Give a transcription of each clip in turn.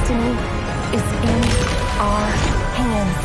destiny is in our hands.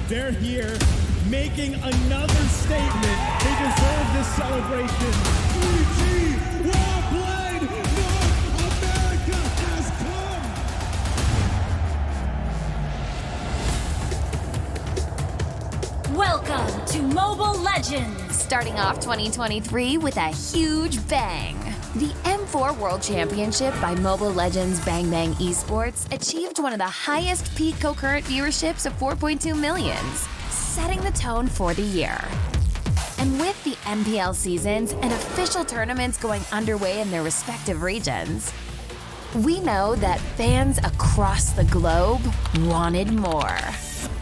They're here making another statement. They deserve this celebration. 3G Warblade, North America has come. Welcome to Mobile Legends, starting off 2023 with a huge bang. The M4 World Championship by Mobile Legends Bang Bang Esports achieved one of the highest peak concurrent viewerships of 4.2 millions, setting the tone for the year. And with the MPL seasons and official tournaments going underway in their respective regions, we know that fans across the globe wanted more.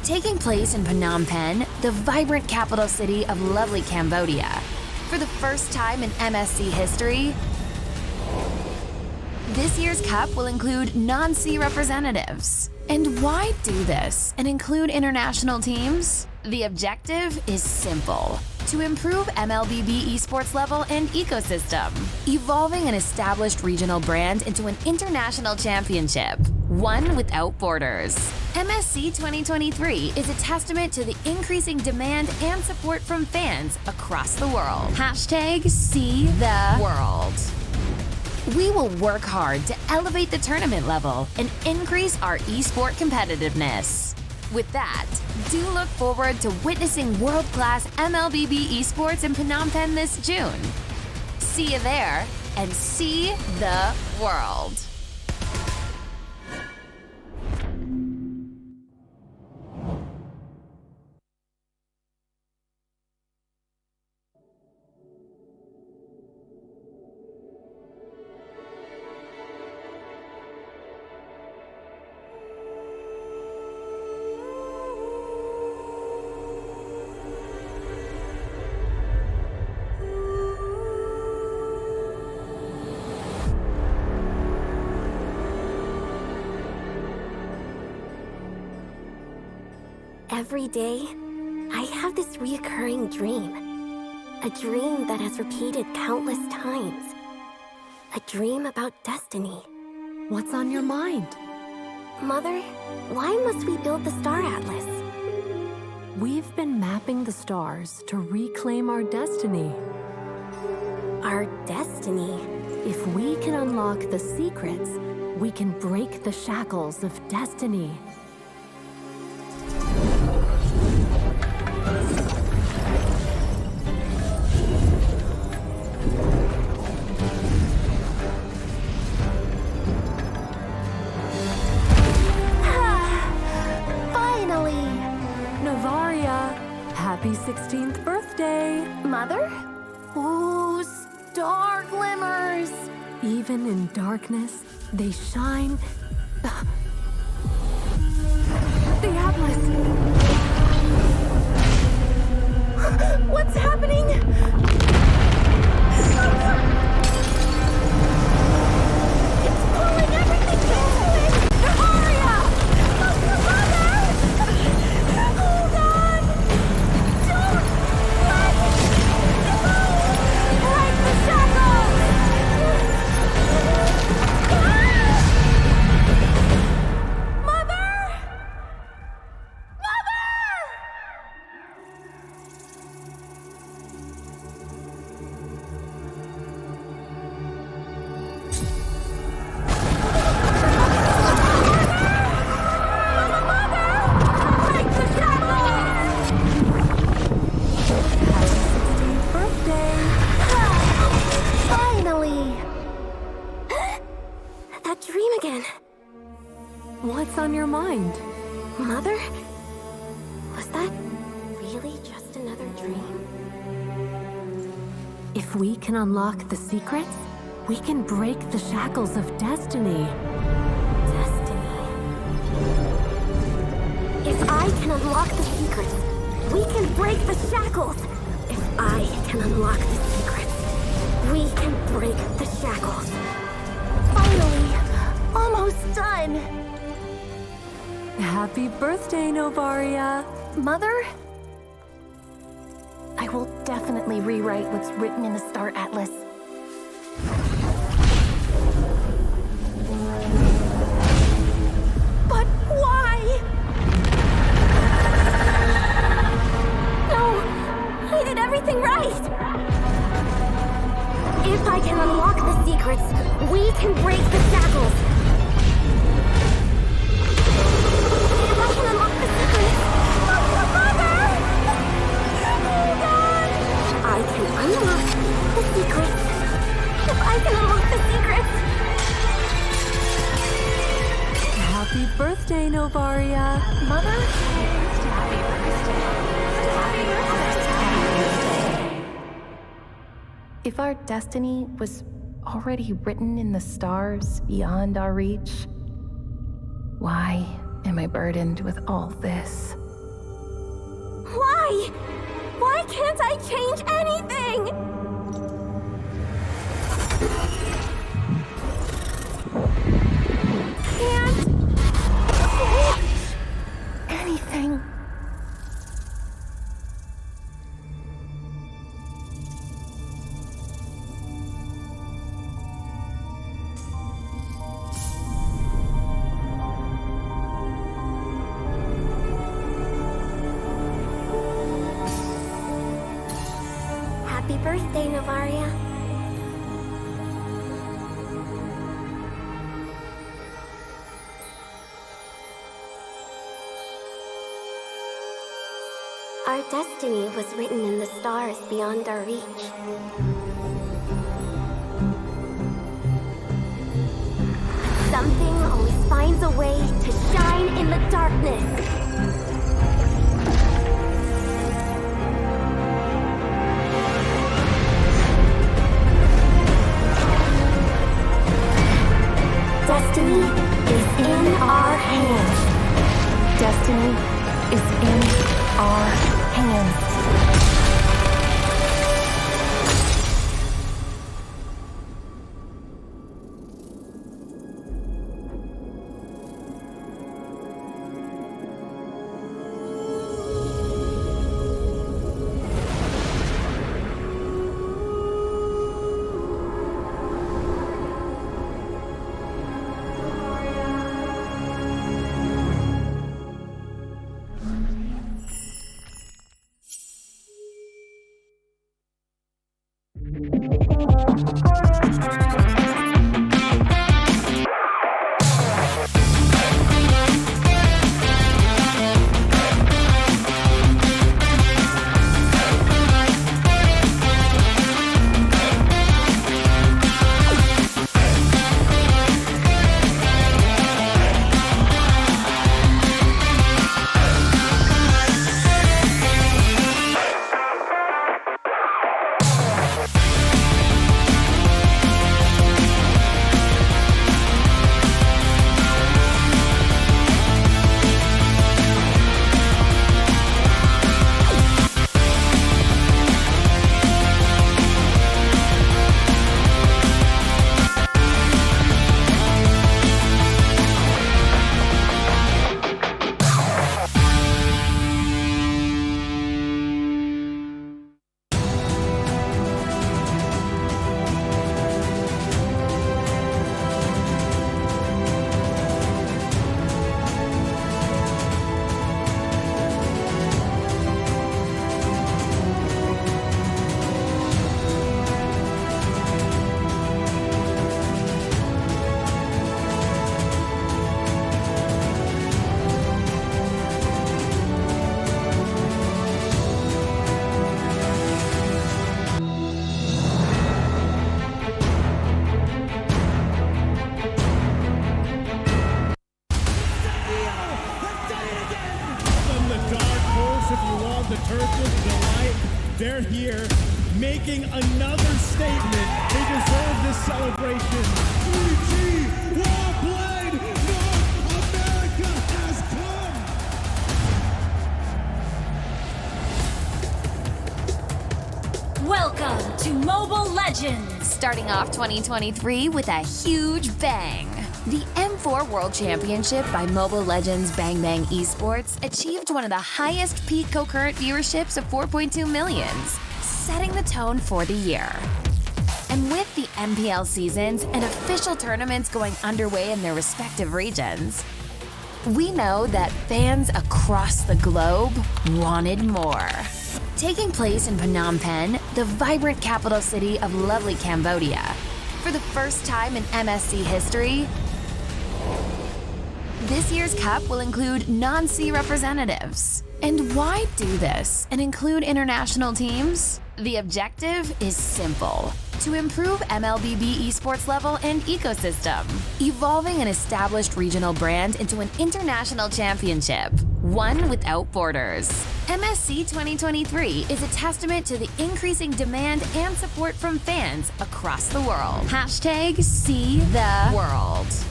Taking place in Phnom Penh, the vibrant capital city of lovely Cambodia, for the first time in MSC history, this year's cup will include non-C representatives. And why do this and include international teams? The objective is simple: to improve MLBB esports level and ecosystem, evolving an established regional brand into an international championship, one without borders. MSC 2023 is a testament to the increasing demand and support from fans across the world. #SeeTheWorld. We will work hard to elevate the tournament level and increase our esport competitiveness. With that, do look forward to witnessing world-class MLBB esports in Phnom Penh this June. See you there, and see the world. Every day, I have this reoccurring dream. A dream that has repeated countless times. A dream about destiny. What's on your mind? Mother, why must we build the Star Atlas? We've been mapping the stars to reclaim our destiny. Our destiny? If we can unlock the secrets, we can break the shackles of destiny. Finally! Navaria, happy 16th birthday! Mother? Ooh, star glimmers! Even in darkness, they shine. The Atlas! What's happening? It's pulling everything into it! Navaria! Mother! Hold on! Don't let it go! Break the shackles! Mother! Mother! Break the shackles! Birthday! Finally! That dream again. What's on your mind? Mother? Was that really just another dream? If we can unlock the secrets, we can break the shackles of destiny. Destiny. If I can unlock the secrets, we can break the shackles. If I can unlock the secrets, we can break the shackles. Finally, almost done. Happy birthday, Novaria! Mother? I will definitely rewrite what's written in the Star Atlas. But why? No, I did everything right. If I can unlock the secrets, we can break the shackles. If I can unlock the secrets, Mother! Hold on! I can unlock the secrets. If I can unlock the secrets. Happy birthday, Novaria! Mother? If our destiny was already written in the stars beyond our reach, why am I burdened with all this? Why? Why can't I change anything? Can't change anything. Happy birthday, Navaria. Our destiny was written in the stars beyond our reach. But something always finds a way to shine in the darkness. Destiny is in our hands. Destiny is in our hands. They're here making another statement. They deserve this celebration. 3G Warblade North America has come. Welcome to Mobile Legends! Starting off 2023 with a huge bang. The M4 World Championship by Mobile Legends Bang Bang Esports achieved one of the highest peak concurrent viewerships of 4.2 millions, setting the tone for the year. And with the MPL seasons and official tournaments going underway in their respective regions, we know that fans across the globe wanted more. Taking place in Phnom Penh, the vibrant capital city of lovely Cambodia, for the first time in MSC history, this year's cup will include non-C representatives. And why do this and include international teams? The objective is simple: to improve MLBB esports level and ecosystem, evolving an established regional brand into an international championship, one without borders. MSC 2023 is a testament to the increasing demand and support from fans across the world. #SeeTheWorld.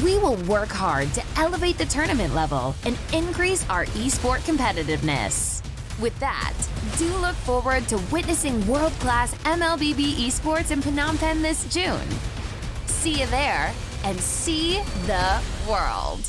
We will work hard to elevate the tournament level and increase our esport competitiveness. With that, do look forward to witnessing world-class MLBB esports in Phnom Penh this June. See you there, and see the world.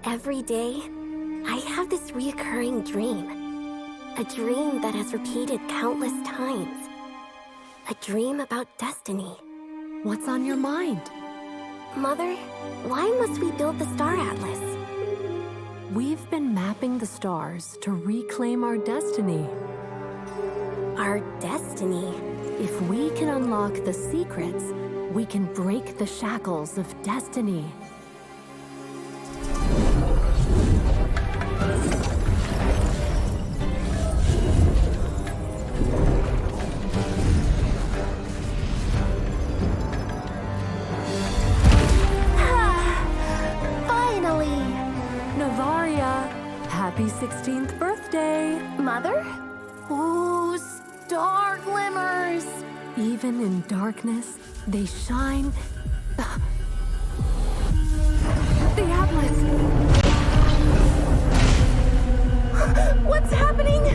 Every day, I have this reoccurring dream. A dream that has repeated countless times. A dream about destiny. What's on your mind? Mother, why must we build the Star Atlas? We've been mapping the stars to reclaim our destiny. Our destiny? If we can unlock the secrets, we can break the shackles of destiny. Happy 16th birthday! Mother? Ooh, star glimmers! Even in darkness, they shine. The Atlas! What's happening?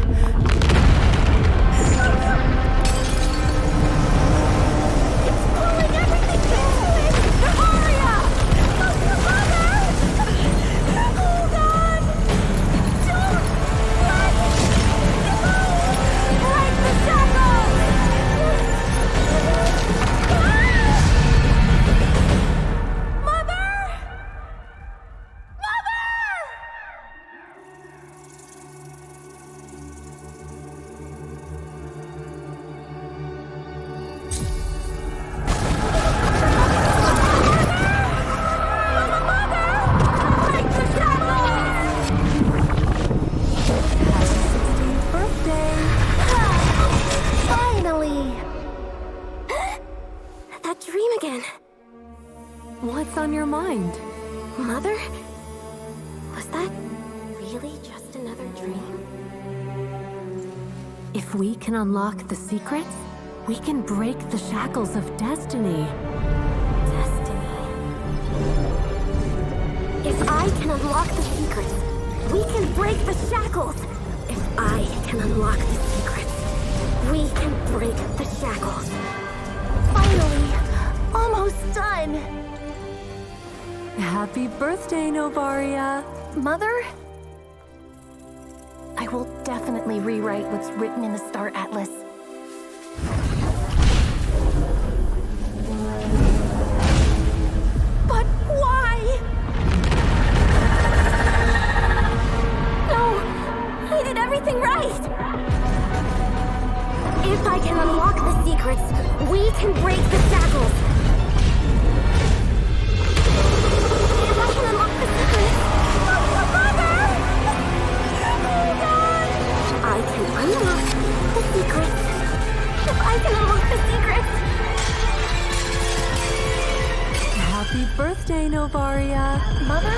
It's pulling everything into it! Navaria! Mother! Hold on! Don't let it go! Break the shackles! Mother! Mother! That dream again. What's on your mind? Mother? Was that really just another dream? If we can unlock the secrets, we can break the shackles of destiny. Destiny. If I can unlock the secrets, we can break the shackles. If I can unlock the secrets, we can break the shackles. Finally, almost done. Happy birthday, Novaria. Mother? I will definitely rewrite what's written in the Star Atlas. But why? can break the shackles. If I can unlock the secret. Mother! Oh God! I can unlock the secret. If I can unlock the secret. Happy birthday, Novaria. Mother?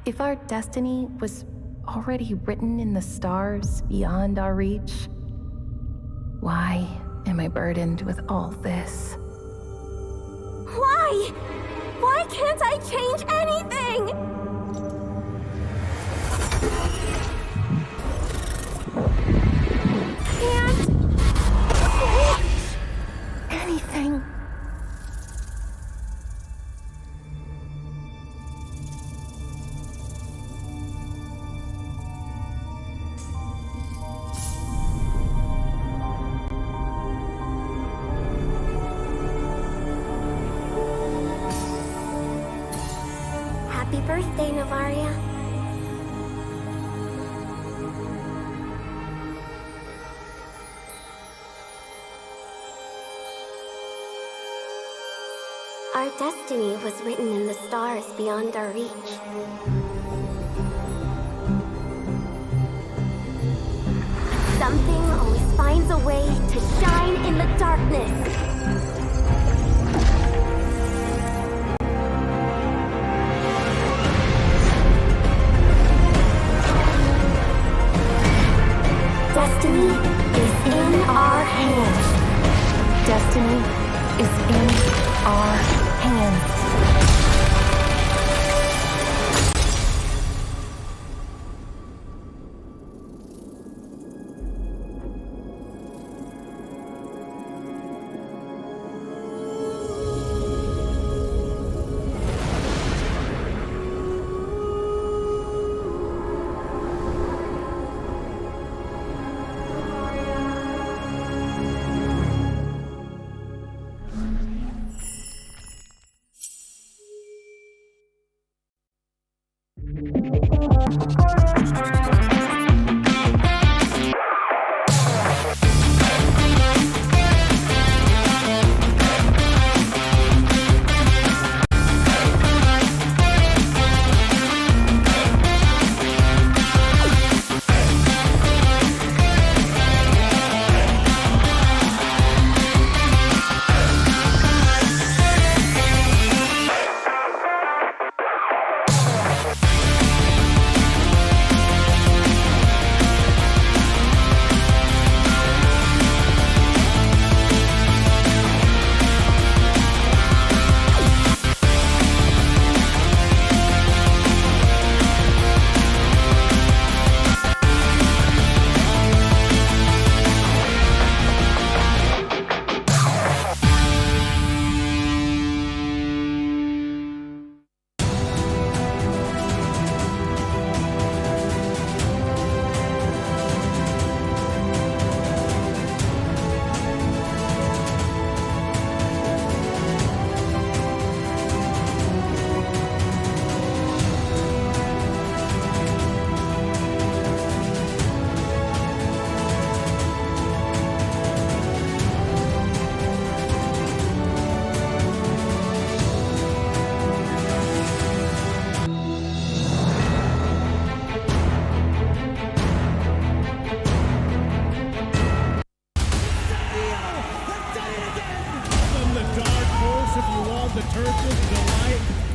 If our destiny was already written in the stars beyond our reach, why am I burdened with all this? Why? Why can't I change anything? Can't Anything. Happy birthday, Novaria. Our destiny was written in the stars beyond our reach. Something always finds a way to shine in the darkness. Destiny is in our hands. Destiny is in our hands.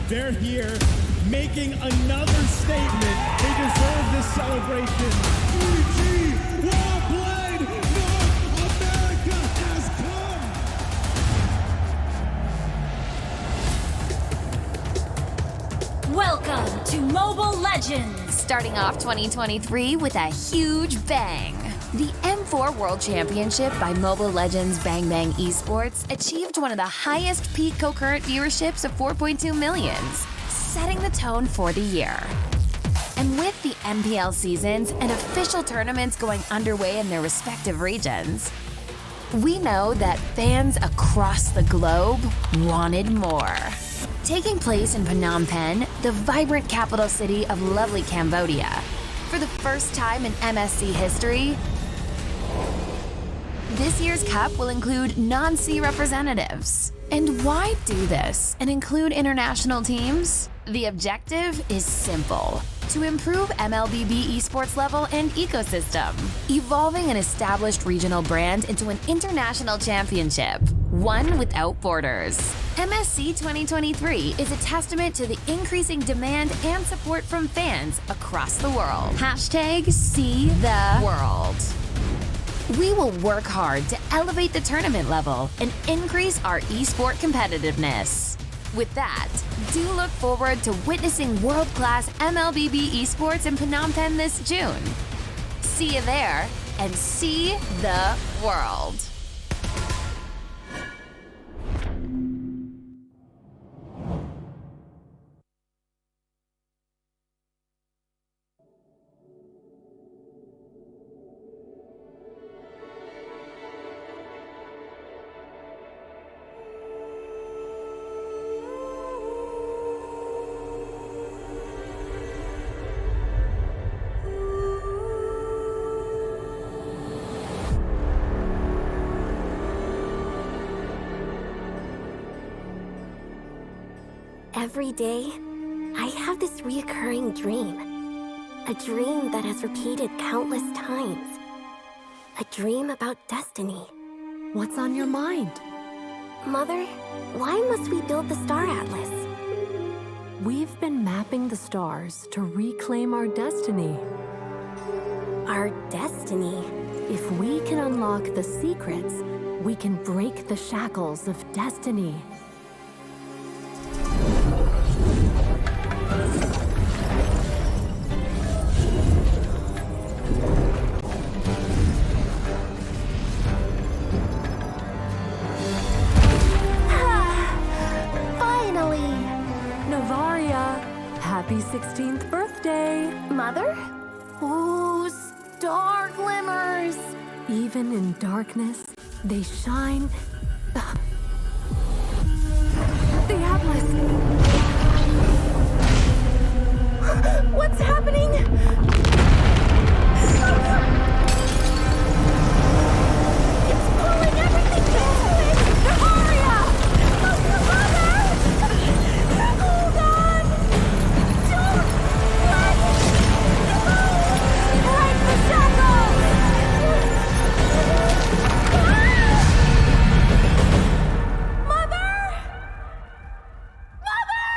They're here making another statement. They deserve this celebration. 3G, well played! North America has come! Welcome to Mobile Legends! Starting off 2023 with a huge bang. The M4 World Championship by Mobile Legends Bang Bang Esports achieved one of the highest peak concurrent viewerships of 4.2 millions, setting the tone for the year. And with the MPL seasons and official tournaments going underway in their respective regions, we know that fans across the globe wanted more. Taking place in Phnom Penh, the vibrant capital city of lovely Cambodia, For the first time in MSC history, this year's cup will include non-sea representatives. And why do this and include international teams? The objective is simple: to improve MLBB esports level and ecosystem, evolving an established regional brand into an international championship, one without borders. MSC 2023 is a testament to the increasing demand and support from fans across the world. Hashtag See the World. We will work hard to elevate the tournament level and increase our esport competitiveness. With that, do look forward to witnessing world-class MLBB esports in Phnom Penh this June. See you there, and see the world. Every day, I have this reoccurring dream. A dream that has repeated countless times. A dream about destiny. What's on your mind? Mother, why must we build the Star Atlas? We've been mapping the stars to reclaim our destiny. Our destiny? If we can unlock the secrets, we can break the shackles of destiny. Happy 16th birthday! Mother? Ooh, star glimmers! Even in darkness, they shine. The Atlas! What's happening? It's pulling everything into it! Naharia! Mother! Hold on! Don't let go! Break the shackles! Mother! Mother!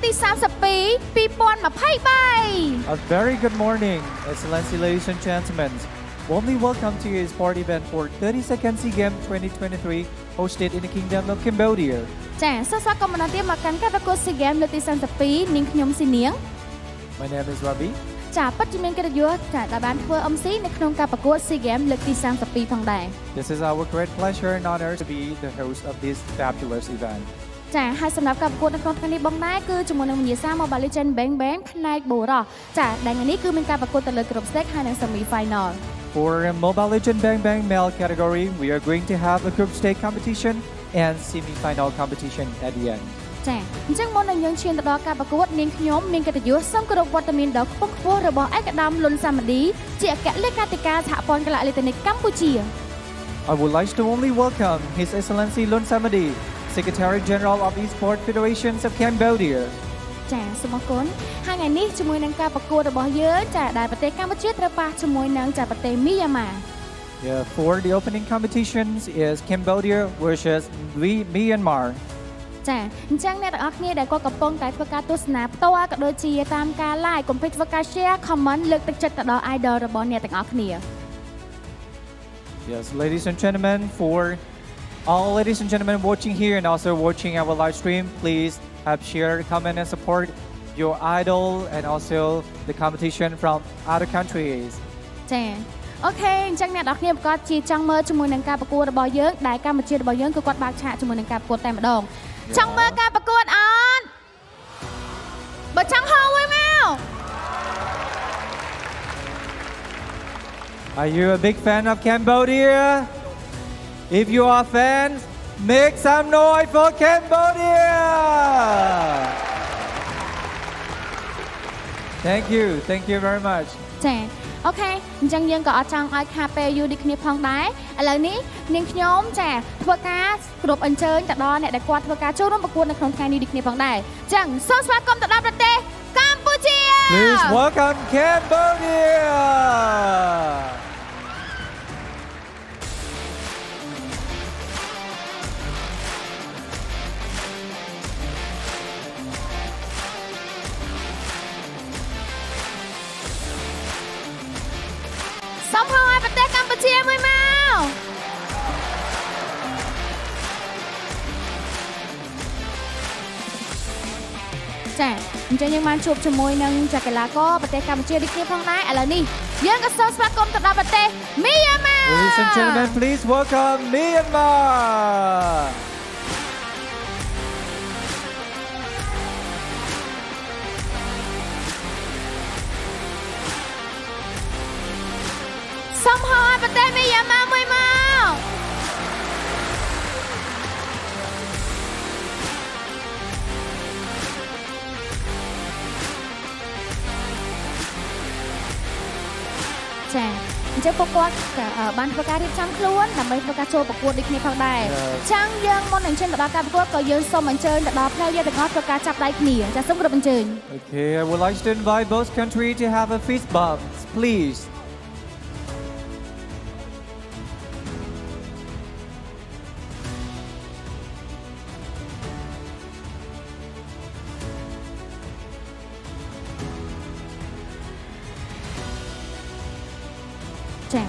ទី32 2023 A very good morning, Excellency, ladies and gentlemen. Warmly welcome to your sport event for 32nd Sea Games 2023, hosted in the Kingdom of Cambodia. ចាសួស្តីមកកាន់ការប្រកួត SEA Games លើកទី32នាងខ្ញុំស៊ីនាង My name is Ravi. ចាពិតជាមានកិត្តិយសចាដែលបានធ្វើ MC នៅក្នុងការប្រកួត SEA Games លើកទី32ផងដែរ This is our great pleasure and honor to be the host of this fabulous event. ចាហើយសម្រាប់ការប្រកួតនៅក្នុងថ្ងៃនេះបងដែរគឺជាមួយនឹងវិញ្ញាសា Mobile Legends Bang Bang ផ្នែកបុរសចាដែលថ្ងៃនេះគឺមានការប្រកួតទៅលើ Group Stage ហើយនិង Semi Final For Mobile Legends Bang Bang Male Category, we are going to have a group stage competition and semi-final competition at the end. ចាអញ្ចឹងមុននឹងយើងឈានទៅដល់ការប្រកួតនាងខ្ញុំមានកិត្តិយសសូមគោរពវត្តមានដ៏ខ្ពង់ខ្ពស់របស់ឯកឧត្តមលុនសាមឌីជាអគ្គលេខាធិការសហព័ន្ធកីឡាអេឡិចត្រូនិកកម្ពុជា I would like to warmly welcome His Excellency Lun Samadi, Secretary General of Esports Federations of Cambodia. ចាសូមអរគុណហើយថ្ងៃនេះជាមួយនឹងការប្រកួតរបស់យើងចាដែលប្រទេសកម្ពុជាត្រូវប៉ះជាមួយនឹងចាប្រទេសមីយ៉ាន់ម៉ា Yeah, for the opening competitions is Cambodia versus Myanmar. ចាអញ្ចឹងអ្នកទាំងអស់គ្នាដែលគាត់កំពុងតែធ្វើការទស្សនាផ្ទាល់ក៏ដូចជាតាមការ live កុំភ្លេចធ្វើការ share comment លើកទឹកចិត្តទៅដល់ idol របស់អ្នកទាំងអស់គ្នា Yes, ladies and gentlemen, for all ladies and gentlemen watching here and also watching our live stream, please have share, comment and support your idol and also the competition from other countries. ចាអូខេអញ្ចឹងអ្នកទាំងអស់គ្នាប្រកាសជាចង់មើលជាមួយនឹងការប្រកួតរបស់យើងដែលកម្ពុជារបស់យើងគឺគាត់បើកឆាកជាមួយនឹងការប្រកួតតែម្ដងចង់មើលការប្រកួតអត់បើចង់ហៅវិញមក Are you a big fan of Cambodia? If you are fans, make some noise for Cambodia! Thank you very much. ចាអូខេអញ្ចឹងយើងក៏អត់ចង់ឲ្យខាពេលយូរដូចគ្នាផងដែរឥឡូវនេះនាងខ្ញុំចាធ្វើការគ្រប់អញ្ជើញទៅដល់អ្នកដែលគាត់ធ្វើការចូលរួមប្រកួតនៅក្នុងថ្ងៃនេះដូចគ្នាផងដែរអញ្ចឹងសូមស្វាគមន៍ទៅដល់ប្រទេសកម្ពុជា Please welcome Cambodia! Xong rồi, bật tay Campuchia với mau. Chà, cho những màn chụp cho môi nâng cho cái lá có bật tay Campuchia đi kia phong đáy. À là đi, dân có sơ sạc công tập đá bật tay Myanmar. Ladies and gentlemen, please welcome Myanmar. Xong rồi, bật tay Myanmar với mau. Chà, chứ phục quát ban phục cá đi chăm luôn là mấy phục cá trôi phục quát đi kia phong đài chăng dân môn ảnh trên đó cá phục quát có dân xôm ảnh trên đó player được ngót phục cá chắp đáy kia chả sống được ảnh trên. Okay, I would like to invite both countries to have a fist bump, please. Chà,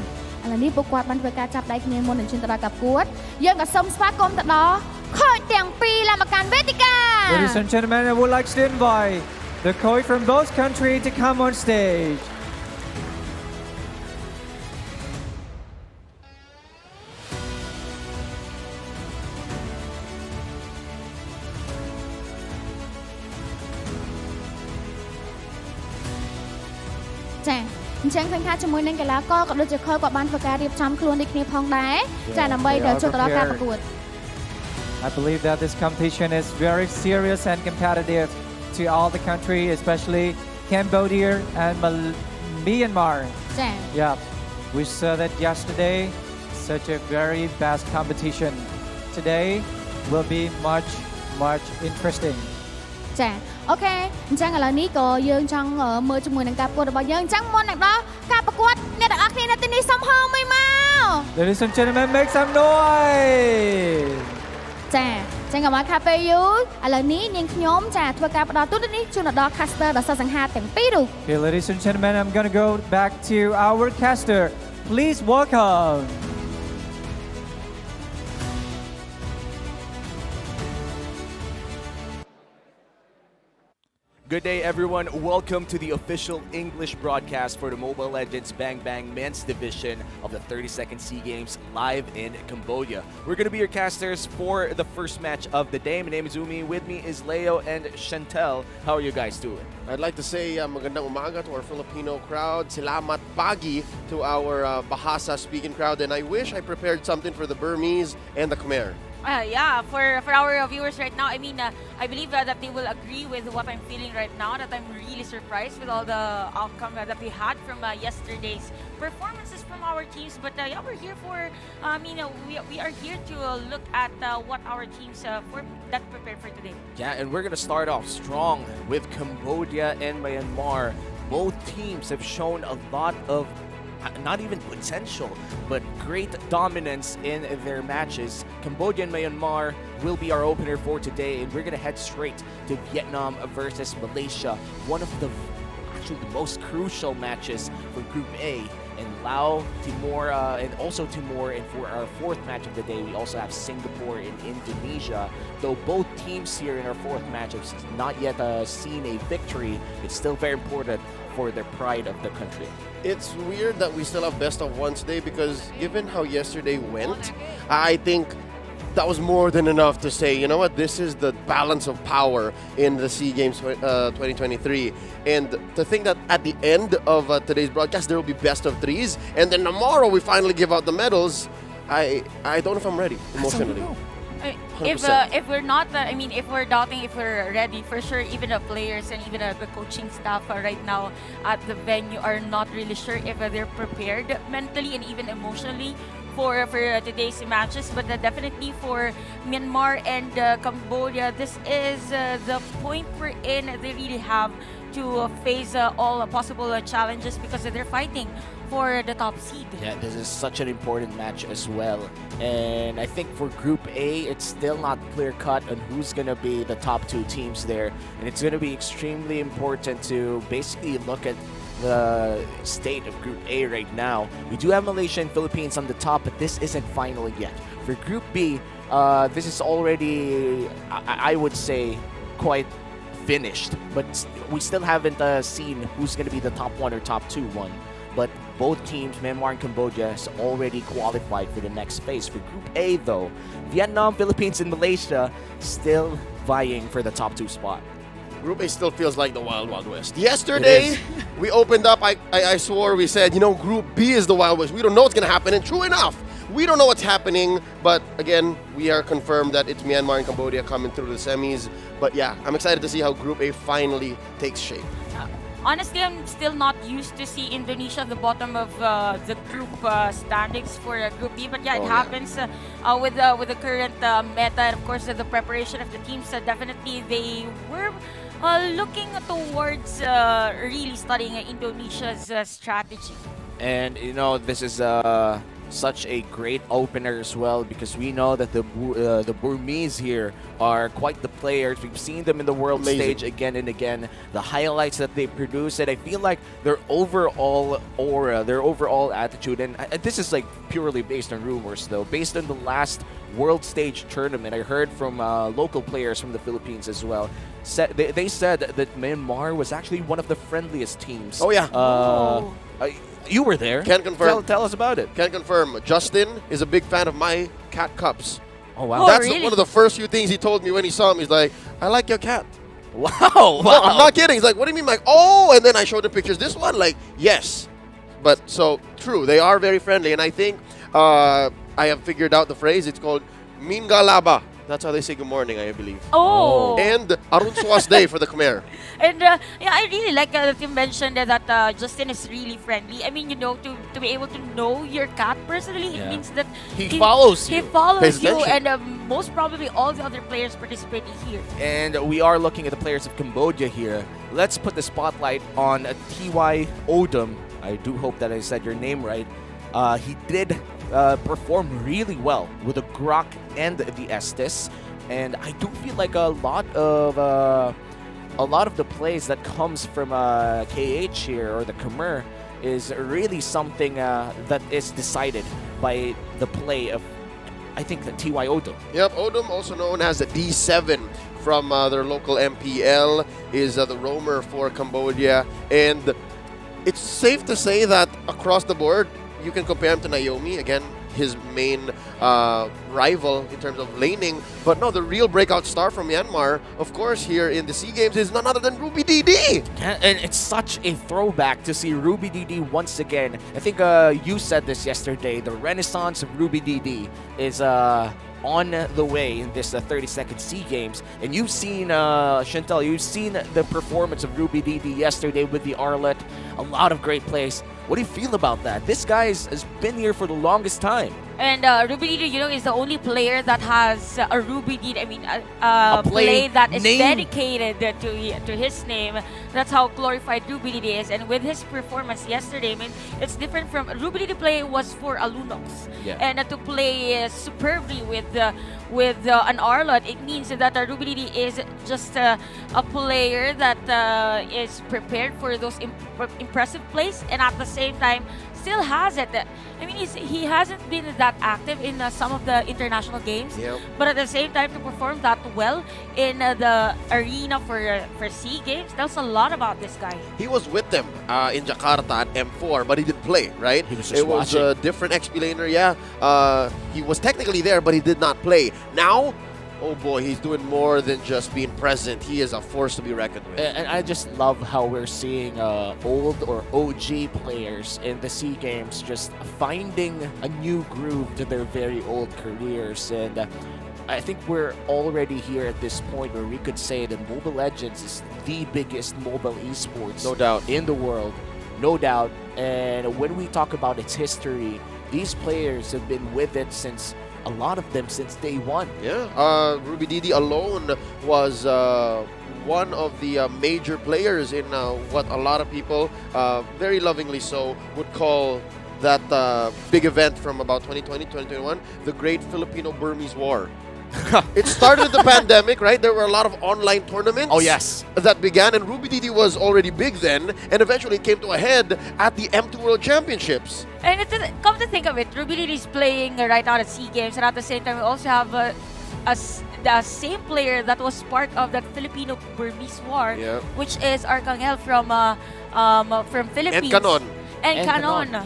là ní phục quát ban phục cá chắp đáy kia môn ảnh trên đó cá quát dân cả sông spa công tại đó khởi tiếng pi là một can Vetica. Ladies and gentlemen, I would like to invite the coach from both countries to come on stage. Chà, chẳng khanh khá cho môi nên cái lá co có đôi chữ khơi của ban phục cá điệp chăm luôn đi kia phong đáy chà nằm bây đợi cho tao cá bạc cuột. I believe that this competition is very serious and competitive to all the countries, especially Cambodia and Myanmar. Yeah, we saw that yesterday, such a very vast competition. Today will be much interesting. Chà, ok, chẳng là ní có dương trong mơ trong mùi nâng cạp của bao dương chẳng môn nặng đó cạp quát nè đặc ác nè tin đi xong hôm mới mau. Ladies and gentlemen, make some noise. Chà, ចឹងកុំឲ្យខាប់ពេលយូរឥឡូវនេះនាងខ្ញុំចាធ្វើការផ្ដល់ទូតនេះជូនដល់ caster ដ៏សស្សង្ហាទាំងពីររូប Okay, ladies and gentlemen, I'm gonna go back to our caster. Please welcome. Good day, everyone. Welcome to the official English broadcast for the Mobile Legends Bang Bang Men's Division of the 32nd Sea Games live in Cambodia. We're going to be your casters for the first match of the day. My name is Umi. With me is Leo and Chantel. How are you guys doing? I'd like to say magandang umaga to our Filipino crowd. Salamat pagi to our Bahasa speaking crowd. And I wish I prepared something for the Burmese and the Khmer. Yeah, for our viewers right now, I mean, I believe that they will agree with what I'm feeling right now, that I'm really surprised with all the outcome that we had from yesterday's performances from our teams. But yeah, we're here for, we are here to look at what our teams that prepared for today. Yeah, and we're going to start off strong with Cambodia and Myanmar. Both teams have shown a lot of not even potential, but great dominance in their matches. Cambodia and Myanmar will be our opener for today, and we're going to head straight to Vietnam versus Malaysia. One of the actually the most crucial matches for Group A. And Laos, Timor, and also Timor. And for our fourth match of the day, we also have Singapore and Indonesia. Though both teams here in our fourth match have not yet seen a victory, it's still very important for the pride of the country. It's weird that we still have best of one today because given how yesterday went, I think that was more than enough to say, you know what, this is the balance of power in the SEA Games 2023. And to think that at the end of today's broadcast, there will be best of threes, and then tomorrow we finally give out the medals, I don't know if I'm ready emotionally. If we're not, if we're doubting if we're ready, for sure, even the players and even the coaching staff right now at the venue are not really sure if they're prepared mentally and even emotionally for today's matches. But definitely for Myanmar and Cambodia, this is the point we're in. They really have to face all possible challenges because they're fighting for the top seed. Yeah, this is such an important match as well. And I think for Group A, it's still not clear-cut on who's going to be the top two teams there. And it's going to be extremely important to basically look at the state of Group A right now. We do have Malaysia and Philippines on the top, but this isn't final yet. For Group B, this is already, I would say, quite finished. But we still haven't seen who's going to be the top one or top two one. But both teams, Myanmar and Cambodia, has already qualified for the next phase. For Group A, though, Vietnam, Philippines, and Malaysia still vying for the top two spot. Group A still feels like the Wild Wild West. Yesterday, we opened up, I swore, we said, you know, Group B is the Wild West. We don't know what's going to happen, and true enough, we don't know what's happening, but again, we are confirmed that it's Myanmar and Cambodia coming through the semis. But yeah, I'm excited to see how Group A finally takes shape. Honestly, I'm still not used to see Indonesia at the bottom of the group standings for Group B. But yeah, it happens with the current meta and of course the preparation of the teams. Definitely, they were looking towards really studying Indonesia's strategy. And you know, this is such a great opener as well because we know that the Burmese here are quite the players. We've seen them in the world stage again and again. The highlights that they produce, and I feel like their overall aura, their overall attitude, and this is like purely based on rumors though, based on the last world stage tournament, I heard from local players from the Philippines as well. They said that Myanmar was actually one of the friendliest teams. Oh yeah. You were there. Can confirm. Tell us about it. Can confirm. Justin is a big fan of my cat cups. Oh, wow. That's really? one of the first few things he told me when he saw him. He's like, I like your cat. Wow. No, I'm not kidding. He's like, what do you mean? Like, oh, and then I showed the pictures. This one, like, yes. But so, true. They are very friendly. And I think I have figured out the phrase. It's called Mingalaba. That's how they say good morning, I believe. Oh. And Arun Swas Day for the Khmer. And yeah, I really like that you mentioned that Justin is really friendly. I mean, you know, to be able to know your cat personally, it means that he follows you. He follows you, attention. and most probably all the other players participating here. And we are looking at the players of Cambodia here. Let's put the spotlight on T.Y. Odom. I do hope that I said your name right. He did perform really well with the Grok and the Estes. And I do feel like a lot of the plays that comes from KH here, or the Khmer, is really something that is decided by the play of, I think, the TY Odom. Yep, Odom, also known as the D7 from their local MPL, is the roamer for Cambodia. And it's safe to say that across the board, you can compare him to Naomi. Again, his main rival in terms of laning. But no, the real breakout star from Myanmar, of course, here in the SEA Games is none other than Ruby DD. And it's such a throwback to see Ruby DD once again. I think you said this yesterday. The renaissance of Ruby DD is on the way in this 32nd SEA Games. And you've seen, Chantel, you've seen the performance of Ruby DD yesterday with the Arlet. A lot of great plays. What do you feel about that? This guy has been here for the longest time. And Ruby Didi, is the only player that has a Ruby Didi, a play that is dedicated to his name. That's how glorified Ruby Didi is. And with his performance yesterday, it's different from Ruby Didi play was for Alunox. Yeah. And to play superbly with an Arlot, it means that Ruby Didi is just a player that is prepared for those impressive plays, and at the same time still has it. He hasn't been that active in some of the international games, but at the same time to perform that well in the arena for SEA Games, tells a lot about this guy. He was with them in Jakarta at M4, but he didn't play, right? He was just watching. A different XP laner, he was technically there, but he did not play. Now, oh boy, he's doing more than just being present. He is a force to be reckoned with. And I just love how we're seeing old or OG players in the SEA Games just finding a new groove to their very old careers. And I think we're already here at this point where we could say that Mobile Legends is the biggest mobile esports, no doubt, in the world. No doubt. And when we talk about its history, these players have been with it since, a lot of them, since day one. Yeah, Ruby Didi alone was one of the major players in what a lot of people, very lovingly so, would call that big event from about 2020, 2021, the Great Filipino-Burmese War. It started the pandemic, right? There were a lot of online tournaments. Oh, yes. That began, and Ruby Didi was already big then, and eventually it came to a head at the M2 World Championships. And come to think of it, Ruby Didi is playing right now at SEA Games, and at the same time we also have the same player that was part of that Filipino-Burmese War, which is Arcangel from Philippines. And Canon.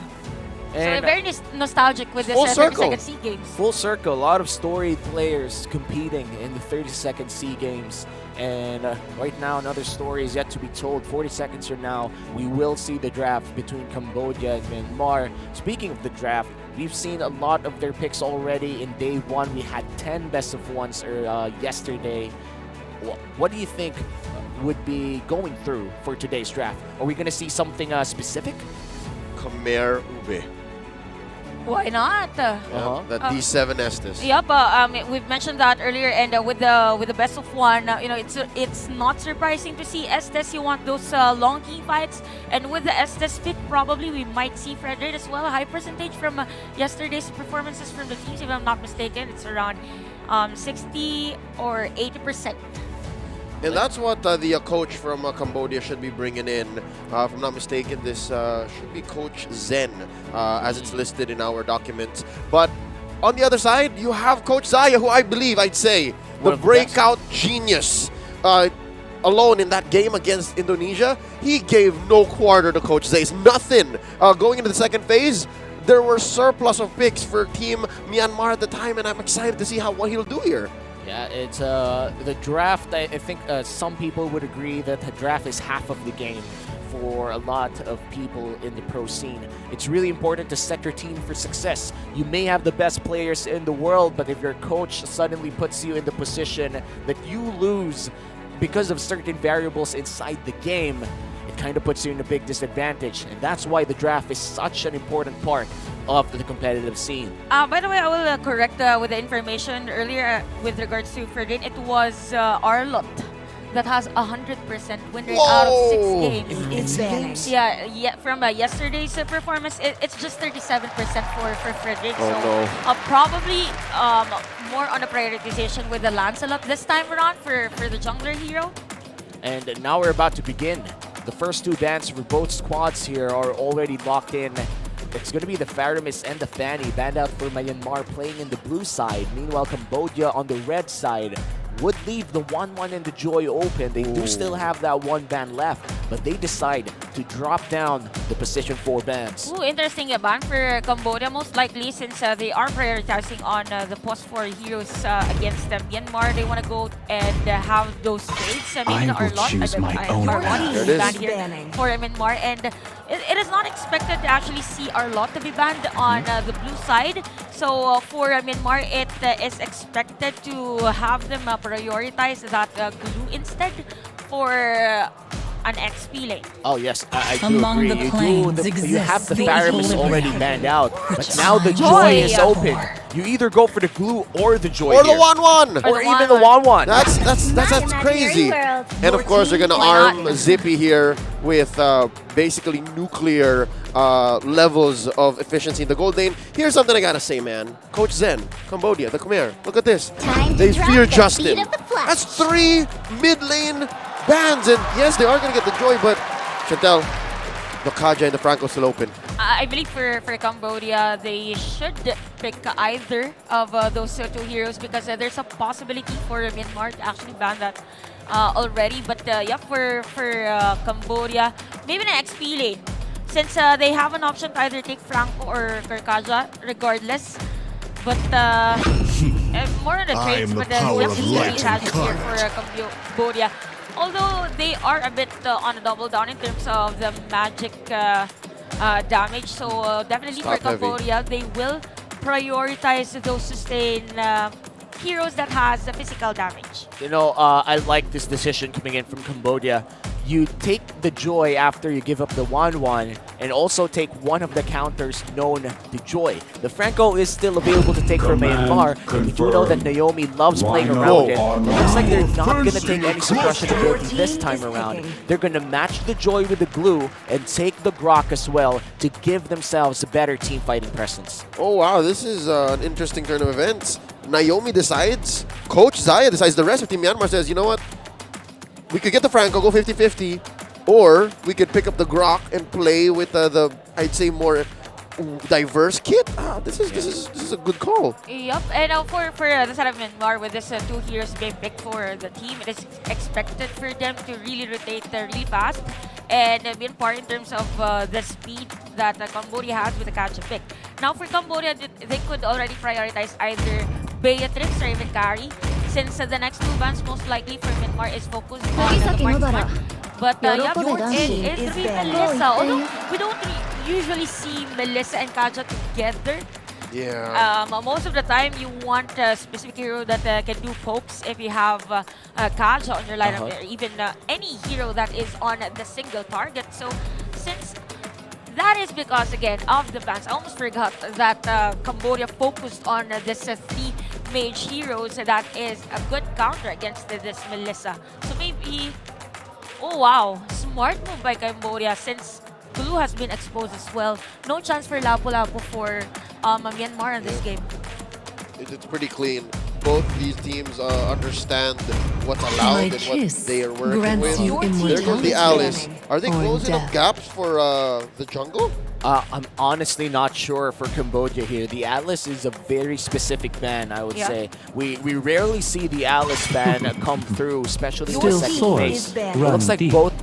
So very nostalgic with this 32nd SEA Games. Full circle. A lot of storied players competing in the 32nd SEA Games. And right now, another story is yet to be told. 40 seconds from now, we will see the draft between Cambodia and Myanmar. Speaking of the draft, we've seen a lot of their picks already in day one. We had 10 best of ones yesterday. What do you think would be going through for today's draft? Are we going to see something specific? Khmer Ube. Why not? That D7 Estes. Yep. We've mentioned that earlier, and with the best of one, it's not surprising to see Estes. You want those long key fights, and with the Estes fit, probably we might see Frederick as well. A high percentage from yesterday's performances from the teams, if I'm not mistaken, it's around 60 or 80%. And that's what the coach from Cambodia should be bringing in. If I'm not mistaken, this should be Coach Zen, as it's listed in our documents. But on the other side, you have Coach Zaya, who I'd say, the breakout genius. Alone in that game against Indonesia, he gave no quarter to Coach Zay's. Nothing. Going into the second phase, there were surplus of picks for Team Myanmar at the time, and I'm excited to see what he'll do here. Yeah, it's the draft. I think some people would agree that the draft is half of the game for a lot of people in the pro scene. It's really important to set your team for success. You may have the best players in the world, but if your coach suddenly puts you in the position that you lose because of certain variables inside the game, it kind of puts you in a big disadvantage. And that's why the draft is such an important part of the competitive scene. By the way, I will correct with the information earlier with regards to Ferdinand. It was Arlot that has 100% win rate out of 6 games. Games? Yeah, from yesterday's performance, it's just 37% for Frederick. Oh, so no. probably more on the prioritization with the Lancelot this time around for the jungler hero. And now we're about to begin. The first two bans for both squads here are already locked in. It's going to be the Faramis and the Fanny banned out for Myanmar playing in the blue side. Meanwhile, Cambodia on the red side would leave the 1-1 and the Joy open. They do still have that one ban left, but they decide to drop down the position 4 bans. Ooh, interesting ban for Cambodia, most likely since they are prioritizing on the post 4 heroes against Myanmar. They want to go and have those trades. Maybe I will choose my own path. There it is. banned here for Myanmar, and it is not expected to actually see our lot to be banned on the blue side. So for Myanmar, it is expected to have them prioritize that glue instead for an XP lane. Oh yes, I do agree. You have the Faramis already banned out, but now the Joy is open. You either go for the glue or the Joy Or here. the 1-1! Or even the 1-1. That's crazy. And of course, they're going to arm Zippy here with basically nuclear levels of efficiency in the gold lane. Here's something I gotta say, man. Coach Zen, Cambodia, the Khmer, look at this. They fear Justin. That's 3 mid lane bans, and yes, they are going to get the Joy, but Chantel, the Kaja and the Franco still open. I believe for Cambodia, they should pick either of those 2 heroes because there's a possibility for Myanmar to actually ban that already. But yeah, for Cambodia, maybe an XP lane. Since they have an option to either take Franco or Kaja, regardless. But more on the trades, but definitely has here for Cambodia. Although they are a bit on a double down in terms of the magic damage, so definitely for Cambodia, they will prioritize those sustain heroes that has physical damage. You know, I like this decision coming in from Cambodia. You take the Joy after you give up the 1-1 and also take one of the counters known to Joy. The Franco is still available to take from Myanmar, and we do know that Naomi loves playing around it. It looks like they're not going to take any suppression ability this time around. They're going to match the Joy with the glue and take the Grok as well to give themselves a better team fighting presence. Oh wow, this is an interesting turn of events. Naomi decides, Coach Zaya decides, the rest of Team Myanmar says, you know what? We could get the Franco, go 50-50, or we could pick up the Grok and play with the I'd say more diverse kit. This is a good call. Yep, and for the side of Myanmar, with this 2 heroes being picked for the team, it is expected for them to really rotate really fast and Myanmar in terms of the speed that Cambodia has with the catch-up pick. Now for Cambodia, they could already prioritize either Beatrix or even Kari, since the next 2 bans most likely for Myanmar is focused on the marksman. But yeah, it's really Melissa. Although we don't usually see Melissa and Kaja together. Yeah. Most of the time, you want a specific hero that can do pokes if you have Kaja on your lineup, or even any hero that is on the single target. So since that is because, again, of the bans, I almost forgot that Cambodia focused on this 3 mage heroes that is a good counter against this Melissa. So maybe, oh wow, smart move by Cambodia since Blue has been exposed as well. No chance for Lapu-Lapu for Myanmar in this game. It's pretty clean. Both these teams understand what's allowed and what they are working with. There goes the Alice. Are they closing up gaps for the jungle? I'm honestly not sure for Cambodia here. The Atlas is a very specific ban, I would say. We rarely see the Atlas ban come through, especially in the second phase. It looks like both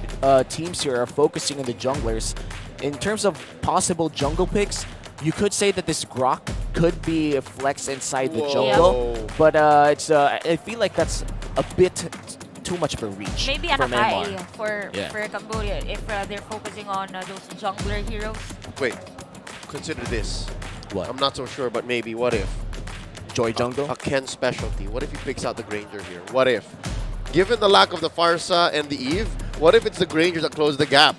teams here are focusing on the junglers. In terms of possible jungle picks, you could say that this Grok could be a flex inside the jungle, but it's I feel like that's a bit too much of a reach. Maybe an Akai for Cambodia if they're focusing on those jungler heroes. Wait, consider this. What? I'm not so sure, but maybe what if? Joy jungle? A Ken specialty. What if he picks out the Granger here? What if? Given the lack of the Farsa and the Eve, what if it's the Granger that close the gap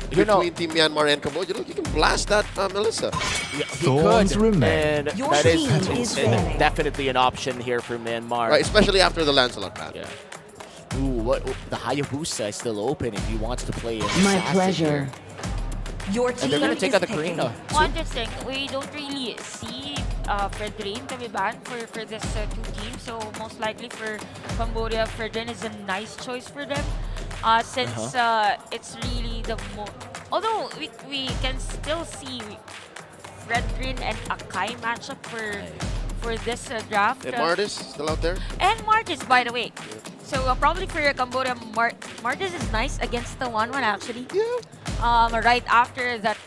between Team Myanmar and Cambodia? Look, you can blast that Melissa. Yeah, he could, and that is definitely an option here for Myanmar. Right, especially after the Lancelot ban. Yeah. Ooh, the Hayabusa is still open if he wants to play. My pleasure. Your And team they're gonna take out the is picking. Karina. One thing, we don't really see Fredrin to be banned for this two teams. So most likely for Cambodia, Fredrin is a nice choice for them. Since it's really the most. Although we can still see Fredrin and Akai matchup for this draft. And Martis still out there? And Martis, by the way. So probably for Cambodia, Martis is nice against the 1-1 actually. Yeah. Right after that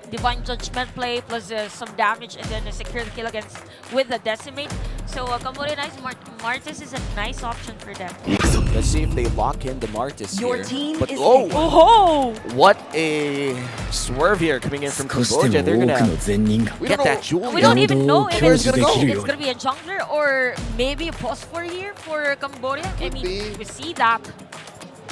Divine Judgment play plus some damage and then secure the kill with the Decimate. So Cambodia nice, Martis is a nice option for them. Let's see if they lock in the Martis Your here. team But is Oh! what a swerve here coming in from Cambodia. They're gonna get that Julian. We don't even know if Where's it gonna go? it's gonna be a jungler or maybe a post for here for Cambodia. I mean, be. we see that.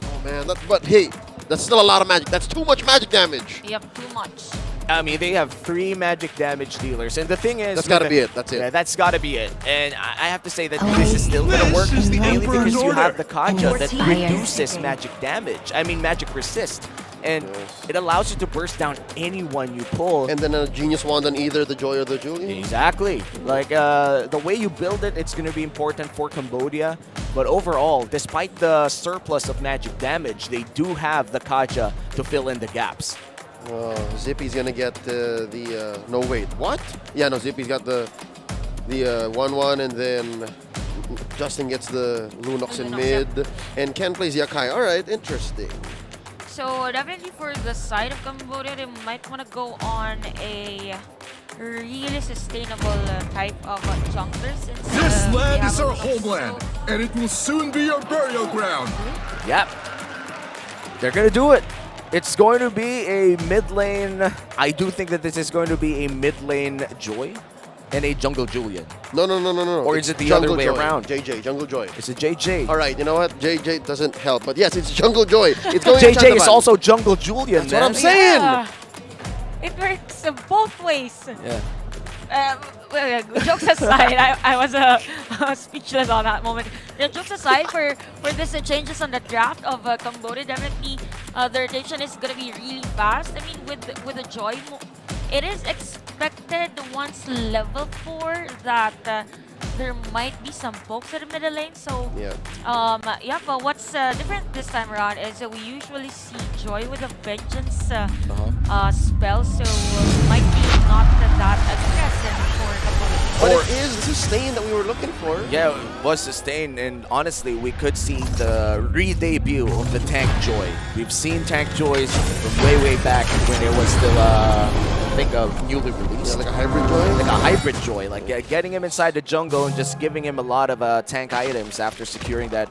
Oh man, but hey, that's still a lot of magic. That's too much magic damage. Yep, too much. I mean, they have 3 magic damage dealers, and the thing is, That's gotta be it. That's it. Yeah, that's gotta be it. And I have to say that this is still gonna work mainly because you have the Kaja that reduces magic damage. I mean, magic resist, and it allows you to burst down anyone you pull. And then a Genius Wand on either the Joy or the Julian. Exactly. Like the way you build it, it's gonna be important for Cambodia. But overall, despite the surplus of magic damage, they do have the Kaja to fill in the gaps. Zippy's gonna get no wait, what? Yeah, no, Zippy's got the 1-1 and then Justin gets the Lunox in mid and Ken plays Yakai. Alright, interesting. So definitely for the side of Cambodia, they might want to go on a really sustainable type of jungler since This they land have is a our lot of homeland, and it will soon be our burial ground. Yep. They're gonna do it. It's going to be a mid lane. I do think that this is going to be a mid lane Joy and a jungle Julian. No. Or is it the other way Joy. around? JJ, Jungle Joy. It's a JJ. Alright, you know what? JJ doesn't help, but yes, it's Jungle Joy. It's going JJ is also jungle Julian, That's what I'm saying. Yeah. It works both ways. Yeah. Jokes aside, I was speechless on that moment. Jokes aside, for this changes on the draft of Cambodia, definitely the rotation is gonna be really fast. I mean, with the Joy, it is expected once level 4 that there might be some pokes at the middle lane. So yeah, but what's different this time around is we usually see Joy with a Vengeance spell, so might be not that aggressive for Cambodia. But it is the sustain that we were looking for. Yeah, it was sustained, and honestly, we could see the re-debut of the Tank Joy. We've seen Tank Joys from way back when it was still, I think, newly released. Yeah, like a hybrid Joy? Like a hybrid Joy, like getting him inside the jungle and just giving him a lot of tank items after securing that,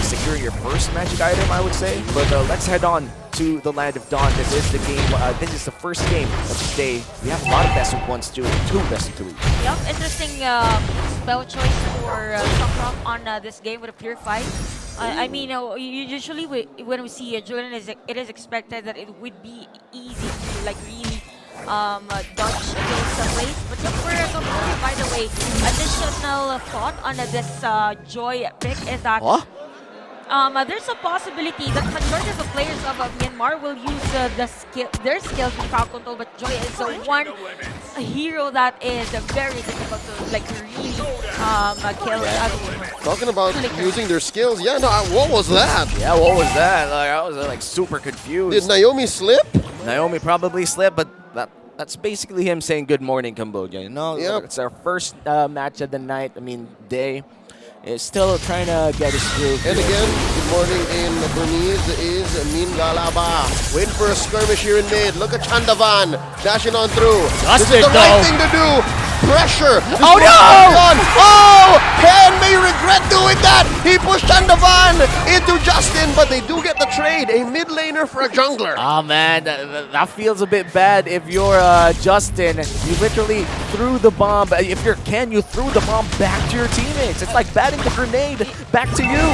securing your first magic item, I would say. But let's head on to the Land of Dawn. This is the game. This is the first game of the day. We have a lot of best of 1s too, 2 best of 3. Yep, interesting spell choice for Sokrom on this game with a Purify. I mean, usually when we see a Julian, it is expected that it would be easy to like really dodge against the plays. But just for Cambodia, by the way, additional thought on this Joy pick is that there's a possibility that majority of the players of Myanmar will use their skills in crowd control, but Joy is the one hero that is very difficult to like really kill. Talking about using their skills, yeah, no, what was that? Yeah, what was that? Like, I was like super confused. Did Naomi slip? Naomi probably slipped, but that's basically him saying good morning, Cambodia. You know, it's our first match of the night. I mean, day. Is still trying to get his groove. And again, good morning in Burmese is Min Galaba. Waiting for a skirmish here in mid. Look at Chandavan dashing on through. This is the right thing to do. Pressure. Oh no! Oh! Ken may regret doing that. He pushed Chandavan into Justin, but they do get the trade. A mid laner for a jungler. Oh man, that feels a bit bad if you're Justin. You literally threw the bomb. If you're Ken, you threw the bomb back to your teammates. It's like batting the grenade back to you.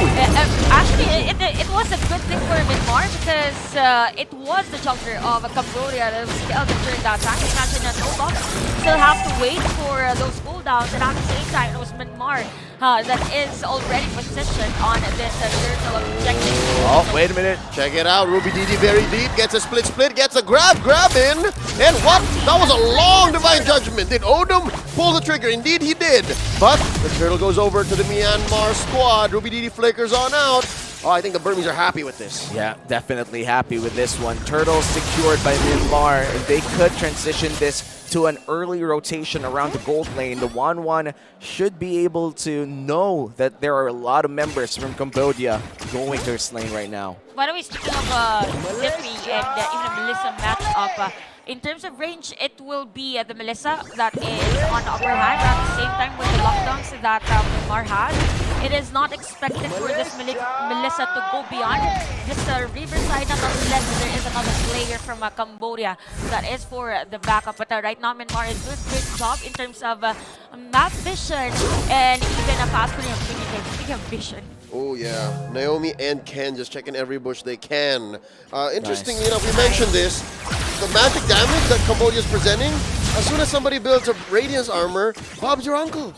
Actually, it was a good thing for Myanmar because it was the jungler of Cambodia that was killed during that attack. Imagine that no box still have to wait for those gold cooldowns, and at the same time, it was Myanmar that is already positioned on this turtle objective. Oh, wait a minute. Check it out. Ruby DD very deep. Gets a split, gets a grab in. And what? That was a long Divine Judgment. Did Odom pull the trigger? Indeed, he did. But the turtle goes over to the Myanmar squad. Ruby DD flickers on out. Oh, I think the Burmese are happy with this. Yeah, definitely happy with this one. Turtles secured by Myanmar, and they could transition this to an early rotation around the gold lane. The 1-1 should be able to know that there are a lot of members from Cambodia going to this lane right now. By the way, speaking of Zippy and even a Melissa matchup, in terms of range, it will be the Melissa that is on the upper hand. At the same time, with the lockdowns that Myanmar has, it is not expected for this Melissa to go beyond this riverside unless there is another player from Cambodia that is for the backup. But right now, Myanmar is doing a great job in terms of map vision and even a fast communication. Speaking of vision. Oh yeah, Naomi and Ken just checking every bush they can. Interestingly enough, we mentioned this. The magic damage that Cambodia is presenting, as soon as somebody builds a Radiance armor, Bob's your uncle.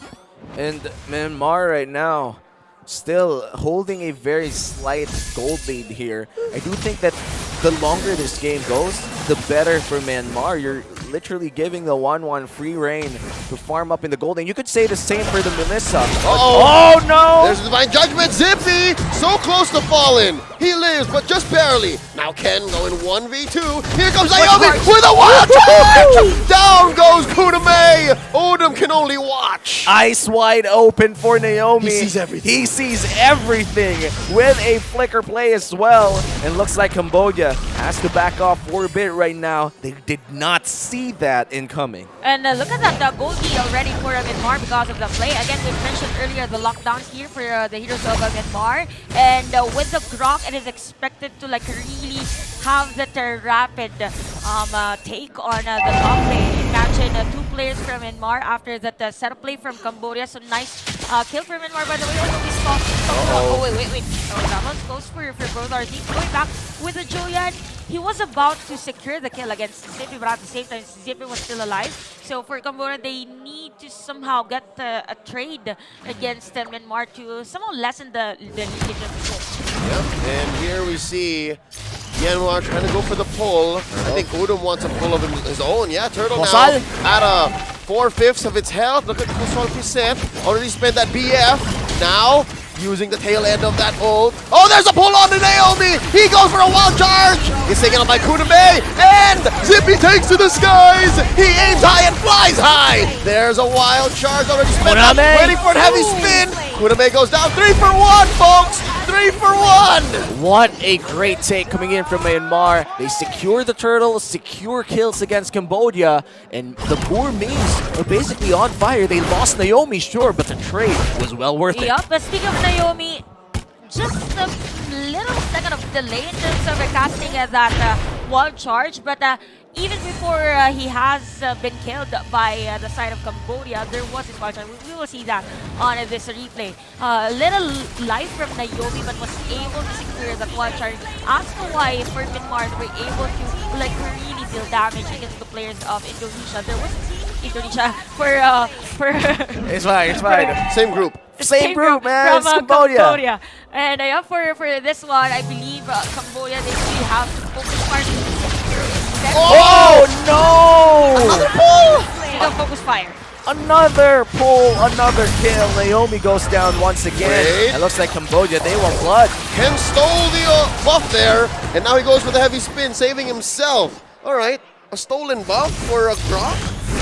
And Myanmar right now, still holding a very slight gold lead here. I do think that the longer this game goes, the better for Myanmar. You're literally giving the 1-1 free reign to farm up in the gold lane. You could say the same for the Melissa. Oh no! There's the Divine Judgment. Zippy so close to falling. He lives, but just barely. Now Ken going 1v2. Here comes Naomi with a wild charge! Down goes Kuname. Odom can only watch. Eyes wide open for Naomi. He sees everything. He sees everything with a flicker play as well. And looks like Cambodia has to back off for a bit right now. They did not see that incoming. And look at that, the goal lead already for Myanmar because of the play. Again, we mentioned earlier the lockdowns here for the heroes of Myanmar. And with the Grok, it is expected to like really have that rapid take on the top lane. Imagine two players from Myanmar after that setup play from Cambodia. So nice kill for Myanmar, by the way. Oh, wait. Oh, that one goes for both our teams. Going back with the Julian. He was about to secure the kill against Zippy, but at the same time, Zippy was still alive. So for Cambodia, they need to somehow get a trade against Myanmar to somehow lessen the leakage of the goal. Yep, and here we see Myanmar trying to go for the pull. I think Odom wants a pull of his own. Yeah, Turtle now at a 4/5 of its health. Look at Kosal percent. Already spent that BF. Now using the tail end of that ult. Oh, there's a pull on to Naomi! He goes for a wild charge! He's taken up by Kuname, and Zippy takes to the skies! He aims high and flies high! There's a wild charge already spent, waiting for a heavy spin! Kuname goes down 3 for 1, folks! 3 for 1! What a great take coming in from Myanmar. They secure the turtle, secure kills against Cambodia, and the Burmese are basically on fire. They lost Naomi, sure, but the trade was well worth it. Yup, but speaking of Naomi, just a little second of delay in terms of casting that wild charge, but even before he has been killed by the side of Cambodia, there was his wild charge. We will see that on this replay. Little life from Naomi, but was able to secure that wild charge. As to why for Myanmar they were able to like really deal damage against the players of Indonesia. There was Indonesia for It's fine. Same group. Same group, man. It's Cambodia. And for this one, I believe Cambodia, they really have to focus fire. Oh no! Another pull! They don't focus fire. Another pull, another kill. Naomi goes down once again. Great. It looks like Cambodia, they want blood. Ken stole the buff there, and now he goes for the heavy spin, saving himself. All right, a stolen buff for a Grok?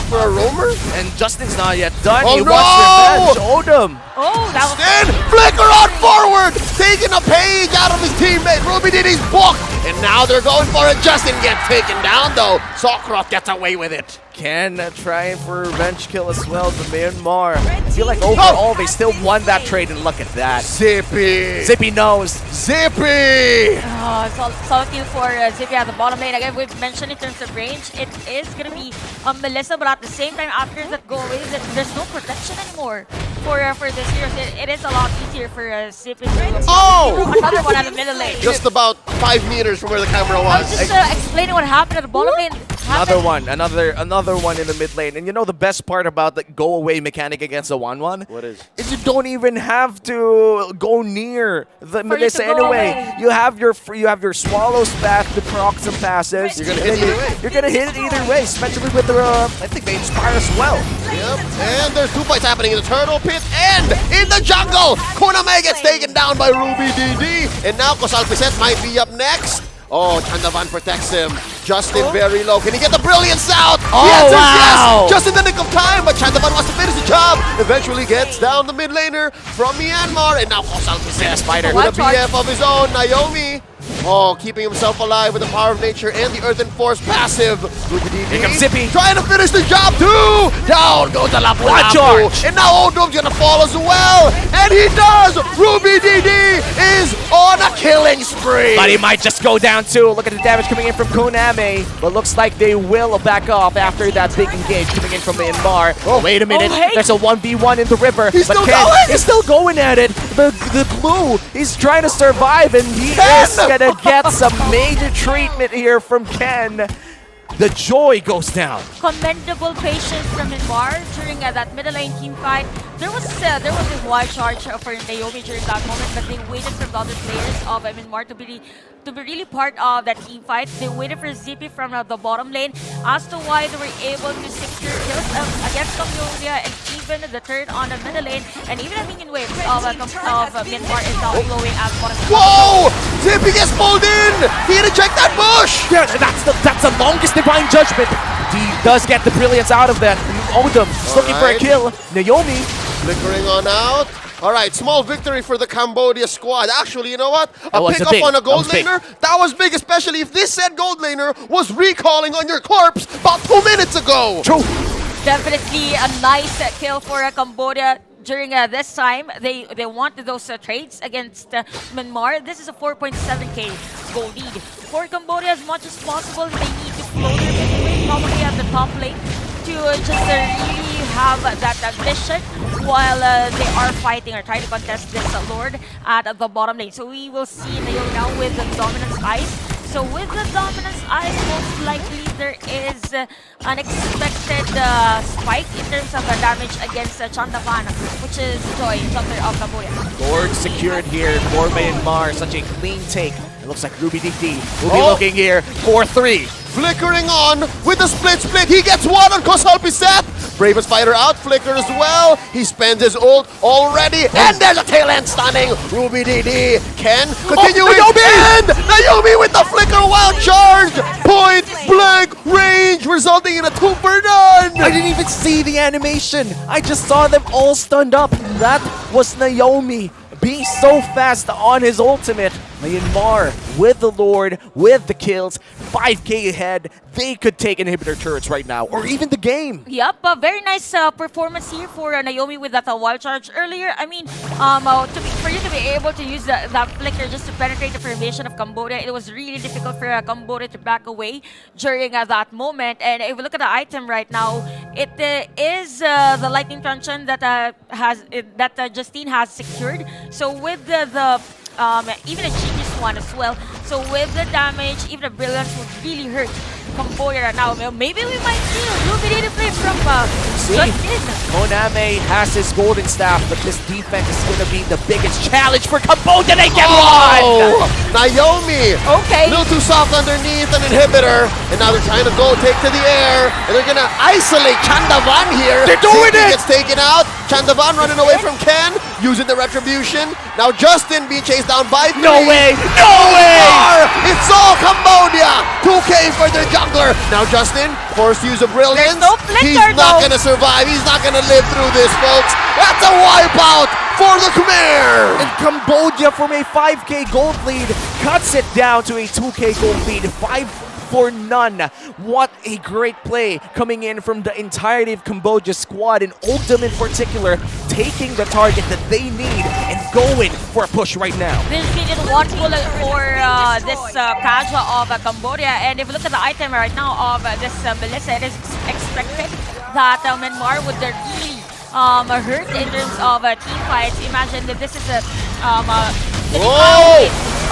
For a roamer? And Justin's not yet done. Oh, He no! wants revenge. Odom. Oh, that was... Then flicker on forward, taking a page out of his teammate. Ruby Diddy's book, and now they're going for it. Justin gets taken down though. Sokroth gets away with it. Ken trying for a revenge kill as well to Myanmar. I feel like overall they still won that trade, and look at that. Zippy. Zippy knows. Zippy. Oh, solid kill for Zippy at the bottom lane. Again, we've mentioned in terms of range, it is going to be Melissa, but at the same time, after that go away, there's no protection anymore for this hero. It is a lot easier for Zippy to another one at the middle lane. Just about 5 meters from where the camera was. I was just explaining what happened at the bottom lane. Another one in the mid lane. And you know the best part about the go away mechanic against the 1-1? What is? Is you don't even have to go near the Melissa anyway. You have your Swallow's path to proc some passes. You're gonna hit it either way. You're gonna hit it either way, especially with the I think they inspire as well. Yep, and there's 2 fights happening in the turtle pit and in the jungle. Koname gets taken down by Ruby DD, and now Kosal Piset might be up next. Oh, Chandavan protects him. Justin very low. Can he get the brilliance out? Oh, wow. Yes! Just in the nick of time, but Chandavan wants to finish the job. Eventually gets down the mid laner from Myanmar, and now Kosal Piset Spider with a BF of his own, Naomi. Oh, keeping himself alive with the power of nature and the Earth and Force passive. Here comes Zippy. Trying to finish the job too. Down goes the Lapu Watch Lapu. out. And now Odom's gonna fall as well. And he does. Ruby DD is on a killing spree. But he might just go down too. Look at the damage coming in from Koname. But looks like they will back off after that big engage coming in from Myanmar. Oh, wait a minute. hey. There's a 1v1 in the river. He's but still Ken going. is still going at it. The blue, he's trying to survive, and he is gonna get some major treatment here from Ken. The joy goes down. Commendable patience from Myanmar during that middle lane team fight. There was a wild charge for Naomi during that moment, but they waited for the other players of Myanmar to be really part of that team fight. They waited for Zippy from the bottom lane as to why they were able to secure kills against Cambodia, and even the turn on the middle lane, and even a minion wave of Myanmar is now flowing as bottom lane. Whoa! Zippy gets pulled in. He had to check that bush. Yeah, that's the longest divine judgment. He does get the brilliance out of that. Odom is looking for a kill. Naomi flickering on out. All right, small victory for the Cambodia squad. Actually, you know what? A pick up on a gold laner, that was big, especially if this said gold laner was recalling on your corpse about 2 minutes ago. True. Definitely a nice kill for Cambodia. During this time, they wanted those trades against Myanmar. This is a 4.7k goal lead. For Cambodia, as much as possible, they need to flow their midway, probably at the top lane, to just really have that vision while they are fighting or trying to contest this Lord at the bottom lane. So we will see Naomi now with the Dominance Eyes. So with the Dominance Eyes, most likely there is an expected spike in terms of the damage against Chandavan, which is Joy, Jumper of Cambodia. Lord secured here for Myanmar. Such a clean take. It looks like Ruby DD will be looking here for 3. Flickering on with the split. He gets one on Kosal Piset. Bravest fighter out, Flicker as well. He spends his ult already, and there's a tail end stunning. Ruby DD can continue and Naomi with the Flicker wild charge. Point blank range, resulting in a 2 for none. I didn't even see the animation. I just saw them all stunned up. That was Naomi being so fast on his ultimate. Myanmar with the Lord, with the kills, 5k ahead. They could take inhibitor turrets right now, or even the game. Yep, a very nice performance here for Naomi with that wild charge earlier. I mean, for you to be able to use that flicker just to penetrate the formation of Cambodia, it was really difficult for Cambodia to back away during that moment. And if we look at the item right now, it is the lightning truncheon that Justine has secured. So with even a genius one as well. So with the damage, even the brilliance would really hurt Cambodia right now. Maybe we might see a Ruby play from Justin. Koname has his golden staff, but this defense is going to be the biggest challenge for Cambodia. They get one! Naomi! Okay. A little too soft underneath an inhibitor, and now they're trying to go take to the air, and they're going to isolate Chandavan here. They're doing it! Gets taken out. Chandavan running away from Ken, using the retribution. Now Justin being chased down by 3. No way! No way! It's all Cambodia! 2k for their jungler. Now Justin, forced to use a brilliance. No flicker, he's not going to survive. He's not going to live through this, folks. That's a wipeout for the Khmer! And Cambodia, from a 5k gold lead, cuts it down to a 2k gold lead. 5 for none. What a great play coming in from the entirety of Cambodia's squad, and Oldham in particular taking the target that they need and going for a push right now. This needed one bullet for this Kaja of Cambodia, and if you look at the item right now of this Melissa, it is expected that Myanmar would really hurt in terms of team fights. Imagine that this is a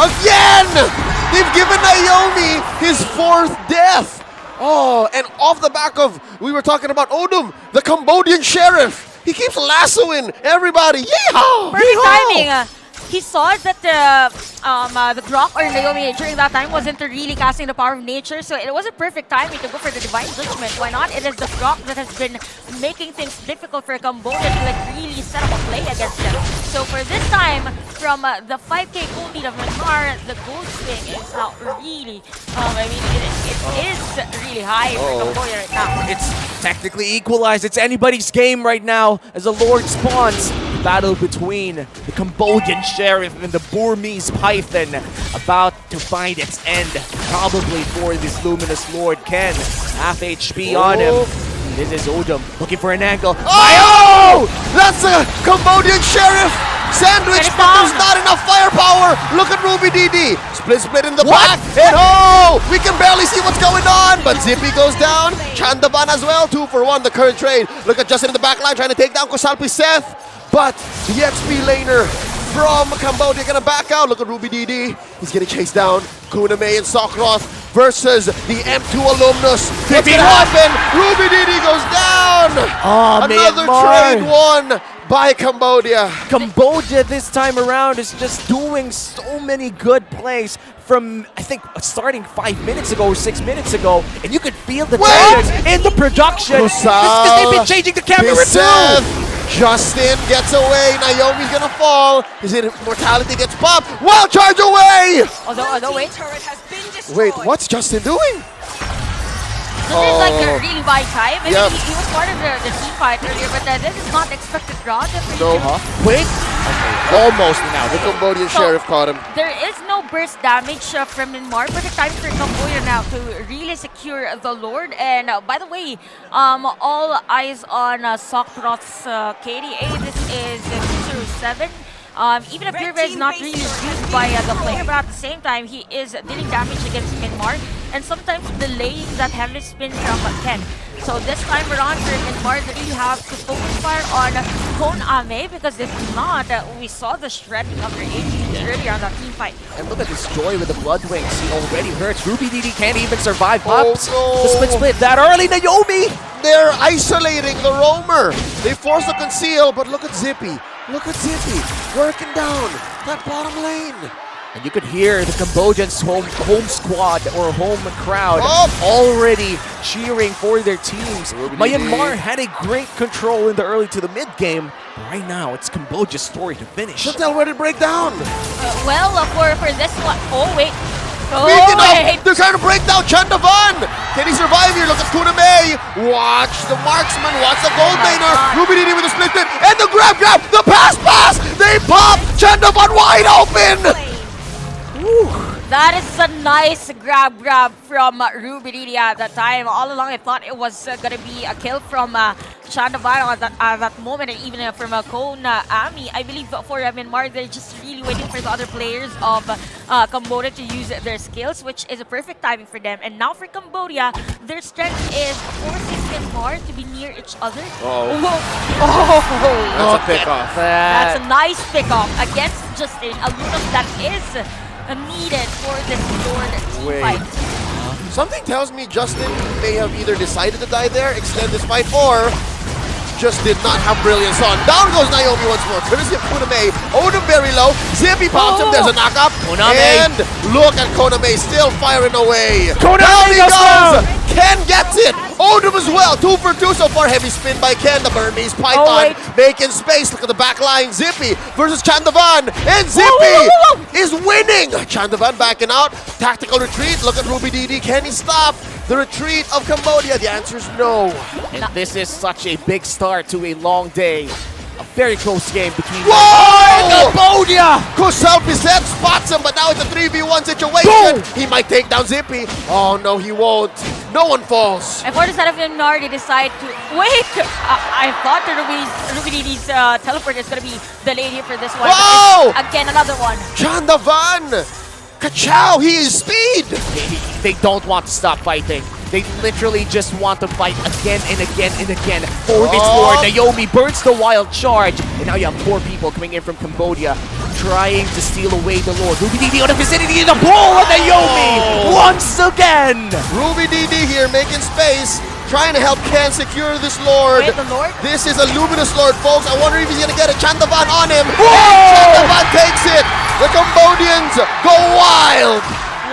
Again! They've given Naomi his 4th death. Oh, and off the back of, we were talking about Odom, the Cambodian sheriff. He keeps lassoing everybody. Yeehaw! Perfect Yeehaw! timing. He saw that the Grok or Naomi during that time wasn't really casting the power of nature, so it was a perfect timing to go for the Divine Judgment. Why not? It is the Grok that has been making things difficult for Cambodia to like really set up a play against them. So for this time, from the 5K gold lead of Myanmar, the gold swing is now really, I mean, it is really high for Cambodia right now. It's technically equalized. It's anybody's game right now as the Lord spawns. Battle between the Cambodian Sheriff and the Burmese Python about to find its end, probably for this Luminous Lord. Ken, half HP on him. This is Odom looking for an angle. Oh! That's a Cambodian sheriff! Sandwich, but there's not enough firepower! Look at Ruby DD! Split in the back! And oh! We can barely see what's going on! But Zippy goes down. Chandavan as well, 2 for 1, the current trade. Look at Justin in the back line trying to take down Kosalpi Seth. But the XP laner from Cambodia gonna back out. Look at Ruby DD. He's getting chased down. Kuna May and Sokroth versus the M2 alumnus. What's gonna happen? Ruby DD goes down! Oh, another trade won by Cambodia. Cambodia this time around is just doing so many good plays from, I think, starting 5 minutes ago or 6 minutes ago, and you could feel the tension in the production. Because they've been changing the camera too. Justin gets away. Naomi's gonna fall. His immortality gets popped. Wild charge away! Although wait. Wait, what's Justin doing? This is like a really bad time. I mean, he was part of the team fight earlier, but this is not expected draw. No, Wait. Okay, almost now. The Cambodian sheriff caught him. There is no burst damage from Myanmar, but it's time for Cambodia now to really secure the Lord. And by the way, all eyes on Sokroth's KDA. This is 207. Even if Purva is not really used by the player, but at the same time, he is dealing damage against Myanmar and sometimes delaying that heavy spin from Ken. So this time around for Myanmar, they really have to focus fire on Kon Ame, because if not, we saw the shredding of their HP earlier on that team fight. And look at this Joy with the Blood Wings. He already hurts. Ruby DD can't even survive. Pops the split that early. Naomi! They're isolating the roamer. They force a conceal, but look at Zippy. Look at Zippy working down that bottom lane. And you could hear the Cambodians' home squad or home crowd already cheering for their teams. Myanmar had a great control in the early to the mid game. But right now, it's Cambodia's story to finish. Chantel, where did it break down? Well, for this one, wait. They're trying to break down Chandavan. Can he survive here? Look at Kuna May. Watch the marksman. Watch the gold laner. Ruby DD with the split and the grab. The pass. They pop. Chandavan wide open. That is a nice grab from Ruby DD at that time. All along, I thought it was going to be a kill from Chandavan at that moment, and even from Kon Ami. I believe for Myanmar, they're just really waiting for the other players of Cambodia to use their skills, which is a perfect timing for them. And now for Cambodia, their strength is forcing Myanmar to be near each other. That's a pick-off. That's a nice pick-off against Justin, a Lunas that is needed for this Lord team fight. Something tells me Justin may have either decided to die there, extend this fight, or just did not have brilliance on. Down goes Naomi once more. Courtesy of Kuna May. Odom very low. Zippy pops him. There's a knockup. And look at Kuna May still firing away. Down he goes. Ken gets it. Odom as well. 2 for 2 so far. Heavy spin by Ken. The Burmese Python making space. Look at the back line. Zippy versus Chandavan. And Zippy is winning. Chandavan backing out. Tactical retreat. Look at Ruby DD. Can he stop the retreat of Cambodia? The answer is no. And this is such a big start to a long day. A very close game between Cambodia! Kosalpi Seth spots him, but now it's a 3v1 situation. He might take down Zippy. Oh no, he won't. No one falls. And for the side of Myanmar, they decide to wait. I thought the Ruby DD's teleport is going to be delayed here for this one. Again, another one. Chandavan! Kachow, he is speed! They don't want to stop fighting. They literally just want to fight again and again and again for this Lord. Naomi burns the wild charge, and now you have 4 people coming in from Cambodia trying to steal away the Lord. Ruby DD out of vicinity in the ball on Naomi once again. Ruby DD here making space, trying to help Ken secure this Lord. Wait, the Lord? This is a Luminous Lord, folks. I wonder if he's going to get a Chandavan on him. Chandavan takes it. The Cambodians go wild.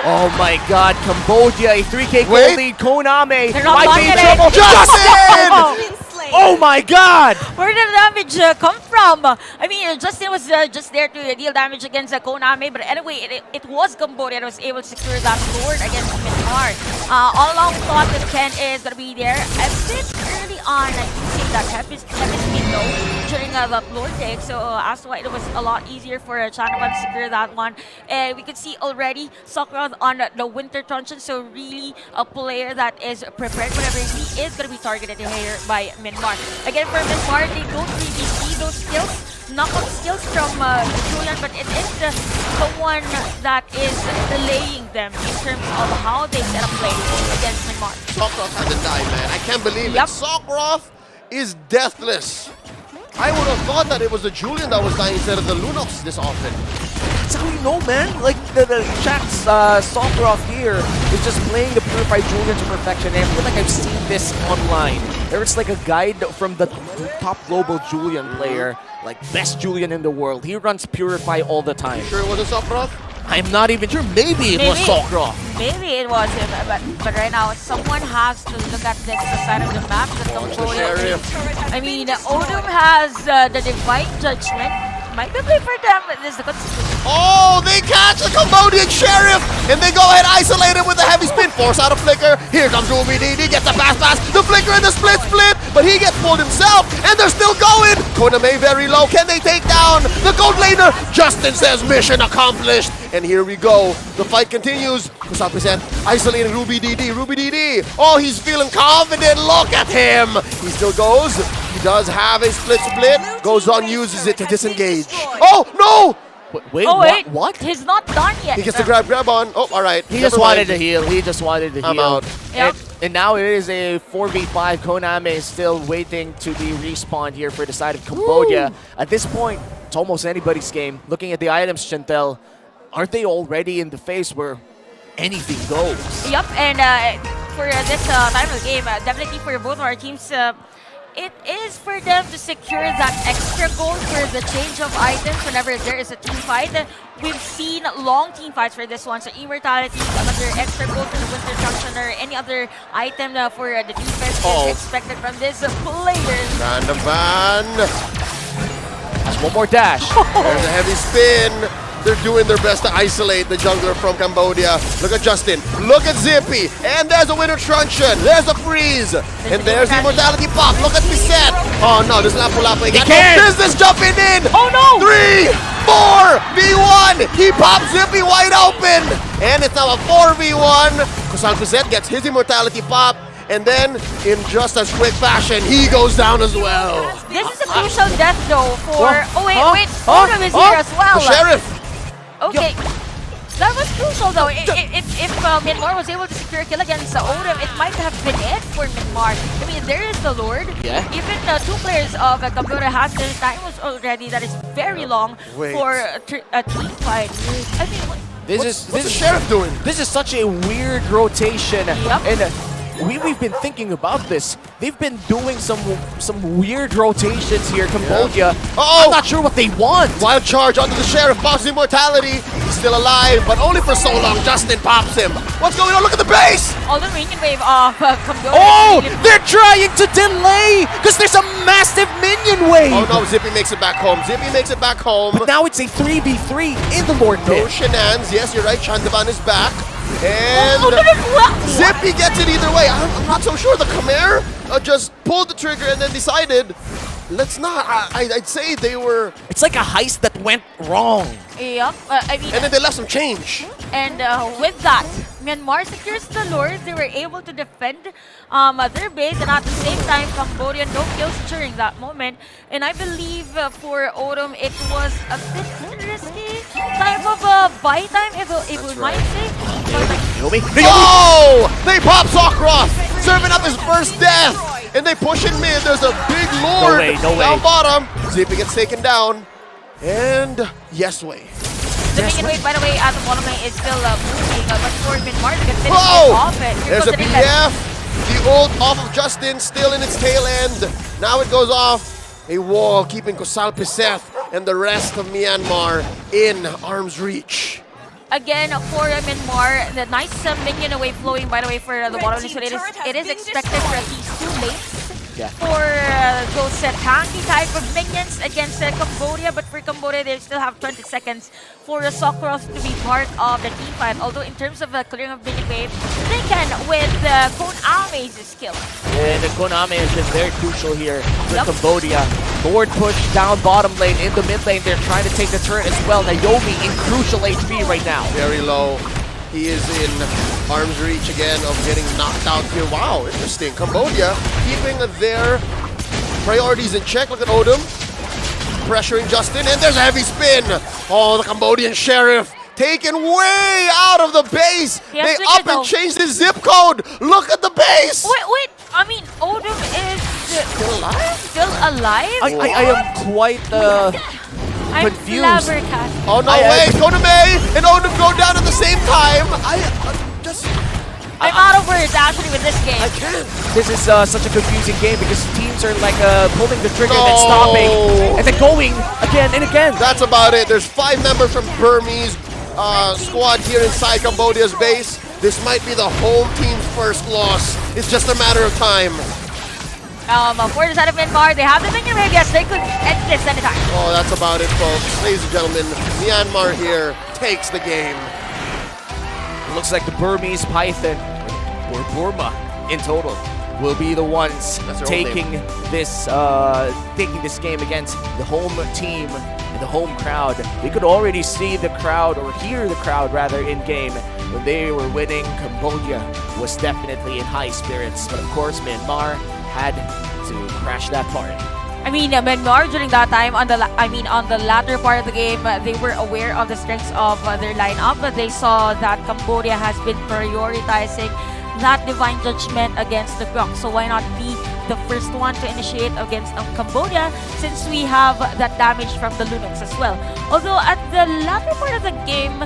Oh my god, Cambodia, a 3K gold lead. Koname They're not might be in getting trouble. Justin! Oh my god! Where did the damage come from? I mean, Justin was just there to deal damage against Koname, but anyway, it was Cambodia that was able to secure that Lord against Myanmar. All along thought that Ken is going to be there. A bit early on, I can say that Kevin's been low during that Lord take, so as to why it was a lot easier for Chandavan to secure that one. We could see already Sakura on the Winter Truncheon, so really a player that is prepared whenever he is going to be targeted here by Myanmar. Again, for Myanmar, they don't really see those skills, knockout skills from Julian, but it is the one that is delaying them in terms of how they set up play against Myanmar. Sokrov had to die, man. I can't believe it. Sokrov is deathless. I would have thought that it was the Julian that was dying instead of the Lunox this often. That's how you know, man. Like, the chat's Sokrov here is just playing the Purified Julian to perfection. And I feel like I've seen this online. There's like a guide from the top global Julian player, like best Julian in the world. He runs Purify all the time. Sure it wasn't Sokrov? I'm not even sure. Maybe it was Sokrov. Maybe it was him, but right now someone has to look at this side of the map. I mean, Odom has the Divine Judgment. Might be play for them, but this is the good situation. Oh, they catch the Cambodian Sheriff, and they go ahead isolate him with a heavy spin. Force out a flicker. Here comes Ruby DD, gets the pass, the flicker and the split, but he gets pulled himself, and they're still going. Koname very low. Can they take down the gold laner? Justin says mission accomplished, and here we go. The fight continues. Kusap present isolating Ruby DD. Ruby DD. Oh, he's feeling confident. Look at him. He still goes. He does have a split. Goes on, uses it to disengage. Oh, no! Wait, what? He's not done yet. He gets the grab on. Oh, all right. He just wanted to heal. He just wanted to heal. I'm out. Yep. And now it is a 4v5. Koname is still waiting to be respawned here for the side of Cambodia. At this point, it's almost anybody's game. Looking at the items, Chantel, aren't they already in the phase where anything goes? Yep, and for this time of the game, definitely for both of our teams, it is for them to secure that extra goal for the change of items whenever there is a team fight. We've seen long team fights for this one, so Immortality, another extra goal for the Winter Truncheon or any other item for the defense is expected from this player. Random ban. That's one more dash. There's a heavy spin. They're doing their best to isolate the jungler from Cambodia. Look at Justin. Look at Zippy. And there's a Winter Truncheon. There's a freeze. And there's the Immortality pop. Look at Bisette. Oh no, this is Lapu-Lapu. He got no business jumping in. Oh no! 3, 4, V1. He pops Zippy wide open. And it's now a 4v1. Kusan Bisette gets his Immortality pop. And then, in just as quick fashion, he goes down as well. This is a crucial death though for... wait. Odom is here as well. The Sheriff. Okay. That was crucial though. If Myanmar was able to secure a kill against Odom, it might have been it for Myanmar. I mean, there is the Lord. Yeah. Even two players of Cambodia has their time was already that is very long for a team fight. I mean, what's the Sheriff doing? This is such a weird rotation. Yep. And we've been thinking about this. They've been doing some weird rotations here, Cambodia. I'm not sure what they want. Wild charge onto the Sheriff, pops Immortality. He's still alive, but only for so long. Justin pops him. What's going on? Look at the base! All the minion wave of Cambodia. Oh! They're trying to delay because there's a massive minion wave. Oh no, Zippy makes it back home. Zippy makes it back home. But now it's a 3v3 in the Lord pit. No shenanigans. Yes, you're right. Chandavan is back. And Zippy gets it either way. I'm not so sure. The Khmer just pulled the trigger and then decided, let's not. I'd say they were... It's like a heist that went wrong. Yep. I mean, and then they left some change. And with that, Myanmar secures the Lord. They were able to defend their base, and at the same time, Cambodia no kills during that moment. And I believe for Odom, it was a bit risky type of buy time, if we might say. Oh! They pop Sokrov, serving up his first death, and they push in mid. There's a big Lord no way. down bottom. Zippy gets taken down. And Yesway. The minion wave, by the way, at the bottom lane is still moving, but for Myanmar to finish Oh! off it. Here There's goes a the defense. BF. The ult off of Justin, still in its tail end. Now it goes off. A wall keeping Kusal Piseth and the rest of Myanmar in arm's reach. Again, for Myanmar, the nice minion wave flowing, by the way, for the bottom lane. So it is expected for at least 2 lanes. Yeah. For those tanky type of minions against Cambodia, but for Cambodia, they still have 20 seconds for the Sokros to be part of the team fight. Although in terms of clearing of minion wave, they can with Koname's skill. And Koname has been very crucial here for Cambodia. Forward push down bottom lane, in the mid lane, they're trying to take the turret as well. Naomi in crucial HP right now. Very low. He is in arm's reach again of getting knocked out here. Wow, interesting. Cambodia keeping their priorities in check. Look at Odom pressuring Justin, and there's a heavy spin. Oh, the Cambodian Sheriff taken way out of the base. They up and changed his zip code. Look at the base. Wait. I mean, Odom is still alive? Still alive? I am quite I'm confused. flabbergasted. Oh no way! Koname and Odom go down at the same time. I'm out of words actually with this game. I can't. This is such a confusing game because teams are like pulling the trigger and then stopping and then going again and again. That's about it. There's 5 members from Burmese squad here inside Cambodia's base. This might be the home team's first loss. It's just a matter of time. For the side of Myanmar, they have the minion wave. Yes, they could end this anytime. Oh, that's about it, folks. Ladies and gentlemen, Myanmar here takes the game. It looks like the Burmese Python, or Burma in total, will be the ones taking this game against the home team and the home crowd. We could already see the crowd, or hear the crowd rather, in game. When they were winning, Cambodia was definitely in high spirits. But of course, Myanmar had to crash that party. I mean, Myanmar during that time, on the latter part of the game, they were aware of the strengths of their lineup. But they saw that Cambodia has been prioritizing that divine judgment against the Gok. So why not be the first one to initiate against Cambodia, since we have that damage from the Lunox as well. Although at the latter part of the game,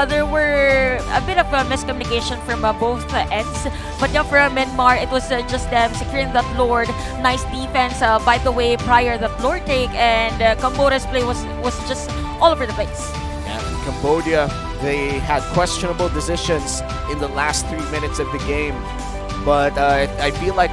there were a bit of a miscommunication from both ends. But yeah, for Myanmar, it was just them securing that Lord. Nice defense, by the way, prior that Lord take, and Cambodia's play was just all over the place. Yeah, Cambodia, they had questionable decisions in the last 3 minutes of the game. But I feel like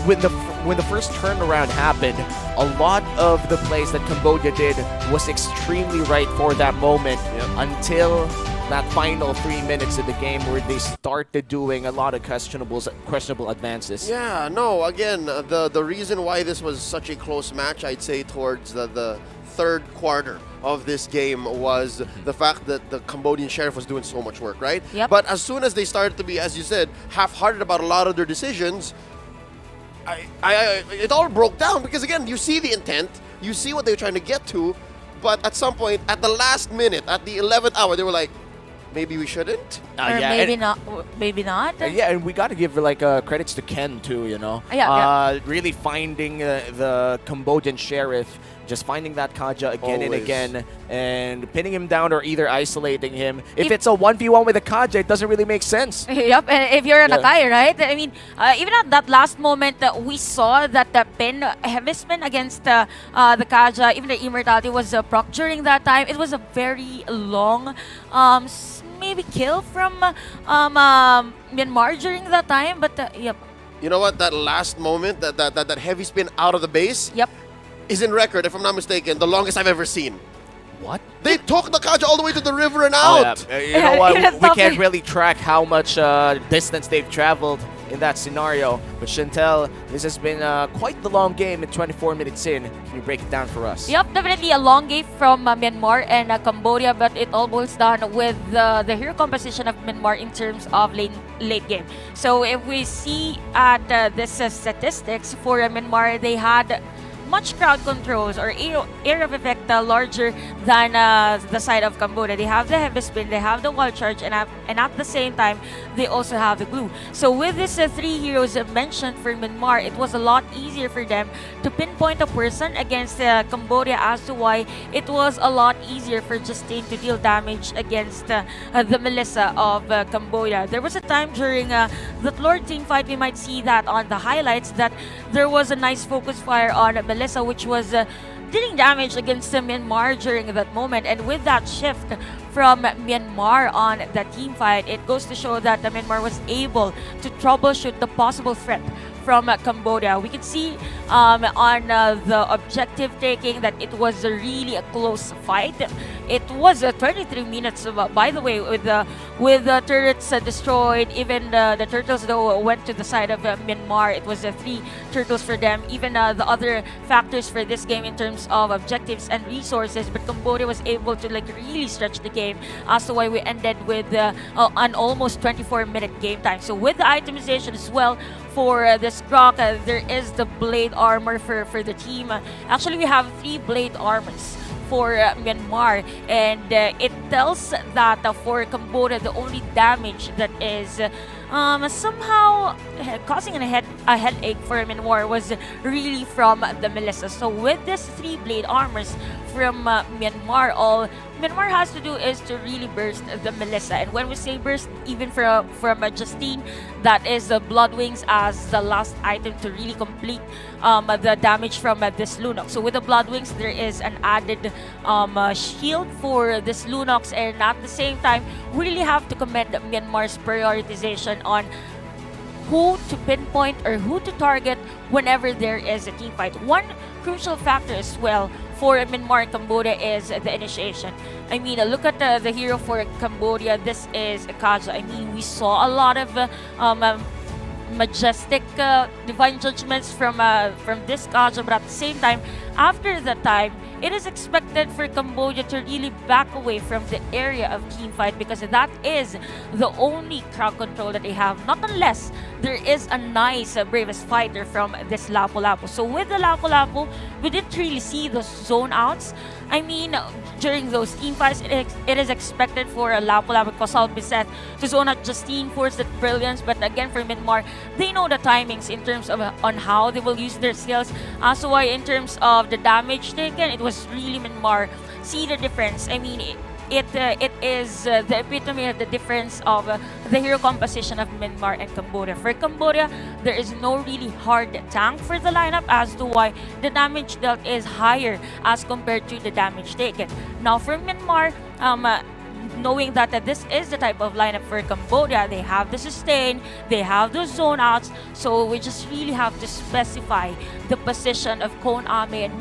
when the first turnaround happened, a lot of the plays that Cambodia did was extremely right for that moment until that final 3 minutes of the game where they started doing a lot of questionable advances. Yeah, no, again, the reason why this was such a close match, I'd say towards the third quarter of this game, was the fact that the Cambodian Sheriff was doing so much work, right? Yep. But as soon as they started to be, as you said, half-hearted about a lot of their decisions, it all broke down, because again, you see the intent, you see what they were trying to get to, but at some point, at the last minute, at the 11th hour, they were like, maybe we shouldn't? Or maybe not. Maybe not. Yeah, and we got to give credits to Ken too, you know. Really finding the Cambodian Sheriff, just finding that Kaja again and again, and pinning him down or either isolating him. If it's a 1v1 with a Kaja, it doesn't really make sense. Yep, and if you're an Akai, right? I mean, even at that last moment, we saw that the pin, heavy spin against the Kaja, even the immortality was proc during that time. It was a very long, maybe kill from Myanmar during that time, but yep. You know what? That last moment, that heavy spin out of the base, yep, is in record, if I'm not mistaken, the longest I've ever seen. What? They took the Kaja all the way to the river and out. You know what? We can't really track how much distance they've traveled in that scenario. But Chantel, this has been quite the long game in 24 minutes in. Can you break it down for us? Yep, definitely a long game from Myanmar and Cambodia, but it all boils down with the hero composition of Myanmar in terms of late game. So if we see at this statistics for Myanmar, they had much crowd controls or area of effect larger than the side of Cambodia. They have the heavy spin, they have the wall charge, and at the same time, they also have the glue. So with these three heroes mentioned for Myanmar, it was a lot easier for them to pinpoint a person against Cambodia, as to why it was a lot easier for Justine to deal damage against the Melissa of Cambodia. There was a time during the Lord team fight, we might see that on the highlights, that there was a nice focus fire on Melissa, which was dealing damage against Myanmar during that moment. And with that shift from Myanmar on the team fight, it goes to show that Myanmar was able to troubleshoot the possible threat from Cambodia. We can see on the objective taking that it was really a close fight. It was 23 minutes, by the way, with the turrets destroyed. Even the turtles, though, went to the side of Myanmar. It was 3 turtles for them. Even the other factors for this game in terms of objectives and resources, but Cambodia was able to really stretch the game, as to why we ended with an almost 24-minute game time. So with the itemization as well for this Grok, there is the blade armor for the team. Actually, we have 3 blade armors for Myanmar, and it tells that for Cambodia, the only damage that is somehow causing a headache for Myanmar was really from the Melissa. So with this 3 blade armors from Myanmar, all Myanmar has to do is to really burst the Melissa. And when we say burst, even from Justine, that is the Blood Wings as the last item to really complete the damage from this Lunox. So with the Blood Wings, there is an added shield for this Lunox, and at the same time, we really have to commend Myanmar's prioritization on who to pinpoint or who to target whenever there is a team fight. One crucial factor as well for Myanmar and Cambodia is the initiation. I mean, look at the hero for Cambodia. This is Kaja. I mean, we saw a lot of majestic divine judgments from this Kaja, but at the same time, after that time, it is expected for Cambodia to really back away from the area of team fight, because that is the only crowd control that they have, not unless there is a nice bravest fighter from this Lapu-Lapu. So with the Lapu-Lapu, we didn't really see those zone outs. I mean, during those team fights, it is expected for a Lapu-Lapu Kosal Biset to zone out Justine, force that brilliance. But again, for Myanmar, they know the timings in terms of on how they will use their skills. So why in terms of the damage taken, it was really Myanmar. See the difference. I mean, it is the epitome of the difference of the hero composition of Myanmar and Cambodia. For Cambodia, there is no really hard tank for the lineup, as to why the damage dealt is higher as compared to the damage taken. Now for Myanmar, knowing that this is the type of lineup for Cambodia, they have the sustain, they have the zone outs, so we just really have to specify the position of Kon Ame and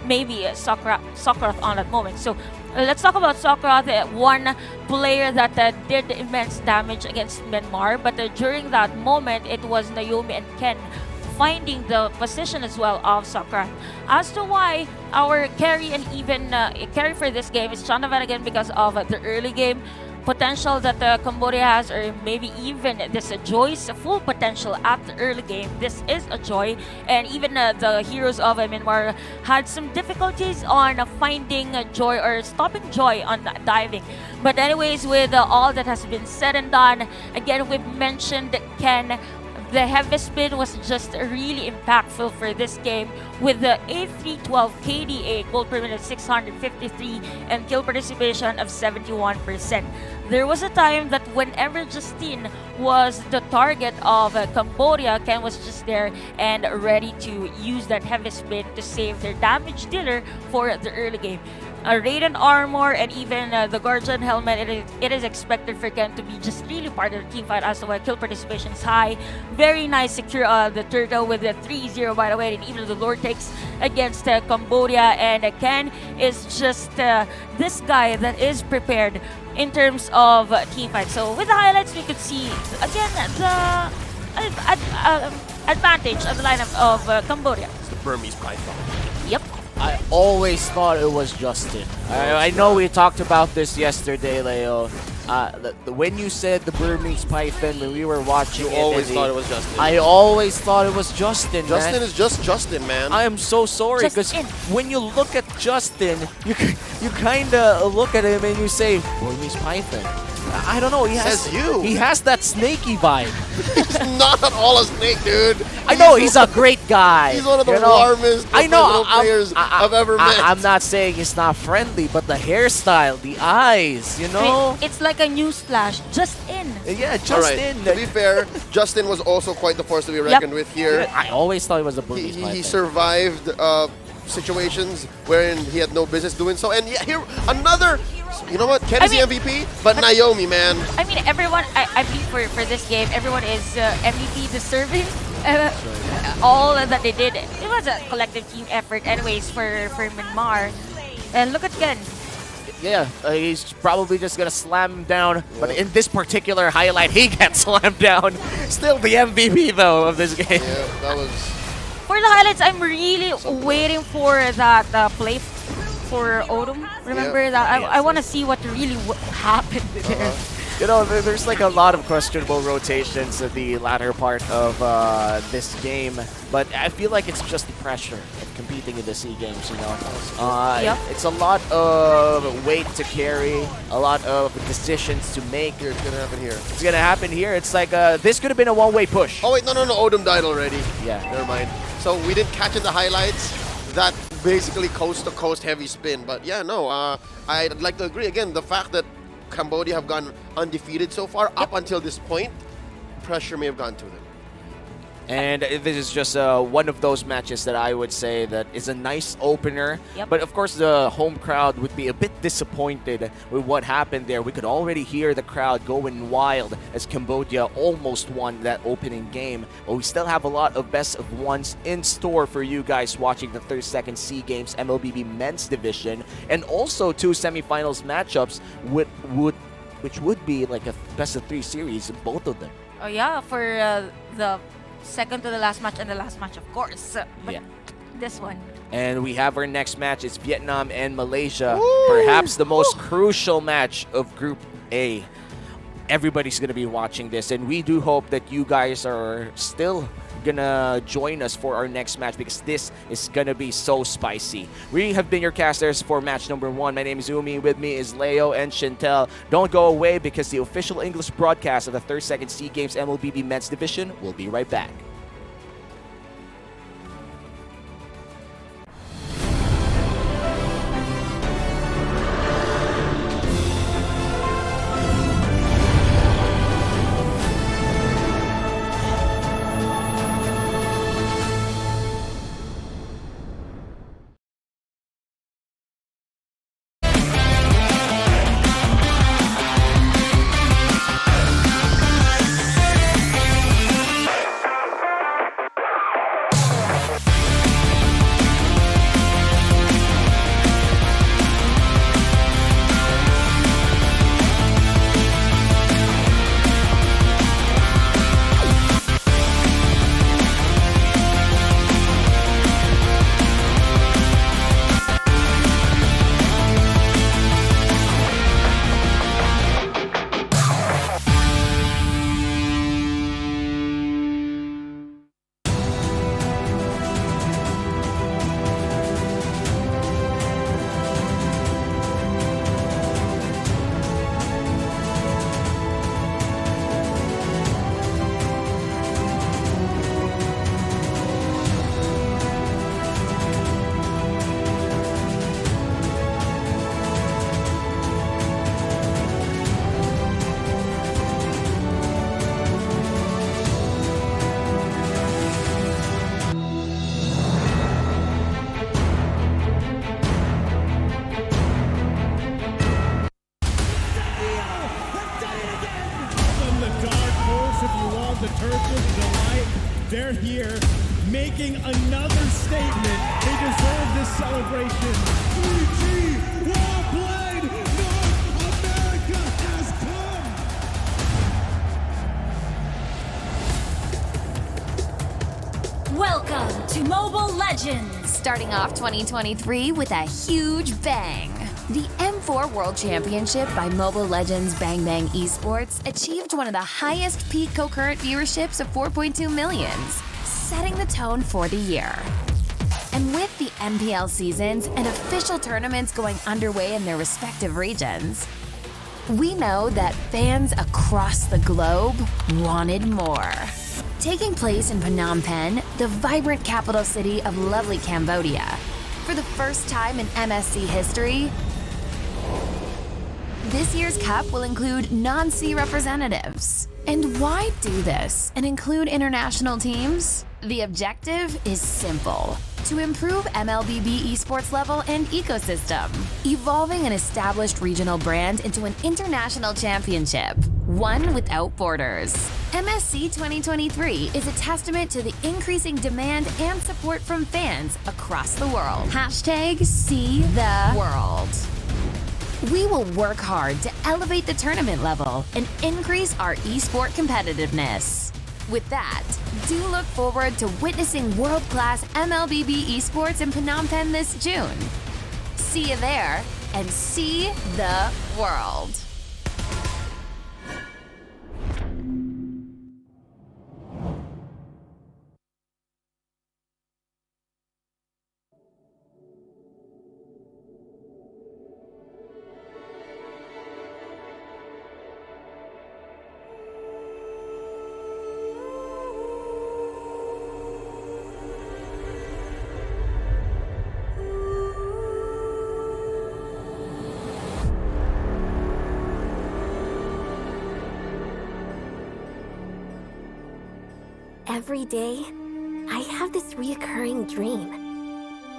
maybe Sokrath on that moment. So let's talk about Sokrath, one player that did immense damage against Myanmar, but during that moment, it was Naomi and Ken finding the position as well of Sokrath. As to why our carry and even carry for this game is Chandavan again, because of the early game potential that Cambodia has, or maybe even this Joy's full potential at the early game. This is a Joy, and even the heroes of Myanmar had some difficulties on finding Joy or stopping Joy on diving. But anyways, with all that has been said and done, again, we've mentioned Ken. The heavy spin was just really impactful for this game, with the 8312 KDA, gold per minute 653, and kill participation of 71%. There was a time that whenever Justine was the target of Cambodia, Ken was just there and ready to use that heavy spin to save their damage dealer for the early game. Radiant armor and even the Guardian helmet, it is expected for Ken to be just really part of the team fight, as to why kill participation is high. Very nice secure the turtle with the 3-0, by the way, and even the Lord takes against Cambodia, and Ken is just this guy that is prepared in terms of team fight. So with the highlights, we could see again the advantage of the lineup of Cambodia. It's the Burmese Python. Yep. I always thought it was Justin. I know we talked about this yesterday, Leo. When you said the Burmese Python when we were watching You always thought it was Justin. I always thought it was Justin, Justin man. is just Justin, man. I am so sorry because when you look at Justin, you kind of look at him and you say, Burmese Python. I don't know. He has that snaky vibe. He's not at all a snake, dude. I know he's a great guy. He's one of the warmest players I've ever met. I'm not saying he's not friendly, but the hairstyle, the eyes, you know. It's like a newsflash. Just in. Yeah, just in. To be fair, Justin was also quite the force to be reckoned with here. I always thought he was a Burmese Python. He survived situations wherein he had no business doing so. And yeah, here another. You know what? Ken is the MVP, but Naomi, man. I mean, everyone. I mean, for this game, everyone is MVP deserving. All that they did, it was a collective team effort, anyways, for Myanmar. And look at Ken. Yeah, he's probably just gonna slam him down. But in this particular highlight, he gets slammed down. Still the MVP though of this game. Yeah, that was. For the highlights, I'm really waiting for that play for Odom. Remember that? I want to see what really happened there. You know, there's like a lot of questionable rotations at the latter part of this game, but I feel like it's just the pressure of competing in the SEA Games, you know. It's a lot of weight to carry, a lot of decisions to make. Here, it's going to happen here. It's going to happen here. It's like, this could have been a one-way push. Oh, wait, no, Odom died already. Yeah. Never mind. So we didn't catch in the highlights that basically coast-to-coast heavy spin. But yeah, no, I'd like to agree. Again, the fact that Cambodia have gone undefeated so far, up until this point, pressure may have gone to them. And this is just one of those matches that I would say that is a nice opener. But of course, the home crowd would be a bit disappointed with what happened there. We could already hear the crowd going wild as Cambodia almost won that opening game. But we still have a lot of best of ones in store for you guys watching the 32nd SEA Games MLBB Men's Division. And also 2 semifinals matchups which would be like a best of 3 series, both of them. Oh yeah, for the second to the last match and the last match, of course. But this one. And we have our next match. It's Vietnam and Malaysia. Perhaps the most crucial match of Group A. Everybody's going to be watching this. And we do hope that you guys are still going to join us for our next match because this is going to be so spicy. We have been your casters for match number 1. My name is Umi. With me is Leo and Chantel. Don't go away because the official English broadcast of the 32nd SEA Games MLBB Men's Division will be right back. They're here making another statement. They deserve this celebration. 3G, well played. North America has come. Welcome to Mobile Legends, starting off 2023 with a huge bang. The M4 World Championship by Mobile Legends Bang Bang Esports achieved one of the highest peak concurrent viewerships of 4.2 millions, setting the tone for the year. And with the MPL seasons and official tournaments going underway in their respective regions, we know that fans across the globe wanted more. Taking place in Phnom Penh, the vibrant capital city of lovely Cambodia, for the first time in MSC history, this year's cup will include non-sea representatives. And why do this and include international teams? The objective is simple: to improve MLBB esports level and ecosystem, evolving an established regional brand into an international championship, one without borders. MSC 2023 is a testament to the increasing demand and support from fans across the world. #SeeTheWorld. We will work hard to elevate the tournament level and increase our esport competitiveness. With that, do look forward to witnessing world-class MLBB esports in Phnom Penh this June. See you there, and see the world. Every day, I have this reoccurring dream.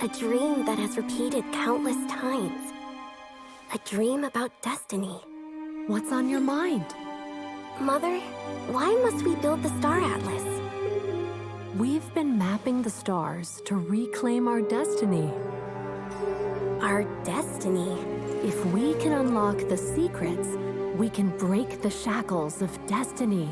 A dream that has repeated countless times. A dream about destiny. What's on your mind? Mother, why must we build the Star Atlas? We've been mapping the stars to reclaim our destiny. Our destiny? If we can unlock the secrets, we can break the shackles of destiny.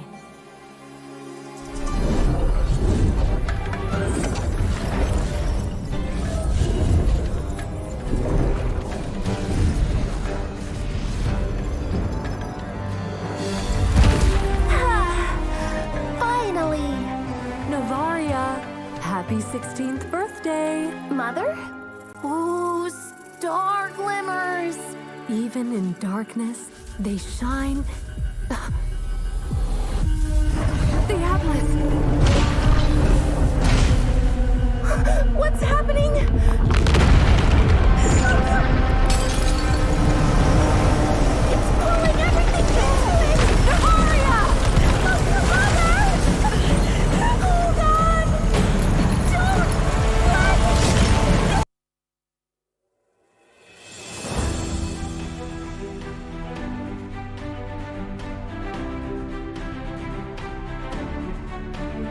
Finally! Navaria, happy 16th birthday! Mother? Ooh, star glimmers! Even in darkness, they shine. The Atlas! What's happening? It's pulling everything into it! Navaria! Mother! Hold on! Don't let it...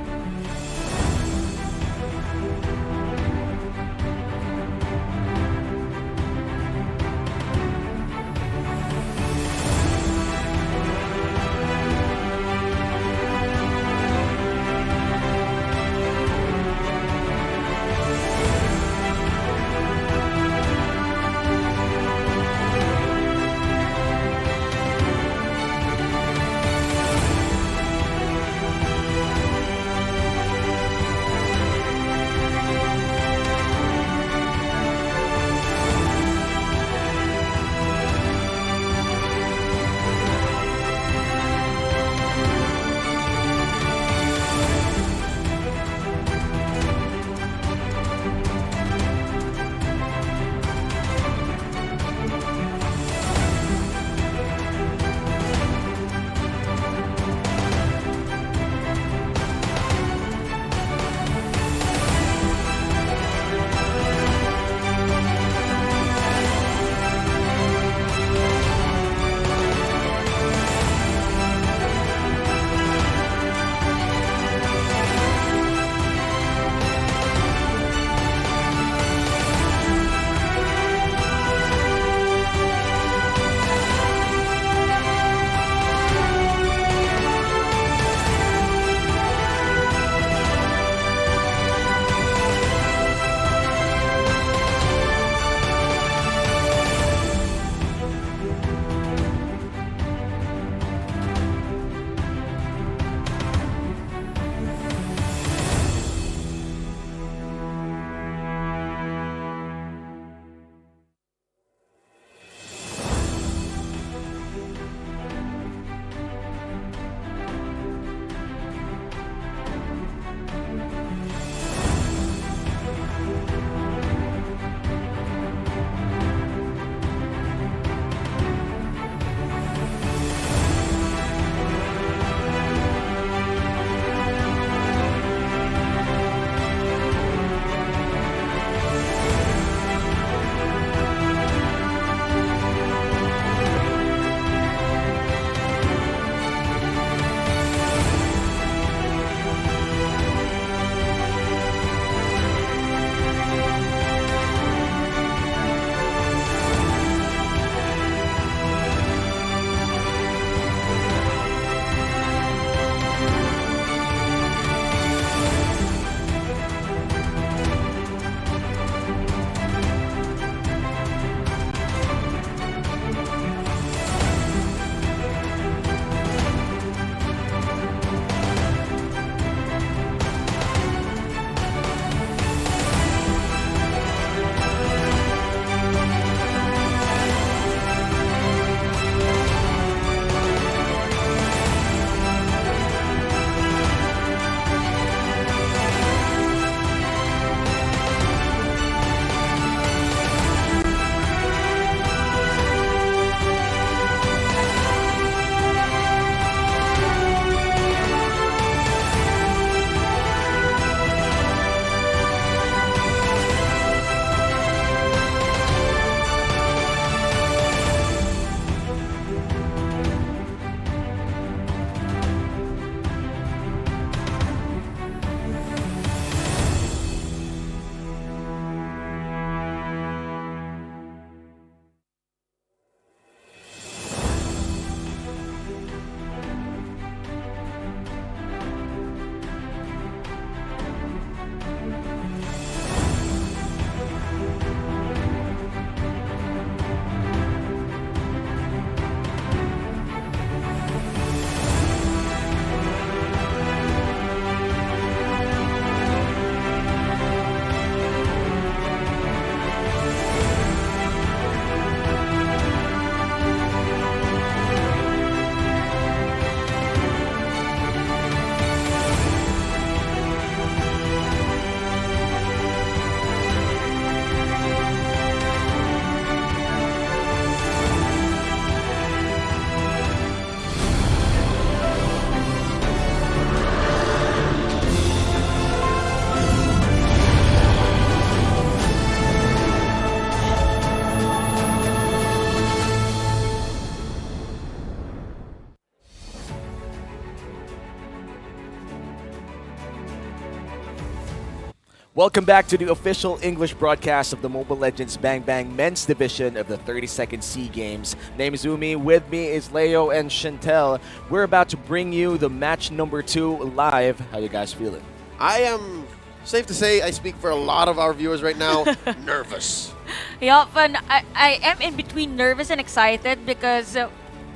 Welcome back to the official English broadcast of the Mobile Legends Bang Bang Men's Division of the 32nd Sea Games. Name is Umi, with me is Leo and Chantel. We're about to bring you the match number 2 live. How you guys feeling? I am, safe to say, I speak for a lot of our viewers right now, nervous. Yeah, but I am in between nervous and excited because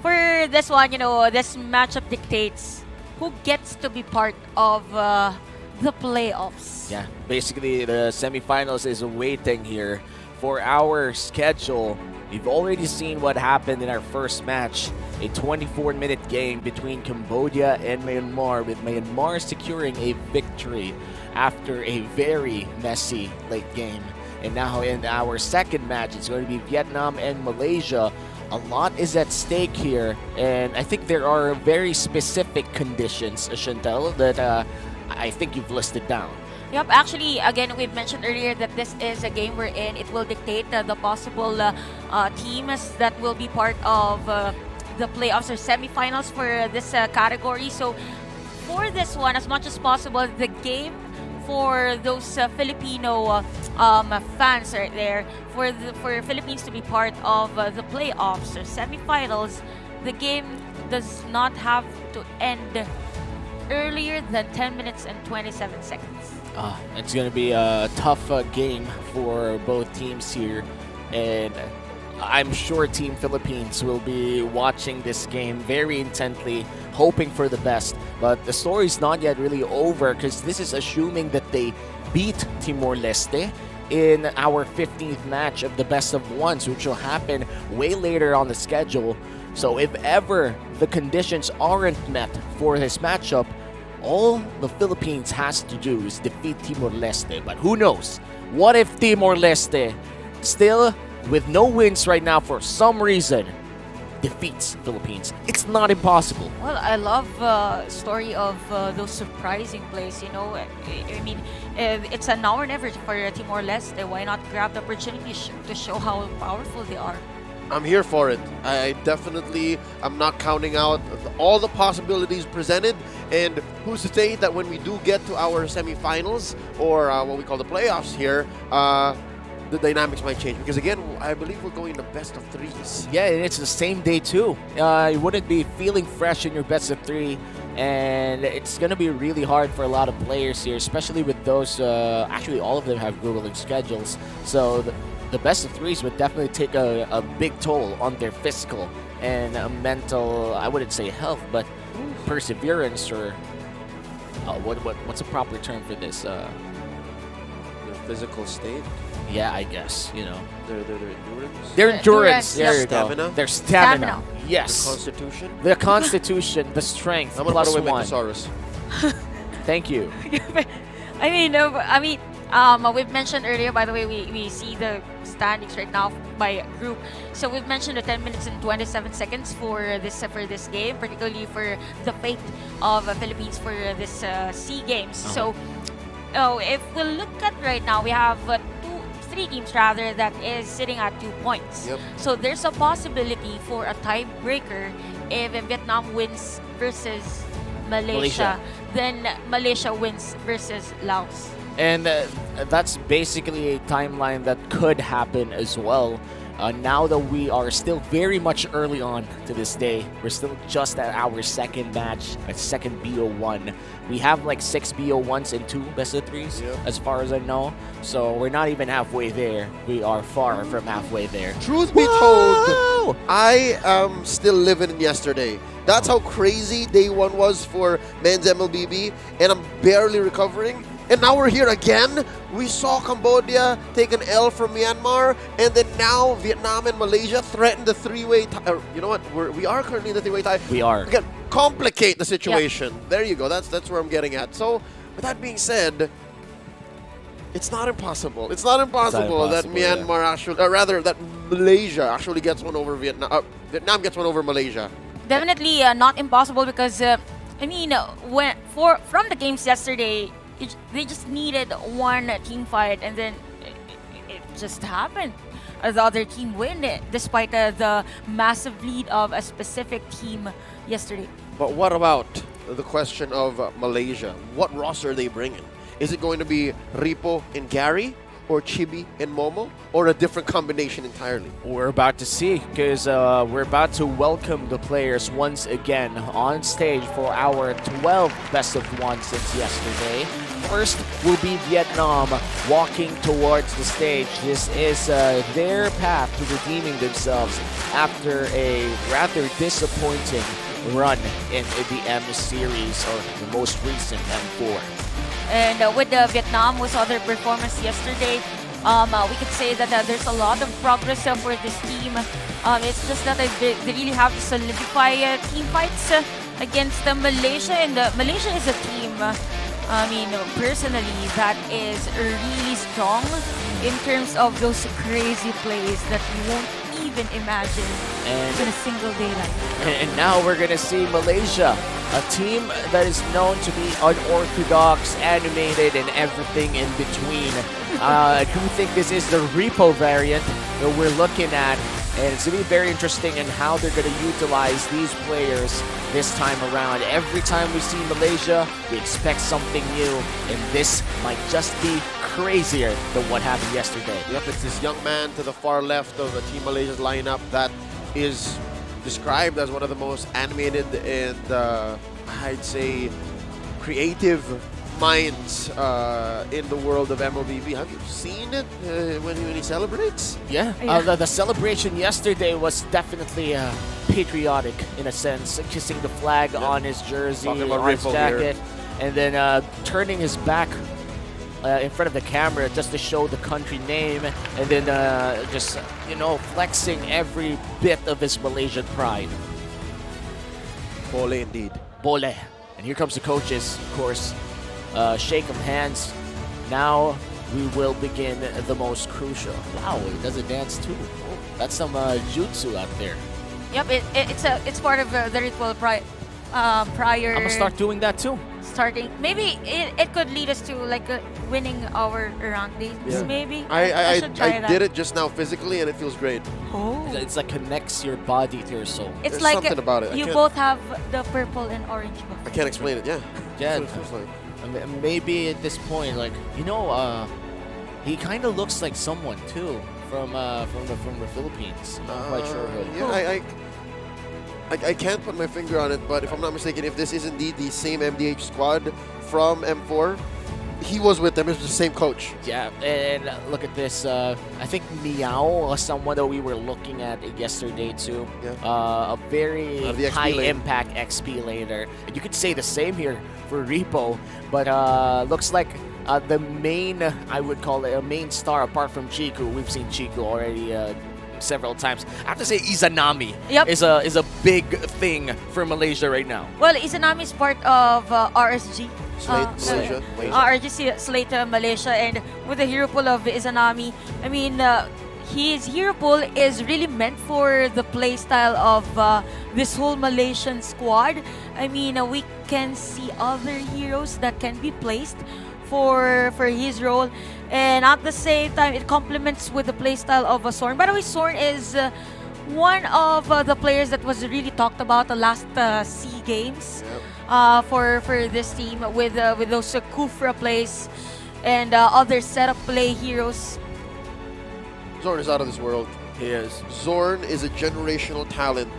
for this one, you know, this matchup dictates who gets to be part of the playoffs. Yeah, basically the semifinals is waiting here for our schedule. We've already seen what happened in our first match, a 24-minute game between Cambodia and Myanmar, with Myanmar securing a victory after a very messy late game. And now in our second match, it's going to be Vietnam and Malaysia. A lot is at stake here, and I think there are very specific conditions, Chantel, that I think you've listed down. Yep, actually, again, we've mentioned earlier that this is a game we're in. It will dictate the possible teams that will be part of the playoffs or semifinals for this category. So for this one, as much as possible, the game for those Filipino fans right there, for Philippines to be part of the playoffs or semifinals, the game does not have to end earlier than 10 minutes and 27 seconds. It's going to be a tough game for both teams here, and I'm sure Team Philippines will be watching this game very intently, hoping for the best. But the story's not yet really over, because this is assuming that they beat Timor-Leste in our 15th match of the best of ones, which will happen way later on the schedule. So if ever the conditions aren't met for this matchup, all the Philippines has to do is defeat Timor-Leste. But who knows? What if Timor-Leste, still with no wins right now for some reason, defeats Philippines? It's not impossible. Well, I love the story of those surprising plays, you know. I mean, it's a now or never for Timor-Leste. Why not grab the opportunity to show how powerful they are? I'm here for it. I definitely am not counting out all the possibilities presented. And who's to say that when we do get to our semifinals, or what we call the playoffs here, the dynamics might change. Because again, I believe we're going to best of 3s. Yeah, and it's the same day too. You wouldn't be feeling fresh in your best of 3. And it's going to be really hard for a lot of players here, especially with those, actually all of them have grueling schedules. So the best of 3s would definitely take a big toll on their physical and mental, I wouldn't say health, but perseverance, or what's a proper term for this? Their physical state? Yeah, I guess, you know. Their endurance? Their endurance, there you stamina? go. Their stamina. Yes. The constitution? The constitution, the strength, I'm plus gonna 1. Thesaurus. Thank you. We've mentioned earlier, by the way, we see the standings right now by group. So we've mentioned the 10 minutes and 27 seconds for this game, particularly for the fate of Philippines for this SEA Games. So if we look at right now, we have 3 teams rather that is sitting at 2 points. Yep. So there's a possibility for a tiebreaker if Vietnam wins versus Malaysia. Then Malaysia wins versus Laos. And that's basically a timeline that could happen as well. Now that we are still very much early on to this day, we're still just at our second match, a second BO1. We have like 6 BO1s and 2 best of 3s, as far as I know. So we're not even halfway there. We are far from halfway there. Truth be told, I am still living in yesterday. That's how crazy day 1 was for men's MLBB, and I'm barely recovering. And now we're here again. We saw Cambodia take an L from Myanmar, and then now Vietnam and Malaysia threaten the 3-way tie. You know what? We are currently in the 3-way tie. We are. Again, complicate the situation. There you go. That's where I'm getting at. So, with that being said, it's not impossible. It's not impossible that Myanmar actually, rather that Malaysia actually gets one over Vietnam. Vietnam gets one over Malaysia. Definitely not impossible, because from the games yesterday, they just needed one team fight, and then it just happened. The other team win it, despite the massive lead of a specific team yesterday. But what about the question of Malaysia? What roster are they bringing? Is it going to be Ripo and Gary, or Chibi and Momo, or a different combination entirely? We're about to see, because we're about to welcome the players once again on stage for our 12 best of one since yesterday. First will be Vietnam walking towards the stage. This is their path to redeeming themselves after a rather disappointing run in the M series, or the most recent M4. And with Vietnam, we saw their performance yesterday. We could say that there's a lot of progress for this team. It's just that they really have to solidify team fights against Malaysia. And Malaysia is a team, I mean, personally, that is really strong in terms of those crazy plays that you won't even imagine in a single day like that. And now we're going to see Malaysia, a team that is known to be unorthodox, animated, and everything in between. I do think this is the Repo variant that we're looking at, and it's going to be very interesting in how they're going to utilize these players this time around. Every time we see Malaysia, we expect something new, and this might just be crazier than what happened yesterday. Yep, it's this young man to the far left of Team Malaysia's lineup that is described as one of the most animated and I'd say creative minds in the world of MLBB. Have you seen it when he celebrates? Yeah, the celebration yesterday was definitely patriotic in a sense, kissing the flag on his jersey, on his jacket, and then turning his back in front of the camera just to show the country name, and then just, you know, flexing every bit of his Malaysian pride. Bole indeed. Bole. And here comes the coaches, of course. Shake of hands. Now we will begin the most crucial. Wow, he does a dance too. Oh, that's some jutsu out there. Yep, it's part of the ritual prior. I'm gonna start doing that too. Starting, maybe it could lead us to like winning our rank days. Yeah. Maybe I should try that. did it just now physically, and it feels great. Oh, it's like connects your body to your soul. It's There's like something about it. You both have the purple and orange buff. I can't explain it. Yeah, Yeah. that's what it feels like. Maybe at this point, like, you know, he kind of looks like someone too from the Philippines. Not quite sure who. Yeah, I can't put my finger on it, but if I'm not mistaken, if this is indeed the same MDH squad from M4, he was with them. It was the same coach. Yeah, and look at this. I think Meow, someone that we were looking at yesterday too. Yeah. A very the XP high lane. impact XP laner. And you could say the same here for Repo, but looks like the main, I would call it a main star apart from Chiku. We've seen Chiku already several times. I have to say Izanami is a big thing for Malaysia right now. Well, Izanami is part of RSG. Malaysia. RSG Slate Malaysia, and with the hero pool of Izanami, I mean, his hero pool is really meant for the playstyle of this whole Malaysian squad. I mean, we can see other heroes that can be placed for his role, and at the same time it complements with the playstyle of Sorn. By the way, Sorn is one of the players that was really talked about the last Sea Games. Yep. For this team with those Kufra plays and other setup play heroes. Zorn is out of this world. He is. Zorn is a generational talent.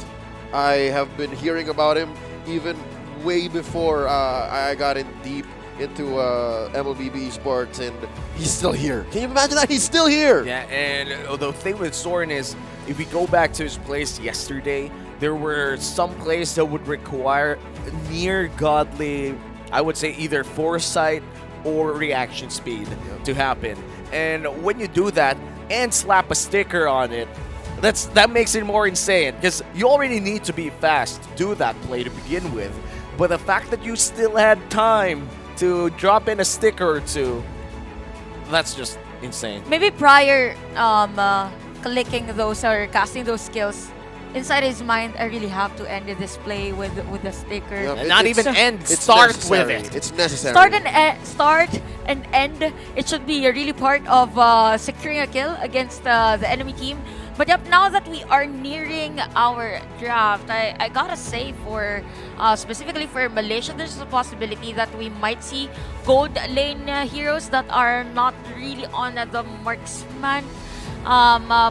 I have been hearing about him even way before I got in deep into MLBB Sports, and he's still here. Can you imagine that? He's still here! Yeah, and the thing with Soren is, if we go back to his plays yesterday, there were some plays that would require near godly, I would say either foresight or reaction speed to happen. And when you do that and slap a sticker on it, that makes it more insane, because you already need to be fast to do that play to begin with. But the fact that you still had time to drop in a sticker or two, that's just insane. Maybe prior clicking those or casting those skills, inside his mind, I really have to end this play with the sticker. Yep, And not even end, it's start necessary. with it. It's necessary. Start and end. It should be really part of securing a kill against the enemy team. But yep, now that we are nearing our draft, I gotta say for specifically for Malaysia, there's a possibility that we might see gold lane heroes that are not really on the marksman.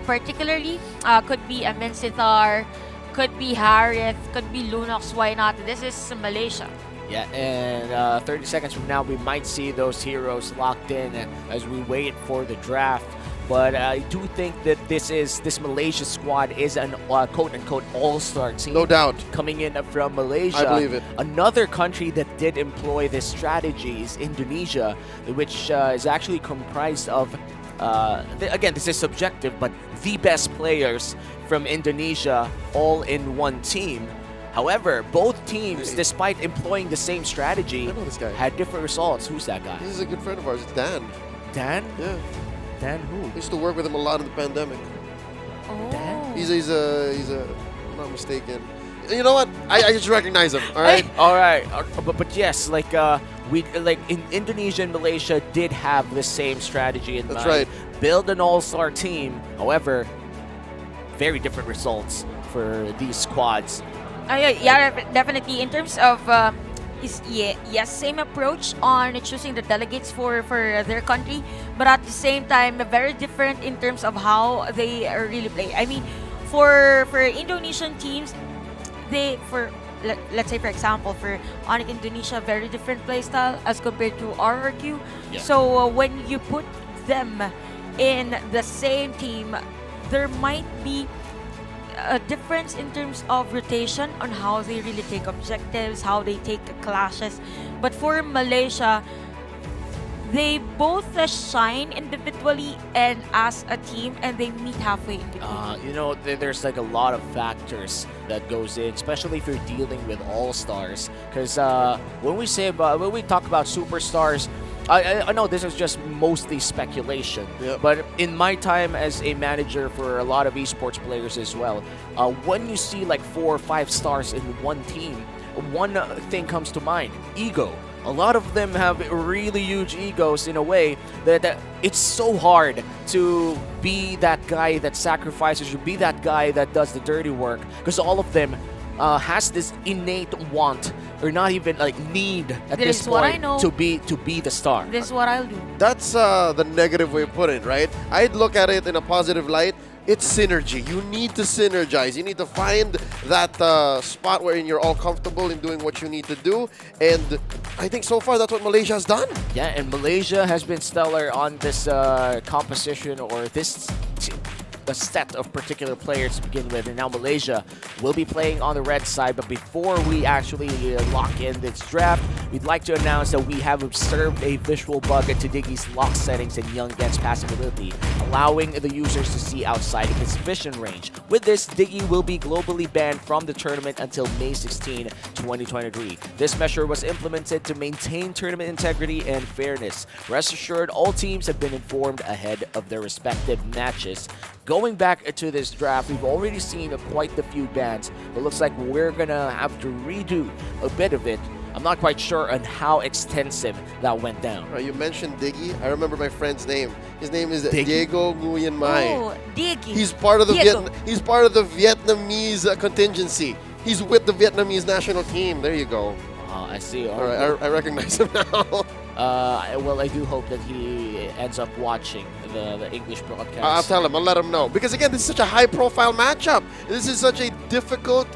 Particularly, could be a Mensitar, could be Harith, could be Lunox. Why not? This is Malaysia. Yeah, and 30 seconds from now, we might see those heroes locked in as we wait for the draft. But I do think that this Malaysia squad is an quote-unquote all-star team. No doubt. Coming in from Malaysia. I believe it. Another country that did employ this strategy is Indonesia, which is actually comprised of, again, this is subjective, but the best players from Indonesia all in one team. However, both teams, despite employing the same strategy, had different results. Who's that guy? This is a good friend of ours. It's Dan. Dan? Yeah. Dan who? I used to work with him a lot in the pandemic. Oh. Dan? He's a, I'm not mistaken. You know what? I just recognize him. All right. All right. But yes, like in Indonesia and Malaysia did have the same strategy in mind. That's right. Build an all-star team. However, very different results for these squads. Yeah, definitely. In terms of yes, same approach on choosing the delegates for their country, but at the same time, very different in terms of how they really play. I mean, for Indonesian teams, let's say for example for Onyx Indonesia, very different playstyle as compared to RRQ. Yeah. So when you put them in the same team, there might be a difference in terms of rotation on how they really take objectives, how they take clashes. But for Malaysia, they both shine individually and as a team, and they meet halfway in between. You know, there's like a lot of factors that goes in, especially if you're dealing with all-stars. Because when we talk about superstars, I know this is just mostly speculation, but in my time as a manager for a lot of esports players as well, when you see like 4 or 5 stars in one team, one thing comes to mind: ego. A lot of them have really huge egos in a way that it's so hard to be that guy that sacrifices, or be that guy that does the dirty work, because all of them has this innate want, or not even like need at this point to be the star. This is what I'll do. That's the negative way of putting it, right? I'd look at it in a positive light. It's synergy. You need to synergize. You need to find that spot wherein you're all comfortable in doing what you need to do. And I think so far that's what Malaysia has done. Yeah, and Malaysia has been stellar on this composition, or this a set of particular players to begin with, and now Malaysia will be playing on the red side. But before we actually lock in this draft, we'd like to announce that we have observed a visual bug into Diggy's lock settings and Young Gen's passive ability, allowing the users to see outside of its vision range. With this, Diggy will be globally banned from the tournament until May 16, 2023. This measure was implemented to maintain tournament integrity and fairness. Rest assured, all teams have been informed ahead of their respective matches. Going back to this draft, we've already seen quite a few bans. It looks like we're gonna have to redo a bit of it. I'm not quite sure on how extensive that went down. You mentioned Diggy. I remember my friend's name. His name is Diego Nguyen Mai. Oh, Diggy. He's part of the Vietnamese contingency. He's with the Vietnamese national team. There you go. I see. All right, I recognize him now. Well, I do hope that he ends up watching the English broadcast. I'll tell him. I'll let him know. Because again, this is such a high-profile matchup. This is such a difficult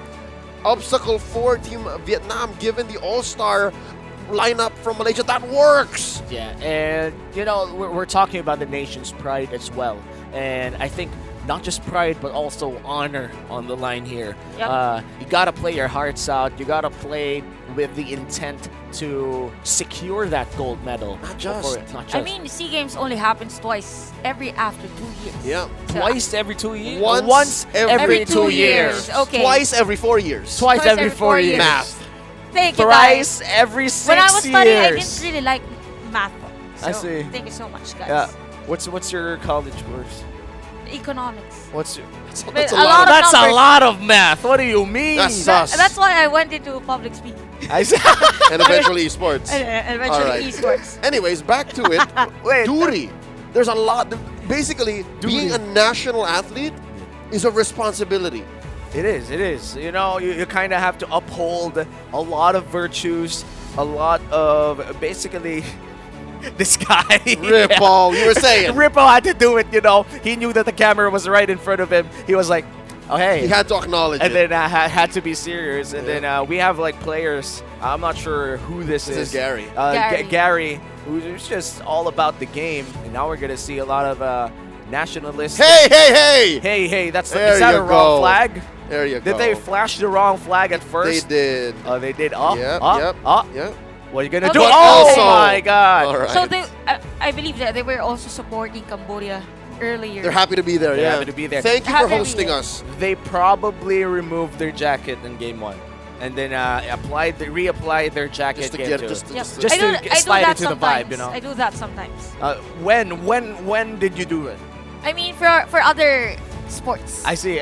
obstacle for Team Vietnam, given the all-star lineup from Malaysia that works. Yeah, and you know, we're talking about the nation's pride as well, and I think not just pride but also honor on the line here. Yep. You gotta play your hearts out. You gotta play with the intent to secure that gold medal. Not just. I mean, Sea Games only happens twice after 2 years. Yeah. So Twice every 2 years? Once every 2 years. Okay. Twice every 4 years. Twice every 4 years. Math. Thank you, Thrice guys. every 6 years. When I was studying, I didn't really like math. So I see. Thank you so much, guys. Yeah. What's your college course? Economics. What's your? That's a lot of math. What do you mean? That's why I went into public speaking. I see. And eventually esports. And eventually esports. Anyways, back to it. Wait. Duri. There's a lot. Basically, being a national athlete, is a responsibility. It is. You know, you kind of have to uphold a lot of virtues, a lot of basically this guy. Ripple, you were saying. Ripple had to do it, you know. He knew that the camera was right in front of him. He was like, oh, hey. He had to acknowledge and it. then had to be serious. And then we have like players. I'm not sure who this is. This is Gary. Gary, who's just all about the game. And now we're going to see a lot of nationalists. Hey! Is that a wrong flag? There you go. Did they flash the wrong flag at first? They did. Oh, they did. Yep. What are you gonna do? Okay. Oh my God! All right. So I believe that they were also supporting Cambodia earlier. They're happy to be there. They're happy to be there. Thank you for hosting us. They probably removed their jacket in game 1, and then reapplied their jacket Just to game get 2. just Just to slide into the vibe, you know. I do that sometimes. When did you do it? I mean, for other sports. I see.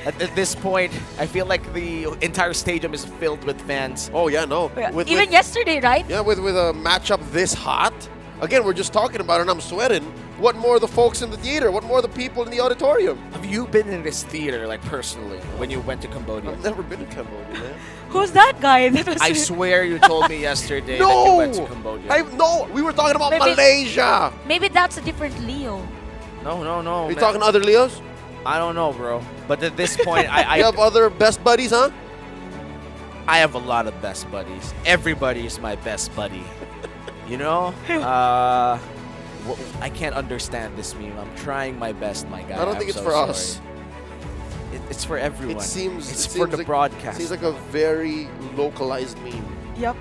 At this point, I feel like the entire stadium is filled with fans. Oh yeah, no. Even yesterday, right? Yeah, with a matchup this hot. Again, we're just talking about it and I'm sweating. What more the folks in the theater? What more the people in the auditorium? Have you been in this theater, like personally, when you went to Cambodia? I've never been to Cambodia, man. Who's that guy? I swear you told me yesterday that you went to Cambodia. No, we were talking about Malaysia. Maybe that's a different Leo. No. Are you talking other Leos? I don't know, bro. But at this point, I you have other best buddies, huh? I have a lot of best buddies. Everybody is my best buddy. You know? I can't understand this meme. I'm trying my best, my guy. I don't think it's for us. It's for everyone. It's for the broadcast. Seems like a very localized meme. Yep.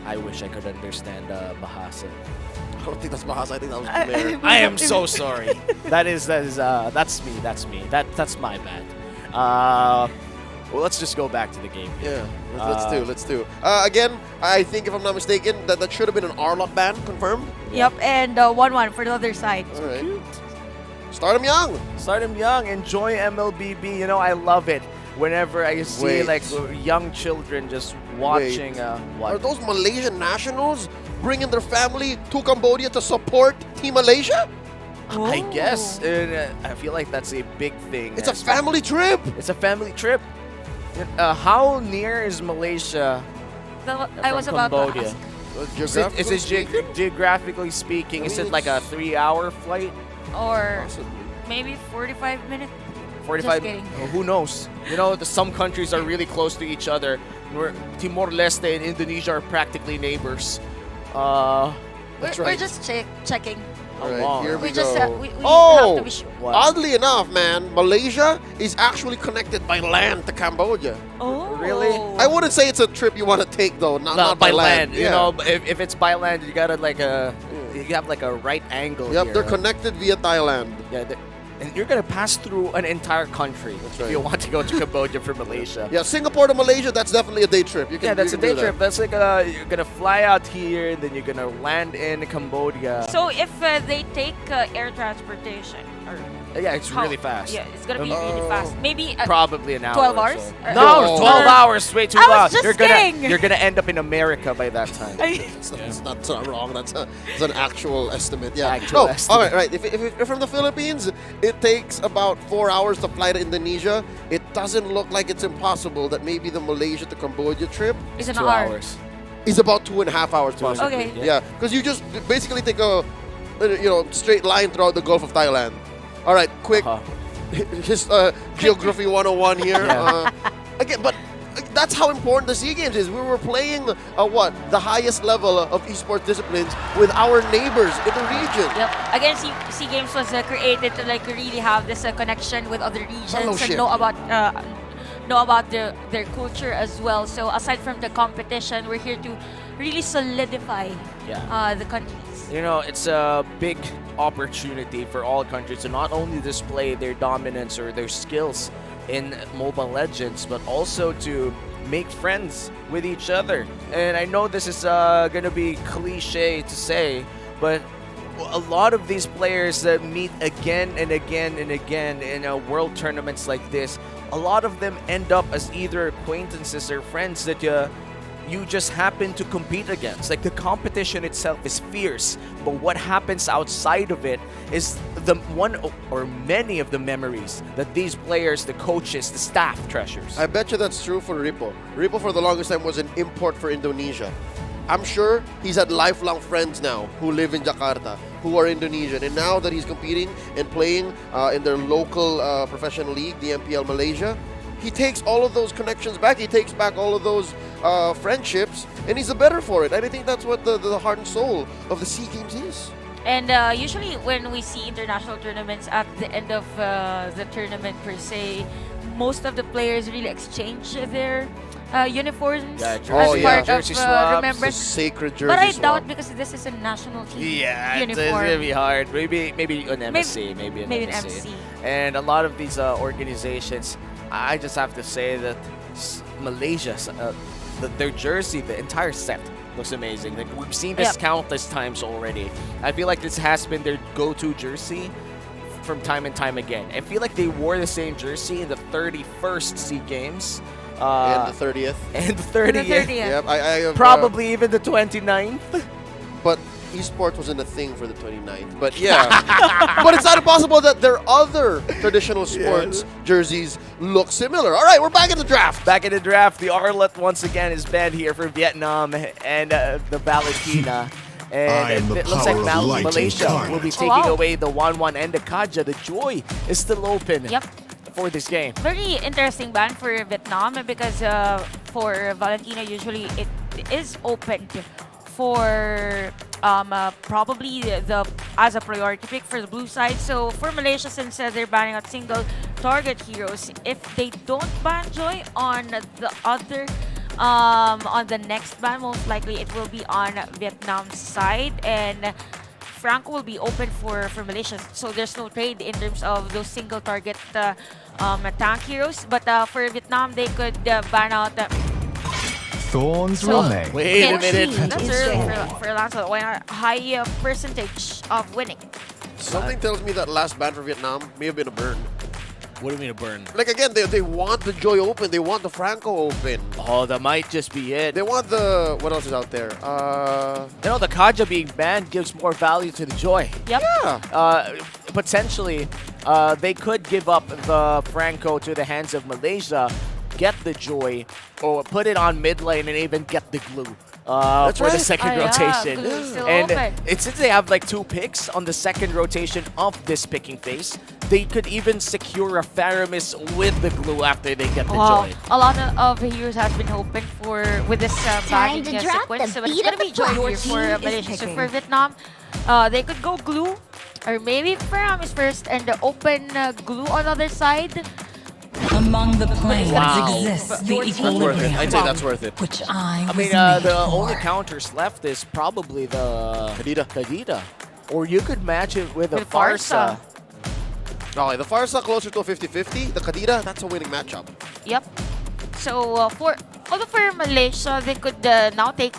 I wish I could understand Bahasa. I don't think that's Bahasa. I think that was Khmer. I am so sorry. that's me. That's my bad. Well, let's just go back to the game. Yeah, let's do. Again, I think if I'm not mistaken, that should have been an R-Lock ban, confirmed. Yep, and 1-1 for the other side. All right. Start him young. Start him young. Enjoy MLBB. You know, I love it. Whenever I see like young children just watching. Are those Malaysian nationals bringing their family to Cambodia to support Team Malaysia? I guess. I feel like that's a big thing. It's a family trip. It's a family trip. How near is Malaysia I was about to Cambodia? ask. Geographically speaking, is it like a 3-hour flight? Or maybe 45 minutes? 45? Who knows? You know, some countries are really close to each other. Timor-Leste and Indonesia are practically neighbors. We're just checking. All right, here we go. We have to be sure. Oddly enough, man, Malaysia is actually connected by land to Cambodia. Oh, really? I wouldn't say it's a trip you want to take though. Not by land. You know, if it's by land, you gotta you have like a right angle. Yep, here, they're connected via Thailand. Yeah, and you're gonna pass through an entire country if you want to go to Cambodia from Malaysia. Yeah, Singapore to Malaysia, that's definitely a day trip. That's a day trip. That's like you're gonna fly out here, and then you're gonna land in Cambodia. So if they take air transportation, yeah, it's really fast. Yeah, it's gonna be really fast. Maybe probably an hour. 12 hours? So. No, 12 hours. Way too long. I was just kidding. You're gonna end up in America by that time. That's not wrong. That's an actual estimate. Yeah. Actual estimate. All right. If you're from the Philippines, it takes about 4 hours to fly to Indonesia. It doesn't look like it's impossible that maybe the Malaysia to Cambodia trip is 2 hours. Is about 2.5 hours. Okay. Yeah, because you just basically take a straight line throughout the Gulf of Thailand. All right, quick. Geography 101 here. Again, but that's how important the SEA Games is. We were playing the highest level of esports disciplines with our neighbors in the region. Yep. Again, SEA Games was created to really have this connection with other regions and know about their culture as well. So aside from the competition, we're here to really solidify the countries. You know, it's a big opportunity for all countries to not only display their dominance or their skills in Mobile Legends, but also to make friends with each other. And I know this is going to be cliche to say, but a lot of these players that meet again and again and again in world tournaments like this, a lot of them end up as either acquaintances or friends that you just happen to compete against. Like, the competition itself is fierce, but what happens outside of it is the one or many of the memories that these players, the coaches, the staff treasures. I bet you that's true for Ripo. Ripo for the longest time was an import for Indonesia. I'm sure he's had lifelong friends now who live in Jakarta, who are Indonesian. And now that he's competing and playing in their local professional league, the MPL Malaysia, he takes all of those connections back. He takes back all of those friendships, and he's the better for it. And I think that's what the heart and soul of the SEA Games is. And usually when we see international tournaments, at the end of the tournament per se, most of the players really exchange their uniforms as part of remembrance. Sacred jersey but I swap. doubt, because this is a national team uniform. It's gonna be hard. Maybe an MSC, maybe an MSC. And a lot of these organizations, I just have to say that Malaysia, their jersey, the entire set looks amazing. Like, we've seen this countless times already. I feel like this has been their go-to jersey from time and time again. I feel like they wore the same jersey in the 31st SEA Games. And the 30th. And the 30th. Yep, I have, probably even the 29th. But esports wasn't a thing for the 29th. But yeah. But it's not impossible that their other traditional sports jerseys look similar. All right, we're back in the draft. Back in the draft, the Arlet once again is banned here for Vietnam and the Valentina. And it looks like Malaysia will be taking away the 1-1 and the Kaja. The Joy is still open. Yep. For this game. Very interesting ban for Vietnam, because for Valentina, usually it is opened for probably as a priority pick for the blue side. So for Malaysia, since they're banning out single target heroes, if they don't ban Joy on the other on the next ban, most likely it will be on Vietnam's side, and Franco will be open for Malaysia, so there's no trade in terms of those single target tank heroes. But for Vietnam, they could ban out Thorns remain. Wait a minute. That's early for Lancelot. Why not high percentage of winning? Something tells me that last ban for Vietnam may have been a burn. What do you mean a burn? Like, again, they want the Joy open. They want the Franco open. Oh, that might just be it. They want the... What else is out there? You know, the Kaja being banned gives more value to the Joy. Yep. Yeah. Potentially, they could give up the Franco to the hands of Malaysia, get the Joy, or put it on mid lane and even get the glue. For the second rotation. And since they have like 2 picks on the second rotation of this picking phase, they could even secure a Faramis with the glue after they get the Joy. A lot of heroes has been hoping for with this bagging sequence. So it's going to be Joy here for Malaysia. So for Vietnam, they could go glue, or maybe Faramis first and open glue on the other side. Among the planes exists the equilibrium. I'd say that's worth it. Which I mean, the only counters left is probably the Kadita. Or you could match it with a Farsa. No, the Farsa closer to a 50-50. The Kadita, that's a winning matchup. Yep. So for Malaysia, they could now take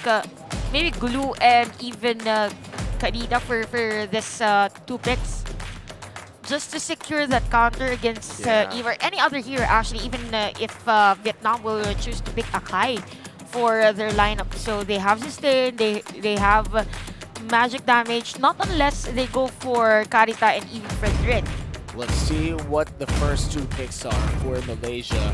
maybe glue and even Kadita for this 2 picks, just to secure that counter against either any other hero, actually, even if Vietnam will choose to pick Akai for their lineup. So they have sustain, they have magic damage, not unless they go for Karita and even Fredrin. Let's see what the first 2 picks are for Malaysia.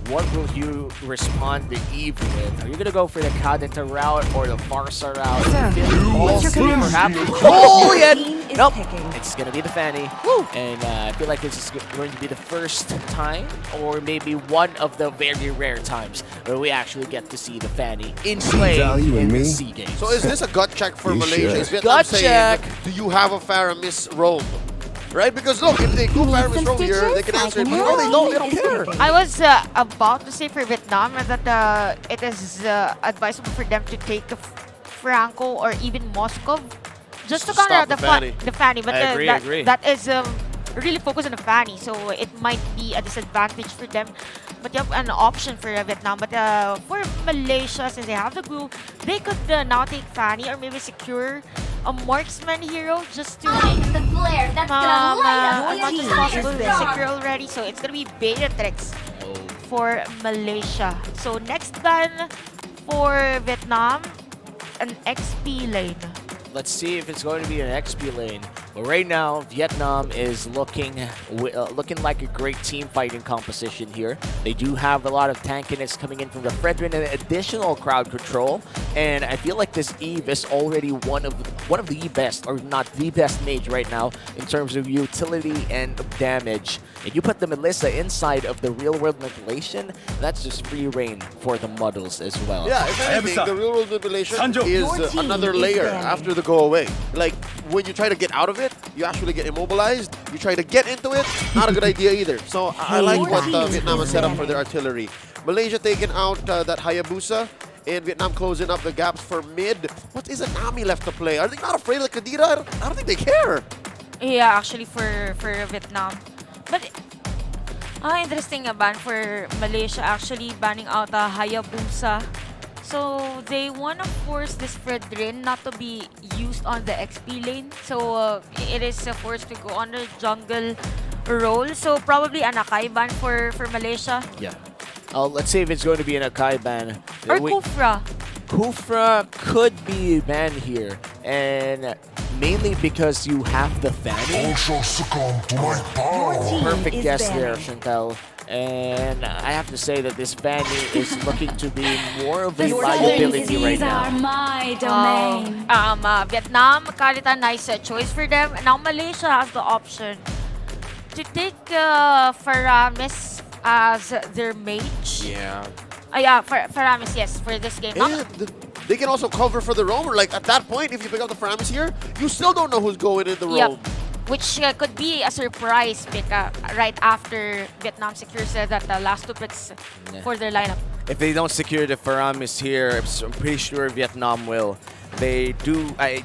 What will you respond to Eve with? Are you going to go for the Kadita route or the Farsa route? Oh, yeah! Nope. It's going to be the Fanny. Woo. And I feel like this is going to be the first time, or maybe one of the very rare times, where we actually get to see the Fanny in play in the SEA Games. So is this a gut check for Malaysia? Is Vietnam Gut saying, check. do you have a Faramis roam? Right? Because look, if they go Faramis roam here, they can answer it. But no, they don't care. I was about to say for Vietnam that it is advisable for them to take Franco or even Moskov, just to counter out the Fanny. But I agree. that is really focused on the Fanny, so it might be a disadvantage for them. But you have an option for Vietnam. But for Malaysia, since they have the glue, they could now take Fanny or maybe secure a marksman hero just to the flare that's gonna light as much as possible secure already. So it's gonna be Beatrix for Malaysia. So next ban for Vietnam, an XP lane. Let's see if it's going to be an XP lane. But right now, Vietnam is looking like a great team fighting composition here. They do have a lot of tankiness coming in from the Fredrin and additional crowd control. And I feel like this Eve is already one of the best, or not the best mage right now in terms of utility and damage. And you put the Melissa inside of the real-world manipulation, that's just free reign for the Muddles as well. Yeah, if anything, the real-world manipulation is another layer after the go away. Like, when you try to get out of it, you actually get immobilized. You try to get into it, not a good idea either. So I like what Vietnam has set up for their artillery. Malaysia taking out that Hayabusa, and Vietnam closing up the gaps for mid. What is a Nami left to play? Are they not afraid of Kadira? I don't think they care. Yeah, actually for Vietnam. But interesting ban for Malaysia actually banning out Hayabusa. So they want to force this Fredrin not to be used on the XP lane. So it is forced to go on the jungle role. So probably an Akai ban for Malaysia. Yeah. Let's see if it's going to be an Akai ban. Or Kufra. Kufra could be banned here. And mainly because you have the Fanny. All shall succumb to my power. Perfect guess there, Chantel. And I have to say that this Fanny is looking to be more of a liability right now. My domain. Vietnam, Karita, nice choice for them. Now Malaysia has the option to take Faramis as their mage. Yeah. Yeah, Faramis, yes, for this game. And they can also cover for the roamer. Like, at that point, if you pick up the Faramis here, you still don't know who's going in the roam. Which could be a surprise pick right after Vietnam secures that last two picks for their lineup. If they don't secure the Faramis here, I'm pretty sure Vietnam will. I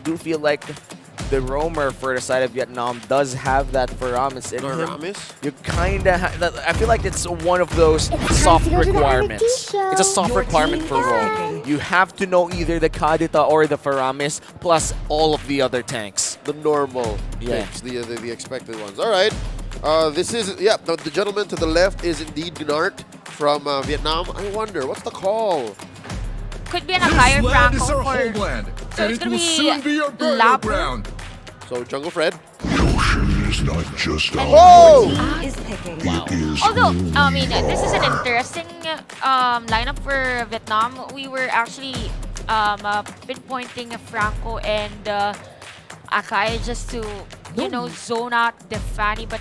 do feel like the roamer for the side of Vietnam does have that Faramis in him. You kind of I feel like it's one of those soft requirements. It's a soft requirement for roam. You have to know either the Kadita or the Faramis, plus all of the other tanks. The normal tanks, the expected ones. All right. This is, the gentleman to the left is indeed Gnart from Vietnam. I wonder, what's the call? Could be an Akai or Franco is our for... homeland, So and it's it going will to soon be your burial Lap. ground. So Jungle Fred. The ocean is not just a Is picking. It is Although, I mean, this is an interesting lineup for Vietnam. We were actually pinpointing Franco and Akai just to, zone out the Fanny. But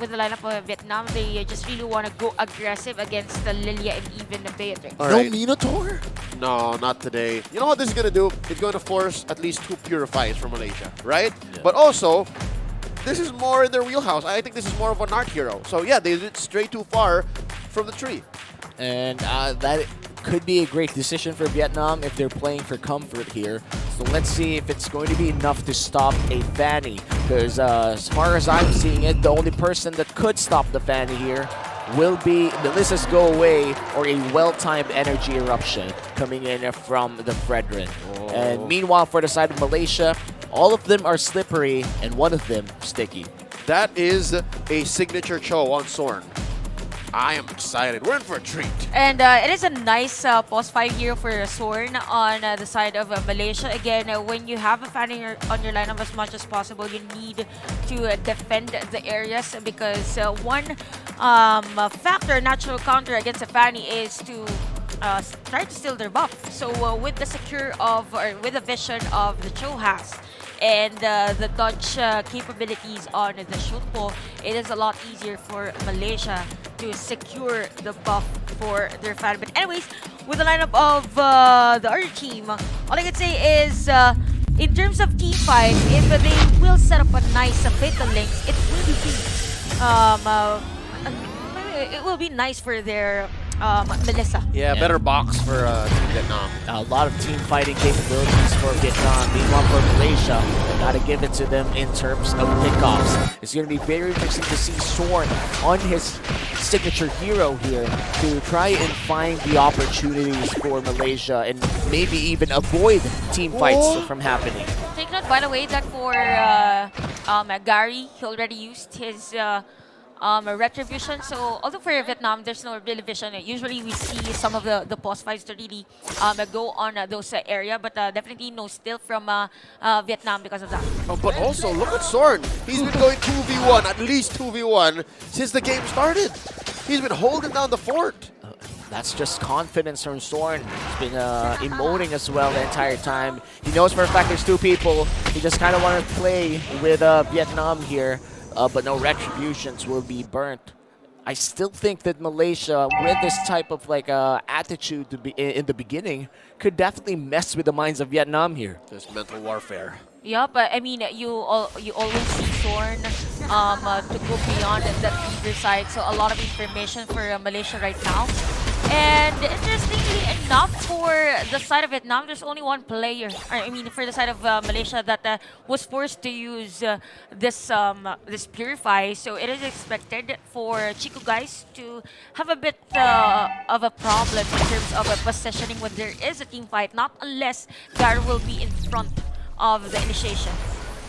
with the lineup of Vietnam, they just really want to go aggressive against the Lilia and even the Beatrix. No Minotaur? No, not today. You know what this is going to do? It's going to force at least 2 Purifies from Malaysia, right? Yeah. But also, this is more in their wheelhouse. I think this is more of an art hero. So yeah, they did stray too far from the tree. And that could be a great decision for Vietnam if they're playing for comfort here. So let's see if it's going to be enough to stop a Fanny. Because as far as I'm seeing it, the only person that could stop the Fanny here will be Melissa's Go Away or a well-timed energy eruption coming in from the Fredrin. And meanwhile, for the side of Malaysia, all of them are slippery and one of them sticky. That is a signature Cho on Sorn. I am excited. We're in for a treat. And it is a nice post-5 hero for Sorn on the side of Malaysia. Again, when you have a Fanny on your lineup as much as possible, you need to defend the areas because one factor, natural counter against a Fanny is to try to steal their buff. So with the with the vision of the Cho has and the dodge capabilities on the Shunpo, it is a lot easier for Malaysia to secure the buff for their fan. But anyways, with the lineup of the other team, all I can say is in terms of team fight, if they will set up a nice fatal links, it will be nice for their Melissa. Yeah, better box for Vietnam. A lot of team fighting capabilities for Vietnam. Meanwhile, for Malaysia, gotta give it to them in terms of pickoffs. It's going to be very interesting to see Sorn on his signature hero here to try and find the opportunities for Malaysia and maybe even avoid team fights from happening. Take note, by the way, that for Gary, he already used his retribution. So although for Vietnam, there's no real vision. Usually we see some of the post fights to really go on those area, but definitely no steal from Vietnam because of that. Oh, but also, look at Soren. He's been going 2v1, at least 2v1, since the game started. He's been holding down the fort. That's just confidence from Soren. He's been emoting as well the entire time. He knows for a fact there's two people. He just kind of wanted to play with Vietnam here, but no retributions will be burnt. I still think that Malaysia, with this type of attitude to be in the beginning, could definitely mess with the minds of Vietnam here. There's mental warfare. Yeah, but I mean, you always see Soren to go beyond that leader side. So a lot of information for Malaysia right now. And interestingly enough, for the side of Vietnam, there's only one player. I mean, for the side of Malaysia, that was forced to use this Purify. So it is expected for Chico guys to have a bit of a problem in terms of positioning when there is a team fight, not unless Gar will be in front of the initiation.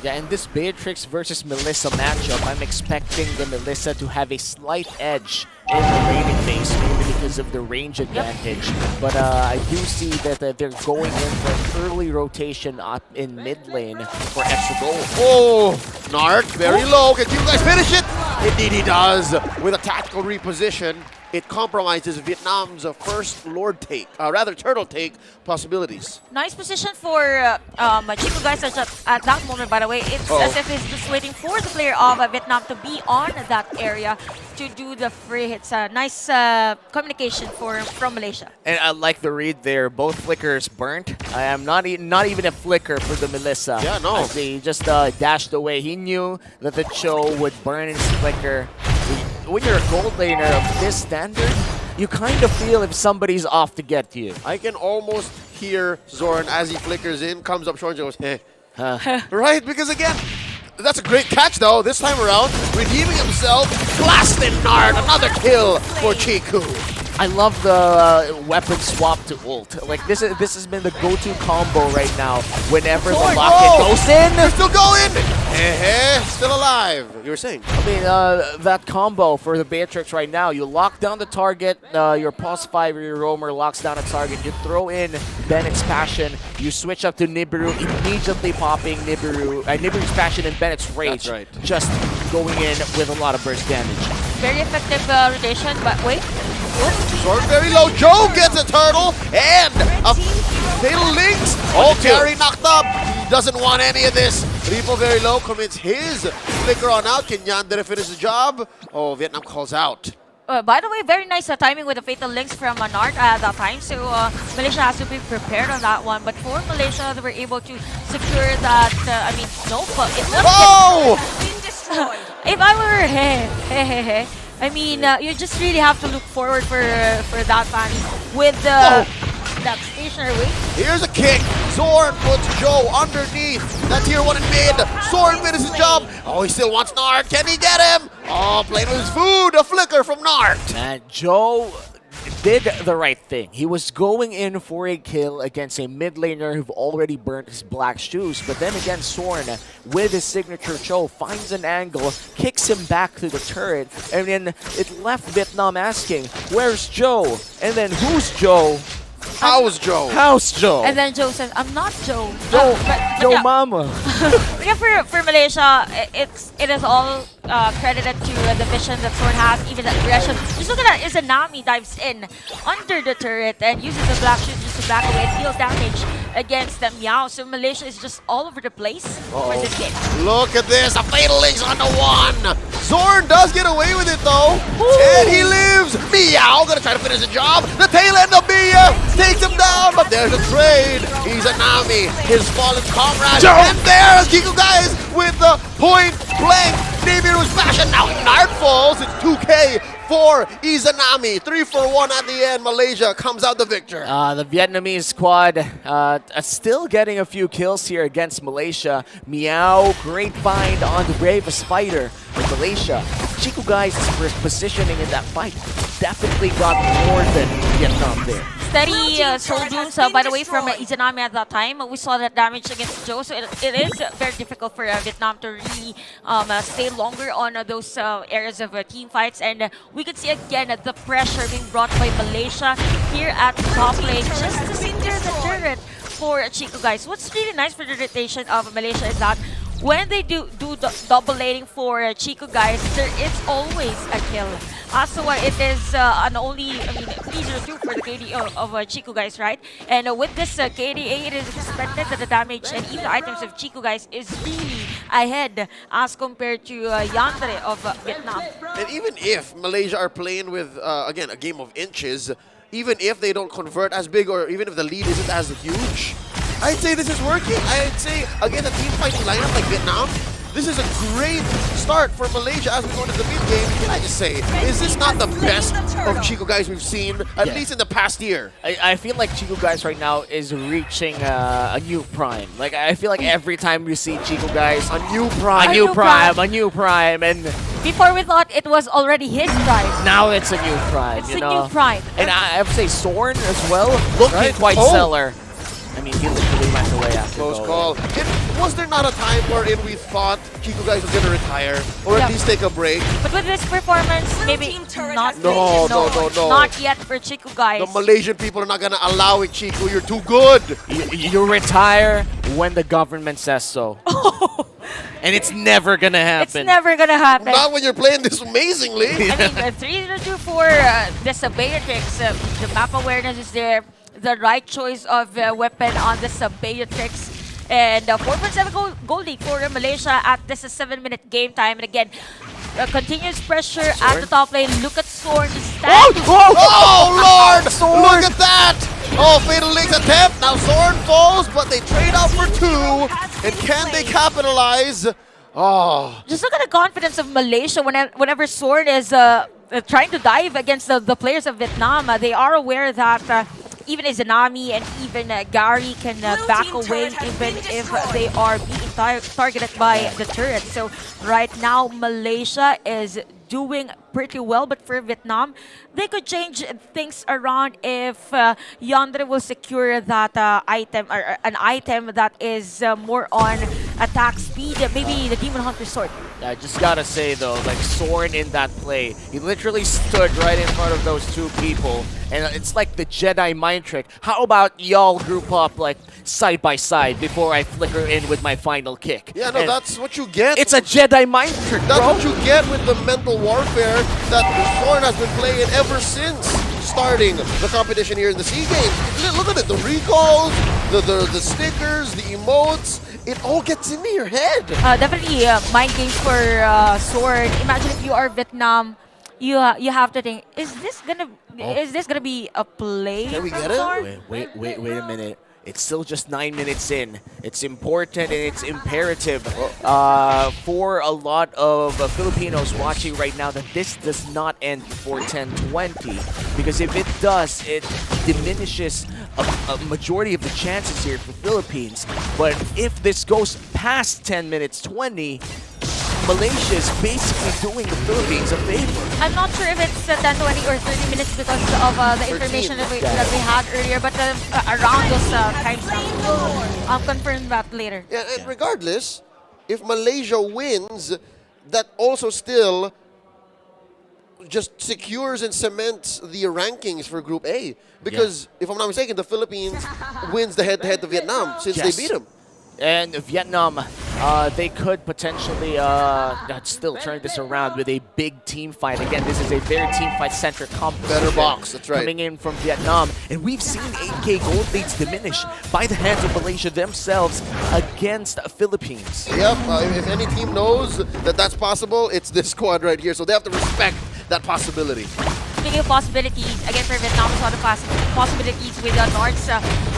Yeah, in this Beatrix versus Melissa matchup, I'm expecting the Melissa to have a slight edge in the laning phase, maybe because of the range advantage. But I do see that they're going in for an early rotation up in mid lane for extra gold. Oh, Narc, very low. Can you guys finish it? Indeed he does. With a tactical reposition, it compromises Vietnam's first Lord take, rather turtle take possibilities. Nice position for Chico guys at that moment, by the way. It's as if he's just waiting for the player of Vietnam to be on that area to do the free hits. Nice communication from Malaysia. And I like the read there. Both flickers burnt. I am not even a flicker for the Melissa. Yeah, no. As he just dashed away. He knew that the Cho would burn his flicker. When you're a gold laner of this standard, you kind of feel if somebody's off to get you. I can almost hear Zoran as he flickers in, comes up short and goes, hey. Right? Because again, that's a great catch though, this time around. Redeeming himself, blasting Nard, another kill for Chiku. I love the weapon swap to ult. Like this has been the go-to combo right now. Whenever the locket goes in, they're still going. Still alive. You were saying? I mean, that combo for the Beatrix right now. You lock down the target. Your Pulse 5 or your Roamer locks down a target. You throw in Bennett's Passion. You switch up to Nibiru, immediately popping Nibiru's Passion and Bennett's Rage. That's right. Just going in with a lot of burst damage. Very effective rotation, but wait. Sword very low. Joe gets a turtle and a fatal links. Oh, carry knocked up. He doesn't want any of this. Repo very low commits his flicker on out. Can Yandere finish the job? Oh, Vietnam calls out. By the way, very nice timing with the fatal links from Nard at that time. So Malaysia has to be prepared on that one. But for Malaysia, they were able to secure that. I mean, no, but it was being destroyed. If I were I mean, you just really have to look forward for that Fanny with that stationary wait. Here's a kick. Zorn puts Joe underneath. That tier 1 in mid. Zorn finishes his job. Oh, he still wants Nard. Can he get him? Oh, playing with his food. A flicker from Nard. And Joe did the right thing. He was going in for a kill against a mid laner who've already burnt his black shoes. But then again, Soren, with his signature Cho, finds an angle, kicks him back to the turret, and then it left Vietnam asking, where's Joe? And then who's Joe? How's Joe? How's Joe? And then Joe says, I'm not Joe. Joe, Joe yeah. Mama. Yeah, for Malaysia, it is all credited to the vision that Sword has, even the aggression. Just look at that, Izanami dives in under the turret and uses the black shoot just to back away and deals damage against them. Meow. So Malaysia is just all over the place for this game. Look at this, a fatal links on the one. Zorn does get away with it though. And he lives. Meow gonna try to finish the job. The tail end of Mia takes him down, but there's a trade. Izanami, his fallen comrade. And there's Kiku guys with the point blank. Nibiru's passion. Now Nard falls. It's 2K for Izanami. 3-for-1 at the end. Malaysia comes out the victor. The Vietnamese squad still getting a few kills here against Malaysia. Meow, great find on the bravest fighter in Malaysia. Chico guys' positioning in that fight definitely got more than Vietnam there. steady soul dooms, by the way, from Izanami at that time. We saw that damage against Joe, so it is very difficult for Vietnam to really stay longer on those areas of team fights. And we could see again the pressure being brought by Malaysia here at the top lane just to secure the turret for Chico, guys. What's really nice for the rotation of Malaysia is that when they do the double laning for Chico, guys, there is always a kill. So it is an only, 3-0-2 for the KD of Chico, guys, right? And with this KDA, it is expected that the damage and even items of Chico, guys, is really ahead as compared to Yandere of Vietnam. And even if Malaysia are playing with, again, a game of inches, even if they don't convert as big or even if the lead isn't as huge, I'd say this is working. I'd say, again, a team fighting lineup like Vietnam, this is a great start for Malaysia as we go into the mid game. Can I just say, is this not the best of Chico, guys, we've seen, at least in the past year? I feel like Chico, guys, right now is reaching a new prime. Like, I feel like every time we see Chico, guys, a new prime. A new prime. And before we thought it was already his prime. now it's a new prime, It's a new prime. And I have to say, Soren as well, looking quite stellar. I mean, he literally went away after Close call. Was there not a time wherein we thought Chico, guys, was going to retire or at least take a break? But with this performance, maybe not. No. Not yet for Chico, guys. The Malaysian people are not going to allow it, Chico. You're too good. You retire when the government says so. And it's never going to happen. It's never going to happen. Not when you're playing this amazingly. I mean, 3-2 for this Beatrix. The map awareness is there. The right choice of weapon on this Beatrix. And 4.7 gold lead for Malaysia at this 7-minute game time. And again, continuous pressure at the top lane. Look at Soren standing. Oh, Lord! Look at that! Oh, Fatal Link's attempt. Now Soren falls, but they trade out for 2. And can they capitalize? Oh. Just look at the confidence of Malaysia whenever Soren is trying to dive against the players of Vietnam. They are aware that even Izanami and even Gary can back away even if they are being targeted by the turret. So right now, Malaysia is doing pretty well, but for Vietnam, they could change things around if Yandere will secure that item or an item that is more on attack speed. Maybe the Demon Hunter sword. I just gotta say though, like Soren in that play, he literally stood right in front of those 2 people, and it's like the Jedi mind trick. How about y'all group up like side by side before I flicker in with my final kick? Yeah, no, that's what you get. It's a Jedi mind trick, That's bro. what you get with the mental warfare that Soren has been playing ever since starting the competition here in the Sea Games. Look at it, the recalls, the stickers, the emotes, it all gets into your head. Definitely mind games for Soren. Imagine if you are Vietnam, you have to think, is this gonna be a play? Can we from get it? Soren? Wait a minute. It's still just 9 minutes in. It's important and it's imperative for a lot of Filipinos watching right now that this does not end before 10:20. Because if it does, it diminishes a majority of the chances here for Philippines. But if this goes past 10 minutes 20, Malaysia is basically doing the Philippines a favor. I'm not sure if it's 10, 20, or 30 minutes because of the information that we had earlier, but around those times we'll confirm that later. Yeah, and regardless, if Malaysia wins, that also still just secures and cements the rankings for Group A. Because, if I'm not mistaken, the Philippines wins the head-to-head to Vietnam since they beat them. And Vietnam, they could potentially still turn this around with a big team fight. Again, this is a very team fight-centric competition. Better box, that's right. Coming in from Vietnam. And we've seen 8K gold leads diminish by the hands of Malaysia themselves against Philippines. Yep, if any team knows that that's possible, it's this squad right here. So they have to respect that possibility. Speaking of possibilities, again for Vietnam, we saw the possibilities with Nords.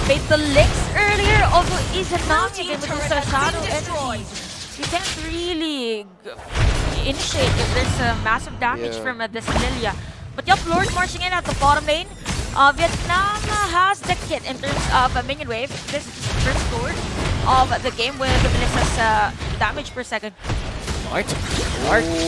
Fatal Licks earlier, although Izanami again with his shadow entities. You can't really initiate if there's massive damage from this Lilia. But yep, Lord marching in at the bottom lane. Vietnam has the kit in terms of minion wave. This is the first Lord of the game with Melissa's damage per second. Nart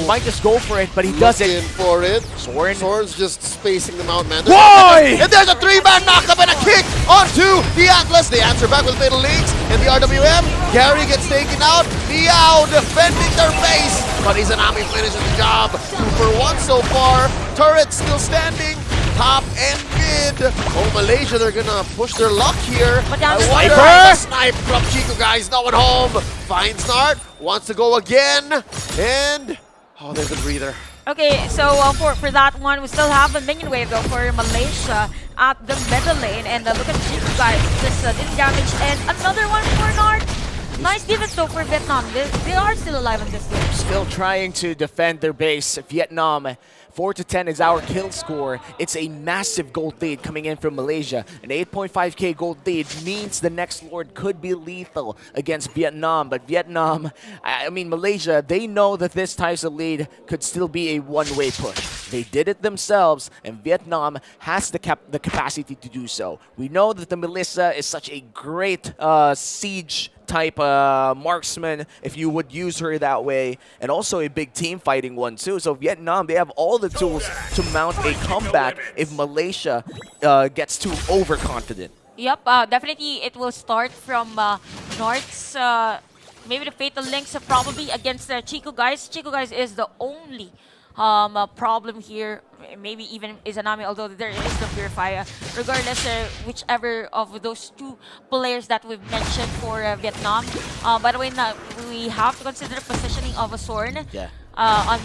might just go for it, but he doesn't. In for it. Soren's just spacing them out, man. Why? And there's a 3-man knockup and a kick onto the Atlas. They answer back with middle links in the RWM. Gary gets taken out. Meow defending their base, but Izanami finishes the job. 2 for 1 so far. Turret still standing. Top and mid. Oh, Malaysia, they're gonna push their luck here. But down the Snipe from Chico, guys. No one home. Finds Nart. Wants to go again. And, oh, there's a breather. Okay, so for that one, we still have a minion wave though for Malaysia at the middle lane. And look at Chico, guys. Just did damage. And another one for Nart. Nice defense though for Vietnam. They are still alive in this game. Still trying to defend their base. Vietnam, 4-10 is our kill score. It's a massive gold lead coming in from Malaysia. An 8.5k gold lead means the next Lord could be lethal against Vietnam. But Vietnam, I mean Malaysia, they know that this type of lead could still be a one-way push. They did it themselves, and Vietnam has the capacity to do so. We know that the Melissa is such a great siege type marksman, if you would use her that way, and also a big team fighting one too. So Vietnam, they have all the tools to mount a comeback if Malaysia gets too overconfident. Yep, definitely it will start from North's, maybe the Fatal Links probably against Chico, guys. Chico, guys, is the only problem here. Maybe even Izanami, although there is the Purifier. Regardless, whichever of those 2 players that we've mentioned for Vietnam. By the way, now we have to consider the positioning of a Sorn on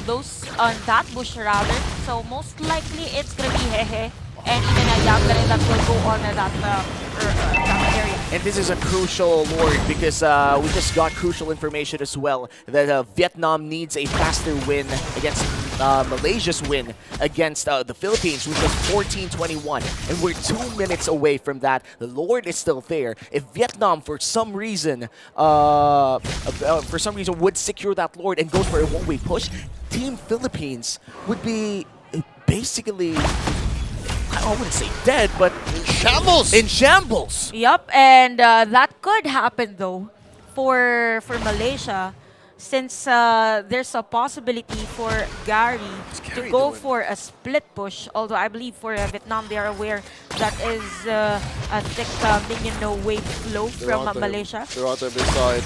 that bush rather. So most likely it's gonna be Hehe and even a Yagare that will go on that area. And this is a crucial Lord because we just got crucial information as well that Vietnam needs a faster win against Malaysia's win against the Philippines, which was 14-21. And we're 2 minutes away from that. The Lord is still there. If Vietnam, for some reason would secure that Lord and go for a one-way push, Team Philippines would be basically, I wouldn't say dead, but in shambles. In shambles. Yep, and that could happen though for Malaysia, since there's a possibility for Gary to go for a split push. Although I believe for Vietnam, they are aware that is a thick minion wave flow from Malaysia. They're out there beside.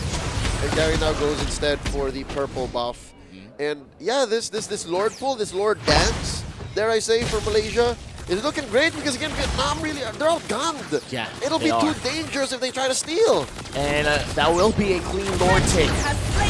And Gary now goes instead for the purple buff. And yeah, this Lord pull, this Lord dance, dare I say, for Malaysia, is looking great because again, Vietnam really, they're outgunned. Yeah, it'll be too dangerous if they try to steal. And that will be a clean Lord take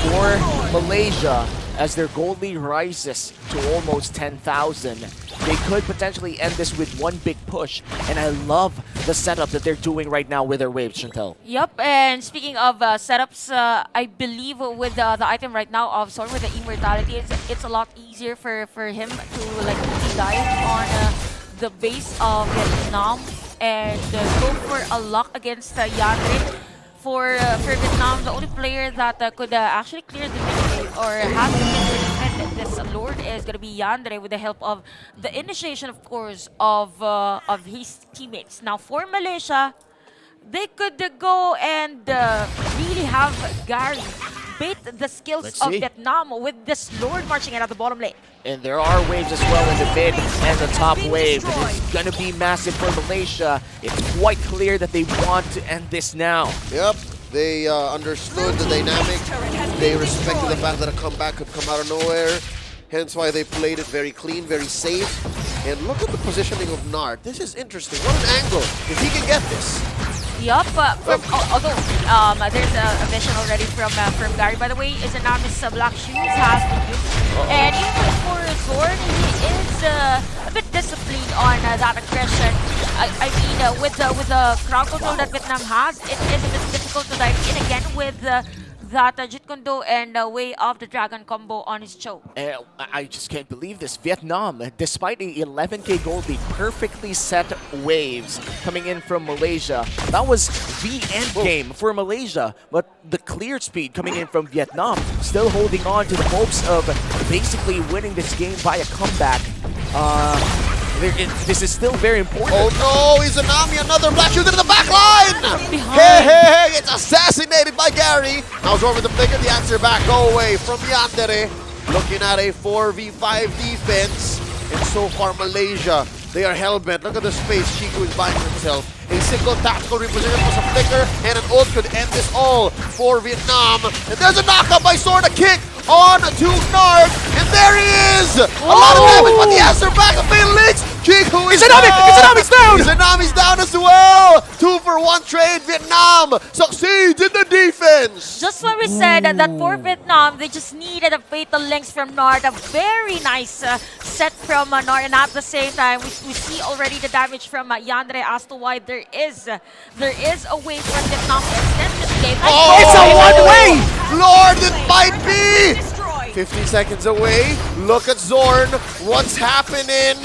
for Malaysia as their gold lead rises to almost 10,000. They could potentially end this with one big push, and I love the setup that they're doing right now with their waves, Chantel. Yep, and speaking of setups, I believe with the item right now of Sorn with the Immortality, it's a lot easier for him to like dive on the base of Vietnam and go for a lock against Yandre. For Vietnam, the only player that could actually clear the mid or have the mid this Lord is going to be Yandre with the help of the initiation, of course, of his teammates. Now, for Malaysia, they could go and really have Gary bait the skills of Vietnam with this Lord marching out of the bottom lane. And there are waves as well in the mid and the top wave. It's going to be massive for Malaysia. It's quite clear that they want to end this now. Yep, they understood the dynamic. They respected the fact that a comeback could come out of nowhere. Hence why they played it very clean, very safe. And look at the positioning of Nart. This is interesting. What an angle. If he can get this. Yup, although there's a vision already from Gary. By the way, Izanami's Black Shoes has been used. And even for Zorn, he is a bit disciplined on that aggression. I mean, with the crowd control that Vietnam has, it is a bit difficult to dive in again with that Jeet Kune Do and Way of the Dragon combo on his choke. I just can't believe this. Vietnam, despite a 11k gold lead, perfectly set waves coming in from Malaysia. That was the end game for Malaysia, but the clear speed coming in from Vietnam, still holding on to the hopes of basically winning this game by a comeback. This is still very important. Oh no, Izanami, another black shooter in the back line! Hey, it's assassinated by Gary. Now Zorn with the flicker, the answer back, go away from Yandere. Looking at a 4v5 defense. And so far, Malaysia, they are hell-bent. Look at the space Chico is buying for himself. A single tactical reposition plus a flicker, and an ult could end this all for Vietnam. And there's a knockup by Zorn, a kick on to Nard, and there he is! A lot of damage, but the answer back, the fatal links. Chico is down! Izanami's down! Izanami's down as well! 2 for 1 trade. Vietnam succeeds in the defense! Just what we said, that for Vietnam, they just needed a fatal links from Nard. A very nice set from Nard, and at the same time, we see already the damage from Yandere as to why there is a way for Vietnam to extend this game. Oh, it's a one-way! Lord, it might be! 15 seconds away. Look at Zorn. What's happening?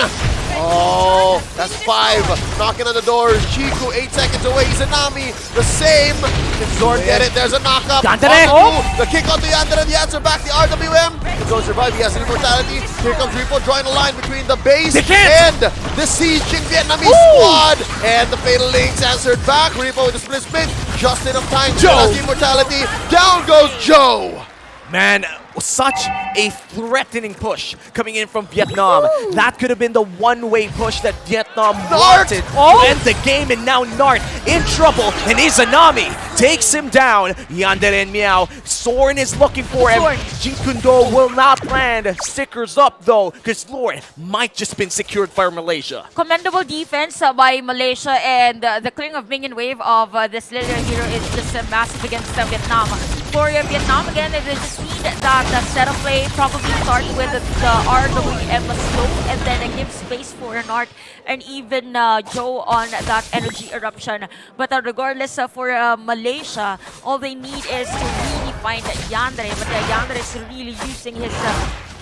Oh, that's 5. Knocking on the doors. Chiku 8 seconds away. Izanami the same. Can Zorn get it? There's a knockup. The kick on the Yandere. The answer back. The RWM. He goes survive. He has an immortality. Here comes Repo drawing a line between the base and the sieging Vietnamese squad. And the fatal links answered back. Repo with the split. Just enough time to the immortality. Down goes Joe. Man, such a threatening push coming in from Vietnam. That could have been the one-way push that Vietnam wanted to end the game, and now Nart in trouble, and Izanami takes him down. Yandere and Meow. Zorn is looking for him. Jinkundo will not land. Stickers up though, because Lord might just been secured for Malaysia. Commendable defense by Malaysia, and the clearing of minion wave of this little hero is just massive against Vietnam. For Vietnam, again, they just need that setup play, probably start with the RWM slope, and then give space for Nart and even Joe on that energy eruption. But regardless, for Malaysia, all they need is to really find Yandere, but Yandere is really using his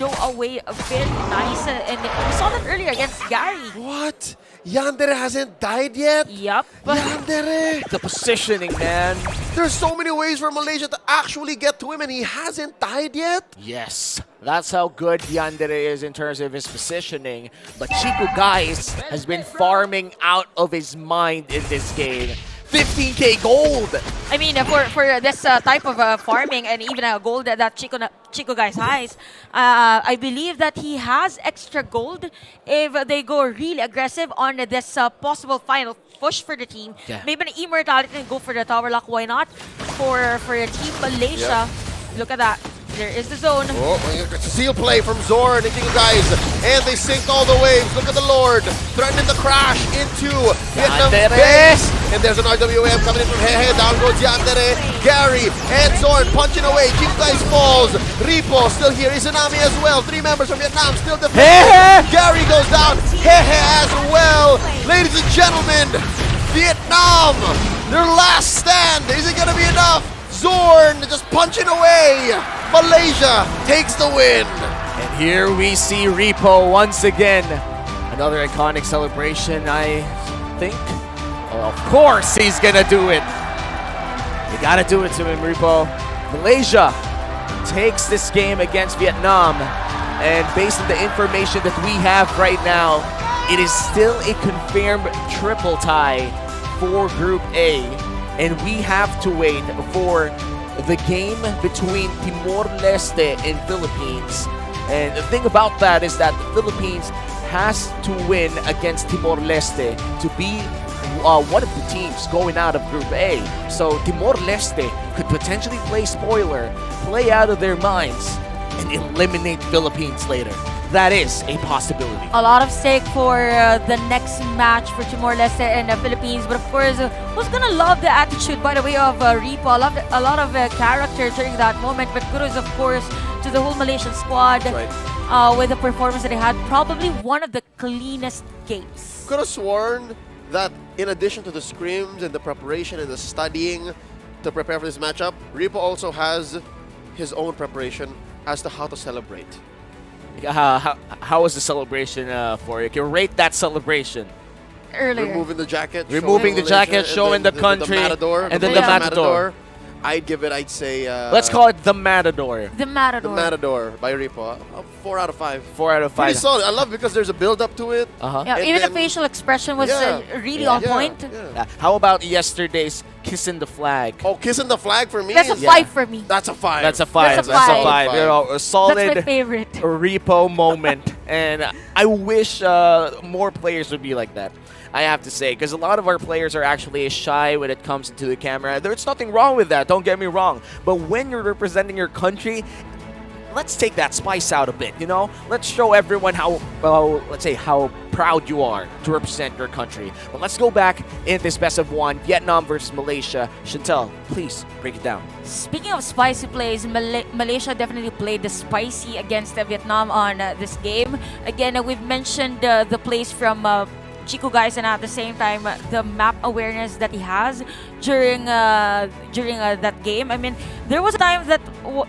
Joe away very nice, and we saw that earlier against Gary. What? Yandere hasn't died yet? Yup. Yandere! The positioning, man. There's so many ways for Malaysia to actually get to him, and he hasn't died yet? Yes, that's how good Yandere is in terms of his positioning. But Chico, guys, has been farming out of his mind in this game. 15k gold! I mean, for this type of farming and even a gold that Chico guys has, I believe that he has extra gold if they go really aggressive on this possible final push for the team. Yeah. Maybe an immortality and go for the tower lock. Why not? For Team Malaysia, look at that. There is the zone. Oh, it's a seal play from Zorn and Chico guys. And they sink all the waves. Look at the Lord. Threatening to crash into Vietnam base. And there's an RWM coming in from Hehe. Down goes Yandere. Gary and Zorn punching away. Chico guys falls. Repo still here. Izanami as well. 3 members from Vietnam still defending. Gary goes down. Hehe as well. Ladies and gentlemen, Vietnam, their last stand. Is it going to be enough? Zorn just punching away. Malaysia takes the win. And here we see Repo once again. Another iconic celebration, I think. Well, of course he's gonna do it. You gotta do it to him, Repo. Malaysia takes this game against Vietnam. And based on the information that we have right now, it is still a confirmed triple tie for Group A. And we have to wait for the game between Timor-Leste and Philippines. And the thing about that is that the Philippines has to win against Timor-Leste to be one of the teams going out of Group A. So Timor-Leste could potentially play spoiler, play out of their minds, and eliminate Philippines later. That is a possibility. A lot of stake for the next match for Timor-Leste and the Philippines. But of course, who's gonna love the attitude, by the way, of Repo? I loved a lot of character during that moment. But kudos, of course, to the whole Malaysian squad with the performance that they had. Probably one of the cleanest games. Could have sworn that in addition to the scrims and the preparation and the studying to prepare for this matchup, Repo also has his own preparation as to how to celebrate. How was the celebration for you? Can you rate that celebration? Earlier. Removing the jacket. Removing the jacket, showing the country. The matador. And then the matador. I'd give it, I'd say... let's call it the Matador. The Matador. The Matador by Ripo. 4 out of 5. 4 out of 5. Pretty solid. I love it because there's a build-up to it. Yeah, even the facial expression was really on point. How about yesterday's kissing the flag? Oh, kissing the flag for me? That's a 5 for me. That's a 5. That's a 5. That's a 5. You know, a solid That's my favorite. Repo moment. And I wish more players would be like that. I have to say, because a lot of our players are actually shy when it comes to the camera. There's nothing wrong with that, don't get me wrong. But when you're representing your country, let's take that spice out a bit, you know? Let's show everyone how, let's say, how proud you are to represent your country. But let's go back in this best of 1, Vietnam versus Malaysia. Chantel, please break it down. Speaking of spicy plays, Malaysia definitely played the spicy against Vietnam on this game. Again, we've mentioned the plays from Chico guys, and at the same time the map awareness that he has during that game. I mean, there was a time that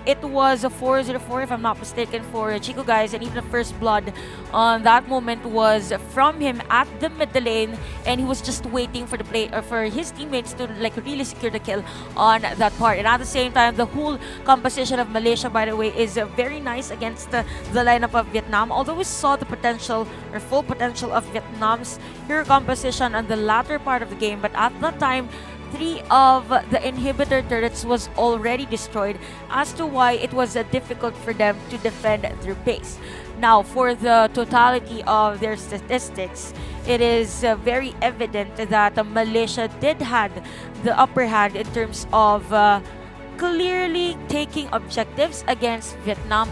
it was a 4-0-4 if I'm not mistaken for Chico guys, and even the first blood on that moment was from him at the mid lane, and he was just waiting for the play for his teammates to like really secure the kill on that part. And at the same time, the whole composition of Malaysia, by the way, is very nice against the lineup of Vietnam. Although we saw the potential or full potential of Vietnam's hero composition on the latter part of the game, but at that time 3 of the inhibitor turrets was already destroyed, as to why it was difficult for them to defend through base. Now, for the totality of their statistics, it is very evident that Malaysia did have the upper hand in terms of clearly taking objectives against Vietnam,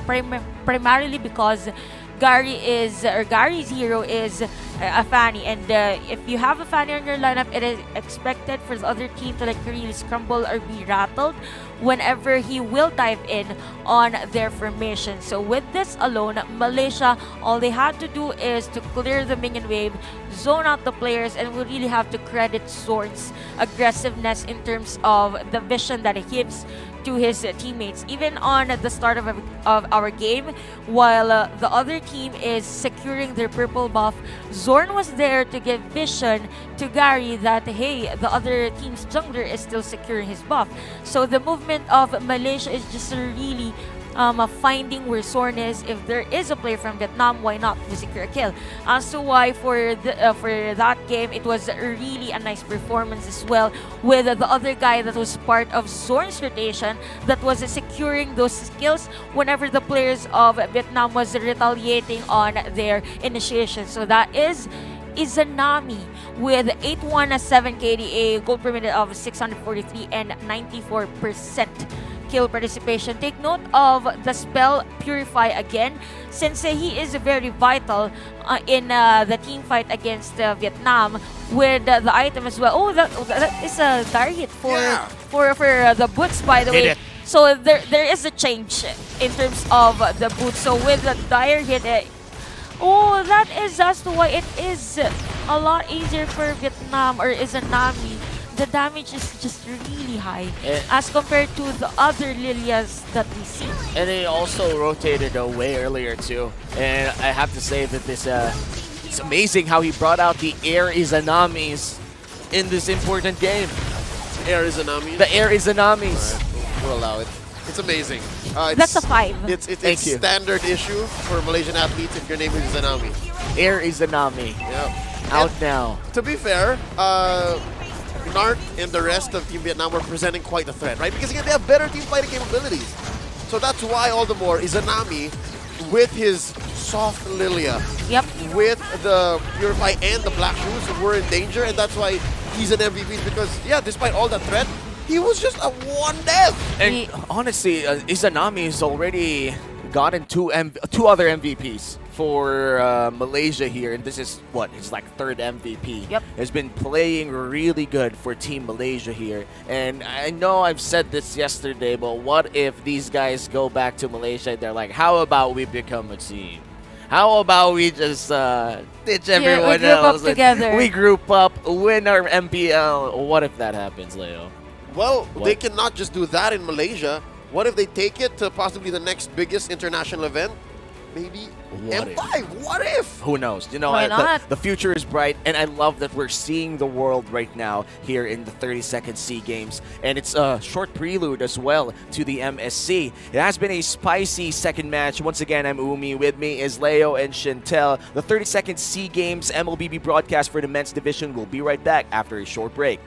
primarily because Gary's hero is a Fanny, and if you have a Fanny on your lineup, it is expected for the other team to like really scramble or be rattled whenever he will dive in on their formation. So with this alone, Malaysia, all they had to do is to clear the minion wave, zone out the players, and we really have to credit Zorn's aggressiveness in terms of the vision that he gives to his teammates. Even on the start of our game, while the other team is securing their purple buff, Zorn was there to give vision to Gary that, hey, the other team's jungler is still securing his buff. So the movement of Malaysia is just really finding where Zorn is. If there is a player from Vietnam, why not to secure a kill? As to why for that game, it was really a nice performance as well, with the other guy that was part of Zorn's rotation that was securing those kills whenever the players of Vietnam was retaliating on their initiation. So that is Izanami with 817 KDA, gold per minute of 643 and 94% kill participation. Take note of the spell Purify again, since he is very vital in the team fight against Vietnam with the item as well. Oh, that is a dire hit for the boots, by the way. So there is a change in terms of the boots. So with the dire hit, that is as to why it is a lot easier for Vietnam or Izanami. The damage is just really high as compared to the other Lilias that we see. And he also rotated away earlier too. And I have to say that this it's amazing how he brought out the air Izanamis in this important game. Air Izanamis? The air Izanamis. Right, we'll allow it. It's amazing. That's a 5. It's standard issue for Malaysian athletes if your name is Izanami. Air Izanami. Yeah. Out now. To be fair, Nart and the rest of Team Vietnam were presenting quite a threat, right? Because again, they have better team fighting capabilities. So that's why all the more Izanami with his soft Lilia, with the Purify and the Black Shoes were in danger, and that's why he's an MVP, because despite all that threat, he was just a one death. And honestly, Izanami has already gotten two other MVPs for Malaysia here, and this is his like 3rd MVP. Has been playing really good for Team Malaysia here. And I know I've said this yesterday, but what if these guys go back to Malaysia and they're like, how about we become a team? How about we just ditch everyone else? We group up, win our MPL. What if that happens, Leo? Well, they cannot just do that in Malaysia. What if they take it to possibly the next biggest international event? maybe What M5. What if? Who knows? You know, Why not? the future is bright, and I love that we're seeing the world right now here in the 32nd Sea Games, and it's a short prelude as well to the MSC. It has been a spicy second match. Once again, I'm Umi. With me is Leo and Chantel. The 32nd Sea Games MLBB broadcast for the men's division will be right back after a short break.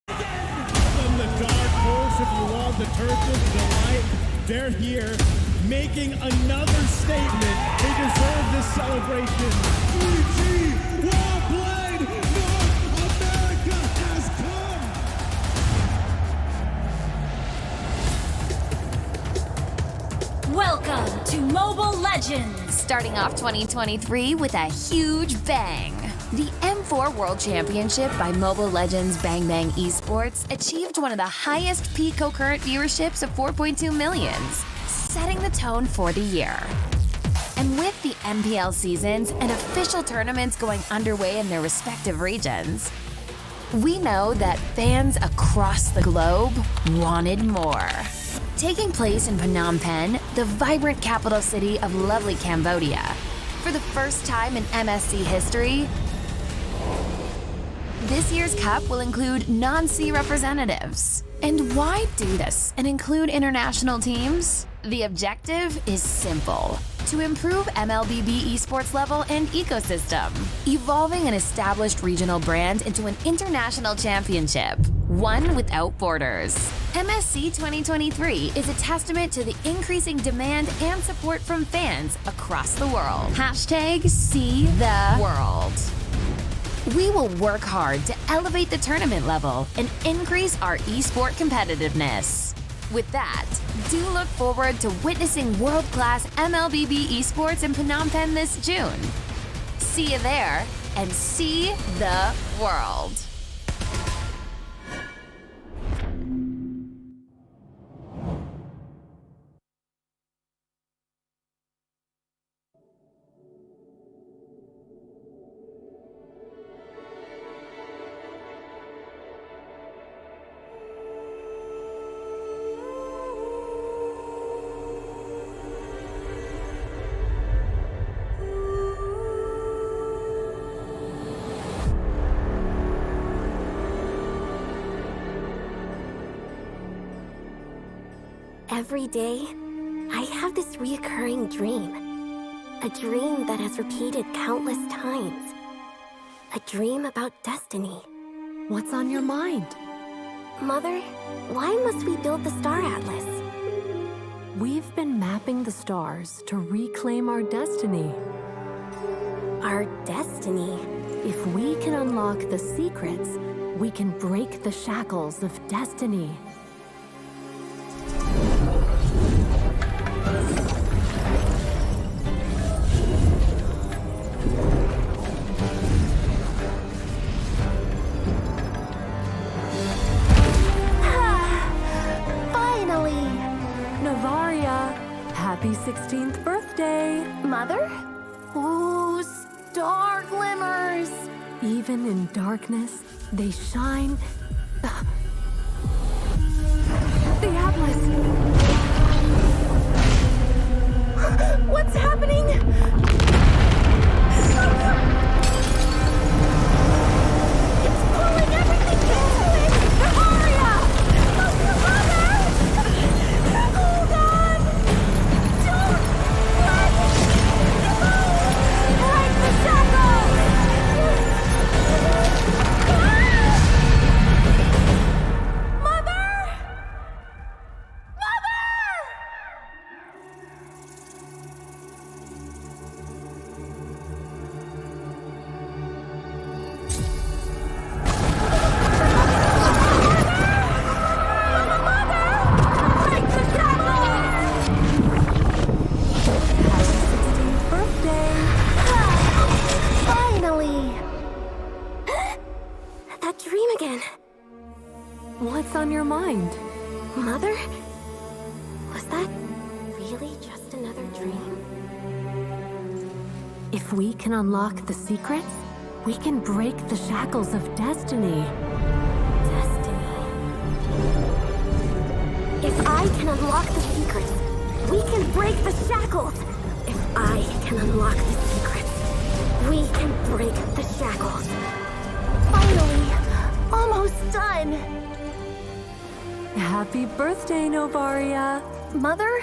From the dark horse, if you want the turquoise, the light, they're here making another statement. They deserve this celebration. EG, well played! North America has come! Welcome to Mobile Legends! Starting off 2023 with a huge bang. The M4 World Championship by Mobile Legends Bang Bang Esports achieved one of the highest peak concurrent viewerships of 4.2 millions, setting the tone for the year. And with the MPL seasons and official tournaments going underway in their respective regions, we know that fans across the globe wanted more. Taking place in Phnom Penh, the vibrant capital city of lovely Cambodia, for the first time in MSC history, this year's cup will include non-sea representatives. And why do this and include international teams? The objective is simple: to improve MLBB esports level and ecosystem, evolving an established regional brand into an international championship, one without borders. MSC 2023 is a testament to the increasing demand and support from fans across the world. Hashtag See the World. We will work hard to elevate the tournament level and increase our esport competitiveness. With that, do look forward to witnessing world-class MLBB esports in Phnom Penh this June. See you there and see the world. Every day, I have this reoccurring dream. A dream that has repeated countless times. A dream about destiny. What's on your mind? Mother, why must we build the Star Atlas? We've been mapping the stars to reclaim our destiny. Our destiny? If we can unlock the secrets, we can break the shackles of destiny. Happy 16th birthday! Mother? Ooh, star glimmers! Even in darkness, they shine. The Atlas! What's happening? It's pulling everything into it! Aria! Help your mother! Hold on! Don't let go! Break the shackles! Mother! Mother! mind. Mother? Was that really just another dream? If we can unlock the secrets, we can break the shackles of destiny. Destiny. If I can unlock the secrets, we can break the shackles. If I can unlock the secrets, we can break the shackles. Finally, almost done. Happy birthday, Novaria. Mother?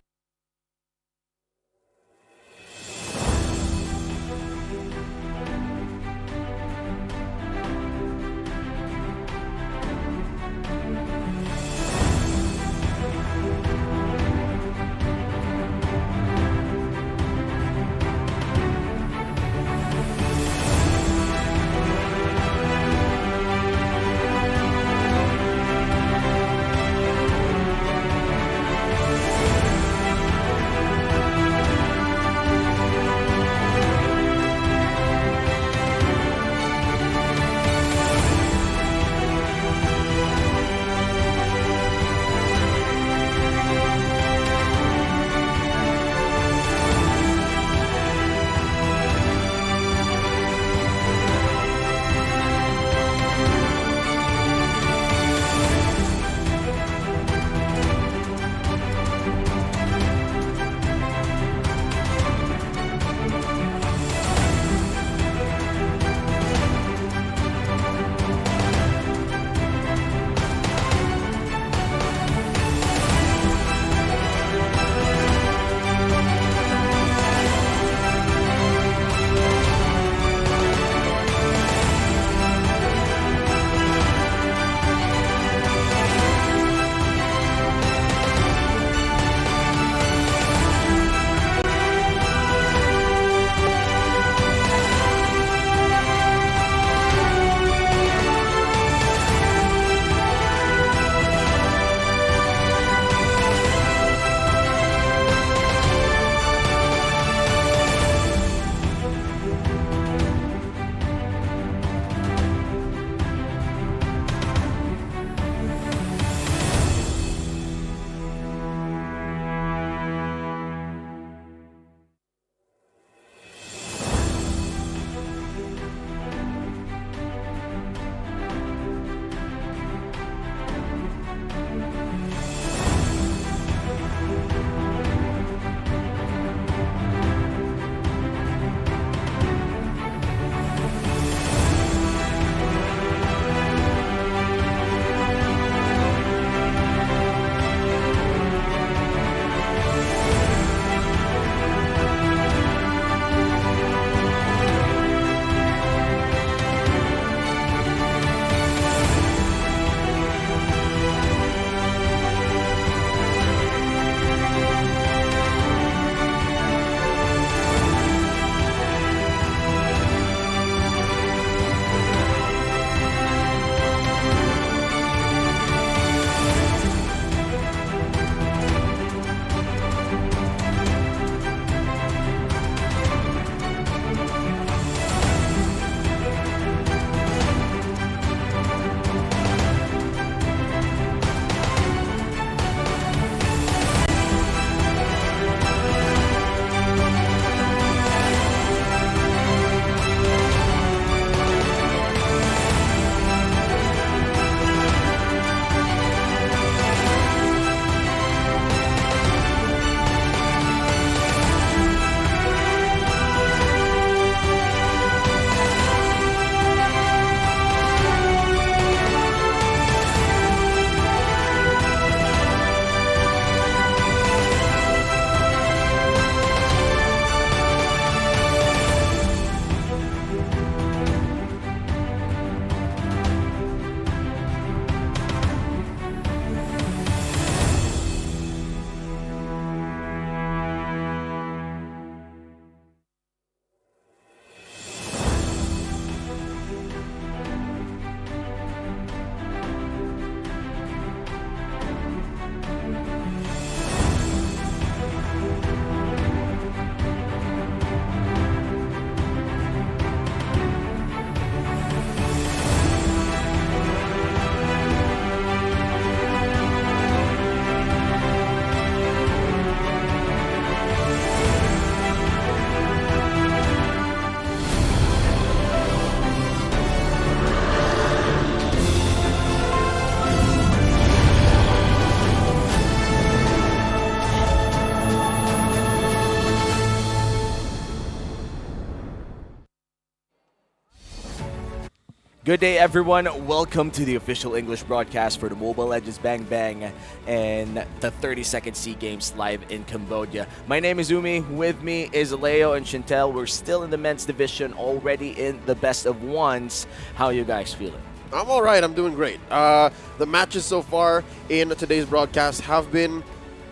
Good day, everyone. Welcome to the official English broadcast for the Mobile Legends Bang Bang and the 32nd Sea Games live in Cambodia. My name is Umi. With me is Leo and Chantel. We're still in the men's division, already in the best of ones. How are you guys feeling? I'm all right. I'm doing great. The matches so far in today's broadcast have been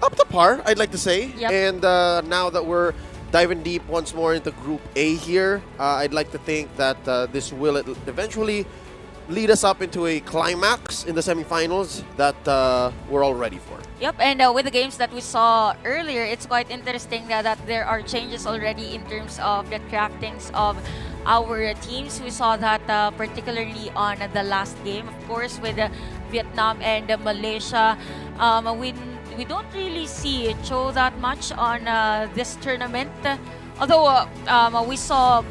up to par, I'd like to say. Yep. And now that we're diving deep once more into Group A here, I'd like to think that this will eventually lead us up into a climax in the semifinals that we're all ready for. Yep, and with the games that we saw earlier, it's quite interesting that there are changes already in terms of the craftings of our teams. We saw that particularly on the last game, of course, with Vietnam and Malaysia. We don't really see Cho that much on this tournament. Although we saw,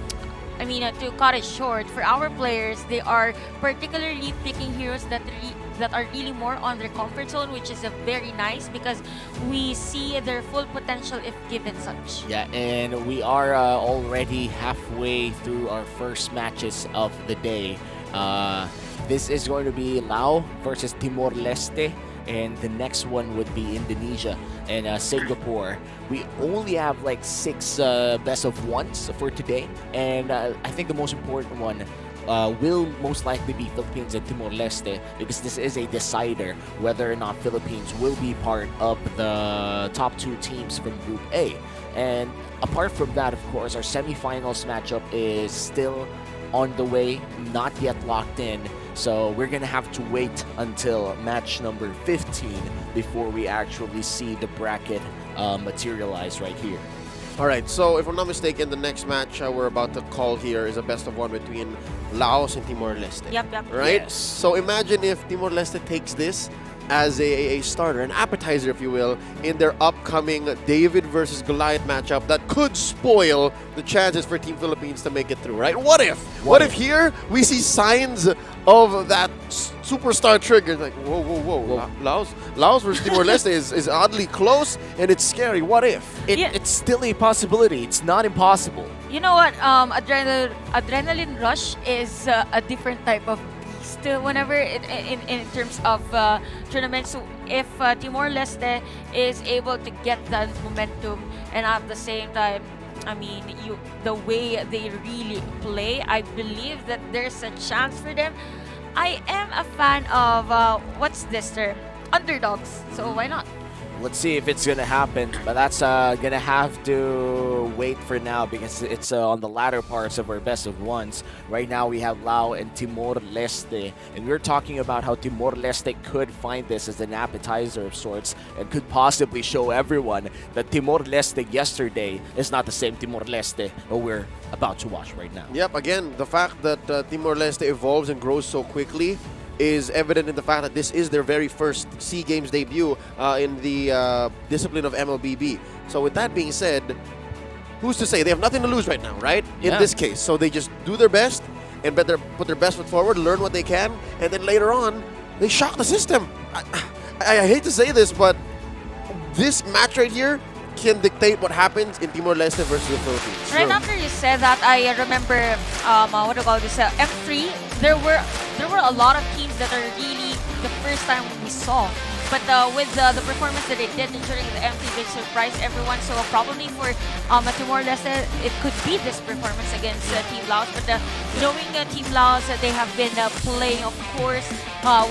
to cut it short, for our players, they are particularly picking heroes that are really more on their comfort zone, which is very nice because we see their full potential if given such. Yeah, and we are already halfway through our first matches of the day. This is going to be Laos versus Timor-Leste. And the next one would be Indonesia and Singapore. We only have like 6 best of ones for today, and I think the most important one will most likely be Philippines and Timor-Leste, because this is a decider whether or not Philippines will be part of the top 2 teams from Group A. And apart from that, of course, our semifinals matchup is still on the way, not yet locked in. So we're going to have to wait until match number 15 before we actually see the bracket materialize right here. All right, so if I'm not mistaken, the next match we're about to call here is a best of one between Laos and Timor-Leste. Yep. Right? Yes. So imagine if Timor-Leste takes this as a starter, an appetizer, if you will, in their upcoming David versus Goliath matchup that could spoil the chances for Team Philippines to make it through, right? What if here we see signs of that superstar trigger? Like, whoa. Laos versus Timor-Leste is oddly close, and it's scary. What if? It's still a possibility. It's not impossible. You know what? Adrenaline rush is a different type of beast whenever in terms of tournaments. So if Timor-Leste is able to get that momentum and at the same time, the way they really play, I believe that there's a chance for them. I am a fan of what's this term? Underdogs. So why not? Let's see if it's gonna happen, but that's gonna have to wait for now because it's on the latter parts of our best of ones. Right now we have Laos and Timor-Leste, and we're talking about how Timor-Leste could find this as an appetizer of sorts and could possibly show everyone that Timor-Leste yesterday is not the same Timor-Leste that we're about to watch right now. Yep, again, the fact that Timor-Leste evolves and grows so quickly is evident in the fact that this is their very first SEA Games debut in the discipline of MLBB. So with that being said, who's to say? They have nothing to lose right now, right? In this case. So they just do their best and put their best foot forward, learn what they can, and then later on, they shock the system. I hate to say this, but this match right here can dictate what happens in Timor-Leste versus the Philippines. Right after you said that, I remember M3. There were a lot of teams that are really the first time we saw. But with the performance that they did during the M3, they surprised everyone. So probably for Timor-Leste, it could be this performance against Team Laos. But knowing Team Laos, they have been playing, of course.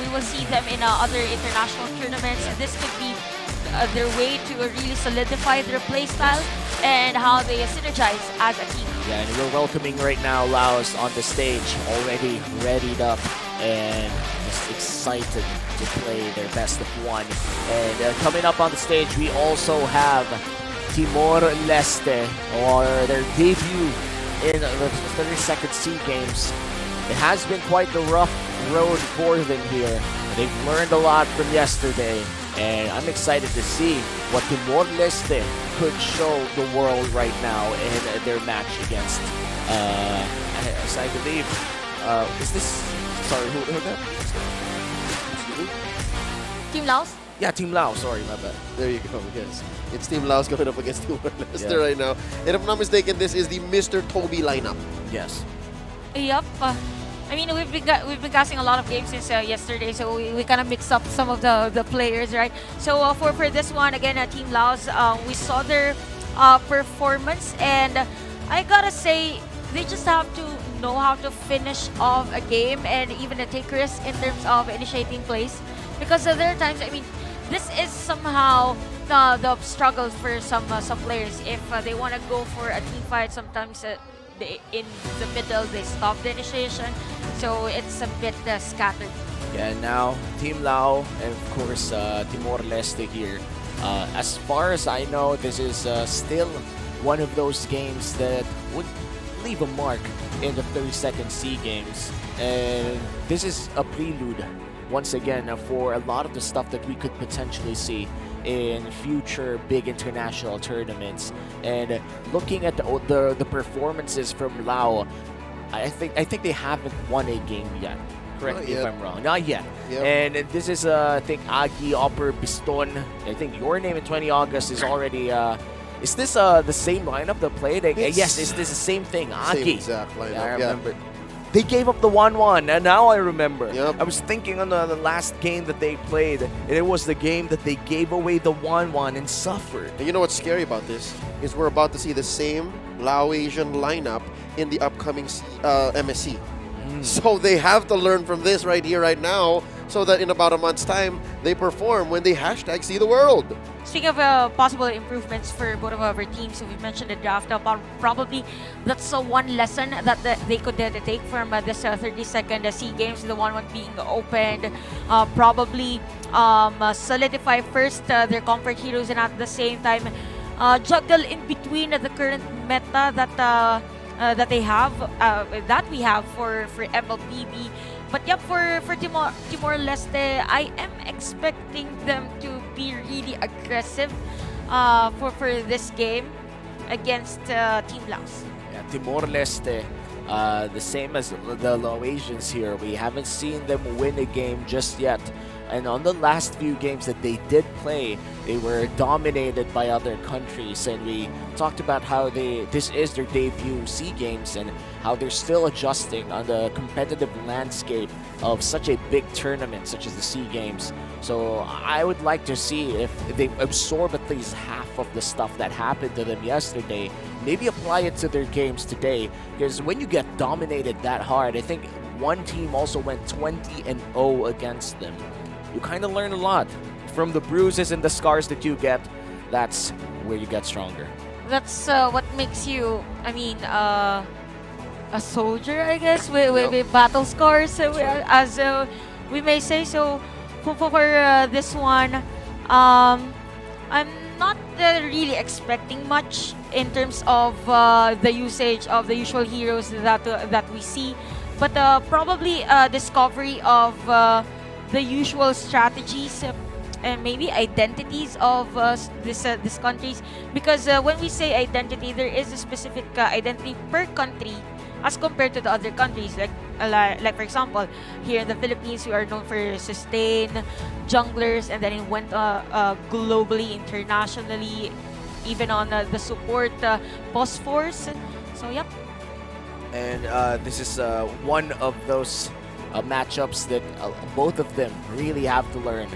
We will see them in other international tournaments. This could be their way to really solidify their play style and how they synergize as a team. Yeah, and we're welcoming right now Laos on the stage, already readied up and just excited to play their best of one. And coming up on the stage, we also have Timor-Leste, or their debut in the 32nd SEA Games. It has been quite the rough road for them here. They've learned a lot from yesterday, and I'm excited to see what Timor-Leste could show the world right now in their match against, as I believe, is this, sorry, who that? Team Laos? Yeah, Team Laos, sorry, my bad. There you go, yes. It's Team Laos going up against Timor-Leste right now. And if I'm not mistaken, this is the Mr. Toby lineup. Yes. Yup. I mean, we've been casting a lot of games since yesterday, so we kind of mix up some of the players, right? So for this one, again, Team Laos, we saw their performance, and I gotta say, they just have to know how to finish off a game and even take risks in terms of initiating plays, because there are times, I mean, this is somehow the struggle for some players. If they want to go for a team fight, sometimes in the middle they stop the initiation, so it's a bit scattered. Yeah, now Team Lao and of course Timor-Leste here. As far as I know, this is still one of those games that would leave a mark in the 32nd Sea Games, and this is a prelude once again for a lot of the stuff that we could potentially see in future big international tournaments. And looking at the performances from Lao, I think they haven't won a game yet. Correct me if I'm wrong. Not yet. Yep. And this is I think Agi, Upper, Piston. I think your name in 20 August is already. Is this the same lineup that played? Yes, is this the same thing? Agi. Same exact lineup. Yeah, I remember. They gave up the 1-1, and now I remember. Yep. I was thinking on the last game that they played, and it was the game that they gave away the 1-1 and suffered. And you know what's scary about this is we're about to see the same Laotian lineup in the upcoming MSC. So they have to learn from this right here, right now, so that in about a month's time, they perform when they hashtag see the world. Speaking of possible improvements for both of our teams, we mentioned the draft. Probably that's one lesson that they could take from this 32nd Sea Games, the one being opened. Probably solidify first their comfort heroes, and at the same time juggle in between the current meta that they have, that we have for MLBB. But yeah, for Timor-Leste, I am expecting them to be really aggressive for this game against Team Laos. Yeah, Timor-Leste, the same as the Laotians here. We haven't seen them win a game just yet. And on the last few games that they did play, they were dominated by other countries. And we talked about how this is their debut Sea Games and how they're still adjusting on the competitive landscape of such a big tournament such as the Sea Games. So I would like to see if they absorb at least half of the stuff that happened to them yesterday, maybe apply it to their games today. Because when you get dominated that hard, I think one team also went 20-0 against them. You kind of learn a lot from the bruises and the scars that you get. That's where you get stronger. That's what makes you, I mean, a soldier, I guess, with battle scars, as we may say. So for this one, I'm not really expecting much in terms of the usage of the usual heroes that we see, but probably discovery of the usual strategies and maybe identities of these countries, because when we say identity, there is a specific identity per country as compared to the other countries. Like for example, here in the Philippines, we are known for sustain junglers, and then it went globally, internationally, even on the support boss force. So yep. And this is one of those matchups that both of them really have to learn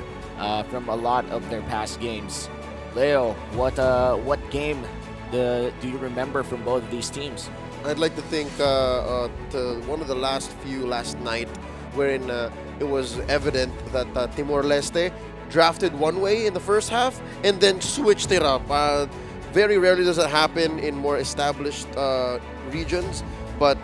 from a lot of their past games. Leo, what game do you remember from both of these teams? I'd like to think one of the last night, wherein it was evident that Timor-Leste drafted one way in the first half and then switched it up. Very rarely does that happen in more established regions, but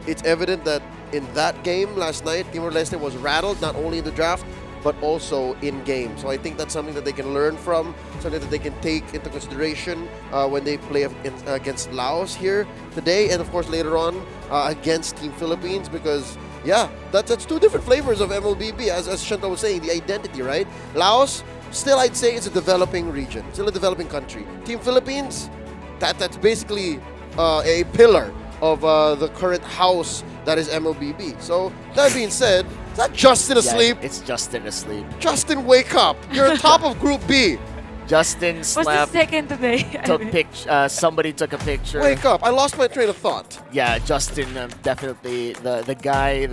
it's evident that in that game last night, Timor-Leste was rattled not only in the draft, but also in game. So I think that's something that they can learn from, something that they can take into consideration when they play against Laos here today, and of course later on against Team Philippines, because yeah, that's two different flavors of MLBB, as Shanta was saying, the identity, right? Laos, still I'd say it's a developing region, still a developing country. Team Philippines, that's basically a pillar of the current house that is MLBB. So that being said, is that Justin asleep? Yeah, it's Justin asleep. Justin, wake up! You're on top of Group B. Justin What's the slapped. second today? Somebody took a picture. Wake up! I lost my train of thought. Yeah, Justin, definitely the guy,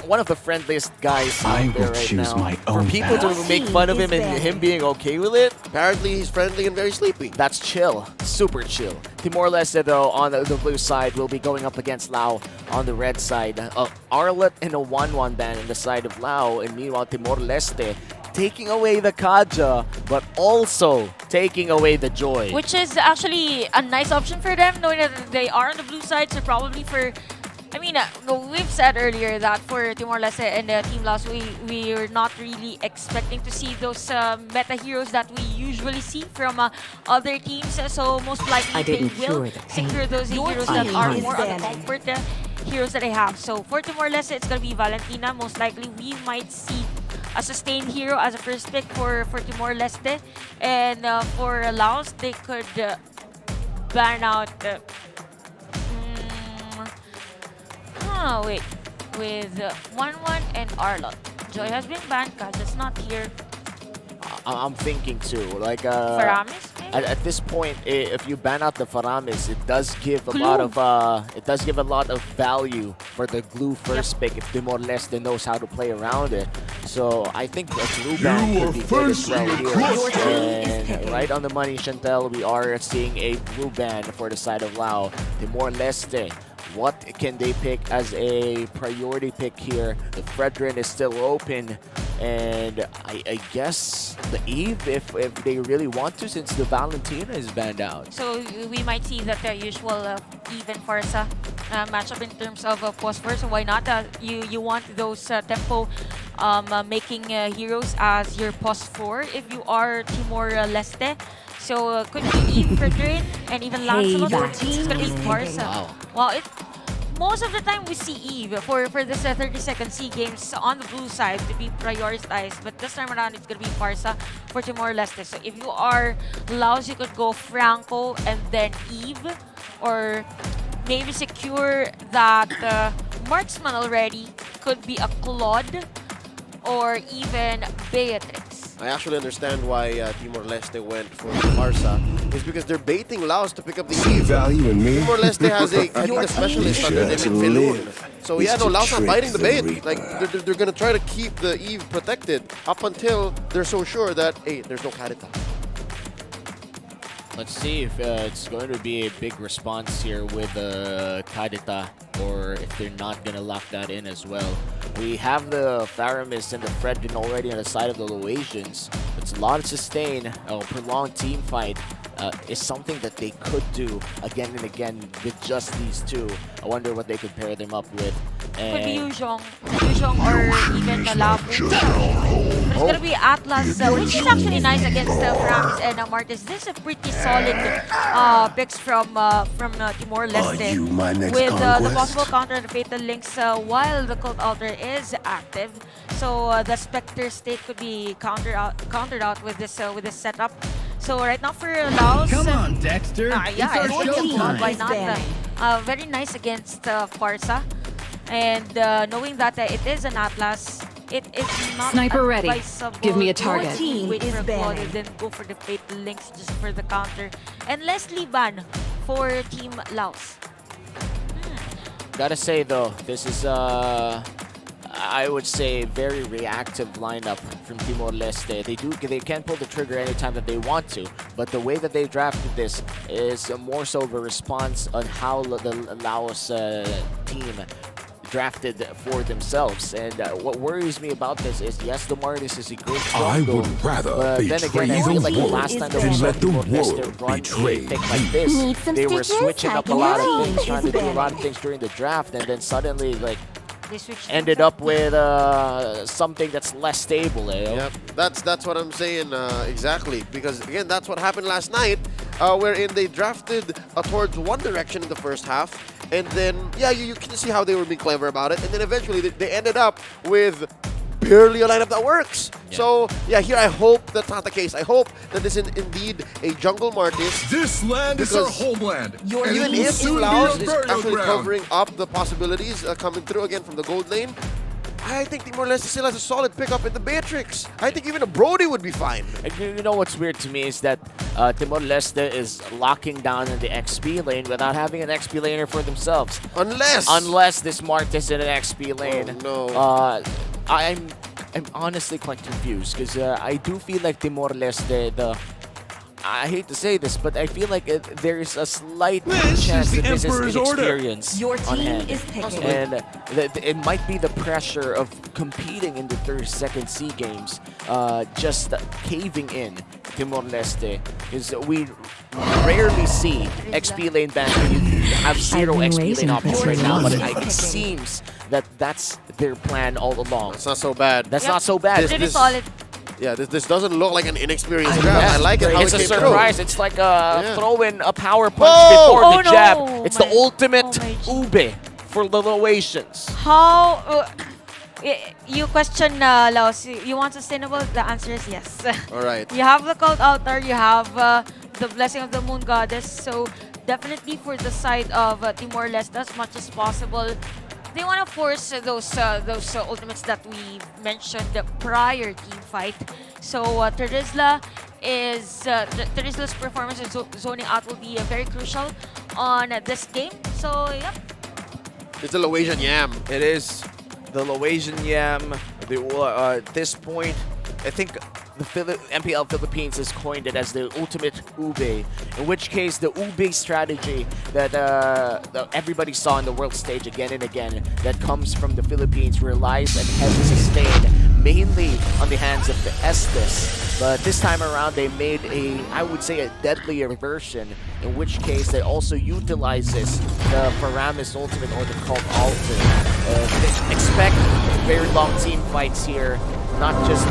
one of the friendliest guys out there right now. For people to make fun of him and him being okay with it, apparently he's friendly and very sleepy. That's chill, super chill. Timor-Leste, though, on the blue side, will be going up against Lao on the red side. Arlet and a 1-1 ban on the side of Lao, and meanwhile Timor-Leste taking away the Kaja, but also taking away the Joy. Which is actually a nice option for them, knowing that they are on the blue side, so probably for... I mean, we've said earlier that for Timor-Leste and Team Laos, we are not really expecting to see those meta heroes that we usually see from other teams. So most likely they will secure those heroes that are more on the comfort heroes that they have. So for Timor-Leste, it's going to be Valentina. Most likely we might see a sustained hero as a first pick for Timor-Leste. And for Laos, they could ban out... wait, with 1-1 and Arlot. Joy has been banned, Kaja's not here. I'm thinking too, like Faramis, maybe? at this point, if you ban out the Faramis, it does give a lot of value for the glue first pick if Timor-Leste knows how to play around it. So I think a glue ban could be good as well here. And right on the money, Chantel, we are seeing a glue ban for the side of Lao. Timor-Leste, what can they pick as a priority pick here? The Fredrin is still open, and I guess the Eve if they really want to, since the Valentina is banned out. So we might see that the usual Eve and Farsa matchup in terms of phosphor. So why not? You want those tempo making heroes as your phosphor if you are Timor-Leste. So could be Eve, Fredrin, and even Lancelot. It's gonna be Farsa. Wow, most of the time we see Eve for this 32nd Sea Games on the blue side to be prioritized, but this time around it's gonna be Farsa for Timor-Leste. So if you are Laos, you could go Franco and then Eve, or maybe secure that marksman already. Could be a Claude or even Beatrix. I actually understand why Timor-Leste went for Farsa. It's because they're baiting Laos to pick up the Eve. Value in me? Timor-Leste has I think a specialist under the name Felun. So yeah, no, Laos not biting the bait. Like they're gonna try to keep the Eve protected up until they're so sure that hey, there's no Karita. Let's see if it's going to be a big response here with Kadita, or if they're not going to lock that in as well. We have the Faramis and the Fredrin already on the side of the Laotians. It's a lot of sustain. A prolonged team fight is something that they could do again and again with just these two. I wonder what they could pair them up with. Could be Yuzhong or even Labu. It's gonna be Atlas, which is actually nice against Faramis and Martis. This is a pretty solid picks from Timor-Leste with the possible counter and the Fatal Links while the Cult Altar is active. So the Spectre State could be countered out with this setup. So right now for Laos, come on, Dexter. Yeah, why not? Very nice against Farsa, and knowing that it is an Atlas, it is not Sniper ready. advisable. Give me a target. To wait for a Claude and then go for the Fatal Links just for the counter. And Leslie ban for Team Laos. Gotta say though, this is I would say very reactive lineup from Timor-Leste. They can pull the trigger anytime that they want to, but the way that they drafted this is more so of a response on how the Laos team drafted for themselves. And what worries me about this is, yes, the Martis is a great jungle, I would rather but then betray again, I feel like the the last time that world we saw than let the Timor-Leste world run betray a pick like this, Need some they were stitches? switching up a Checking lot it of out. things, trying to do a Is lot of things during the draft, and then suddenly, like, They switched ended up with something that's less stable. Yep, that's what I'm saying exactly. Because again, that's what happened last night, wherein they drafted towards one direction in the first half, and then yeah, you can see how they were being clever about it, and then eventually they ended up with barely a lineup that works. Yeah. So yeah, here I hope that's not the case. I hope that this is indeed a jungle Martis. This land is our homeland. Even if Laos is actually covering up the possibilities coming through again from the gold lane, I think Timor-Leste still has a solid pickup in the Beatrix. I think even a Brody would be fine. And you know what's weird to me is that Timor-Leste is locking down in the XP lane without having an XP laner for themselves. Unless this Martes in an XP lane. Oh, no. I'm honestly quite confused because I do feel like Timor-Leste, I hate to say this, but I feel like there is a slight chance that this is inexperience on hand. And it might be the pressure of competing in the 32nd Sea Games, just caving in Timor-Leste. Because we rarely see XP lane bans when you have 0 XP lane options right now, but it seems that that's their plan all along. It's not so bad. That's not so bad. Pretty solid. Yeah, this doesn't look like an inexperienced grab. I like it how it's it a came surprise. through. It's like throwing a power punch before the jab. It's the ultimate ube for the Laotians. How you question Laos? You want sustainable? The answer is yes. All right. You have the cult altar. You have the blessing of the moon goddess. So definitely for the side of Timor-Leste as much as possible. They want to force those ultimates that we mentioned prior team fight. So Terizla Terizla's performance and zoning out will be very crucial on this game. So yep. It's the Laotian Yam. It is the Laotian Yam. At this point, I think the MPL Philippines has coined it as the ultimate ube, in which case the ube strategy that everybody saw on the world stage again and again that comes from the Philippines relies and heavy sustained mainly on the hands of the Estes. But this time around they made I would say a deadlier version, in which case they also utilizes the Paramis ultimate or the Cult Altar. Expect very long team fights here. Not just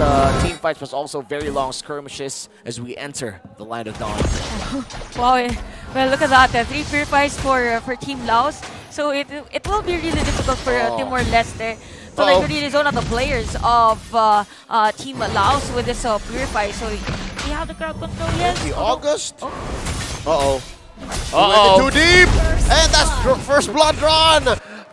team fights, but also very long skirmishes as we enter the Line of Dawn. Wow, well look at that, 3 purifies for Team Laos. So it will be really difficult for Timor-Leste to like really zone out the players of Team Laos with this purify. So we have the crowd control, yes. The August. Uh-oh. Too deep, and that's first blood drawn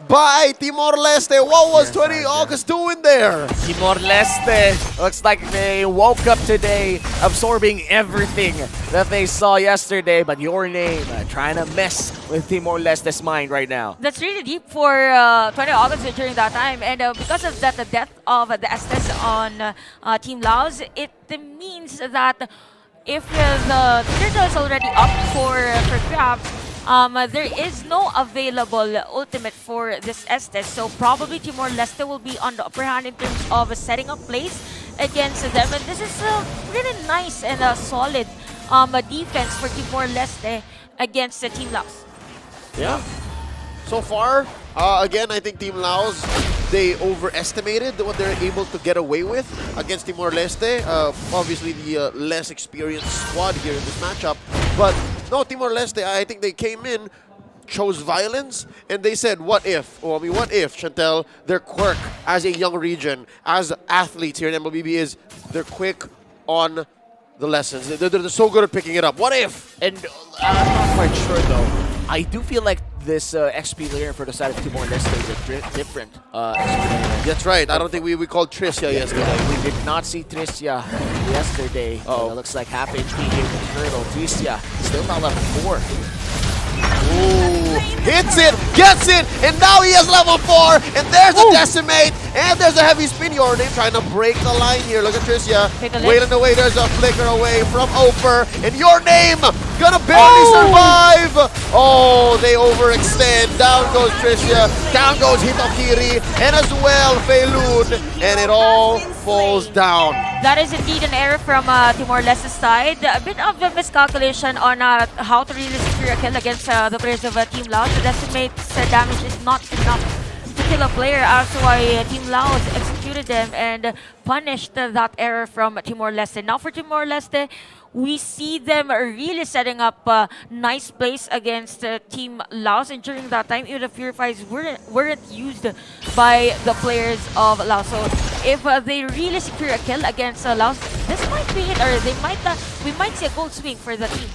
by Timor-Leste. What was 20 August doing there? Timor-Leste looks like they woke up today absorbing everything that they saw yesterday, but your name trying to mess with Timor-Leste's mind right now. That's really deep for 20 August during that time, and because of that, the death of the Estes on Team Laos, it means that if the turtle is already up for grabs, there is no available ultimate for this Estes, so probably Timor-Leste will be on the upper hand in terms of setting up plays against them. And this is a really nice and solid defense for Timor-Leste against the Team Laos. Yeah. So far, again, I think Team Laos, they overestimated what they're able to get away with against Timor-Leste. Obviously, the less experienced squad here in this matchup. But no, Timor-Leste, I think they came in, chose violence, and they said, what if? Or I mean, what if, Chantel, their quirk as a young region, as athletes here in MLBB is they're quick on the lessons. They're so good at picking it up. What if? And I'm not quite sure, though. I do feel like this XP layer for the side of Timor-Leste is a different That's right. I don't think we called Tricia yesterday. We did not see Tricia yesterday. It looks like half HP here with Turtle. Tricia still not level 4. Ooh, hits it, gets it, and now he has level 4, and there's a Decimate, and there's a heavy spin. Your name trying to break the line here. Look at Tricia, wailing away. There's a flicker away from Oper, and Your Name gonna barely survive. Oh, they overextend. Down goes Tricia, down goes Hitokiri, and as well Feilun, and it all falls down. That is indeed an error from Timor-Leste's side. A bit of a miscalculation on how to really secure a kill against the players of Team Laos. The Decimate's damage is not enough to kill a player. That's why Team Laos executed them and punished that error from Timor-Leste. Now for Timor-Leste, we see them really setting up nice plays against Team Laos, and during that time, even the Purifies weren't used by the players of Laos. So if they really secure a kill against Laos, this might be it, or we might see a gold swing for the team.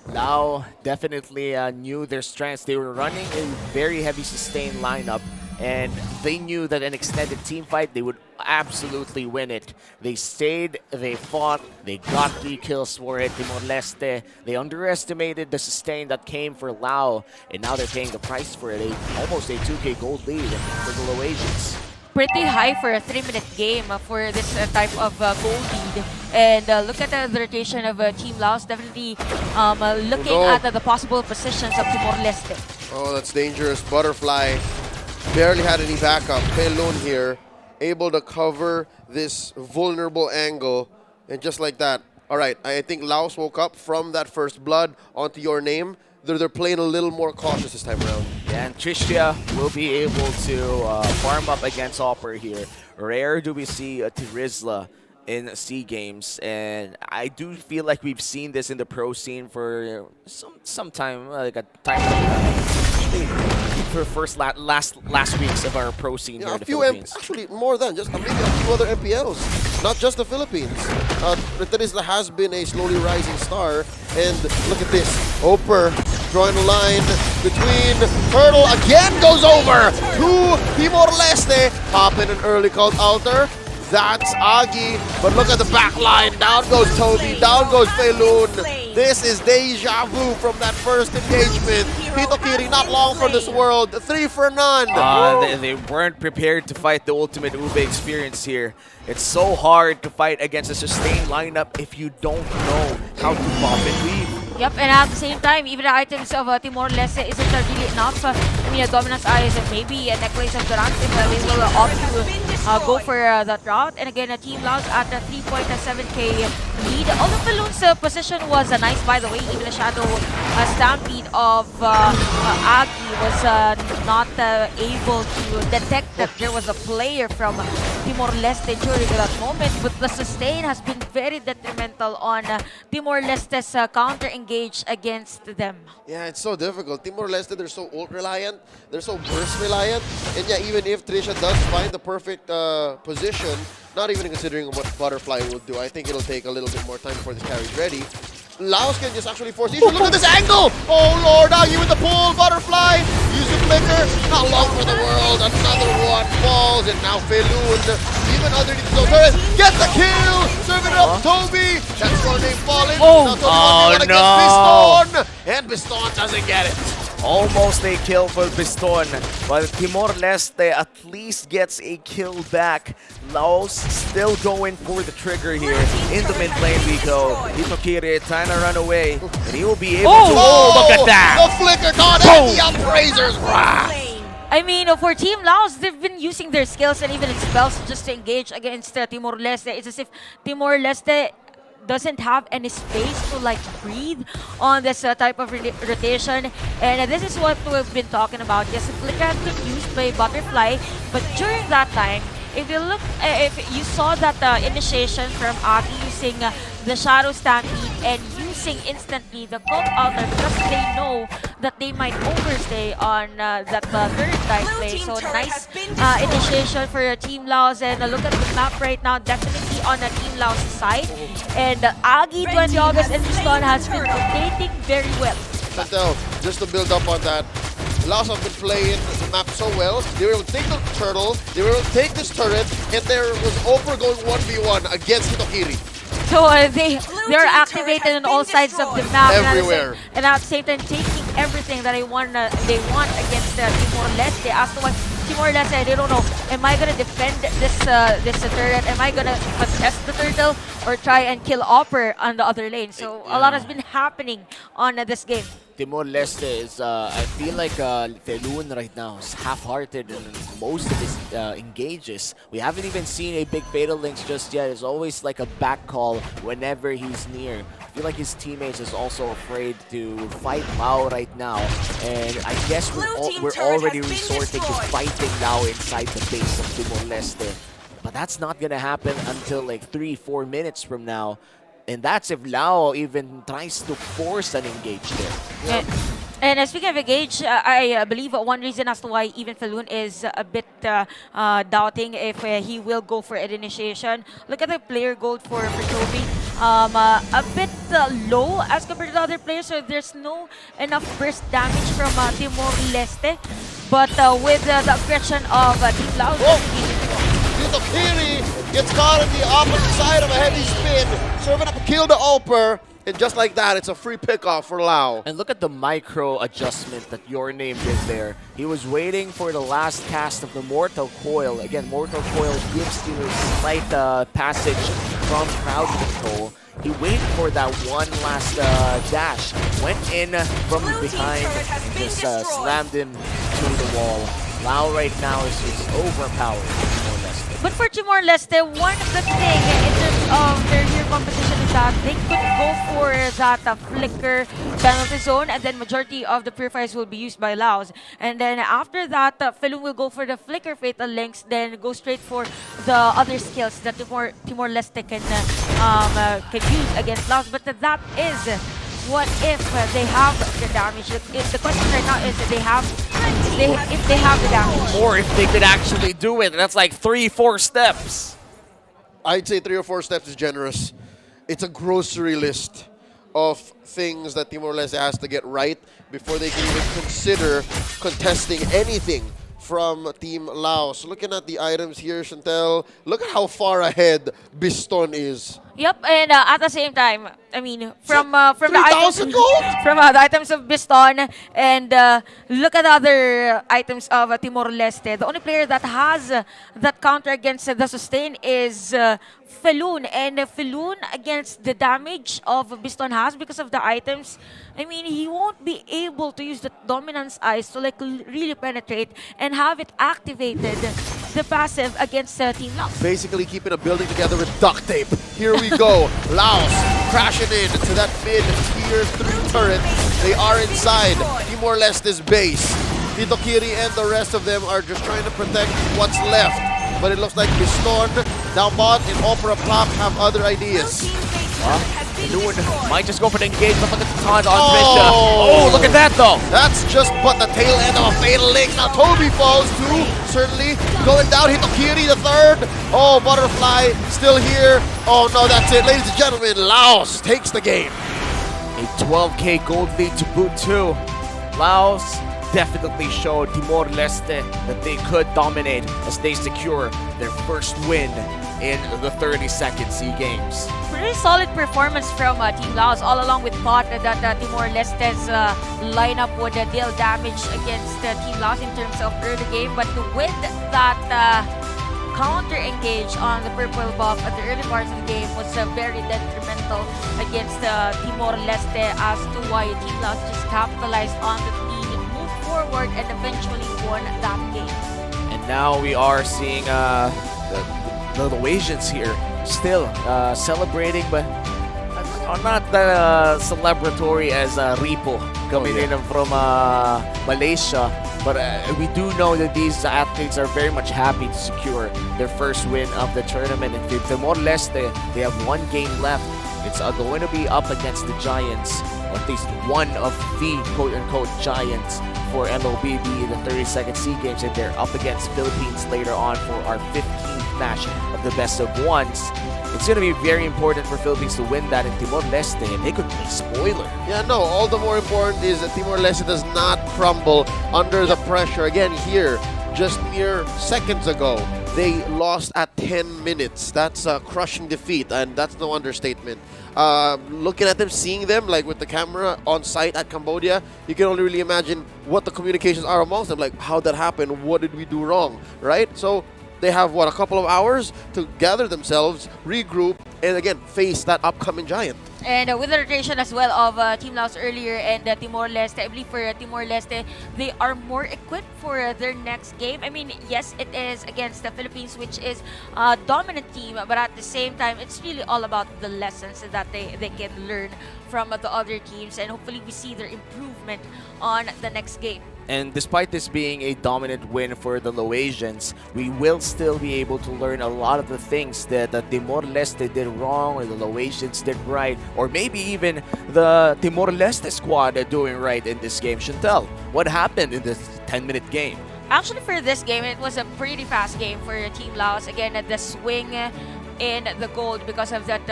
Lao definitely knew their strengths. They were running a very heavy sustained lineup, and they knew that an extended team fight, they would absolutely win it. They stayed, they fought, they got 3 kills for it. Timor-Leste, they underestimated the sustain that came for Lao, and now they're paying the price for it. Almost a 2K gold lead for the Laotians. Pretty high for a 3-minute game for this type of goal lead. And look at the rotation of Team Laos, definitely looking at the possible positions of Timor-Leste. Oh, that's dangerous. Butterfly barely had any backup. Pelun here, able to cover this vulnerable angle. And just like that, all right, I think Laos woke up from that first blood onto your name. They're playing a little more cautious this time around. Yeah, and Tricia will be able to farm up against Hopper here. Rare do we see Tirizla in Sea Games, and I do feel like we've seen this in the pro scene for some time, like a time for last weeks of our pro scene here in the Philippines. Actually, more than just maybe a few other MPLs, not just the Philippines. Tirizla has been a slowly rising star, and look at this. Oper drawing a line between Turtle, again goes over to Timor-Leste. Pop in an early called alter. That's Agi, but look at the back line. Down goes Toby, down goes Pelun. This is deja vu from that first engagement. Hitokiri not long for this world. 3 for none. They weren't prepared to fight the ultimate Ube experience here. It's so hard to fight against a sustained lineup if you don't know how to pop and weave. Yep, and at the same time, even the items of Timor-Leste isn't really enough. I mean, a Dominance Eye is maybe a necklace of Durant, they will opt to go for that route. And again, Team Laos at a 3.7k lead. Although Pelun's position was nice, by the way, even the shadow stampede of Agi was not able to detect that there was a player from Timor-Leste during that moment. But the sustain has been very detrimental on Timor-Leste's counter-engage against them. Yeah, it's so difficult. Timor-Leste, they're so ult-reliant, they're so burst-reliant, and yeah, even if Tricia does find the perfect position, not even considering what Butterfly will do, I think it'll take a little bit more time before this carry's ready. Laos can just actually force issue. Look at this angle! Oh Lord, Agi with the pull, Butterfly, use the flicker, not long for the world, another one falls, and now Pelun, even underneath the turret, get the kill! Serve it up, Toby! That's your name falling. Oh, no! Piston! And Piston doesn't get it. Almost a kill for Piston, but Timor-Leste at least gets a kill back. Laos still going for the trigger here. In the mid lane we go. Hitokiri trying to run away, and he will be able to... Oh, look at that! The flicker caught and the Upraisers! I mean, for Team Laos, they've been using their skills and even spells just to engage against Timor-Leste. It's as if Timor-Leste doesn't have any space to like breathe on this type of rotation, and this is what we've been talking about. Yes, flicker has been used by Butterfly, but during that time, if you look, if you saw that initiation from Agi using the Shadow Stampede and using instantly the Cult Altar because they know that they might overstay on that third time play. So nice initiation for Team Laos, and look at the map right now, definitely on the Team Laos side. And Agi, 20 August, and Piston has been rotating very well. But just to build up on that, Laos have been playing the map so well. They were able to take the turtle, they were able to take this turret, and there was Oper going 1v1 against Hitokiri. So they're activated on all sides of the map. Everywhere. And at the same time, taking everything that they want against Timor-Leste. As to why Timor-Leste, they don't know, am I gonna defend this turret? Am I gonna contest the turtle or try and kill Oper on the other lane? So a lot has been happening on this game. Timor-Leste is, I feel like Pelun right now is half-hearted in most of his engages. We haven't even seen a big Fatal Links just yet. It's always like a back call whenever he's near. I feel like his teammates is also afraid to fight Mao right now. And I guess we're already resorting to fighting now inside the base of Timor-Leste. But that's not gonna happen until like 3-4 minutes from now. And that's if Lao even tries to force an engage there. Yeah. And speaking of engage, I believe one reason as to why even Pelun is a bit doubting if he will go for an initiation. Look at the player gold for Toby. A bit low as compared to the other players, so there's no enough burst damage from Timor-Leste. But with the aggression of Team Laos, Hitokiri gets caught on the opposite side of a heavy spin, serving up a kill to Oper. And just like that, it's a free pickoff for Lau. And look at the micro adjustment that Your Name did there. He was waiting for the last cast of the Mortal Coil. Again, Mortal Coil gives you a slight passage from crowd control. He waited for that one last dash, went in from behind, and just slammed him to the wall. Lau right now is just overpowered. But for Timor-Leste, one of the things in terms of their year competition is that they could go for that flicker penalty zone, and then majority of the purifiers will be used by Laos. And then after that, Felun will go for the flicker fatal links, then go straight for the other skills that Timor-Leste can use against Laos. But that is what if they have the damage. The question right now is if they have the damage. Or if they could actually do it. That's like 3-4 steps. I'd say 3 or 4 steps is generous. It's a grocery list of things that Timor-Leste has to get right before they can even consider contesting anything from Team Laos. Looking at the items here, Chantel, look at how far ahead Biston is. Yep, and at the same time, I mean, from the items of Biston and look at other items of Timor-Leste. The only player that has that counter against the sustain is Felun, and Felun against the damage of Biston has because of the items. I mean, he won't be able to use the dominance eyes to like really penetrate and have it activated, the passive against Team Laos. Basically keeping a building together with duct tape. Here we go. Laos crashing in to that mid-tier 3 turret. They are inside Timor-Leste's base. Hitokiri and the rest of them are just trying to protect what's left. But it looks like Biston, Dalbot, and Opera Plop have other ideas. Felun might just go for the engagement. Look at the taunt on Trisha. Oh, look at that though. That's just but the tail end of a fatal link. Now Toby falls too, certainly. Going down, Hitokiri the third. Oh, Butterfly still here. Oh no, that's it. Ladies and gentlemen, Laos takes the game. A 12K gold lead to boot too. Laos definitely showed Timor-Leste that they could dominate as they secure their first win in the 32nd Sea Games. Pretty solid performance from Team Laos. All along with thought that Timor-Leste's lineup would deal damage against Team Laos in terms of early game. But with that counter engage on the purple buff at the early parts of the game was very detrimental against Timor-Leste as to why Team Laos just capitalized on the lead, moved forward, and eventually won that game. And now we are seeing the Norwegians here still celebrating, but not that celebratory as Ripo coming in from Malaysia. But we do know that these athletes are very much happy to secure their first win of the tournament. And Timor-Leste, they have 1 game left. It's going to be up against the Giants, or at least one of the quote-unquote Giants for MLBB, the 32nd Sea Games, and they're up against Philippines later on for our 15th match of the best of ones. It's going to be very important for Philippines to win that in Timor-Leste, and they could be spoiler. Yeah, no, all the more important is that Timor-Leste does not crumble under the pressure. Again, here, just mere seconds ago, they lost at 10 minutes. That's a crushing defeat, and that's no understatement. Looking at them, seeing them, like with the camera on site at Cambodia, you can only really imagine what the communications are amongst them. Like, how'd that happen? What did we do wrong? Right? So they have, what, a couple of hours to gather themselves, regroup, and again, face that upcoming giant. And with the rotation as well of Team Laos earlier and Timor-Leste, I believe for Timor-Leste, they are more equipped for their next game. I mean, yes, it is against the Philippines, which is a dominant team, but at the same time, it's really all about the lessons that they can learn from the other teams, and hopefully we see their improvement on the next game. And despite this being a dominant win for the Laotians, we will still be able to learn a lot of the things that the Timor-Leste did wrong or the Laotians did right, or maybe even the Timor-Leste squad are doing right in this game. Chantel, what happened in this 10-minute game? Actually, for this game, it was a pretty fast game for Team Laos. Again, the swing in the gold because of that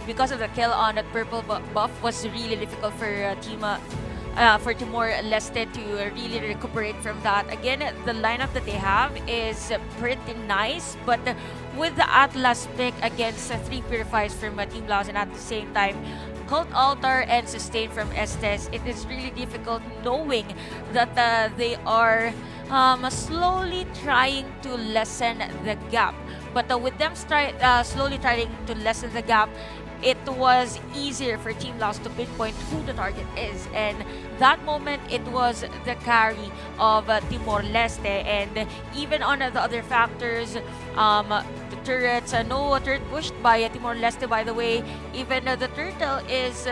because of the kill on that purple buff was really difficult for for Timor-Leste to really recuperate from that. Again, the lineup that they have is pretty nice, but with the Atlas pick against 3 Purifies from Team Laos, and at the same time Cult Altar and Sustain from Estes, it is really difficult knowing that they are slowly trying to lessen the gap. But with them slowly trying to lessen the gap, it was easier for Team Laos to pinpoint who the target is. And that moment, it was the carry of Timor-Leste. And even on the other factors, the turrets, no turret pushed by Timor-Leste, by the way. Even the turtle is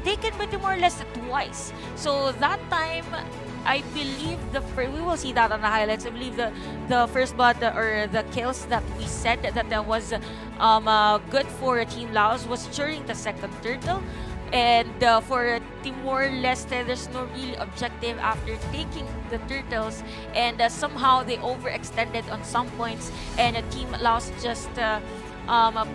taken by Timor-Leste twice. So that time, I believe we will see that on the highlights. I believe the first blood or the kills that we said that was good for Team Laos was during the second turtle. And for Timor-Leste, there's no real objective after taking the turtles, and somehow they overextended on some points, and Team Laos just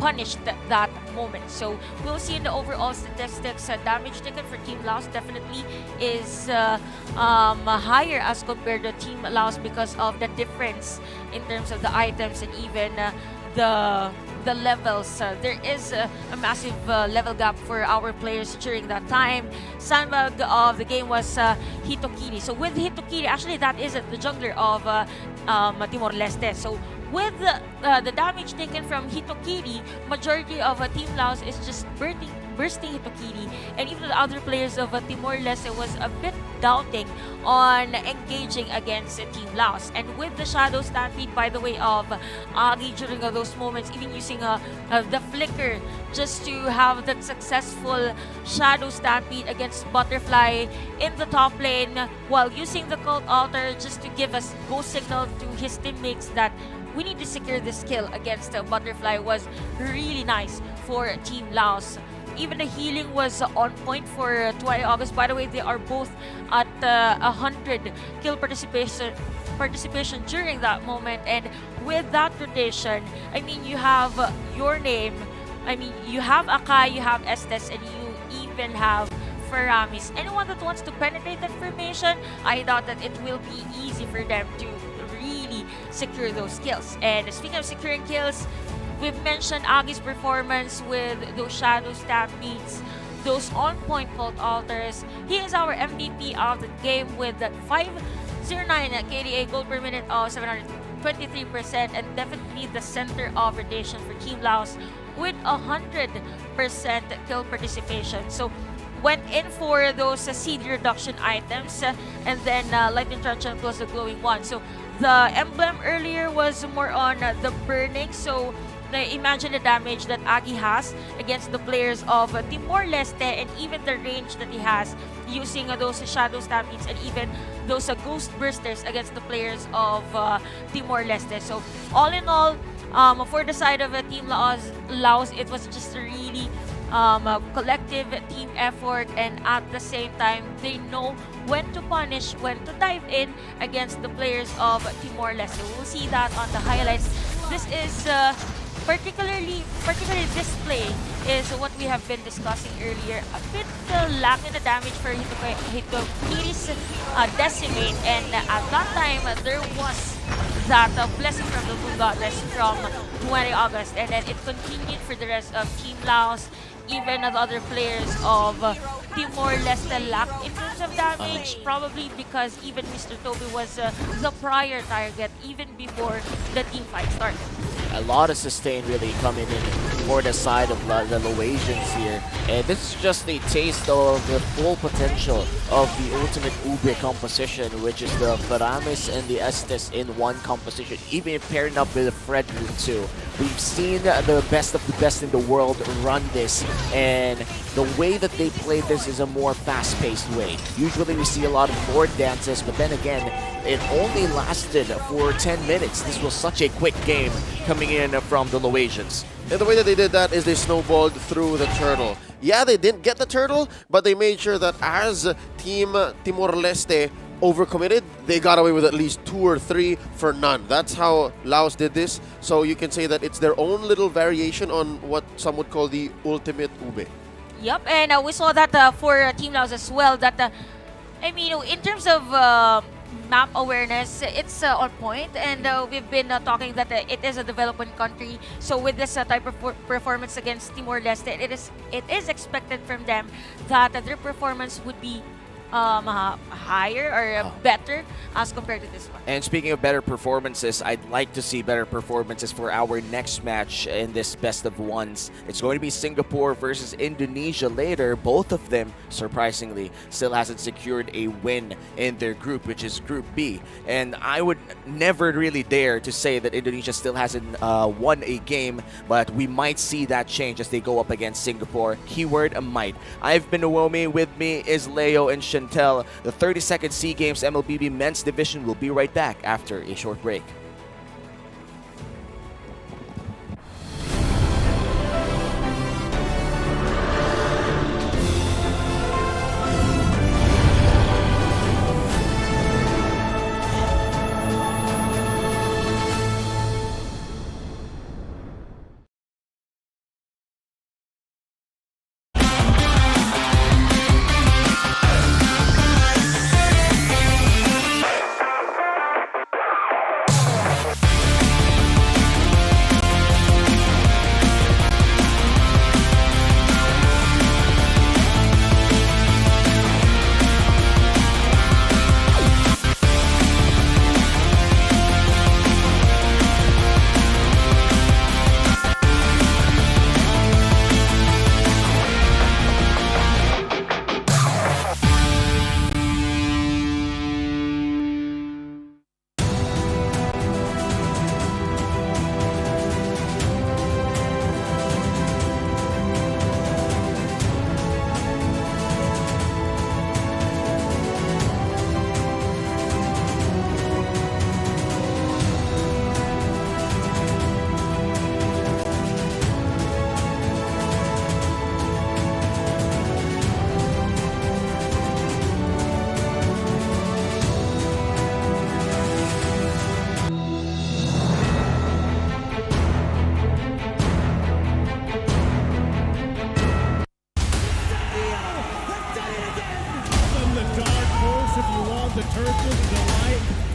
punished that moment. So we'll see in the overall statistics, damage taken for Team Laos definitely is higher as compared to Team Laos because of the difference in terms of the items and even the levels. There is a massive level gap for our players during that time. Sandbag of the game was Hitokiri. So with Hitokiri, actually that is the jungler of Timor-Leste. So with the damage taken from Hitokiri, majority of Team Laos is just bursting Hitokiri, and even the other players of Timor-Leste was a bit doubting on engaging against Team Laos. And with the Shadow Stampede, by the way, of Agi during those moments, even using the Flicker just to have that successful Shadow Stampede against Butterfly in the top lane, while using the Cult Altar just to give us go signal to his teammates that we need to secure this kill against Butterfly, was really nice for Team Laos. Even the healing was on point for Tuay August. By the way, they are both at 100 kill participation during that moment. And with that rotation, I mean, you have your name. I mean, you have Akai, you have Estes, and you even have Faramis. Anyone that wants to penetrate that formation, I doubt that it will be easy for them to really secure those kills. And speaking of securing kills, we've mentioned Agi's performance with those Shadow Stampedes, those on-point Cult Altars. He is our MVP of the game with that 509 KDA gold per minute of 723%, and definitely the center of rotation for Team Laos with 100% kill participation. So went in for those seed reduction items, and then Lightning Truncheon plus the glowing one. So the emblem earlier was more on the burning. So imagine the damage that Agi has against the players of Timor-Leste, and even the range that he has using those Shadow Stampedes and even those Ghost Bursters against the players of Timor-Leste. So all in all, for the side of Team Laos, it was just a really collective team effort, and at the same time, they know when to punish, when to dive in against the players of Timor-Leste. We'll see that on the highlights. This is particularly this play is what we have been discussing earlier. A bit lacking the damage for Hitokiri's Decimate, and at that time there was that blessing from the Moon Goddess from 20 August, and then it continued for the rest of Team Laos. Even the other players of Timor-Leste lacked in terms of damage, probably because even Mr. Toby was the prior target even before the team fight started. A lot of sustain really coming in for the side of the Laotians here, and this is just a taste of the full potential of the ultimate Ube composition, which is the Faramis and the Estes in one composition, even pairing up with the Fredrin too. We've seen the best of the best in the world run this, and the way that they play this is a more fast-paced way. Usually we see a lot of board dances, but then again, it only lasted for 10 minutes. This was such a quick game coming in from the Laotians. And the way that they did that is they snowballed through the turtle. Yeah, they didn't get the turtle, but they made sure that as Team Timor-Leste overcommitted, they got away with at least 2 or 3 for none. That's how Laos did this. So you can say that it's their own little variation on what some would call the ultimate Ube. Yep, and we saw that for Team Laos as well. That I mean, in terms of map awareness, it's on point, and we've been talking that it is a developing country. So with this type of performance against Timor-Leste, it is expected from them that their performance would be higher or better as compared to this one. And speaking of better performances, I'd like to see better performances for our next match in this best of ones. It's going to be Singapore versus Indonesia later. Both of them, surprisingly, still hasn't secured a win in their group, which is Group B. And I would never really dare to say that Indonesia still hasn't won a game, but we might see that change as they go up against Singapore. Keyword, a might. I've been Naomi. With me is Leo and Chantel. The 32nd SEA Games MLBB Men's Division will be right back after a short break.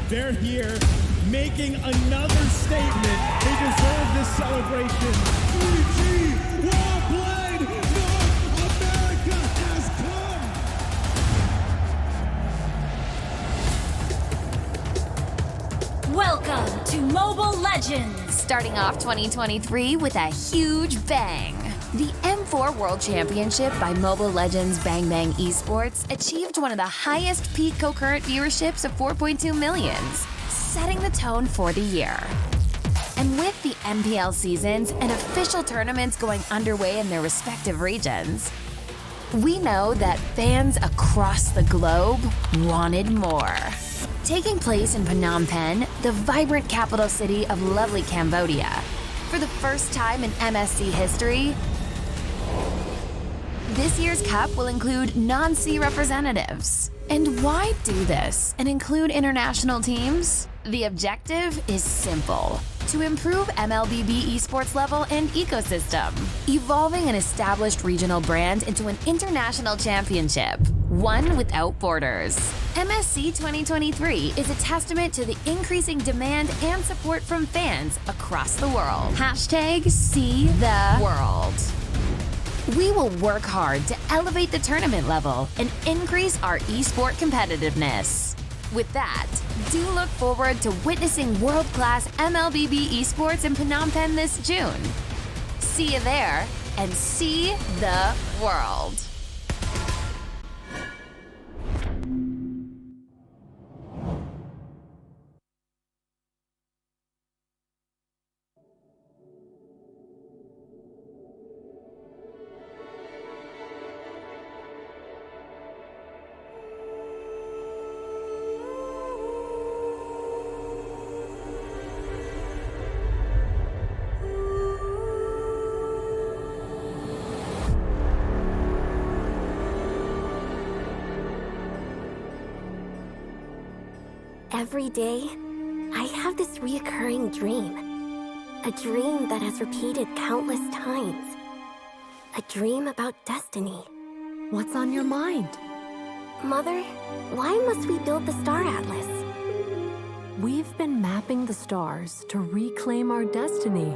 They're here making another statement. They deserve this celebration. Fiji, well played! North America has come! Welcome to Mobile Legends! Starting off 2023 with a huge bang. The M4 World Championship by Mobile Legends Bang Bang Esports achieved one of the highest peak concurrent viewerships of 4.2 millions, setting the tone for the year. And with the MPL seasons and official tournaments going underway in their respective regions, we know that fans across the globe wanted more. Taking place in Phnom Penh, the vibrant capital city of lovely Cambodia, for the first time in MSC history, this year's Cup will include non-SEA representatives. And why do this and include international teams? The objective is simple: to improve MLBB esports level and ecosystem, evolving an established regional brand into an international championship, one without borders. MSC 2023 is a testament to the increasing demand and support from fans across the world. #SeeTheWorld. We will work hard to elevate the tournament level and increase our esport competitiveness. With that, do look forward to witnessing world-class MLBB esports in Phnom Penh this June. See you there, and see the world. Every day, I have this reoccurring dream. A dream that has repeated countless times. A dream about destiny. What's on your mind? Mother, why must we build the Star Atlas? We've been mapping the stars to reclaim our destiny.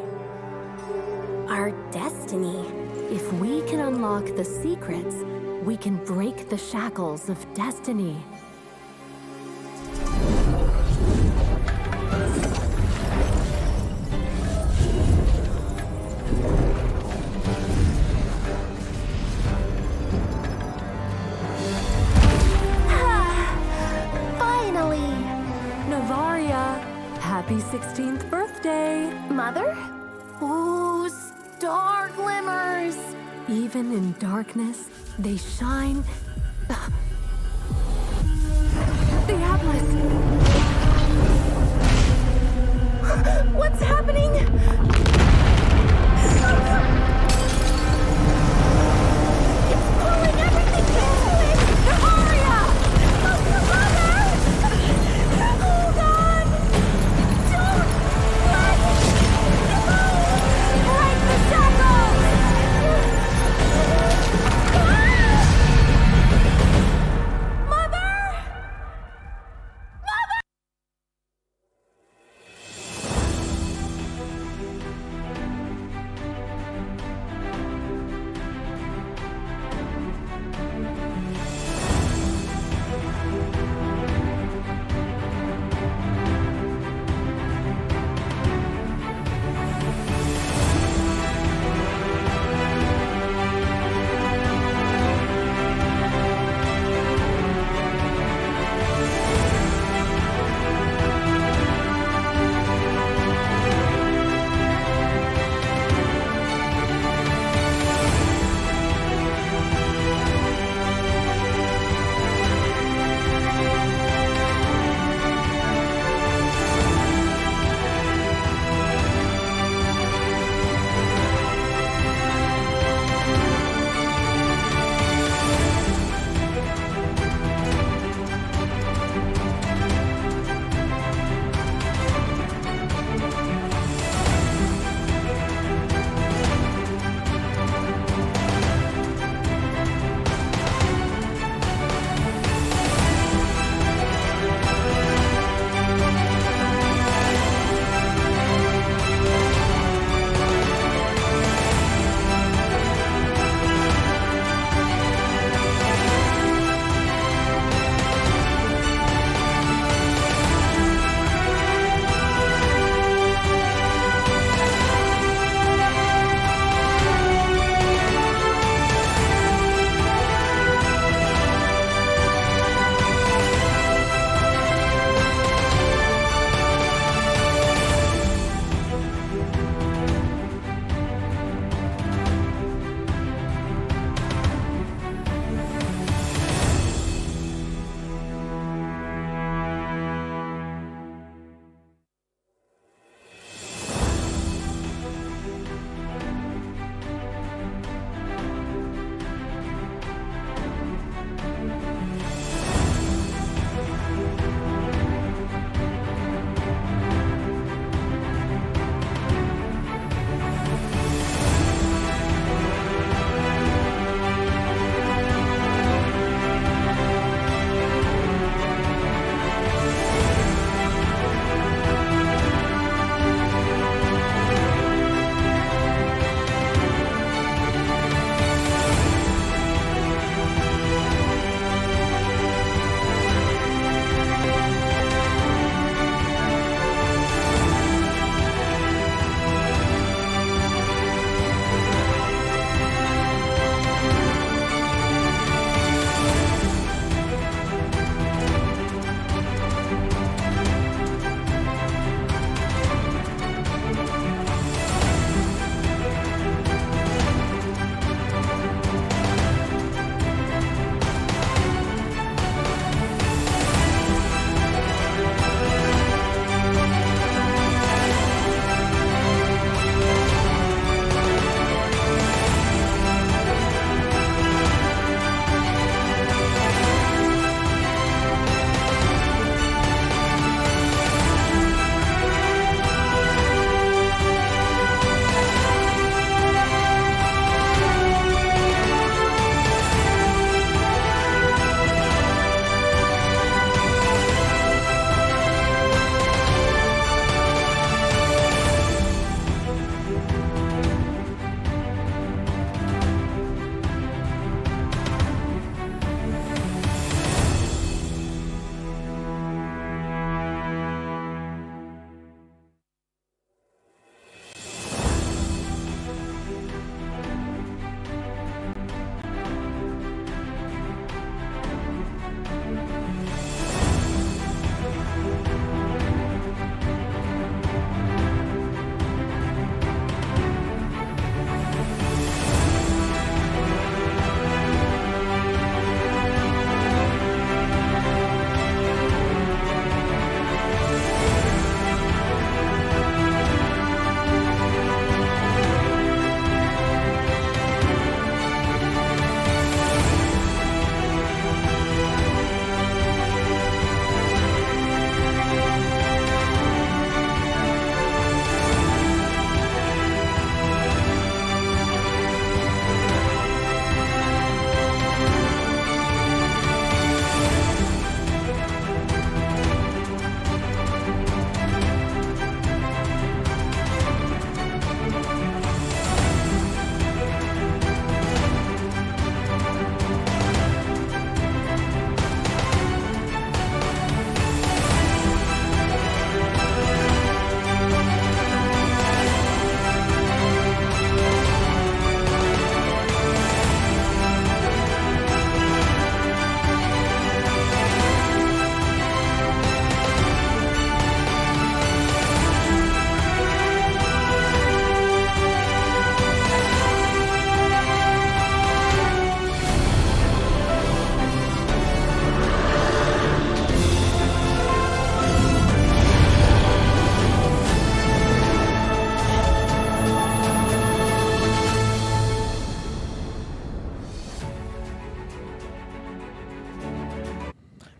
Our destiny? If we can unlock the secrets, we can break the shackles of destiny. Finally! Navaria, happy 16th birthday! Mother? Ooh, star glimmers! Even in darkness, they shine. The Atlas! What's happening? It's pulling everything into it! Navaria! Mother! Hold on! Don't let it go! Break the shackles! Mother! Mother!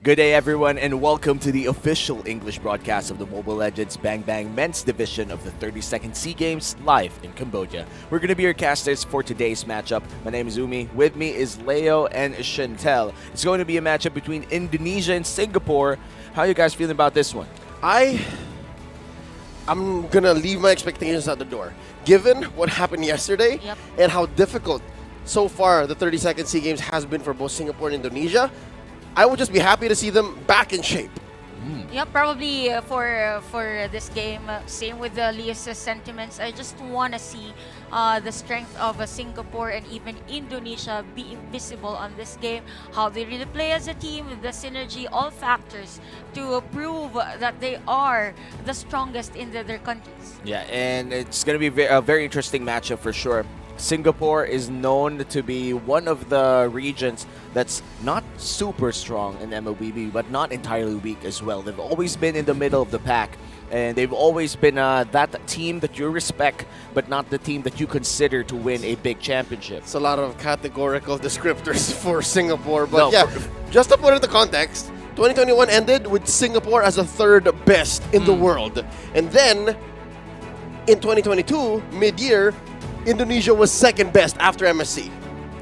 Good day, everyone, and welcome to the official English broadcast of the Mobile Legends Bang Bang Men's Division of the 32nd Sea Games live in Cambodia. We're going to be your casters for today's matchup. My name is Umi. With me is Leo and Chantel. It's going to be a matchup between Indonesia and Singapore. How are you guys feeling about this one? I'm going to leave my expectations at the door. Given what happened yesterday and how difficult so far the 32nd Sea Games has been for both Singapore and Indonesia, I would just be happy to see them back in shape. Yeah, probably for this game, same with Leo's sentiments. I just want to see the strength of Singapore and even Indonesia being visible on this game, how they really play as a team, the synergy, all factors to prove that they are the strongest in their countries. Yeah, and it's going to be a very interesting matchup for sure. Singapore is known to be one of the regions that's not super strong in MLBB, but not entirely weak as well. They've always been in the middle of the pack, and they've always been that team that you respect, but not the team that you consider to win a big championship. It's a lot of categorical descriptors for Singapore, but just to put it into context, 2021 ended with Singapore as the third best in the world. And then, in 2022, mid-year, Indonesia was second best after MSC.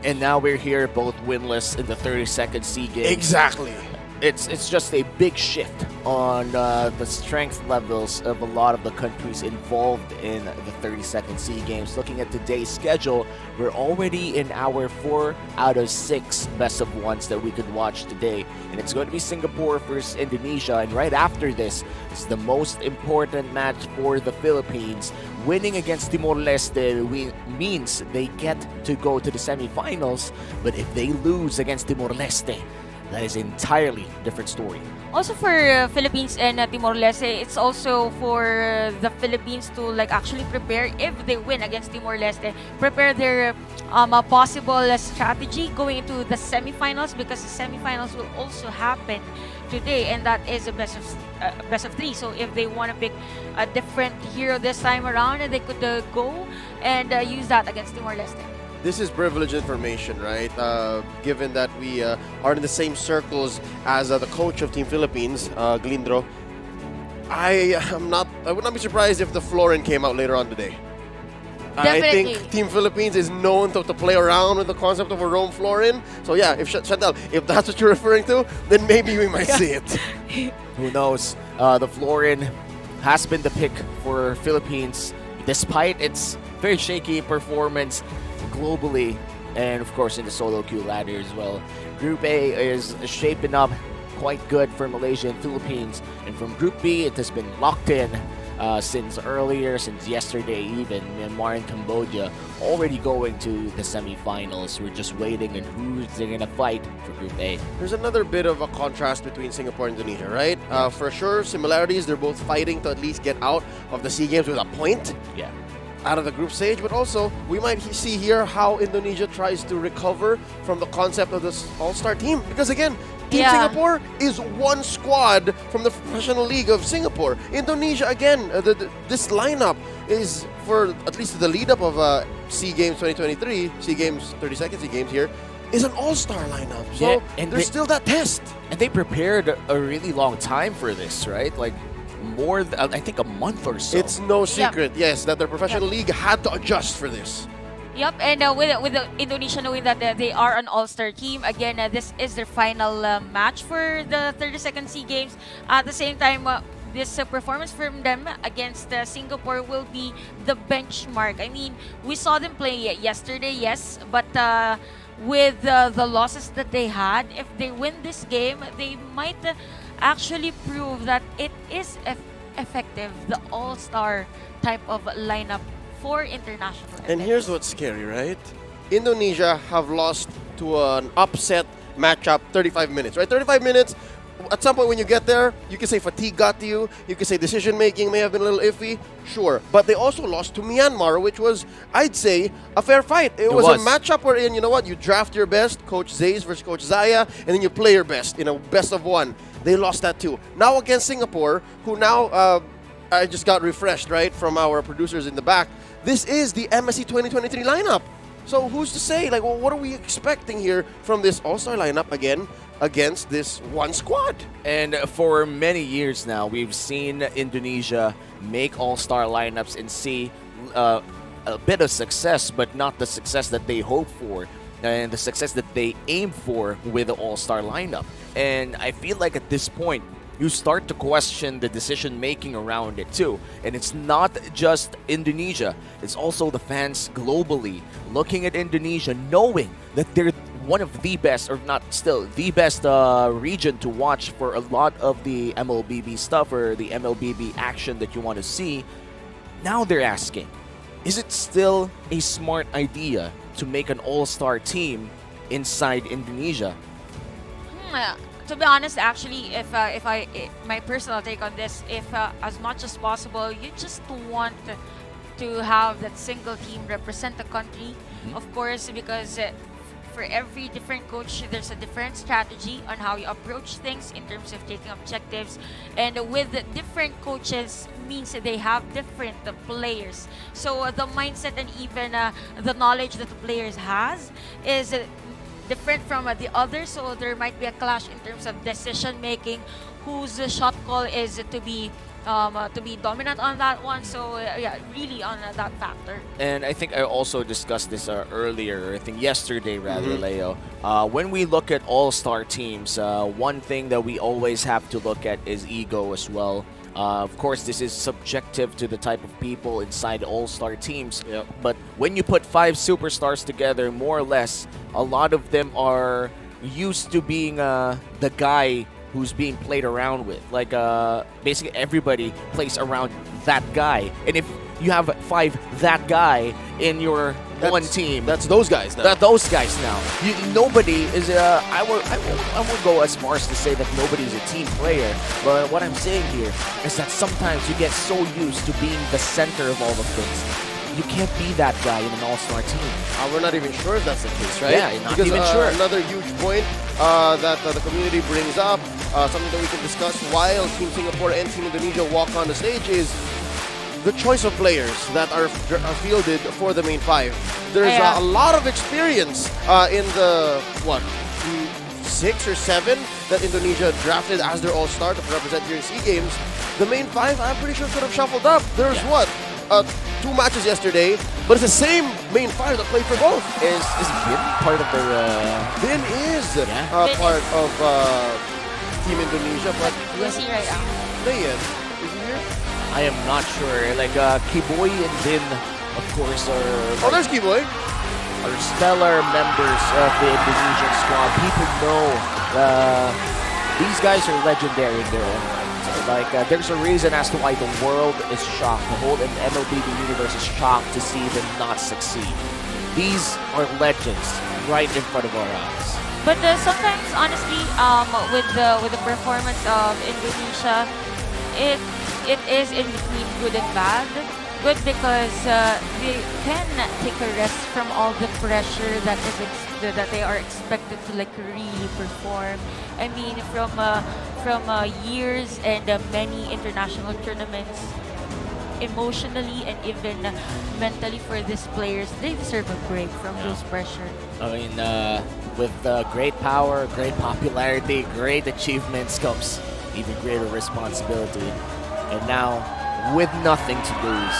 And now we're here both winless in the 32nd Sea Games. Exactly. It's just a big shift on the strength levels of a lot of the countries involved in the 32nd Sea Games. Looking at today's schedule, we're already in our 4 out of 6 best of ones that we could watch today. And it's going to be Singapore versus Indonesia. And right after this is the most important match for the Philippines. Winning against Timor-Leste means they get to go to the semifinals. But if they lose against Timor-Leste, that is an entirely different story. Also for Philippines and Timor-Leste, it's also for the Philippines to actually prepare if they win against Timor-Leste, prepare their possible strategy going into the semifinals, because the semifinals will also happen today, and that is a best of 3. So if they want to pick a different hero this time around, they could go and use that against Timor-Leste. This is privileged information, right? Given that we are in the same circles as the coach of Team Philippines, Glindro, I would not be surprised if the Florin came out later on today. Definitely. I think Team Philippines is known to play around with the concept of a roam Florin. So yeah, if Chantal, if that's what you're referring to, then maybe we might see it. Who knows? The Florin has been the pick for Philippines, despite its very shaky performance globally, and of course in the solo queue ladder as well. Group A is shaping up quite good for Malaysia and Philippines, and from Group B it has been locked in since yesterday even. Myanmar and Cambodia already going to the semifinals. We're just waiting on who's they're gonna fight for Group A. There's another bit of a contrast between Singapore and Indonesia, right? For sure, similarities. They're both fighting to at least get out of the SEA Games with a point. Yeah. Out of the group stage, but also we might see here how Indonesia tries to recover from the concept of this all-star team, because again, Team Singapore is one squad from the professional league of Singapore. Indonesia, again, this lineup is, for at least the lead-up of SEA Games 2023, SEA Games 32nd SEA Games here, is an all-star lineup. So there's still that test. And they prepared a really long time for this, right? More than, I think, a month or so. It's no secret, yes, that their professional league had to adjust for this. Yep, and with Indonesia knowing that they are an all-star team, again, this is their final match for the 32nd SEA Games. At the same time, this performance from them against Singapore will be the benchmark. I mean, we saw them play yesterday, yes, but with the losses that they had, if they win this game, they might actually prove that it is effective, the all-star type of lineup for international events. And here's what's scary, right? Indonesia have lost to an upset matchup 35 minutes, right? 35 minutes, at some point when you get there, you can say fatigue got to you, you can say decision-making may have been a little iffy, sure. But they also lost to Myanmar, which was, I'd say, a fair fight. It was a matchup wherein, you know what, you draft your best, Coach Zays versus Coach Zaya, and then you play your best in a best of one. They lost that too. Now against Singapore, who now, I just got refreshed, right, from our producers in the back, this is the MSC 2023 lineup. So who's to say? Like, well, what are we expecting here from this All-Star lineup again against this one squad? And for many years now, we've seen Indonesia make All-Star lineups and see a bit of success, but not the success that they hope for and the success that they aim for with the All-Star lineup. And I feel like at this point, you start to question the decision-making around it too. And it's not just Indonesia, it's also the fans globally looking at Indonesia, knowing that they're one of the best, or not still, the best region to watch for a lot of the MLBB stuff or the MLBB action that you want to see. Now they're asking, is it still a smart idea to make an all-star team inside Indonesia? To be honest, actually, if my personal take on this, if as much as possible, you just want to have that single team represent the country, of course, because for every different coach, there's a different strategy on how you approach things in terms of taking objectives. And with different coaches means that they have different players. So the mindset and even the knowledge that the players has is different from the others. So there might be a clash in terms of decision making, whose shot call is to be dominant on that one. So yeah, really on that factor. And I think I also discussed this earlier, I think yesterday rather, Leo. When we look at all-star teams, one thing that we always have to look at is ego as well. Of course, this is subjective to the type of people inside all-star teams. But when you put 5 superstars together, more or less, a lot of them are used to being the guy who's being played around with. Like, basically everybody plays around that guy. And if you have 5 that guy in your one team, that's those guys now. Those guys now. Nobody is. I won't go as far as to say that nobody is a team player. But what I'm saying here is that sometimes you get so used to being the center of all the things, you can't be that guy in an all-star team. We're not even sure if that's the case, right? Yeah, not even sure. Another huge point that the community brings up, something that we can discuss while Team Singapore and Team Indonesia walk on the stage, is the choice of players that are fielded for the main 5. There's a lot of experience in the, 6 or 7 that Indonesia drafted as their all-star to represent here in SEA Games. The main 5, I'm pretty sure, could have shuffled up. There's 2 matches yesterday, but it's the same main 5 that played for both. Is Bin part of the... Bin is part of Team Indonesia, but... Where's he right now? Is he here? I am not sure. Like, Kiboy and Bin, of course, are... there's Kiboy. Are stellar members of the Indonesian squad. People know these guys are legendary in their own right. Like, there's a reason as to why the world is shocked. The whole MLBB universe is shocked to see them not succeed. These are legends right in front of our eyes. But sometimes, honestly, with the performance of Indonesia, it is in between good and bad. Good because they can take a rest from all the pressure that they are expected to like really perform. I mean, from years and many international tournaments, emotionally and even mentally for these players, they deserve a break from those pressure. I mean, with great power, great popularity, great achievements comes even greater responsibility. And now, with nothing to lose,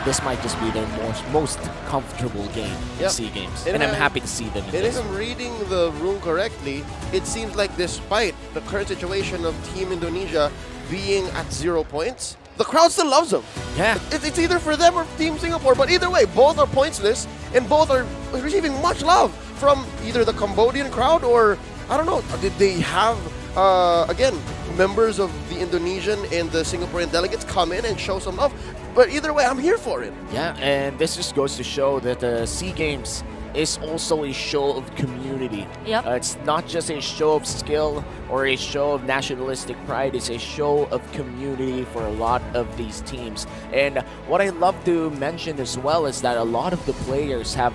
this might just be their most comfortable game in SEA Games. And I'm happy to see them in this. If I'm reading the room correctly, it seems like despite the current situation of Team Indonesia being at 0 points, the crowd still loves them. Yeah. It's either for them or Team Singapore, but either way, both are pointsless and both are receiving much love from either the Cambodian crowd or, I don't know, did they have, again, members of the Indonesian and the Singaporean delegates come in and show some love? But either way, I'm here for it. Yeah, and this just goes to show that the SEA Games is also a show of community. Yep. It's not just a show of skill or a show of nationalistic pride. It's a show of community for a lot of these teams. And what I love to mention as well is that a lot of the players have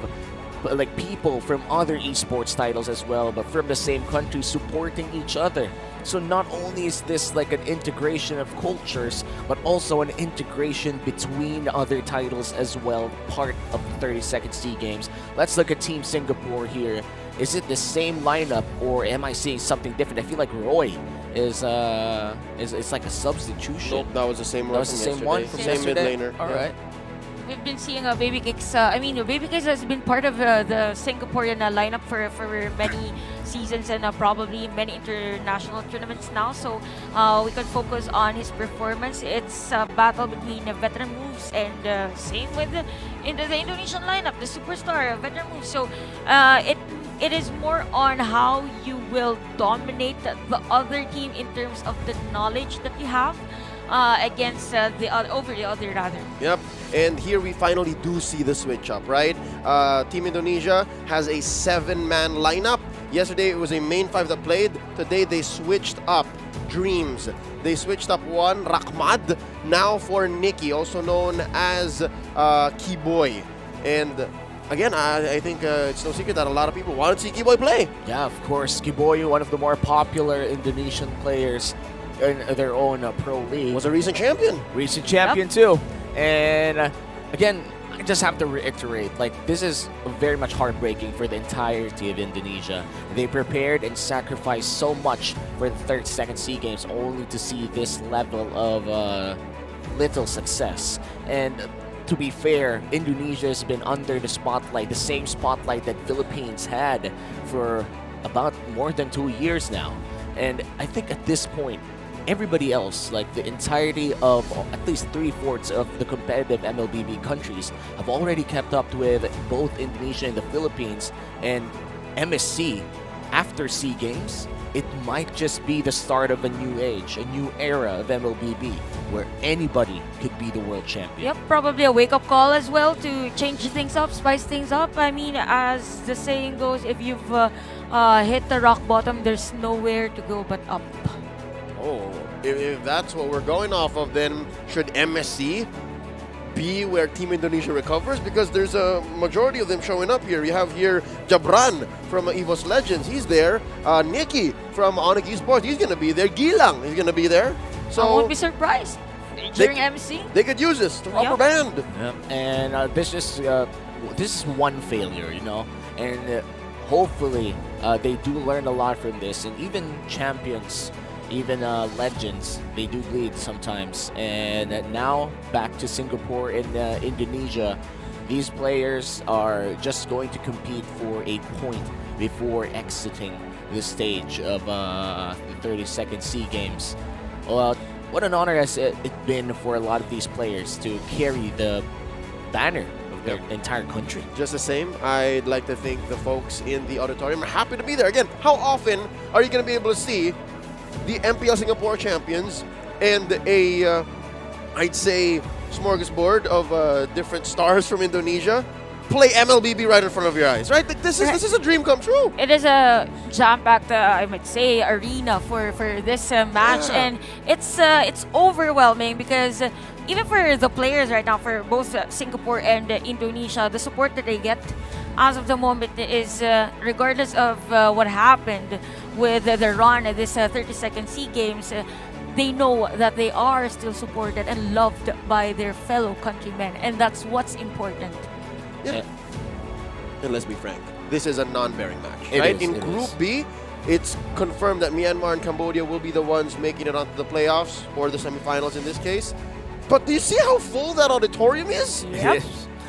like people from other esports titles as well, but from the same country supporting each other. So not only is this like an integration of cultures, but also an integration between other titles as well, part of the 32nd Sea Games. Let's look at Team Singapore here. Is it the same lineup, or am I seeing something different? I feel like Roy is like a substitution. Nope, that was the same one. That was the same one from yesterday? Mid laner. All right. We've been seeing Baby Kicks. Baby Kicks has been part of the Singaporean lineup for many seasons and probably many international tournaments now. So we can focus on his performance. It's a battle between veteran moves and same with the Indonesian lineup, the superstar veteran moves. So it is more on how you will dominate the other team in terms of the knowledge that you have. Against the other rather. Yep, and here we finally do see the switch up, right? Team Indonesia has a 7-man lineup. Yesterday it was a main 5 that played. Today they switched up Dreams. They switched up one, Rahmad, now for Nikki, also known as Kiboy. And again, I think it's no secret that a lot of people want to see Kiboy play. Yeah, of course. Kiboy, one of the more popular Indonesian players in their own pro league. Was a recent champion. Recent champion too. And again, I just have to reiterate, like, this is very much heartbreaking for the entirety of Indonesia. They prepared and sacrificed so much for the 32nd Sea Games only to see this level of little success. And to be fair, Indonesia has been under the spotlight, the same spotlight that Philippines had for about more than 2 years now. And I think at this point, everybody else, like the entirety of at least 3/4 of the competitive MLBB countries, have already kept up with both Indonesia and the Philippines. And MSC, after SEA Games, it might just be the start of a new age, a new era of MLBB, where anybody could be the world champion. Yep, probably a wake-up call as well to change things up, spice things up. I mean, as the saying goes, if you've hit the rock bottom, there's nowhere to go but up. Oh, if that's what we're going off of, then should MSC be where Team Indonesia recovers? Because there's a majority of them showing up here. You have here Jabran from EVOS Legends, he's there. Nikki from Onyx Esports, he's going to be there. Gilang is going to be there. So I won't be surprised during MSC. They could use this to rubber band. Yep. And this is one failure, you know, and hopefully they do learn a lot from this. And even champions, even legends, they do bleed sometimes. And now back to Singapore and Indonesia, these players are just going to compete for a point before exiting the stage of the 32nd Sea Games. Well, what an honor has it been for a lot of these players to carry the banner of their entire country. Just the same, I'd like to thank the folks in the auditorium are happy to be there. Again, how often are you going to be able to see the MPL Singapore champions and a, I'd say, smorgasbord of different stars from Indonesia play MLBB right in front of your eyes, right? Like, this is a dream come true. It is a jam-packed, I might say, arena for this match, and it's overwhelming because even for the players right now, for both Singapore and Indonesia, the support that they get as of the moment is, regardless of what happened with the run at this 32nd Sea Games, they know that they are still supported and loved by their fellow countrymen, and that's what's important. Yeah. And let's be frank, this is a non-bearing match, It right? is, In it Group is. B, it's confirmed that Myanmar and Cambodia will be the ones making it onto the playoffs or the semifinals in this case. But do you see how full that auditorium is? Yep.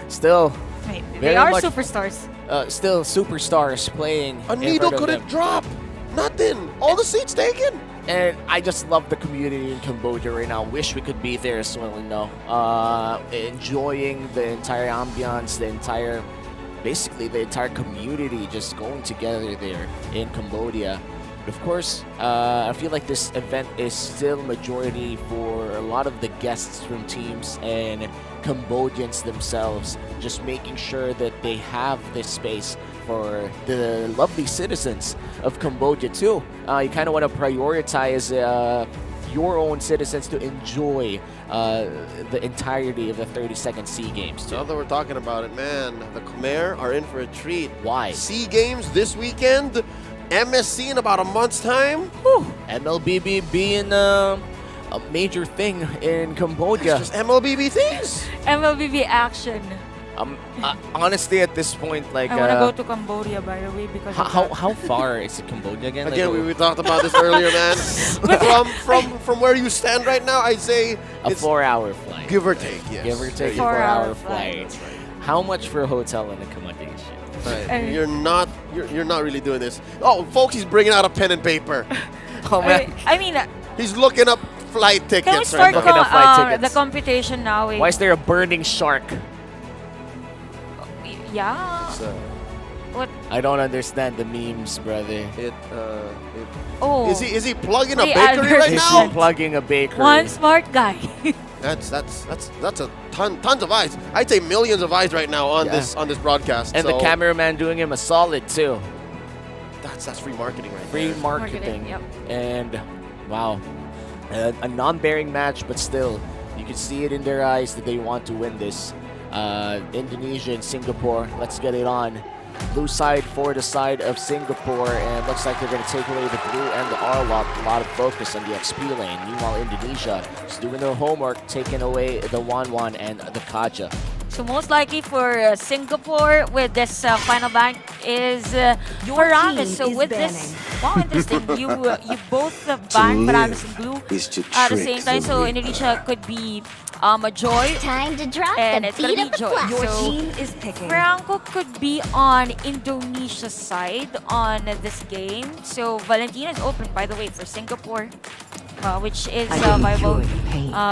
Still, They very are much- superstars. still superstars playing. A in needle front of couldn't them. drop. Nothing. All the seats taken. And I just love the community in Cambodia right now. Wish we could be there as well, you know. Enjoying the entire ambiance, basically the entire community just going together there in Cambodia. But of course, I feel like this event is still majority for a lot of the guests from teams and Cambodians themselves, just making sure that they have this space for the lovely citizens of Cambodia too. You kind of want to prioritize your own citizens to enjoy the entirety of the 32nd Sea Games too. Now that we're talking about it, man, the Khmer are in for a treat. Why? Sea Games this weekend, MSC in about a month's time. Whew. MLBB being a major thing in Cambodia. It's just MLBB things. MLBB action. Honestly, at this point, like I want to go to Cambodia, by the way, because how far is it Cambodia again? Again, like, we talked about this earlier, man. from where you stand right now, I'd say a it's 4-hour flight, give or take. Yes, give or take a 4-hour flight. That's right. How much for a hotel and accommodation? Right. You're not really doing this. Oh, folks, he's bringing out a pen and paper. Oh man, I mean, he's looking up flight tickets. Can we start right the computation now? Why is there a burning shark? Yeah. What? I don't understand the memes, brother. Oh. Is he plugging a bakery right now? He's plugging a bakery. One smart guy. That's a tons of eyes. I'd say millions of eyes right now on this broadcast. And the cameraman doing him a solid too. That's free marketing right there. Free marketing. Yep. And wow, a non-bearing match, but still, you can see it in their eyes that they want to win this. Indonesia and Singapore, let's get it on. Blue side for the side of Singapore, and looks like they're going to take away the blue and the R-lock. A lot of focus on the XP lane. Meanwhile, Indonesia is doing their homework, taking away the Wan and the Kaja. So most likely for Singapore with this final ban is Paramis. So with this, wow, interesting. You both ban Paramis and blue at the same time. So Indonesia could be a joy. Time to drop and the it's gonna beat be of joy. the So Your team is picking. Franco could be on Indonesia's side on this game. So Valentina is open, by the way, for Singapore. Which is viable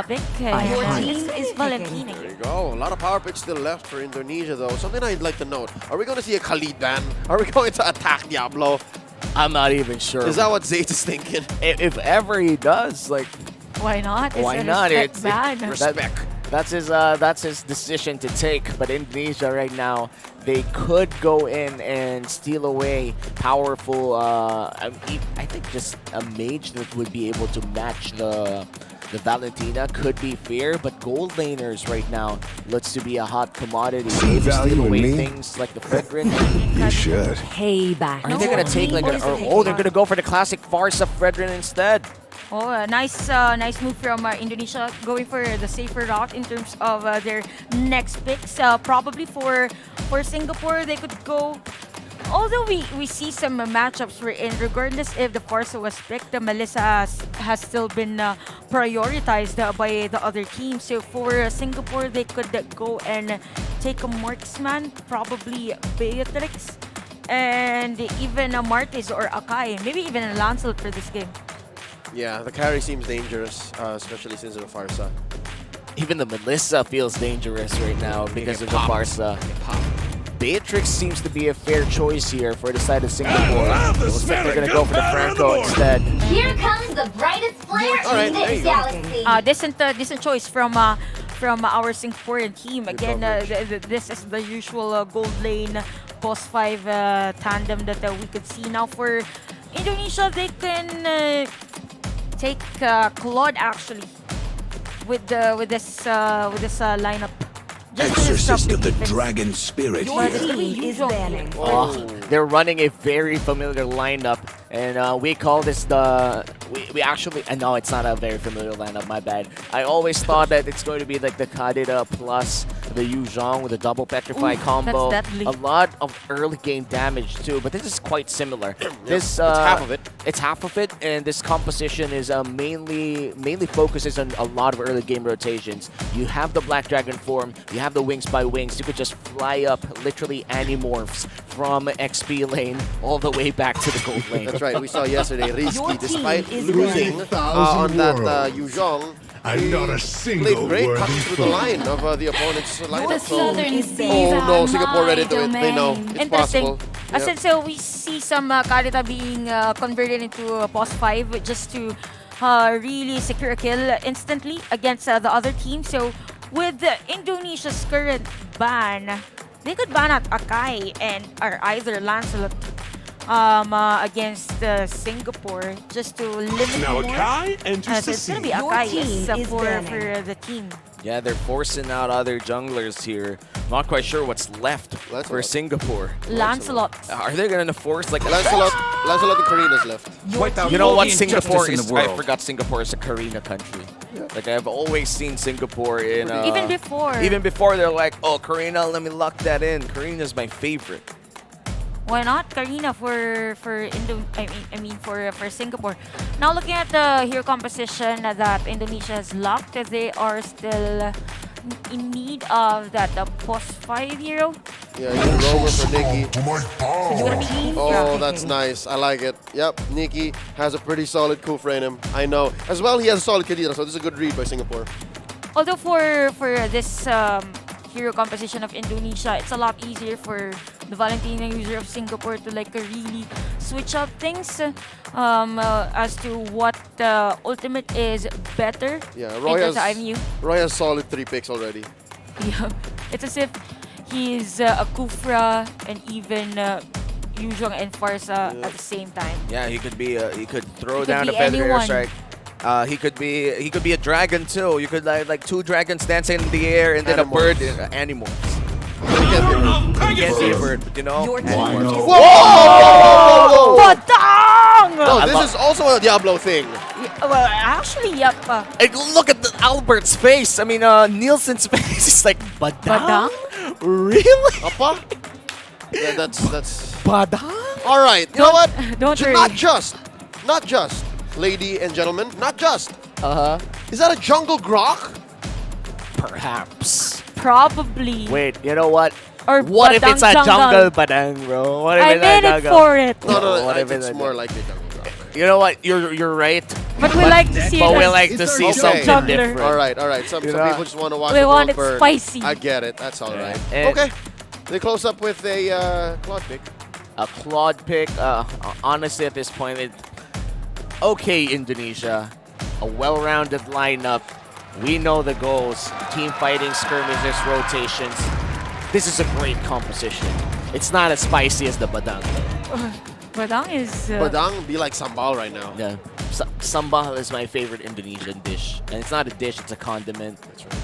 pick. Your team is Valentina. There you go. A lot of power picks still left for Indonesia, though. Something I'd like to note. Are we going to see a Khalid ban? Are we going to attack Diablo? I'm not even sure. Is that what Zayt is thinking? If ever he does, like... Why not? Why not? It's ban. Respect. That's his decision to take. But Indonesia right now, they could go in and steal away powerful. I think just a mage that would be able to match the Valentina could be fair, but gold laners right now looks to be a hot commodity. Maybe steal away things like the Fredrin. You should. Payback. Are they gonna take like they're gonna go for the classic Farsa Fredrin instead? Oh, nice move from Indonesia, going for the safer route in terms of their next picks. Probably for Singapore, they could go. Although we see some matchups we're in, regardless if the Farsa was picked, the Melissa has still been prioritized by the other team. So for Singapore, they could go and take a marksman, probably Beatrix, and even a Martis or Akai, maybe even a Lancelot for this game. Yeah, the carry seems dangerous, especially since of the Farsa. Even the Melissa feels dangerous right now because of the Farsa. Beatrix seems to be a fair choice here for the side of Singapore. It looks like they're going to go for the Franco instead. Here comes the brightest flare in this galaxy. Decent choice from our Singaporean team. Again, this is the usual gold lane boss 5 tandem that we could see. Now for Indonesia, they can take Claude actually with this lineup. Exorcist of the Dragon Spirit. Your team is banning. Oh, they're running a very familiar lineup, and we call this we actually, no, it's not a very familiar lineup, my bad. I always thought that it's going to be like the Kadira plus the Yu Zhong with a double petrify combo. A lot of early game damage too, but this is quite similar. This it's half of it. It's half of it, and this composition is mainly focuses on a lot of early game rotations. You have the Black Dragon form, you have the Wings by Wings. You could just fly up literally animorphs from XP lane all the way back to the gold lane. That's right. We saw yesterday Risky, despite losing on that Yu Zhong, I'm not a single played great, word cut through the line of the opponent's lineup. Southern seas Oh no, are Singapore ready to do it. my They know domain. it's Interesting. possible. Yep. So we see some Karita being converted into boss 5 just to really secure a kill instantly against the other team. So with Indonesia's current ban, they could ban out Akai and or either Lancelot against Singapore, just to limit Now more. Akai enters So the it's going to be scene. Your Akai team yes, is for banning. the team. Yeah, they're forcing out other junglers here. Not quite sure what's left for Lancelot. Singapore. Lancelot. Are they going to force like Lancelot and Karina's left. You know what? Injustice Singapore in the is. I world. forgot Singapore is a Karina country. Like I've always seen Singapore in. Even before. Even before they're like, oh, Karina, let me lock that in. Karina's my favorite. Why not Karina for Singapore? Now looking at the hero composition that Indonesia has locked, they are still in need of that post 5 hero. Yeah, you can rover for Nikki. Yeah. Oh, that's nice. I like it. Yep, Nikki has a pretty solid coup for him. I know. As well, he has a solid Kadira, so this is a good read by Singapore. Although for this hero composition of Indonesia, it's a lot easier for the Valentina user of Singapore to like really switch up things as to what ultimate is better. Yeah, Roy has solid 3 picks already. Yeah, it's as if he's a Kufra and even Yuzhong and Farsa at the same time. Yeah, he could be. He could throw He could down be a feather anyone. strike. He could be a dragon too. You could like 2 dragons dancing in the air and then a bird. Animals. He can't be a bird, you know. Whoa! Badang! No, this is also a Diablo thing. Well, actually, yep. And look at Albert's face. I mean, Nielsen's face is like Badang. Really? Appa? Yeah, that's Badang. all right. You know what? Don't worry. Not just, lady and gentlemen, not just. Is that a jungle grok? Perhaps. Probably. Wait, you know what? Or What if it's a Badang jungle Badang, bro? What if I it's a made it jungle? for it. No, What I if think it's it's more likely jungle grok. You know what? You're right. But we like to see But it we as like to see Okay. something Juggler. different. All right. Some You know? people just want to watch We the want world it burn. spicy. I get it. That's all right. And- Okay. They close up with a Claude pick. A Claude pick. Honestly, at this point, okay, Indonesia. A well-rounded lineup. We know the goals. Team fighting, skirmishes, rotations. This is a great composition. It's not as spicy as the Badang. Badang is. Badang be like sambal right now. Yeah. Sambal is my favorite Indonesian dish. And it's not a dish, it's a condiment. That's right.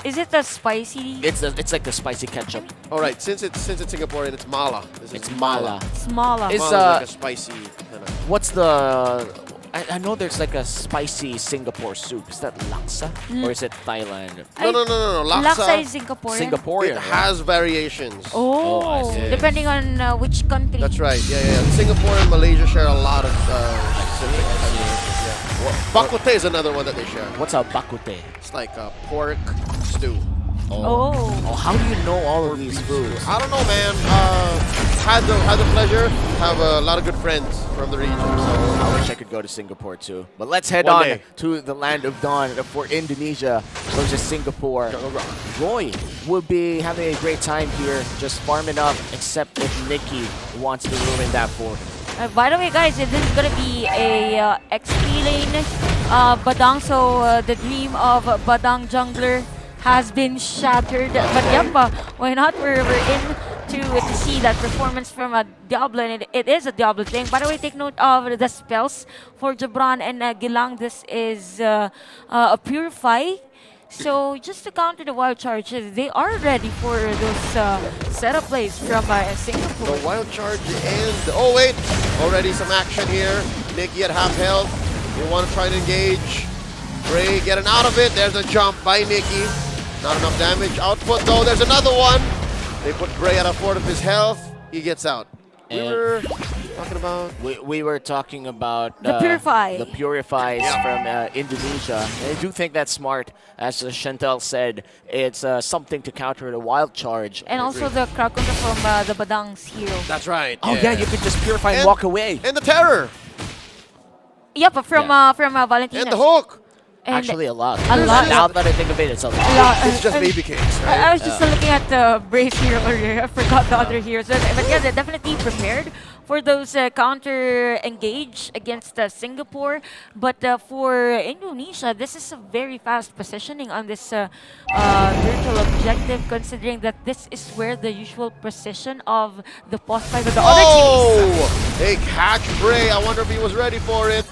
Is it a spicy? It's like the spicy ketchup. All right, since it's Singaporean, it's mala. It's mala. Smaller. It's Mala is like a spicy kind of. What's the... I know there's like a spicy Singapore soup. Is that laksa? Or is it Thailand? No. Laksa is Singaporean. Singaporean. It right? has variations. Oh, I see. depending on which country. That's right. Yeah. Singapore and Malaysia share a lot of specific yeah. Bak kut teh is another one that they share. What's a bakute? It's like a pork stew. Oh. How do you know all of these foods? I don't know, man. Had the pleasure, have a lot of good friends from the region. So I wish I could go to Singapore too. But let's head One on day. to the land of dawn for Indonesia versus Singapore. Roy will be having a great time here, just farming up, except if Nikki wants to ruin that for him. By the way, guys, this is gonna be a XP lane Badang. So the dream of Badang jungler has been shattered. But yep, why not? We're in to see that performance from a Diablo, and it is a Diablo thing. By the way, take note of the spells for Jabran and Gilang. This is a Purify. So just to counter the wild charges, they are ready for those setup plays from Singapore. the wild charge and oh wait, already some action here. Nikki at half health. They want to try to engage. Bray getting out of it. There's a jump by Nikki. Not enough damage output though. There's another one. They put Bray at a fourth of his health. He gets out. We were talking about the Purify. The Purifies from Indonesia. And I do think that's smart. As Chantel said, it's something to counter the wild charge. And also the crowd control from the Badang's hero. That's right. Oh yeah, you could just purify and walk away. And the terror. Yep, from Valentina. And the hook. And actually, a lot. A lot. Now that I think of it, it's a lot. It's just baby cakes, right? I was just looking at the Brace hero earlier. I forgot the other heroes. But yeah, they're definitely prepared for those counter engage against Singapore. But for Indonesia, this is a very fast positioning on this virtual objective, considering that this is where the usual precision of the post fight of the other teams. A catch Bray. I wonder if he was ready for it.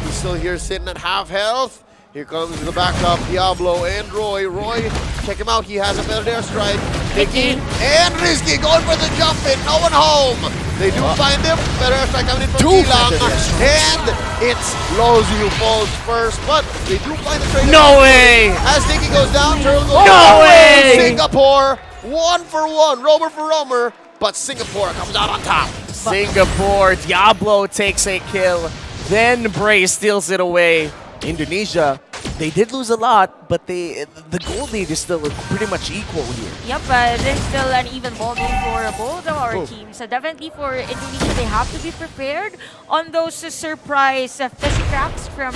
He's still here sitting at half health. Here comes the backup, Diablo and Roy. Roy, check him out. He has a better airstrike. Nicky and Risky going for the jump in. No one home. They do find him. Better airstrike coming in from Gilang. And it's Lozy who falls first, but they do find the trade. No way! As Nicky goes down, Turtle goes No down. way! Singapore, 1 for 1. Romer for Romer, but Singapore comes out on top. Singapore, Diablo takes a kill. Then Bray steals it away. Indonesia, they did lose a lot, but the goal lead is still pretty much equal here. Yep, there's still an even ball game for both of our teams. So definitely for Indonesia, they have to be prepared on those surprise fisticuffs from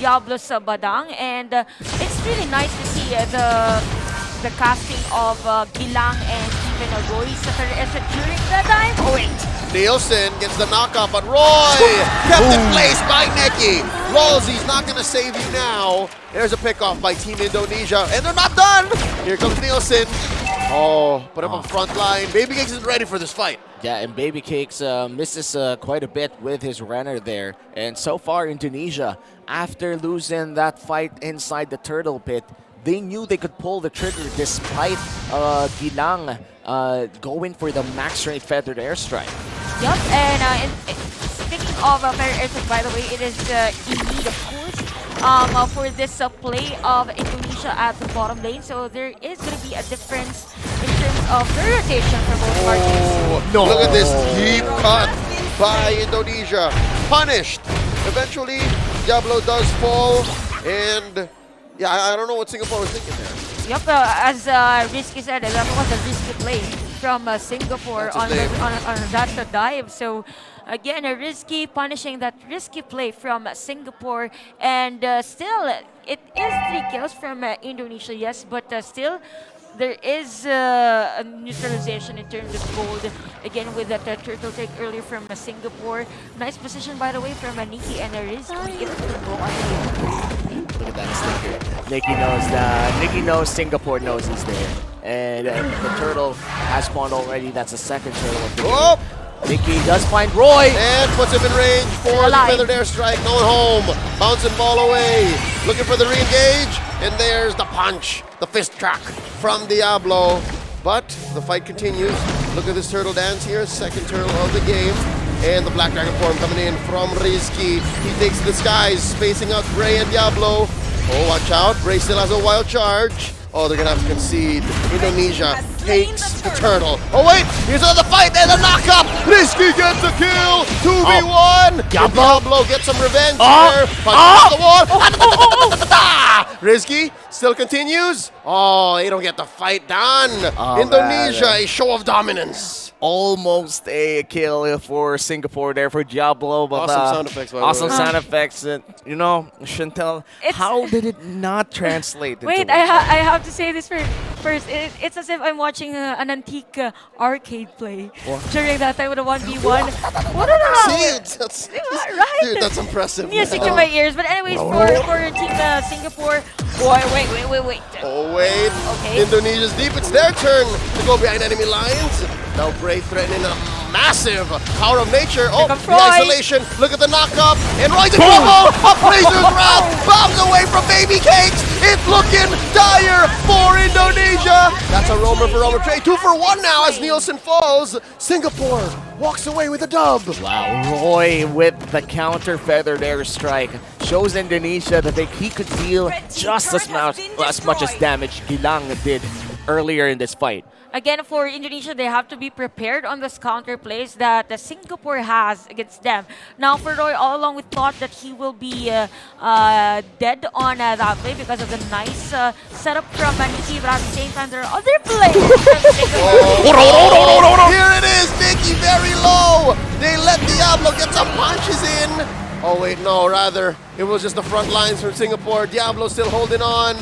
Diablo's Badang. And it's really nice to see the casting of Gilang and even Royce during the time. Oh wait. Nielsen gets the knockout, but Roy kept in place by Neki. Lozy's not going to save you now. There's a pickoff by Team Indonesia, and they're not done. Here comes Nielsen. Oh, put him on front line. Baby Cakes is ready for this fight. Yeah, and Baby Cakes misses quite a bit with his runner there. And so far, Indonesia, after losing that fight inside the turtle pit, they knew they could pull the trigger despite Gilang going for the max rate feathered airstrike. Yep, and speaking of feathered airstrike, by the way, it is in need, of course, for this play of Indonesia at the bottom lane. So there is going to be a difference in terms of the rotation for both parties. No. Look at this deep cut by Indonesia. Punished. Eventually, Diablo does fall, and yeah, I don't know what Singapore was thinking there. Yep, as Risky said, that was a risky play from Singapore on that dive. So again, a risky, punishing that risky play from Singapore. And still, it is 3 kills from Indonesia, yes, but still, there is a neutralization in terms of gold. Again, with that turtle take earlier from Singapore. Nice position, by the way, from Nikki and Risky. Able to go on. Look at that sticker. Nikki knows Singapore knows he's there. And the turtle has spawned already. That's the second turtle of the game. Nikki does find Roy. And puts him in range for the feathered airstrike. No one home. Bouncing ball away. Looking for the re-engage. And there's the punch. The fist track from Diablo. But the fight continues. Look at this turtle dance here. Second turtle of the game. And the Black Dragon form coming in from Rizky. He takes the skies, spacing out Bray and Diablo. Oh, watch out. Bray still has a wild charge. Oh, they're going to have to concede. Indonesia hates the turtle. Oh, wait. Here's another fight. There's a knockup. Rizky gets the kill. 2v1. Diablo gets some revenge here. Punches the wall. Rizky still continues. Oh, they don't get the fight done. Indonesia, a show of dominance. Almost a kill for Singapore there for Diablo. But, awesome sound effects, by the way. Awesome sound effects. You know, Chantel, how did it not translate into Wait, I have to say this first. It's as if I'm watching an antique arcade play during that time with a 1v1. What are right? Dude, that's impressive. Music to my ears. But anyways, for Team Singapore, wait. Oh, wait. Okay. Indonesia's deep. It's their turn to go behind enemy lines. Now Bray threatening a massive power of nature. Oh, the isolation. Look at the knockup. And Roy's in trouble. Razor's Wrath bombs away from Baby Cakes. It's looking dire for Indonesia. That's a roamer for Romer Trey. 2 for 1 now as Nielsen falls. Singapore walks away with a dub. Wow, Roy with the counter feathered airstrike shows Indonesia that he could deal just as much as damage Gilang did earlier in this fight. Again, for Indonesia, they have to be prepared on this counter plays that Singapore has against them. Now, for Roy, all along we thought that he will be dead on that play because of the nice setup from Nikki, but at the same time, there are other players. Here it is, Nikki very low. They let Diablo get some punches in. Oh, wait, no, rather, it was just the front lines from Singapore. Diablo still holding on.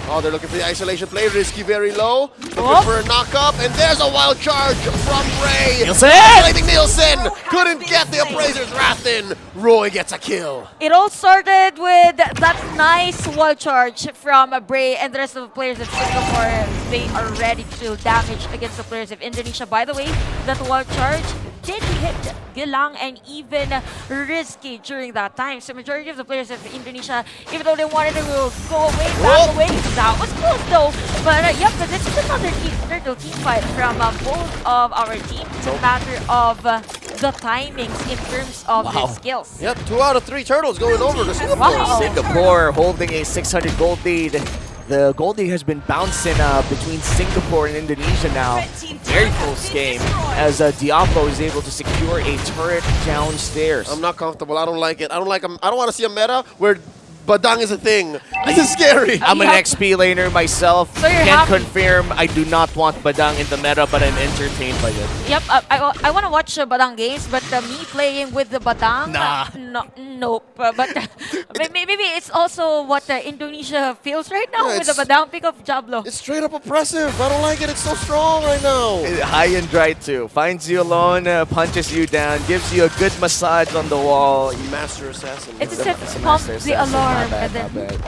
Oh, they're looking for the isolation play. Risky very low. Looking for a knock-up. And there's a wild charge from Ray. Nielsen! Isolating Nielsen! Couldn't get the Appraiser's Wrath in. Roy gets a kill. It all started with that nice wall charge from Bray and the rest of the players of Singapore. They are ready to deal damage against the players of Indonesia. By the way, that wall charge did hit Gilang and even Risky during that time. So majority of the players of Indonesia, even though they wanted to go away, back away, that was close though. But yep, this is another turtle team fight from both of our teams. It's a matter of the timings in terms of their skills. Yep, 2 out of 3 turtles going over to Singapore. Wow. Singapore holding a 600 gold lead. The gold lead has been bouncing between Singapore and Indonesia now. Very close game as Diablo is able to secure a turret downstairs. I'm not comfortable. I don't like it. I don't want to see a meta where Badang is a thing. This is scary. I'm an XP laner myself. So you're Can't happy. confirm I do not want Badang in the meta, but I'm entertained by it. Yep, I want to watch Badang games, but me playing with the Badang, nope. But maybe it's also what Indonesia feels right now with the Badang pick of Diablo. It's straight up oppressive. I don't like it. It's so strong right now. High and dry too. Finds you alone, punches you down, gives you a good massage on the wall. Master Assassin. It's as if pump the alarm. And then,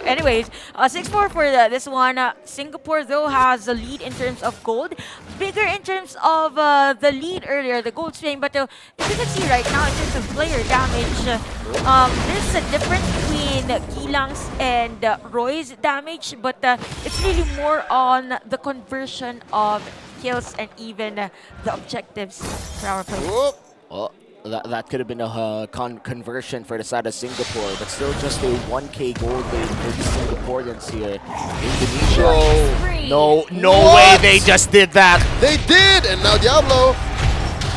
anyways, 6-4 for this one. Singapore though has the lead in terms of gold, bigger in terms of the lead earlier, the gold swing. But if you can see right now in terms of player damage, there's a difference between Gilang's and Roy's damage, but it's really more on the conversion of kills and even the objectives for our players. Well, that could have been a conversion for the side of Singapore, but still just a 1k gold lead for the Singaporeans here. Indonesia. No way they just did that. They did, and now Diablo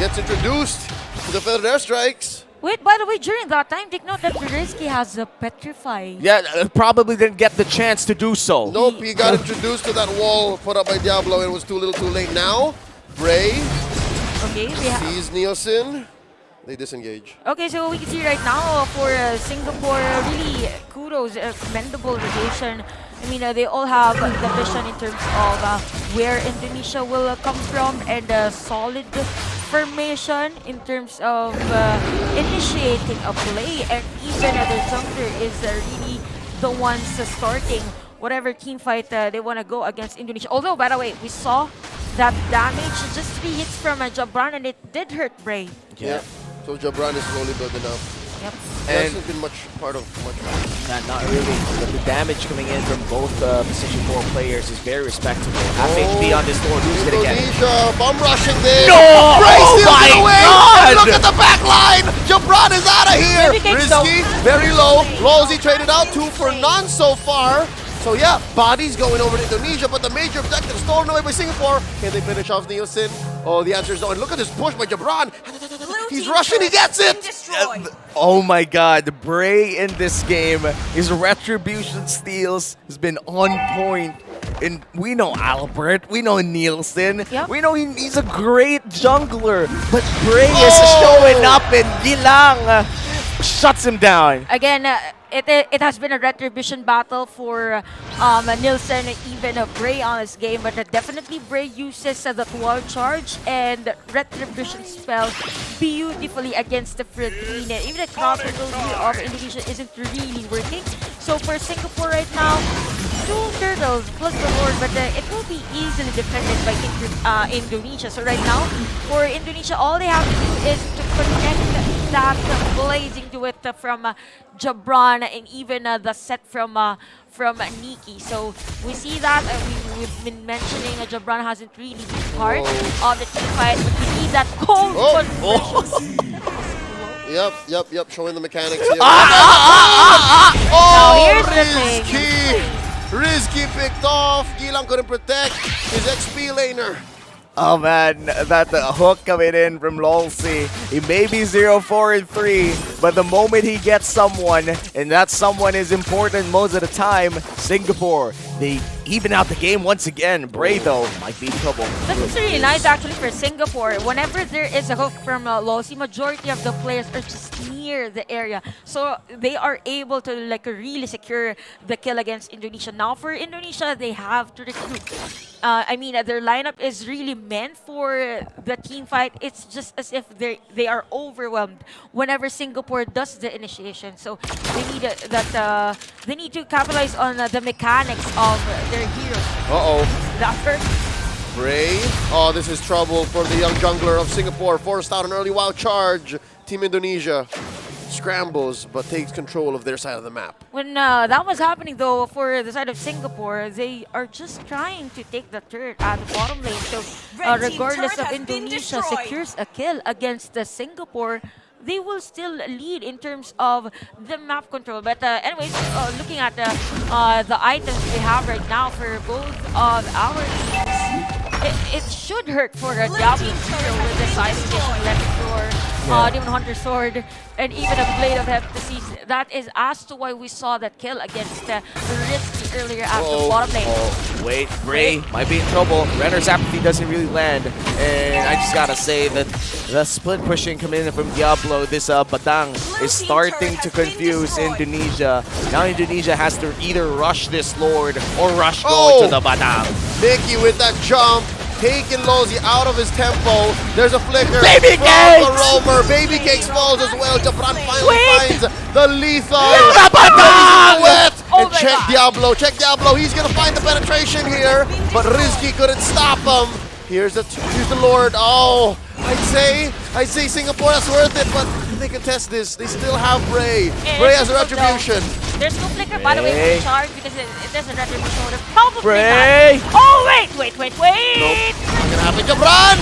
gets introduced to the feathered airstrikes. Wait, by the way, during that time, take note that Risky has a Petrify. Yeah, probably didn't get the chance to do so. Nope, he got introduced to that wall put up by Diablo and it was too little too late. Now, Bray sees Nielsen. They disengage. Okay, so we can see right now for Singapore, really kudos, commendable rotation. I mean, they all have the vision in terms of where Indonesia will come from and solid formation in terms of initiating a play, and even their jungler is really the ones starting whatever team fight they want to go against Indonesia. Although, by the way, we saw that damage, just 3 hits from Jabran, and it did hurt Bray. Yeah. So Jabran is slowly building up. Yep. And hasn't been much part of much. Not really, but the damage coming in from both position 4 players is very respectable. Half HP on this door, who's gonna get it? Bomb rushing there. No! Bray Oh steals my it away. God! And look at the back line. Jabran is out of here. Risky, very low. Lowsy traded out 2 for none so far. So yeah, bodies going over to Indonesia, but the major objective stolen away by Singapore. Can they finish off Nielsen? Oh, the answer is no. And look at this push by Jabran. He's rushing, he gets it! Oh my god, Bray in this game, his retribution steals has been on point. And we know Albert, we know Nielsen, we know he's a great jungler, but Bray is showing up and Gilang shuts him down. Again, it has been a retribution battle for Nielsen and even Bray on this game, but definitely Bray uses the wall charge and retribution spell beautifully against the Fredrine. Even the cross control here of Indonesia isn't really working. So for Singapore right now, 2 turtles plus the Lord, but it will be easily defended by Indonesia. So right now, for Indonesia, all they have to do is to connect that blazing to it from Jabran and even the set from Nikki. So we see that we've been mentioning Jabran hasn't really been part of the team fight, but we need that cold conversion. Yep. Showing the mechanics here. Now here's the thing. Risky picked off. Gilang couldn't protect his XP laner. Oh man, that hook coming in from Lolsey. He may be 0-4-3, but the moment he gets someone, and that someone is important most of the time, Singapore, they even out the game once again. Bray though might be in trouble. That's really nice actually for Singapore. Whenever there is a hook from Lolsey, majority of the players are just kneeling near the area. So they are able to like really secure the kill against Indonesia. Now for Indonesia, they have to recruit. I mean, their lineup is really meant for the team fight. It's just as if they are overwhelmed whenever Singapore does the initiation. So they need they need to capitalize on the mechanics of their heroes. Dapper. Bray. Oh, this is trouble for the young jungler of Singapore. Forced out an early wild charge. Team Indonesia scrambles but takes control of their side of the map. When that was happening though, for the side of Singapore, they are just trying to take the turret at the bottom lane. So regardless of Indonesia secures a kill against the Singapore, they will still lead in terms of the map control. But anyways, looking at the items we have right now for both of our teams, it should hurt for a Diablo hero with the Side Station left door, Demon Hunter Sword, and even a Blade of Heptasis. That is as to why we saw that kill against Risky earlier at the bottom lane. Wait, Bray might be in trouble. Renner's apathy doesn't really land. And I just gotta say that the split pushing coming in from Diablo, this Batang is starting to confuse Indonesia. Now Indonesia has to either rush this Lord or rush go to the Batang. Nicky with that jump, taking Lozi out of his tempo. There's a flicker Baby from Cakes! the roamer. Baby Cakes falls as well. Jabran finally finds the lethal. Wet. And check Diablo. Check Diablo. He's gonna find the penetration here, but Rizky couldn't stop him. Here's the Lord. Oh, I'd say Singapore, that's worth it, but they can test this. They still have Bray. Bray has a retribution. There's no flicker, by the way, for charge because it doesn't retribution. Probably Bray. not. Oh, wait. Nope. Not gonna happen. Jabran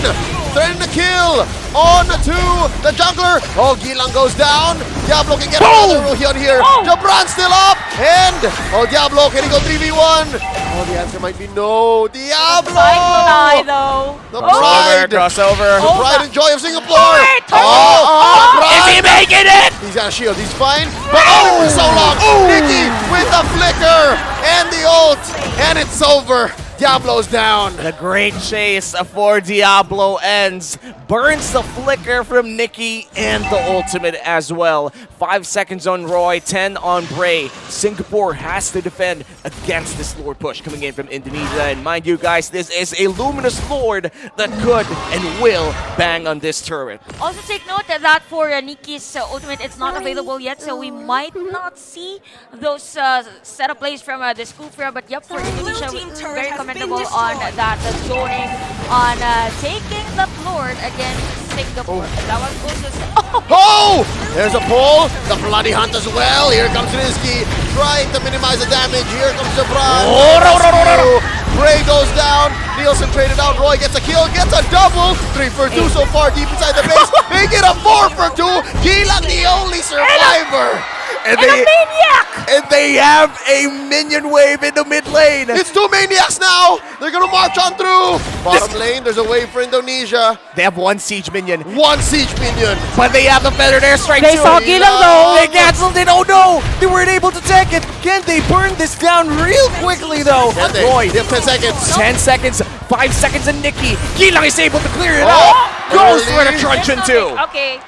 threatening the kill on to the jungler. Oh, Gilang goes down. Diablo can get another Rohyon here. Jabran still up. And, Diablo, can he go 3v1? Oh, the answer might be no. Diablo! The pride. Crossover. The pride and joy of Singapore. Is he making it? He's got a shield. He's fine. But only for so long. Nicky with the flicker and the ult. And it's over. Diablo's down. The great chase for Diablo ends. Burns the flicker from Nicky and the ultimate as well. 5 seconds on Roy, 10 on Bray. Singapore has to defend against this Lord push coming in from Indonesia. And mind you guys, this is a Luminous Lord that could and will bang on this turret. Also take note that for Nicky's ultimate, it's not available yet, so we might not see those setup plays from the Scoopra. But yep, for Indonesia, very commendable on that zoning, on taking the Lord against Singapore. That was also there's a pull. The bloody hunt as well. Here comes Rizky trying to minimize the damage. Here comes Jabran. Bray goes down. Nielsen traded out. Roy gets a kill, gets a double. 3 for 2 so far deep inside the base. They get a 4 for 2. Gilang the only survivor. And they have a minion wave in the mid lane. It's 2 maniacs now. They're gonna march on through. Bottom lane, there's a wave for Indonesia. They have 1 siege minion. 1 siege minion. But they have the feathered airstrike They saw Gilang though. They canceled it. Oh no! They weren't able to take it. Can they burn this down real quickly though? Roy, they have 10 seconds. 10 seconds. 5 seconds and Nicky. Gilang is able to clear it out. Goes for the truncheon too. Okay.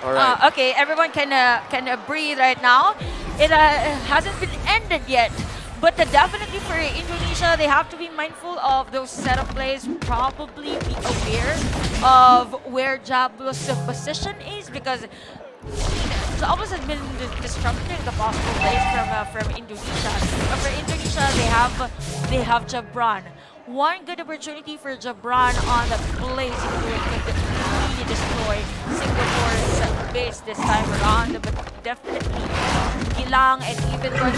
Okay. Everyone can breathe right now. It hasn't been ended yet. But definitely for Indonesia, they have to be mindful of those setup plays, probably be aware of where Diablo's position is, because Diablo has been disrupting the possible plays from Indonesia. But for Indonesia, they have Jabran. One good opportunity for Jabran on the blaze could really destroy Singapore's base this time around, but definitely Gilang and even I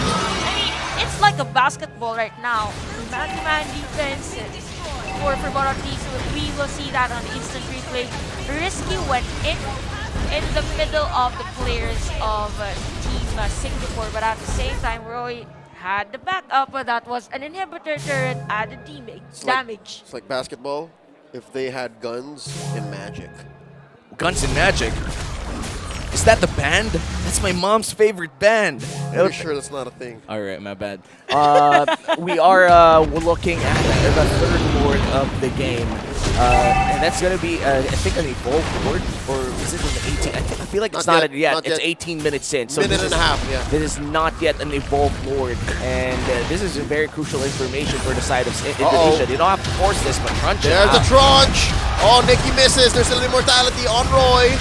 mean, it's like a basketball right now. Man-to-man defense for both teams. We will see that on the instant replay. Risky went in the middle of the players of Team Singapore, but at the same time, Roy had the backup, but that was an inhibitor turret, added damage. It's like basketball if they had guns and magic. Guns and Magic? Is that the band? That's my mom's favorite band. Pretty sure that's not a thing. All right, my bad. We are looking at the third lord of the game. And that's going to be, I think, an evolved lord, or is it an 18? I feel like it's not yet. It's 18 minutes in. So minute and a half, yeah. This is not yet an evolved lord. And this is a very crucial information for the side of Indonesia. They don't have to force this, but crunch it. There's the crunch. Oh, Nikki misses. There's still immortality on Roy.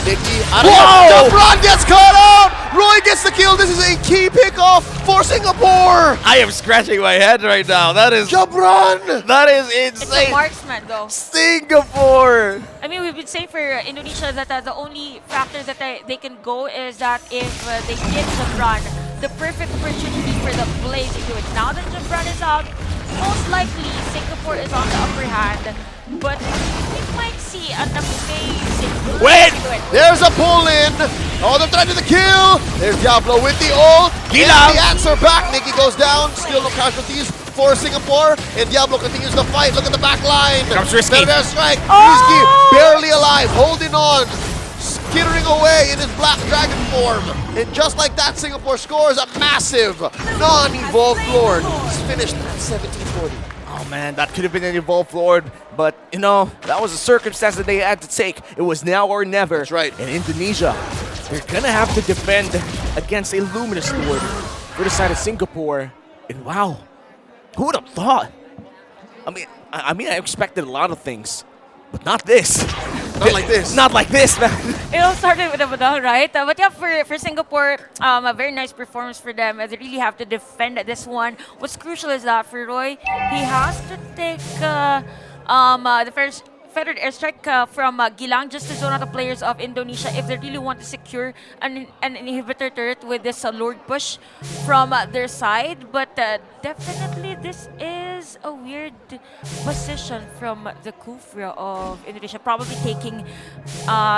Nikki, Jabron gets caught out! Roy gets the kill. This is a key pickoff for Singapore. I am scratching my head right now. That is Jabron. That is insane. It's a marksman, though. Singapore. I mean, we've been saying for Indonesia that the only factor that they can go is that if they get Jabron, the perfect opportunity for the play to do it. Now that Jabron is out, most likely Singapore is on the upper hand. But we might see an amazing Wait! There's a pull-in. Oh, they're trying to the kill. There's Diablo with the ult. Get the answer back. Nikki goes down. Still no casualties for Singapore. And Diablo continues the fight. Look at the back line. Comes Risky. Better strike. Risky barely alive. Holding on. Skittering away in his black dragon form. And just like that, Singapore scores a massive non-evolved lord. He's finished at 1740. Oh man, that could have been an evolved lord, but you know, that was a circumstance that they had to take. It was now or never. That's right. In Indonesia, they're gonna have to defend against a luminous lord for the side of Singapore. And wow, who would have thought? I mean, I expected a lot of things, but not this. Not like this. Not like this, man. It all started with a medal, right? But yeah, for Singapore, a very nice performance for them. They really have to defend this one. What's crucial is that for Roy, he has to take the first feathered airstrike from Gilang just to zone out the players of Indonesia if they really want to secure an inhibitor turret with this Lord push from their side. But definitely this is a weird position from the Kufra of Indonesia, probably taking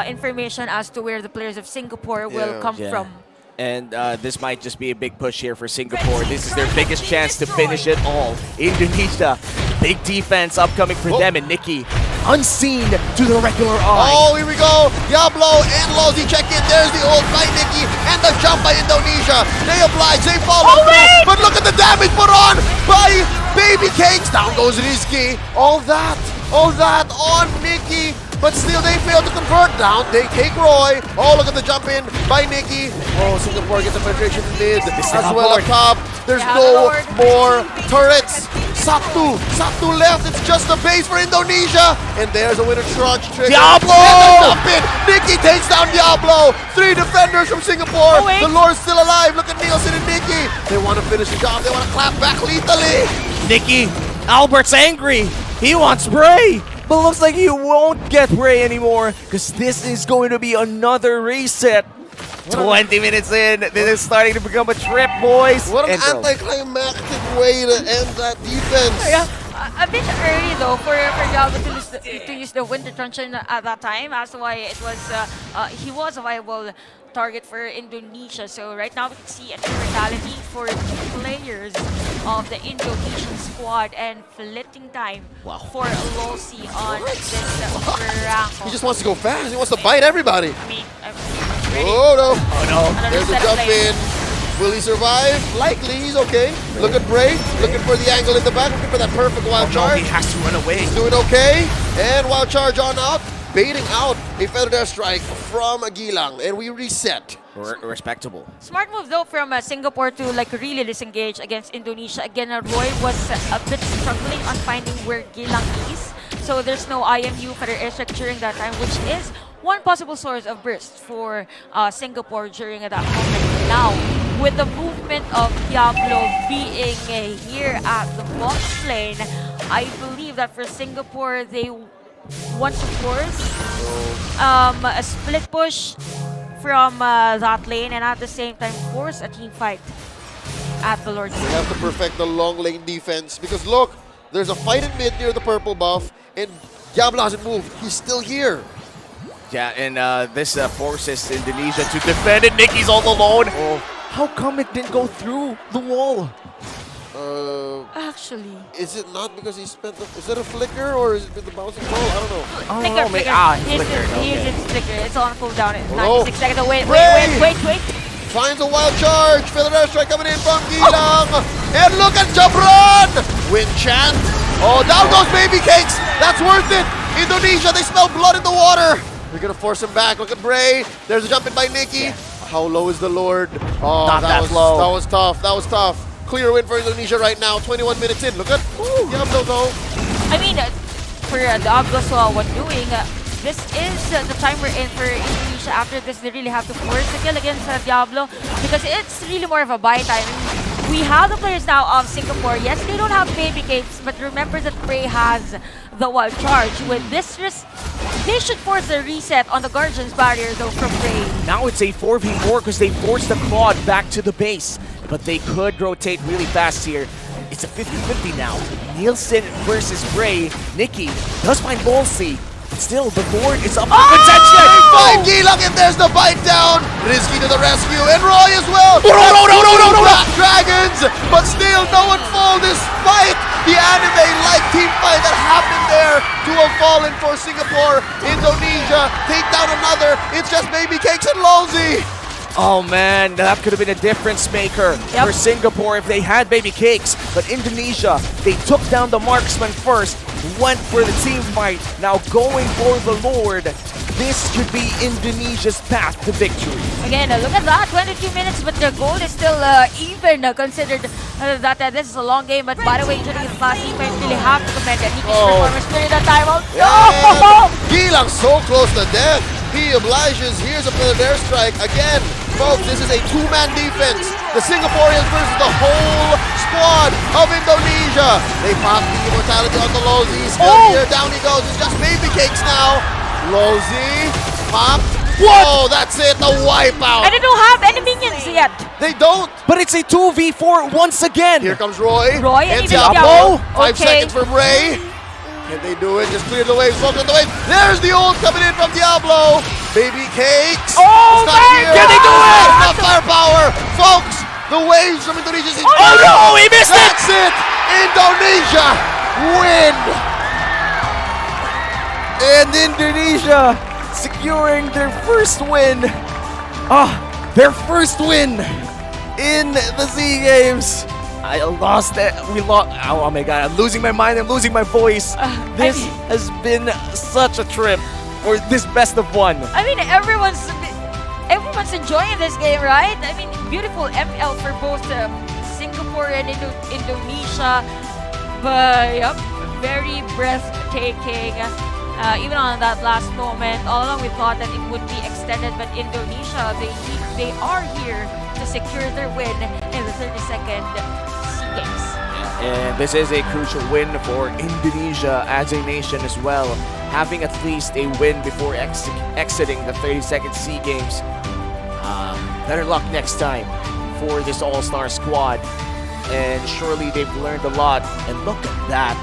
information as to where the players of Singapore will come from. And this might just be a big push here for Singapore. This is their biggest chance to finish it all. Indonesia, big defense upcoming for them, and Nikki, unseen to the regular eye. Oh, here we go. Diablo and Lozy check in. There's the ult by Nikki and the jump by Indonesia. They oblige, they follow through. But look at the damage put on by Baby Cakes. Down goes Rizky. All that on Nikki. But still, they fail to convert. Down, they take Roy. Oh, look at the jump in by Nikki. Oh, Singapore gets a penetration in mid as well up top. There's no more turrets. Satu left. It's just a base for Indonesia. And there's a winner crunch trigger. Diablo! And the jump in. Nikki takes down Diablo. 3 defenders from Singapore. The Lord's still alive. Look at Nielsen and Nikki. They want to finish the job. They want to clap back lethally. Nikki, Albert's angry. He wants Bray. But looks like he won't get Bray anymore because this is going to be another reset. 20 minutes in, this is starting to become a trip, boys. What an anticlimactic way to end that defense. Yeah, a bit early though for Diablo to use the Winter Truncheon at that time. That's why it was he was a viable target for Indonesia. So right now we can see an immortality for the players of the Indonesian squad and flitting time for Losi on this rank. He just wants to go fast. He wants to bite everybody. I mean, oh no. There's a jump in. Will he survive? Likely, he's okay. Look at Bray, looking for the angle in the back, looking for that perfect wild charge. He has to run away. He's doing okay. And wild charge on out, baiting out a feathered airstrike from Gilang, and we reset. Respectable. Smart move though from Singapore to really disengage against Indonesia. Again, Roy was a bit struggling on finding where Gilang is. So there's no IMU feathered airstrike during that time, which is one possible source of burst for Singapore during that moment. Now, with the movement of Diablo being here at the box lane, I believe that for Singapore, they want to force a split push from that lane and at the same time force a team fight at the Lord's Gate. They have to perfect the long lane defense because look, there's a fight in mid near the purple buff and Diablo hasn't moved. He's still here. Yeah, and this forces Indonesia to defend it. Nikki's all alone. How come it didn't go through the wall? Actually, is it not because he spent the... Is it a flicker or is it the bouncing ball? I don't know. Flicker. He used his flicker. It's on cooldown. 96 seconds. Wait. finds a wild charge. Philadelphia strike coming in from Gilang. And look at Jabron. Wind chant. Oh, down goes Baby Cakes. That's worth it. Indonesia, they smell blood in the water. They're going to force him back. Look at Bray. There's a jump in by Nikki. How low is the Lord? Oh, Not that low. That was tough. That was tough. Clear win for Indonesia right now. 21 minutes in. Look at Diablo though. I mean, for Diablo, what doing, this is the time we're in for Indonesia. After this, they really have to force the kill against Diablo because it's really more of a buy time. We have the players now of Singapore. Yes, they don't have Baby Cakes, but remember that Prey has the wild charge. With this risk, they should force a reset on the Guardian's barrier though from Prey. Now it's a 4v4 because they forced the Claude back to the base, but they could rotate really fast here. It's a 50-50 now. Nielsen versus Bray. Nikki does find Ballsy. Still, the Lord is up for contention. Find Gilang, and there's the bite down. Rizky to the rescue, and Roy as well. No. Black Dragons, but still no one fall despite the anime-like team fight that happened there to have fallen for Singapore. Indonesia take down another. It's just Baby Cakes and Lolzy. Oh man, that could have been a difference maker for Singapore if they had Baby Cakes. But Indonesia, they took down the marksman first, went for the team fight. Now going for the Lord. This could be Indonesia's path to victory. Again, look at that, 22 minutes, but the goal is still even considered that this is a long game. But by the way, during the last defense, really have to commend Nikki's performance during that time. Gilang so close to death. He obliges. Here's a Pillar strike again. Folks, this is a two-man defense. The Singaporeans versus the whole squad of Indonesia. They pop the immortality on the Lolzy. Still here, down he goes. It's just Baby Cakes now. Lolzy, pop. Whoa, that's it, the wipeout. And they don't have any minions yet. They don't. But it's a 2v4 once again. Here comes Roy. Roy and Diablo. 5 Okay. seconds for Bray. Can they do it? Just clear the way, focus on the way. There's the ult coming in from Diablo. Baby Cakes. Oh, it's not here. can they do it? Not firepower. Folks, the waves from Indonesia. Oh no, he missed it. That's it. Indonesia win. And Indonesia securing their first win. Their first win in the SEA Games. I lost it. We lost. Oh my god, I'm losing my mind. I'm losing my voice. This has been such a trip for this best of one. I mean, everyone's enjoying this game, right? I mean, beautiful ML for both Singapore and Indonesia. But yep, very breathtaking. Even on that last moment, all along we thought that it would be extended, but Indonesia, they are here to secure their win in the 32nd SEA Games. And this is a crucial win for Indonesia as a nation as well. Having at least a win before exiting the 32nd SEA Games. Better luck next time for this all-star squad. And surely they've learned a lot. And look at that,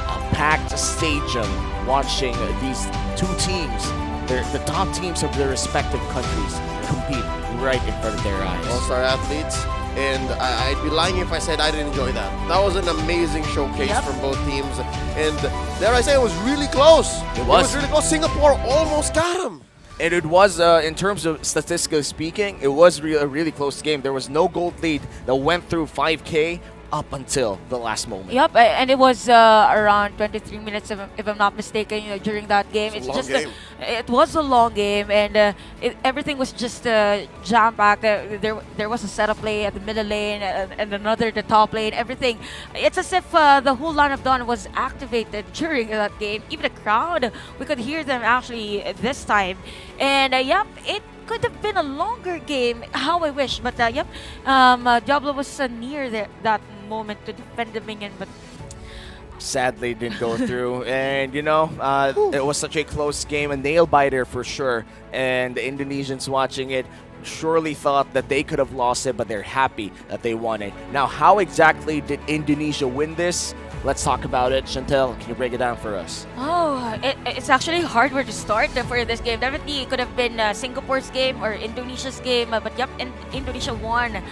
a packed stadium watching these two teams, the top teams of their respective countries, compete right in front of their eyes. All-star athletes. And I'd be lying if I said I didn't enjoy that. That was an amazing showcase from both teams. And dare I say, it was really close. It was really close. Singapore almost got him. And it was, in terms of statistically speaking, it was a really close game. There was no gold lead that went through 5K up until the last moment. Yep, and it was around 23 minutes, if I'm not mistaken, during that game. It's just game. It was a long game, and everything was just jam-packed. There was a setup play at the middle lane, and another at the top lane, everything. It's as if the whole line of Dawn was activated during that game. Even the crowd, we could hear them actually this time. And yep, it could have been a longer game, how I wish, but yep, Diablo was near that moment to defend the minion, but sadly didn't go through. And you know, it was such a close game, a nail-biter for sure, and the Indonesians watching it surely thought that they could have lost it, but they're happy that they won it. Now, how exactly did Indonesia win this? Let's talk about it. Chantel, can you break it down for us? Oh, it's actually hard where to start for this game. Definitely, it could have been Singapore's game or Indonesia's game, but yep, Indonesia won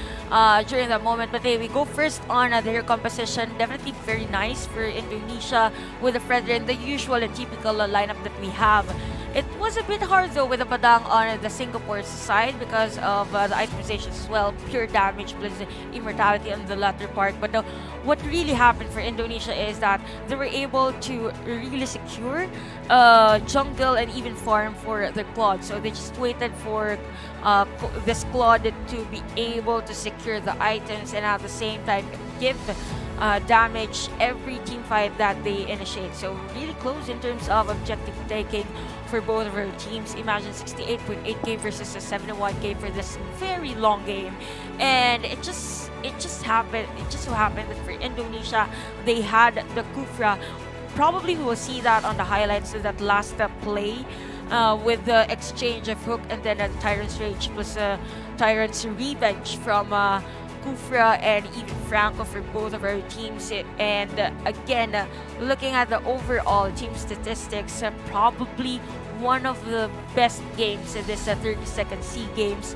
during that moment. But we go first on their composition. Definitely very nice for Indonesia with the Fredrin, the usual and typical lineup that we have. It was a bit hard though with the Badang on the Singapore side because of the itemization as well, pure damage plus immortality on the latter part. But what really happened for Indonesia is that they were able to really secure jungle and even farm for the Claude. So they just waited for this Claude to be able to secure the items and at the same time give damage every team fight that they initiate. So really close in terms of objective taking for both of our teams. Imagine 68.8k versus a 71k for this very long game, and it just happened. It just so happened that for Indonesia they had the Kufra. Probably we will see that on the highlights of that last play with the exchange of hook and then a Tyrant's Rage plus Tyrant's Revenge from Kufra and even Franco for both of our teams. And again, looking at the overall team statistics, probably one of the best games in this 32nd Sea Games.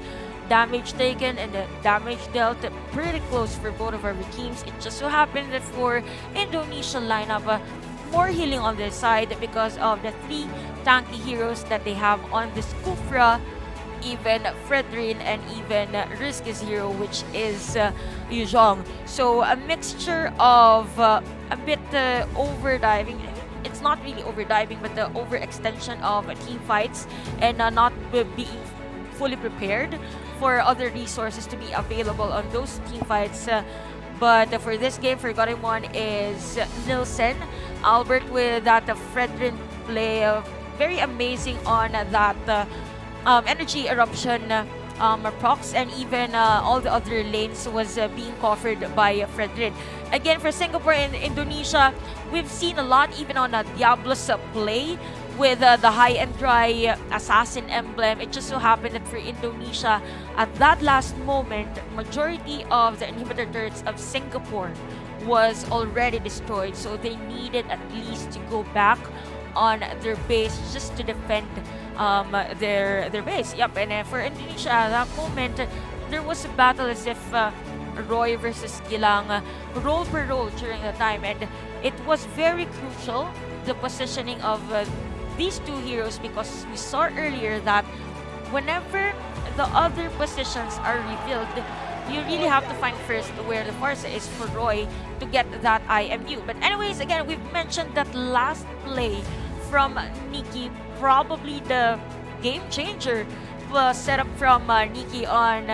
Damage taken and the damage dealt pretty close for both of our teams. It just so happened that for Indonesia lineup, more healing on their side because of the 3 tanky heroes that they have on this Kufra, even Fredrin and even Rizky's hero, which is Yuzhong. So a mixture of a bit overdiving. It's not really overdiving, but the overextension of team fights and not being fully prepared for other resources to be available on those team fights. But for this game, forgotten one is Nilsen. Albert with that Fredrin play, very amazing on that energy eruption procs, and even all the other lanes was being covered by Fredrin. Again, for Singapore and Indonesia, we've seen a lot even on Diablo's play with the high and dry assassin emblem. It just so happened that for Indonesia, at that last moment, majority of the inhibitor turrets of Singapore was already destroyed, so they needed at least to go back on their base just to defend their base. Yep, and for Indonesia at that moment, there was a battle as if Roy versus Gilang, role per role during the time, and it was very crucial, the positioning of these two heroes, because we saw earlier that whenever the other positions are revealed, you really have to find first where the Farsa is for Roy to get that IMU. But anyways, again, we've mentioned that last play from Nikki, probably the game changer, set up from Nikki on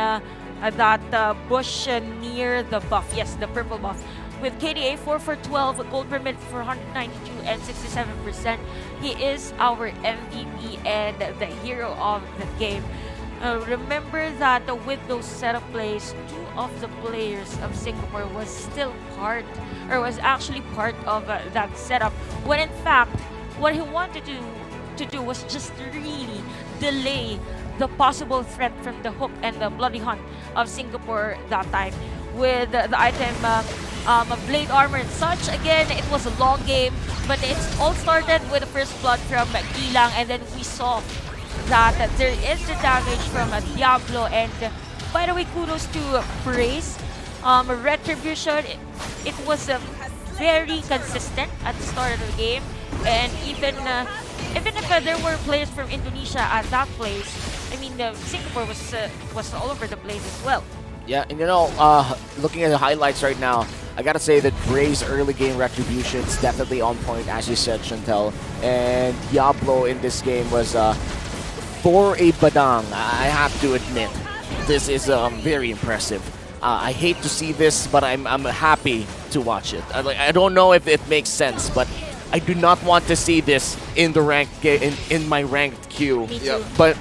that bush near the buff. Yes, the purple buff. With KDA 4 for 12, gold permit for 192 and 67%. He is our MVP and the hero of the game. Remember that with those setup plays, 2 of the players of Singapore was actually part of that setup, when in fact what he wanted to do was just really delay the possible threat from the hook and the bloody hunt of Singapore that time with the item blade armor and such. Again, it was a long game, but it's all started with the first blood from Gilang, and then we saw that there is the damage from Diablo. And by the way, kudos to Brace. Retribution, it was very consistent at the start of the game, and even if there were players from Indonesia at that place, I mean, Singapore was all over the place as well. Yeah, and looking at the highlights right now, I gotta say that Bray's early game retribution is definitely on point, as you said, Chantel. And Diablo in this game was for a Badang, I have to admit, this is very impressive. I hate to see this, but I'm happy to watch it. I don't know if it makes sense, but I do not want to see this in the ranked in my ranked queue. Me too. But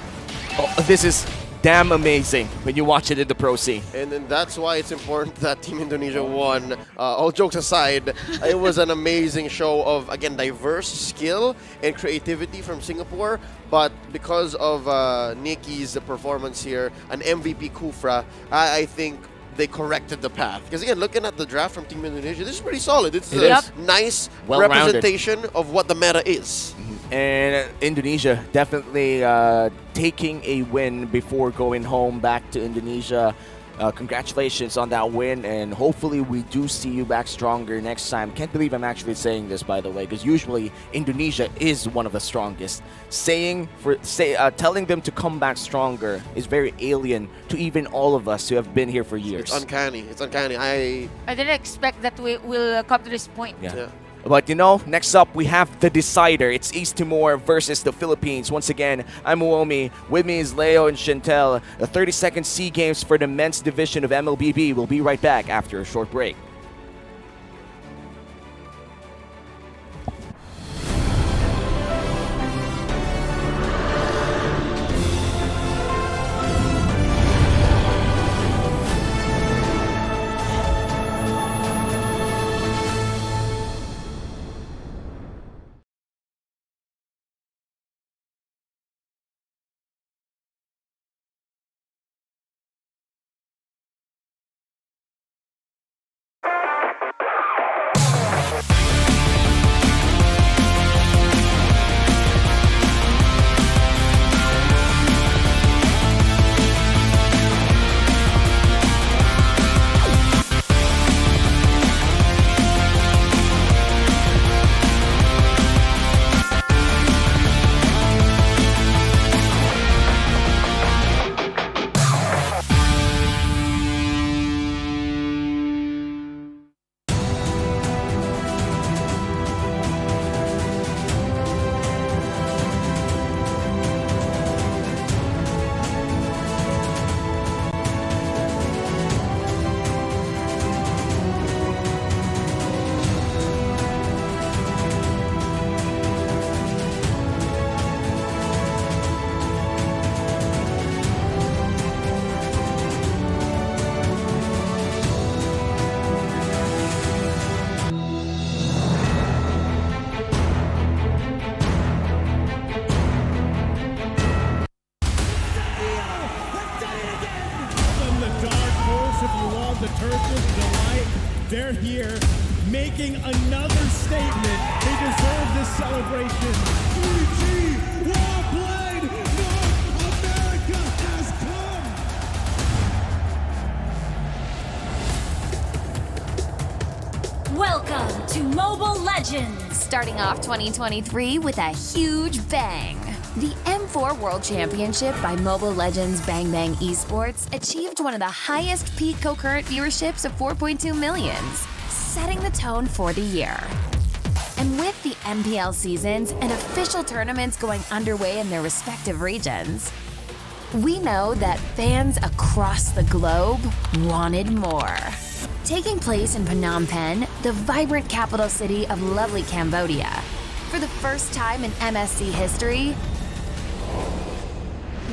this is damn amazing when you watch it in the Pro Scene. And then that's why it's important that Team Indonesia won. All jokes aside, it was an amazing show of, again, diverse skill and creativity from Singapore. But because of Nikki's performance here, an MVP Kufra, I think they corrected the path. Because again, looking at the draft from Team Indonesia, this is pretty solid. It's a nice representation of what the meta is. And Indonesia definitely taking a win before going home back to Indonesia. Congratulations on that win, and hopefully we do see you back stronger next time. Can't believe I'm actually saying this, by the way, because usually Indonesia is one of the strongest. Telling them to come back stronger is very alien to even all of us who have been here for years. It's uncanny. It's uncanny. I didn't expect that we will come to this point. Yeah. But next up we have the decider. It's East Timor versus the Philippines. Once again, I'm Uomi. With me is Leo and Chantel. The 32nd Sea Games for the men's division of MLBB. We'll be right back after a short break. They're here making another statement. They deserve this celebration. 3G well played. North America has come. Welcome to Mobile Legends. Starting off 2023 with a huge bang. The M4 World Championship by Mobile Legends Bang Bang Esports achieved one of the highest peak concurrent viewerships of 4.2 millions, setting the tone for the year. And with the MPL seasons and official tournaments going underway in their respective regions, we know that fans across the globe wanted more. Taking place in Phnom Penh, the vibrant capital city of lovely Cambodia, for the first time in MSC history,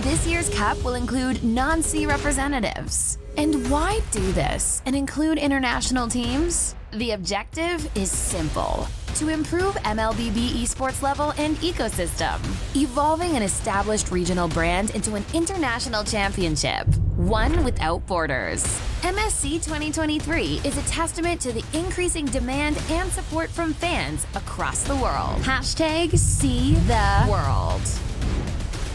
this year's cup will include non-sea representatives. And why do this and include international teams? The objective is simple: to improve MLBB esports level and ecosystem, evolving an established regional brand into an international championship, one without borders. MSC 2023 is a testament to the increasing demand and support from fans across the world. #SeeTheWorld.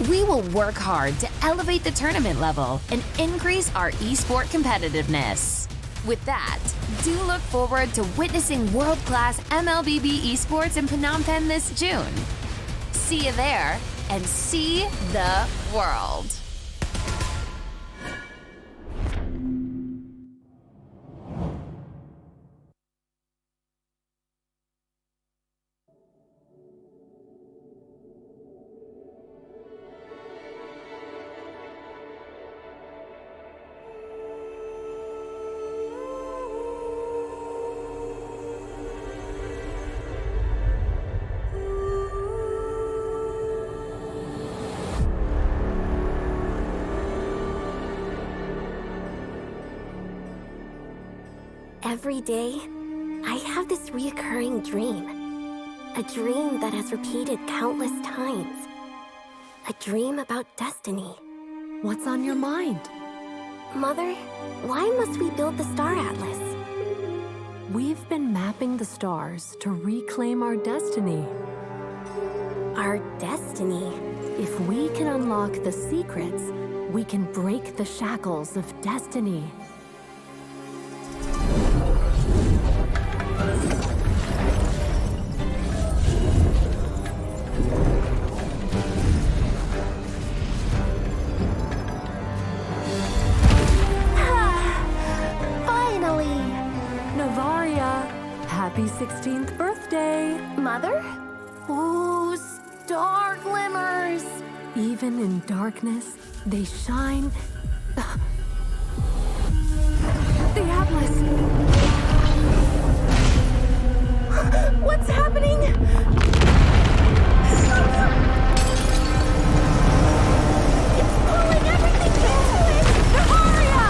We will work hard to elevate the tournament level and increase our esport competitiveness. With that, do look forward to witnessing world-class MLBB esports in Phnom Penh this June. See you there, and see the world. Every day, I have this reoccurring dream. A dream that has repeated countless times. A dream about destiny. What's on your mind? Mother, why must we build the Star Atlas? We've been mapping the stars to reclaim our destiny. Our destiny? If we can unlock the secrets, we can break the shackles of destiny. Mother? Oh, star glimmers! Even in darkness, they shine. The Atlas! What's happening? It's pulling everything into it! Aria!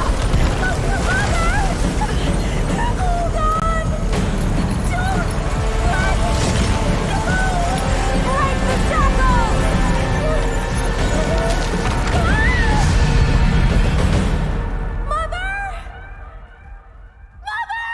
Mother! Hold on! Don't let go! Break the shackles! Mother! Mother!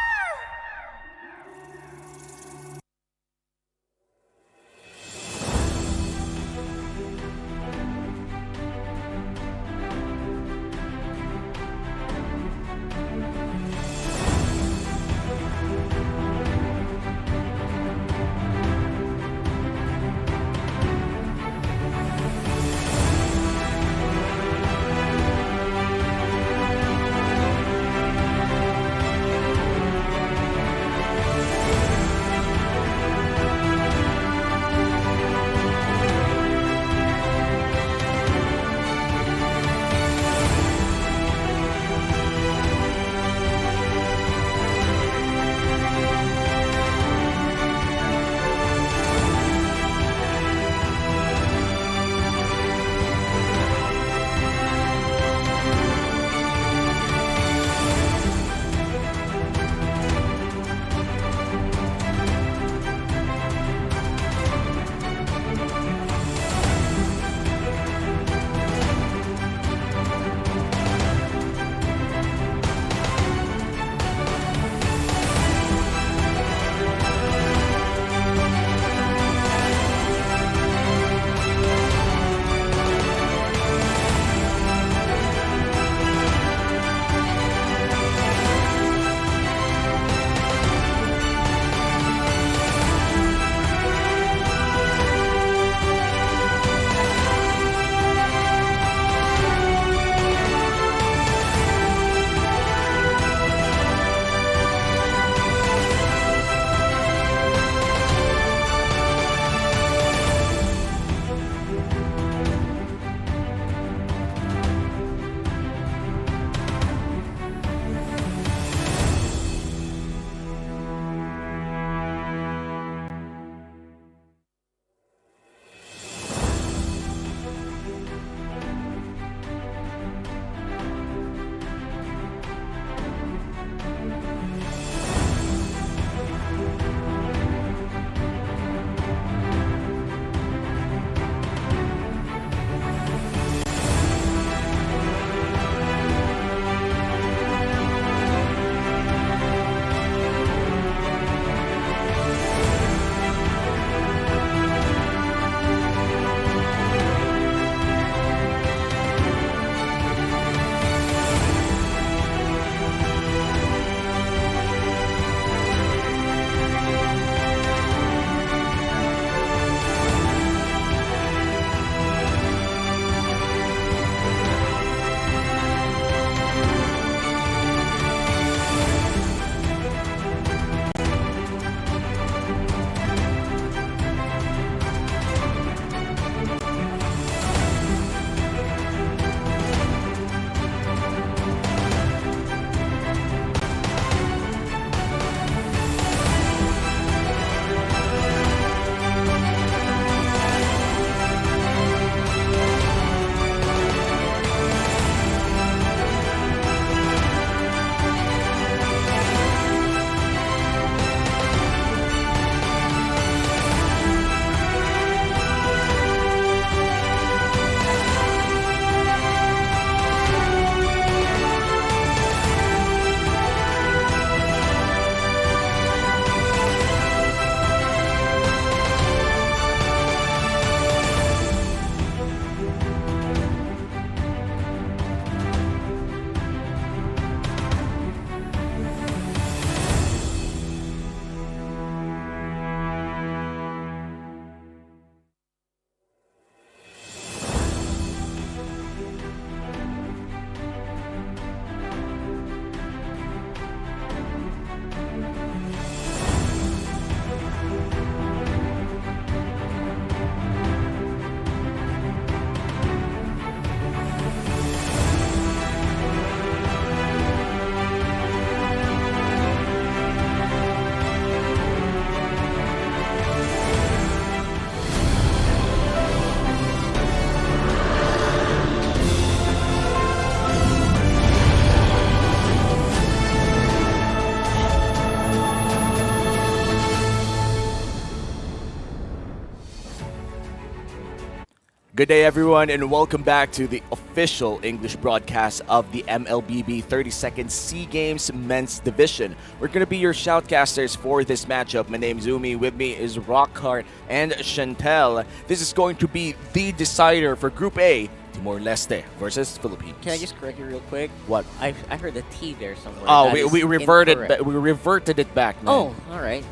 Good day, everyone, and welcome back to the official English broadcast of the MLBB 32nd Sea Games Men's Division. We're going to be your shoutcasters for this matchup. My name is Umi. With me is Rockhart and Chantel. This is going to be the decider for Group A, Timor-Leste versus Philippines. Can I just correct you real quick? What? I heard a T there somewhere. Oh, we reverted it back. Man. Oh, all right.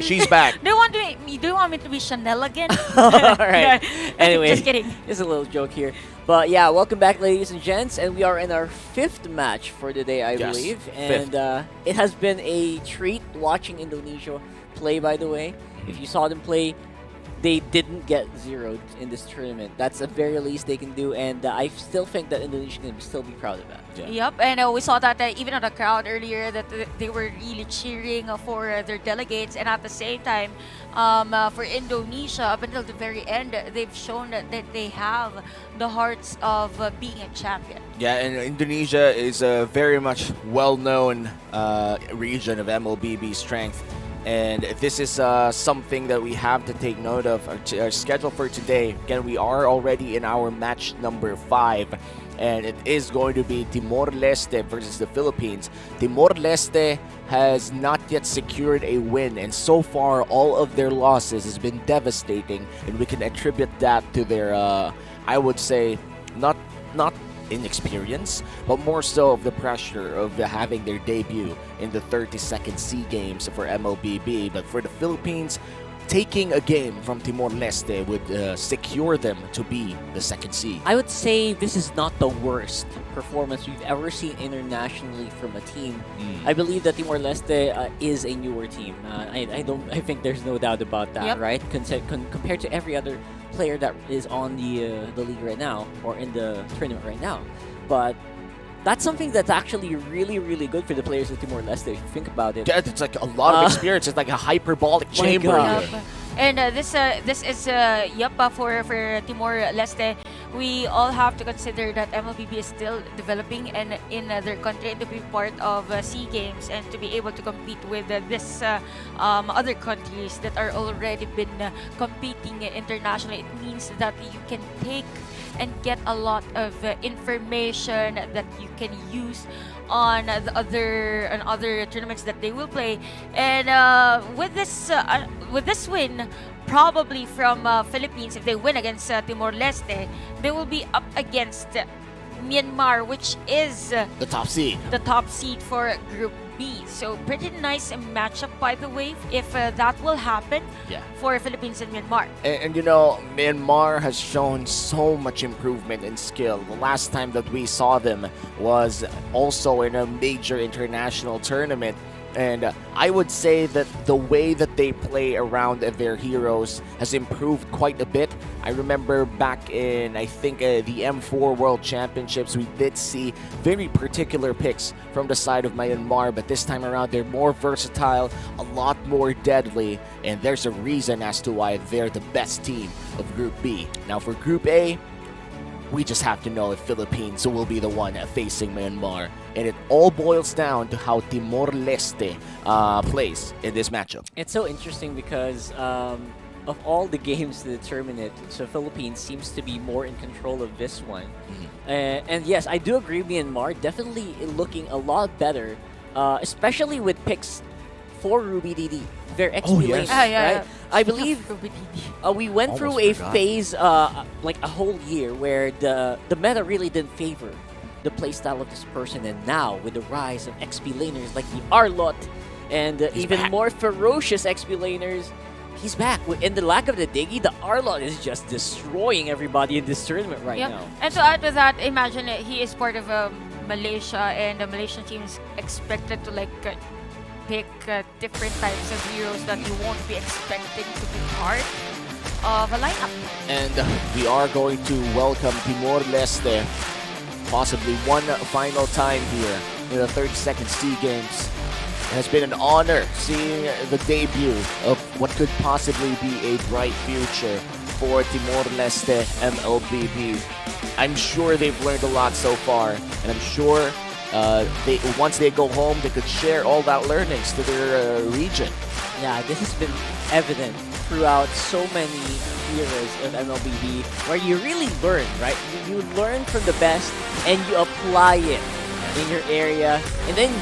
She's back. Do you want me to be Chanel again? All right. Anyway, just kidding. Just a little joke here. But yeah, welcome back, ladies and gents, and we are in our 5th match for the day, I believe. And it has been a treat watching Indonesia play, by the way. If you saw them play, they didn't get zeroed in this tournament. That's the very least they can do, and I still think that Indonesia can still be proud of that. Yeah. Yep, and we saw that even on the crowd earlier that they were really cheering for their delegates, and at the same time, for Indonesia, up until the very end, they've shown that they have the hearts of being a champion. Yeah, and Indonesia is a very much well-known region of MLBB strength. And this is something that we have to take note of. Our schedule for today, again, we are already in our match number 5. And it is going to be Timor-Leste versus the Philippines. Timor-Leste has not yet secured a win. And so far, all of their losses has been devastating. And we can attribute that to their, I would say, not inexperience, but more so of the pressure of having their debut in the 32nd Sea Games for MLBB. But for the Philippines, taking a game from Timor-Leste would secure them to be the 2nd seed. I would say this is not the worst performance we've ever seen internationally from a team. I believe that Timor-Leste is a newer team. I think there's no doubt about that, right? Compared to every other player that is on the league right now or in the tournament right now. But that's something that's actually really, really good for the players of Timor-Leste, if you think about it. Yeah, it's like a lot of experience. It's like a hyperbolic chamber. And this is for Timor-Leste. We all have to consider that MLBB is still developing and in their country, and to be part of Sea Games and to be able to compete with this other countries that are already been competing internationally. It means that you can take and get a lot of information that you can use on the other tournaments that they will play. And with this win, probably from Philippines, if they win against Timor-Leste, they will be up against Myanmar, which is the top seed. The top seed for Group B. So pretty nice matchup, by the way, if that will happen for Philippines and Myanmar. And you know, Myanmar has shown so much improvement in skill. The last time that we saw them was also in a major international tournament. And I would say that the way that they play around their heroes has improved quite a bit. I remember back in, I think, the M4 World Championships, we did see very particular picks from the side of Myanmar, but this time around they're more versatile, a lot more deadly, and there's a reason as to why they're the best team of Group B. Now for Group A, we just have to know if Philippines will be the one facing Myanmar. And it all boils down to how Timor-Leste plays in this matchup. It's so interesting because of all the games that determine it, so Philippines seems to be more in control of this one. And yes, I do agree, Myanmar definitely looking a lot better, especially with picks for Ruby DD. Their XP lanes, right? I believe we went through a phase, like a whole year, where the meta really didn't favor the playstyle of this person, and now with the rise of XP laners like the Arlot and even more ferocious XP laners, he's back. In the lack of the Diggy, the Arlot is just destroying everybody in this tournament right now. And to add to that, imagine he is part of Malaysia, and the Malaysian team is expected to pick different types of heroes that you won't be expecting to be part of a lineup. And we are going to welcome Timor-Leste possibly one final time here in the 32nd Sea Games. It has been an honor seeing the debut of what could possibly be a bright future for Timor-Leste MLBB. I'm sure they've learned a lot so far, and I'm sure once they go home, they could share all that learnings to their region. Yeah, this has been evident throughout so many eras of MLBB where you really learn, right? You learn from the best and you apply it in your area, and then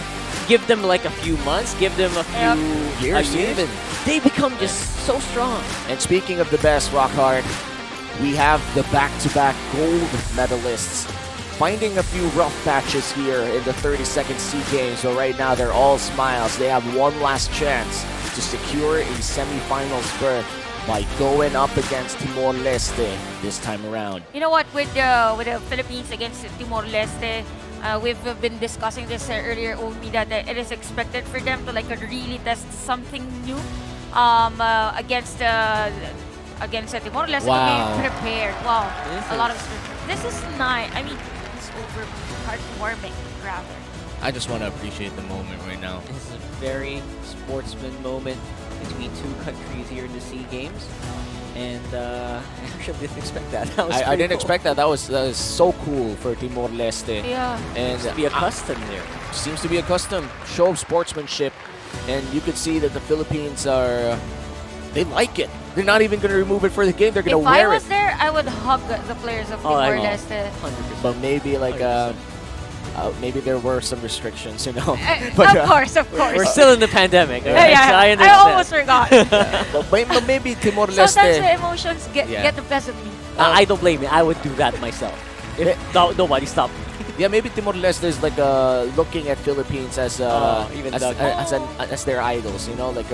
give them like a few months, give them a few years even. They become just so strong. And speaking of the best, Rockhard, we have the back-to-back gold medalists finding a few rough patches here in the 32nd Sea Games, but right now they're all smiles. They have one last chance to secure a semi-finals berth by going up against Timor-Leste this time around. You know what, with the Philippines against Timor-Leste, we've been discussing this earlier, Omi, that it is expected for them to like really test something new against Timor-Leste. Wow. To be prepared. Wow, a lot of this is nice. I mean, it's over heartwarming, rather. I just want to appreciate the moment right now. This is a very sportsman moment between two countries here in the Sea Games. And I actually didn't expect that. I didn't expect that. That was so cool for Timor-Leste. Yeah. And seems to be accustomed there. Seems to be accustomed. Show of sportsmanship. And you could see that the Philippines they like it. They're not even going to remove it for the game. They're going to wear it. If I was there, I would hug the players of Timor-Leste. 100%. But maybe like maybe there were some restrictions, you know. But, of course. We're still in the pandemic. Right? Yeah, so I understand. I almost forgot. But maybe Timor-Leste. Sometimes the emotions get the best of me. I don't blame you. I would do that myself. If nobody stopped me. Yeah, maybe Timor-Leste is like looking at Philippines as their idols, you know, like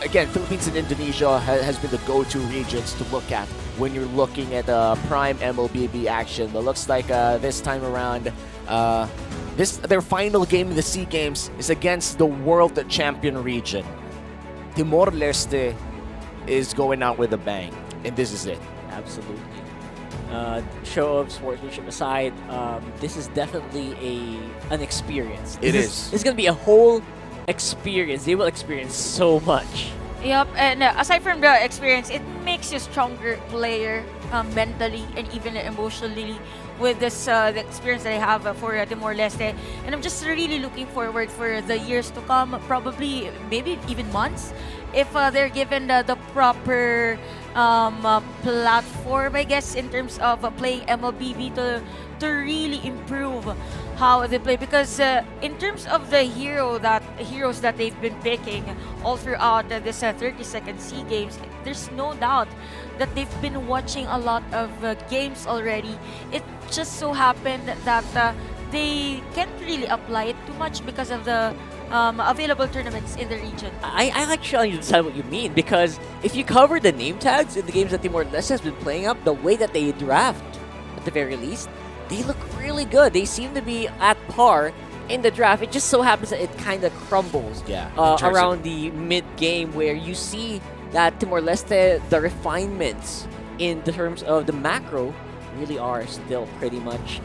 again, Philippines and Indonesia has been the go-to regions to look at when you're looking at prime MLBB action. But looks like this time around, their final game in the Sea Games is against the world champion region. Timor-Leste is going out with a bang, and this is it. Absolutely. Show of sportsmanship aside, this is definitely an experience. It's going to be a whole experience. They will experience so much. Yep, and aside from the experience, it makes you a stronger player mentally and even emotionally with this the experience that I have for Timor-Leste. And I'm just really looking forward for the years to come, probably maybe even months, if they're given the proper platform, I guess, in terms of playing MLBB to really improve how they play. Because in terms of the heroes that they've been picking all throughout this 32nd Sea Games, there's no doubt that they've been watching a lot of games already. It just so happened that they can't really apply it too much because of the available tournaments in the region. I actually understand what you mean, because if you cover the name tags in the games that Timor-Leste has been playing up, the way that they draft, at the very least, they look really good. They seem to be at par in the draft. It just so happens that it kind of crumbles around the mid-game, where you see that Timor-Leste, the refinements in terms of the macro really are still pretty much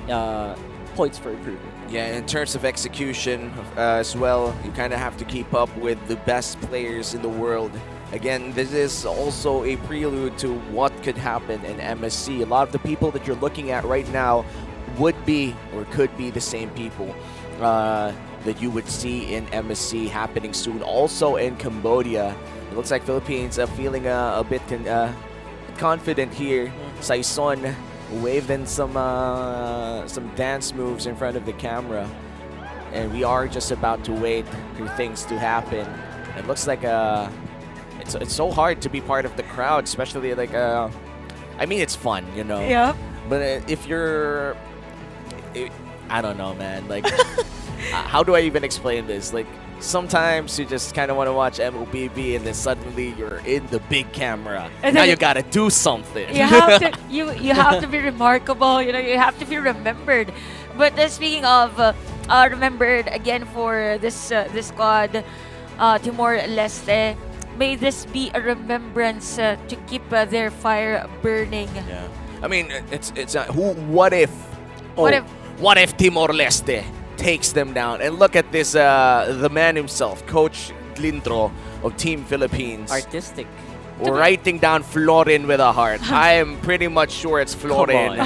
points for improvement. Yeah, in terms of execution as well, you kind of have to keep up with the best players in the world. Again, this is also a prelude to what could happen in MSC. A lot of the people that you're looking at right now would be or could be the same people that you would see in MSC happening soon. Also in Cambodia, it looks like Philippines are feeling a bit confident here. Saison waving some dance moves in front of the camera, and we are just about to wait for things to happen. It looks like it's so hard to be part of the crowd, especially like I mean, it's fun, you know. Yeah. But if you're, I don't know, man. Like, how do I even explain this? Like, sometimes you just kind of want to watch MLBB, and then suddenly you're in the big camera. And now you gotta do something. You have to, you have to be remarkable. You know, you have to be remembered. But speaking of remembered again for this squad, Timor-Leste, may this be a remembrance to keep their fire burning. Yeah. I mean, it's what if Timor-Leste takes them down? And look at this, the man himself, Coach Glintro of Team Philippines. Artistic. writing down Florin with a heart. I am pretty much sure it's Florin.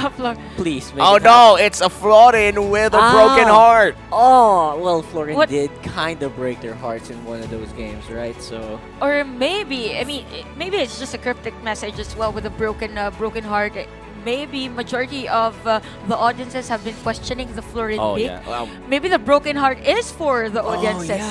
Please, make Oh it no, it's a Florin with a broken heart. Oh, well, Florin did kind of break their hearts in one of those games, right? So, or maybe, I mean, maybe it's just a cryptic message as well with a broken heart. Maybe majority of the audiences have been questioning the Florin pick. Well, maybe the broken heart is for the audiences.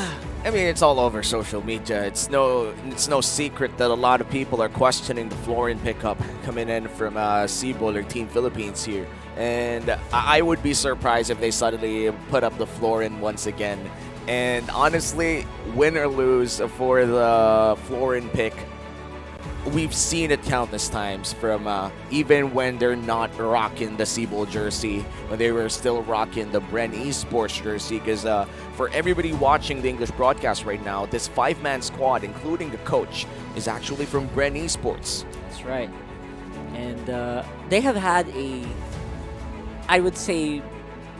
I mean, it's all over social media. It's no secret that a lot of people are questioning the Florin pickup coming in from Seabull or Team Philippines here. And I would be surprised if they suddenly put up the Florin once again. And honestly, win or lose for the Florin pick, we've seen it countless times from even when they're not rocking the Seabull jersey, when they were still rocking the Bren Esports jersey. Because for everybody watching the English broadcast right now, this 5-man squad, including the coach, is actually from Bren Esports. That's right. And they have had I would say,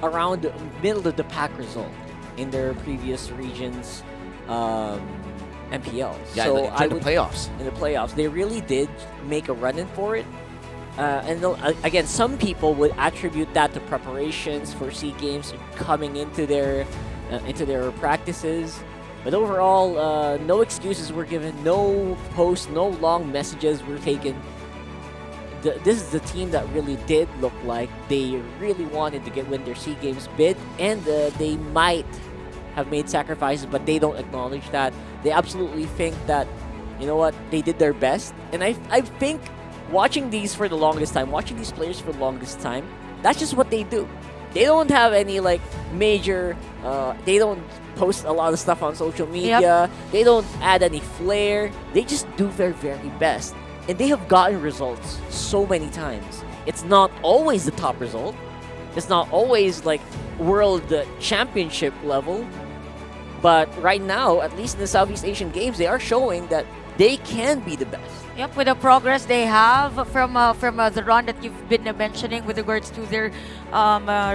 around middle of the pack result in their previous regions. MPLs. Yeah, so in the playoffs. In the playoffs, they really did make a run-in for it. And again, some people would attribute that to preparations for SEA Games coming into their practices. But overall, no excuses were given, no posts, no long messages were taken. This is the team that really did look like they really wanted to win their SEA Games bid, and they might have made sacrifices, but they don't acknowledge that. They absolutely think that, you know what, they did their best. And I think watching these for the longest time, watching these players for the longest time, that's just what they do. They don't have any like major, they don't post a lot of stuff on social media. They don't add any flair. They just do their very best. And they have gotten results so many times. It's not always the top result. It's not always like world championship level. But right now, at least in the Southeast Asian Games, they are showing that they can be the best. Yep, with the progress they have from the run that you've been mentioning with regards to their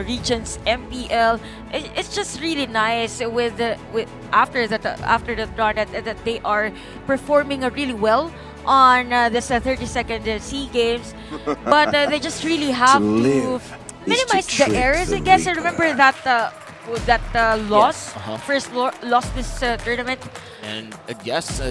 regions MPL, it's just really nice with after the run that they are performing really well on this 32nd SEA Games, but they just really have to minimize the errors. I guess I remember that loss, first lost this tournament. And yes,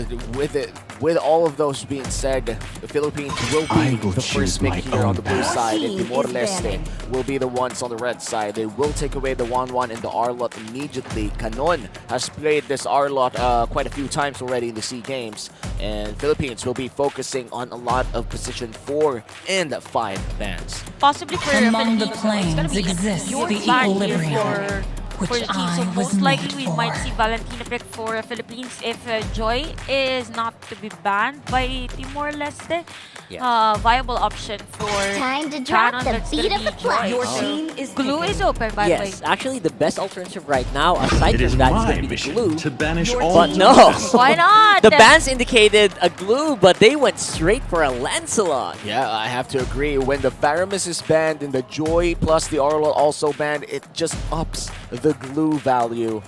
with all of those being said, the Philippines will be the first pick here on the blue side, and Timor-Leste will be the ones on the red side. They will take away the 1-1 in the R-Lot immediately. Canon has played this R-Lot quite a few times already in the SEA Games, and Philippines will be focusing on a lot of position 4 and 5 bands. Possibly for among the Philippines, planes exists the equilibrium, for the team. So most likely we might see Valentina pick for Philippines if Joy is not to be banned by Timor-Leste. Viable option for time to drop Canon, the beat of the flag. Your team is Glue is open, by the way. Yes, actually the best alternative right now, aside from that, is going to be the glue. To banish But no! Why not? The bans indicated a glue, but they went straight for a Lancelot. Yeah, I have to agree. When the Varamis is banned and the Joy plus the Arlo also banned, it just ups the glue value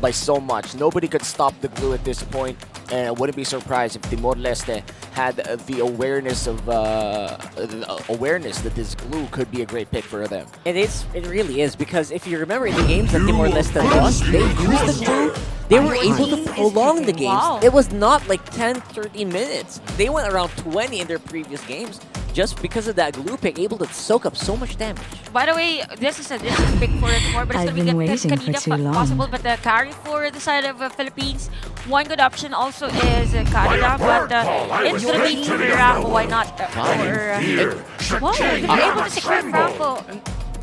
by so much. Nobody could stop the glue at this point, and I wouldn't be surprised if Timor-Leste had the awareness of awareness that this glue could be a great pick for them. It really is, because if you remember in the games that Timor-Leste lost, they used the glue. They were able to prolong the games. Wow. It was not like 10, 13 minutes. They went around 20 in their previous games just because of that glue pick, able to soak up so much damage. By the way, this is a different pick for Timor, but it's going to be Canada possible, but the carry for the side of Philippines. One good option also is Canada, but it's going to be Franco. Why not? Wow, they're able to secure Franco.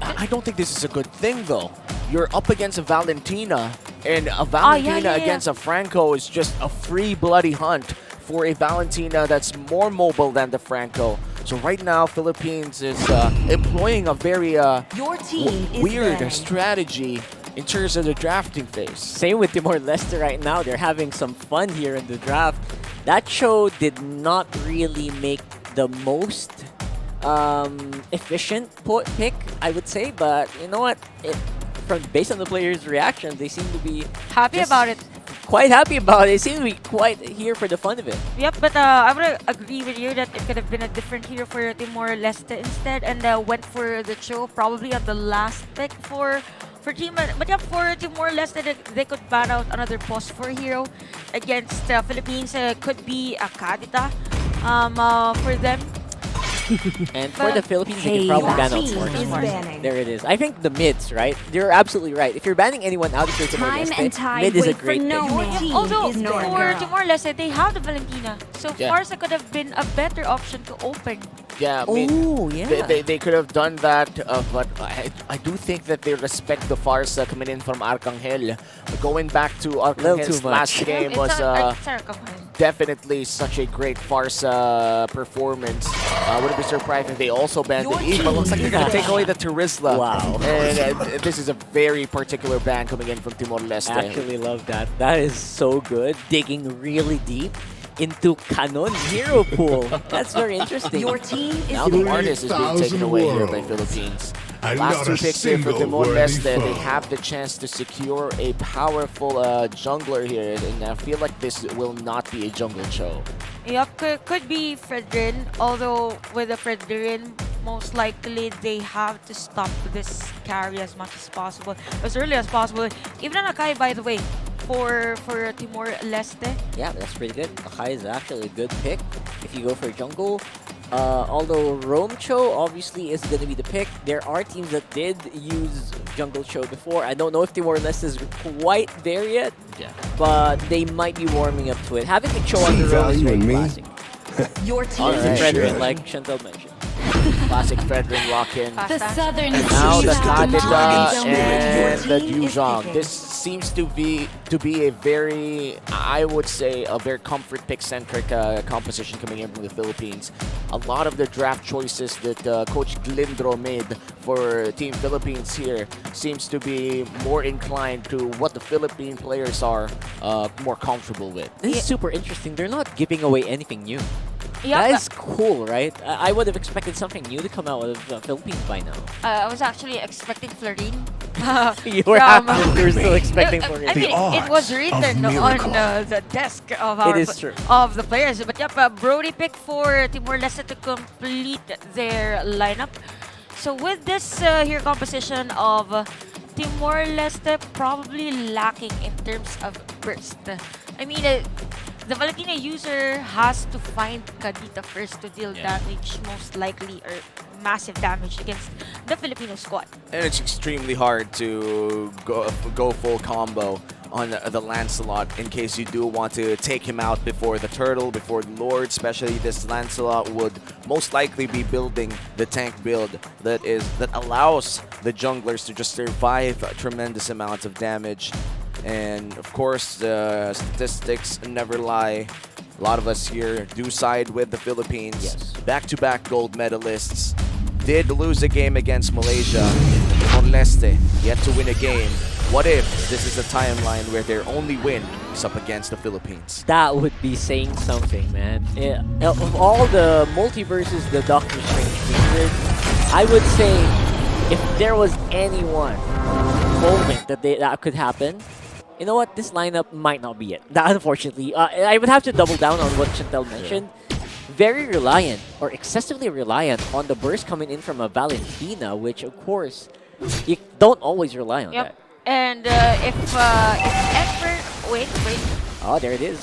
I don't think this is a good thing, though. You're up against a Valentina, and a Valentina against a Franco is just a free bloody hunt for a Valentina that's more mobile than the Franco. So right now, Philippines is employing a very weird strategy in terms of the drafting phase. Same with Timor-Leste right now. They're having some fun here in the draft. That show did not really make the most efficient pick, I would say, but you know what? Based on the players' reaction, they seem to be happy about it. quite happy about it. They seem to be quite here for the fun of it. Yep, but I would agree with you that it could have been a different hero for Timor-Leste instead, and went for the Cho probably on the last pick for Team. But yeah, for Timor-Leste, they could ban out another post for hero against Philippines. Could be a Kadita for them. And for the Philippines, they can probably ban out Smart. There it is. I think the mids, right? You're absolutely right. If you're banning anyone out of your Timor-Leste, mid is a great pick. Although for Timor-Leste, they have the Valentina. So Farsa could have been a better option to open. Yeah, I mean, they could have done that, but I do think that they respect the Farsa coming in from Arcangel. Going back to Arcangel's last game was definitely such a great Farsa performance. I wouldn't be surprised if they also banned the Eve, but looks like they're going to take away the Turisla. Wow. And this is a very particular ban coming in from Timor-Leste. I actually love that. That is so good. Digging really deep into Canon hero pool. That's very interesting. Your team is now the artist is being taken away here by Philippines. Last two picks here for Timor-Leste, they have the chance to secure a powerful jungler here, and I feel like this will not be a jungle show. Yep, could be Fredrin, although with the Fredrin, most likely they have to stop this carry as much as possible, as early as possible. Even an Akai, by the way, for Timor-Leste. Yeah, that's pretty good. Akai is actually a good pick if you go for jungle. Although Rome Cho obviously is going to be the pick. There are teams that did use Jungle Cho before. I don't know if Timor-Leste is quite there yet, but they might be warming up to it. Having a Cho on the road is very classic. Your team is Fredrin, like Chantal mentioned. Classic Fredrin lock-in. The Southern Now the Chiefs Kadita and the team is Duzhong. picking. This seems to be a very, I would say, a very comfort pick-centric composition coming in from the Philippines. A lot of the draft choices that Coach Glindro made for Team Philippines here seems to be more inclined to what the Philippine players are more comfortable with. This is super interesting. They're not giving away anything new. Yep. That is cool, right? I would have expected something new to come out of the Philippines by now. I was actually expecting Florine. You were still expecting Florine. I mean, it was written on the desk of the players. But yep, Brody picked for Timor-Leste to complete their lineup. So with this here composition of Timor-Leste probably lacking in terms of burst. I mean, the Valentina user has to find Kadita first to deal damage, most likely, or massive damage against the Filipino squad. And it's extremely hard to go full combo on the Lancelot in case you do want to take him out before the Turtle, before the Lord. Especially this Lancelot would most likely be building the tank build that allows the junglers to just survive tremendous amounts of damage. And of course, the statistics never lie. A lot of us here do side with the Philippines. Yes. Back-to-back gold medalists. Did lose a game against Malaysia. Timor-Leste yet to win a game. What if this is a timeline where their only win is up against the Philippines? That would be saying something, man. Of all the multiverses, the Doctor Strange favorite, I would say if there was any one moment that could happen, you know what? This lineup might not be it. Unfortunately, I would have to double down on what Chantel mentioned. Very reliant, or excessively reliant, on the burst coming in from a Valentina, which of course you don't always rely on that. And if Emperor, wait. Oh, there it is.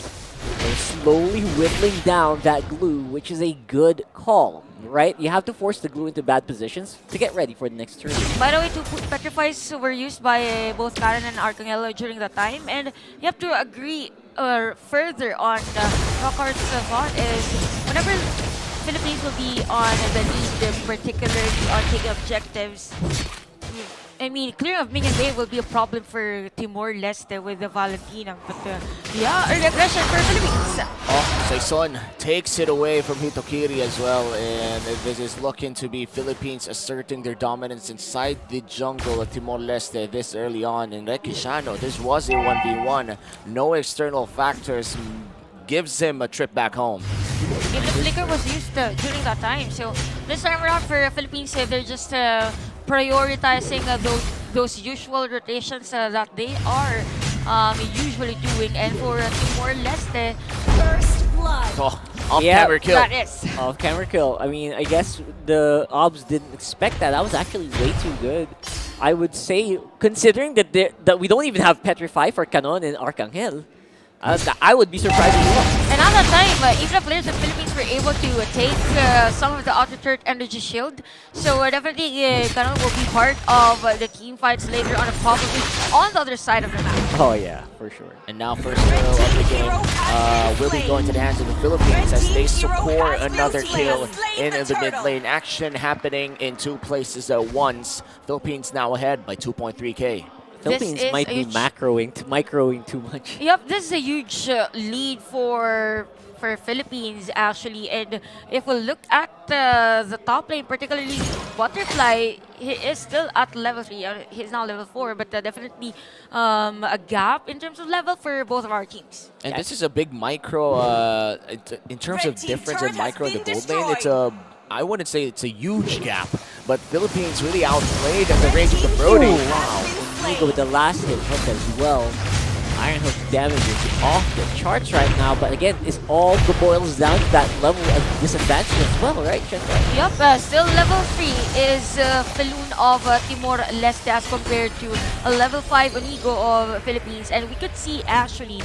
They're slowly whittling down that glue, which is a good call, right? You have to force the glue into bad positions to get ready for the next turn. By the way, two petrifies were used by both Karen and Arcangelo during that time, and you have to agree further on Rockhart's thought is whenever Philippines will be on the lead, particularly on taking objectives, I mean, clearing of Minion Bay will be a problem for Timor-Leste with the Valentina. But early aggression for Philippines. Oh, Saison takes it away from Hitokiri as well. And this is looking to be Philippines asserting their dominance inside the jungle of Timor-Leste this early on. And Rekishano, this was a 1v1. No external factors gives him a trip back home. If the flicker was used during that time. So this time around for Philippines, they're just prioritizing those usual rotations that they are usually doing. And for Timor-Leste, First blood. Oh, off-camera kill. that is. Off-camera kill. I mean, I guess the Obs didn't expect that. That was actually way too good. I would say, considering that we don't even have Petrify for Canon and Arcangel, I would be surprised as well. And at that time, even the players of the Philippines were able to take some of the outer turret energy shield. So definitely, Canon will be part of the team fights later on, probably on the other side of the map. Oh yeah, for sure. And now first hero of the game will be going to the hands of the Philippines as they score another kill in the mid lane. Action happening in two places at once. Philippines now ahead by 2.3k. Philippines might be microing too much. Yep, this is a huge lead for Philippines actually. And if we look at the top lane, particularly Butterfly, he is still at level 3. He's now level 4, but definitely a gap in terms of level for both of our teams. And this is a big micro, in terms of difference in micro in the gold lane, it's a, I wouldn't say it's a huge gap, but Philippines really outplayed at the range of the Brody. Oh, wow. Inigo with the last hit hook as well. Iron Hook damage is off the charts right now, but again, it all boils down to that level of disadvantage as well, right, Chenta? Yep, still level 3 is Feloon of Timor-Leste as compared to a level 5 Inigo of Philippines. And we could see actually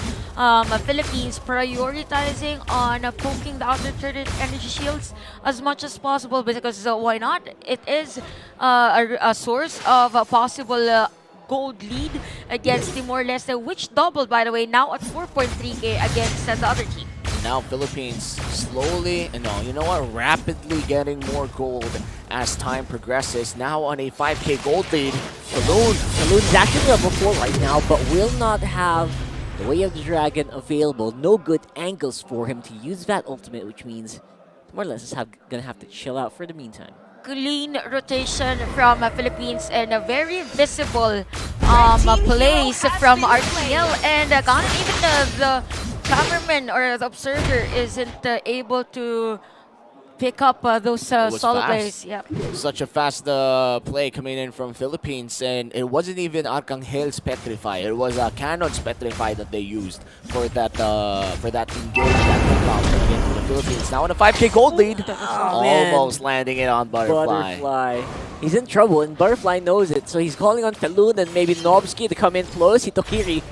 Philippines prioritizing on poking the outer turret energy shields as much as possible, because why not? It is a source of a possible gold lead against Timor-Leste, which doubled, by the way, now at 4.3k against the other team. Now Philippines slowly, you know what, rapidly getting more gold as time progresses. Now on a 5k gold lead. Feloon is actually level 4 right now, but will not have the Way of the Dragon available. No good angles for him to use that ultimate, which means Timor-Leste is gonna have to chill out for the meantime. Clean rotation from Philippines and a very visible plays from RTL, and even the cameraman or the observer isn't able to pick up those solo plays. Yep. Such a fast play coming in from Philippines, and it wasn't even Arcangel's Petrify. It was Canon's Petrify that they used for that engage that pickoff coming in from the Philippines. Now on a 5k gold lead, almost landing it on Butterfly. He's in trouble, and Butterfly knows it, so he's calling on Feloon and maybe Nobsky to come in close. Hitokiri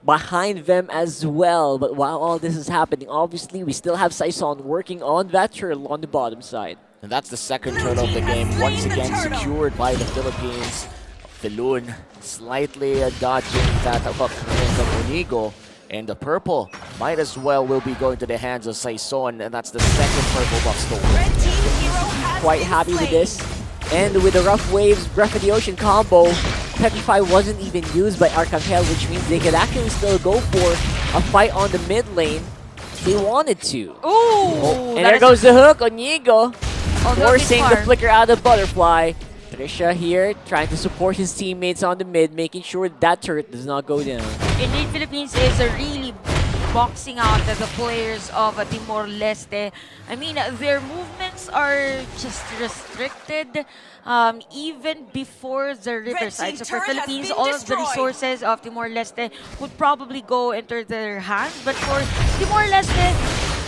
behind them as well. But while all this is happening, obviously we still have Saison working on that turtle on the bottom side. And that's the second turtle of the game, once again secured by the Philippines. Feloon slightly dodging that hook from Inigo. And the purple might as well will be going to the hands of Saison, and that's the second purple buff stolen. Quite happy with this. And with the Rough Waves, Breath of the Ocean combo, Petrify wasn't even used by Arcangel, which means they could actually still go for a fight on the mid lane if they wanted to. Ooh! And there goes the hook on Inigo, forcing the flicker out of Butterfly. Trisha here trying to support his teammates on the mid, making sure that turret does not go down. Indeed, Philippines is really boxing out the players of Timor-Leste. I mean, their movements are just restricted even before the riverside. So for Philippines, all of the resources of Timor-Leste would probably go into their hands. But for Timor-Leste,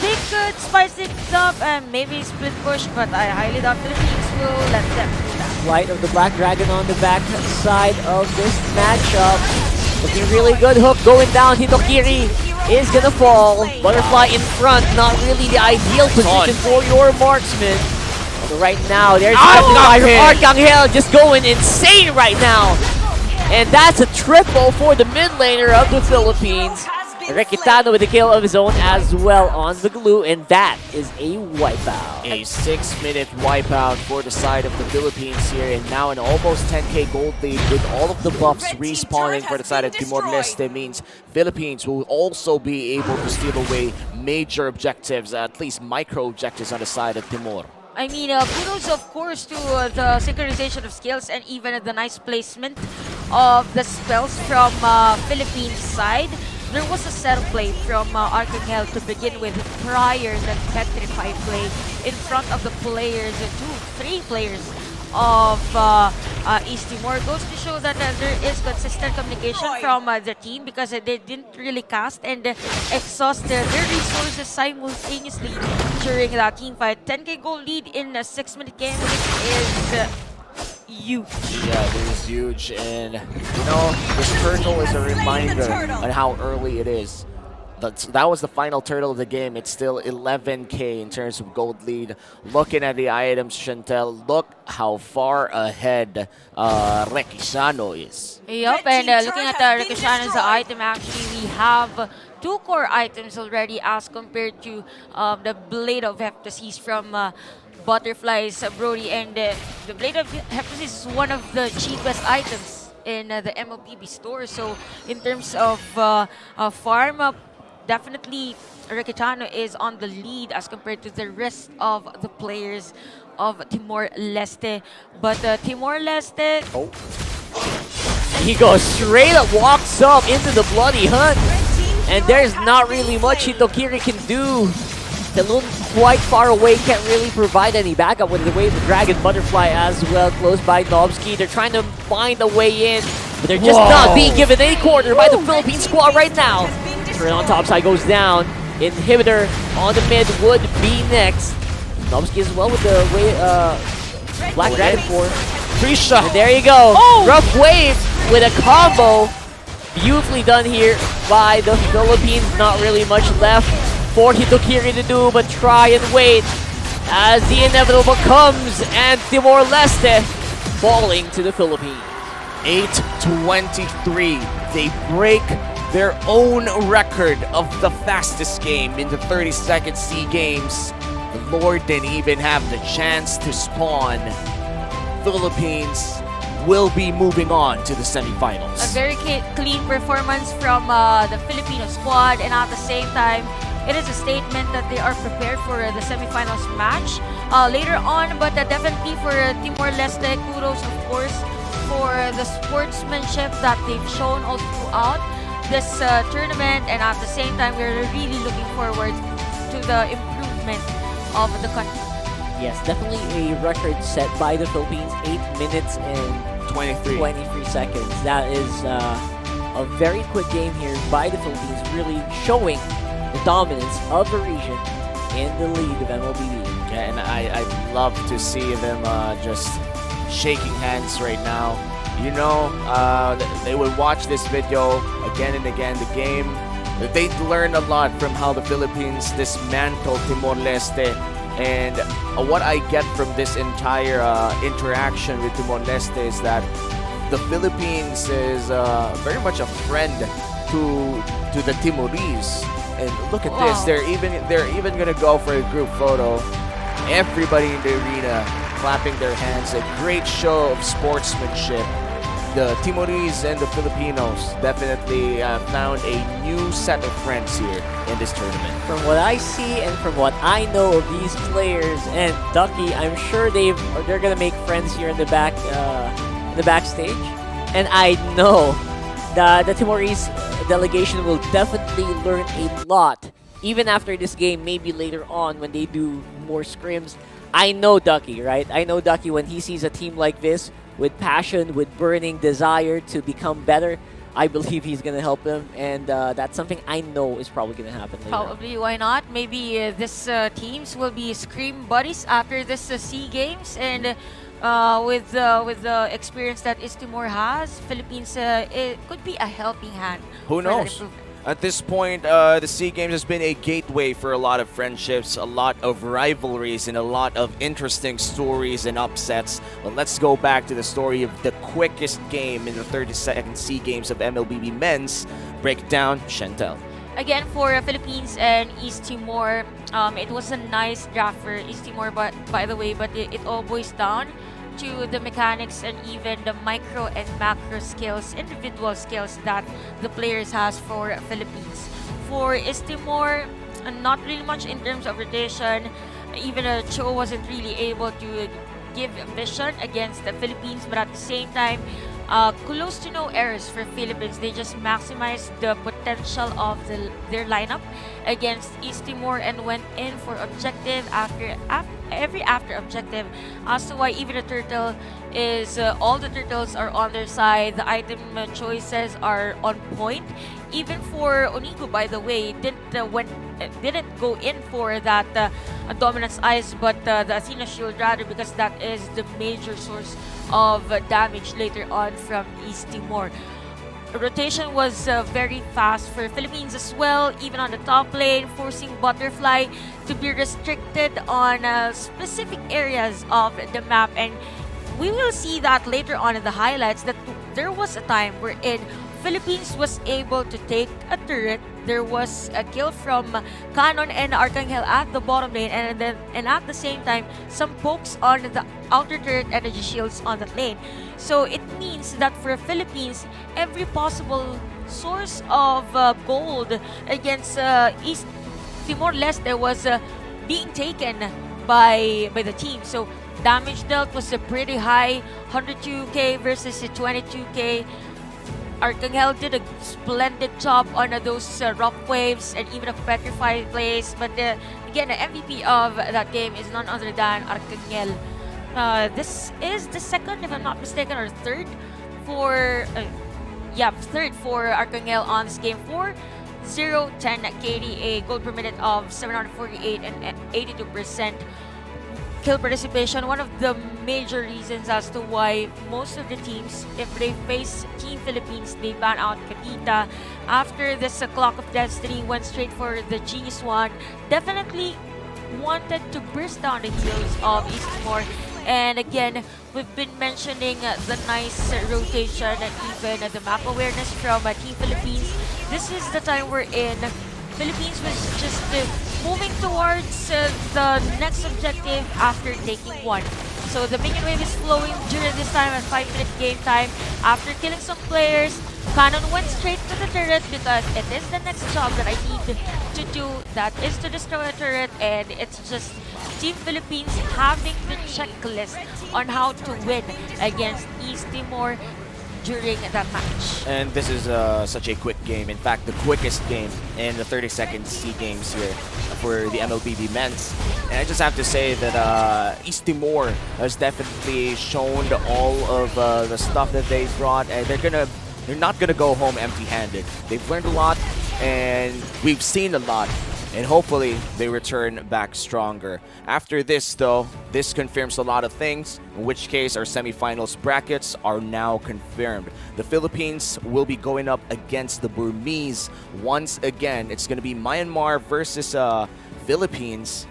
they could spice things up and maybe split push, but I highly doubt Philippines will let them do that. Flight of the Black Dragon on the back side of this matchup. Looking really good. Hook going down. Hitokiri is gonna fall. Butterfly in front. Not really the ideal position for your marksman. So right now, there's Arcangel just going insane right now. And that's a triple for the mid laner of the Philippines. Requitano with a kill of his own as well on the glue, and that is a wipeout. A 6-minute wipeout for the side of the Philippines here, and now an almost 10k gold lead with all of the buffs respawning for the side of Timor-Leste means Philippines will also be able to steal away major objectives, at least micro objectives on the side of Timor. I mean, kudos of course to the synchronization of skills and even the nice placement of the spells from Philippines side. There was a setup play from Arcangel to begin with prior to Petrify play in front of the players, 3 players of East Timor. Goes to show that there is consistent communication from the team, because they didn't really cast and exhaust their resources simultaneously during that team fight. 10K goal lead in a 6-minute game, which is huge. Yeah, it is huge, and you know, this turtle is a reminder on how early it is. That was the final turtle of the game. It's still 11K in terms of gold lead. Looking at the items, Chantel, look how far ahead Rekishano is. Yup, and looking at Rekishano's item, actually, we have 2 core items already as compared to the Blade of Heptasis from Butterflies Brody. And the Blade of Heptasis is one of the cheapest items in the MLBB store. So in terms of farm, definitely Rekishano is on the lead as compared to the rest of the players of Timor-Leste. But Timor-Leste... Oh. He goes straight up, walks up into the bloody hunt. And there's not really much Hitokiri can do. Talon quite far away, can't really provide any backup with the way the Dragon Butterfly as well, close by Nobsky. They're trying to find a way in, but they're just not being given any quarter by the Philippine squad right now. Turn on top side goes down. Inhibitor on the mid would be next. Nobsky as well with the way Black Dragon 4. Trisha. And there you go. Rough wave with a combo. Beautifully done here by the Philippines. Not really much left for Hitokiri to do, but try and wait as the inevitable comes, and Timor-Leste falling to the Philippines. 8:23. They break their own record of the fastest game in the 30-second Sea Games. The Lord didn't even have the chance to spawn. Philippines will be moving on to the semifinals. A very clean performance from the Filipino squad, and at the same time, it is a statement that they are prepared for the semifinals match later on. But definitely for Timor-Leste, kudos of course for the sportsmanship that they've shown all throughout this tournament, and at the same time, we're really looking forward to the improvement of the country. Yes, definitely a record set by the Philippines, 8 minutes and 23 seconds. That is a very quick game here by the Philippines, really showing the dominance of the region in the league of MLBB. Yeah, and I'd love to see them just shaking hands right now. You know, they would watch this video again and again, the game. They'd learn a lot from how the Philippines dismantled Timor-Leste. And what I get from this entire interaction with Timor-Leste is that the Philippines is very much a friend to the Timorese. And look at this, they're even gonna go for a group photo. Everybody in the arena clapping their hands. A great show of sportsmanship. The Timorese and the Filipinos definitely found a new set of friends here in this tournament. From what I see and from what I know of these players and Ducky, I'm sure they're gonna make friends here in the backstage. And I know that the Timorese delegation will definitely learn a lot, even after this game, maybe later on when they do more scrims. I know Ducky, right? I know Ducky when he sees a team like this with passion, with burning desire to become better. I believe he's going to help them, and that's something I know is probably going to happen later. Probably, why not? Maybe this teams will be scream buddies after this Sea Games, and with the experience that East Timor has, Philippines, it could be a helping hand. Who knows? At this point, the Sea Games has been a gateway for a lot of friendships, a lot of rivalries, and a lot of interesting stories and upsets. But let's go back to the story of the quickest game in the 32nd Sea Games of MLBB Men's. Breakdown, Chantel. Again, for Philippines and East Timor, it was a nice draft for East Timor, but by the way, it all boils down to the mechanics and even the micro and macro skills, individual skills that the players has for Philippines. For East Timor, not really much in terms of rotation. Even Cho wasn't really able to give vision against the Philippines, but at the same time, Close to no errors for Philippines. They just maximized the potential of their lineup against East Timor and went in for objective after objective, as to why even the turtle is all the turtles are on their side. The item choices are on point. Even for Onigo, by the way, didn't go in for that Dominance Ice, but the Athena Shield rather, because that is the major source of damage later on from East Timor. Rotation was very fast for Philippines as well, even on the top lane, forcing Butterfly to be restricted on specific areas of the map. And we will see that later on in the highlights that there was a time wherein Philippines was able to take a turret. There was a kill from Canon and Arcangel at the bottom lane, and at the same time some pokes on the outer turret energy shields on that lane. So it means that for Philippines, every possible source of gold against East Timor-Leste was being taken by the team. So damage dealt was pretty high, 102k versus 22k. Arcangel did a splendid job on those rock waves and even a petrified place. But again, the MVP of that game is none other than Arcangel. This is the second, if I'm not mistaken, or third for Arcangel on this game. 4-0-10 KD, a goal per minute of 748 and 82% kill participation. One of the major reasons as to why most of the teams, if they face Team Philippines, they ban out Katita. After this Clock of Destiny went straight for the Genius One. Definitely wanted to burst down the heels of East Timor. And again, we've been mentioning the nice rotation and even the map awareness from Team Philippines. This is the time we're in. Philippines was just moving towards the next objective after taking one. So the minion wave is flowing during this time at 5-minute game time. After killing some players, Canon went straight to the turret because it is the next job that I need to do. That is to destroy a turret, and it's just Team Philippines having the checklist on how to win against East Timor during that match. And this is such a quick game. In fact, the quickest game in the 32nd Sea Games here for the MLBB men's. And I just have to say that East Timor has definitely shown all of the stuff that they brought, and they're not gonna go home empty-handed. They've learned a lot, and we've seen a lot. And hopefully they return back stronger. After this though, this confirms a lot of things, in which case our semifinals brackets are now confirmed. The Philippines will be going up against the Burmese once again. It's going to be Myanmar versus Philippines.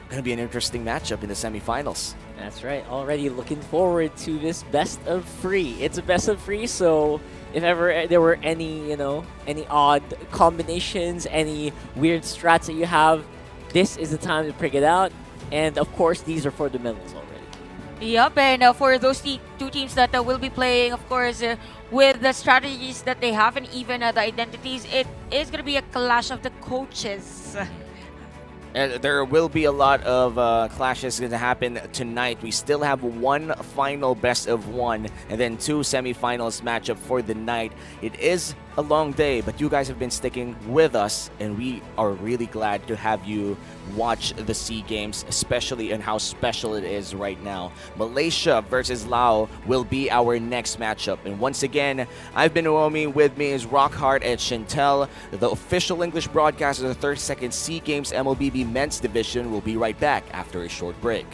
Going to be an interesting matchup in the semifinals. That's right. Already looking forward to this best of three. It's a best of three, so if ever there were any, any odd combinations, any weird strats that you have, this is the time to pick it out. And of course, these are for the medals already. Yup, and for those two teams that will be playing, of course, with the strategies that they have and even the identities, it is going to be a clash of the coaches. And there will be a lot of clashes going to happen tonight. We still have one final best of one and then two semifinals matchup for the night. It is a long day, but you guys have been sticking with us, and we are really glad to have you watch the SEA Games, especially in how special it is right now. Malaysia versus Laos will be our next matchup. And once again, I've been Uomi. With me is Rockhard and Chantel. The official English broadcast of the 32nd SEA Games MLBB Men's Division will be right back after a short break.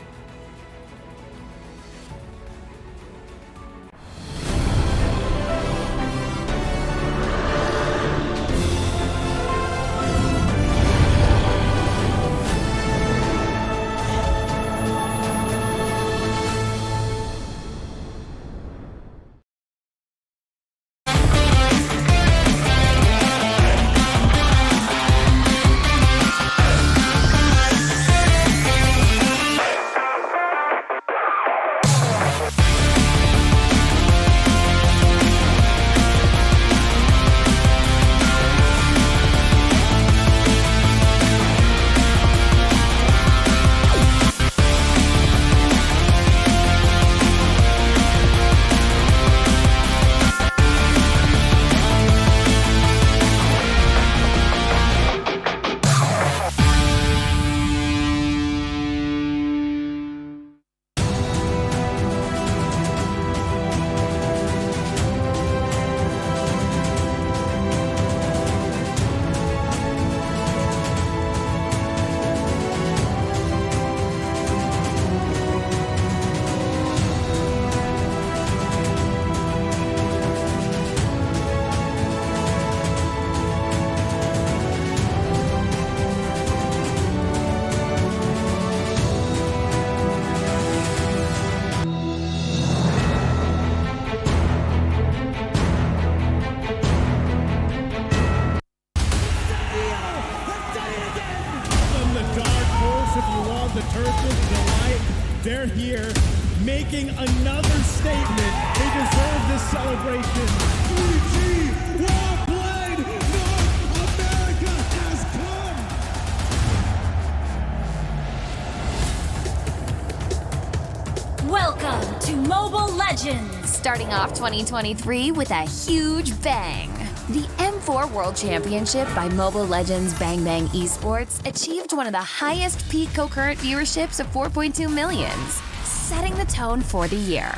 turtles delight. They're here making another statement. They deserve this celebration. 3G, well played. North America has come. Welcome to Mobile Legends! Starting off 2023 with a huge bang. The M4 World Championship by Mobile Legends Bang Bang Esports achieved one of the highest peak concurrent viewerships of 4.2 millions, setting the tone for the year.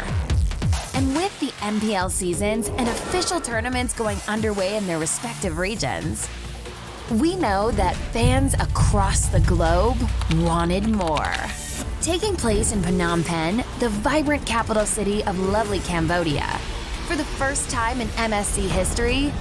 And with the MPL seasons and official tournaments going underway in their respective regions, we know that fans across the globe wanted more. Taking place in Phnom Penh, the vibrant capital city of lovely Cambodia, for the first time in MSC history,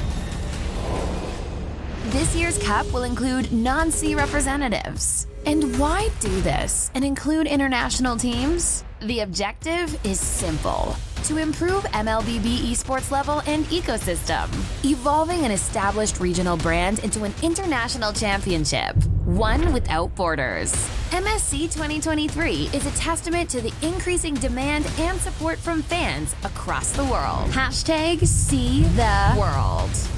this year's cup will include non-C representatives. And why do this and include international teams? The objective is simple: to improve MLBB esports level and ecosystem, evolving an established regional brand into an international championship, one without borders. MSC 2023 is a testament to the increasing demand and support from fans across the world. #SeeTheWorld.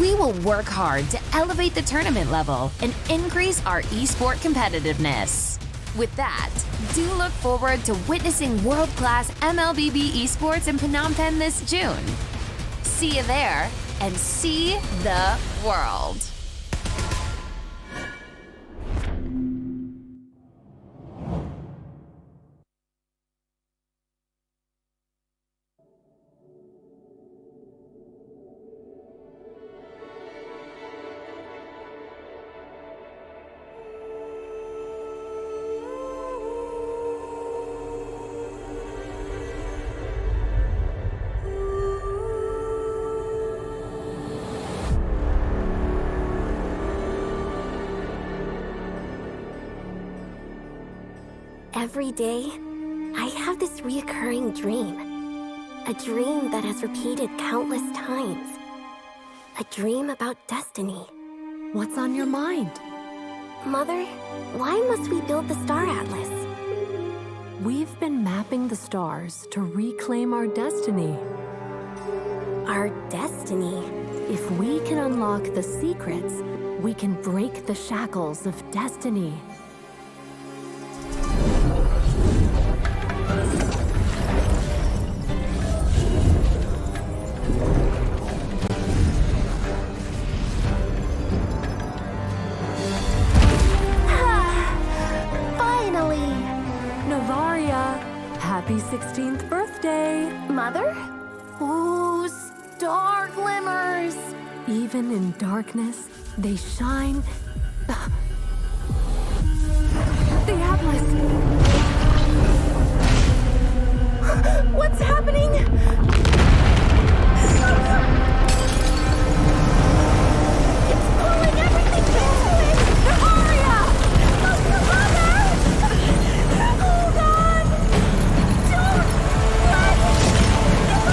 We will work hard to elevate the tournament level and increase our esport competitiveness. With that, do look forward to witnessing world-class MLBB esports in Phnom Penh this June. See you there, and see the world. Every day, I have this reoccurring dream. A dream that has repeated countless times. A dream about destiny. What's on your mind? Mother, why must we build the Star Atlas? We've been mapping the stars to reclaim our destiny. Our destiny? If we can unlock the secrets, we can break the shackles of destiny. Happy 16th birthday! Mother? Ooh, star glimmers! Even in darkness, they shine. The Atlas! What's happening? It's pulling everything into it! Aria! Mother! Hold on! Don't let go!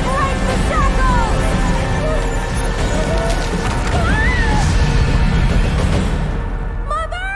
Break the shackles! Mother!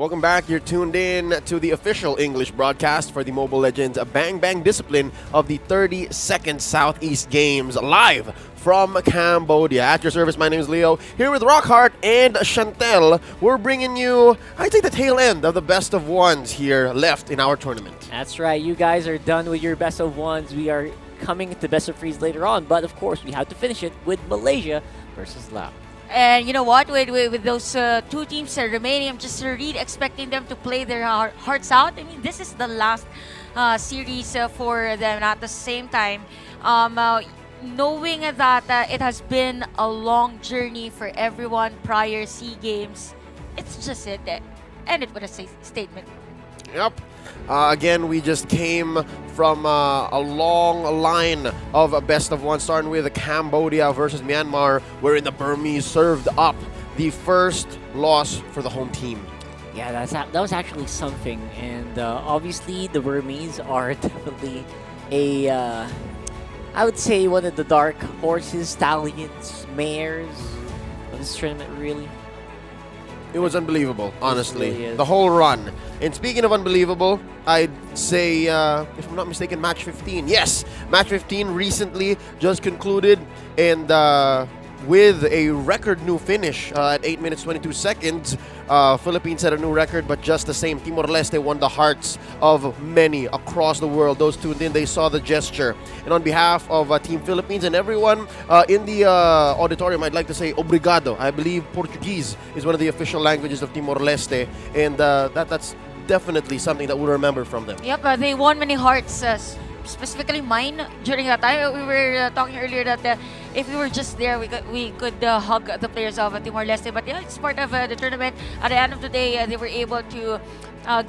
Welcome back. You're tuned in to the official English broadcast for the Mobile Legends Bang Bang discipline of the 32nd Southeast Games, live from Cambodia. At your service, my name is Leo. Here with Rockhart and Chantel, we're bringing you, I'd say, the tail end of the best of ones here left in our tournament. That's right. You guys are done with your best of ones. We are coming to best of threes later on, but of course, we have to finish it with Malaysia versus Laos. And you know what? With those two teams remaining, I'm just really expecting them to play their hearts out. I mean, this is the last series for them. At the same time, knowing that it has been a long journey for everyone prior SEA Games, it's just it. End it with a statement. Yep. Again, we just came from a long line of best of one, starting with Cambodia versus Myanmar, wherein the Burmese served up the first loss for the home team. Yeah, that was actually something, and obviously the Burmese are definitely I would say one of the dark horses, stallions, mares of this tournament, really. It was unbelievable, honestly. Really the whole run. And speaking of unbelievable, I'd say, if I'm not mistaken, match 15. Yes, match 15 recently just concluded, and with a record new finish at 8 minutes 22 seconds. Philippines set a new record, but just the same, Timor-Leste won the hearts of many across the world. Those tuned in, they saw the gesture. And on behalf of Team Philippines and everyone in the auditorium, I'd like to say obrigado. I believe Portuguese is one of the official languages of Timor-Leste, and that's definitely something that we'll remember from them. Yep, they won many hearts, specifically mine during that time. We were talking earlier that if we were just there, we could hug the players of Timor-Leste. But yeah, it's part of the tournament. At the end of the day, they were able to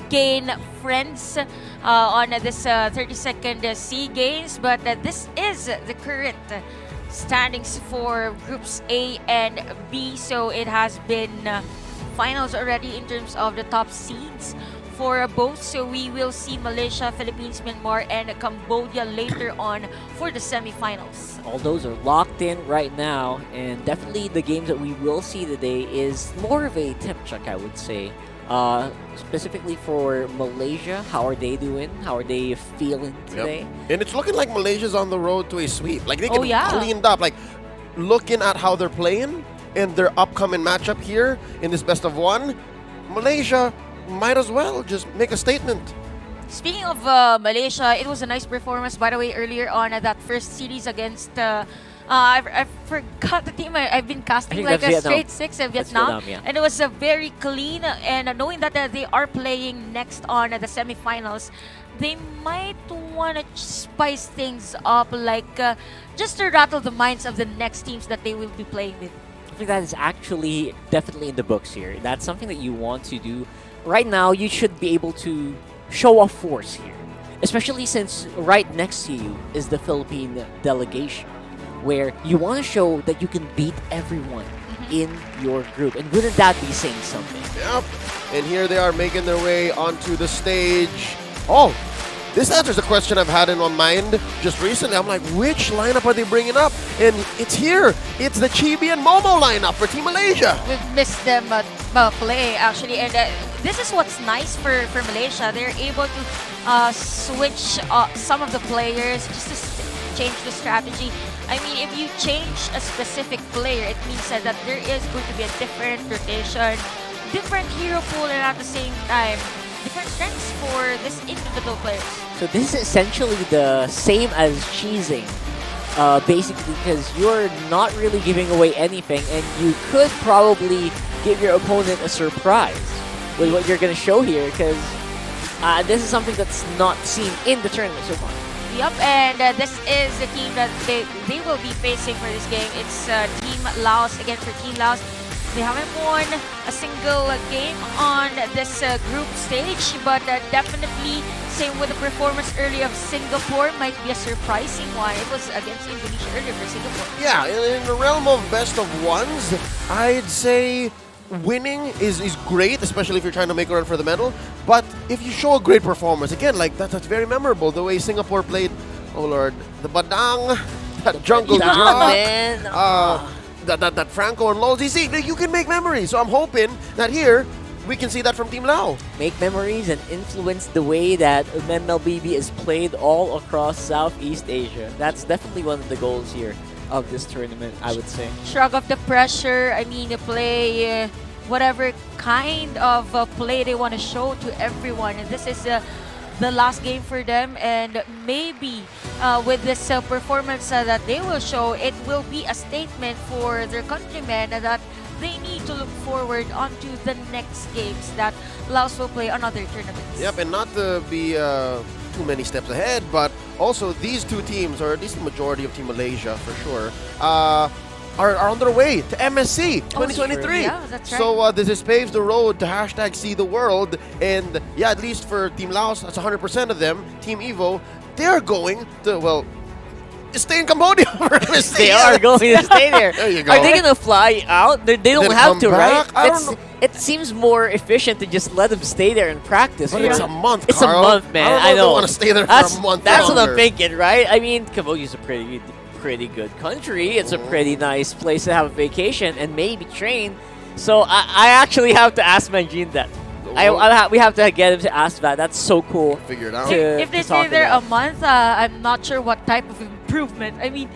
gain friends on this 32nd SEA Games. But this is the current standings for Groups A and B. So it has been finals already in terms of the top seeds for both. So we will see Malaysia, Philippines, Myanmar, and Cambodia later on for the semifinals. All those are locked in right now, and definitely the games that we will see today is more of a temp check, I would say. Specifically for Malaysia, how are they doing? How are they feeling today? Yep. And it's looking like Malaysia's on the road to a sweep. Like, they can cleaned up. Like, looking at how they're playing and their upcoming matchup here in this best of one, Malaysia might as well just make a statement. Speaking of Malaysia, it was a nice performance, by the way, earlier on that first series against I forgot the team I've been casting, like a straight six in Vietnam. Yeah. And it was very clean, and knowing that they are playing next on the semifinals, they might want to spice things up, like just to rattle the minds of the next teams that they will be playing with. I think that is actually definitely in the books here. That's something that you want to do. Right now, you should be able to show off force here, especially since right next to you is the Philippine delegation, where you want to show that you can beat everyone in your group. And wouldn't that be saying something? Yep. And here they are making their way onto the stage. Oh, this answers a question I've had in my mind just recently. I'm like, which lineup are they bringing up? And it's here. It's the Chibi and Momo lineup for Team Malaysia. We've missed them play, actually. And this is what's nice for Malaysia. They're able to switch some of the players just to change the strategy. I mean, if you change a specific player, it means that there is going to be a different rotation, different hero pool, and at the same time, different strengths for this individual players. So this is essentially the same as cheesing, basically, because you're not really giving away anything, and you could probably give your opponent a surprise with what you're going to show here, because this is something that's not seen in the tournament so far. Yep, and this is the team that they will be facing for this game. It's Team Laos, again for Team Laos. They haven't won a single game on this group stage, but definitely, same with the performance earlier of Singapore, might be a surprising one. It was against Indonesia earlier for Singapore. Yeah, in the realm of best of ones, I'd say winning is great, especially if you're trying to make a run for the medal. But if you show a great performance, again, like that's very memorable. The way Singapore played, oh Lord, the Badang, that jungle drop, that Franco and Lolz. You see, you can make memories. So I'm hoping that here, we can see that from Team Lao. Make memories and influence the way that MLBB is played all across Southeast Asia. That's definitely one of the goals here of this tournament, I would say. Shrug off the pressure. I mean, play whatever kind of play they want to show to everyone. And this is the last game for them, and maybe with this performance that they will show, it will be a statement for their countrymen that they need to look forward onto the next games that Laos will play on other tournaments. Yep, and not to be too many steps ahead, but also these two teams, or at least the majority of Team Malaysia for sure, are on their way to MSC 2023. Yeah, that's right. So this paves the road to hashtag See the World, and yeah, at least for Team Laos, that's 100% of them. Team Evo, they're going to, well, stay in Cambodia for MSC. They are going to stay there. There you go. Are they going to fly out? They don't Then have come to, back? right? I don't know. It seems more efficient to just let them stay there and practice. But it's a month, It's Carl. a month, man. I don't know if they know. want to stay there That's, for a month That's what longer. I'm thinking, right? I mean, Cambodia's a pretty good country. It's a pretty nice place to have a vacation and maybe train. So I actually have to ask Manjin that. We have to get him to ask that. That's so cool. Figure it out. If they stay there a month, I'm not sure what type of improvement. I mean,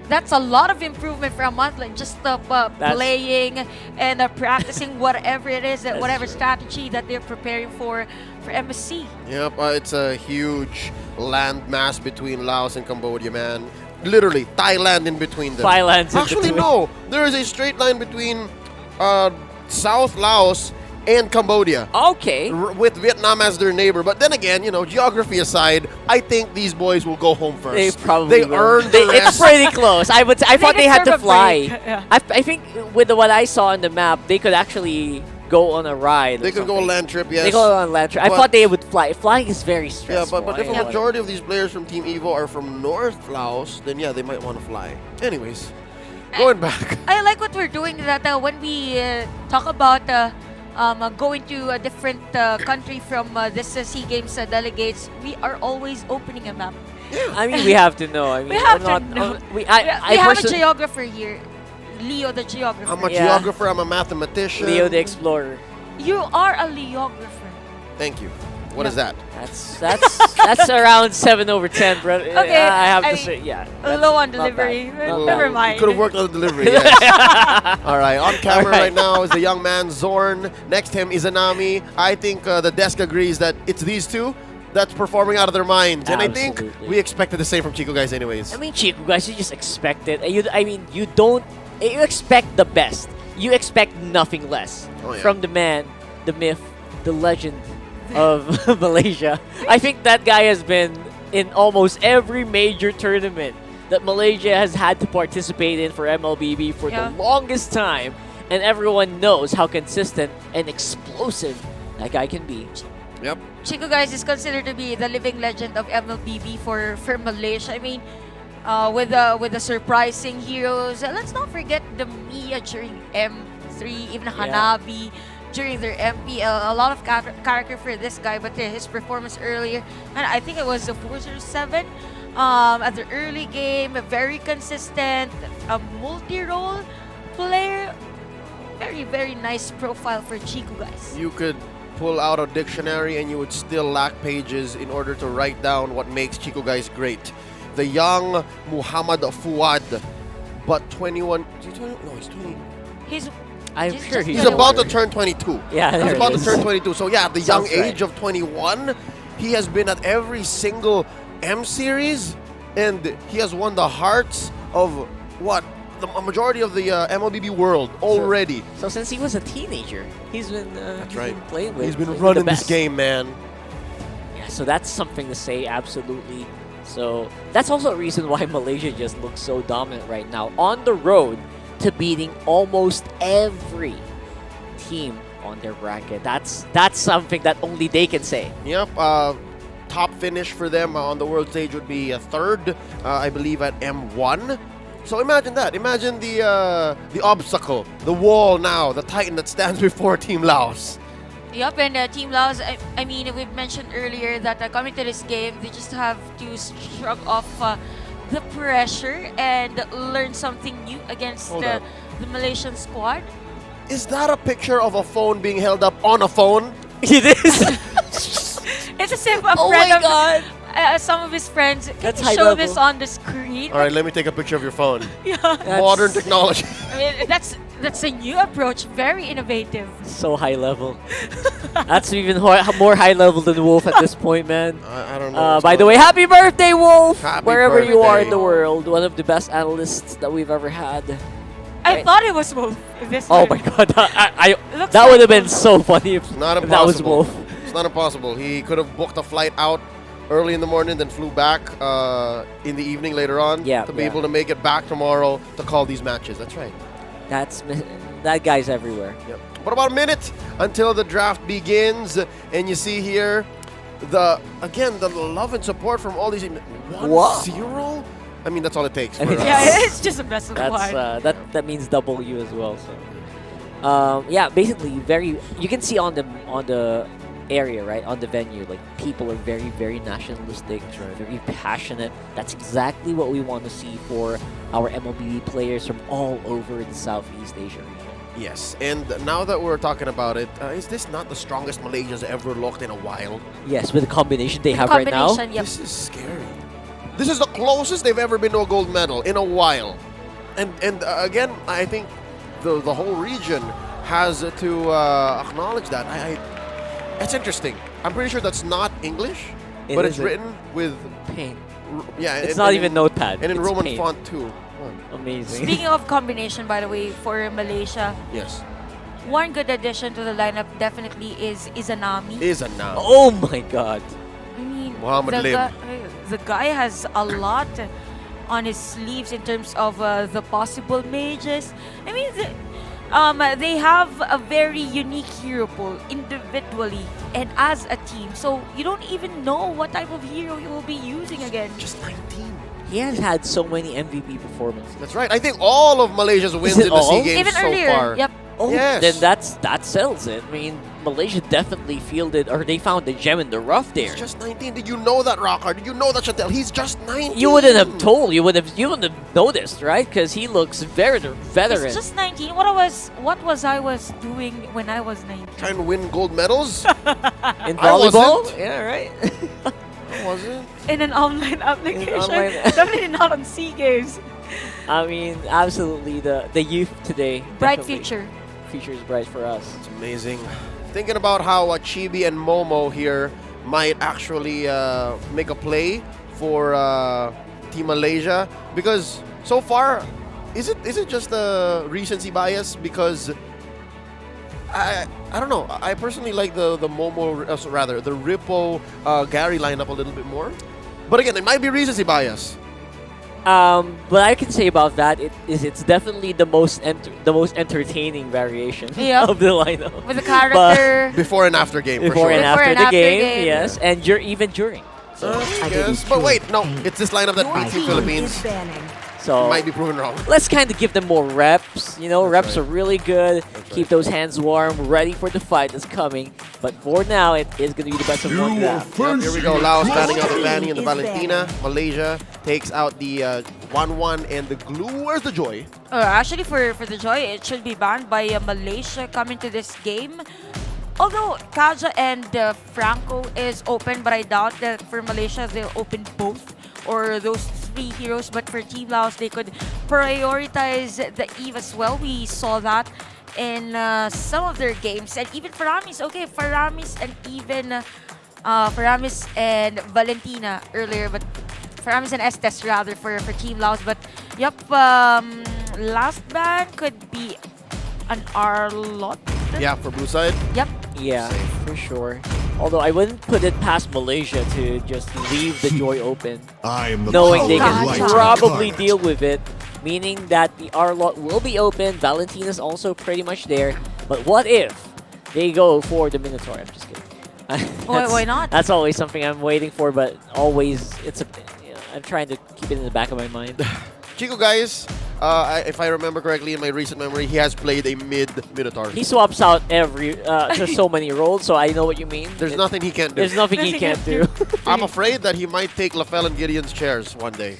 that's a lot of improvement for a month, like just playing and practicing whatever it is, whatever strategy that they're preparing for MSC. Yep, it's a huge land mass between Laos and Cambodia, man. Literally, Thailand in between them. Thailand's in Actually, between. no. There is a straight line between South Laos and Cambodia. Okay. With Vietnam as their neighbor. But then again, geography aside, I think these boys will go home first. They probably will. earned the It's rest. pretty close. I thought they had to deserve a fly. break. Yeah. I think with what I saw on the map, they could actually go on a ride. They could go on a land trip, yes. They go on a land trip. I But- thought they would fly. Flying is very Yeah, stressful. but if I a know. majority of these players from Team Evo are from North Laos, then yeah, they might want to fly. Anyways, going back. I like what we're doing, that when we talk about going to a different country from this SEA Games delegates, we are always opening a map. I mean, we have to know. I mean, We have I'm to not, know. We We have a geographer here. Leo the geographer. I'm a Yeah. geographer, I'm a mathematician. Leo the Explorer. You are a Leographer. Thank you. What is that? That's around 7 over 10, bro. Okay, I have I to mean, say, yeah. Low on not bad. delivery. Not Never bad. mind. Could have worked on the delivery, yes. All right, on camera right now is the young man, Zorn. Next to him, Izanami. I think the desk agrees that it's these two that's performing out of their minds. And I think Absolutely. we expected the same from Chico guys anyways. I mean, Chico, guys, you just expect it. You expect the best. You expect nothing less Oh, yeah. from the man, the myth, the legend of Malaysia. I think that guy has been in almost every major tournament that Malaysia has had to participate in for MLBB for the longest time. And everyone knows how consistent and explosive that guy can be. Yep. Chico guys is considered to be the living legend of MLBB for Malaysia. I mean, with the surprising heroes. Let's not forget the Mia during M3, even Hanabi during their MPL. A lot of character for this guy, but his performance earlier, and I think it was a 407 at the early game, very consistent, a multi-role player. Very, very nice profile for Chico guys. You could pull out a dictionary and you would still lack pages in order to write down what makes Chico guys great. The young Muhammad Fuad, but 21. Is he 20? No, he's 20. I'm sure He's about to turn 22. Yeah, he's there about it to is. turn 22. So yeah, at the young Sounds right. age of 21, he has been at every single M series, and he has won the hearts of a majority of the MLBB world already. So since he was a teenager, he's been been playing with. He's been with running the this best. game, man. Yeah, so that's something to say, absolutely. So that's also a reason why Malaysia just looks so dominant right now. On the road to beating almost every team on their bracket. That's something that only they can say. Yep. Top finish for them on the world stage would be a third, I believe, at M1. So imagine that. Imagine the obstacle, the wall now, the titan that stands before Team Laos. Yup, and Team Laos, I mean, we've mentioned earlier that coming to this game, they just have to shrug off the pressure and learn something new against the Malaysian squad. Is that a picture of a phone being held up on a phone? It is. It's as if a Oh friend my of God. some of his friends can That's you high show level. this on the screen. All right, let me take a picture of your phone. Yeah. Modern technology. I mean, that's a new approach, very innovative. So high level. That's even more high level than Wolf at this point, man. I don't know. By the way, happy birthday, Wolf! Happy Wherever you are in birthday. the world, one of the best analysts that we've ever had. I thought it was Wolf. Oh my God, that Looks would have like been so funny if, Not if that was impossible. Wolf. It's not impossible. He could have booked a flight out early in the morning, then flew back in the evening later on to be able to make it back tomorrow to call these matches. That's right. That guy's everywhere. Yep. But about a minute until the draft begins, and you see here the love and support from all these 1-0. I mean, that's all it takes. Yeah, it's just a best of That's one. that means W as well. So, yeah, basically, you can see on the area, right, on the venue, like people are very nationalistic, very passionate. That's exactly what we want to see for our MLBB players from all over the Southeast Asia region. Yes, and now that we're talking about it, is this not the strongest Malaysia's ever looked in a while? Yes, with the combination they have right now. Yep. This is scary. This is the closest they've ever been to a gold medal in a while. And again, I think the whole region has to acknowledge that. It's interesting. I'm pretty sure that's not English, but it's written with paint. Yeah, it's not even notepad. And in it's Roman paint. font too. Amazing. Speaking of combination, by the way, for Malaysia, yes, one good addition to the lineup definitely is Izanami. Izanami. Oh my God. I mean, Muhammad Lim. The guy has a lot on his sleeves in terms of the possible mages. I mean, they have a very unique hero pool individually and as a team. So you don't even know what type of hero you will be using again. Just 19. He has had so many MVP performances. That's right. I think all of Malaysia's wins in the SEA Games Even so earlier. far. Yep. Oh, yes. then that settles it. I mean, Malaysia definitely fielded, or they found the gem in the rough there. He's just 19. Did you know that, Rocker? Did you know that, Chantel? He's just 19. You wouldn't have told. You wouldn't have noticed, right? Because he looks very veteran. He's just 19. What was I doing when I was 19? Trying to win gold medals? In volleyball? wasn't. Yeah, right. I wasn't. In an online application. Definitely not on Sea Games. I mean, absolutely. The youth today. Bright definitely future. Future is bright for us. It's amazing. Thinking about how Chibi and Momo here might actually make a play for Team Malaysia, because so far, is it just a recency bias? Because I don't know. I personally like the Momo, the Rippo Gary lineup a little bit more. But again, it might be recency bias. But I can say about that, it's definitely the most entertaining variation of the lineup. With the character. Before and after game, Before for sure. and after the game, yes. And even during. So, yes, but wait, no. It's this lineup that beats the Philippines. So might be proven wrong. Let's kind of give them more reps. You know, reps are really good. Keep those hands warm, ready for the fight that's coming. But for now, it is going to be the best of one draft. Yep, here we go. Laos banning out the Vanny and the Valentina. Malaysia takes out the 1-1 and the glue. Where's the Joy? Actually, for the Joy, it should be banned by Malaysia coming to this game. Although Kaja and Franco is open, but I doubt that for Malaysia they'll open both or those three heroes. But for Team Laos, they could prioritize the Eve as well. We saw that in some of their games. And even Faramis, okay, Faramis and even Faramis and Valentina earlier, but Faramis and Estes rather for Team Laos. But yep, last ban could be an Arlot. Yeah, for blue side. Yep. Yeah, for sure. Although I wouldn't put it past Malaysia to just leave the Joy open, knowing they can probably deal with it, meaning that the R-Lot will be open, Valentina's also pretty much there, but what if they go for the Minotaur? I'm just kidding. Why not? That's always something I'm waiting for, but always I'm trying to keep it in the back of my mind. Chico guys, if I remember correctly in my recent memory, he has played a Minotaur. He swaps out every just so many roles, so I know what you mean. There's nothing he can't do. There's nothing he can't do. I'm afraid that he might take LaFell and Gideon's chairs one day.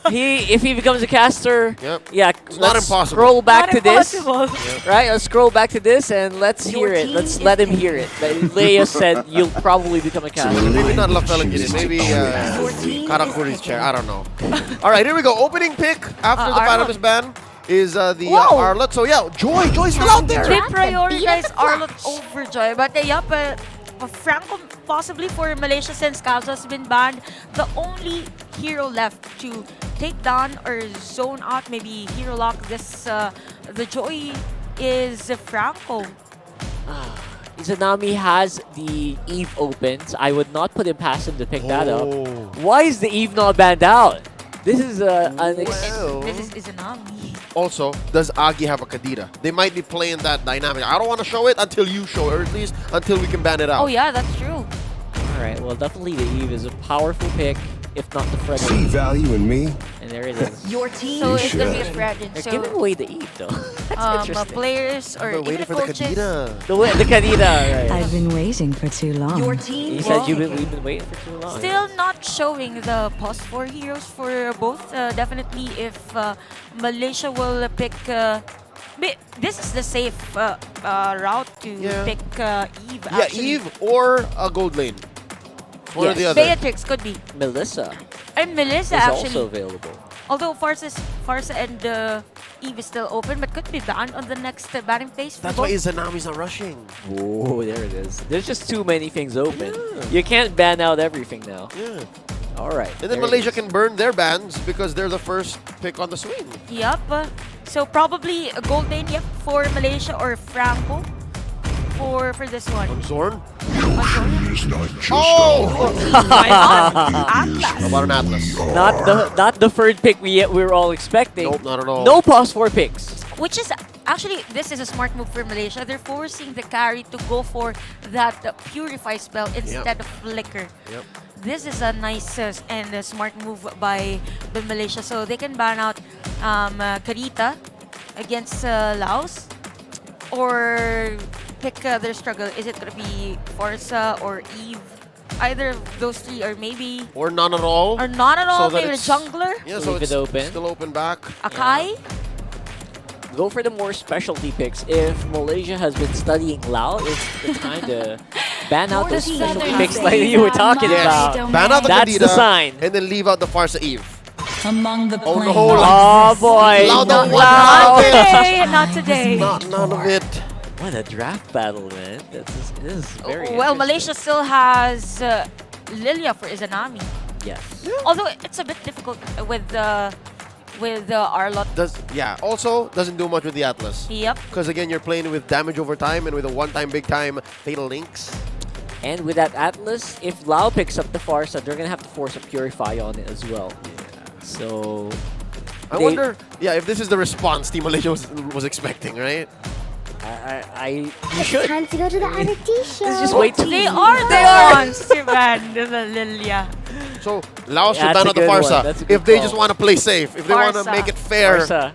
If he becomes a caster, yeah, it's not impossible. Scroll back Not to this, impossible. right? Let's scroll back to this and let's hear it. Let's let him hear it. Leia said you'll probably become a caster. Maybe not LaFell and Gideon. Maybe Karakuri's chair. I don't know. All right, here we go. Opening pick after the Phantom's ban is the Arlott. So yeah, Joy's still out there. They prioritize Arlott over Joy, but Franco possibly for Malaysia since Calzo has been banned. The only hero left to take down or zone out, maybe hero lock this the Joy is Franco. Izanami has the Eve opens. I would not put him past him to pick that up. Why is the Eve not banned out? This is this is Izanami. Also, does Agi have a Kadira? They might be playing that dynamic. I don't want to show it until you show it, or at least until we can ban it out. Oh yeah, that's true. Alright, well definitely the Eve is a powerful pick, if not the Frederick. See value in me? And there it is. Your team. So it's gonna be a Frederick. They're giving away the Eve though. That's interesting. Players or even waiting for coaches. the Kadira. The Kadira, right. I've been waiting for too long. Your team. You said we've been waiting for too long. Still not showing the pos 4 heroes for both. Definitely if Malaysia will pick... this is the safe route to pick Eve. Yeah, Eve or a gold lane. One or the other. Beatrix could be. Melissa. And Melissa is actually. also available. Although Farsa and Eve is still open, but could be banned on the next banning phase. That's why Izanami's not rushing. Oh, there it is. There's just too many things open. You can't ban out everything now. Yeah. All right. And then Malaysia can burn their bans because they're the first pick on the swing. Yup. So probably a gold lane, for Malaysia or Franco for this one. On Zorn? Is not just Atlas. How about an Atlas? Not the third pick we were all expecting. Nope, not at all. No pos 4 picks. Which is actually, this is a smart move for Malaysia. They're forcing the carry to go for that Purify spell instead of Flicker. Yep. This is a nice and a smart move by Malaysia. So they can ban out Karita against Laos or pick their struggle. Is it going to be Forza or Eve? Either of those three, or maybe... Or none at all. Or not at all, So maybe the it's- jungler. Yeah, so Leave it's it open. still open back. Akai. Go for the more specialty picks. If Malaysia has been studying Lao, it's the time to ban out those specialty picks like you were talking about. Ban out the That's the Kadira, sign. and then leave out the Farsa Eve. Among the Oh no! Oh boy! Lao don't want Not it. today, not today. None of it. What a draft battle, man! This is very Well, interesting. Malaysia still has Lilia for Izanami. Yes. Although it's a bit difficult with Arlott. Also doesn't do much with the Atlas. Yep. Because again, you're playing with damage over time and with a one-time big time fatal links. And with that Atlas, if Lao picks up the Farsa, they're gonna have to force a Purify on it as well. So I wonder, if this is the response Team Malaysia was expecting, right? You should. Time to go to the RT show. Let's just wait. They are the ones to ban the Lilia. So Laos should Yeah, ban that's out the a good one. Farsa That's a good if they call. just want to play safe. If they want to Farsa. make it fair, Farsa.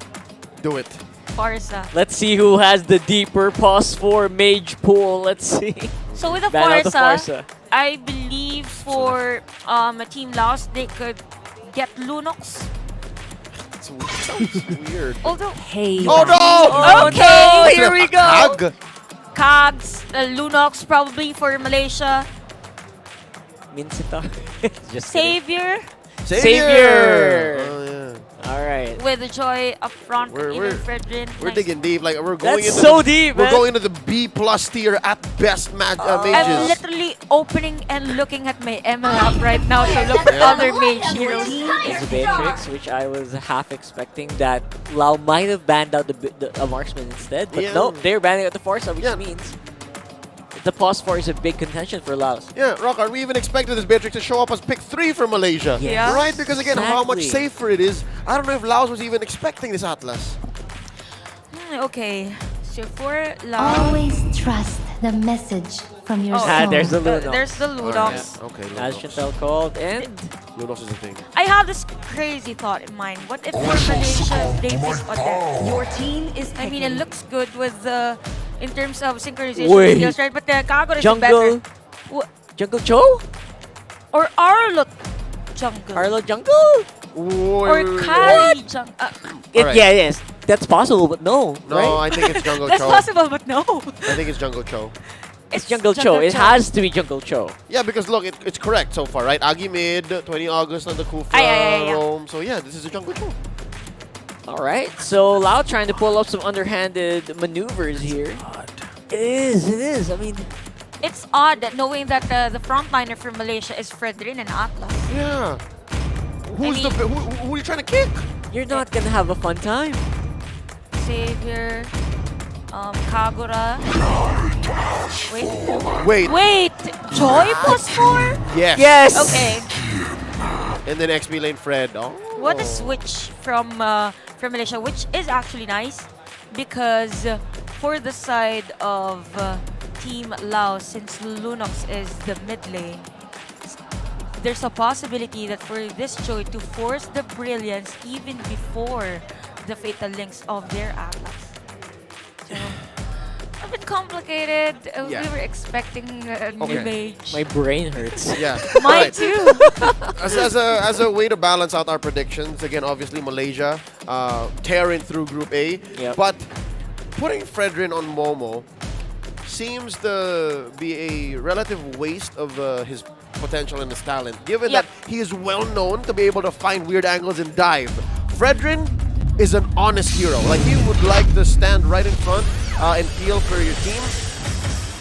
do it. Farsa. Let's see who has the deeper pos 4 mage pool. Let's see. So with the Ban out the Farsa, Farsa. I believe for Team Laos, they could get Lunox. It sounds weird. Although, Oh no! okay, here we go. Hag. Cogs, Lunox probably for Malaysia. Minsita. Just Savior Savior. Oh yeah. All right. with Joy up front. We're- Even Fredrin. We're Nice. digging deep. Like we're going That's into so deep, We're man. going into the B+ tier at best I'm mages. literally opening and looking at my ML app right now to look for other mage heroes. It's a Beatrix, which I was half expecting that Lao might have banned out the marksman instead, but Yeah. no, they're banning out the Farsa, which means the pos 4 is a big contention for Laos. Yeah, Rockard, we even expected this Beatrix to show up as pick 3 for Malaysia. Yeah. Right? Because again, how much Exactly. safer it is. I don't know if Laos was even expecting this Atlas. Okay, so for Laos. Always trust the message from your soul. There's the Lunox. There's the Lunox. Okay, As Chantel called, and Lunos is a thing. I have this crazy thought in mind. What if for Malaysia they pick Odette? Your team is I mean, it looks good with the in terms of synchronization Wait. skills, right? But the Kagura is Jungle. better. Wha- Jungle Cho? Or Arlo Jungle. Arlo Jungle? Or Kali Jungle. Alright. Yeah, yes. That's possible, but no. No, right? I think it's Jungle That's Cho. possible, but no. I think it's Jungle Cho. It's Jungle Cho. It has to be Jungle Cho. Yeah, because look, it's correct so far, right? Agi mid, 20 August on the Kufa, yeah. Rome. So yeah, this is a Jungle Cho. All right. So Lau trying to pull up some underhanded maneuvers here. It is. I mean, It's odd that knowing that the frontliner from Malaysia is Fredrin and Atlas. Yeah. Who are you trying to kick? you're not gonna have a fun time. Xavier, Kagura. Wait. Joy +4? Yes. Yes. Okay. And then XP lane Fred. Oh. What a switch from Malaysia, which is actually nice because for the side of Team Laos, since Lunox is the mid lane, there's a possibility that for this Joy to force the brilliance even before the fatal links of their Atlas. So, a bit complicated. Yeah. We were expecting a new mage. My brain hurts. Yeah. Mine Alright. too. As a way to balance out our predictions, again, obviously Malaysia tearing through Group A, Yep. but putting Fredrin on Momo seems to be a relative waste of his potential and his talent, given Yep. that he is well known to be able to find weird angles and dive. Fredrin is an honest hero. Like, he would like to stand right in front and peel for your team.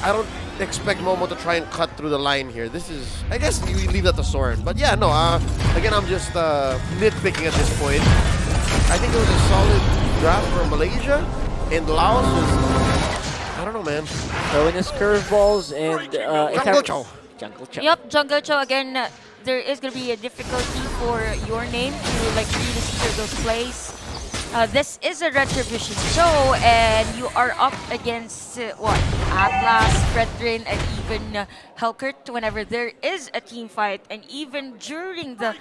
I don't expect Momo to try and cut through the line here. This is, I guess you leave that to Soren. But yeah, no, again, I'm just nitpicking at this point. I think it was a solid draft for Malaysia, and Laos was, I don't know, man. Throwing his curveballs and Jungle Cho. Jungle Cho. Yep, Jungle Cho again. There is gonna be a difficulty for your name to like really secure those plays. This is a Retribution show, and you are up against what? Atlas, Fredrin, and even Helkert whenever there is a team fight, and even during the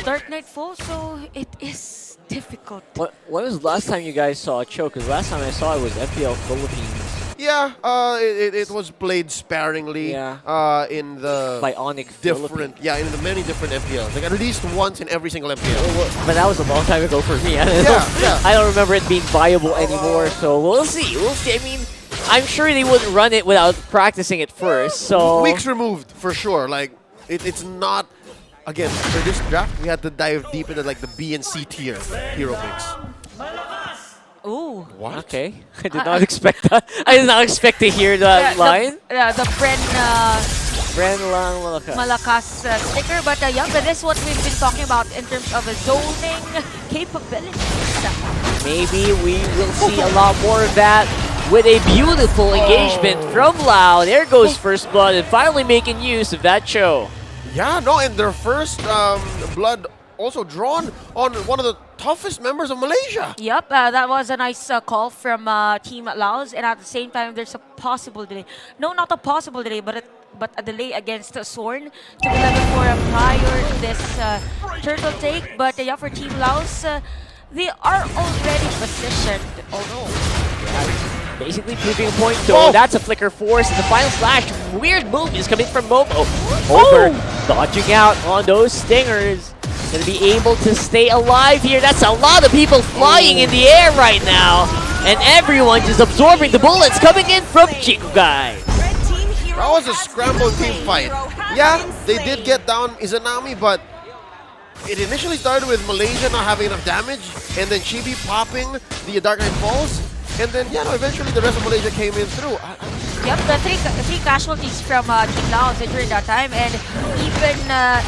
Dark Knight Fall, so it is difficult. When was the last time you guys saw a Cho? Because last time I saw it was FPL Philippines. Yeah, it was played sparingly in the Bionic different, in the many different MPLs. Like at least once in every single MPL. But that was a long time ago for me. Yeah. I don't remember it being viable anymore, so we'll see. We'll see. I mean, I'm sure they wouldn't run it without practicing it first, so... Weeks removed, for sure. Like, it's not... Again, for this draft, we had to dive deep into like the B and C tier hero picks. Ooh. What? Okay. I did not expect that. I did not expect to hear that line. The Bren lang malakas. Malakas sticker, but yeah, but this is what we've been talking about in terms of zoning capabilities. Maybe we will see a lot more of that with a beautiful engagement from Lau. There goes First Blood and finally making use of that Cho. Yeah, no, and their first blood also drawn on one of the toughest members of Malaysia. Yep, that was a nice call from Team Laos, and at the same time, there's a possible delay. No, not a possible delay, but a delay against Sorn to be level 4 prior to this turtle take. But yeah, for Team Laos, they are already positioned. Oh no. Basically proving a point though. That's a flicker force. And the final slash. Weird move is coming from Momo. Over, dodging out on those stingers. Gonna be able to stay alive here. That's a lot of people flying in the air right now. And everyone just absorbing the bullets coming in from Chikugai. That was a scramble team fight. Yeah, they did get down Izanami, but it initially started with Malaysia not having enough damage, and then Chibi popping the Dark Knight Falls, and then eventually the rest of Malaysia came in through. Yep, the three casualties from Team Laos during that time, and even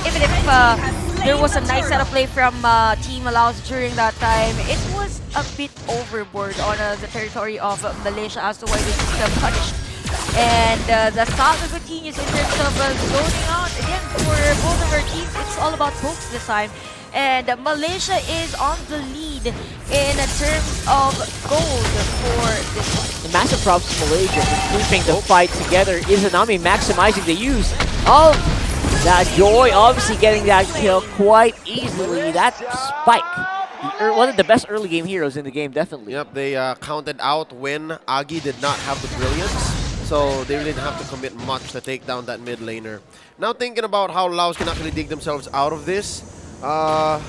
if there was a nice setup play from Team Laos during that time, it was a bit overboard on the territory of Malaysia as to why they just punished. And the saga continues in terms of zoning out. Again, for both of our teams, it's all about pokes this time. And Malaysia is on the lead in terms of gold for this one. Massive props to Malaysia for keeping the fight together. Izanami maximizing the use of That Joy obviously getting that kill quite easily. That Spike, one of the best early game heroes in the game, definitely. Yep, they counted out when Agi did not have the brilliance, so they really didn't have to commit much to take down that mid laner. Now thinking about how Laos can actually dig themselves out of this, I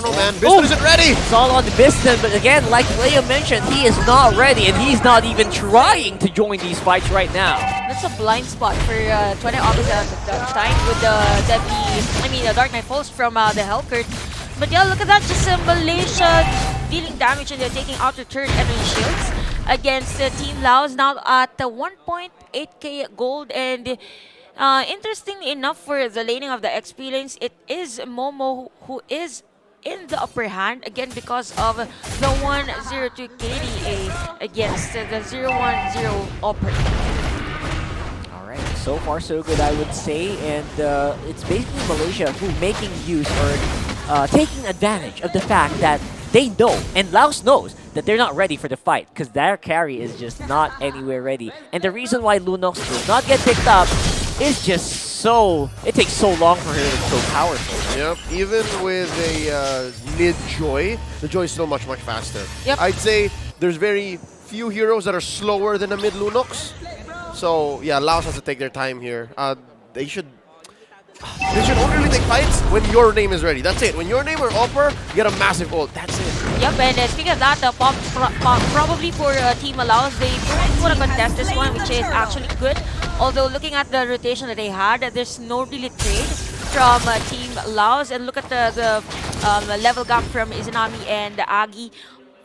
don't know, man. Biston isn't ready! It's all on the Biston, but again, like Leia mentioned, he is not ready, and he's not even trying to join these fights right now. That's a blind spot for 20 August at that time with the Dark Knight Falls from the Hellcurt. But yeah, look at that, just Malaysia dealing damage and they're taking out the third enemy shields against Team Laos, now at 1.8k gold. And interestingly enough, for the laning of the XP lanes, it is Momo who is in the upper hand, again because of the 102 KDA against the 010 upper. Alright, so far so good, I would say, and it's basically Malaysia who making use or taking advantage of the fact that they know, and Laos knows, that they're not ready for the fight because their carry is just not anywhere ready. And the reason why Lunox does not get picked up is just it takes so long for her to be so powerful. Yep, even with a mid-Joy, the Joy is still much, much faster. Yep. I'd say there's very few heroes that are slower than a mid-Lunox. So, yeah, Laos has to take their time here. They should only really take fights when your name is ready. That's it. When your name or upper, you get a massive ult. That's it. Yep, and speaking of that, probably for Team Laos, they don't want to contest this one, which is actually good. Although looking at the rotation that they had, there's no really trade from Team Laos. And look at the level gap from Izanami and Agi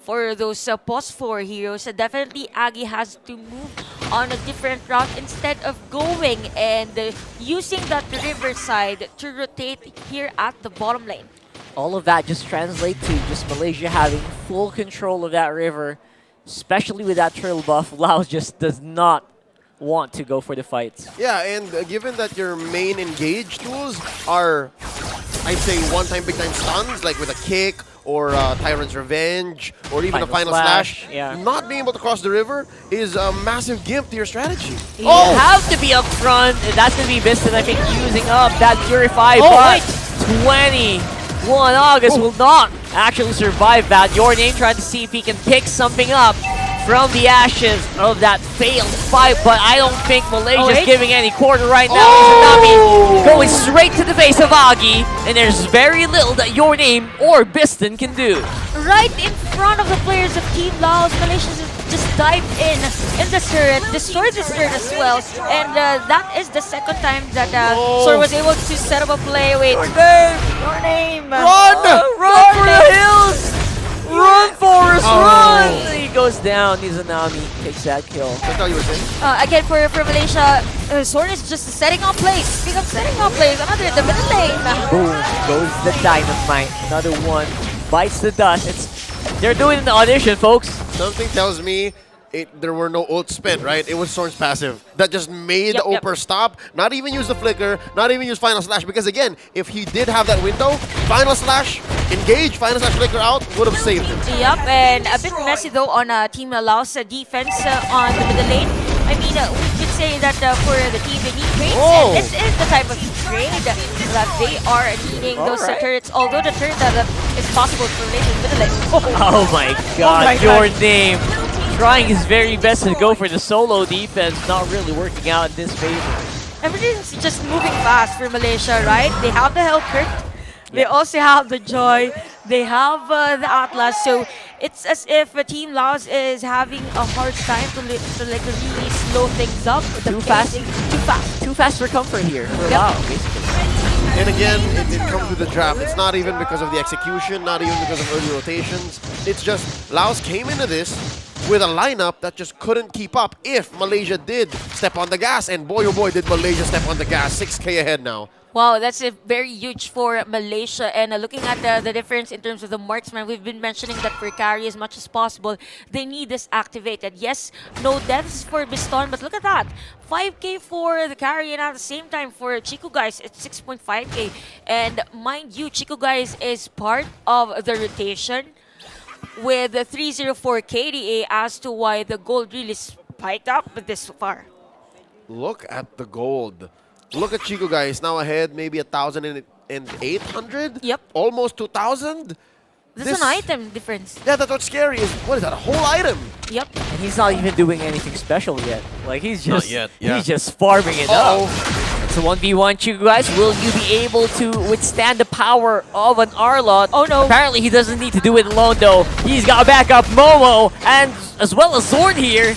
for those post 4 heroes. Definitely Agi has to move on a different route instead of going and using that river side to rotate here at the bottom lane. All of that just translates to just Malaysia having full control of that river, especially with that turtle buff. Laos just does not want to go for the fights. Yeah, and given that your main engage tools are, I'd say, one-time, big-time stuns, like with a kick or Tyrant's Revenge, or even a Final Slash, not being able to cross the river is a massive gimp to your strategy. You have to be up front, and that's going to be Biston, I think, using up that Purify, but 21 August will not actually survive that. Your Name trying to see if he can pick something up from the ashes of that failed fight, but I don't think Malaysia's giving any quarter right now. Izanami going straight to the face of Agi, and there's very little that Your Name or Biston can do. Right in front of the players of Team Laos, Malaysia just dived in the turret, destroyed this turret as well, and that is the second time that Sora was able to set up a play with Your Name. Run for the hills! Run, Forrest, run! He goes down. Izanami takes that kill. That's how you were saying? Again, for Malaysia, Soren is just setting up plays. Speaking of setting up plays, another in the middle lane. Boom, goes the dynamite. Another one bites the dust. They're doing the audition, folks. Something tells me there were no ults spent, right? It was Soren's passive that just made the Oper stop, not even use the flicker, not even use Final Slash, because again, if he did have that window, Final Slash, engage, Final Slash flicker out, would have saved him. Yep, and a bit messy though on Team Laos defense on the middle lane. I mean, we could say that for the team, they need trades, and this is the type of trade that they are needing, those turrets, although the turret that is possible for Malaysia in the middle lane. Oh my god, Your Name trying his very best to go for the solo defense, not really working out in this favor. Everything's just moving fast for Malaysia, right? They have the Hellcurt, they also have the Joy, they have the Atlas, so it's as if Team Laos is having a hard time to like really slow things up. Too fast for comfort here for Laos, basically. And again, it comes with the draft. It's not even because of the execution, not even because of early rotations. It's just Laos came into this with a lineup that just couldn't keep up if Malaysia did step on the gas. And boy, oh boy, did Malaysia step on the gas. 6K ahead now. Wow, that's very huge for Malaysia. And looking at the difference in terms of the marksman, we've been mentioning that for carry as much as possible, they need this activated. Yes, no deaths for Biston, but look at that. 5K for the carry, and at the same time for Chico Guys, it's 6.5K. And mind you, Chico Guys is part of the rotation with the 304 KDA as to why the gold really spiked up this far. Look at the gold. Look at Chico, guys. Now ahead, maybe 1,800? Yep. Almost 2,000? There's an item difference. Yeah, that's what's scary. What is that? A whole item? Yep. And he's not even doing anything special yet. Like, he's just Not yet, yeah. he's just farming it up. It's a 1v1, Chico, guys. Will you be able to withstand the power of an Arlott? Oh, no. Apparently, he doesn't need to do it alone, though. He's got backup Momo, and as well as Zorn here.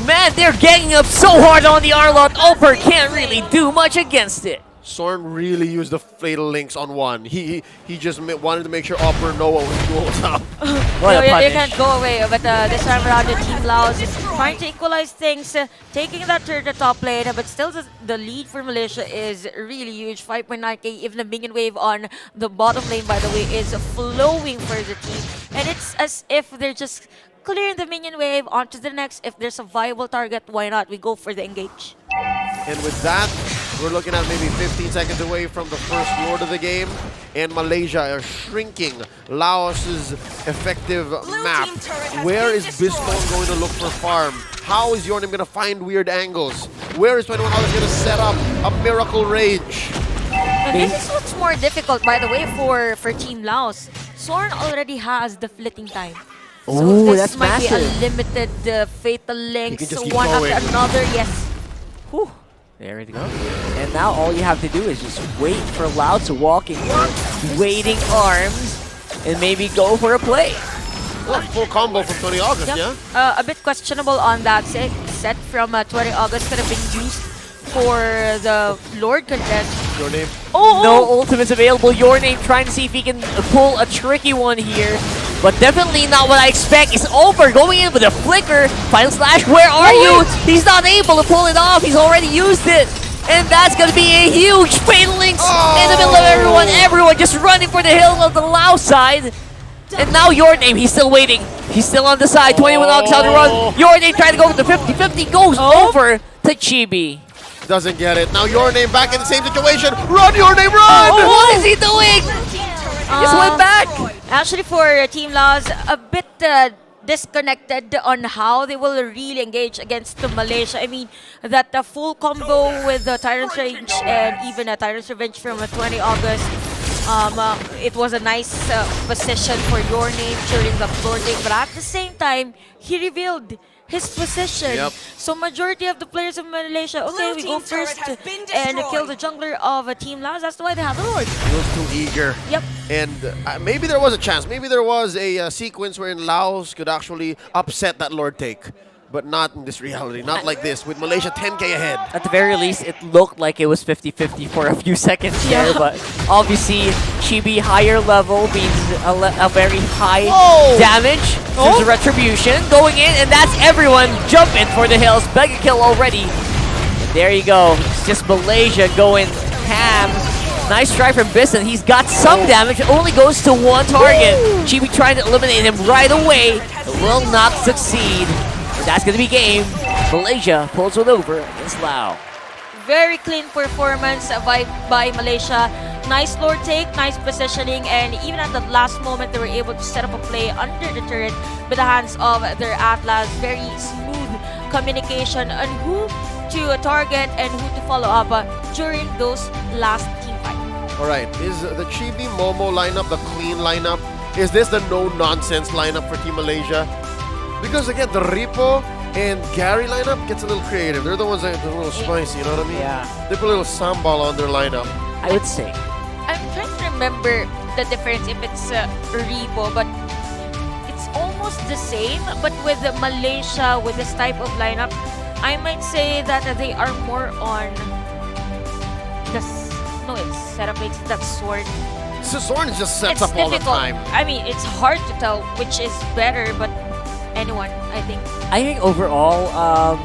Man, they're ganging up so hard on the Arlott. Oper can't really do much against it. Sorn really used the fatal links on one. He just wanted to make sure Opera Noah was up. You can't go away, but this time around the Team Laos is trying to equalize things, taking that to the top lane, but still the lead for Malaysia is really huge. 5.9k, even the minion wave on the bottom lane, by the way, is flowing for the team. And it's as if they're just clearing the minion wave onto the next. If there's a viable target, why not? We go for the engage. And with that, we're looking at maybe 15 seconds away from the first Lord of the game. And Malaysia are shrinking Laos's effective map. Where is Biston going to look for farm? How is Yornim going to find weird angles? Where is 21 August going to set up a miracle rage? And this is what's more difficult, by the way, for Team Laos. Zorn already has the flitting time. So Ooh, this that's might massive. be a limited fatal links, just keep one going. after another. Yes. Whew. There it goes. And now all you have to do is just wait for Loud to walk in here, waiting arms, and maybe go for a play. Well, full combo from 20 August, Yep. yeah? A bit questionable on that set from 20 August. Could have been used for the Lord contest. Your name? Oh! No ultimates available. Your name trying to see if he can pull a tricky one here. But definitely not what I expect. It's over. Going in with a flicker. Final slash, where are you? He's not able to pull it off. He's already used it. And that's going to be a huge fatal links in the middle of everyone. Everyone just running for the hill of the Lao side. And now Your Name, he's still waiting. He's still on the side. 21 August out to run. Your Name trying to go with the 50-50. Goes over to Chibi. Doesn't get it. Now Your Name back in the same situation. Run, Your Name, run! Oh, what is he doing? Just went back. Actually, for Team Laos, a bit disconnected on how they will really engage against the Malaysia. I mean, that full combo with the Tyrant's Range and even a Tyrant's Revenge from 20 August. It was a nice position for Your Name during the boarding, but at the same time, he revealed his position. Yep. So majority of the players of Malaysia, okay, we go first and kill the jungler of Team Laos. That's why they have the Lord. He was too eager. Yep. And maybe there was a chance. Maybe there was a sequence wherein Laos could actually upset that Lord take. But not in this reality. Not like this. With Malaysia 10k ahead. At the very least, it looked like it was 50-50 for a few seconds there. But obviously, Chibi higher level means a very high damage. There's a retribution going in, and that's everyone jumping for the hills. Mega kill already. And there you go. It's just Malaysia going ham. Nice try from Bisson. He's got some damage. It only goes to one target. Chibi trying to eliminate him right away. It will not succeed. That's going to be game. Malaysia pulls it over against Lao. Very clean performance by Malaysia. Nice Lord take, nice positioning, and even at the last moment, they were able to set up a play under the turret with the hands of their Atlas. Very smooth communication on who to target and who to follow up during those last team fights. All right, is the Chibi Momo lineup the clean lineup? Is this the no-nonsense lineup for Team Malaysia? Because again, the Ripo and Gary lineup gets a little creative. They're the ones that are a little spicy, you know what I mean? Yeah. They put a little sambal on their lineup. I would say. I'm trying to remember the difference if it's Ripo, but it's almost the same. But with Malaysia, with this type of lineup, I might say that they are more on the it's setup. It's that Sword. So Zorn just sets It's up all the difficult. time. I mean, it's hard to tell which is better, but anyone, I think. I think overall,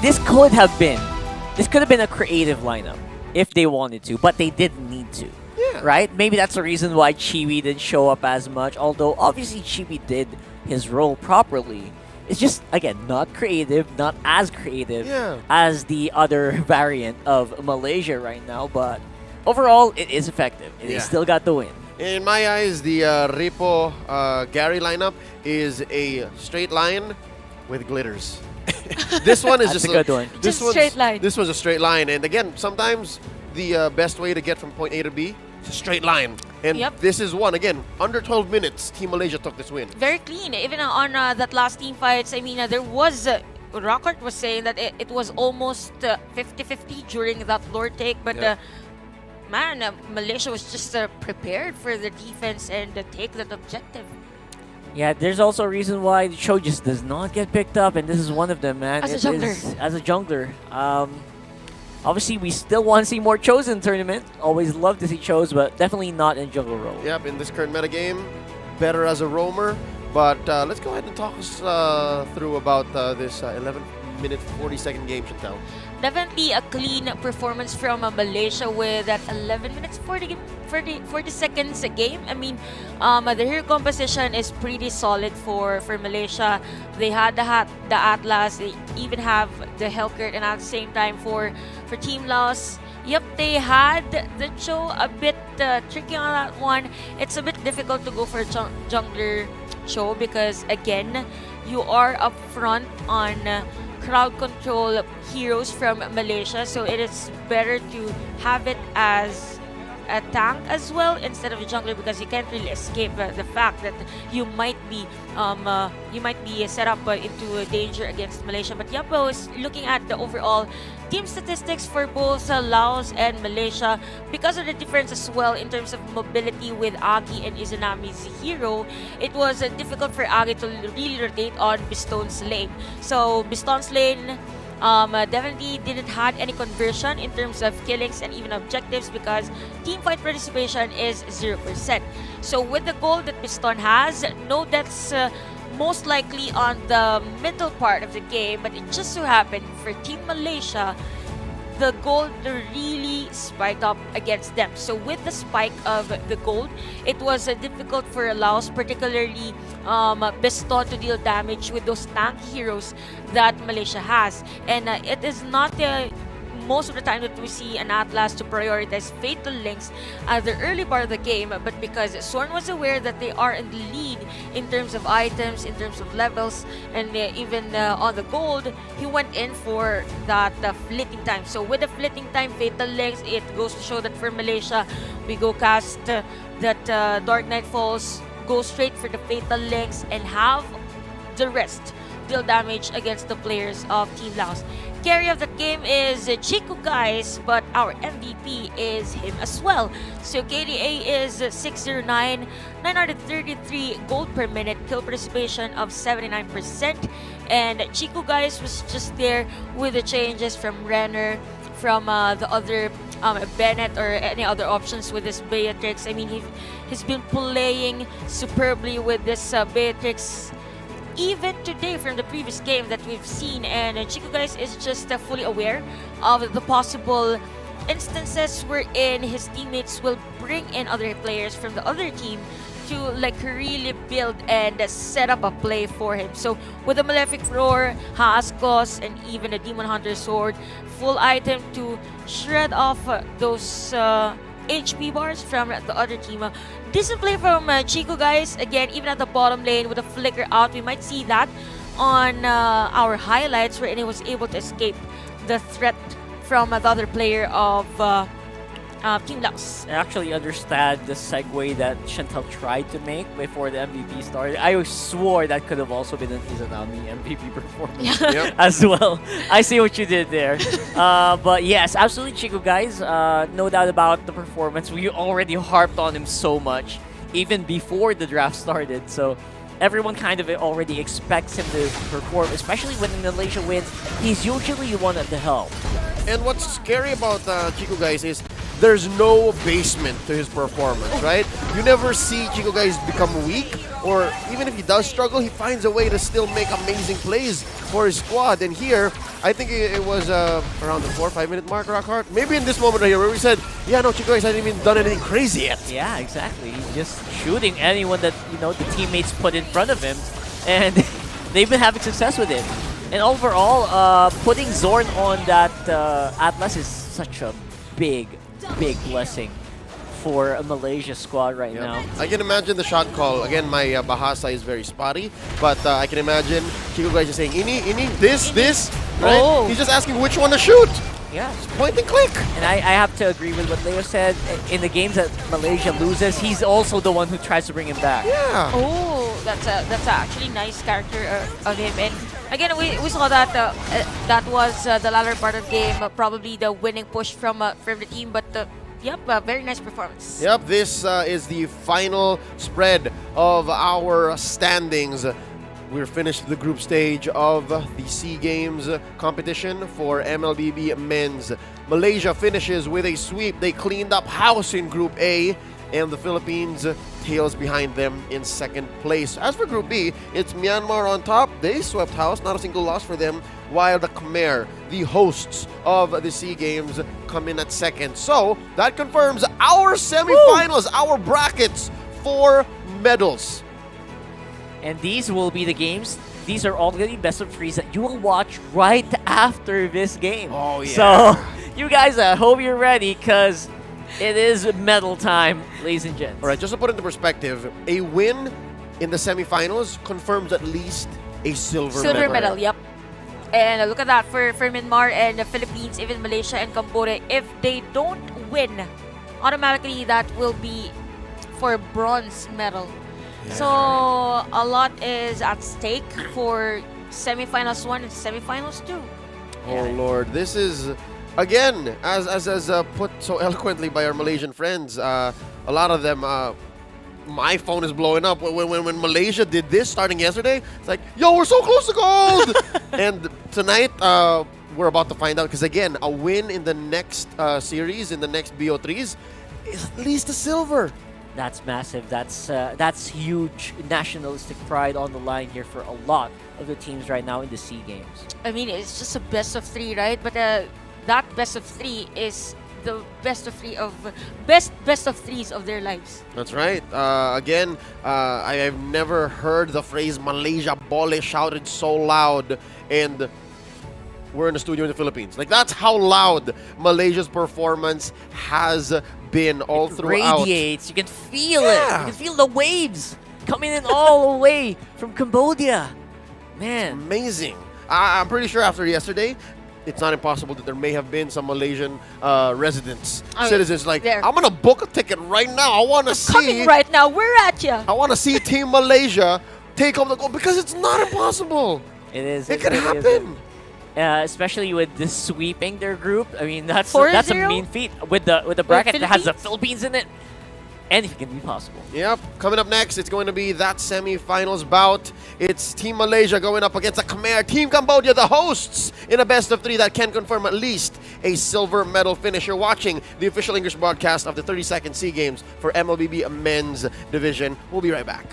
this could have been a creative lineup if they wanted to, but they didn't need to. Yeah. Right? Maybe that's the reason why Chibi didn't show up as much, although obviously Chibi did his role properly. It's just, again, not creative, not as creative as the other variant of Malaysia right now, but overall, it is effective. They still got the win. In my eyes, the Ripo Gary lineup is a straight line with glitters. This one is That's just a good one. This Just one's- straight line. This was a straight line, and again, sometimes the best way to get from point A to B is a straight line. And Yep. this is one again under 12 minutes. Team Malaysia took this win. Very clean. Even on that last team fights, I mean, there was... Rockhart was saying that it was almost 50-50 during that lord take, but man, Malaysia was just prepared for the defense and take that objective. Yeah, there's also a reason why the show just does not get picked up, and this is one of them, man. As a It jungler. is- as a jungler. Obviously, we still want to see more Chos in the tournament. Always love to see Chos, but definitely not in jungle role. Yep, in this current meta game, better as a roamer. But let's go ahead and talk us through about this 11-minute, 40-second game, Chantel. Definitely a clean performance from Malaysia with that 11 minutes 40 seconds a game. I mean, the hero composition is pretty solid for Malaysia. They had the Atlas, they even have the Hellcurt, and at the same time for Team Laos, yep, they had the Cho a bit tricky on that one. It's a bit difficult to go for jungler Cho because again, you are up front on crowd control heroes from Malaysia, so it is better to have it as a tank as well instead of a jungler because you can't really escape the fact that you might be set up into danger against Malaysia. But yep, I was looking at the overall team statistics for both Laos and Malaysia because of the difference as well in terms of mobility with Agi and Izanami's hero. It was difficult for Agi to really rotate on Bistone's lane. So Bistone's lane definitely didn't had any conversion in terms of killings and even objectives because team fight participation is 0%. So with the goal that Piston has, no deaths most likely on the middle part of the game, but it just so happened for Team Malaysia, the gold really spiked up against them. So with the spike of the gold, it was difficult for Laos, particularly Biston, to deal damage with those tank heroes that Malaysia has. And it is not most of the time that we see an Atlas to prioritize Fatal Links at the early part of the game, but because Sorn was aware that they are in the lead in terms of items, in terms of levels, and even on the gold, he went in for that fleeting time. So with the fleeting time, Fatal Links, it goes to show that for Malaysia, we go cast that Dark Knight Falls, go straight for the Fatal Links, and have the rest deal damage against the players of Team Laos. Carry of that game is Chico, guys, but our MVP is him as well. So KDA is 609, 933 gold per minute, kill participation of 79%, and Chico, guys, was just there with the changes from Renner, from the other Bennett or any other options with this Beatrix. I mean, he's been playing superbly with this Beatrix even today from the previous game that we've seen, and Chico, guys, is just fully aware of the possible instances wherein his teammates will bring in other players from the other team to like really build and set up a play for him. So with the Malefic Roar, Haaskos, and even a Demon Hunter Sword, full item to shred off those HP bars from the other team. Decent play from Chico, guys. Again, even at the bottom lane with a flicker out, we might see that on our highlights wherein he was able to escape the threat from the other player of Team Laos. I actually understand the segue that Chantal tried to make before the MVP started. I swore that could have also been an Izanami MVP performance as well. I see what you did there. But yes, absolutely, Chico, guys. No doubt about the performance. We already harped on him so much, even before the draft started. So everyone kind of already expects him to perform, especially when Malaysia wins. He's usually one at the helm. And what's scary about Chico, guys, is there's no basement to his performance, right? You never see Chico, guys, become weak, or even if he does struggle, he finds a way to still make amazing plays for his squad. And here, I think it was around the 4 or 5 minute mark, Rockhart. Maybe in this moment right here where we said, yeah, no, Chico, guys hasn't even done anything crazy yet. Yeah, exactly. He's just shooting anyone that, the teammates put in front of him, and they've been having success with it. And overall, putting Zorn on that Atlas is such a big blessing for a Malaysia squad right now. I can imagine the shot call. Again, my Bahasa is very spotty, but I can imagine Chico guys just saying, ini, this, right? Oh. He's just asking which one to shoot. Yeah. Just point and click. And I have to agree with what Leo said. In the games that Malaysia loses, he's also the one who tries to bring him back. Yeah. Oh, that's actually nice character of him. And again, we saw that that was the latter part of the game, probably the winning push from the team. But yep, very nice performance. Yep, this is the final spread of our standings. We're finished the group stage of the SEA Games competition for MLBB Men's. Malaysia finishes with a sweep. They cleaned up house in Group A, and the Philippines tails behind them in second place. As for Group B, it's Myanmar on top. They swept house, not a single loss for them, while the Khmer, the hosts of the SEA Games, come in at second. So that confirms our semifinals, our brackets for medals. And these will be the games. These are all going to be best of threes that you will watch right after this game. Oh, yeah. So, you guys, I hope you're ready, because it is medal time, ladies and gents. All right, just to put into perspective, a win in the semifinals confirms at least a silver medal. Silver medal, yep. And look at that for Myanmar and the Philippines, even Malaysia and Cambodia. If they don't win, automatically that will be for bronze medal. Yeah. So a lot is at stake for semifinals 1 and semifinals 2. Oh Lord, this is again as put so eloquently by our Malaysian friends. A lot of them. My phone is blowing up when Malaysia did this starting yesterday. It's like, yo, we're so close to gold. And tonight we're about to find out, because again, a win in the next series, in the next BO3s, is at least a silver. That's massive. That's huge nationalistic pride on the line here for a lot of the teams right now in the SEA Games. I mean, it's just a best of 3, right? But that best of 3 is the best of 3 of best of 3s of their lives. That's right. Again, I have never heard the phrase Malaysia Bole shouted so loud, and we're in the studio in the Philippines. Like, that's how loud Malaysia's performance has been all throughout. Radiates. You can feel it. You can feel the waves coming in all the way from Cambodia. Man, amazing. I'm pretty sure after yesterday, it's not impossible that there may have been some Malaysian residents, citizens like, I'm gonna book a ticket right now. I want to see. Coming right now. We're at you. I want to see Team Malaysia take home the gold, because it's not impossible. It is. It can happen. Especially with this sweeping their group. I mean, that's a 4-0? mean feat with the bracket that has the Philippines in it. Anything can be possible. Yep. Coming up next, it's going to be that semifinals bout. It's Team Malaysia going up against the Khmer. Team Cambodia, the hosts, in a best of 3 that can confirm at least a silver medal finish. You're watching the official English broadcast of the 32nd SEA Games for MLBB Men's Division. We'll be right back.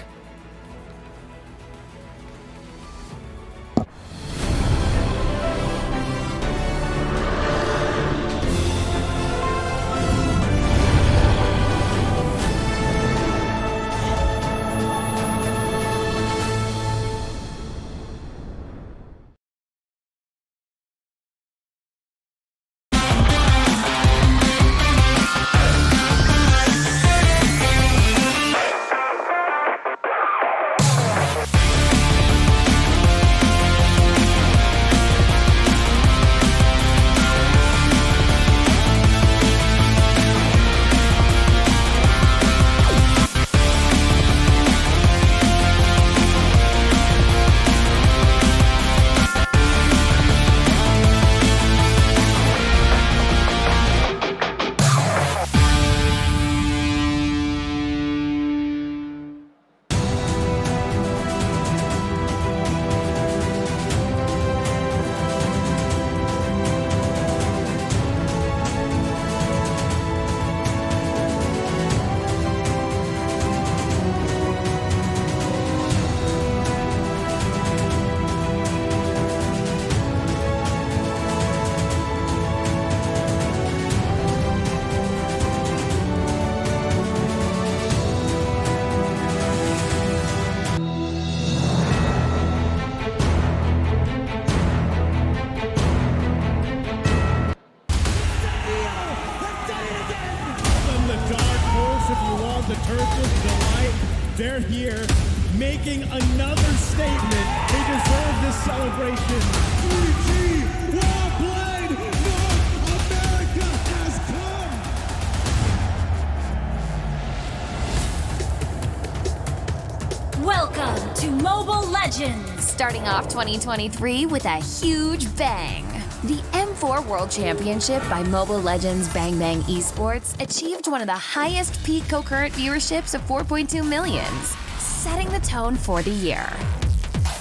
Starting off 2023 with a huge bang. The M4 World Championship by Mobile Legends Bang Bang Esports achieved one of the highest peak concurrent viewerships of 4.2 millions, setting the tone for the year.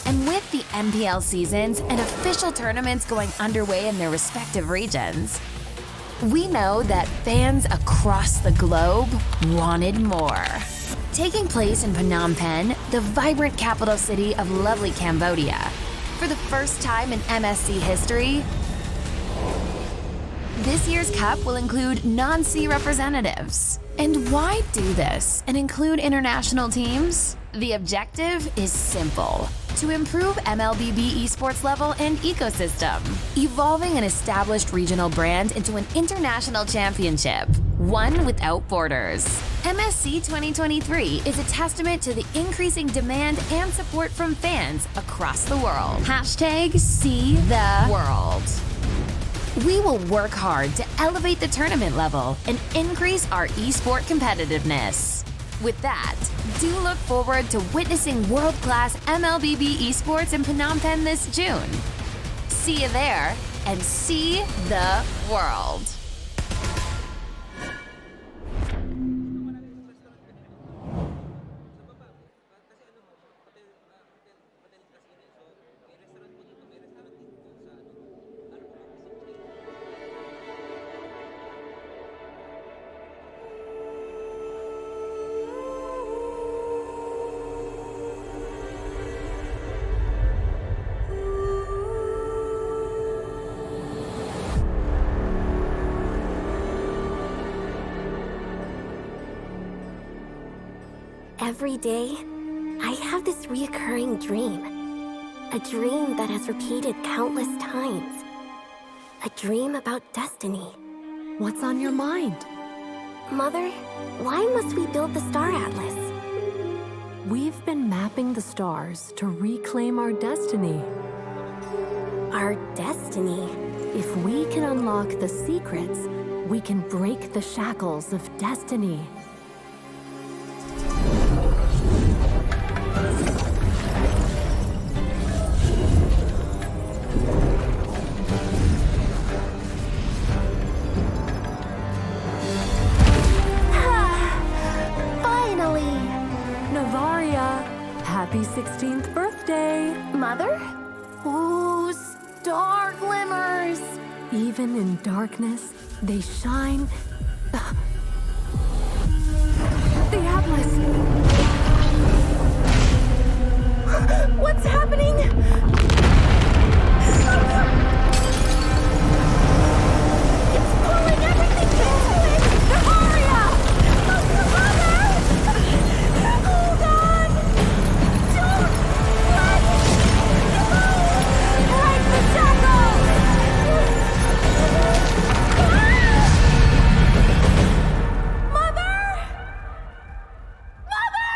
And with the MPL seasons and official tournaments going underway in their respective regions, we know that fans across the globe wanted more. Taking place in Phnom Penh, the vibrant capital city of lovely Cambodia, for the first time in MSC history, this year's cup will include non-sea representatives. And why do this and include international teams? The objective is simple: to improve MLBB esports level and ecosystem, evolving an established regional brand into an international championship, one without borders. MSC 2023 is a testament to the increasing demand and support from fans across the world. #SeeTheWorld. We will work hard to elevate the tournament level and increase our esport competitiveness. With that, do look forward to witnessing world-class MLBB esports in Phnom Penh this June. See you there and see the world. Every day, I have this reoccurring dream. A dream that has repeated countless times. A dream about destiny. What's on your mind? Mother, why must we build the Star Atlas? We've been mapping the stars to reclaim our destiny. Our destiny? If we can unlock the secrets, we can break the shackles of destiny. Happy 16th birthday! Mother? Ooh, star glimmers! Even in darkness, they shine. The Atlas! What's happening? It's pulling everything into it! Navaria! Mother! Oh God! Don't let it go! Break the shackles! Mother! Mother!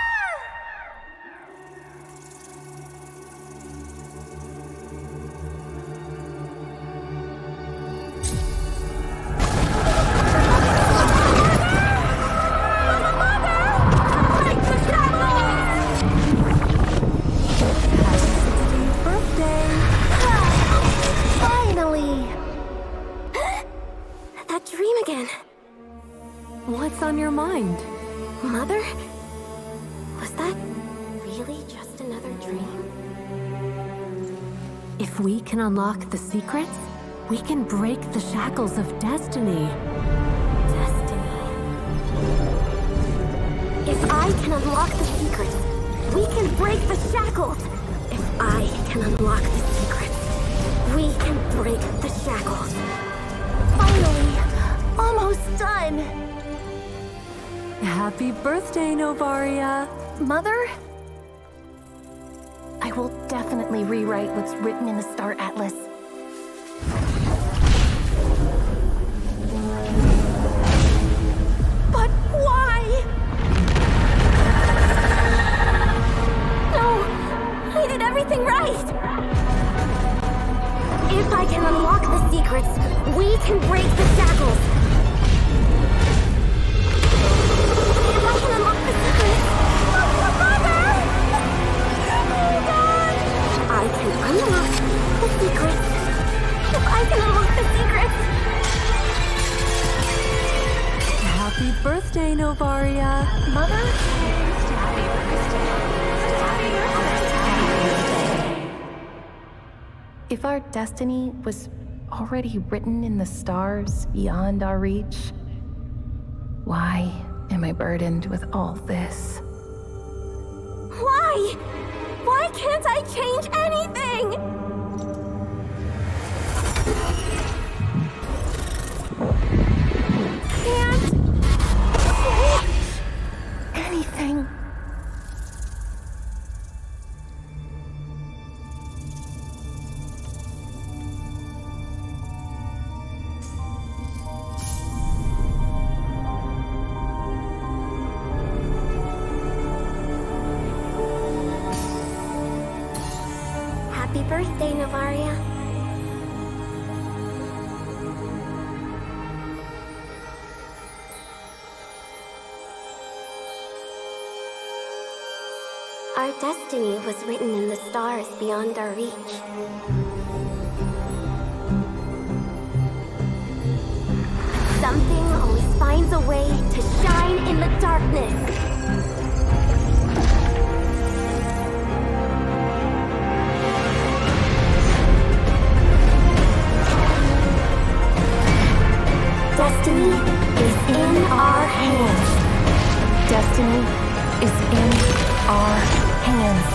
That dream again. What's on your mind? Mother? Was that really just another dream? If we can unlock the secrets, we can break the shackles of destiny. Destiny. If I can unlock the secrets, we can break the shackles. If I can unlock the secrets, we can break the shackles. Finally, almost done. Happy birthday, Novaria. Mother? I will definitely rewrite what's written in the Star Atlas. But why? No, I did everything right. If I can unlock the secrets, we can break the shackles. If I can unlock the secrets, Mother! Oh God! I can unlock the secrets. If I can unlock the secrets. Happy birthday, Novaria. Mother, happy birthday. If our destiny was already written in the stars beyond our reach, why am I burdened with all this? Why? Why can't I change anything? Can't change anything. Happy birthday, Novaria. Our destiny was written in the stars beyond our reach. Something always finds a way to shine in the darkness. Destiny is in our hands. Destiny is in our hands.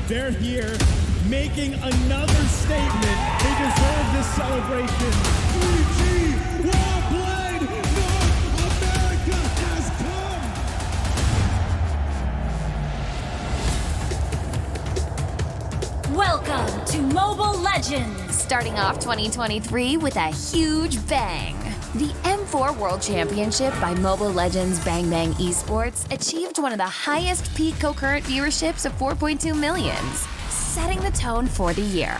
They're here making another statement. They deserve this celebration. 3G World Blade North America has come. Welcome to Mobile Legends, starting off 2023 with a huge bang. The M4 World Championship by Mobile Legends Bang Bang Esports achieved one of the highest peak concurrent viewerships of 4.2 millions, setting the tone for the year.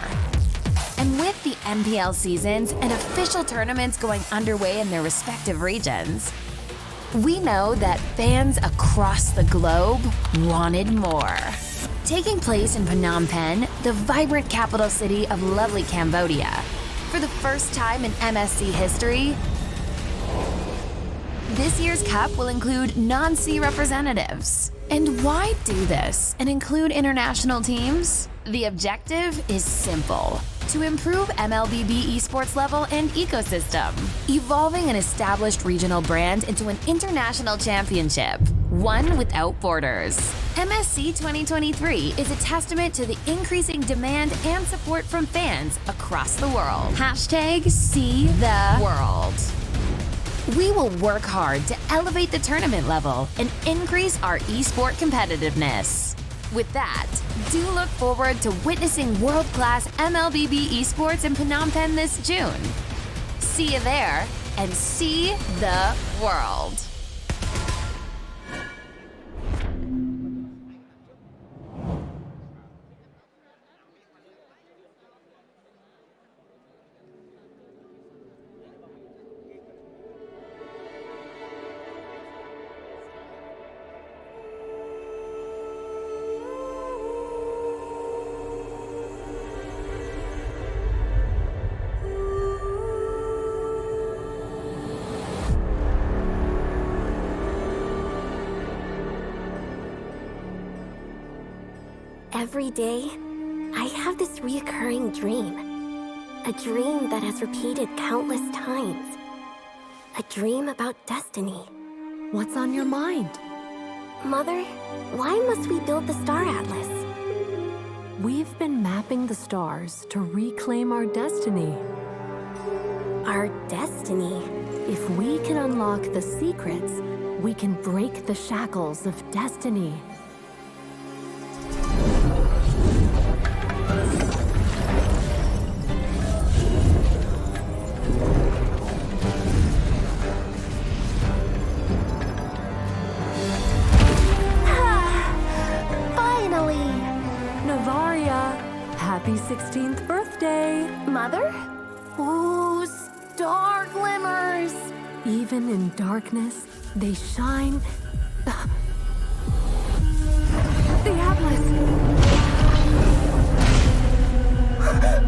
And with the MPL seasons and official tournaments going underway in their respective regions, we know that fans across the globe wanted more. Taking place in Phnom Penh, the vibrant capital city of lovely Cambodia, for the first time in MSC history, this year's cup will include non-C representatives. And why do this and include international teams? The objective is simple: to improve MLBB esports level and ecosystem, evolving an established regional brand into an international championship, one without borders. MSC 2023 is a testament to the increasing demand and support from fans across the world. #SeeTheWorld. We will work hard to elevate the tournament level and increase our esport competitiveness. With that, do look forward to witnessing world-class MLBB esports in Phnom Penh this June. See you there, and see the world. Every day, I have this reoccurring dream. A dream that has repeated countless times. A dream about destiny. What's on your mind? Mother, why must we build the Star Atlas? We've been mapping the stars to reclaim our destiny. Our destiny? If we can unlock the secrets, we can break the shackles of destiny. Happy 16th birthday! Mother? Ooh, star glimmers! Even in darkness, they shine. The Atlas!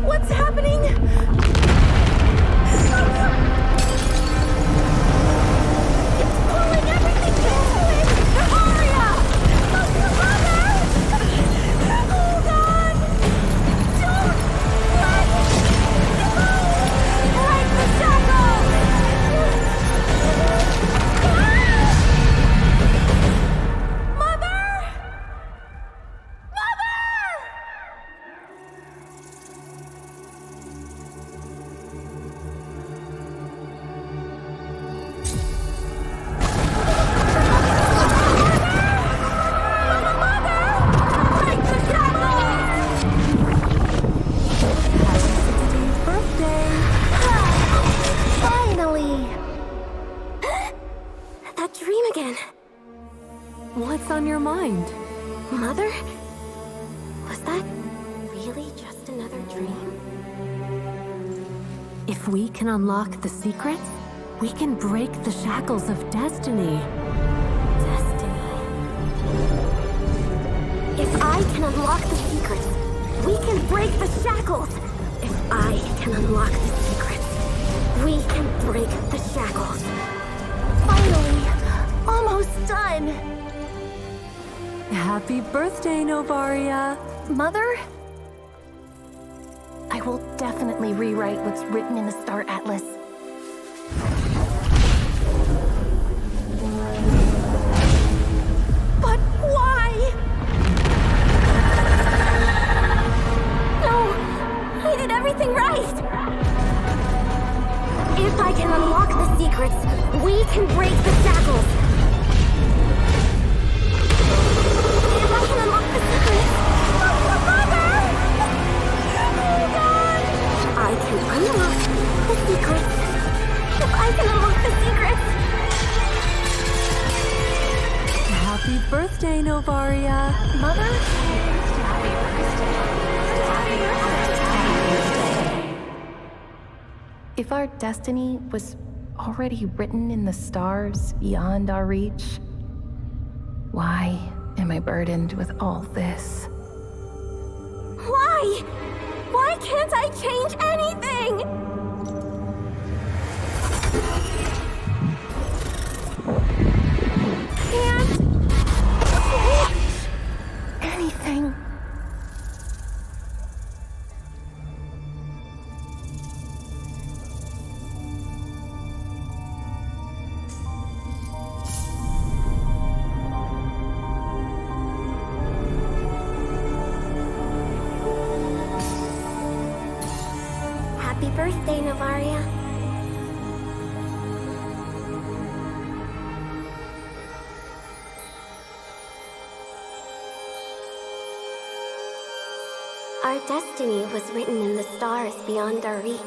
What's happening? It's pulling everything into it! Aria! Mother! Oh God! Don't let it go! Break the shackles! Mother! Mother! Break the shackles! Happy 16th birthday! Finally! That dream again. What's on your mind? Mother? Was that really just another dream? If we can unlock the secrets, we can break the shackles of destiny. Destiny. If I can unlock the secrets, we can break the shackles. If I can unlock the secrets, we can break the shackles. Finally, almost done. Happy birthday, Novaria! Mother? I will definitely rewrite what's written in the Star Atlas. But why? No, I did everything right. If I can unlock the secrets, we can break the shackles. If I can unlock the secrets, Mother! Oh God! I can unlock the secrets. If I can unlock the secrets. Happy birthday, Novaria! Mother? If our destiny was already written in the stars beyond our reach, why am I burdened with all this? Why? Why can't I change anything? Can't change anything. Happy birthday, Novaria. Our destiny was written in the stars beyond our reach.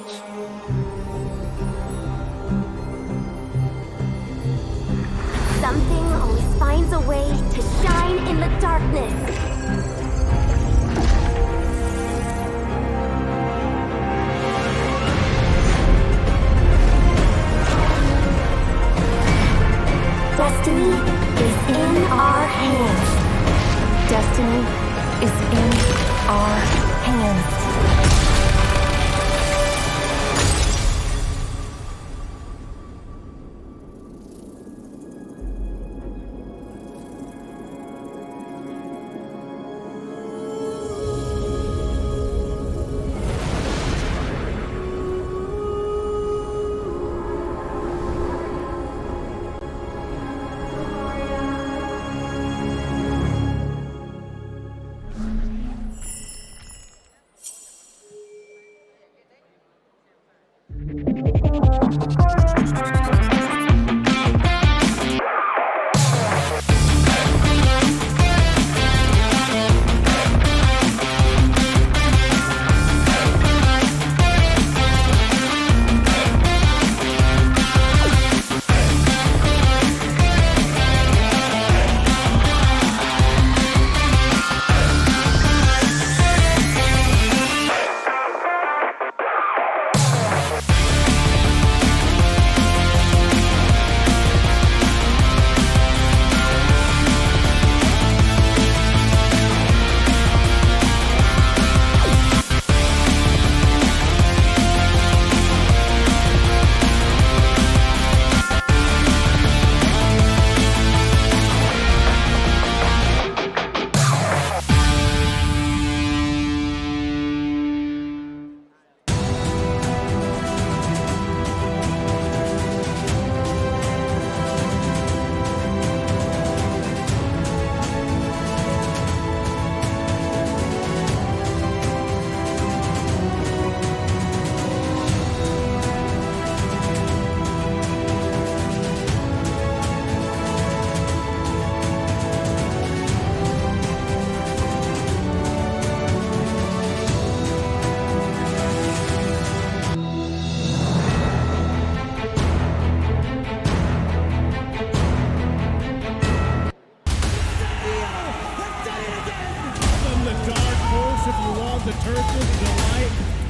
Something always finds a way to shine in the darkness. Destiny is in our hands. Destiny is in our hands.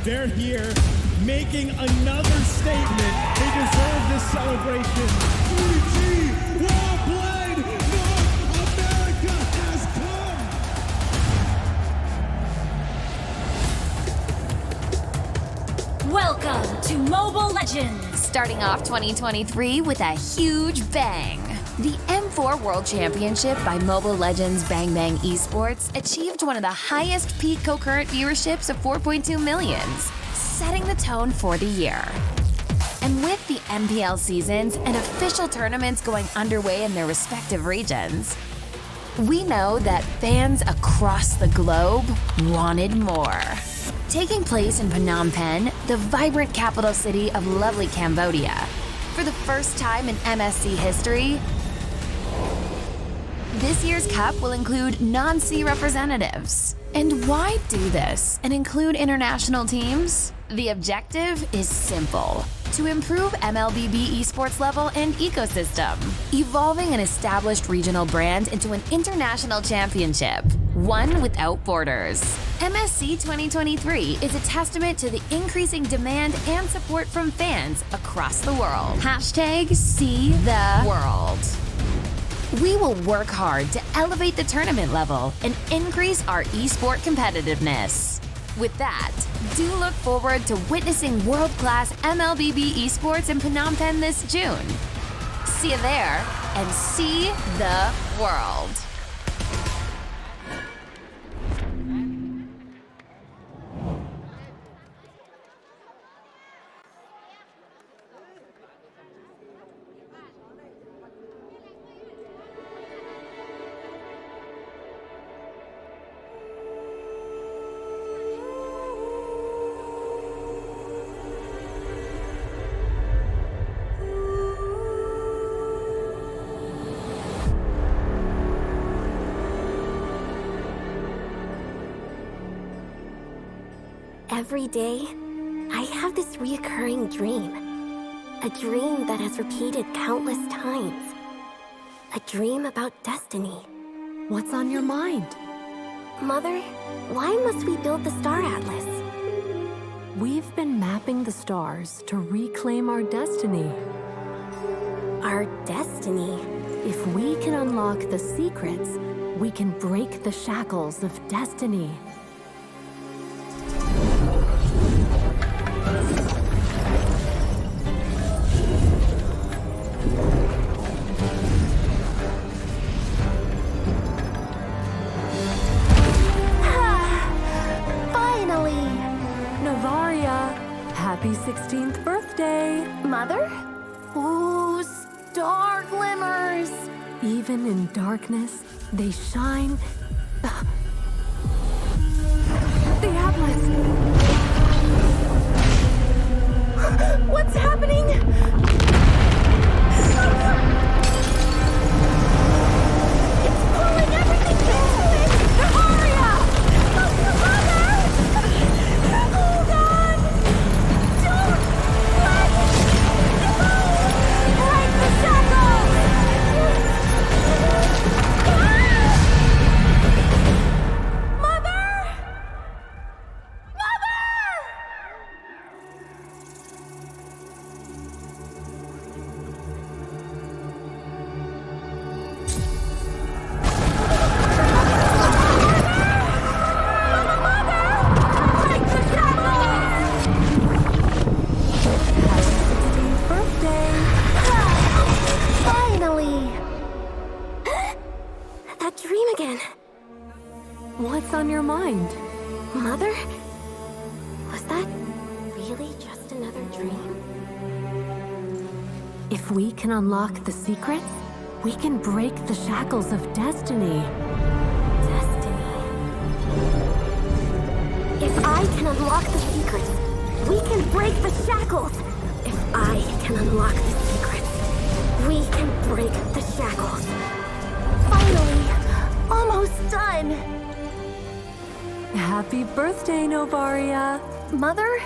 They're here making another statement. They deserve this celebration. 3G well played. North America has come. Welcome to Mobile Legends, starting off 2023 with a huge bang. The M4 World Championship by Mobile Legends Bang Bang Esports achieved one of the highest peak concurrent viewerships of 4.2 millions, setting the tone for the year. And with the MPL seasons and official tournaments going underway in their respective regions, we know that fans across the globe wanted more. Taking place in Phnom Penh, the vibrant capital city of lovely Cambodia, for the first time in MSC history, this year's Cup will include non-C representatives. And why do this and include international teams? The objective is simple: to improve MLBB esports level and ecosystem, evolving an established regional brand into an international championship, one without borders. MSC 2023 is a testament to the increasing demand and support from fans across the world. #SeeTheWorld. We will work hard to elevate the tournament level and increase our esport competitiveness. With that, do look forward to witnessing world-class MLBB esports in Phnom Penh this June. See you there and see the world. Every day, I have this reoccurring dream. A dream that has repeated countless times. A dream about destiny. What's on your mind? Mother, why must we build the Star Atlas? We've been mapping the stars to reclaim our destiny. Our destiny? If we can unlock the secrets, we can break the shackles of destiny. Finally! Navaria, happy 16th birthday! Mother? Ooh, star glimmers! Even in darkness, they shine. The Atlas! What's happening? It's pulling everything into it! Navaria! Mother! Hold on! Don't let it go! Break the shackles! Mother! Mother! Break the shackles! 16th birthday! Finally! That dream again. What's on your mind? Mother? Was that really just another dream? If we can unlock the secrets, we can break the shackles of destiny. Destiny. If I can unlock the secrets, we can break the shackles. If I can unlock the secrets, we can break the shackles. Finally, almost done. Happy birthday, Novaria! Mother?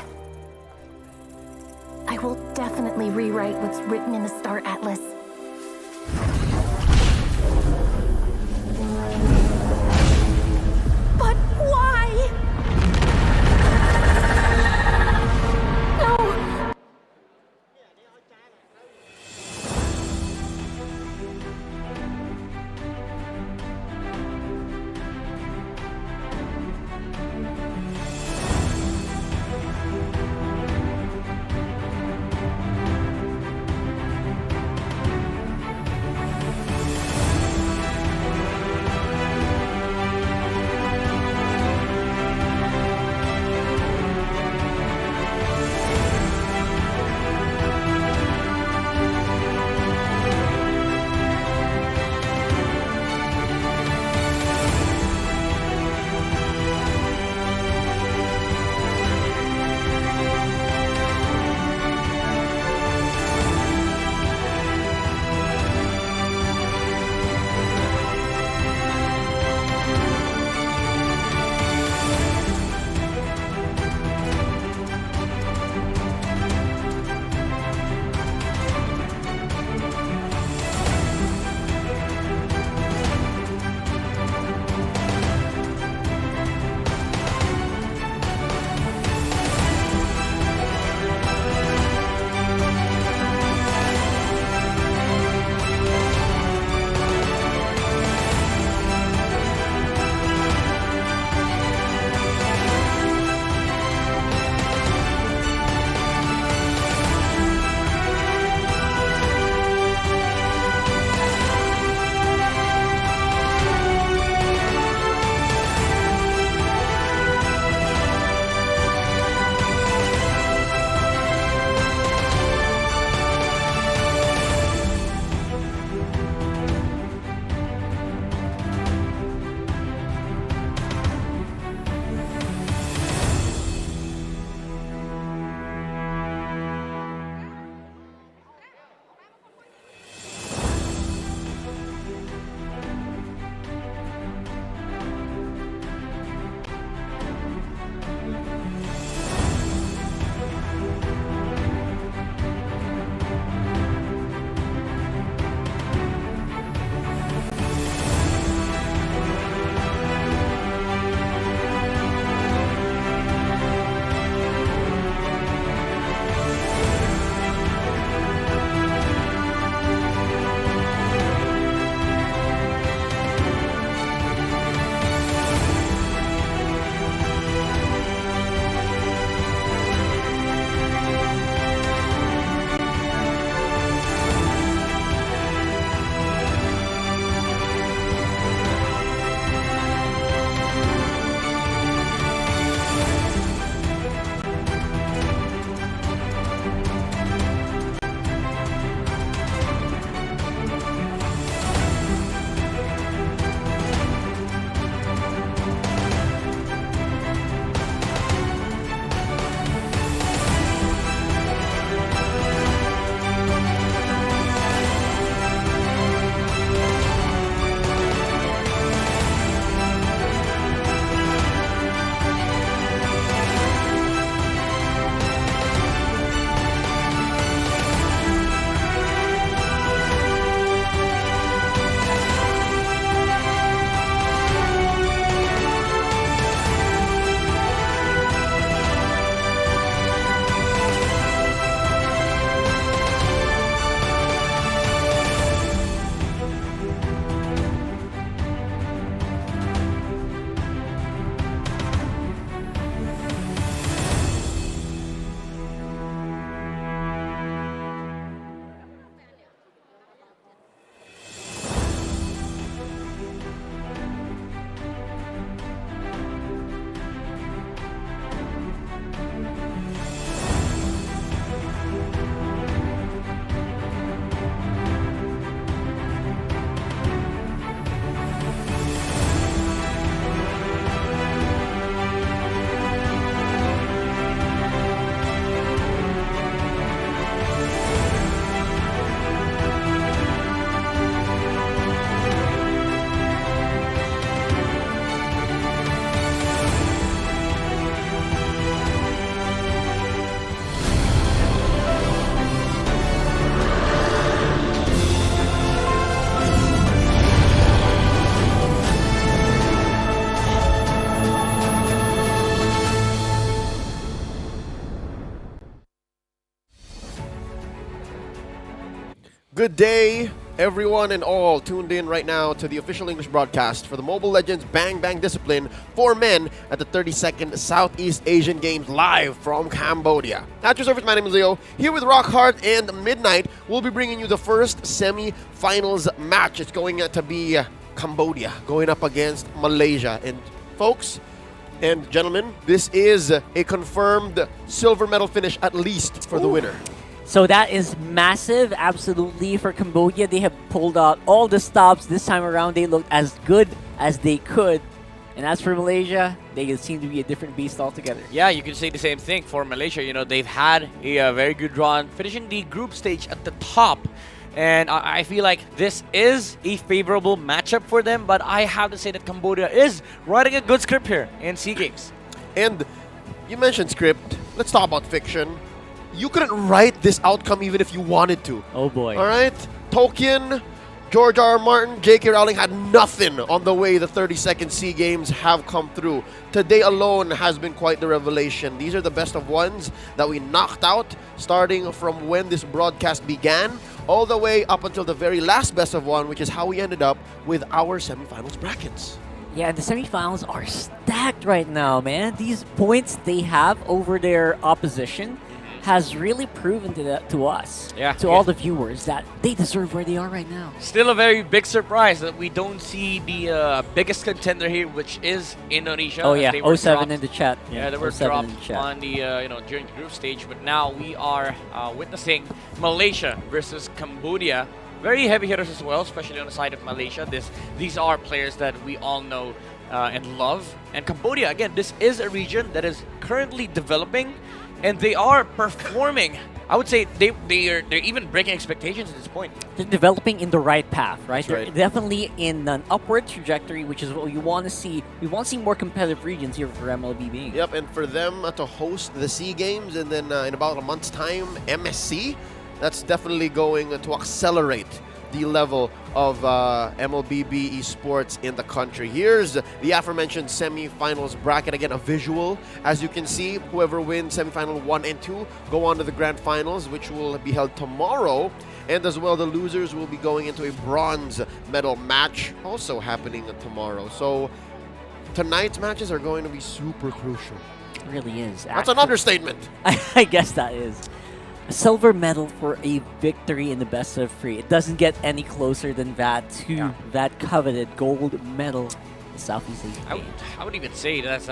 I will definitely rewrite what's written in the Star Atlas. But why? No! Good day, everyone and all tuned in right now to the official English broadcast for the Mobile Legends Bang Bang Discipline for men at the 32nd Southeast Asian Games live from Cambodia. At your service, my name is Leo. Here with Rockhart and Midnight, we'll be bringing you the first semi-finals match. It's going to be Cambodia going up against Malaysia. And folks and gentlemen, this is a confirmed silver medal finish at least for the winner. So that is massive, absolutely, for Cambodia. They have pulled out all the stops this time around. They looked as good as they could. And as for Malaysia, they seem to be a different beast altogether. Yeah, you can say the same thing for Malaysia. You know, they've had a very good run, finishing the group stage at the top. And I feel like this is a favorable matchup for them. But I have to say that Cambodia is writing a good script here in SEA Games. And you mentioned script. Let's talk about fiction. You couldn't write this outcome even if you wanted to. Oh boy. All right? Tolkien, George R.R. Martin, J.K. Rowling had nothing on the way the 32nd SEA Games have come through. Today alone has been quite the revelation. These are the best of ones that we knocked out starting from when this broadcast began all the way up until the very last best of one, which is how we ended up with our semifinals brackets. Yeah, the semifinals are stacked right now, man. These points they have over their opposition has really proven to us, to all the viewers, that they deserve where they are right now. Still a very big surprise that we don't see the biggest contender here, which is Indonesia. Oh yeah, 07 in the chat. Yeah, they were dropped on the during the group stage, but now we are witnessing Malaysia versus Cambodia. Very heavy hitters as well, especially on the side of Malaysia. These are players that we all know and love. And Cambodia, again, this is a region that is currently developing. And they are performing. I would say they're even breaking expectations at this point. They're developing in the right path, right? That's right. They're definitely in an upward trajectory, which is what you want to see. We want to see more competitive regions here for MLBB. Yep, and for them to host the SEA Games and then in about a month's time, MSC, that's definitely going to accelerate the level of MLBB esports in the country. Here's the aforementioned semi-finals bracket. Again, a visual. As you can see, whoever wins semi-final 1 and 2 go on to the grand finals, which will be held tomorrow. And as well, the losers will be going into a bronze medal match, also happening tomorrow. So tonight's matches are going to be super crucial. It really is. That's an understatement. I guess that is. A silver medal for a victory in the best of 3. It doesn't get any closer than that to that coveted gold medal in Southeast Asia. I would even say that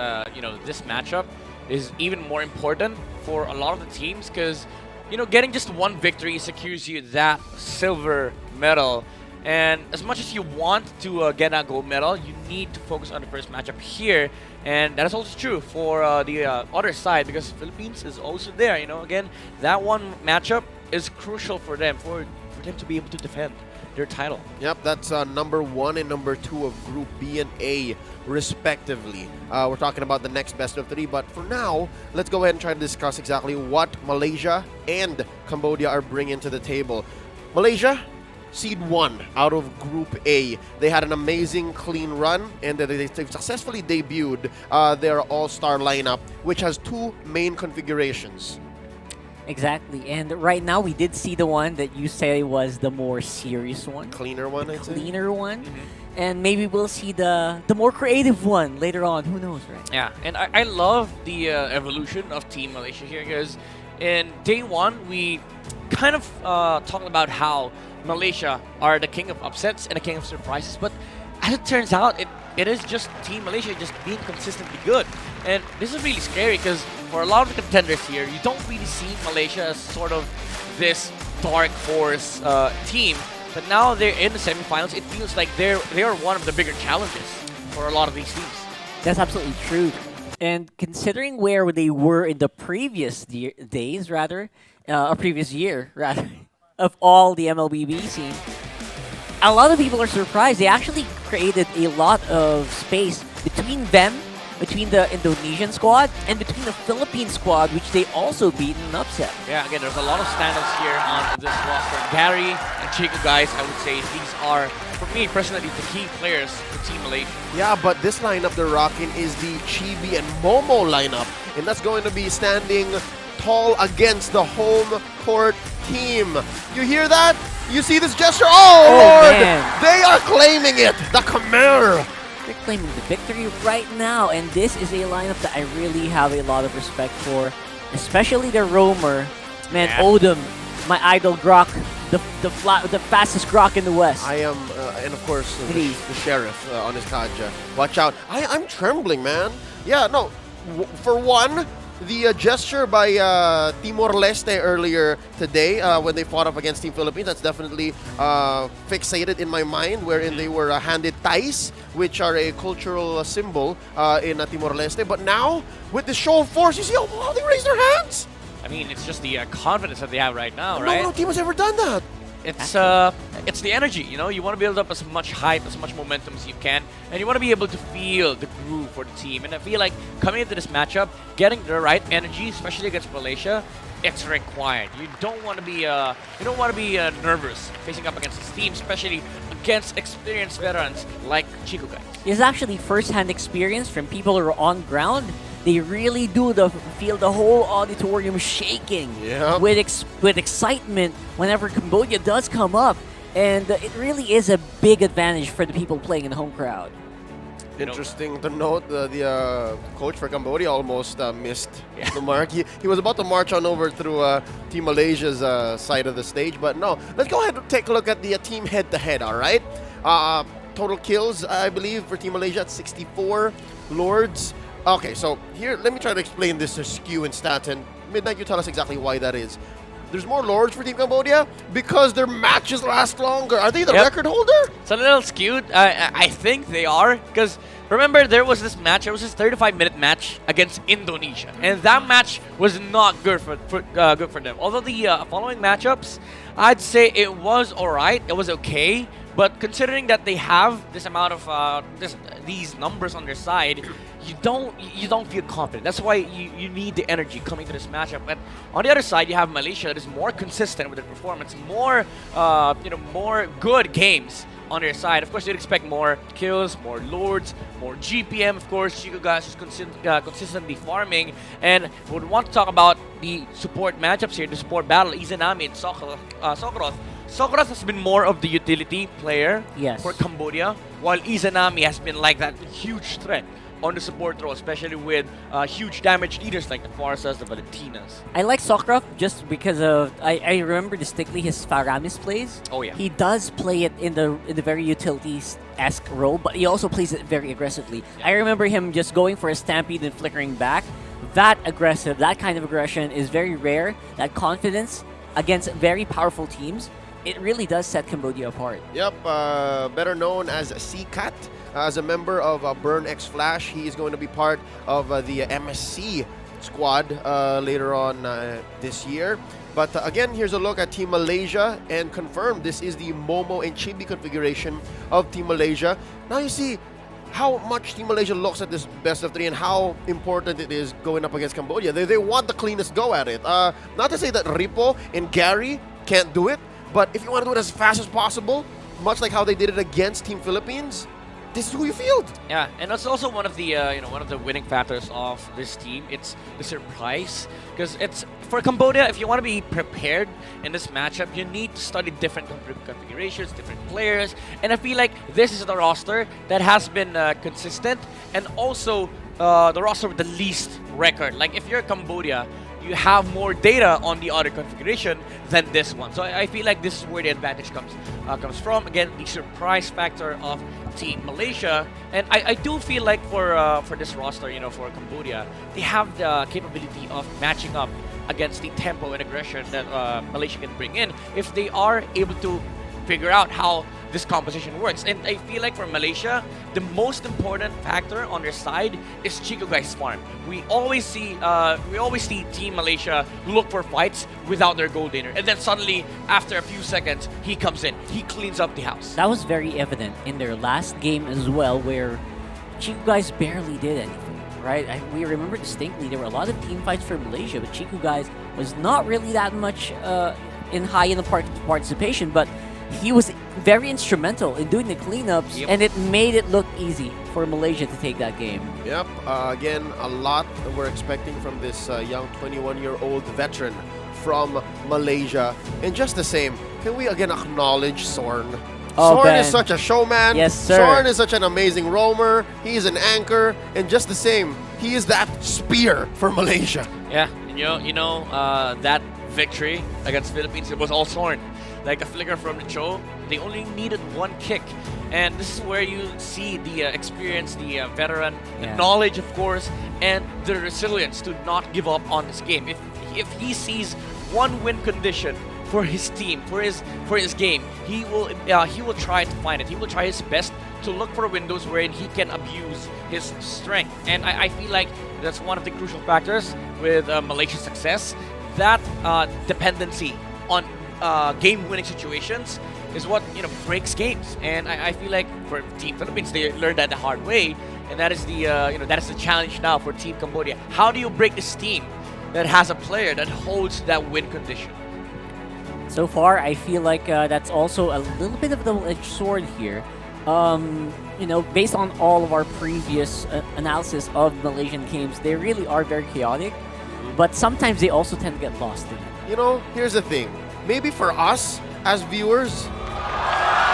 this matchup is even more important for a lot of the teams because getting just one victory secures you that silver medal. And as much as you want to get a gold medal, you need to focus on the first matchup here. And that is also true for the other side because Philippines is also there. Again, that one matchup is crucial for them, for them to be able to defend their title. Yep, that's number 1 and number 2 of Group B and A, respectively. We're talking about the next best of 3, but for now, let's go ahead and try to discuss exactly what Malaysia and Cambodia are bringing to the table. Malaysia, seed 1 out of Group A. They had an amazing clean run and they've successfully debuted their all-star lineup, which has 2 main configurations. Exactly, and right now we did see the one that you say was the more serious one. Cleaner one, I'd say. Cleaner one. And maybe we'll see the more creative one later on. Who knows, right? Yeah, and I love the evolution of Team Malaysia here because in day 1, we kind of talked about how Malaysia are the king of upsets and the king of surprises, but as it turns out, it is just Team Malaysia just being consistently good. And this is really scary because for a lot of the contenders here, you don't really see Malaysia as sort of this dark horse team, but now they're in the semifinals. It feels like they are one of the bigger challenges for a lot of these teams. That's absolutely true. And considering where they were in the previous days, rather, or previous year, rather, of all the MLBB scene, a lot of people are surprised. They actually created a lot of space between them, between the Indonesian squad, and between the Philippine squad, which they also beat in an upset. Yeah, again, there's a lot of standouts here on this roster. Gary and Chico, guys, I would say these are, for me personally, the key players for Team Malaysia. Yeah, but this lineup they're rocking is the Chibi and Momo lineup. and that's going to be standing tall against the home court team. You hear that? You see this gesture? Oh, Lord! Man. They are claiming it! The Khmer! They're claiming the victory right now, and this is a lineup that I really have a lot of respect for, especially the roamer. Man, Odom, my idol Grok, the fastest Grok in the West. I am, and of course, the sheriff on his Kaja. Watch out. I'm trembling, man. Yeah, no, for one, the gesture by Timor-Leste earlier today when they fought up against Team Philippines, that's definitely fixated in my mind, wherein they were handed tais, which are a cultural symbol in Timor-Leste. But now, with the show of force, you see how they raise their hands? I mean, it's just the confidence that they have right now, right? No team has ever done that. It's the energy, you know? You want to build up as much hype, as much momentum as you can, and you want to be able to feel the groove for the team. And I feel like coming into this matchup, getting the right energy, especially against Malaysia, it's required. You don't want to be nervous facing up against this team, especially against experienced veterans like Chico guys. It's actually first-hand experience from people who are on ground. They really do feel the whole auditorium shaking with excitement whenever Cambodia does come up. And it really is a big advantage for the people playing in the home crowd. Interesting to note, the coach for Cambodia almost missed the mark. He was about to march on over through Team Malaysia's side of the stage, but no. Let's go ahead and take a look at the team head-to-head, all right? Total kills, I believe, for Team Malaysia at 64. Lords. Okay, so here, let me try to explain this skew in stats, and Midnight, you tell us exactly why that is. There's more Lords for Team Cambodia because their matches last longer. Are they the record holder? It's a little skewed. I think they are, because remember, there was this match. It was this 35-minute match against Indonesia, and that match was not good for them. Although the following matchups, I'd say it was alright. It was okay. But considering that they have this amount of these numbers on their side, you don't feel confident. That's why you need the energy coming to this matchup. And on the other side, you have Malaysia that is more consistent with their performance, more more good games on their side. Of course, you'd expect more kills, more Lords, more GPM. Of course, Chico guys is consistently farming. And we would want to talk about the support matchups here, the support battle, Izanami and Socorro. Socorro has been more of the utility player for Cambodia, while Izanami has been like that huge threat on the support role, especially with huge damage leaders like the Farsas, the Valentinas. I like Socorro just because of I remember distinctly his Faramis plays. Oh yeah, he does play it in the very utilities-esque role, but he also plays it very aggressively. I remember him just going for a stampede and flickering back. That kind of aggression is very rare. That confidence against very powerful teams, it really does set Cambodia apart. Yep, better known as C-Cat. As a member of Burn X Flash, he is going to be part of the MSC squad later on this year. But again, here's a look at Team Malaysia, and confirmed this is the Momo and Chibi configuration of Team Malaysia. Now you see how much Team Malaysia looks at this best of three and how important it is going up against Cambodia. They want the cleanest go at it. Not to say that Ripo and Gary can't do it, but if you want to do it as fast as possible, much like how they did it against Team Philippines, this is who you field. Yeah, and that's also one of the one of the winning factors of this team. It's the surprise, because it's for Cambodia. If you want to be prepared in this matchup, you need to study different configurations, different players, and I feel like this is the roster that has been consistent, and also the roster with the least record. Like if you're Cambodia, you have more data on the other configuration than this one. So I feel like this is where the advantage comes from. Again, the surprise factor of Team Malaysia. And I do feel like for this roster, for Cambodia, they have the capability of matching up against the tempo and aggression that Malaysia can bring in if they are able to figure out how this composition works. And I feel like for Malaysia, the most important factor on their side is Chico Guy's farm. We always see Team Malaysia look for fights without their gold laner, and then suddenly after a few seconds he comes in, he cleans up the house. That was very evident in their last game as well, where Chico Guys barely did anything. Right? We remember distinctly there were a lot of team fights for Malaysia, but Chico Guys was not really that much in the participation, but he was very instrumental in doing the cleanups, and it made it look easy for Malaysia to take that game. Yep. Again, a lot that we're expecting from this young 21-year-old veteran from Malaysia. And just the same, can we again acknowledge Sorn? Oh, Sorn is such a showman. Yes, sir. Sorn is such an amazing roamer. He's an anchor. And just the same, he is that spear for Malaysia. Yeah, that victory against Philippines, it was all Sorn. Like a flicker from the Cho, they only needed one kick. And this is where you see the experience, the veteran, the knowledge, of course, and the resilience to not give up on this game. If he sees one win condition for his team, for his game, he will try to find it. He will try his best to look for windows wherein he can abuse his strength. And I feel like that's one of the crucial factors with Malaysia's success. That dependency on game-winning situations is what breaks games. And I feel like for Team Philippines, they learned that the hard way, and that is the challenge now for Team Cambodia. How do you break this team that has a player that holds that win condition? So far, I feel like that's also a little bit of a double-edged sword here. Based on all of our previous analysis of Malaysian games, they really are very chaotic, but sometimes they also tend to get lost in it. Here's the thing. Maybe for us as viewers,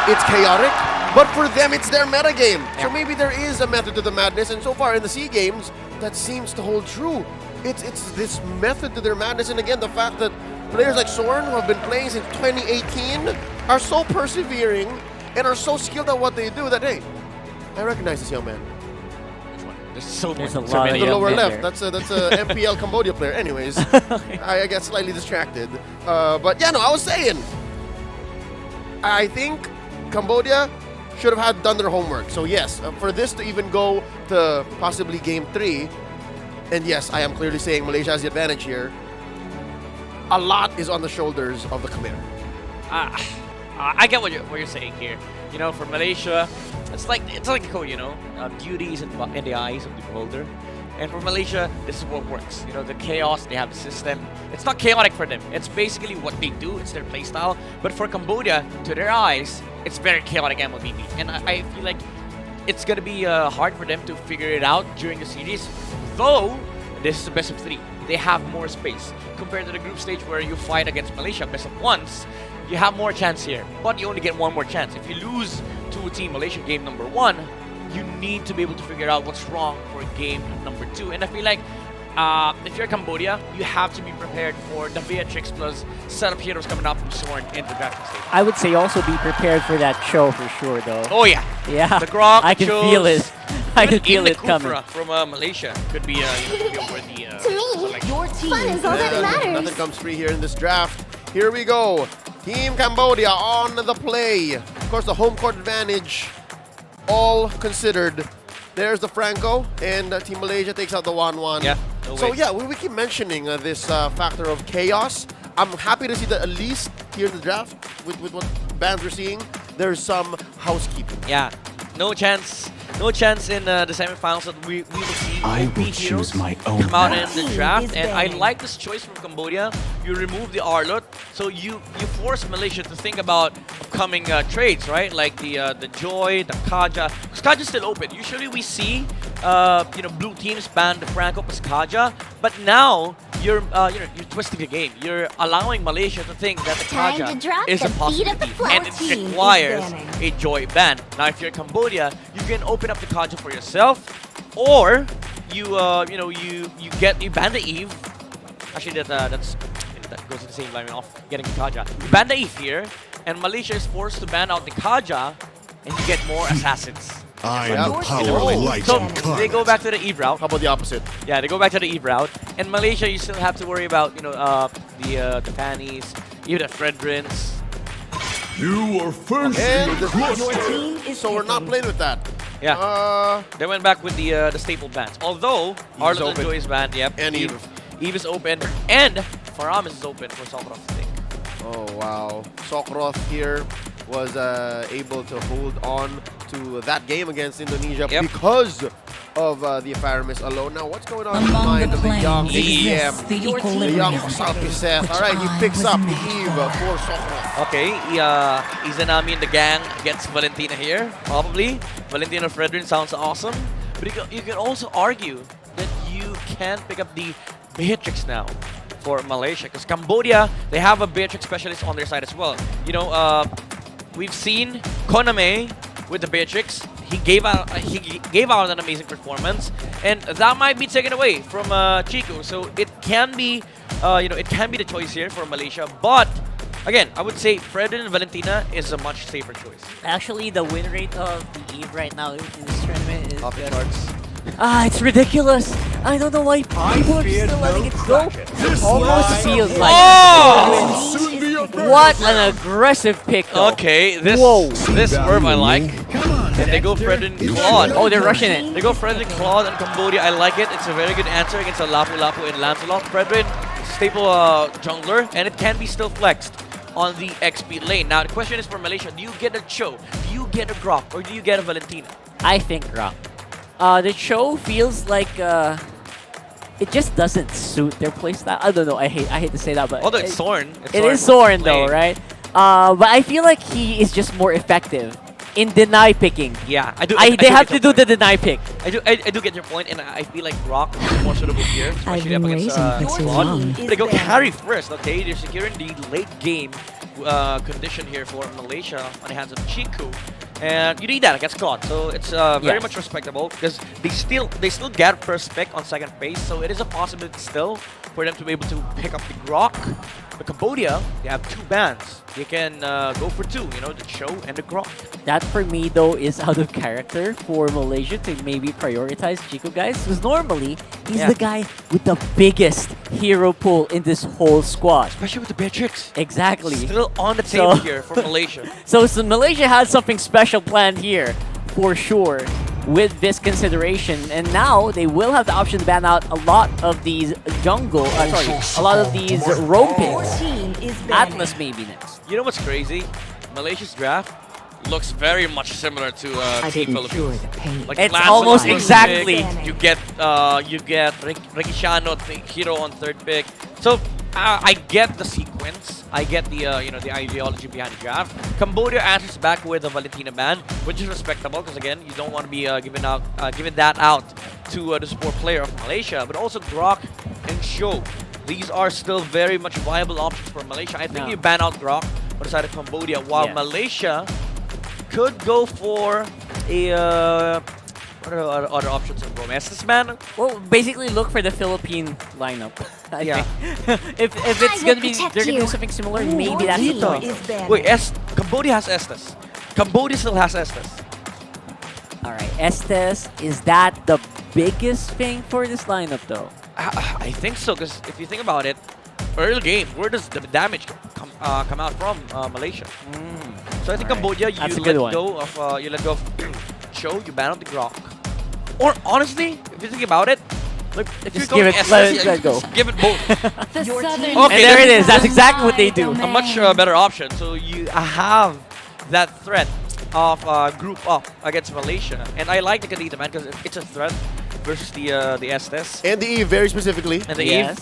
it's chaotic, but for them, it's their metagame. So maybe there is a method to the madness, and so far in the SEA Games, that seems to hold true. It's this method to their madness, and again, the fact that players like Sorn, who have been playing since 2018, are so persevering and are so skilled at what they do that, hey, I recognize this young man. There's a lot in of the lower young men left. there. That's a MPL Cambodia player. Anyways, I got slightly distracted. But yeah, no, I was saying, I think Cambodia should have done their homework. So yes, for this to even go to possibly Game 3, and yes, I am clearly saying Malaysia has the advantage here, a lot is on the shoulders of the Khmer. I get what you're saying here. For Malaysia, it's like beauty is in the eyes of the beholder. And for Malaysia, this is what works. The chaos, they have the system. It's not chaotic for them. It's basically what they do. It's their playstyle. But for Cambodia, to their eyes, it's very chaotic MLBB. And I feel like it's going to be hard for them to figure it out during the series. Though, this is the best of 3. They have more space. Compared to the group stage where you fight against Malaysia, best of 1s, you have more chance here. But you only get one more chance. If you lose to Team Malaysia game number 1, you need to be able to figure out what's wrong for game number 2. And I feel like if you're Cambodia, you have to be prepared for the Beatrix plus set of heroes coming out from Sorn in the drafting stage. I would say also be prepared for that show for sure, though. Oh yeah, yeah. The Grok, I can feel it. I can feel it coming. From Malaysia could be over the. To me, your team is all that matters. Nothing comes free here in this draft. Here we go. Team Cambodia on the play. Of course, the home court advantage, all considered. There's the Franco, and Team Malaysia takes out the 1-1. Yeah. Yeah, we keep mentioning this factor of chaos. I'm happy to see that at least here in the draft, with what bands we're seeing, there's some housekeeping. Yeah, no chance in the semifinals that we will see OP heroes come out in the draft. And I like this choice from Cambodia. You remove the Arlot, so you force Malaysia to think about upcoming trades, right? Like the Joy, the Kaja. Because Kaja's still open. Usually we see blue teams ban the Franco plus Kaja, but now you're twisting the game. You're allowing Malaysia to think that the Kaja is a possibility, and it requires a Joy ban. Now, if you're Cambodia, you can open up the Kaja for yourself, or you ban the Eve. Actually, that goes in the same line of getting the Kaja. You ban the Eve here, and Malaysia is forced to ban out the Kaja, and you get more assassins. I am the power of light So incarnate. they go back to the Eve route. How about the opposite? Yeah, they go back to the Eve route. And Malaysia, you still have to worry about the Fannies, even the Fredrins. You are first. And so we're not playing with that. Yeah. They went back with the staple bans. Although Arlen and Joy is banned. Yep. And Eve. Eve is open, and Faramis is open for Sokroth, I think. Oh wow, Sokroth here was able to hold on to that game against Indonesia because of the Apharemis alone. Now, what's going on in the mind of the young EM? The young Salty Seth. All right, he picks up the Eve for Sokra. Okay, Izanami and the gang against Valentina here, probably. Valentina Fredrin sounds awesome. But you can also argue that you can pick up the Beatrix now for Malaysia. Because Cambodia, they have a Beatrix specialist on their side as well. You know, we've seen Koname with the Beatrix. He gave out an amazing performance, and that might be taken away from Chico. So it can be, it can be the choice here for Malaysia. But again, I would say Fredrin and Valentina is a much safer choice. Actually, the win rate of the Eve right now in this tournament is off the charts. It's ridiculous. I don't know why people are still letting it go. It almost feels like what an aggressive pick, though. Okay, this swerve I like. And they go Fredrin Claude. Oh, they're rushing it. They go Fredrin Claude and Cambodia. I like it. It's a very good answer against a Lapu Lapu and Lancelot. Fredrin, staple jungler, and it can be still flexed on the XP lane. Now, the question is for Malaysia, do you get a Cho? Do you get a Grok? Or do you get a Valentina? I think Grok. The Cho feels like it just doesn't suit their playstyle. I don't know. I hate to say that, but although it's Soren. It is Soren though, right? But I feel like he is just more effective in deny picking. Yeah, they have to do the deny pick. I do get your point, and I feel like Grok is more suitable here, especially up against Claude. They go carry first. Okay, they're securing the late game condition here for Malaysia on the hands of Chico. And you need that against Claude, so it's very much respectable because they still get first pick on second phase, so it is a possibility still for them to be able to pick up the Grok. But Cambodia, they have two bans. They can go for two, the Cho and the Grok. That for me though is out of character for Malaysia to maybe prioritize Chico guys, because normally he's the guy with the biggest hero pool in this whole squad. Especially with the Beatrix. Exactly. Still on the table here for Malaysia. So Malaysia has something special planned here, for sure, with this consideration. And now they will have the option to ban out a lot of these jungle, a lot of these roam picks. Atlas maybe next. You know what's crazy? Malaysia's draft looks very much similar to Team Philippines. Like it's almost exactly. You get Ricky Shano, the hero on third pick. So I get the sequence. I get the the ideology behind the draft. Cambodia answers back with a Valentina ban, which is respectable because again you don't want to be giving that out to the support player of Malaysia. But also Grok and Cho. These are still very much viable options for Malaysia. I think you ban out Grok on the side of Cambodia, while Malaysia could go for a what are other options in Rome? Estes ban? Well, basically look for the Philippine lineup. if it's gonna be they're gonna do something similar, maybe that's the choice. Wait, Cambodia has Estes. Cambodia still has Estes. Alright, Estes, is that the biggest thing for this lineup though? I think so, because if you think about it, early game, where does the damage come out from? Malaysia. So I think Cambodia, you let go of Cho, you ban out the Grok. Or honestly, if you think about it, like if you're going SS, let go. Give it both. Okay, there it is. That's exactly what they do. A much better option. So you have that threat of group up against Malaysia, and I like the Kadita man because it's a threat versus the Estes and the Eve very specifically. And the Eve.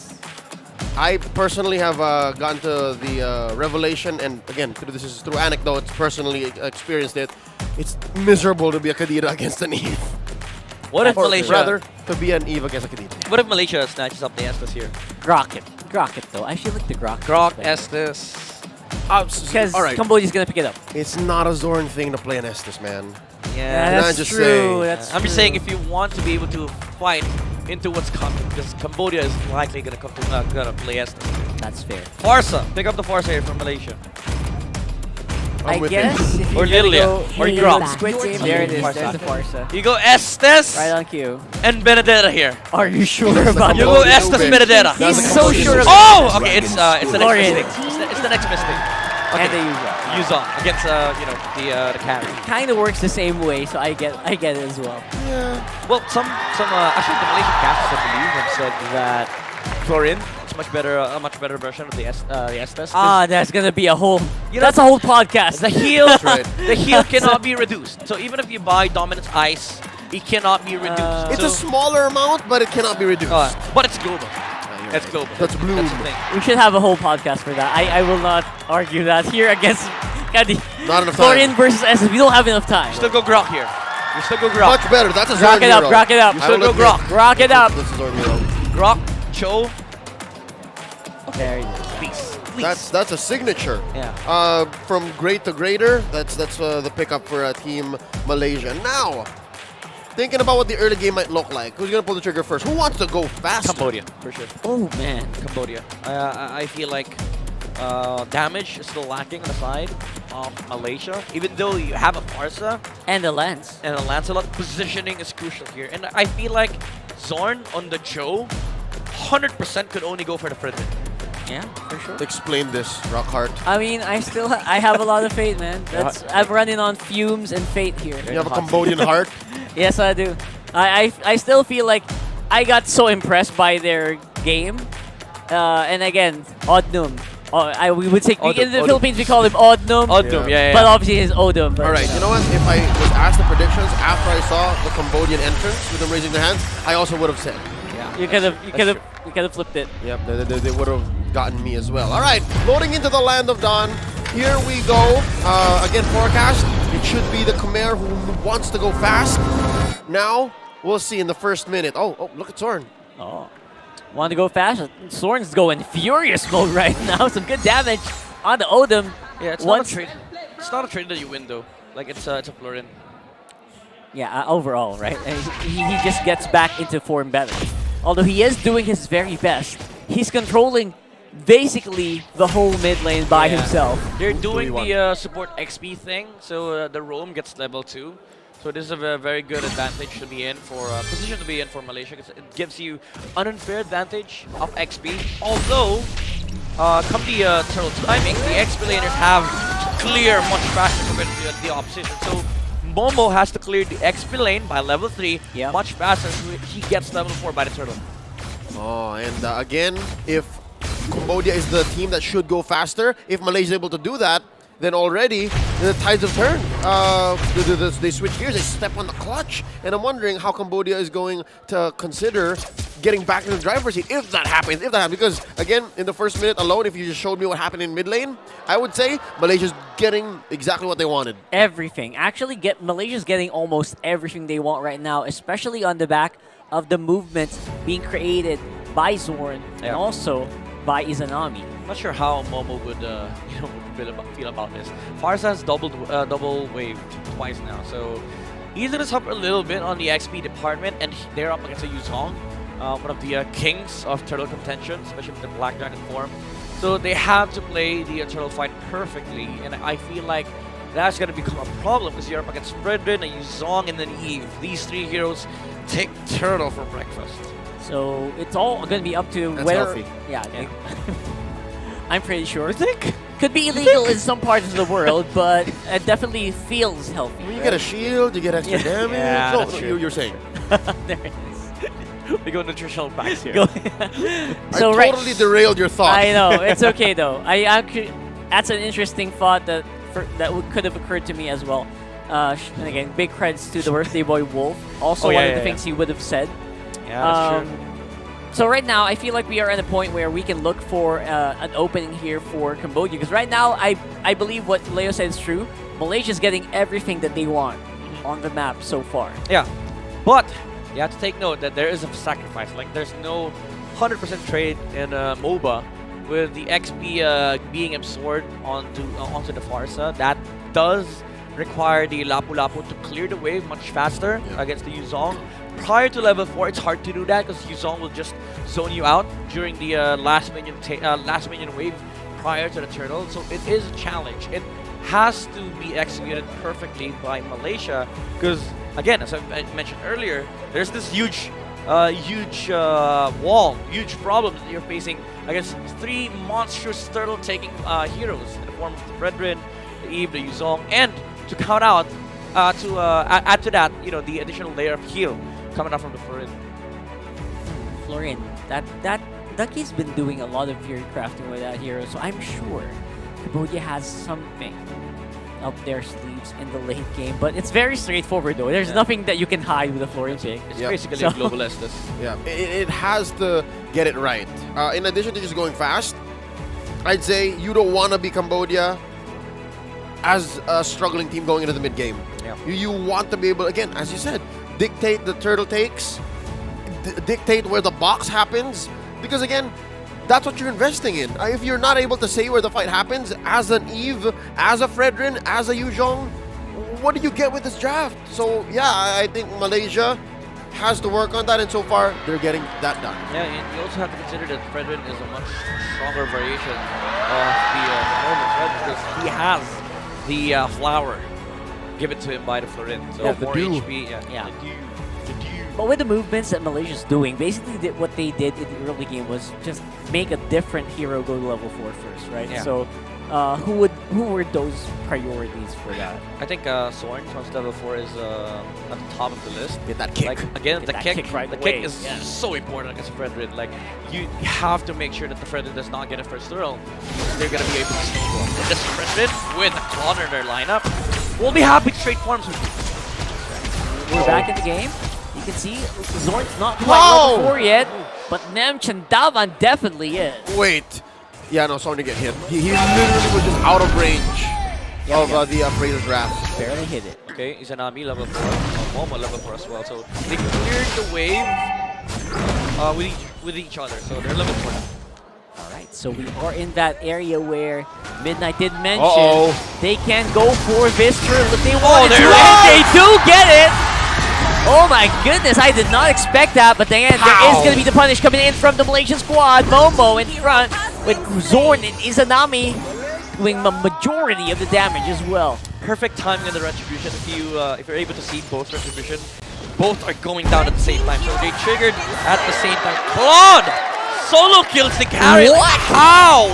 I personally have gone to the revelation, and again, this is through anecdotes, personally experienced it. It's miserable to be a Kadita against an Eve. What if Malaysia... rather, to be an Eve against a Kadita. What if Malaysia snatches up the Estes here? Grok it though. I feel like the Grok. Grok, Estes... Because Cambodia's going to pick it up. It's not a Zorn thing to play an Estes, man. Yeah, that's true. I'm just saying if you want to be able to fight into what's coming, because Cambodia is likely going to play Estes. That's fair. Farsa. Pick up the Farsa here from Malaysia. I guess. Or Lilia. Or Grok. Squid Game. There it is. There's the Farsa. You go Estes. Right on cue. And Benedetta here. Are you sure about that? You go Estes Benedetta. He's so sure of it. Oh! Okay, it's the next mistake. It's the next mistake. Okay. And they use on against the carry. Kind of works the same way, so I get it as well. Yeah. Well, some actually the Malaysian casters I believe have said that Florin is a much better version of the Estes. That's gonna be a whole. That's a whole podcast. The heal, the heal cannot be reduced. So even if you buy Dominance Ice it cannot be reduced. It's a smaller amount, but it cannot be reduced. But it's global. It's global. That's blue. That's the thing. We should have a whole podcast for that. I will not argue that here against Kadi. Not enough Florian time. versus SS. We don't have enough time. You still go Grok here. You still go Grok. Much better. That's a Rock Zorn it up, hero. rock it up. You still go Grok. Rock it up. This is Zorn hero. Grok, Cho. There you go. Please. That's a signature. Yeah. From great to greater. That's the pickup for Team Malaysia. Now, thinking about what the early game might look like. Who's gonna pull the trigger first? Who wants to go fast? Cambodia, for sure. Oh man, Cambodia. I feel like damage is still lacking on the side of Malaysia. Even though you have a Farsa and the Lance. And a Lancelot, positioning is crucial here. And I feel like Zorn on the Joe 100% could only go for the Frederick. Yeah, for sure. Explain this, Rockhart. I mean, I have a lot of faith, man. I'm running on fumes and fate here. You have a Cambodian heart? Yes, I do. I still feel like I got so impressed by their game. And again, Odnum. We would say in the Philippines we call him Odnum. Odnum, yeah. But obviously it's Odum. All right, you know what? If I was asked the predictions after I saw the Cambodian entrance with them raising their hands, I also would have said. Yeah. You could have flipped it. Yep, they would have gotten me as well. All right, loading into the land of Dawn. Here we go. Again, forecast. It should be the Khmer who wants to go fast. Now, we'll see in the first minute. Oh, look at Zorn. Oh. Want to go fast? Zorn's going furious mode right now. Some good damage on the Odom. Yeah, it's not a trade. It's not a trade that you win though. Like it's a Florian. Yeah, overall, right? He just gets back into form better. Although he is doing his very best. He's controlling basically the whole mid lane by himself. They're doing the support XP thing, so the roam gets level 2. So this is a very good advantage to be in for position to be in for Malaysia, because it gives you an unfair advantage of XP. Although, come the turtle timing, the XP laners have to clear much faster compared to the opposition. So Momo has to clear the XP lane by level 3 much faster, so he gets level 4 by the turtle. Oh, and again, if Cambodia is the team that should go faster, if Malaysia is able to do that, then already the tides have turned. They switch gears, they step on the clutch. And I'm wondering how Cambodia is going to consider getting back in the driver's seat if that happens. Because again, in the first minute alone, if you just showed me what happened in mid lane, I would say Malaysia's getting exactly what they wanted. Everything. Actually, Malaysia's getting almost everything they want right now, especially on the back of the movements being created by Zorn and also by Izanami. I'm not sure how Momo would feel about this. Farsa has double waved twice now, so he's gonna suffer a little bit on the XP department, and they're up against a Yuzong, one of the kings of turtle contention, especially with the Black Dragon form. So they have to play the turtle fight perfectly, and I feel like that's gonna become a problem because you're up against Fredrin, a Yuzong, and then Eve. These three heroes take turtle for breakfast. So it's all going to be up to That's whether... healthy. Yeah. I'm pretty sure. I think? Could be illegal in some parts of the world, but it definitely feels healthy. You get a shield, you get extra damage. Yeah, no, that's true. You're saying. There it is. We go nutritional packs here. So I totally derailed your thought. I know. It's okay, though. That's an interesting thought that could have occurred to me as well. And again, big credits to the birthday boy Wolf. Also one of the things he would have said. Yeah, that's true. So right now, I feel like we are at a point where we can look for an opening here for Cambodia. Because right now, I believe what Leo said is true. Malaysia's getting everything that they want on the map so far. Yeah, but you have to take note that there is a sacrifice. Like, there's no 100% trade in MOBA with the XP being absorbed onto the Farsa. That does require the Lapu-Lapu to clear the wave much faster against the Yuzong. Prior to level 4, it's hard to do that because Yuzong will just zone you out during the last minion wave prior to the turtle. So it is a challenge. It has to be executed perfectly by Malaysia because, again, as I mentioned earlier, there's this huge wall, huge problem that you're facing against three monstrous turtle-taking heroes in the form of the Fredrin, the Eve, the Yuzong, and to count out, add to that, the additional layer of heal coming out from the Florian. Florian, that Ducky's been doing a lot of fury crafting with that hero, so I'm sure Cambodia has something up their sleeves in the late game. But it's very straightforward though. There's nothing that you can hide with a Florian pick. It's basically a global Estes. Yeah, it has to get it right. In addition to just going fast, I'd say you don't want to be Cambodia as a struggling team going into the mid game. Yeah. You want to be able, again, as you said, dictate the turtle takes, dictate where the box happens, because again, that's what you're investing in. If you're not able to say where the fight happens, as an Eve, as a Fredrin, as a Yuzhong, what do you get with this draft? So yeah, I think Malaysia has to work on that, and so far they're getting that done. Yeah, and you also have to consider that Fredrin is a much stronger variation of the normal Fredrin, because he has the flower given to him by the Florin. So Yeah, the more dew. HP, Yeah. the dew. But with the movements that Malaysia's doing, basically what they did in the early game was just make a different hero go to level 4 first, right? Yeah. So who were those priorities for that? I think Soren comes to level 4 is at the top of the list. Get that kick. Like again, Get the that kick, kick right the away. kick is Yeah. so important against Fredrin. Like you have to make sure that the Fredrin does not get a first throw. They're gonna be able to snowball. And this Fredrin with a Claude in their lineup will be happy to trade forms with you. We're back in the game. You can see Zorn's not quite level 4 yet, but Nem Chandavan definitely is. Wait. Yeah, no, starting to get hit. He literally was just out of range of the Appraiser's Wrath. Barely hit it. Okay, Izanami level 4, Momo level 4 as well. So they cleared the wave with each other. So they're level 4 now. Alright, so we are in that area where Midnight did mention they can go for Vistra if they want to, and they do get it! Oh my goodness, I did not expect that, but then there is going to be the punish coming in from the Malaysian squad. Momo in front with Zorn and Izanami doing the majority of the damage as well. Perfect timing in the Retribution. If you're able to see both Retribution, both are going down at the same time. So they triggered at the same time. Claude! Solo kills the carry. What? Like, how?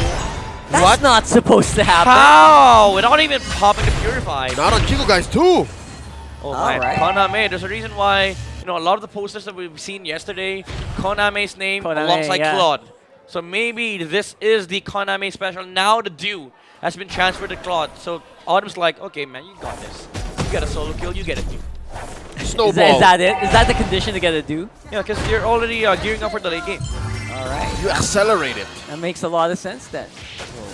That's not supposed to happen. How? Without even popping the Purify. Not on Chico Guys too. Oh my, Koname. There's a reason why, a lot of the posters that we've seen yesterday, Koname's name alongside Claude. So maybe this is the Koname special. Now the Dew has been transferred to Claude. So Autumn's like, okay, man, you got this. You get a solo kill, you get a Dew. Snowball. Is that it? Is that the condition to get a Dew? Yeah, because you're already gearing up for the late game. Alright. You accelerate it. That makes a lot of sense then.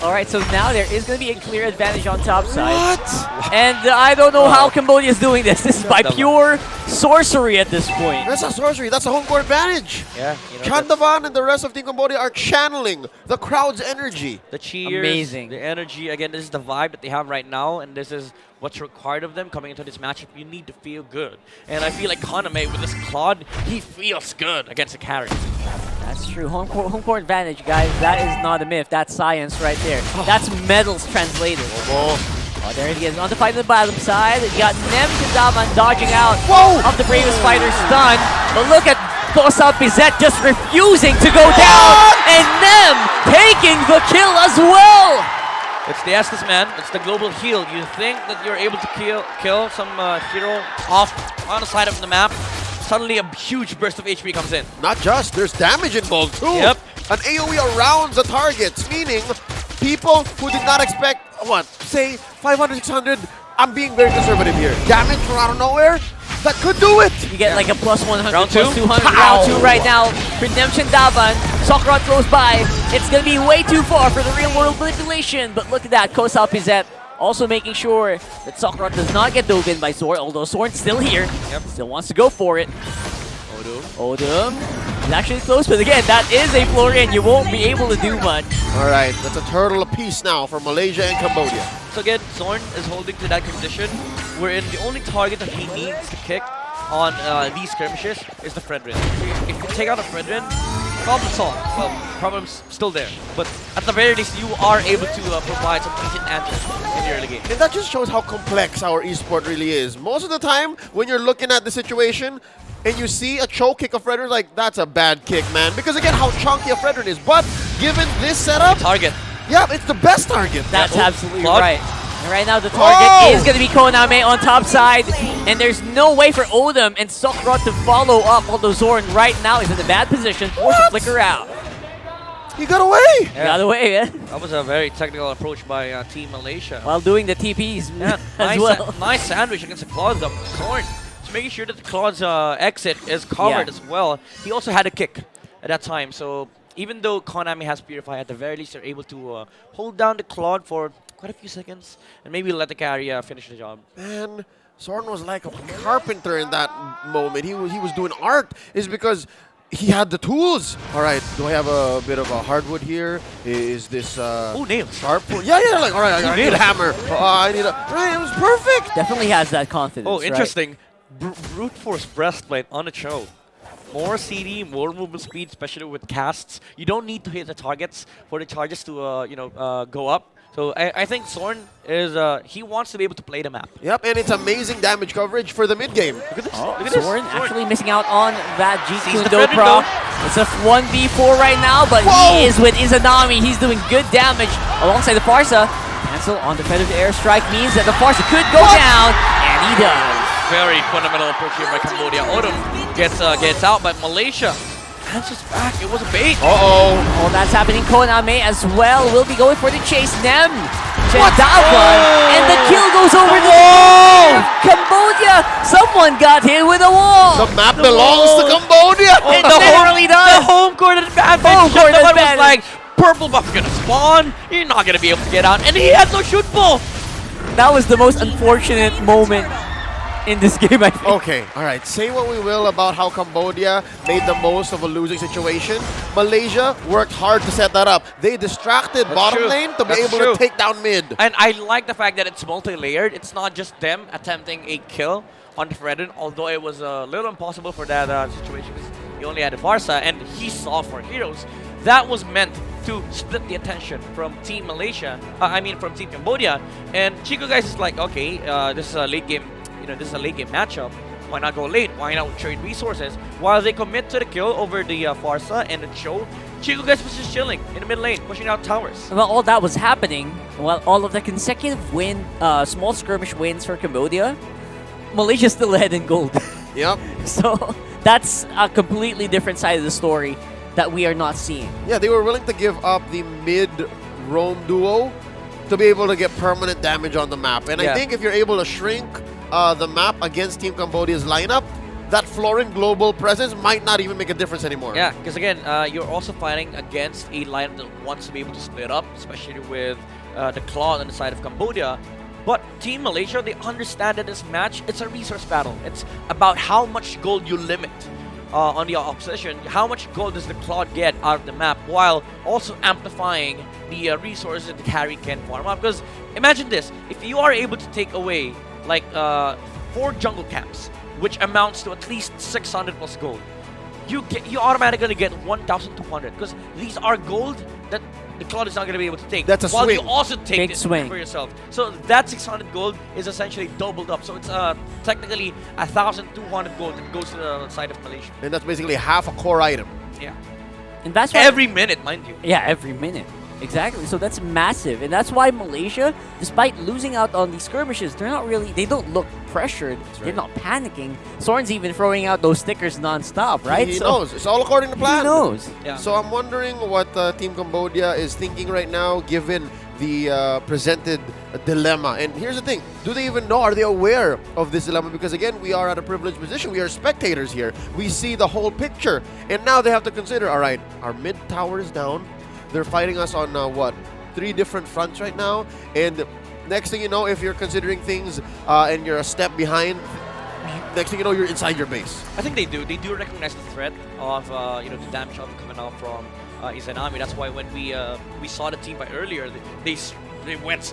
Alright, so now there is going to be a clear advantage on top side. What? And I don't know how Cambodia is doing this. This is by pure sorcery at this point. That's not sorcery. That's a home court advantage. Yeah. Chandavan and the rest of Team Cambodia are channeling the crowd's energy. The cheers, amazing. The energy. Again, this is the vibe that they have right now, and this is what's required of them coming into this matchup. You need to feel good. And I feel like Koname with this Claude, he feels good against a carry. That's true. Home court advantage, guys. That is not a myth. That's science right there. That's medals translated. Oh, there he is. On the fight on the bottom side, you got Nem Chandavan dodging out of the Bravest Fighter stun. But look at Tosao Pizet just refusing to go down. And Nem taking the kill as well. It's the Estes, man. It's the global heal. You think that you're able to kill some hero off on the side of the map. Suddenly a huge burst of HP comes in. Not just, there's damage involved too. Yep. An AoE around the targets, meaning people who did not expect, say 500, 600, I'm being very conservative here. Damage from out of nowhere, that could do it. You get like a plus 100, Round plus 2? 200, round 2 right now for Nem Chandavan. Sokrot close by. It's going to be way too far for the real world manipulation. But look at that, Tosao Pizet also making sure that Sokrot does not get dove in by Zorn, although Zorn's still here. Still wants to go for it. Odum. He's actually close, but again, that is a Florian. You won't be able to do much. All right, that's a turtle apiece now for Malaysia and Cambodia. So again, Zorn is holding to that condition wherein the only target that he needs to kick on these skirmishes is the Fredrin. If you take out a Fredrin, problem solved. Well, problem's still there. But at the very least, you are able to provide some decent answers in the early game. And that just shows how complex our esport really is. Most of the time, when you're looking at the situation, and you see a choke kick of Fredrin, like, that's a bad kick, man. Because again, how chunky a Fredrin is. But given this setup, target. Yeah, it's the best target. That's absolutely right. And right now, the target is going to be Koname on top side. And there's no way for Odum and Sokrot to follow up. Although Zorn right now is in a bad position, forced to flicker out. He got away! Yeah. Got away, yeah. That was a very technical approach by Team Malaysia. While doing the TPs yeah, as well. Nice sandwich against the Claws of Zorn. Just making sure that the Claws exit is covered as well. He also had a kick at that time, so even though Konami has Purify, at the very least they're able to hold down the Claude for quite a few seconds and maybe let the carry finish the job. Man, Zorn was like a carpenter in that moment. He was doing art. Is because he had the tools. All right, do I have a bit of a hardwood here? Is this nails. sharp? Yeah, like all right, I need a hammer. I need a right. It was perfect. Definitely has that confidence. Oh, interesting. Right? Brute Force Breastplate on the Cho. More CD, more movement speed, especially with casts. You don't need to hit the targets for the charges to go up. So I think Zorn is he wants to be able to play the map. Yep, and it's amazing damage coverage for the mid game. Look at this. Oh, Look at Zorn actually missing out on that Sees G2 Pro. It's a 1v4 right now, but he is with Izanami. He's doing good damage alongside the Farsa. Cancel on defensive airstrike means that the Farsa could go down, and he does. Very fundamental approach here by Cambodia. Odom gets out, but Malaysia answers back. It was a bait. Uh-oh. Oh, that's happening. Koname as well will be going for the chase. Nem. Chendavan. And the kill goes over the wall. Cambodia. Someone got hit with a wall. The map belongs to Cambodia. It literally does. The home court advantage. Home court advantage. Was like, purple buff's gonna spawn. You're not gonna be able to get out. And he had no shoot ball. That was the most unfortunate moment in this game, I think. Okay, all right. Say what we will about how Cambodia made the most of a losing situation. Malaysia worked hard to set that up. They distracted bottom lane to be able to take down mid. And I like the fact that it's multi-layered. It's not just them attempting a kill on Fredden, although it was a little impossible for that situation because he only had a Farsa and he saw 4 heroes. That was meant to split the attention from Team Malaysia, from Team Cambodia. And Chico guys is like, okay, this is a late game. This is a late game matchup. Why not go late? Why not trade resources? While they commit to the kill over the Farsa and the Cho, Chico guys was just chilling in the mid lane, pushing out towers. Well, all that was happening while all of the consecutive small skirmish wins for Cambodia, Malaysia still ahead in gold. Yep. So that's a completely different side of the story that we are not seeing. Yeah, they were willing to give up the mid-roam duo to be able to get permanent damage on the map. And I think if you're able to shrink the map against Team Cambodia's lineup, that Florin global presence might not even make a difference anymore. Yeah, because again, you're also fighting against a lineup that wants to be able to split up, especially with the Claw on the side of Cambodia. But Team Malaysia, they understand that this match, it's a resource battle. It's about how much gold you limit on the opposition. How much gold does the Claw get out of the map while also amplifying the resources that the carry can farm up. Because imagine this, if you are able to take away like 4 jungle camps, which amounts to at least 600 plus gold, you automatically get 1,200 because these are gold that the Cloud is not going to be able to take. That's a while swing. you also take it swing for yourself. So that 600 gold is essentially doubled up. So it's technically 1,200 gold that goes to the side of Malaysia. And that's basically half a core item. Yeah. And that's why every minute, mind you. Yeah, every minute. Exactly. So that's massive. And that's why Malaysia, despite losing out on these skirmishes, they don't look pressured. They're not panicking. Zorn's even throwing out those stickers non-stop, right? He knows. It's all according to plan. He knows. Yeah. So I'm wondering what Team Cambodia is thinking right now, given the presented dilemma. And here's the thing. Do they even know? Are they aware of this dilemma? Because again, we are at a privileged position. We are spectators here. We see the whole picture. And now they have to consider, all right, our mid tower is down. They're fighting us on, 3 different fronts right now. And next thing you know, if you're considering things and you're a step behind, next thing you know, you're inside your base. I think they do. They do recognize the threat of, the damage coming out from Izanami. That's why when we saw the team fight earlier, they went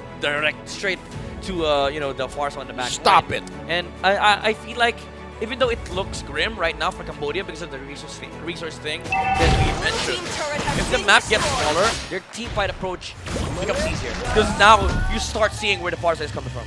straight to, the Farsa on the back. Stop it. And I feel like, even though it looks grim right now for Cambodia because of the resource thing that we mentioned, if the map gets smaller, their team fight approach becomes easier. Because now you start seeing where the Farsa is coming from.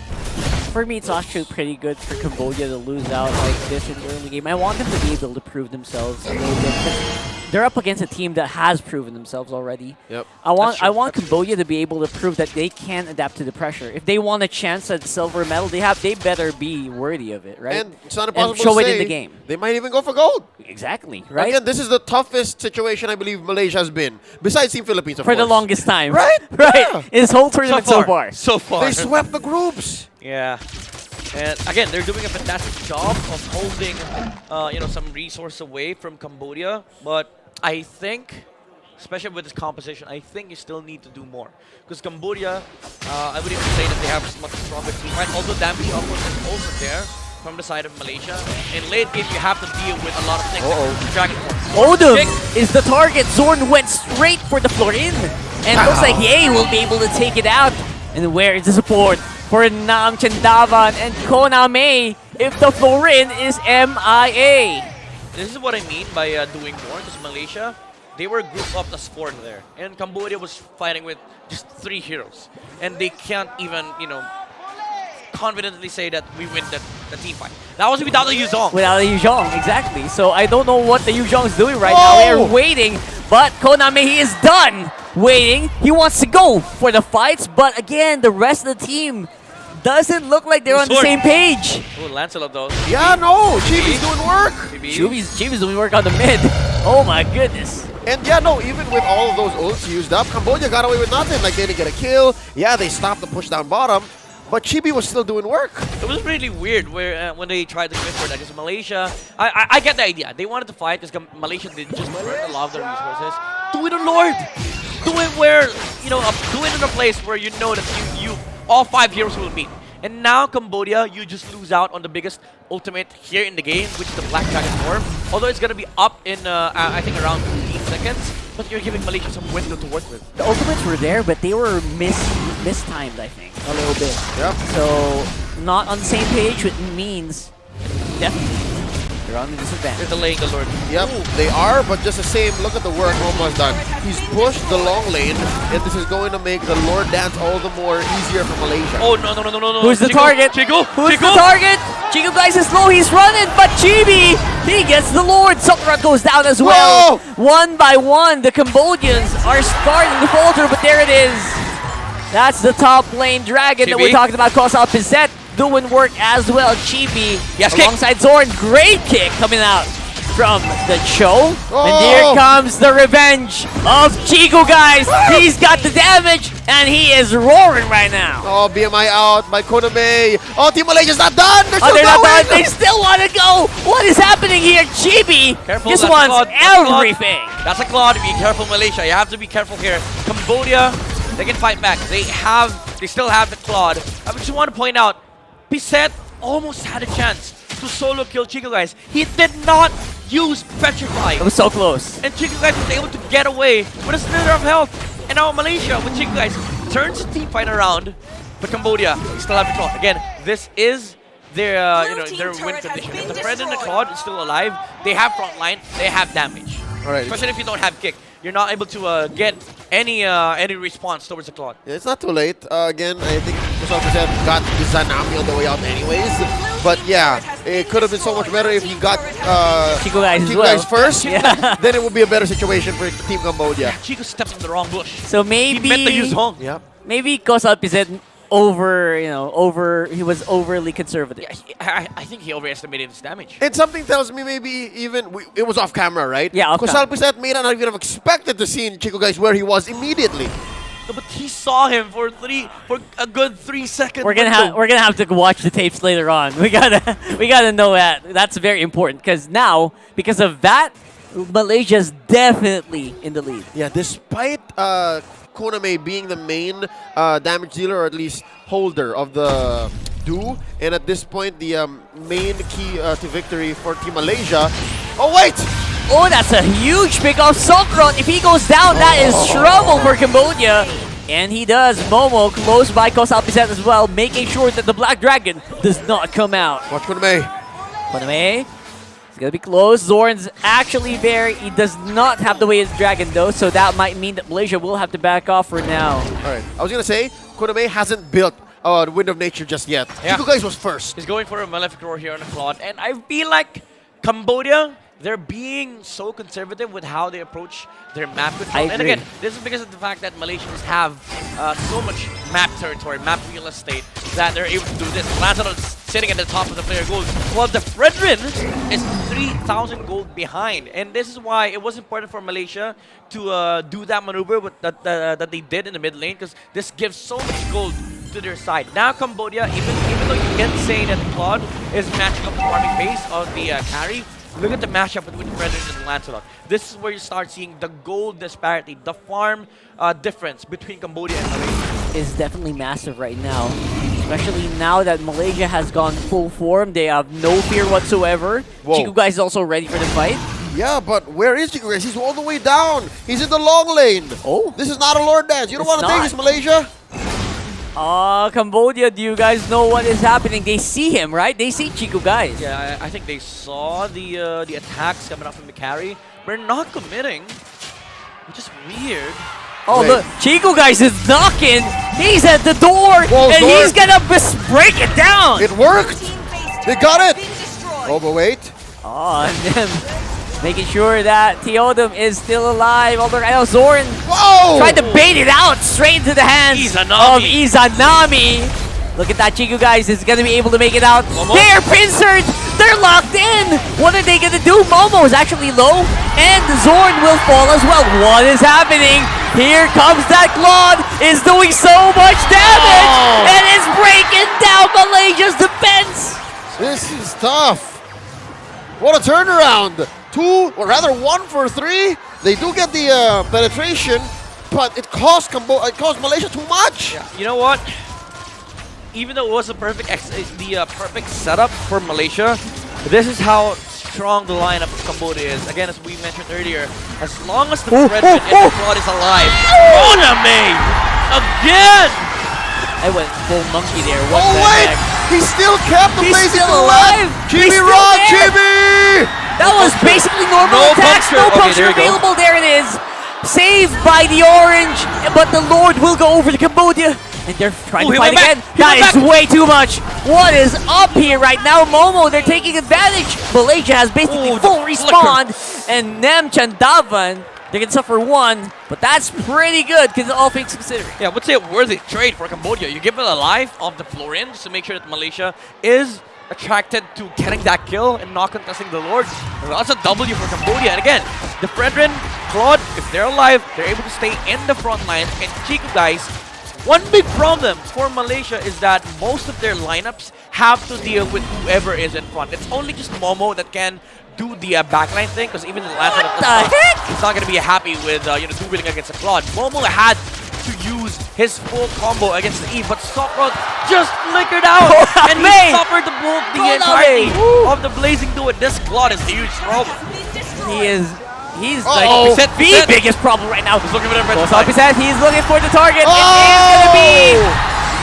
For me, it's actually pretty good for Cambodia to lose out like this in the early game. I want them to be able to prove themselves a little bit. they're up against a team that has proven themselves already. Yep. I want Cambodia to be able to prove that they can adapt to the pressure. If they want a chance at silver medal, they better be worthy of it, right? And it's not impossible and show to it say in the game. They might even go for gold. Exactly, right? Again, this is the toughest situation I believe Malaysia has been, besides Team Philippines, of For course. the longest time. Right? Right. Yeah. His whole tournament so far. So far. They swept the groups. Yeah. And again, they're doing a fantastic job of holding, some resource away from Cambodia. But I think, especially with this composition, I think you still need to do more. Because Cambodia, I would even say that they have a much stronger team. Right? Although damage output is also there from the side of Malaysia. In late game, you have to deal with a lot of things. Dragon Force. Odom is the target. Zorn went straight for the Florin. And it looks like Ye will be able to take it out. And where is the support for Nam Chandavan and Koname if the Florin is MIA? This is what I mean by doing more, because Malaysia, they were grouped up as 4 there. And Cambodia was fighting with just 3 heroes. And they can't even, confidently say that we win the team fight. That was without the Yuzhong. Without the Yuzhong, exactly. So I don't know what the Yuzhong is doing right now. They are waiting, but Koname, he is done waiting. He wants to go for the fights, but again, the rest of the team doesn't look like they're on the same page. Oh, Lancelot though. Yeah, no, Chibi's doing work. Chibi's doing work on the mid. Oh my goodness. And yeah, no, even with all of those ults used up, Cambodia got away with nothing. Like, they didn't get a kill. Yeah, they stopped the push down bottom. But Chibi was still doing work. It was really weird where when they tried to commit for that. Because Malaysia, I get the idea. They wanted to fight because Malaysia did just burn a lot of their resources. Do it on Lord. Do it where, do it in a place where you know that you all 5 heroes will meet. And now Cambodia, you just lose out on the biggest ultimate here in the game, which is the Black Dragon form. Although it's going to be up in, I think, around 15 seconds. But you're giving Malaysia some window to work with. The ultimates were there, but they were mistimed, I think, a little bit. Yep. So, not on the same page, which means definitely they're on the disadvantage. They're delaying the Lord. Yep, they are, but just the same, look at the work Momo has done. He's pushed the long lane, and this is going to make the Lord dance all the more easier for Malaysia. Oh, no. Who's the target? Chico? Who's the target? Chico guys is low, he's running, but Chibi, he gets the Lord. Sakura goes down as well. Whoa! One by one, the Cambodians are starting to falter, but there it is. That's the top lane dragon that we're talking about. Kosa Pizzette doing work as well. Chibi alongside Zorn. Great kick coming out from the Cho. And here comes the revenge of Chico, guys. He's got the damage, and he is roaring right now. Oh, BMI out by Koname. Oh, Team Malaysia's not done. They're still they're going. not done. They still want to go. What is happening here? Chibi just wants everything. That's a Claude. Be careful, Malaysia. You have to be careful here. Cambodia, they can fight back. They still have the Claude. I just want to point out, Pizzette almost had a chance to solo kill Chico guys. He did not use Petrify. It was so close. And Chico guys was able to get away with a slither of health. And now Malaysia with Chico guys turns the team fight around. But Cambodia still have the Claude. Again, this is their their win condition. If the friend in the Claude is still alive, they have front line, they have damage. All right. Especially if you don't have kick. You're not able to get any response towards the Claude. Yeah, it's not too late. Again, I think Kosa got the Zanami on the way out anyways. But yeah, it could have been so much better if he got Chico guys, guys first. Yeah. Then it would be a better situation for Team Cambodia. Yeah, Chico stepped in the wrong bush. So maybe he meant to use Hong. Yep. Maybe Kosa Pizzette he was overly conservative. Yeah, I think he overestimated his damage. And something tells me maybe even it was off camera, right? Yeah, off camera. Because Pizzette may not even have expected to see Chico guys where he was immediately. No, but he saw him for a good 3 seconds. We're gonna have to watch the tapes later on. We gotta know that. That's very important because of that, Malaysia's definitely in the lead. Yeah, despite Koname being the main damage dealer, or at least holder of the do, and at this point the main key to victory for Team Malaysia. Oh wait! Oh, that's a huge pick off Sokron. If he goes down, that is trouble for Cambodia. And he does. Momo close by Kosa Pizzette as well, making sure that the Black Dragon does not come out. Watch Koname. Koname. It's gonna be close. Zorn's actually there. He does not have the weight of the dragon though, so that might mean that Malaysia will have to back off for now. Alright, I was gonna say, Koname hasn't built the Wind of Nature just yet. Yeah. Chico guys was first. He's going for a Malefic Roar here on the Claude, and I feel like Cambodia, they're being so conservative with how they approach their map control. And again, this is because of the fact that Malaysians have so much map territory, map real estate, that they're able to do this. Lancelot is sitting at the top of the player gold, while the Fredrin is 3,000 gold behind. And this is why it was important for Malaysia to do that maneuver that they did in the mid lane, because this gives so much gold to their side. Now Cambodia, even though you can say that Claude is matching up the farming pace of the carry, look at the matchup between Fredrin and Lancelot. This is where you start seeing the gold disparity, the farm difference between Cambodia and Malaysia. Is definitely massive right now. Especially now that Malaysia has gone full form. They have no fear whatsoever. Chiku guys is also ready for the fight. Yeah, but where is Chiku guys? He's all the way down. He's in the long lane. Oh. This is not a Lord Dance. You don't want to take this, Malaysia. Cambodia, do you guys know what is happening? They see him, right? They see Chiku guys. Yeah, I think they saw the attacks coming up from the carry. We're not committing, which is weird. Oh, look, Chiku guys is knocking. He's at the door, and he's gonna break it down. It worked. They got it. Oh, but wait. Oh, and then making sure that Theodem is still alive. Although Zoran tried to bait it out straight into the hands of Izanami. Look at that, Chiku guys is gonna be able to make it out. They're pincered. They're locked in. What are they gonna do? Momo is actually low, and Zorn will fall as well. What is happening? Here comes that Claude. Is doing so much damage, and is breaking down Malaysia's defense. This is tough. What a turnaround. 2, or rather 1 for 3. They do get the penetration, but it cost Malaysia too much. Yeah. You know what? Even though it was the perfect setup for Malaysia, this is how strong the lineup of Cambodia is. Again, as we mentioned earlier, as long as the Fredrin and the Claude is alive, Oname! Again! I went full monkey there. What wait! He still kept the He's Blazing still alive! Chibi Rod, Chibi! That was basically normal attacks. No puncture available. There it is. Saved by the orange, but the Lord will go over to Cambodia. And they're trying to fight again. That is way too much. What is up here right now? Momo, they're taking advantage. Malaysia has basically full respawn. And Nem Chandavan, they can suffer 1, but that's pretty good because all things considered. Yeah, I would say a worthy trade for Cambodia. You give it a life of the Florin just to make sure that Malaysia is attracted to getting that kill and not contesting the Lord. That's a W for Cambodia. And again, the Fredrin, Claude, if they're alive, they're able to stay in the front line. And Chiku guys, one big problem for Malaysia is that most of their lineups have to deal with whoever is in front. It's only just Momo that can do the backline thing, because even the last one, he's not going to be happy with dueling against a Claude. Momo had to use his full combo against the Eve, but Stockroad just flickered out, and he suffered the entirety of the Blazing Duet. This Claude is a huge problem. He's like the biggest problem right now. He's looking for the red He's looking for the target. It is going to be...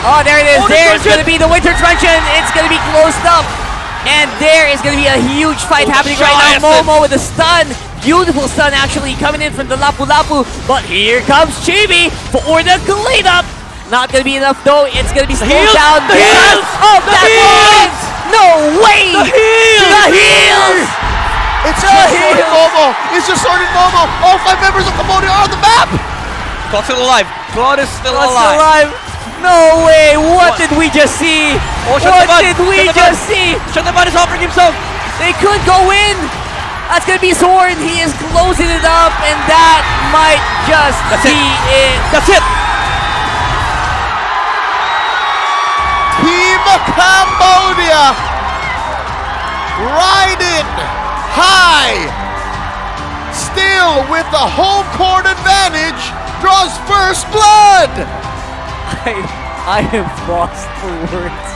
Oh, there it is. There's going to be the Winter Truncheon. It's going to be closed up. And there is going to be a huge fight happening right now. Momo with a stun. Beautiful stun actually coming in from the Lapu Lapu. But here comes Chibi for the cleanup. Not going to be enough though. It's going to be slowed down. Yes! Oh, that wins! No way! The heals! It's just sorted Momo! It's just sorted Momo! All 5 members of Cambodia are on the map! Claude's still alive. Claude is still alive. No way! What did we just see? What did we just see? Chandavan is offering himself. They could go in. That's gonna be Zorn. He is closing it up, and that might just be it. That's it. Team Cambodia riding high, still with the home court advantage, draws first blood. I am lost for words.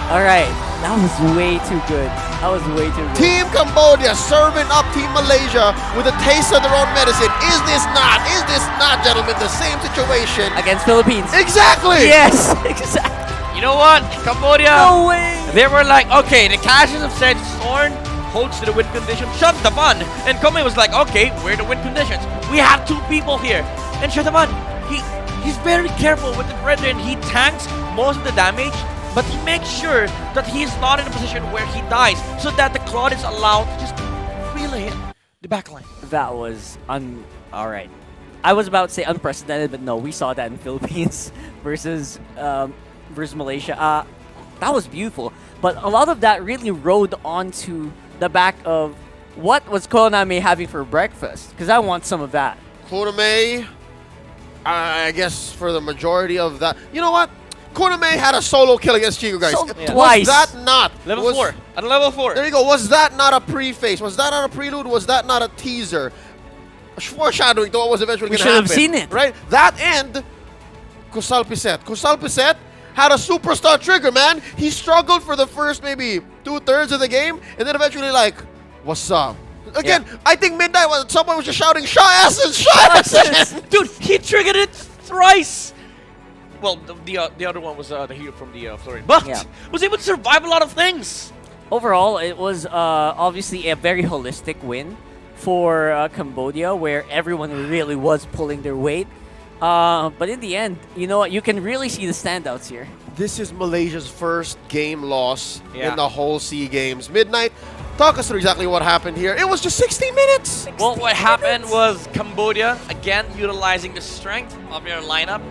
All right, that was way too good. That was way too good. Team Cambodia serving up Team Malaysia with a taste of their own medicine. Is this not, gentlemen, the same situation against Philippines? Exactly. Yes, exactly. You know what, Cambodia? No way. They were like, okay, the Cashes have said Zorn holds to the win condition. Chandavan. And Kome was like, okay, we're the win conditions. We have 2 people here. And Chandavan, he's very careful with the Fredrin. He tanks most of the damage but he makes sure that he's not in a position where he dies, so that the Claude is allowed to just relay hit the backline. That was alright. I was about to say unprecedented, but no, we saw that in the Philippines versus Malaysia. That was beautiful, but a lot of that really rode onto the back of what was Konami having for breakfast, because I want some of that. Konami, I guess for the majority of that, you know what? Konami had a solo kill against Chico, guys. Twice. Was that not level 4? At level 4. There you go. Was that not a preface? Was that not a prelude? Was that not a teaser? Foreshadowing to what was eventually going to happen. We should have seen it. Right? That and Kusal Piset. Kusal Piset had a superstar trigger, man. He struggled for the first maybe 2/3 of the game, and then eventually like, what's up? Again, I think midnight someone was just shouting, "Shaw Essence, Shaw Essence!" Dude, he triggered it thrice. Well, the other one was the hero from the Florian, but was able to survive a lot of things. Overall, it was obviously a very holistic win for Cambodia, where everyone really was pulling their weight. But in the end, you know what? You can really see the standouts here. This is Malaysia's first game loss in the whole SEA Games. Midnight, talk us through exactly what happened here. It was just 16 minutes. Well, what happened was Cambodia, again, utilizing the strength of their lineup.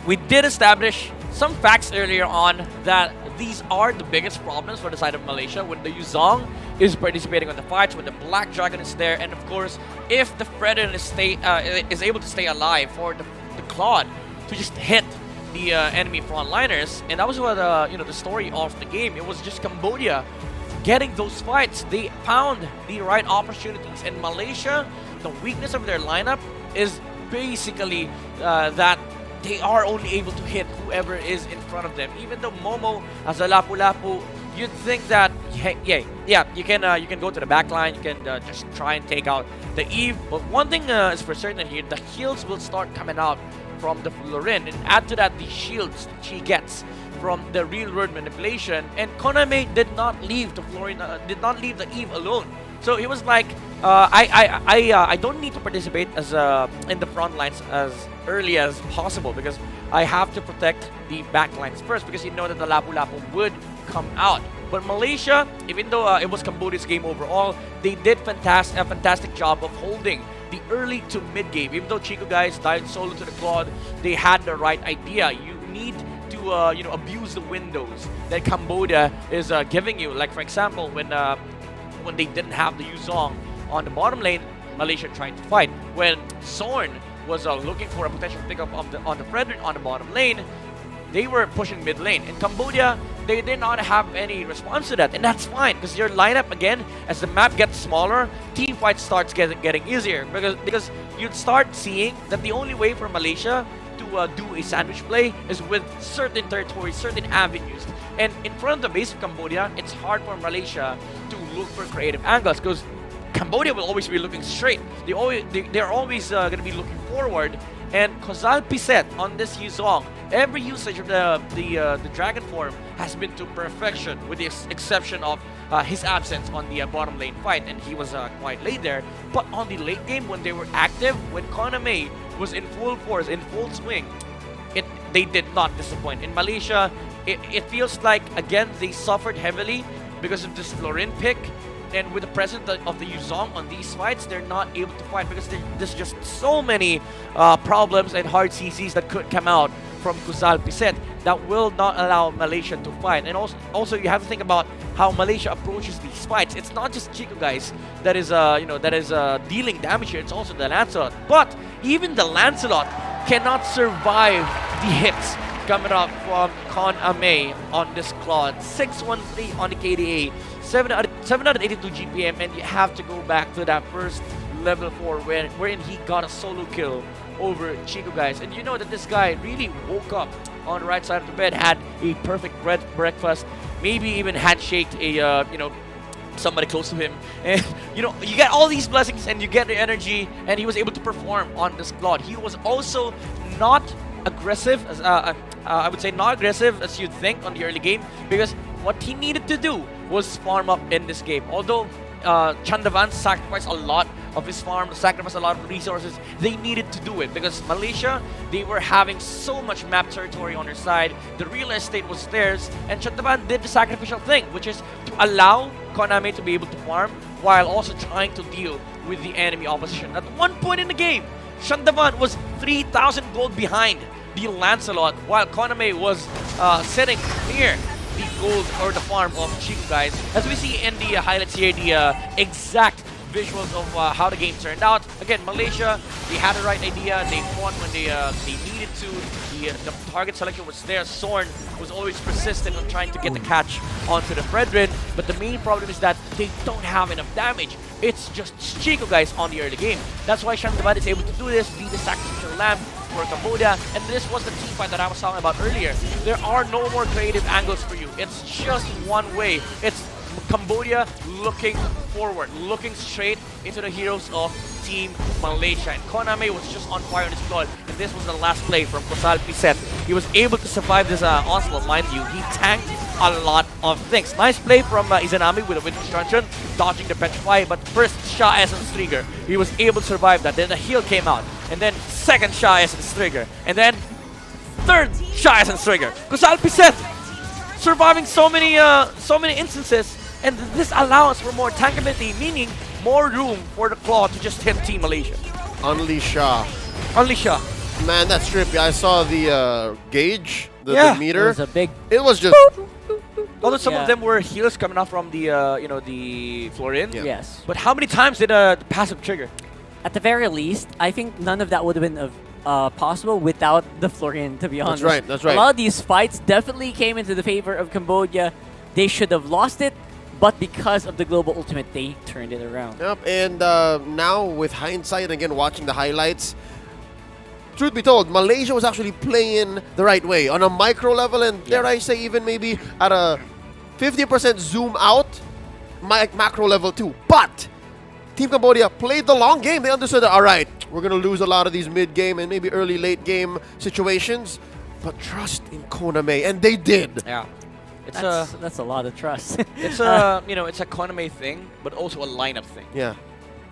We did establish some facts earlier on that these are the biggest problems for the side of Malaysia when the Yuzong is participating on the fights, when the Black Dragon is there, and of course, if the Fredon is able to stay alive for the Claude to just hit the enemy frontliners. And that was what the story of the game. It was just Cambodia getting those fights. They found the right opportunities, and Malaysia, the weakness of their lineup is basically that they are only able to hit whoever is in front of them. Even though Momo as a lapu-lapu, you'd think that you can go to the back line, you can just try and take out the Eve. But one thing is for certain here, the heals will start coming out from the Florin, and add to that the shields she gets from the real world manipulation. And Konami did not leave the Florin, did not leave the Eve alone. So he was like, I don't need to participate as in the front lines as early as possible, because I have to protect the back lines first, because you know that the lapu-lapu would come out. But Malaysia, even though it was Cambodia's game overall, they did a fantastic job of holding the early to mid game. Even though Chico guys died solo to the Claude, they had the right idea. You need to abuse the windows that Cambodia is giving you. Like for example, when they didn't have the Yuzong on the bottom lane, Malaysia tried to fight. When Zorn was looking for a potential pickup on the Frederick on the bottom lane, they were pushing mid lane. In Cambodia, they did not have any response to that, and that's fine, because your lineup, again, as the map gets smaller, team fight starts getting easier, because you'd start seeing that the only way for Malaysia to do a sandwich play is with certain territories, certain avenues. And in front of the base of Cambodia, it's hard for Malaysia to look for creative angles, because Cambodia will always be looking straight. They're always going to be looking forward. And Kusal Piset on this Yuzong, every usage of the Dragon form has been to perfection, with the exception of his absence on the bottom lane fight, and he was quite late there. But on the late game, when they were active, when Konami was in full force, in full swing, they did not disappoint. In Malaysia, it feels like, again, they suffered heavily because of this Florin pick. And with the presence of the Yuzong on these fights, they're not able to fight, because there's just so many problems and hard CCs that could come out from Kusal Piset that will not allow Malaysia to fight. And also you have to think about how Malaysia approaches these fights. It's not just Chico guys that is dealing damage here. It's also the Lancelot. But even the Lancelot cannot survive the hits coming up from Con Ame on this Claude. 613 on the KDA. 782 GPM, and you have to go back to that first level 4 wherein he got a solo kill over Chico guys. And you know that this guy really woke up on the right side of the bed, had a perfect breakfast, maybe even handshaked a somebody close to him, and you get all these blessings and you get the energy, and he was able to perform on this Claude. He was also not aggressive, as I would say not aggressive as you'd think on the early game, because what he needed to do was farm up in this game. Although Chandavan sacrificed a lot of his farm, to sacrifice a lot of resources. They needed to do it because Malaysia, they were having so much map territory on their side. The real estate was theirs, and Shantaban did the sacrificial thing, which is to allow Konami to be able to farm while also trying to deal with the enemy opposition. At one point in the game, Shantaban was 3,000 gold behind the Lancelot, while Konami was sitting near the gold or the farm of Chico, guys. As we see in the highlights here, the exact visuals of how the game turned out. Again, Malaysia, they had the right idea. They won when they needed to. The target selection was there. Sorn was always persistent on trying to get the catch onto the Fredrin, but the main problem is that they don't have enough damage. It's just Chico, guys, on the early game. That's why Shantaban is able to do this, be the sacrificial lamb for Cambodia, and this was the team fight that I was talking about earlier. There are no more creative angles for you. It's just one way. It's Cambodia looking forward, looking straight into the heroes of Team Malaysia. And Konami was just on fire on his floor. And this was the last play from Kosal Piset. He was able to survive this onslaught, mind you. He tanked a lot of things. Nice play from Izanami with a Wind Destruction, dodging the Petrify. But first, Shah Essence Trigger. He was able to survive that. Then the heal came out. And then second Shah Essence Trigger. And then third Shah Essence Trigger. Kosal Piset surviving so many instances. And this allows for more tankability, meaning more room for the claw to just hit Team Malaysia. Unleash Shah. Unleash Shah. Man, that's trippy. I saw the gauge, the meter. It was a big... It was just... Although some of them were heals coming out from the, the Florian. Yeah. Yes. But how many times did the passive trigger? At the very least, I think none of that would have been possible without the Florian, to be honest. That's right, that's right. A lot of these fights definitely came into the favor of Cambodia. They should have lost it, but because of the global ultimate, they turned it around. Yep, and now with hindsight, again, watching the highlights, truth be told, Malaysia was actually playing the right way on a micro level, and dare I say even maybe at a 50% zoom out, macro level too. But Team Cambodia played the long game. They understood that, all right, we're going to lose a lot of these mid-game and maybe early late game situations, but trust in Konami, and they did. Yeah. That's a lot of trust. It's a it's a Konami thing, but also a lineup thing. Yeah.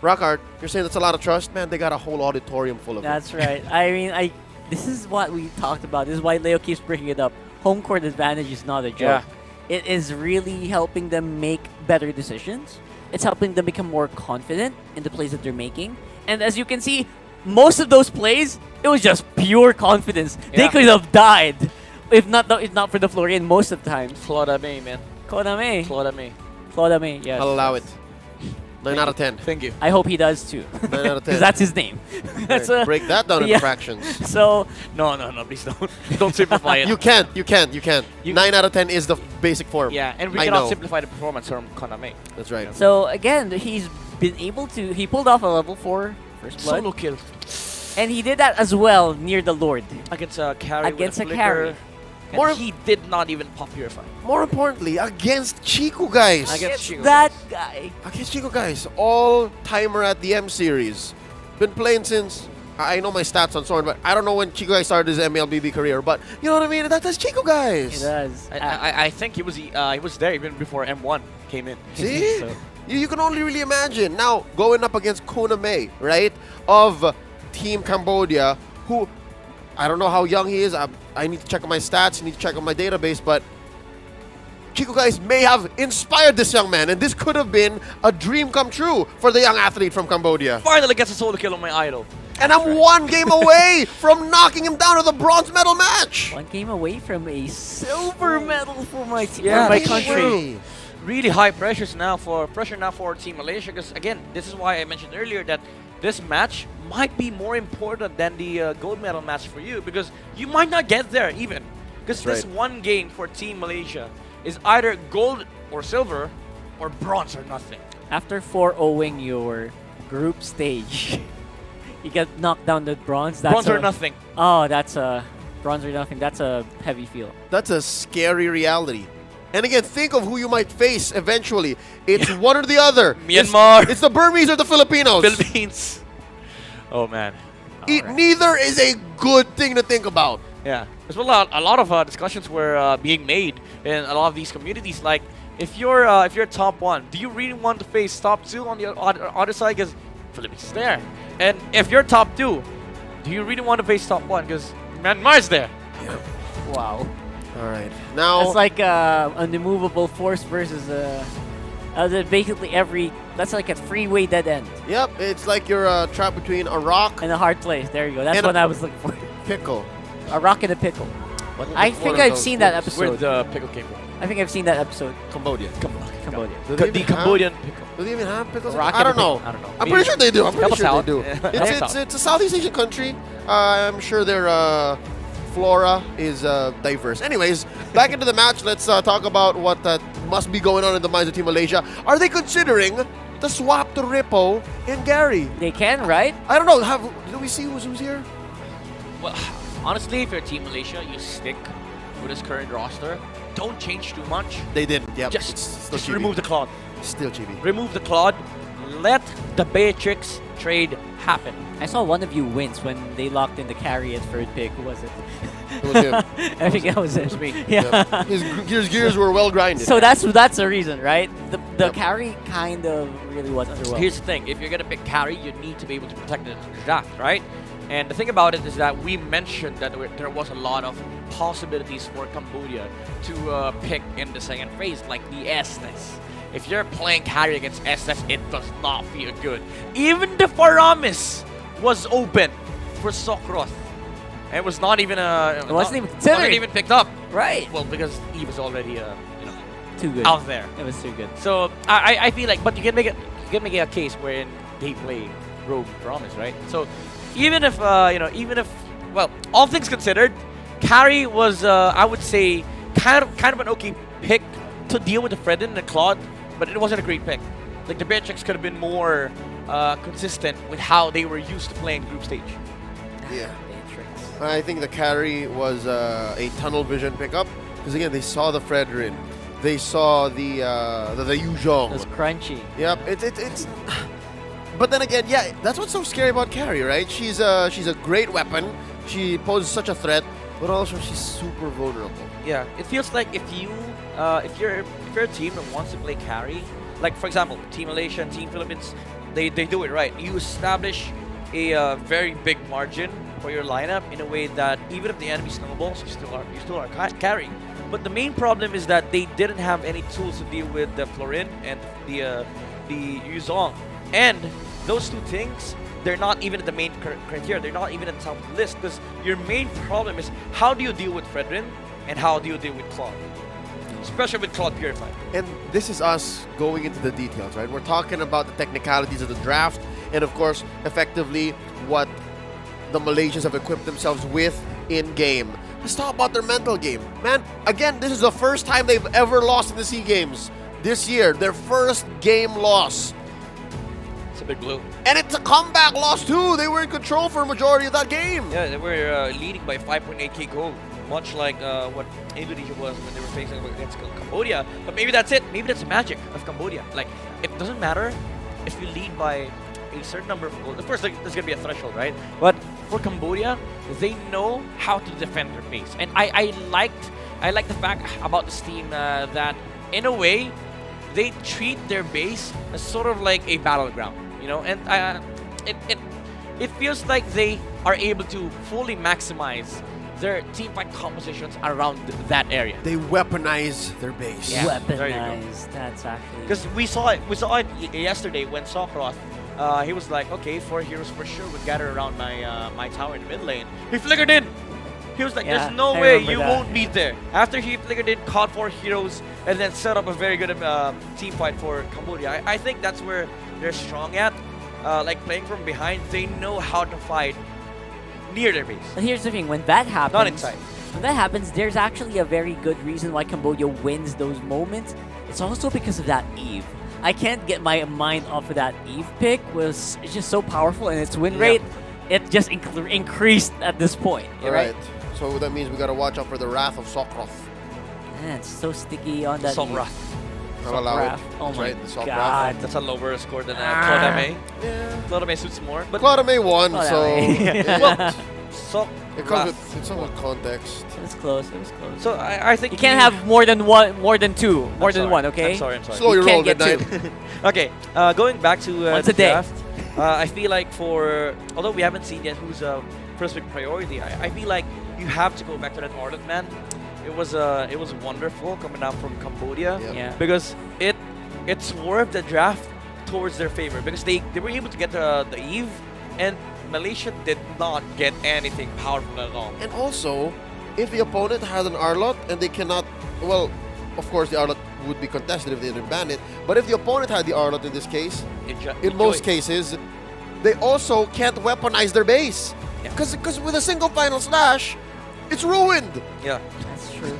Rockart, you're saying that's a lot of trust? Man, they got a whole auditorium full of That's it. right. I mean, this is what we talked about. This is why Leo keeps bringing it up. Home court advantage is not a joke. Yeah. It is really helping them make better decisions. It's helping them become more confident in the plays that they're making. And as you can see, most of those plays, it was just pure confidence. Yeah. They could have died if not for the Florian most of the time. Konami, man. Konami. Konami, yes. I'll allow it. 9 out of 10. Thank you. I hope he does too. 9 out of 10. Because that's his name. That's break that down into fractions. So no, please don't. Don't simplify it. You can't. 9 out of 10 is the basic form. Yeah, and we cannot simplify the performance from Konami. That's right. So again, he's been able to. He pulled off a level 4 first blood. Solo kill. And he did that as well near the Lord. Against a carry. Against with a carry. And he did not even pop Purify. More importantly, against Chico, guys. Against Chico. That guy. Against Chico, guys. All-timer at the M Series. Been playing since... I know my stats on Sorn, but I don't know when Chico guys started his MLBB career. But you know what I mean? That's Chico, guys. He does. I think he was there even before M1 came in. See? So. You can only really imagine. Now, going up against Konami, right? Of Team Cambodia, who... I don't know how young he is. I need to check on my stats. I need to check on my database. But Chico guys may have inspired this young man. And this could have been a dream come true for the young athlete from Cambodia. Finally gets a solo kill on my idol. And I'm one game away from knocking him down to the bronze medal match. One game away from a silver medal for my team, Yeah, for my that's country. true. Really high pressure now for Team Malaysia. Because again, this is why I mentioned earlier that this match might be more important than the gold medal match for you, because you might not get there even. Because this one game for Team Malaysia is either gold or silver or bronze or nothing. After 4-0ing your group stage, you get knocked down to bronze. That's Bronze or nothing. Oh, that's a bronze or nothing. That's a heavy feel. That's a scary reality. And again, think of who you might face eventually. It's one or the other. Myanmar. It's the Burmese or the Filipinos. Philippines. Oh, man. Neither is a good thing to think about. Yeah. There's a lot of discussions were being made in a lot of these communities. Like, if you're top 1, do you really want to face top 2 on the other side? Because Philippines is there. And if you're top 2, do you really want to face top 1? Because Myanmar's there. Wow. All right. Now it's like an immovable force versus basically that's like a freeway dead end. Yep, it's like you're trapped between a rock and a hard place. There you go. That's what I was looking for. Pickle. A rock and a pickle. I think I've seen that episode. Where the pickle came from. I think I've seen that episode. Cambodia. The Cambodian pickle. Do they even have pickles? Rock I don't know. I'm pretty sure they do. I'm pretty sure they do. It's a Southeast Asian country. I'm sure their flora is diverse. Anyways, back into the match. Let's talk about what must be going on in the minds of Team Malaysia. Are they considering the swap to Rippo and Gary? They can, right? I don't know. Do we see who's here? Well, honestly, if you're Team Malaysia, you stick with this current roster. Don't change too much. They didn't. Yep. Just remove the Claude. Still chibi. Remove the Claude. Let the Beatrix trade happen. I saw one of you wince when they locked in the carry at third pick. Who was it? It was him. I think that was it. It was me. Yeah. His gears were well grinded. So that's the reason, right? The carry kind of really was underwhelmed. Here's the thing. If you're going to pick carry, you need to be able to protect the draft, right? And the thing about it is that we mentioned that there was a lot of possibilities for Cambodia to pick in the second phase, like the Estes. If you're playing carry against Estes, it does not feel good. Even the Faramis was open for Sokroth. And it was not even it wasn't even considered. Wasn't even picked up. Right. Well, because he was already too good out there. It was too good. So I feel like, but you can make a case wherein they play Rogue Promise, right? So even if well, all things considered, carry was I would say kind of an okay pick to deal with the Fredden and the Claude, but it wasn't a great pick. Like the Beatrix could have been more consistent with how they were used to playing group stage. Yeah. I think the carry was a tunnel vision pickup because again they saw the Fredrin, they saw the Yuzhong. It was crunchy. Yep. It's. But then again, yeah, that's what's so scary about carry, right? She's a great weapon. She poses such a threat, but also she's super vulnerable. Yeah, it feels like if you're a team that wants to play carry, like for example, Team Malaysia and Team Philippines, they do it right. You establish a very big margin for your lineup in a way that even if the enemy snowballs, you still are carry. But the main problem is that they didn't have any tools to deal with the Florin and the Yuzhong. And those two things, they're not even at the main criteria. They're not even at the top of the list because your main problem is how do you deal with Fredrin and how do you deal with Claude? Especially with Claude Purified. And this is us going into the details, right? We're talking about the technicalities of the draft and, of course, effectively what the Malaysians have equipped themselves with in-game. Let's talk about their mental game. Man, again, this is the first time they've ever lost in the SEA Games this year. Their first game loss. It's a big blow. And it's a comeback loss, too. They were in control for a majority of that game. Yeah, they were leading by 5.8k gold. Much like what Indonesia was when they were facing against Cambodia. But maybe that's it. Maybe that's the magic of Cambodia. Like, it doesn't matter if you lead by a certain number of goals. Of course, there's going to be a threshold, right? But for Cambodia, they know how to defend their base. And I like the fact about this team that, in a way, they treat their base as sort of like a battleground, you know? And it feels like they are able to fully maximize their team fight compositions around that area. They weaponize their base. Yeah, weaponize. That's actually because we saw it yesterday when Sokroth, he was like, okay, 4 heroes for sure would gather around my tower in the mid lane. He flickered in. He was like, Yeah, there's no I way remember you that. won't be there. After he flickered in, caught 4 heroes, and then set up a very good team fight for Cambodia. I think that's where they're strong at. Like playing from behind, they know how to fight near their base. But here's the thing, when that happens, Not inside. When that happens, there's actually a very good reason why Cambodia wins those moments. It's also because of that Eve. I can't get my mind off of that Eve pick. It's just so powerful, and its win rate, it just increased at this point. Right. So that means we gotta watch out for the wrath of Sokroth. Man, it's so sticky on that. Sokroth. Not allowed. Oh That's my right, the Sokroth. god. That's a lower score than Claude May. Yeah. Claude May suits more. But Claude May won, Claude so May. well, Sokroth. it comes with context. It was close. It was close. So I think You can't have more than one, more than two, more than one. Okay. I'm sorry. Slow your You roll, can't get Midnight. Okay, going back to Once the a day. draft. I feel like although we haven't seen yet who's first pick priority, I feel like you have to go back to that Arlet man. It was wonderful coming out from Cambodia. Yeah. Because it swerved the draft towards their favor because they were able to get the Eve, and Malaysia did not get anything powerful at all. And also, if the opponent had an Arlot and they cannot, well, of course the Arlot would be contested if they didn't ban it, but if the opponent had the Arlot in this case, in most cases, they also can't weaponize their base. Because with a single final slash, it's ruined. Yeah. That's true.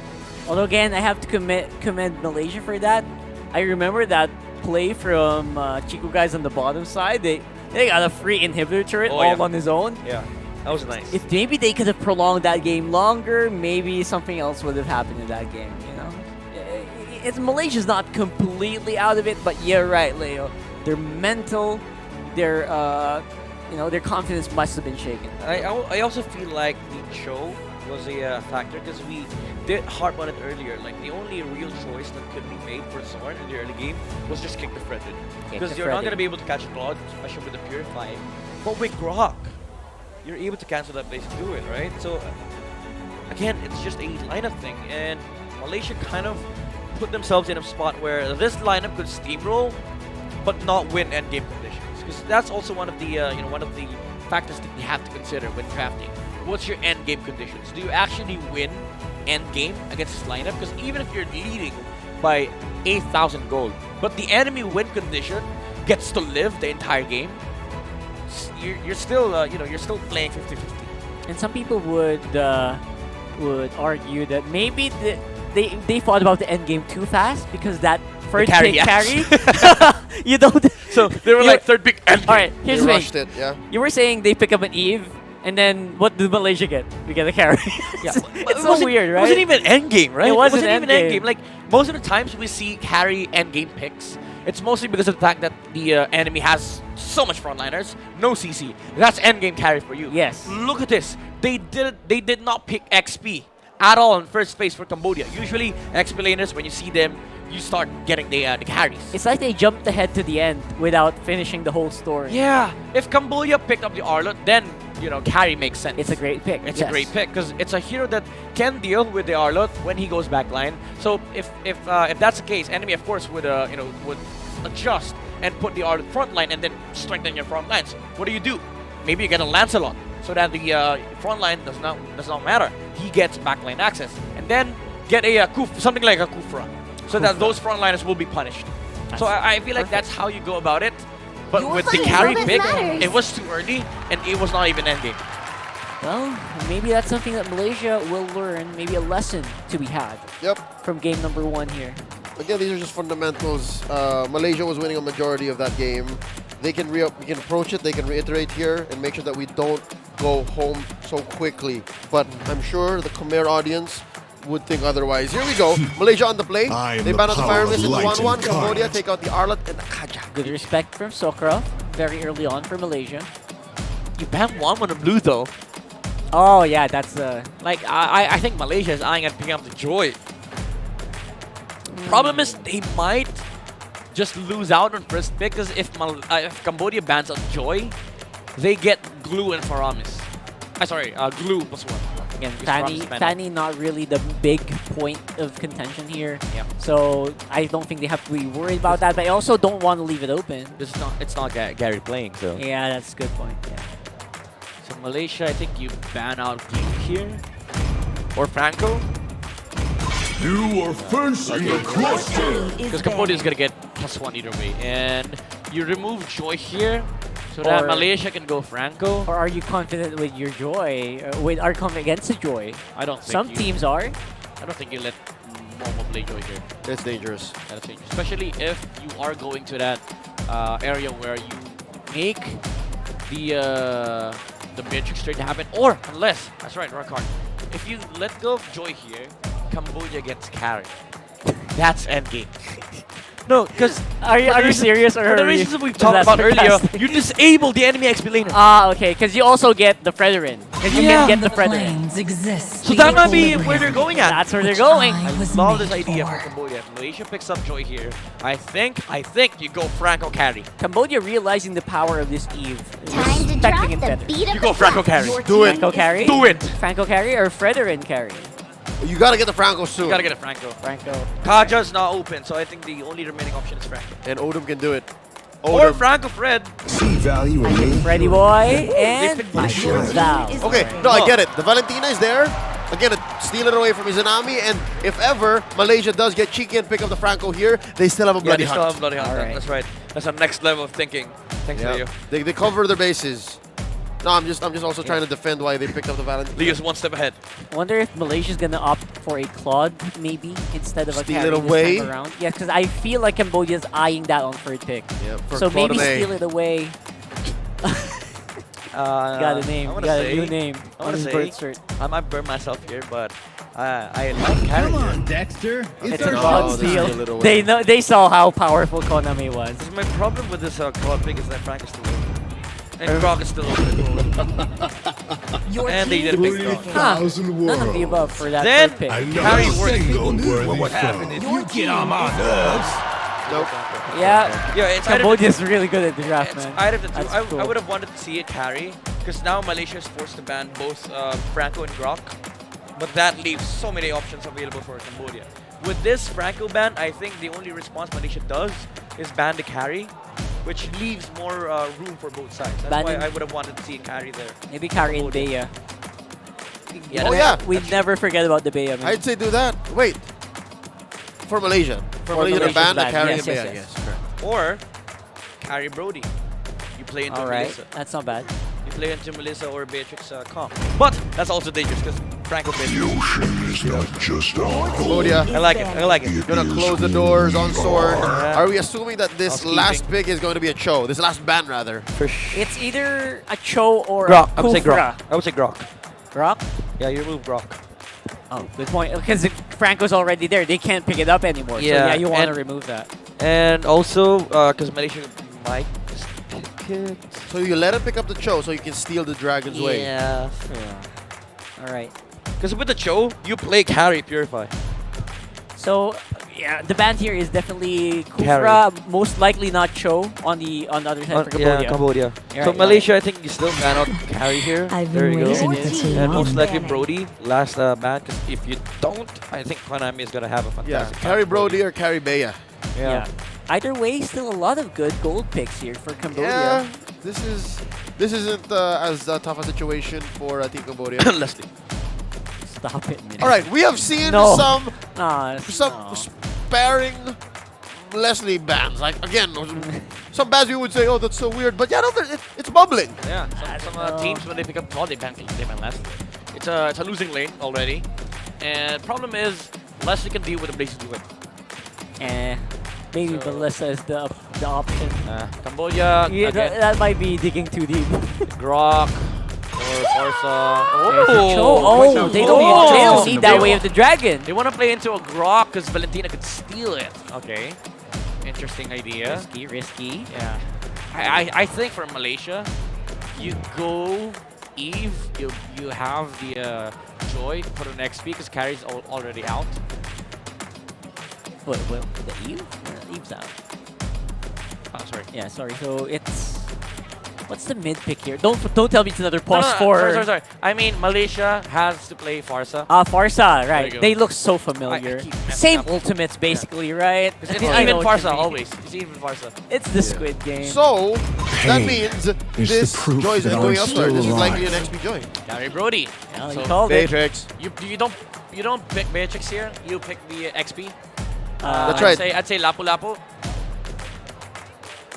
Although again, I have to commend Malaysia for that. I remember that play from Chico guys on the bottom side. They got a free inhibitor turret all on his own. Yeah, that was nice. If maybe they could have prolonged that game longer, maybe something else would have happened in that game. You know, Malaysia's not completely out of it, but you're right, Leo. Their mental, their their confidence must have been shaken. I also feel like the show was a factor because we did harp on it earlier. Like the only real choice that could be made for Zorn in the early game was just kick the Fredrid. Because you're not going to be able to catch Blood, especially with the Purify. But with Grok, you're able to cancel that place and do it, right? So again, it's just a lineup thing, and Malaysia kind of put themselves in a spot where this lineup could steamroll, but not win endgame conditions. Because that's also one of the one of the factors that you have to consider when drafting. What's your end game conditions? Do you actually win end game against this lineup? Because even if you're leading by 8,000 gold, but the enemy win condition gets to live the entire game, you're still you're still playing 50-50. And some people would argue that maybe they thought about the end game too fast because that first pick carry. You don't. So they were like third pick end game. All right, here's the thing. Yeah. You were saying they pick up an Eve. And then what did Malaysia get? We get a carry. Yeah. It's so weird, right? It wasn't even endgame, right? It wasn't even endgame. endgame. Like most of the times we see carry endgame picks, it's mostly because of the fact that the enemy has so much frontliners, no CC. That's endgame carry for you. Yes. Look at this. They did not pick XP at all in first phase for Cambodia. Usually XP laners, when you see them, you start getting the carries. It's like they jumped ahead to the end without finishing the whole story. Yeah. If Cambodia picked up the Arlot, then carry makes sense. It's a great pick. It's a great pick because it's a hero that can deal with the Arlot when he goes backline. So if that's the case, enemy of course would would adjust and put the Arlot front line and then strengthen your front lines. What do? Maybe you get a Lancelot so that the front line does not matter. He gets backline access and then get a something like a Kufra, so that those frontliners will be punished. So I feel like that's how you go about it. But with the carry pick, it was too early, and it was not even endgame. Well, maybe that's something that Malaysia will learn, maybe a lesson to be had from game number 1 here. Again, these are just fundamentals. Malaysia was winning a majority of that game. We can approach it, they can reiterate here, and make sure that we don't go home so quickly. But I'm sure the Khmer audience would think otherwise. Here we go. Malaysia on the play. They ban out the Fire Mist in 1-1. Cambodia take out the Arlot and the Kaja. Good respect from Sokra very early on for Malaysia. You banned one on the blue though. Oh yeah, that's like I think Malaysia is eyeing at picking up the Joy. Problem is they might just lose out on first pick because if Cambodia bans out Joy, they get Glue and Faramis. Glue +1. Again, Fanny not really the big point of contention here. Yeah. So I don't think they have to be worried about that. But I also don't want to leave it open. It's not Gary playing, so. Yeah, that's a good point. Yeah. So Malaysia, I think you ban out Glue here. Or Franco. You are fencing a cluster. Because Cambodia is going to get +1 either way. And you remove Joy here. So that Malaysia can go Franco. Or are you confident with your Joy? With our confident against the Joy? I don't think some teams are. I don't think you let Momo play Joy here. That's dangerous. That's dangerous. Especially if you are going to that area where you make the Matrix trade happen. Or unless, that's right, rock hard. If you let go of Joy here, Cambodia gets carried. That's endgame. No, because are you serious or the reasons we've talked about earlier, you disable the enemy XP laner. Okay, because you also get the Fredrin. If you can get the Predator. So that might be where they're going at. That's where they're going. I love this idea for Cambodia. If Malaysia picks up Joy here, I think you go Franco carry. Cambodia realizing the power of this Eve. Time to drop the beat of You go Franco carry. Do it. Franco carry? Do it. Franco carry or Frederick carry? You gotta get the Franco soon. You gotta get a Franco. Franco. Kaja's not open, so I think the only remaining option is Franco. And Odom can do it. Or Franco Fred. See value in main Freddy boy and Val. Okay, no, I get it. The Valentina is there. Again, steal it away from Izanami, and if ever Malaysia does get cheeky and pick up the Franco here, they still have a bloody they hunt. still have bloody hunt. That's right. That's the next level of thinking. Thanks, Leo. They cover their bases. No, I'm just also trying to defend why they picked up the Valentina. Leo's one step ahead. I wonder if Malaysia's gonna opt for a Claude maybe insteed of a Steal carry it away? this time around. Yeah, because I feel like Cambodia's eyeing that on third pick. for So maybe Claude steal it away. Got a name. Got a new name. I want to Bird say, cert. I might burn myself here, but I like carry. Come on, Dexter. It's a Claude steal. They saw how powerful Konami was. My problem with this Claude pick is that Frank is still open. And Grog is still open. And they did a big draw. None of the above for that Then third pick. carry works. Well, what happened if you get on my nerves? Nope. Yeah, it's Cambodia's really good at the draft, man. Either of the two. That's cool. I would have wanted to see it carry, because now Malaysia is forced to ban both Franco and Grok, but that leaves so many options available for Cambodia. With this Franco ban, I think the only response Malaysia does is ban the carry, which leaves more room for both sides. That's why I would have wanted to see a carry there. Maybe carry in Bea. Yeah, we never forget about the Bea. Man. I'd say do that. Wait. For Malaysia. For Malaysia to ban the carry in Bea, yes. correct. Or carry Brody. You play into Melissa. That's not bad. You play into Melissa or Beatrix comp. But that's also dangerous because Franco Beatrix. The ocean is not just our Cambodia. I like it. I like it. Gonna close the doors on sword. Are we assuming that this last pick is going to be a Cho? This last ban, rather. For sure. It's either a Cho or Grok. a I would say Kufra. Grok. I would say Grok. Grok? Yeah, you remove Grok. Oh, good point. Because Franco's already there. They can't pick it up anymore. So yeah, you want to remove that. And also, because Malaysia might just pick it. So you let him pick up the Cho so you can steal the Dragon's Way. Yeah. All right. Because with the Cho, you play carry Purify. So, yeah, the ban here is definitely Kufra, most likely not Cho on the other side for Cambodia. Yeah, Cambodia. You're So right, Malaysia, I think you still ban out carry here. There you go. And most likely Brody, last ban. Because if you don't, I think Konami is going to have a fantastic carry Brody or carry Bea. Yeah. Either way, still a lot of good gold picks here for Cambodia. Yeah, this isn't as tough a situation for Team Cambodia. Leslie. Stop it, man. All right, we have seen some sparing Leslie bans. Like again, some bans we would say, oh, that's so weird, but yeah, no, it's bubbling. Yeah, some teams when they pick up Claude, they ban Leslie. It's a losing lane already, and problem is Leslie can deal with the Blazing Whip. Maybe Melissa is the option. Cambodia. Yeah, that might be digging too deep. Grok or Forza. Oh, they don't need that way of the dragon. They want to play into a Grok because Valentina could steal it. Okay. Interesting idea. Risky. Yeah. I think for Malaysia, you go Eve, you have the Joy, put an XP because carry's already out. What, the Eve? Eve's out. Oh, sorry. Yeah, sorry. So it's... What's the mid pick here? Don't tell me it's another pause for... Sorry. I mean, Malaysia has to play Farsa. Farsa, right. They look so familiar. Same ultimates, basically, right? It's even Farsa, always. It's even Farsa. It's the Squid Game. So, that means this Joy is going upstairs. This is likely an XP Joy. Carry Brody. Yeah, you called Beatrix. You don't pick Beatrix here. You pick the XP. That's right. I'd say Lapu Lapu.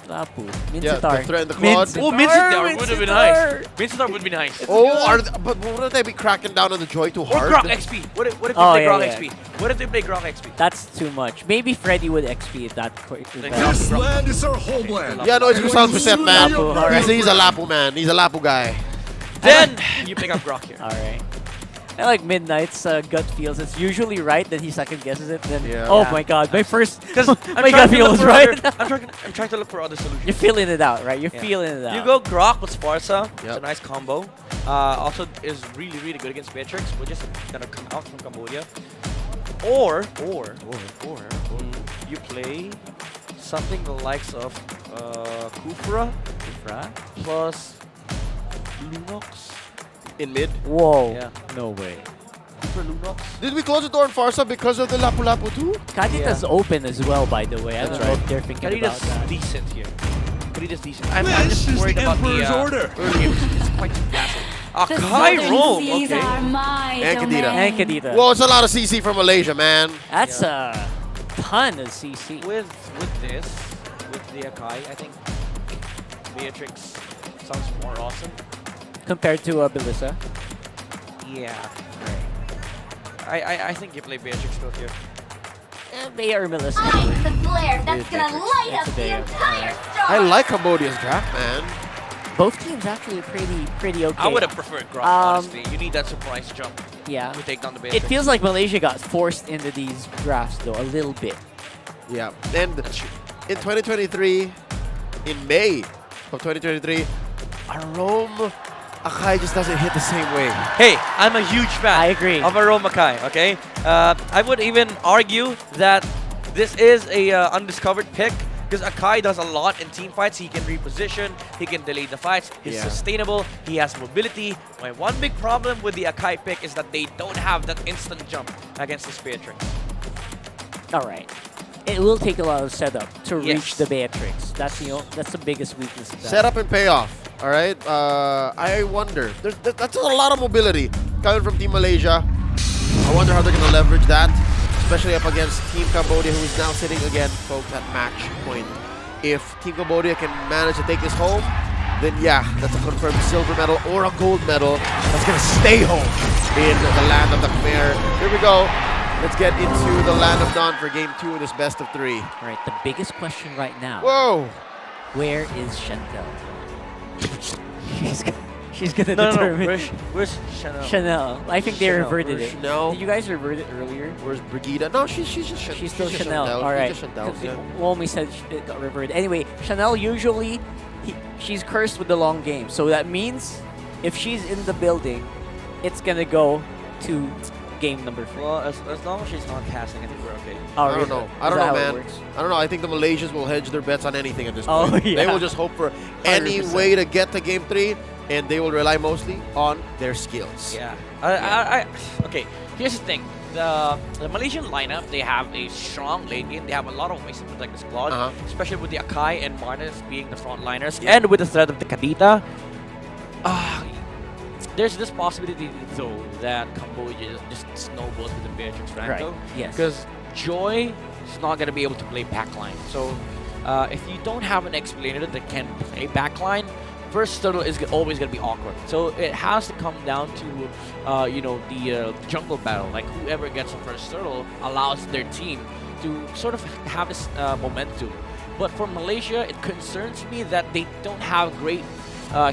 Lapu. Yeah, the threat, the Claude. Oh, Mincetar would have been nice. Mincetar would be nice. Oh, but wouldn't they be cracking down on the Joy too hard? Or Grok XP. What if they play Grok XP? What if they play Grok XP? That's too much. Maybe Freddy would XP at that quick. This land is our homeland. Yeah, no, it's 1,000% man. He's a Lapu man. He's a Lapu guy. Then you pick up Grok here. All right. I like Midnight's gut feels. It's usually right that he second guesses it. Then my god, my gut feel was right. I'm trying to look for other solutions. You're feeling it out, right? You're feeling it out. You go Grok with Sparsa. It's a nice combo. also is really, really good against Beatrix, which is gonna come out from Cambodia. Or you play something the likes of Kufra plus Lunox in mid. Whoa. Yeah. No way. Kufra Lunox. Did we close the door on Farsa because of the Lapu Lapu too? Kadita's open as well, by the way. I don't know if they're thinking about that. Decent here. Kadita's decent. I'm just worried about the order. early games. It's quite massive. Akai roam. Okay. And Kadita. And Kadita. Well, it's a lot of CC from Malaysia, man. That's a ton of CC. With the Akai, I think Beatrix sounds more awesome. Compared to Belissa. Yeah. I think you play Beatrix still here. Bay or Melissa. The flare that's gonna light up the entire store. I like Cambodia's draft, man. Both teams actually pretty okay. I would have preferred Grok, honestly. You need that surprise jump Yeah. to take down the It Beatrix. feels like Malaysia got forced into these drafts, though, a little bit. Yeah. And in 2023, in May of 2023, Arom Akai just doesn't hit the same way. Hey, I'm a huge fan I agree. of Arom Akai, okay? I would even argue that this is a undiscovered pick because Akai does a lot in team fights. He can reposition, he can delay the fights, he's sustainable, he has mobility. My one big problem with the Akai pick is that they don't have that instant jump against this Beatrix. Alright. It will take a lot of setup to reach the Beatrix. That's the biggest weakness of that. Setup and payoff. All right. I wonder. That's a lot of mobility coming from Team Malaysia. I wonder how they're going to leverage that, especially up against Team Cambodia, who is now sitting again, folks, at match point. If Team Cambodia can manage to take this home, then yeah, that's a confirmed silver medal or a gold medal that's going to stay home in the land of the Khmer. Here we go. Let's get into the land of Dawn for game 2 of this best of 3. All right, the biggest question right now. Whoa! Where is Chantel? She's gonna determine. No. Where's Chanel? Chanel. I think they reverted it. Chanel? Did you guys revert it earlier? Where's Brigida? No, she's just Chanel. She's still just Chanel. All right. She's just Chanel. Yeah. Womi said it got reverted. Anyway, Chanel usually she's cursed with the long game, so that means if she's in the building, it's gonna go to game number 3. Well, as long as she's not casting, I think we're okay. Oh, I don't know. I don't know, man. I don't know. I think the Malaysians will hedge their bets on anything at this point. Oh, yeah. They will just hope for any 100%. way to get to game 3, and they will rely mostly on their skills. Yeah. Okay, here's the thing. The Malaysian lineup, they have a strong lane game. They have a lot of ways to protect the squad, especially with the Akai and Martinez being the front liners, and with the threat of the Kadita. There's this possibility, though, that Cambodia just snowballs with the Beatrix Franco. Right. Yes. Because Joy is not going to be able to play backline. So if you don't have an explainer that can play backline, first turtle is always going to be awkward. So it has to come down to, the jungle battle. Like whoever gets the first turtle allows their team to sort of have this momentum. But for Malaysia, it concerns me that they don't have great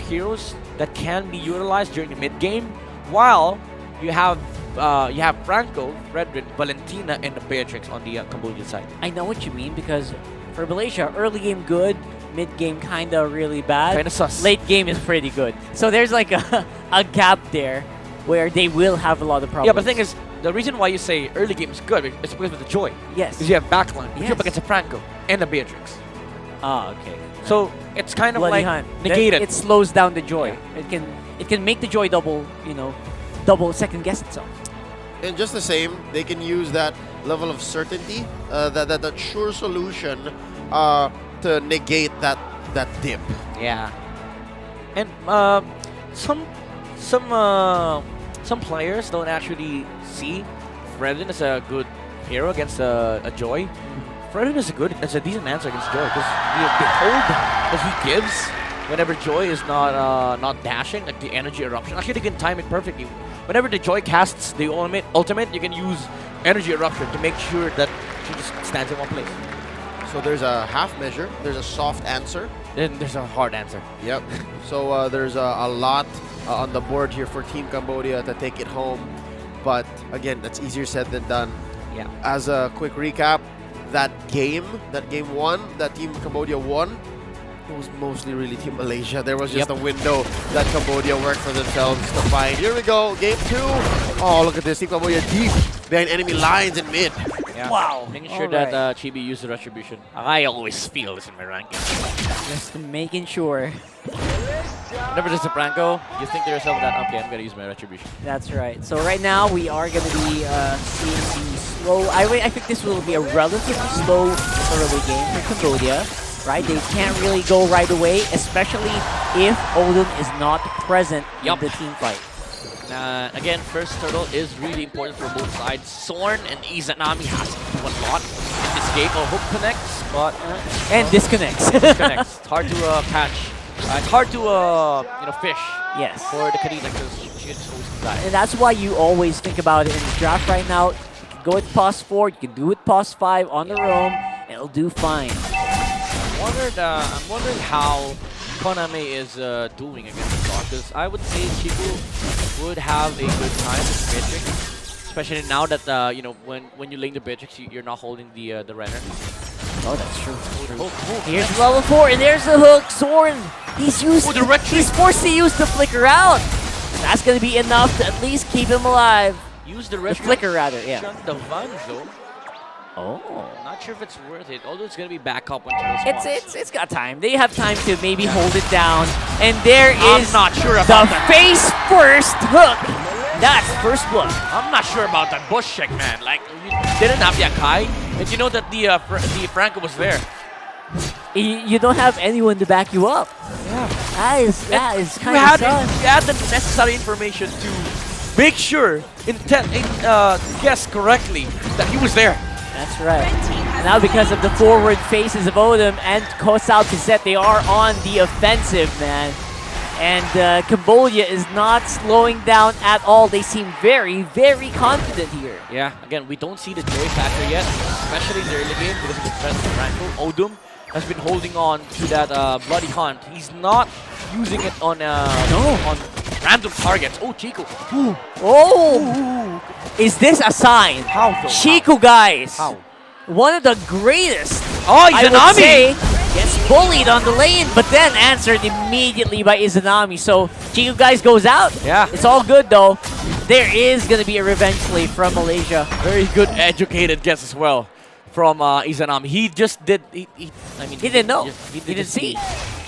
heroes that can be utilized during the mid game, while you have Franco, Frederick, Valentina, and the Beatrix on the Cambodian side. I know what you mean, because for Malaysia, early game good, mid game kinda really bad, kinda sus. Late game is pretty good. So there's like a gap there where they will have a lot of problems. Yeah, but the thing is, the reason why you say early game is good is because of the Joy. Yes. Because you have backline, Yes. you're up against a Franco and a Beatrix. Ah, okay. So it's kind of Bloody like hand. negated. It slows down the Joy. It can make the Joy double second guess itself. And just the same, they can use that level of certainty, that sure solution to negate that dip. Yeah. And some players don't actually see Fredden as a good hero against a Joy. Fredden is a decent answer against Joy because the hold that he gives whenever Joy is not dashing, like the energy eruption. Actually, they can time it perfectly. Whenever the Joy casts the ultimate, you can use energy eruption to make sure that she just stands in one place. So there's a half measure, there's a soft answer, then there's a hard answer. Yep. So there's a lot on the board here for Team Cambodia to take it home. But again, that's easier said than done. Yeah. As a quick recap, that game 1 that Team Cambodia won, it was mostly really Team Malaysia. There was just a window that Cambodia worked for themselves to find. Here we go, game 2. Oh, look at this. Team Cambodia deep behind enemy lines in mid. Yeah. Wow. Making sure that Chibi used the retribution. I always feel this in my ranking. Just making sure. Whenever there's a Franco, you think to yourself that, okay, I'm going to use my retribution. That's right. So right now we are going to be seeing the slow. I think this will be a relatively slow early game for Cambodia. Right? They can't really go right away, especially if Odom is not present in the team fight. Again, first turtle is really important for both sides. Sorn and Izanami has to do a lot in this game. A hook connects, but and disconnects. Disconnects. It's hard to catch. It's hard to fish. Yes. For the Kadena because she just always die. And that's why you always think about it in the draft right now. You can go with pos 4, you can do it pos 5 on the roam, and it'll do fine. I'm wondering how Konami is doing against the Star, because I would say Chico would have a good time with Matrix, especially now that when you link the Matrix, you're not holding the runner. Oh, that's true. Here's level 4, and there's the hook. Soren, he's forced to use the flicker out. That's gonna be enough to at least keep him alive. Use the flicker rather, yeah. The Vanzo. Oh. Not sure if it's worth it, although it's going to be back up when turtle spawns. It's got time. They have time to maybe hold it down. And there is I'm not sure about the face first hook. That's first blood. I'm not sure about that bush check, man. Like, you didn't have Yakai, and you know that the Franco was there. You don't have anyone to back you up. Yeah. That is kind of sad. You had the necessary information to make sure, guess correctly, that he was there. That's right. And now because of the forward faces of Odom and Kosao Cassette, they are on the offensive, man. And Cambodia is not slowing down at all. They seem very, very confident here. Yeah, again, we don't see the joy factor yet, especially in the early game because of the presence of Franco. Odom has been holding on to that bloody hunt. He's not using it on random targets. Oh, Chico. Ooh. Oh! Is this a sign? How? Chico, guys. How? One of the greatest. Oh, Izanami! I would say, gets bullied on the lane, but then answered immediately by Izanami. So Chico, guys, goes out. Yeah. It's all good, though. There is going to be a revenge play from Malaysia. Very good, educated guess as well from Izanami. He just did. He didn't know. He didn't see.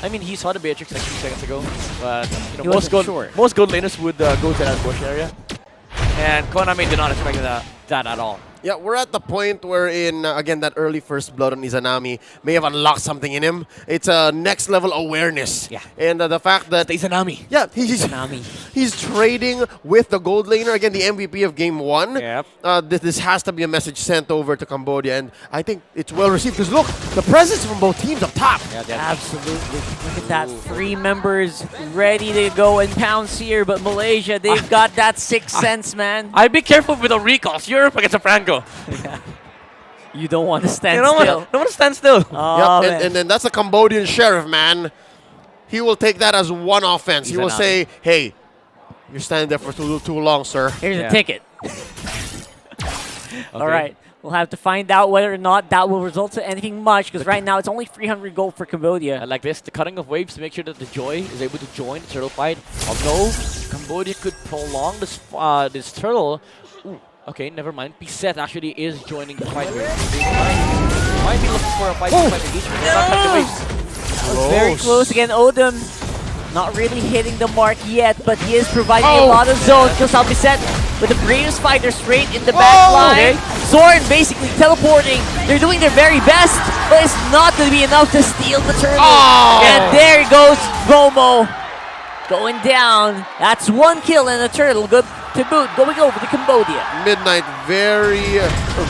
I mean, he saw the Beatrix like 2 seconds ago, but most gold laners would go to that bush area, and Konami did not expect that at all. Yeah, we're at the point wherein, again, that early first blood on Izanami may have unlocked something in him. It's a next level awareness. Yeah. And the fact that... Izanami. Yeah, he's trading with the gold laner. Again, the MVP of game 1. Yep. This has to be a message sent over to Cambodia. And I think it's well received. Because look, the presence from both teams up top. Yeah, absolutely. Look at that. 3 members ready to go and pounce here. But Malaysia, they've got that 6th sense, man. I'd be careful with the recalls. Europe against a Franco. Yeah. You don't want to stand still. Don't want to stand still. Oh, yep. And then that's a Cambodian sheriff, man. He will take that as one offense. He will say, hey, you're standing there for too long, sir. Here's a ticket. All right. We'll have to find out whether or not that will result in anything much, because right now it's only 300 gold for Cambodia. I like this, the cutting of waves to make sure that the Joy is able to join the turtle fight. Although Cambodia could prolong this turtle. Ooh, okay, never mind. Piset actually is joining the fight here. They might be looking for a fight engagement. Not cutting the waves. Very close again. Odom not really hitting the mark yet, but he is providing a lot of zone. Kosao Piset with the Bravest Fighter straight in the back line. Zorn basically teleporting. They're doing their very best, but it's not going to be enough to steal the turtle. And there goes Gomo going down. That's 1 kill and a turtle. Good to boot, going over to Cambodia. Midnight very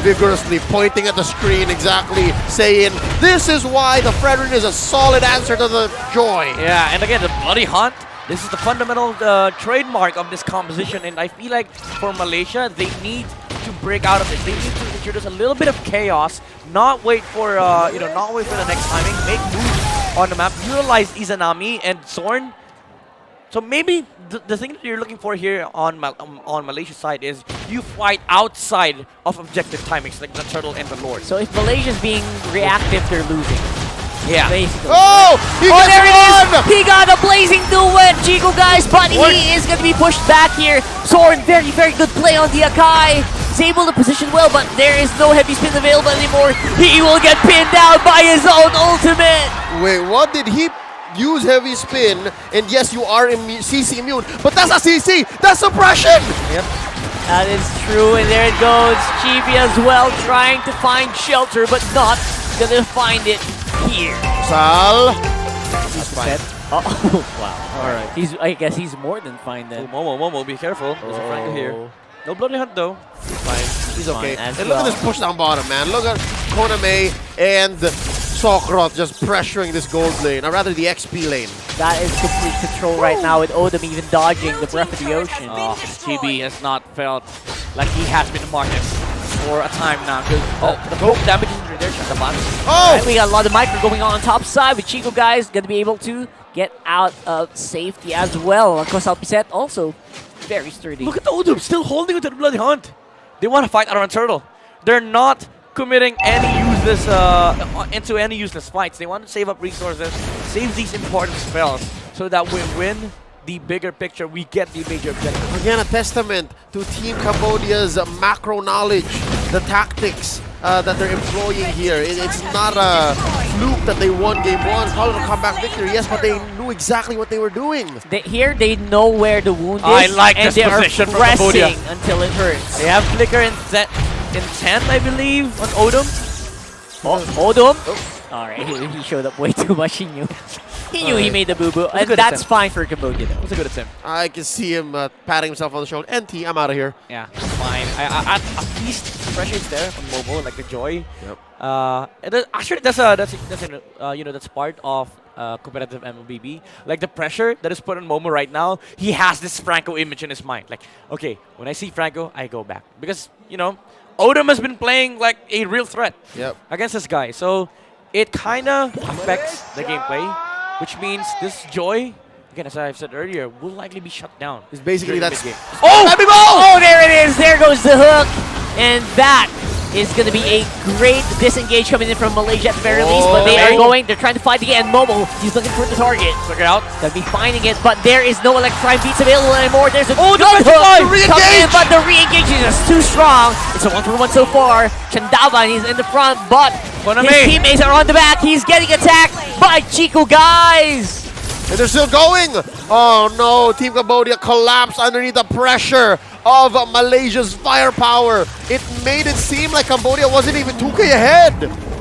vigorously pointing at the screen, exactly saying, this is why the Fredrin is a solid answer to the Joy. Yeah, and again, the Bloody Hunt. This is the fundamental trademark of this composition, and I feel like for Malaysia, they need to break out of this. They need to introduce a little bit of chaos, not wait for not wait for the next timing, make moves on the map, utilize Izanami and Zorn. So maybe the thing that you're looking for here on Malaysia's side is you fight outside of objective timings like the Turtle and the Lord. So if Malaysia's being reactive, they're losing. Yeah. Basically. Oh! He gets there it one! is! He got a blazing duet, Chico, guys, but he is going to be pushed back here. Soren, very, very good play on the Akai. He's able to position well, but there is no heavy spin available anymore. He will get pinned down by his own ultimate. Wait, what did he use heavy spin? And yes, you are CC immune, but that's a CC! That's suppression! Yep. That is true, and there it goes. Chibi as well, trying to find shelter, but not gonna find it here. Sal. He's fine. Oh, wow. Alright. I guess he's more than fine then. Oh, Momo, be careful. There's a Franco here. No bloody hunt though. He's fine. He's okay. Fine And look at this push down bottom, man. Look at Koname and Sokrot just pressuring this gold lane, or rather the XP lane. That is complete control right now with Odom even dodging the Breath of the Ocean. GB has not felt like he has been the market for a time now. Because the poke damage is there, Shakaban. Oh! Right, we got a lot of micro going on top side with Chico, guys. Going to be able to get out of safety as well. Of course, Alpiset also very sturdy. Look at the Odom still holding onto the bloody hunt. They want to fight around Turtle. They're not committing any useless into any useless fights. They want to save up resources, save these important spells, so that we win the bigger picture. We get the major objective. Again, a testament to Team Cambodia's macro knowledge, the tactics that they're employing here. It's not a fluke that they won game one. Call it a comeback victory, yes, but they knew exactly what they were doing. Here, they know where the wound is. I like and this position they from are Cambodia pressing until it hurts. They have Flicker in 10, I believe, on Odom. Odom? Oh. Alright, he showed up way too much. He knew. He knew he made the boo-boo. And that's fine for Cambodia, though. It was a good attempt. I can see him patting himself on the shoulder. NT, I'm out of here. Yeah, fine. At least pressure is there on mobile, like the joy. Yep. Actually, that's part of competitive MLBB. Like the pressure that is put on Momo right now, he has this Franco image in his mind. Like, okay, when I see Franco, I go back because Odom has been playing like a real threat against this guy, so it kind of affects the gameplay, which means this joy, again, as I've said earlier, will likely be shut down. It's basically that game. Oh, there it is. There goes the hook. And that is going to be a great disengage coming in from Malaysia at the very least. But they're trying to fight again. Momo, he's looking for the target. Check it out. Gonna be finding it, but there is no electrifying beats available anymore. There's a good hook coming in, but the re-engage is just too strong. It's a 1-for-1 so far. Chandavan, he's in the front, but his teammates are on the back. He's getting attacked by Chico, guys. And they're still going. Oh no, Team Cambodia collapsed underneath the pressure of Malaysia's firepower. It made it seem like Cambodia wasn't even 2K ahead.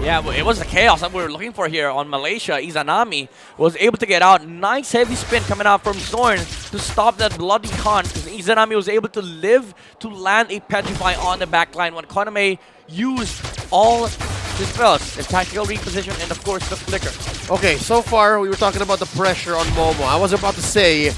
Yeah, but it was the chaos that we were looking for here on Malaysia. Izanami was able to get out. Nice heavy spin coming out from Zorn to stop that bloody hunt. Izanami was able to live to land a Petrify on the backline when Koname used all his spells, the tactical reposition, and of course the flicker. Okay, so far we were talking about the pressure on Momo. I was about to say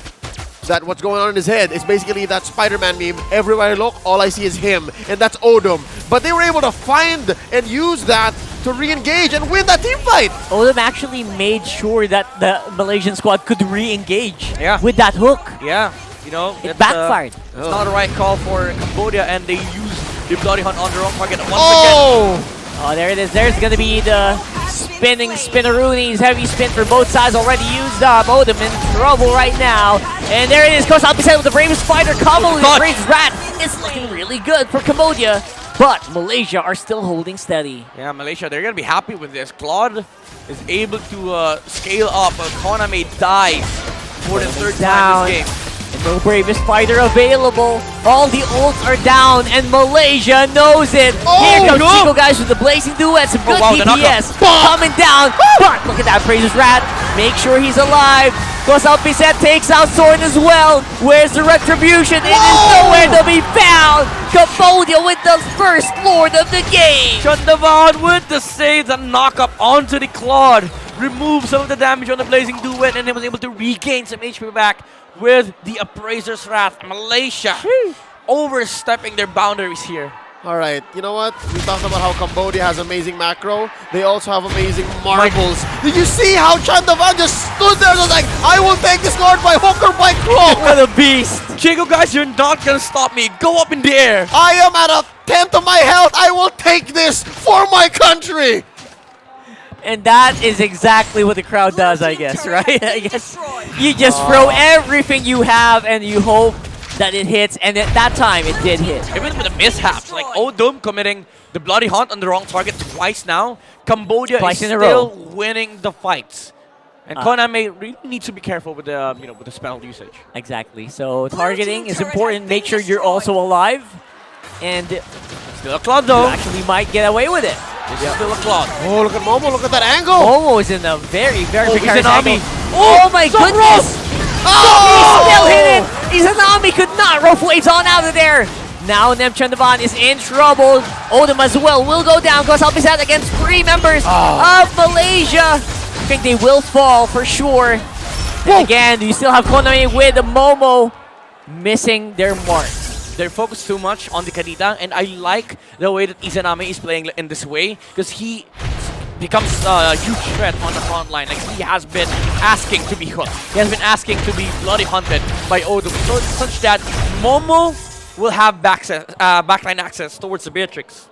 that what's going on in his head is basically that Spider-Man meme. Everywhere I look, all I see is him, and that's Odom. But they were able to find and use that to re-engage and win that team fight. Odom actually made sure that the Malaysian squad could re-engage with that hook. Yeah, it backfired. It's not the right call for Cambodia, and they used the bloody hunt on the wrong target once again. Oh, there it is. There's going to be the spinning Spinneroonies. Heavy spin for both sides already used up. Odom in trouble right now. And there it is. Coast Alpiset with the Bravest Spider combo with the Bravest Rat. It's looking really good for Cambodia. But Malaysia are still holding steady. Yeah, Malaysia, they're going to be happy with this. Claude is able to scale up. Koname dies for the third time this game. And no Bravest Fighter available. All the ults are down, and Malaysia knows it. Here comes Chico, guys, with the blazing duet. Some good DPS coming down. But look at that Bravest Rat. Make sure he's alive. Because Alpiset takes out Soren as well. Where's the retribution? It is nowhere to be found. Cambodia with the first Lord of the game. Chandavan with the save, the knock-up onto the Claude. Removed some of the damage on the blazing duet, and he was able to regain some HP back with the Appraiser's Wrath. Malaysia overstepping their boundaries here. All right, you know what? We talked about how Cambodia has amazing macro. They also have amazing marbles. Did you see how Chandavan just stood there and was like, I will take this Lord by hook or by crook? What a beast. Chico, guys, you're not going to stop me. Go up in the air. I am at a tenth of my health. I will take this for my country. And that is exactly what the crowd does, I guess, right? I guess you just throw everything you have and you hope that it hits, and at that time it did hit. Even with the mishaps, like Odom committing the bloody hunt on the wrong target twice now, Cambodia is still winning the fights. And Konami really needs to be careful with the with the spell usage. Exactly. So targeting is important. Make sure you're also alive, and still a Claude though. You actually might get away with it. This is still a Claude. Oh, look at Momo! Look at that angle. Momo is in a very precarious angle. Oh my goodness! He still hit it! Izanami could not! Rough waves on out of there! Now Nem Chandavan is in trouble. Odom as well will go down because I'll be set against 3 members of Malaysia. I think they will fall for sure. And again, you still have Konami with Momo missing their mark. They're focused too much on the Kadita, and I like the way that Izanami is playing in this way because he becomes a huge threat on the front line. Like, he has been asking to be hooked. He has been asking to be bloody hunted by Odom, so such that Momo will have backline access towards the Beatrix.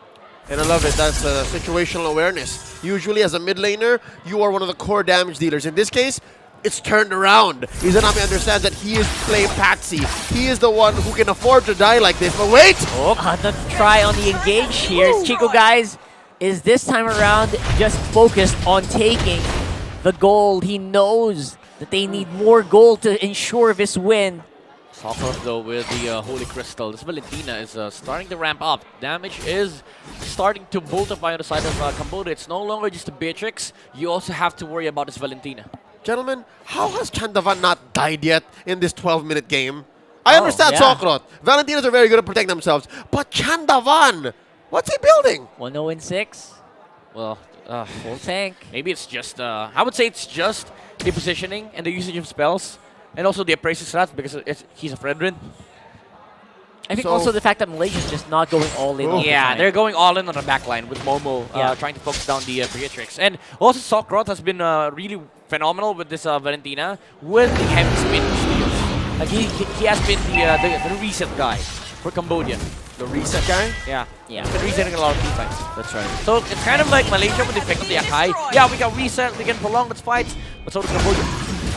And I love it. That's situational awareness. Usually, as a mid laner, you are one of the core damage dealers. In this case, it's turned around. Izanami understands that he is playing Patsy. He is the one who can afford to die like this. But wait! Another try on the engage here. Chico, guys, is this time around just focused on taking the gold. He knows that they need more gold to ensure this win. Sokolov though with the Holy Crystal. This Valentina is starting to ramp up. Damage is starting to multiply on the side of Cambodia. It's no longer just a Beatrix. You also have to worry about this Valentina. Gentlemen, how has Chandavan not died yet in this 12-minute game? I understand Sokolov. Valentinas are very good at protecting themselves. But Chandavan, what's he building? 1-0-6. Well, full tank. Maybe it's just, I would say it's just the positioning and the usage of spells. And also the appraisal stats because he's a Fredrin. I think also the fact that Malaysia is just not going all in. Yeah, they're going all in on the backline with Momo trying to focus down the Beatrix. And also Sokolov has been really phenomenal with this Valentina with the heavy spin steals. Like he has been the reset guy for Cambodia. The reset guy? Yeah. Yeah. He's been resetting a lot of defense. That's right. So it's kind of like Malaysia when they pick up the Akai. Yeah, we can reset, we can prolong its fights, but so does Cambodia.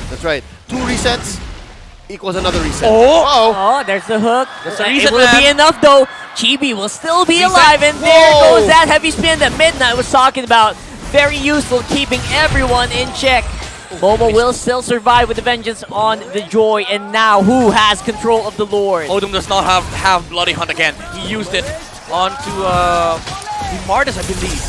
That's right. 2 resets equals another reset. Oh, there's the hook. That's a reset, it will be enough though. Chibi will still be alive, and there goes that heavy spin that Midnight was talking about. Very useful, keeping everyone in check. Momo will still survive with the vengeance on the Joy, and now who has control of the Lord? Odom does not have Bloody Hunt again. He used it onto the Martis, I believe.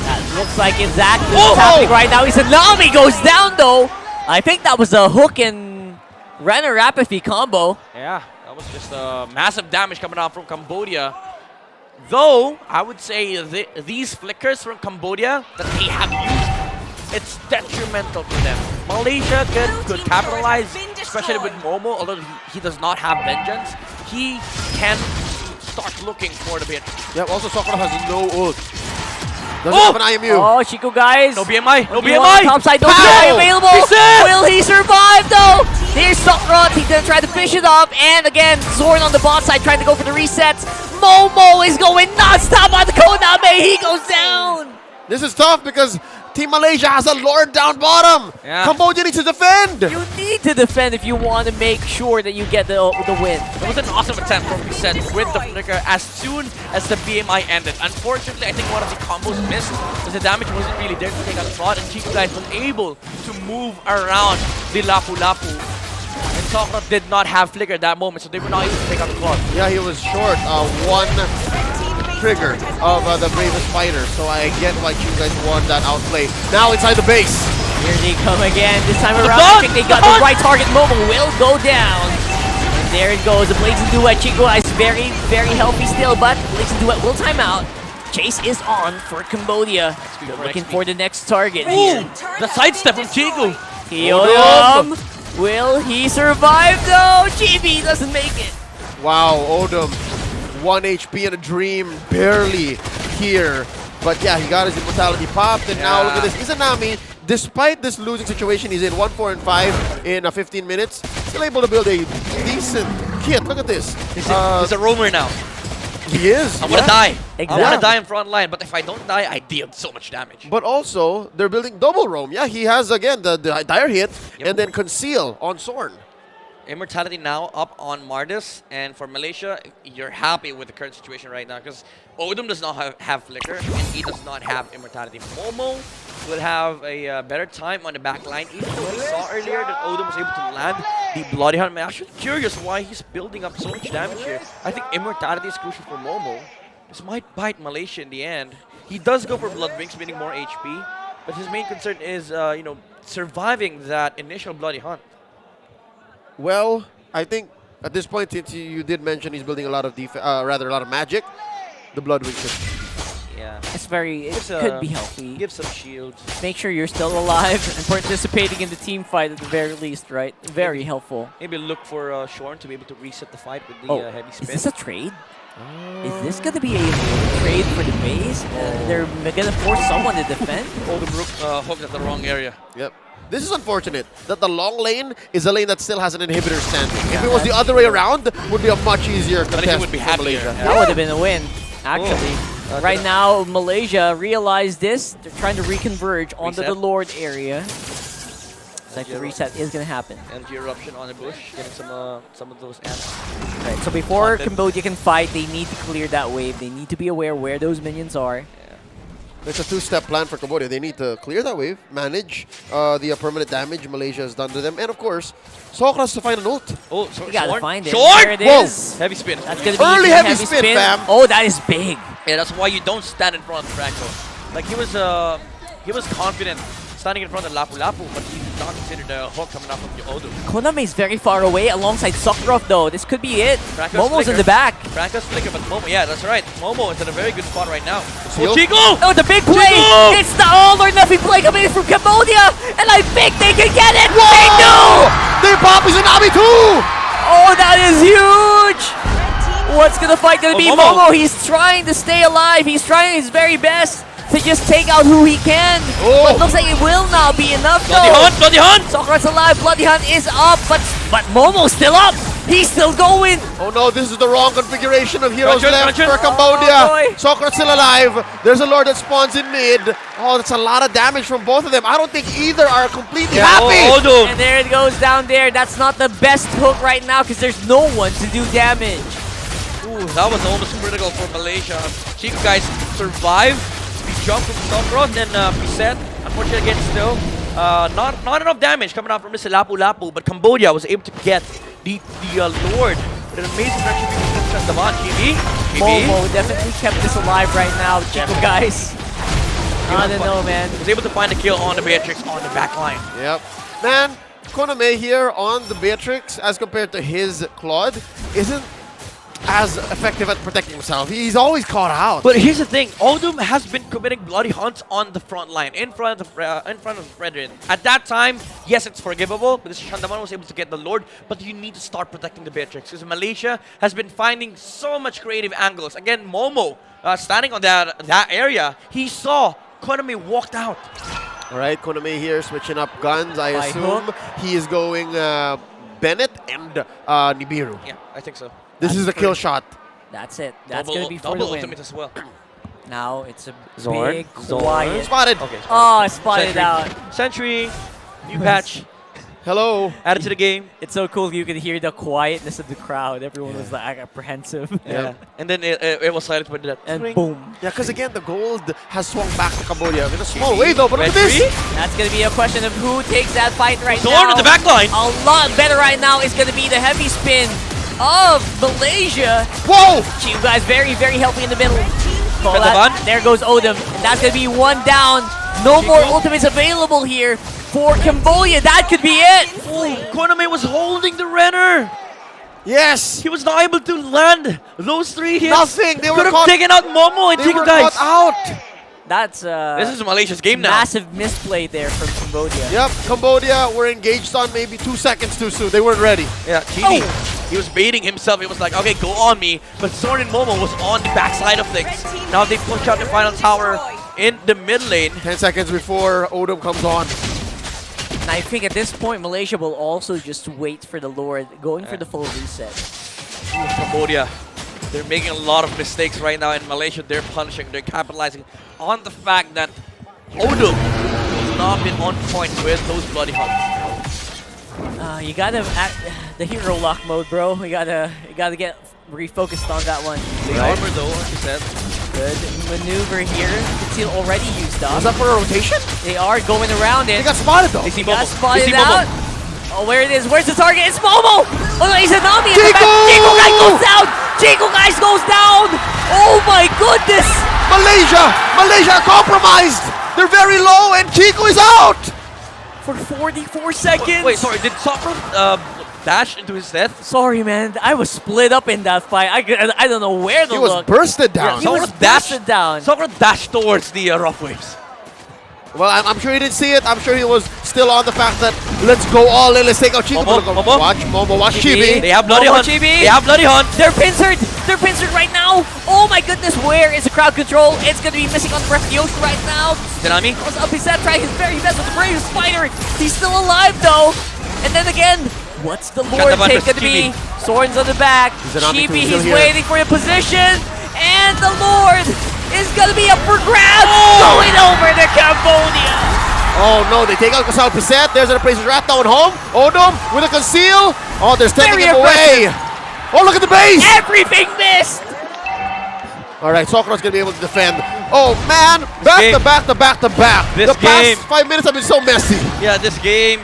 That looks like exactly what's happening right now. Izanami goes down though. I think that was a hook and Renner Apathy combo. Yeah, that was just massive damage coming out from Cambodia. Though, I would say these flickers from Cambodia that they have used, it's detrimental to them. Malaysia could capitalize, especially with Momo, although he does not have Vengeance. He can start looking for the bit. Yeah, also Sokolov has no ult. Doesn't have an IMU. Oh, Chico, guys. No BMI. No BMI. BMI. Topside, no BMI available. Will he survive, though? Here's Sokolov. He's going to try to fish it up. And again, Zorn on the bot side trying to go for the resets. Momo is going non-stop on the Koname. He goes down. This is tough because Team Malaysia has a Lord down bottom. Yeah. Cambodia needs to defend. You need to defend if you want to make sure that you get the win. That was an awesome attempt from Reset with the flicker as soon as the BMI ended. Unfortunately, I think one of the combos missed because the damage wasn't really there to take out the plot, and Chico guys was able to move around the Lapu Lapu. And Sokolov did not have flicker at that moment, so they were not able to take out the plot. Yeah, he was short one trigger of the bravest fighter, so I get why you guys won that outplay. Now inside the base. Here they come again. This time around, I think they got the right target. Momo will go down. And there it goes. The Blazing Duet. Chico is very, very healthy still, but Blazing Duet will time out. Chase is on for Cambodia. They're looking for the next target here. The sidestep from Chico. Odom. Will he survive though? Chibi doesn't make it. Wow, Odom. 1 HP and a dream, barely here. But yeah, he got his immortality popped, and now look at this. Izanami, despite this losing situation, he's in 1-4-5 in 15 minutes. Still able to build a decent kit. Look at this. He's a roamer now. He is. I'm gonna die. Exactly. I'm gonna die in front line, but if I don't die, I deal so much damage. But also, they're building double roam. Yeah, he has, again, the dire hit and then conceal on Sorn. Immortality now up on Mardis, and for Malaysia, you're happy with the current situation right now because Odom does not have Flicker, and he does not have Immortality. Momo will have a better time on the back line, even though we saw earlier that Odom was able to land the Bloody Hunt. I'm actually curious why he's building up so much damage here. I think Immortality is crucial for Momo. This might bite Malaysia in the end. He does go for Blood Wings, meaning more HP, but his main concern is, you know, surviving that initial Bloody Hunt. Well, I think at this point, since you did mention he's building a lot of a lot of magic, the Bloodwing should. Yeah, it could be healthy. Give some shields. Make sure you're still alive and participating in the team fight at the very least, right? Very helpful. Maybe look for Shorn to be able to reset the fight with the heavy spin. Is this a trade? Is this going to be a trade for the base? They're going to force someone to defend? Odom hooked at the wrong area. Yep. This is unfortunate that the long lane is a lane that still has an inhibitor standing. If it was the other way around, it would be a much easier contest would be for happier. Malaysia. That would have been a win, actually. Right now, Malaysia realized this. They're trying to reconverge onto the Lord area. Looks like the reset is going to happen. Energy eruption on the bush, getting some of those ants. Right, so before Cambodia can fight, they need to clear that wave. They need to be aware where those minions are. It's a two-step plan for Cambodia. They need to clear that wave, manage the permanent damage Malaysia has done to them, and of course, Sokras to find an ult. Oh, you gotta find it. Short! There it is. Heavy spin. That's gonna be early heavy spin, fam. Oh, that is big. Yeah, that's why you don't stand in front of Franco. Like he was confident standing in front of Lapu Lapu, but he did not consider the hook coming up from Odom. Konami is very far away alongside Sokrov though. This could be it. Franco's Momo's flicker. in the back. Franco's flicker, but Momo, yeah, that's right. Momo is in a very good spot right now. Oh, Chico! Oh, the big play! Chico! It's the all or nothing play coming in from Cambodia, and I think they can get it. Whoa! They do! They pop is an Abi too! Oh, that is huge! What's gonna fight gonna be Momo? He's trying to stay alive. He's trying his very best to just take out who he can. Oh. But looks like it will not be enough Bloody though. Hunt! Bloody Hunt! Sokrat's alive. Bloody Hunt is up, but Momo's still up. He's still going. Oh no, this is the wrong configuration of heroes Gotcha, left gotcha. for Cambodia. Oh, boy. Sokrat's still alive. There's a Lord that spawns in mid. Oh, that's a lot of damage from both of them. I don't think either are completely happy. Odom. And there it goes down there. That's not the best hook right now because there's no one to do damage. Ooh, that was almost critical for Malaysia. Chico guys survived. We jumped from Sokros, then reset. Unfortunately, again, still not enough damage coming out from Mr. Lapu Lapu, but Cambodia was able to get the Lord with an amazing retribution from Davan. GB. Momo definitely kept this alive right now, Chico guys. I don't know, man. Was able to find a kill on the Beatrix on the back line. Yep. Man, Koname here on the Beatrix as compared to his Claude isn't as effective at protecting himself. He's always caught out. But here's the thing, Odom has been committing bloody hunts on the front line, in front of Brethren. At that time, yes, it's forgivable, because Shandaman was able to get the Lord, but you need to start protecting the Beatrix, because Malaysia has been finding so much creative angles. Again, Momo, standing on that area, he saw Konami walked out. All right, Konami here switching up guns. I assume he is going Bennett and Nibiru. Yeah, I think so. This is the kill shot. That's it. That's going to be for the double win. ultimate as well. Now it's a Zord. big quiet. Spotted. Okay, Oh, spotted Sentry. out. Sentry, new patch, Hello. added to the game. It's so cool. You could hear the quietness of the crowd. Everyone was like apprehensive. Yeah. And then it was silent with that. And ring. boom. Yeah, because again, the gold has swung back to Cambodia in a small way though, but look at this. That's going to be a question of who takes that fight right Zorn now. in the back line. A lot better right now is going to be the heavy spin of Malaysia. Whoa! You guys very, very healthy in the middle. Call Davan. that. There goes Odom. And that's going to be one down. No more ultimates available here for Cambodia. That could be it. Konami was holding the Renner. Yes. He was not able to land those 3 hits. Nothing. They were could have caught. taken out Momo and They Chico were guys. caught out. That's This is Malaysia's game now. massive misplay there from Cambodia. Yep, Cambodia were engaged on maybe 2 seconds too soon. They weren't ready. Yeah, Chidi. He was baiting himself. He was like, okay, go on me. But Zorn and Momo was on the backside of things. Now they push out the final tower in the mid lane. 10 seconds before Odom comes on. And I think at this point, Malaysia will also just wait for the Lord, going for the full reset. Cambodia. They're making a lot of mistakes right now in Malaysia. They're punishing, they're capitalizing on the fact that Odom has not been on point with those bloody hunts. You gotta act the hero lock mode, bro. You gotta get refocused on that one. The armor though, like you said. Good maneuver here. Conceal already used up. Was that for a rotation? They are going around it. They got spotted though. They got spotted out. Oh, where it is? Where's the target? It's Momo! Oh no, he's a Nami in the back. Chico Guy goes down! Chico Guy goes down! Oh my goodness! Malaysia compromised! They're very low and Chico is out! For 44 seconds. Wait, sorry, did Soccer dash into his death? Sorry, man. I was split up in that fight. I don't know where to look. He was bursted down. Yeah, he was bursted down. Soccer dashed towards the rough waves. Well, I'm sure he didn't see it. I'm sure he was still on the fact that let's go all in, let's take out Chico. Watch Momo, watch Chibi. They have Bloody Hunt. They have Bloody Hunt. They're pincered. They're pincered right now. Oh my goodness, where is the crowd control? It's going to be missing on the breath of the ocean right now. Tsunami. Goes up his head, trying his very best with the brave spider. He's still alive though. And then again, what's the Lord take going to be? Soren's on the back. Chibi, he's waiting for the position. And the Lord is going to be up for grabs. Going over to Cambodia. Oh no, they take out Kasal Piset. There's an Appraiser's Rat down home. Odom with a conceal. Oh, they're taking him away. Oh, look at the base. Everything missed. All right, Sokoro's going to be able to defend. Oh man, back to back. This the past 5 minutes have been so messy. Yeah, this game.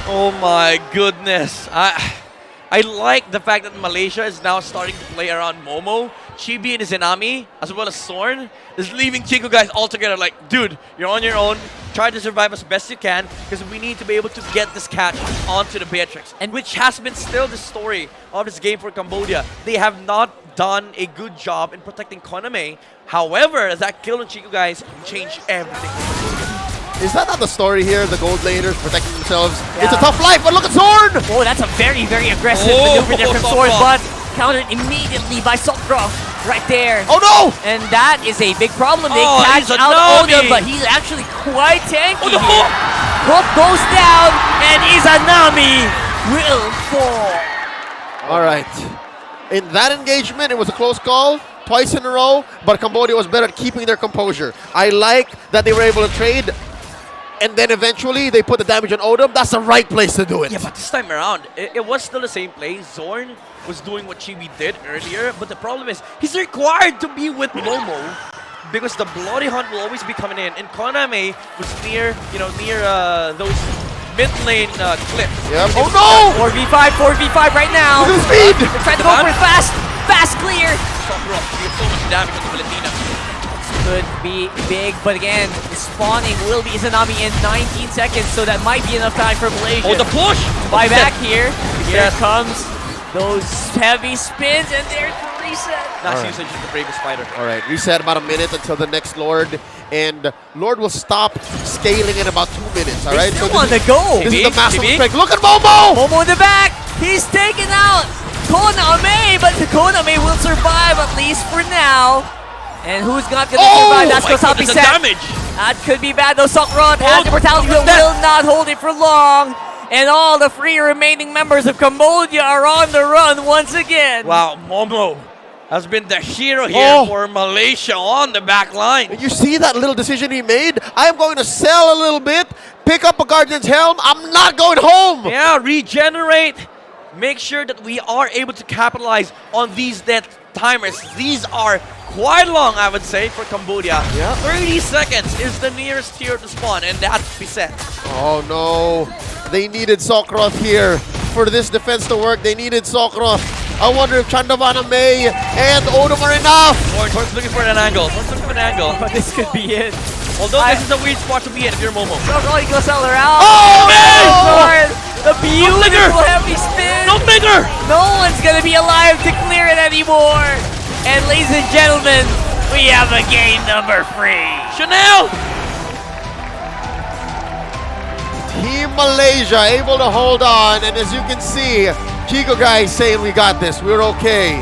Oh my goodness. I like the fact that Malaysia is now starting to play around Momo, Chibi and Zenami, as well as Sorn, is leaving Chico Guys all together. Like, dude, you're on your own. Try to survive as best you can, because we need to be able to get this catch onto the Beatrix, and which has been still the story of this game for Cambodia. They have not done a good job in protecting Koname. However, that kill on Chico Guys changed everything. Is that not the story here? The gold laners protecting themselves. Yeah. It's a tough life, but look at Sorn! Oh, that's a very, very aggressive maneuver there from Sorn, but countered immediately by Sokro right there. Oh no! And that is a big problem. They catch out Odom, but he's actually quite tanky here. Hook goes down, and Izanami will fall. All right. In that engagement, it was a close call. Twice in a row, but Cambodia was better at keeping their composure. I like that they were able to trade, and then eventually they put the damage on Odom. That's the right place to do it. Yeah, but this time around, it was still the same play. Zorn was doing what Chibi did earlier, but the problem is he's required to be with Momo because the Bloody Hunt will always be coming in, and Koname was near those mid lane clips. Yep. Oh no! 4v5 right now. Look at the speed! They're trying to go for it fast clear. Sokro, he has so much damage on the Valentina. Could be big, but again, the spawning will be Izanami in 19 seconds, so that might be enough time for Malaysia. Oh, the push! Buy back here. Here comes those heavy spins, and there's the reset. Nice usage of the Bravest Spider. All right, reset about a minute until the next Lord, and Lord will stop scaling in about 2 minutes, all right? They still want to go. This is the massive strength. Look at Momo! Momo in the back. He's taken out Koname, but Koname will survive at least for now. And who's not going to survive? That's Kosapi set. That could be bad though. Sokrod has immortality, but will not hold it for long. And all the 3 remaining members of Cambodia are on the run once again. Wow, Momo has been the hero here for Malaysia on the back line. You see that little decision he made? I'm going to sell a little bit, pick up a Guardian's Helm. I'm not going home. Yeah, regenerate. Make sure that we are able to capitalize on these death timers. These are quite long, I would say, for Cambodia. Yeah. 30 seconds is the nearest tier to spawn, and that's Piset. Oh no. They needed Sokroth here for this defense to work. They needed Sokroth. I wonder if Chandavana May and Odom are enough. Tor's looking for an angle. This could be it. Although this is a weird spot to be in if you're Momo. Sokroth goes sell her out. Oh, man! The beautiful heavy spin. No bigger! No one's going to be alive to clear it anymore. And ladies and gentlemen, we have a game number 3. Chanel! Team Malaysia able to hold on, and as you can see, Chico Guys saying we got this. We're okay.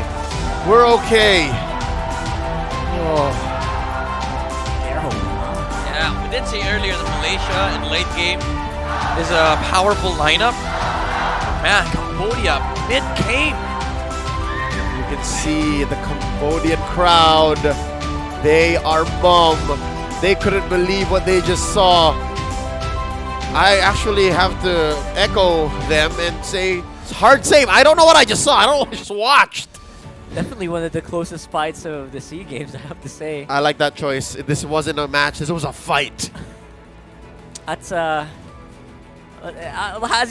We're okay. Oh. Yeah, we did say earlier that Malaysia in late game is a powerful lineup. Man, Cambodia mid-game. You can see the Cambodian crowd. They are bummed. They couldn't believe what they just saw. I actually have to echo them and say, it's hard save. I don't know what I just saw. I don't know what I just watched. Definitely one of the closest fights of the SEA Games, I have to say. I like that choice. This wasn't a match. This was a fight. That's, as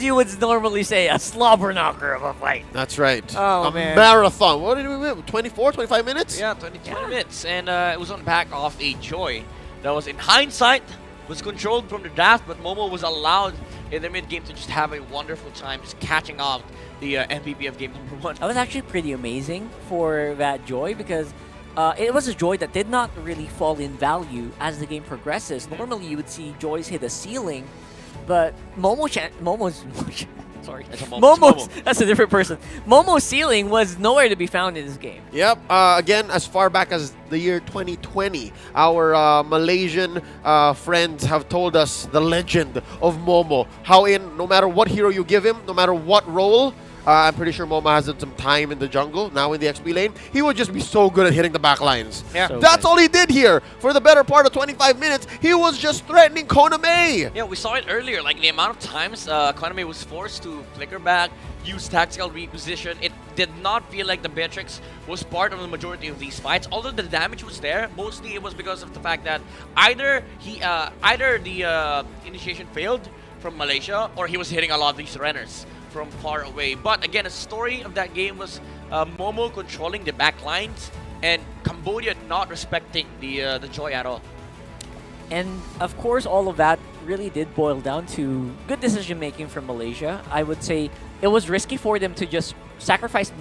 you would normally say, a slobber knocker of a fight. That's right. Oh, a man. marathon. What did we win? 24, 25 minutes? Yeah, 20 minutes. And it was on back of a joy that was, in hindsight, was controlled from the draft, but Momo was allowed in the mid-game to just have a wonderful time just catching out the MVP of game number 1. That was actually pretty amazing for that joy because it was a joy that did not really fall in value as the game progresses. Normally, you would see joys hit a ceiling, but Momo's sorry, that's a different person. Momo's ceiling was nowhere to be found in this game. Yep. Again, as far back as the year 2020, our Malaysian friends have told us the legend of Momo. How no matter what hero you give him, no matter what role, I'm pretty sure Momo has some time in the jungle, now in the XP lane. He would just be so good at hitting the back lines. Yeah. That's all he did here. For the better part of 25 minutes, he was just threatening Koname. Yeah, we saw it earlier, like the amount of times Koname was forced to flicker back, use tactical reposition. It did not feel like the Beatrix was part of the majority of these fights. Although the damage was there, mostly it was because of the fact that either the initiation failed from Malaysia, or he was hitting a lot of these runners from far away. But again, the story of that game was Momo controlling the back lines and Cambodia not respecting the joy at all. And of course, all of that really did boil down to good decision making from Malaysia. I would say it was risky for them to just sacrifice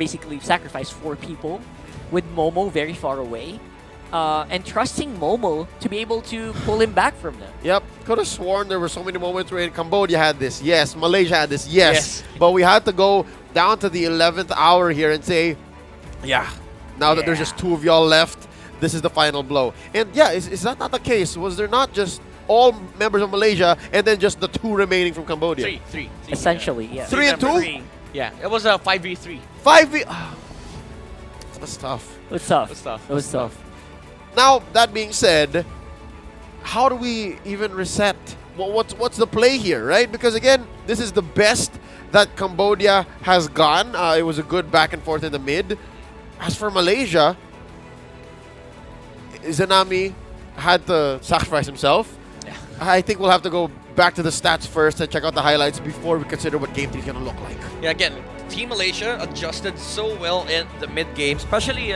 4 people with Momo very far away. And trusting Momo to be able to pull him back from them. Yep, could have sworn there were so many moments where Cambodia had this, yes. Malaysia had this, yes. But we had to go down to the 11th hour here and say, yeah, now that there's just 2 of y'all left, this is the final blow. And yeah, is that not the case? Was there not just all members of Malaysia and then just the 2 remaining from Cambodia? Three. Essentially, yeah. 3 and 2? Yeah, it was a 5v3. 5v... That's tough. It was tough. Now, that being said, how do we even reset? What's the play here, right? Because again, this is the best that Cambodia has gone. It was a good back and forth in the mid. As for Malaysia, Izanami had to sacrifice himself. Yeah. I think we'll have to go back to the stats first and check out the highlights before we consider what game 3 is going to look like. Yeah, again, Team Malaysia adjusted so well in the mid-game, especially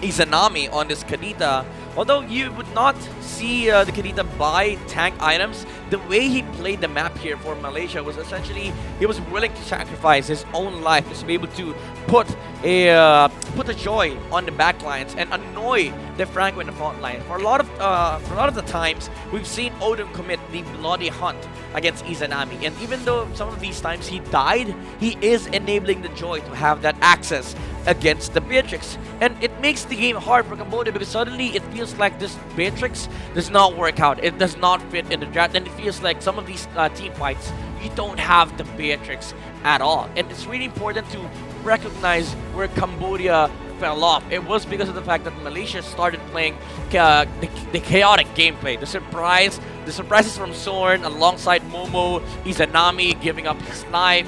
Izanami on this Kadita. Although you would not see the Kadita buy tank items, the way he played the map here for Malaysia was essentially he was willing to sacrifice his own life just to be able to put a joy on the back lines and annoy the Franco in the front line. For a lot of the times, we've seen Odom commit the bloody hunt against Izanami, and even though some of these times he died, he is enabling the joy to have that access against the Beatrix, and it makes the game hard for Cambodia because suddenly it feels like this Beatrix does not work out. It does not fit in the draft, and it feels like some of these team fights you don't have the Beatrix at all. And it's really important to recognize where Cambodia fell off. It was because of the fact that Malaysia started playing the chaotic gameplay. The surprises from Sorn alongside Momo, Izanami giving up his knife,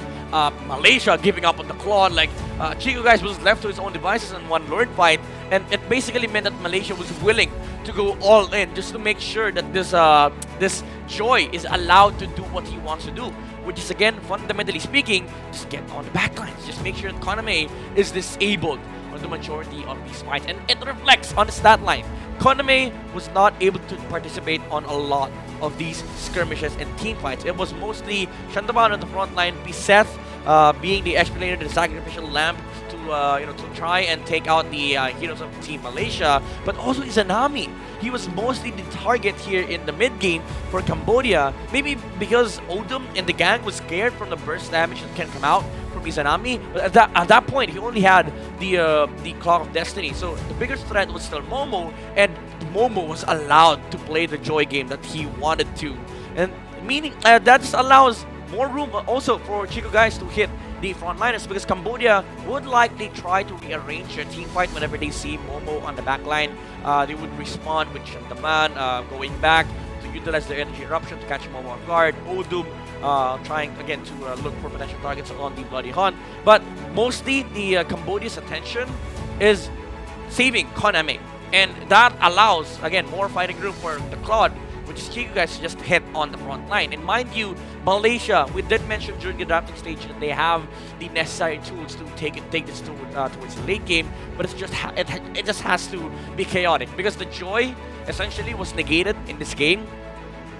Malaysia giving up on the Claw. Like Chico guys was left to his own devices in one Lord fight, and it basically meant that Malaysia was willing to go all in just to make sure that this Joy is allowed to do what he wants to do, which is again, fundamentally speaking, just get on the backlines. Just make sure that Koname is disabled on the majority of these fights, and it reflects on the stat line. Koname was not able to participate on a lot of these skirmishes and team fights. It was mostly Shantaban on the front line, Seth being the explainer, the sacrificial lamb to try and take out the heroes of Team Malaysia, but also Izanami. He was mostly the target here in the mid game for Cambodia. Maybe because Odom and the gang was scared from the burst damage that can come out from Izanami. But at that point, he only had the Clock of Destiny. So the biggest threat was still Momo, and Momo was allowed to play the Joy game that he wanted to. And meaning that just allows more room also for Chico guys to hit the frontliners, because Cambodia would likely try to rearrange their team fight whenever they see Momo on the back line. They would respond with Shantaman going back to utilize their energy eruption to catch Momo off guard. Odum trying again to look for potential targets on the Bloody Hunt. But mostly the Cambodia's attention is saving Koname. And that allows, again, more fighting room for the Claude, which is Chico Guys to just hit on the front line. And mind you, Malaysia, we did mention during the drafting stage that they have the necessary tools to take this towards the late game, but it just has to be chaotic, because the joy essentially was negated in this game,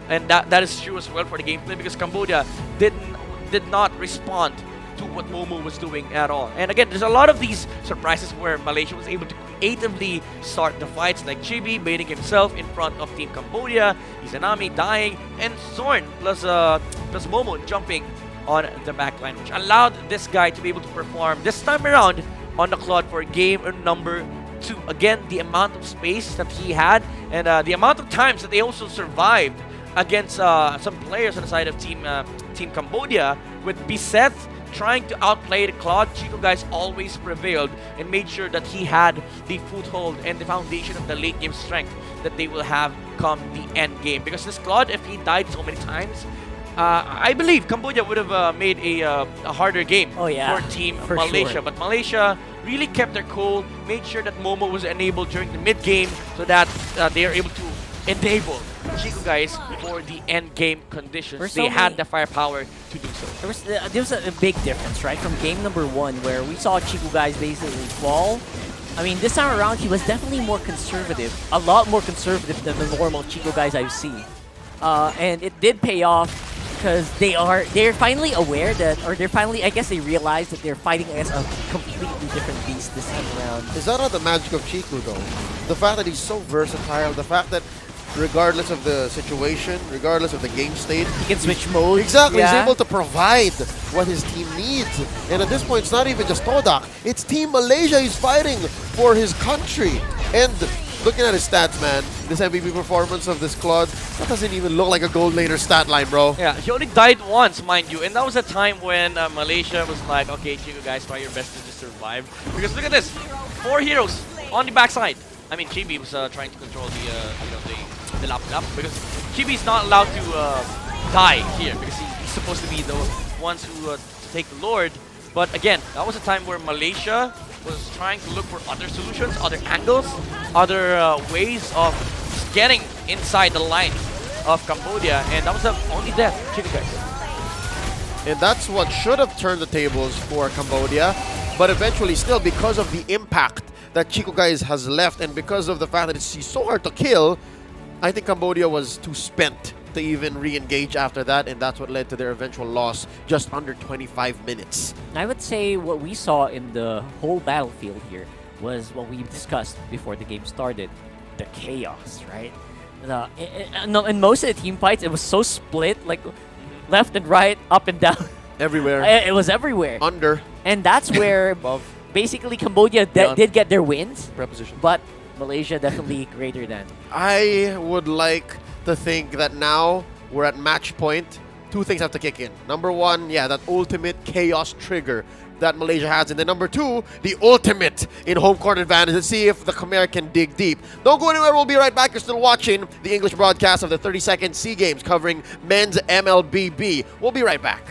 and that is true as well for the gameplay, because Cambodia did not respond to what Momo was doing at all. And again, there's a lot of these surprises where Malaysia was able to creatively start the fights, like Chibi baiting himself in front of Team Cambodia, Izanami dying, and Zorn plus Momo jumping on the backline, which allowed this guy to be able to perform this time around on the Claude for game number 2. Again, the amount of space that he had, and the amount of times that they also survived against some players on the side of Team Cambodia, with Biseth trying to outplay the Claude. Chico Guys always prevailed and made sure that he had the foothold and the foundation of the late game strength that they will have come the end game. Because this Claude, if he died so many times, I believe Cambodia would have made a harder game for Team Malaysia. Sure. But Malaysia really kept their cool, made sure that Momo was enabled during the mid game, so that they are able to enable Chico Guys for the end game conditions. They had the firepower to do so. There was a big difference, right? From game number 1, where we saw Chico Guys basically fall. I mean, this time around, he was definitely more conservative. A lot more conservative than the normal Chico Guys I've seen. And it did pay off, because they're finally aware that, or they're finally, I guess they realize that they're fighting against a completely different beast this time around. Is that not the magic of Chico, though? The fact that he's so versatile, the fact that regardless of the situation, regardless of the game state, he can switch modes. Exactly, he's able to provide what his team needs. And at this point, it's not even just Todak, it's Team Malaysia he's fighting for his country. And looking at his stats, man, this MVP performance of this Claude, that doesn't even look like a gold laner stat line, bro. Yeah, he only died once, mind you, and that was a time when Malaysia was like, okay, Chico Guys, try your best to just survive. Because look at this, 4 heroes on the backside. I mean, Chibi was trying to control the lap, because Chibi's not allowed to die here, because he's supposed to be the ones who take the Lord. But again, that was a time where Malaysia was trying to look for other solutions, other angles, other ways of getting inside the line of Cambodia, and that was the only death, Chico Guys. And that's what should have turned the tables for Cambodia, but eventually still, because of the impact that Chico Guys has left, and because of the fact that it's so hard to kill, I think Cambodia was too spent to even re-engage after that, and that's what led to their eventual loss just under 25 minutes. I would say what we saw in the whole battlefield here was what we discussed before the game started, the chaos, right? In most of the team fights, it was so split, like left and right, up and down. Everywhere. It was everywhere. Under. And that's where basically Cambodia did get their wins, Preposition. but Malaysia definitely greater than. I would like to think that now we're at match point. 2 things have to kick in. Number 1, that ultimate chaos trigger that Malaysia has. And then number 2, the ultimate in home court advantage. Let's see if the Khmer can dig deep. Don't go anywhere. We'll be right back. You're still watching the English broadcast of the 32nd Sea Games covering men's MLBB. We'll be right back.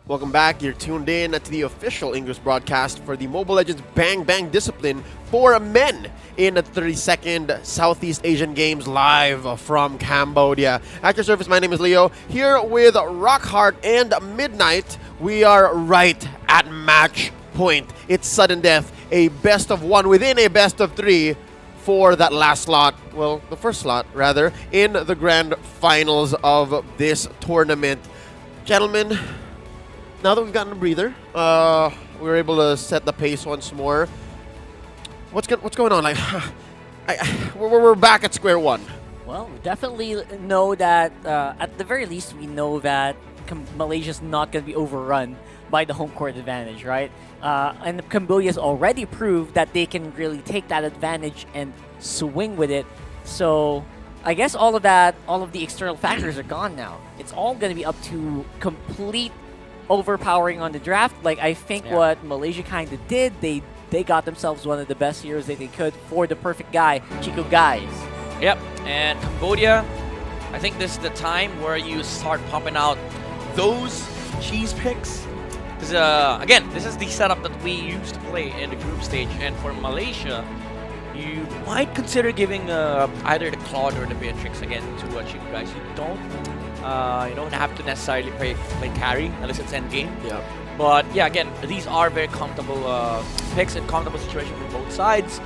Welcome back. You're tuned in to the official English broadcast for the Mobile Legends Bang Bang discipline for men in the 32nd Southeast Asian Games live from Cambodia. At your service, my name is Leo. Here with Rockhart and Midnight, we are right at match point. It's sudden death, a best of one within a best of three for that last slot, well, the first slot rather, in the grand finals of this tournament. Gentlemen, now that we've gotten a breather, we were able to set the pace once more. What's going on? Like, we're back at square one. Well, we definitely know that at the very least we know that Malaysia's not going to be overrun by the home court advantage, right? And Cambodia's already proved that they can really take that advantage and swing with it. So I guess all of the external factors are gone now. It's all going to be up to complete overpowering on the draft. Like, I think what Malaysia kind of did, they got themselves one of the best heroes that they could for the perfect guy, Chico Guys. Yep, and Cambodia, I think this is the time where you start pumping out those cheese picks. Because, again, this is the setup that we used to play in the group stage. And for Malaysia, you might consider giving either the Claude or the Beatrix again to Chico Guys. You don't have to necessarily play carry unless it's endgame. Yeah. But yeah, again, these are very comfortable picks and comfortable situations for both sides.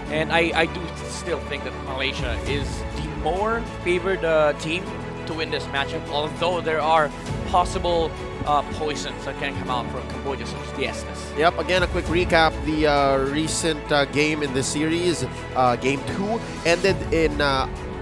And I do still think that Malaysia is the more favored team to win this matchup, although there are possible poisons that can come out from Cambodia, such as the Estes. Yep, again, a quick recap. The recent game in this series, Game 2, ended in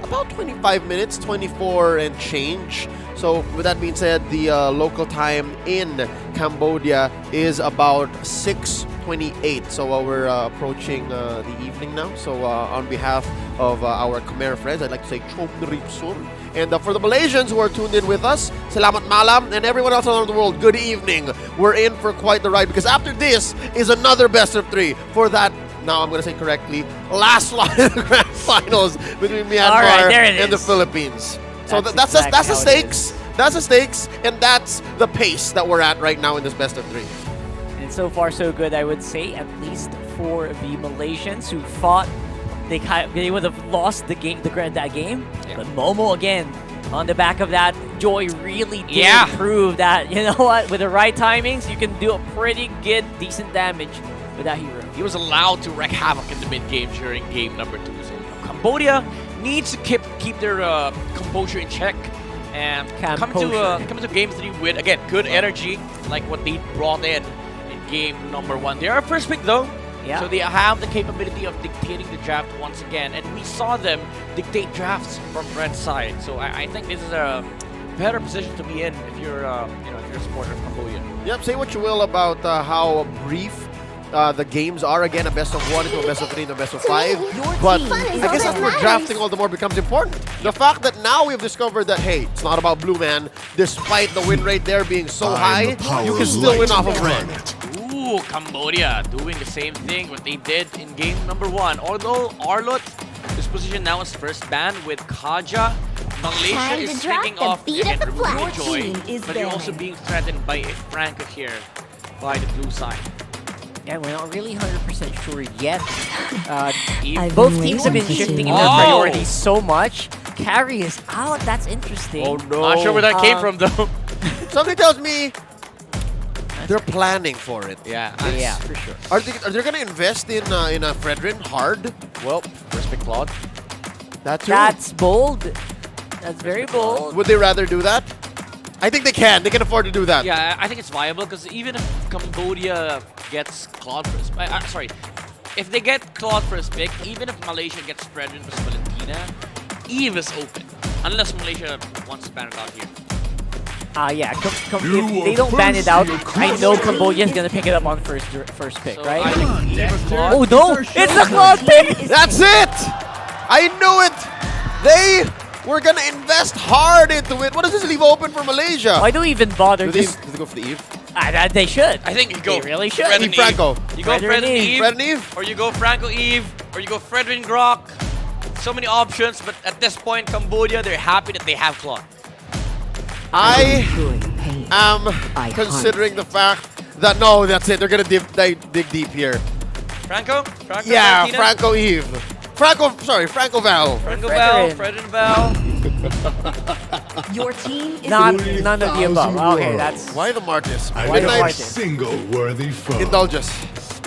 about 25 minutes, 24 and change. So with that being said, the local time in Cambodia is about 6:28. So we're approaching the evening now. So on behalf of our Khmer friends, I'd like to say Chom Rip Sur. And for the Malaysians who are tuned in with us, Selamat Malam, and everyone else around the world, good evening. We're in for quite the ride because after this is another best of three for that, now I'm going to say correctly, last slot in the grand finals between Myanmar and the Philippines. So that's the stakes. That's the stakes, and that's the pace that we're at right now in this best of three. And so far, so good, I would say, at least for the Malaysians who thought they would have lost that game. Yeah. But Momo, again, on the back of that, Joy really did prove that, you know what, with the right timings, you can do a pretty good, decent damage with that hero. He was allowed to wreak havoc in the mid-game during game number 2. So Cambodia needs to keep their composure in check and come to game 3 with, again, good energy, like what they brought in game number 1. They are first pick though, so they have the capability of dictating the draft once again, and we saw them dictate drafts from red side. So I think this is a better position to be in if you're if you're a supporter of Cambodia. Yep. Say what you will about how brief the games are. Again, a best of 1 into a best of 3 into a best of 5. But I guess that's where drafting all the more becomes important. The fact that now we've discovered that, hey, it's not about blue, man. Despite the win rate there being so high, you can still win off of red. Ooh, Cambodia doing the same thing what they did in game number 1. Although Arlot is positioned now as first ban with Kaja, Malaysia is thinking of removing Joy, but you're also being threatened by a Franco here by the blue side. Yeah, we're not really 100% sure yet. Both teams have been shifting in their priorities so much. Carry is out. That's interesting. Oh no! Not sure where that came from though. Something tells me they're planning for it. Yeah, for sure. Are they going to invest in a Fredrin hard? Well, first pick Claude. That's bold. That's very bold. Would they rather do that? I think they can. They can afford to do that. Yeah, I think it's viable because even if Cambodia gets Claude first, if they get Claude first pick, even if Malaysia gets Fredrin versus Valentina, Eve is open unless Malaysia wants to ban it out here. If they don't ban it out, I know Cambodia's gonna pick it up on first pick, So right? I think Oh no! It's the Claude pick! That's it! I knew it! They were gonna invest hard into it. What does this leave open for Malaysia? Why do we even bother? Do they go for the Eve? They should. I think you go. They really should. Fred and Franco. You go Fred and Eve. Fred and Eve? Or you go Franco Eve. Or you go Fredrin Grok. So many options, but at this point, Cambodia, they're happy that they have Claude. I considering the fact that no, that's it. They're gonna dig deep here. Franco? Yeah, Martina? Franco Eve. Franco Val. Franco Val, Fred and Val. Your team is None of the above. Okay, that's... Why the Martis? I get a single worthy foe. Indulge us.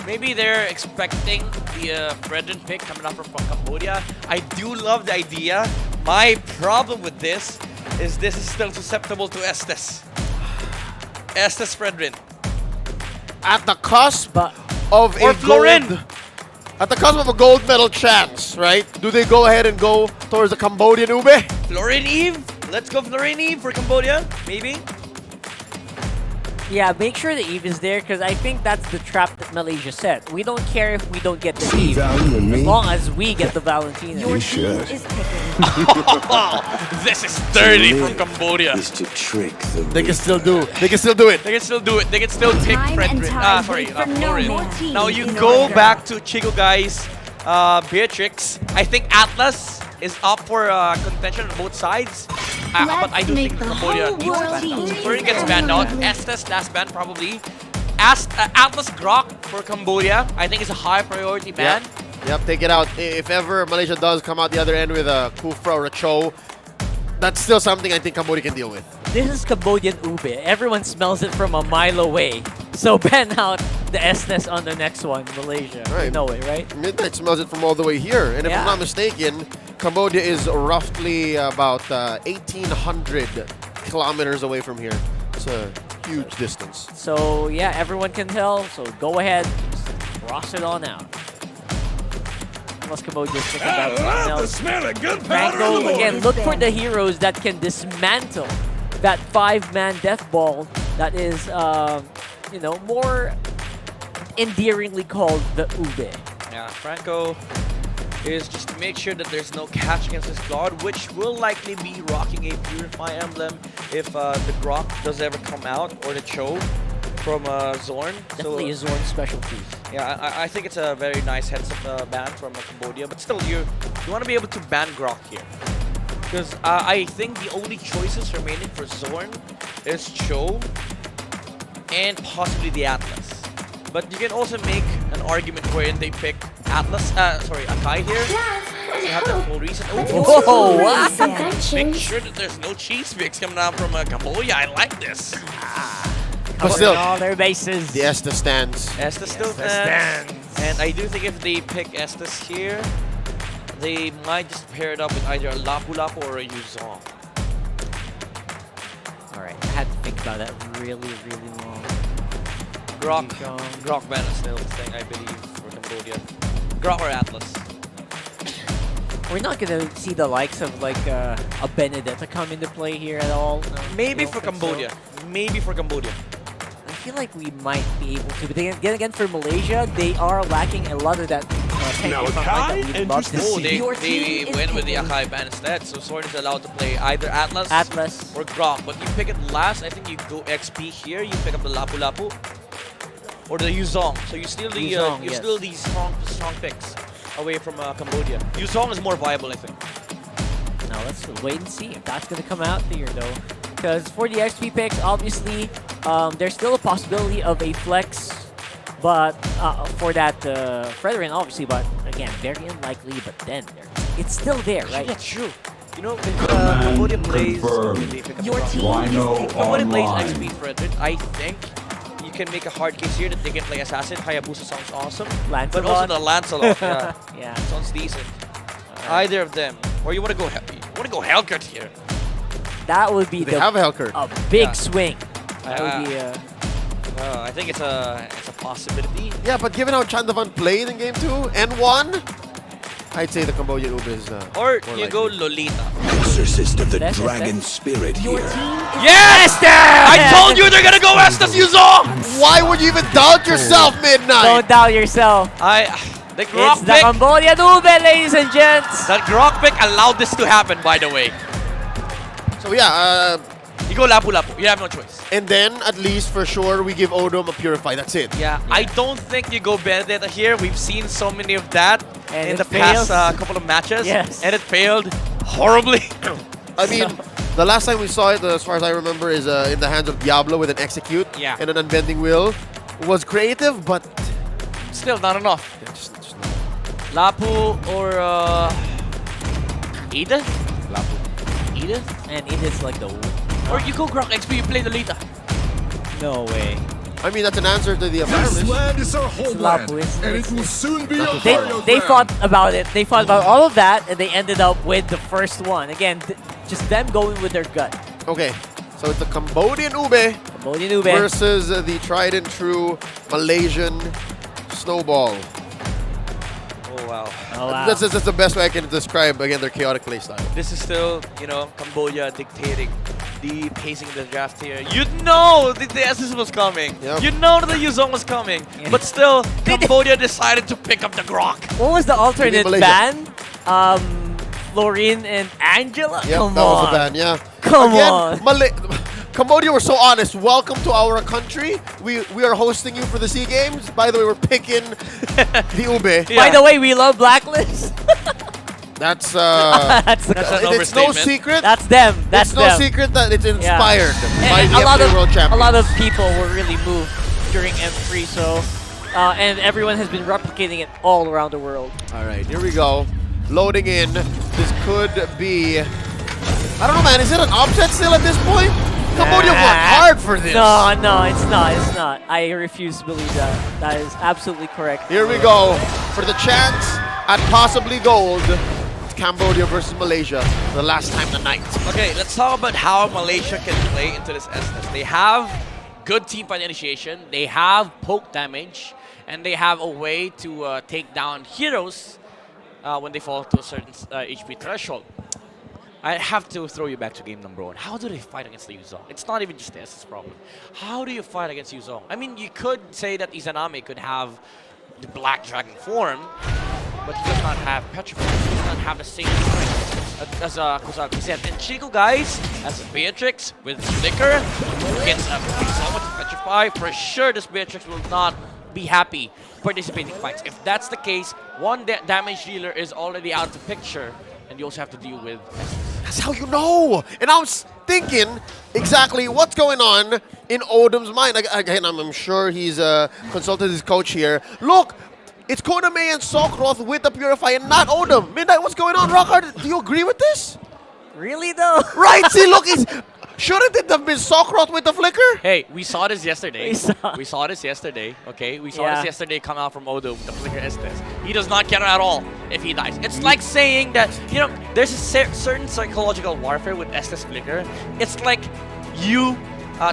Maybe they're expecting the Fredrin pick coming up from Cambodia. I do love the idea. My problem with this is still susceptible to Estes. Estes Fredrin. At the cusp of or a Florin. gold, at the cusp of a gold medal chance, right? Do they go ahead and go towards the Cambodian Ube? Florin Eve. Let's go Florin Eve for Cambodia. Maybe. Yeah, make sure the Eve is there because I think that's the trap that Malaysia set. We don't care if we don't get the Eve, as long as we get the Valentina. You should. This is dirty from Cambodia. Is to trick the They can still do. They can still do it. They can still do it. They can still pick Fredrin. Florin. Now you is go over. back to Chico guys, Beatrix. I think Atlas is up for contention on both sides. But I do think Cambodia needs to ban out. Florin gets banned out. Estes last ban probably. Atlas Grok for Cambodia. I think it's a high priority ban. Yep, take it out. If ever Malaysia does come out the other end with a Kufra or a Cho, that's still something I think Cambodia can deal with. This is Cambodian ube. Everyone smells it from a mile away. So ban out the Estes on the next one, Malaysia. Right. You know it, right? Midnight smells it from all the way here. And if I'm not mistaken, Cambodia is roughly about 1,800 kilometers away from here. It's a huge distance. So yeah, everyone can tell. So go ahead, just cross it on out. Unless Cambodia's thinking about something else. Franco, again, look for the heroes that can dismantle that 5-man death ball that is, you know, more endearingly called the Ube. Yeah, Franco is just to make sure that there's no catch against his guard, which will likely be rocking a Purify emblem if the Grok does ever come out, or the Cho from Zorn. Definitely a Zorn specialty. Yeah, I think it's a very nice heads-up ban from Cambodia, but still, you want to be able to ban Grok here. Because I think the only choices remaining for Zorn is Cho and possibly the Atlas. But you can also make an argument wherein they pick Atlas, Akai here. You have that full reason. Oh, wow. Make sure that there's no cheese mix coming out from Cambodia. I like this. But still, all their bases. the Estes stands. Estes still stands. And I do think if they pick Estes here, they might just pair it up with either a Lapu Lapu or a Yuzong. Alright, I had to think about that really, really long. Grok ban is still the thing, I believe, for Cambodia. Grok or Atlas. We're not gonna see the likes of like a Benedetta come into play here at all. No, Maybe for Cambodia. Maybe for Cambodia. I feel like we might be able to, but then again for Malaysia, they are lacking a lot of that technical that we'd love to see. They went with the Akai ban instead, so Sword is allowed to play either Atlas or Grok. But you pick it last, I think you go XP here, you pick up the Lapu Lapu or the Yuzong. So you steal the Yuzong, steal these strong picks away from Cambodia. Yuzong is more viable, I think. Now let's wait and see if that's gonna come out here though. Because for the XP picks, obviously, there's still a possibility of a flex, but for that Fredrin, obviously, but again, very unlikely. But then it's still there, right? That's true. You know, if Cambodia plays, Cambodia plays XP Fredrin, I think you can make a hard case here that they can play Assassin. Hayabusa sounds awesome, Lancelot. but also the Lancelot, yeah, yeah, sounds decent. Either of them, or you want to go heavy. You want to go Hellcat here. That would be They have a Hellcat. a big swing. That would be I think it's a possibility. Yeah, but given how Chandavan played in game 2 and won, I'd say the Cambodian Ube is Or more you go Lolita. Exorcist of the dragon spirit here. Yes! I told you they're gonna go Estes Yuzong! Why would you even doubt yourself, Midnight? Don't doubt yourself. The Grok It's the pick. Cambodian Ube, ladies and gents. That Grok pick allowed this to happen, by the way. So yeah, you go Lapu Lapu. You have no choice. And then, at least for sure, we give Odom a Purify. That's it. Yeah, I don't think you go Benedetta here. We've seen so many of that and in the fails. past couple of matches. Yes. And it failed horribly. I mean, The last time we saw it, as far as I remember, is in the hands of Diablo with an execute and an unbending will. Was creative, but still not enough. Yeah, just Lapu or Edith? Lapu. Edith? And Edith's like the... Or you go Grok XP, you play the Lita. No way. I mean, that's an answer to the This land is our homeland, and it will soon be our They thought about it. They thought about all of that, and they ended up with the first one. Again, just them going with their gut. Okay, so it's the Cambodian Ube, versus the tried and true Malaysian Snowball. Oh wow. Oh wow. That's the best way I can describe, again, their chaotic playstyle. This is still, you know, Cambodia dictating the pacing of the draft here. You know the SS was coming. Yep. You know that the Yuzong was coming. But still, Cambodia decided to pick up the Grok. What was the alternate ban? Florine and Angela? Yep, Come that on. was a ban, yeah. Come on. Cambodia were so honest. Welcome to our country. We are hosting you for the SEA Games. By the way, we're picking the Ube. By the way, we love Blacklist. That's that's an it's no secret. That's them. That's it's no secret that it's inspired by and the FA World Champions. A lot of people were really moved during M3, so and everyone has been replicating it all around the world. All right, here we go. Loading in. This could be. I don't know, man. Is it an upset still at this point? Cambodia worked hard for this. No, it's not. It's not. I refuse to believe that. That is absolutely correct. Here we go for the chance at possibly gold. Cambodia versus Malaysia, the last time tonight. Okay, let's talk about how Malaysia can play into this SS. They have good team fight initiation, they have poke damage, and they have a way to take down heroes when they fall to a certain HP threshold. I have to throw you back to game number 1. How do they fight against the Yuzong? It's not even just the SS problem. How do you fight against Yuzong? I mean, you could say that Izanami could have the Black Dragon form, but he does not have Petrify. He does not have the same strength as Kusaki said. And Chico, guys, as Beatrix with Flicker against Yuzong with Petrify, for sure this Beatrix will not be happy participating in fights. If that's the case, one damage dealer is already out of the picture, and you also have to deal with SS. That's how you know. And I was thinking exactly what's going on in Odom's mind. Again, I'm sure he's consulted his coach here. Look, it's Koname and Sokroth with the Purify and not Odom. Midnight, what's going on? Rockhard, do you agree with this? Really though? Right, see, look, shouldn't it have been Sokroth with the Flicker? Hey, we saw this yesterday. We saw this yesterday, okay? We saw this yesterday come out from Odom, the Flicker Estes. He does not care at all if he dies. It's like saying that, you know, there's a certain psychological warfare with Estes Flicker. It's like you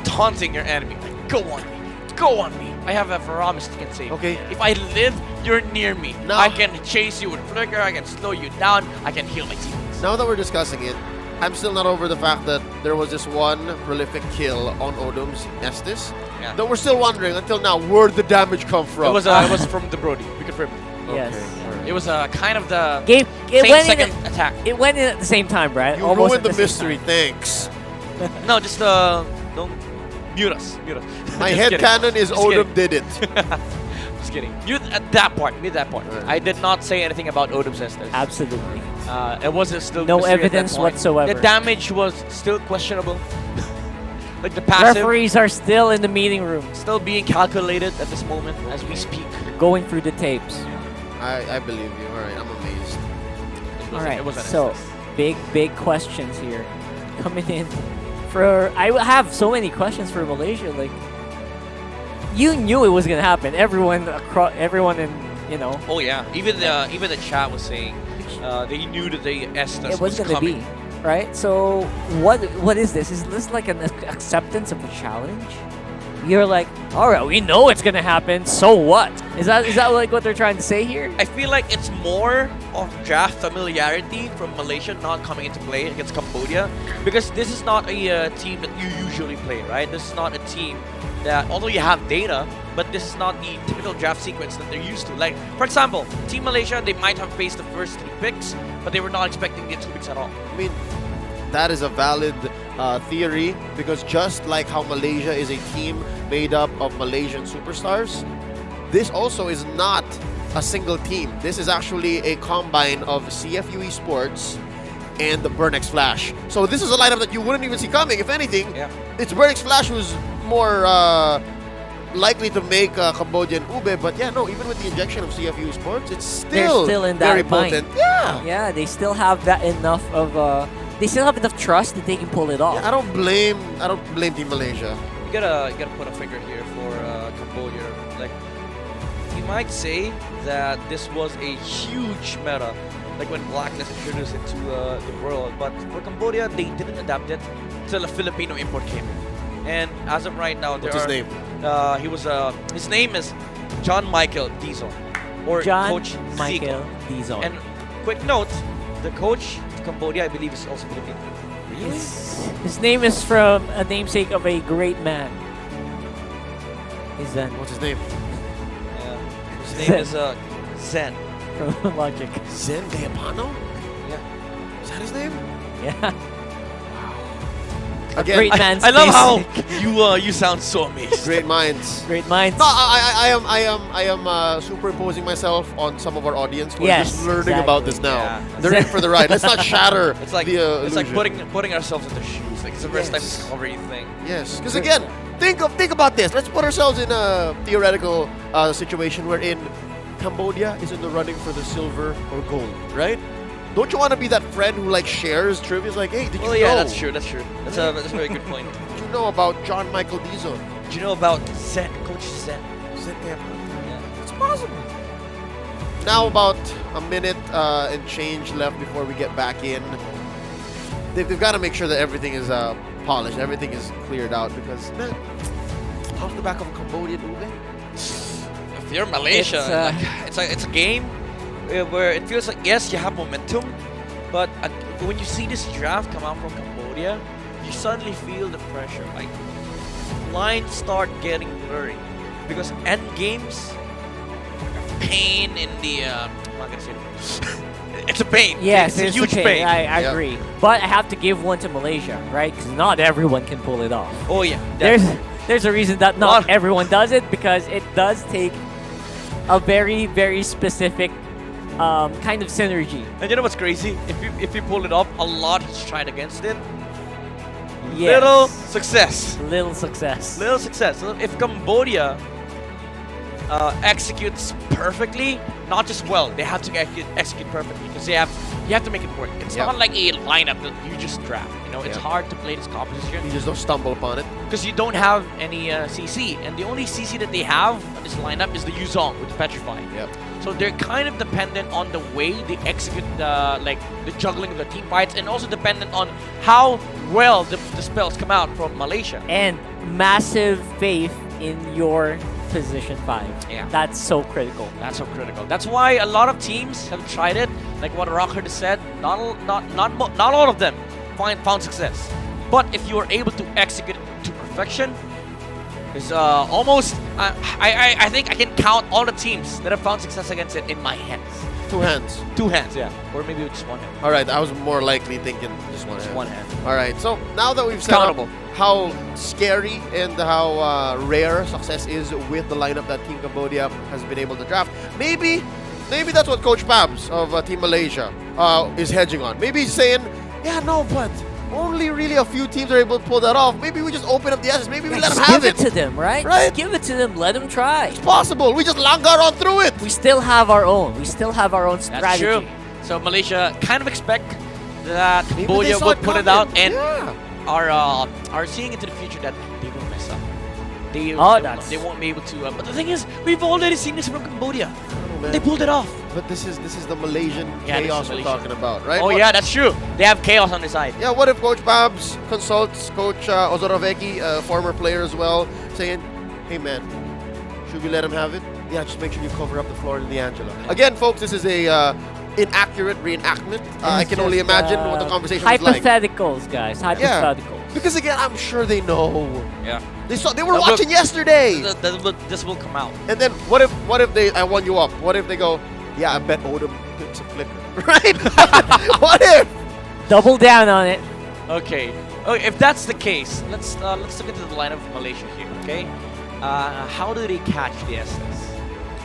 taunting your enemy. Like, go on me. Go on me. I have a Veramis that can save me. Okay. If I live, you're near me. No. I can chase you with Flicker. I can slow you down. I can heal my teammates. Now that we're discussing it, I'm still not over the fact that there was this one prolific kill on Odom's Estes. Yeah. That we're still wondering until now where'd the damage come from. It was from the Brody. We confirmed. Yes. Okay. It was kind of the went second attack. It went in at the same time, Brad. You Almost ruined at the mystery, thanks. No, just don't mute us. My head canon is Odom did it. Just kidding. Mute at that part. Mute that part. Right. I did not say anything about Odom's Estes. Absolutely. It wasn't still no evidence whatsoever. The damage was still questionable. Like the passive. Referees are still in the meeting room. Still being calculated at this moment as we speak. Going through the tapes. I believe you. All right, I'm amazed. All right, so big questions here coming in. I have so many questions for Malaysia. Like, you knew it was gonna happen. Everyone in, you know. Oh yeah, even the chat was saying they knew that the Estes was gonna coming. be, right? So what is this? Is this like an acceptance of the challenge? You're like, all right, we know it's gonna happen. So what? Is that like what they're trying to say here? I feel like it's more of draft familiarity from Malaysia not coming into play against Cambodia, because this is not a team that you usually play, right? This is not a team that, although you have data, but this is not the typical draft sequence that they're used to. Like, for example, Team Malaysia, they might have faced the first 3 picks, but they were not expecting the 2 picks at all. I mean, that is a valid theory, because just like how Malaysia is a team made up of Malaysian superstars, this also is not a single team. This is actually a combine of CFU Esports and the Burnex Flash. So this is a lineup that you wouldn't even see coming. If anything, it's Burnex Flash who's more likely to make Cambodia and Ube. But yeah, no, even with the injection of CFU Sports, it's still, in very that potent. mind. Yeah, they still have that enough of they still have enough trust that they can pull it off. Yeah, I don't blame Team Malaysia. You gotta put a finger here for Cambodia. Like, you might say that this was a huge meta, like when Blacklist introduced it to the world. But for Cambodia, they didn't adapt it till a Filipino import came in. And as of right now, What's his name? His name is John Michael Dizon, or John Coach Michael Dizon. And quick note, the coach of Cambodia, I believe, is also Filipino. Really? His name is from a namesake of a great man. What's his name? His name is Zen. From Logic. Zen Gayapano? Yeah. Is that his name? Yeah. Again, great man's I love how basic. you sound so amazed. Great minds. Great minds. No, I am superimposing myself on some of our audience who are just learning about this now. Yeah. They're in for the ride. Let's not shatter It's like the it's like illusion. putting ourselves in their shoes. Like, it's the first time we discover anything. Yes, because again, think about this. Let's put ourselves in a theoretical situation wherein Cambodia is in the running for the silver or gold, right? Don't you want to be that friend who like shares trivia? It's like, hey, did you know? Yeah, that's true. That's a very good point. Did you know about John Michael Dizon? Did you know about Zen, Coach Zen? Zen Gayapano. Yeah, it's possible. Now about a minute and change left before we get back in. They've got to make sure that everything is polished, everything is cleared out, because man, off the back of Cambodian Ube. If you're Malaysia, it's a game where it feels like, yes, you have momentum, but when you see this draft come out from Cambodia, you suddenly feel the pressure. Like, lines start getting blurry because end games, pain in the. I'm not gonna say it. It's a pain. Yes, it's a huge pain. I agree, but I have to give one to Malaysia, right? Because not everyone can pull it off. Oh yeah, there's a reason that not everyone does it, because it does take a very, very specific kind of synergy. And you know what's crazy? If you pull it off, a lot has tried against it. Yes. Little success. Little success. Little success. So if Cambodia executes perfectly, not just well, they have to execute perfectly, because you have to make it work. It's not like a lineup that you just draft. You know, it's hard to play this composition. You just don't stumble upon it. Because you don't have any CC, and the only CC that they have on this lineup is the Yuzong with the Petrify. Yep. So they're kind of dependent on the way they execute the juggling of the team fights, and also dependent on how well the spells come out from Malaysia. And massive faith in your position 5. Yeah. That's so critical. That's so critical. That's why a lot of teams have tried it. Like what Rockhard said, not all of them found success. But if you are able to execute it to perfection, it's almost. I think I can count all the teams that have found success against it in my hands. 2 hands. 2 hands, yeah, or maybe just 1 hand. All right, I was more likely thinking just one Just hand. 1 hand. All right, so now that we've set up how scary and how rare success is with the lineup that Team Cambodia has been able to draft, maybe that's what Coach Pabs of Team Malaysia is hedging on. Maybe he's saying, yeah, no, but only really a few teams are able to pull that off. Maybe we just open up the assets. Maybe we let them have it. Give it to them, right? Right? Just give it to them. Let them try. It's possible. We just langar on through it. We still have our own. We still have our own strategy. That's true. So Malaysia kind of expect that Cambodia would put it out, and are seeing into the future that they will mess up. They won't be able to. But the thing is, we've already seen this from Cambodia. They pulled it off. But this is the Malaysian chaos we're talking about, right? Oh yeah, that's true. They have chaos on the side. Yeah, what if Coach Pabs consults Coach Ozorovecki, former player as well, saying, hey man, should we let him have it? Yeah, just make sure you cover up the floor in the Angela. Again, folks, this is a inaccurate reenactment. I can only imagine what the conversation was like. Hypotheticals, guys. Hypotheticals. Because again, I'm sure they know. Yeah. They were watching yesterday. This will come out. And then what if I won you up? What if they go, yeah, I bet Odom picks a flicker. Right? What if? Double down on it. Okay. If that's the case, let's look into the lineup of Malaysia here. Okay. How do they catch the SS?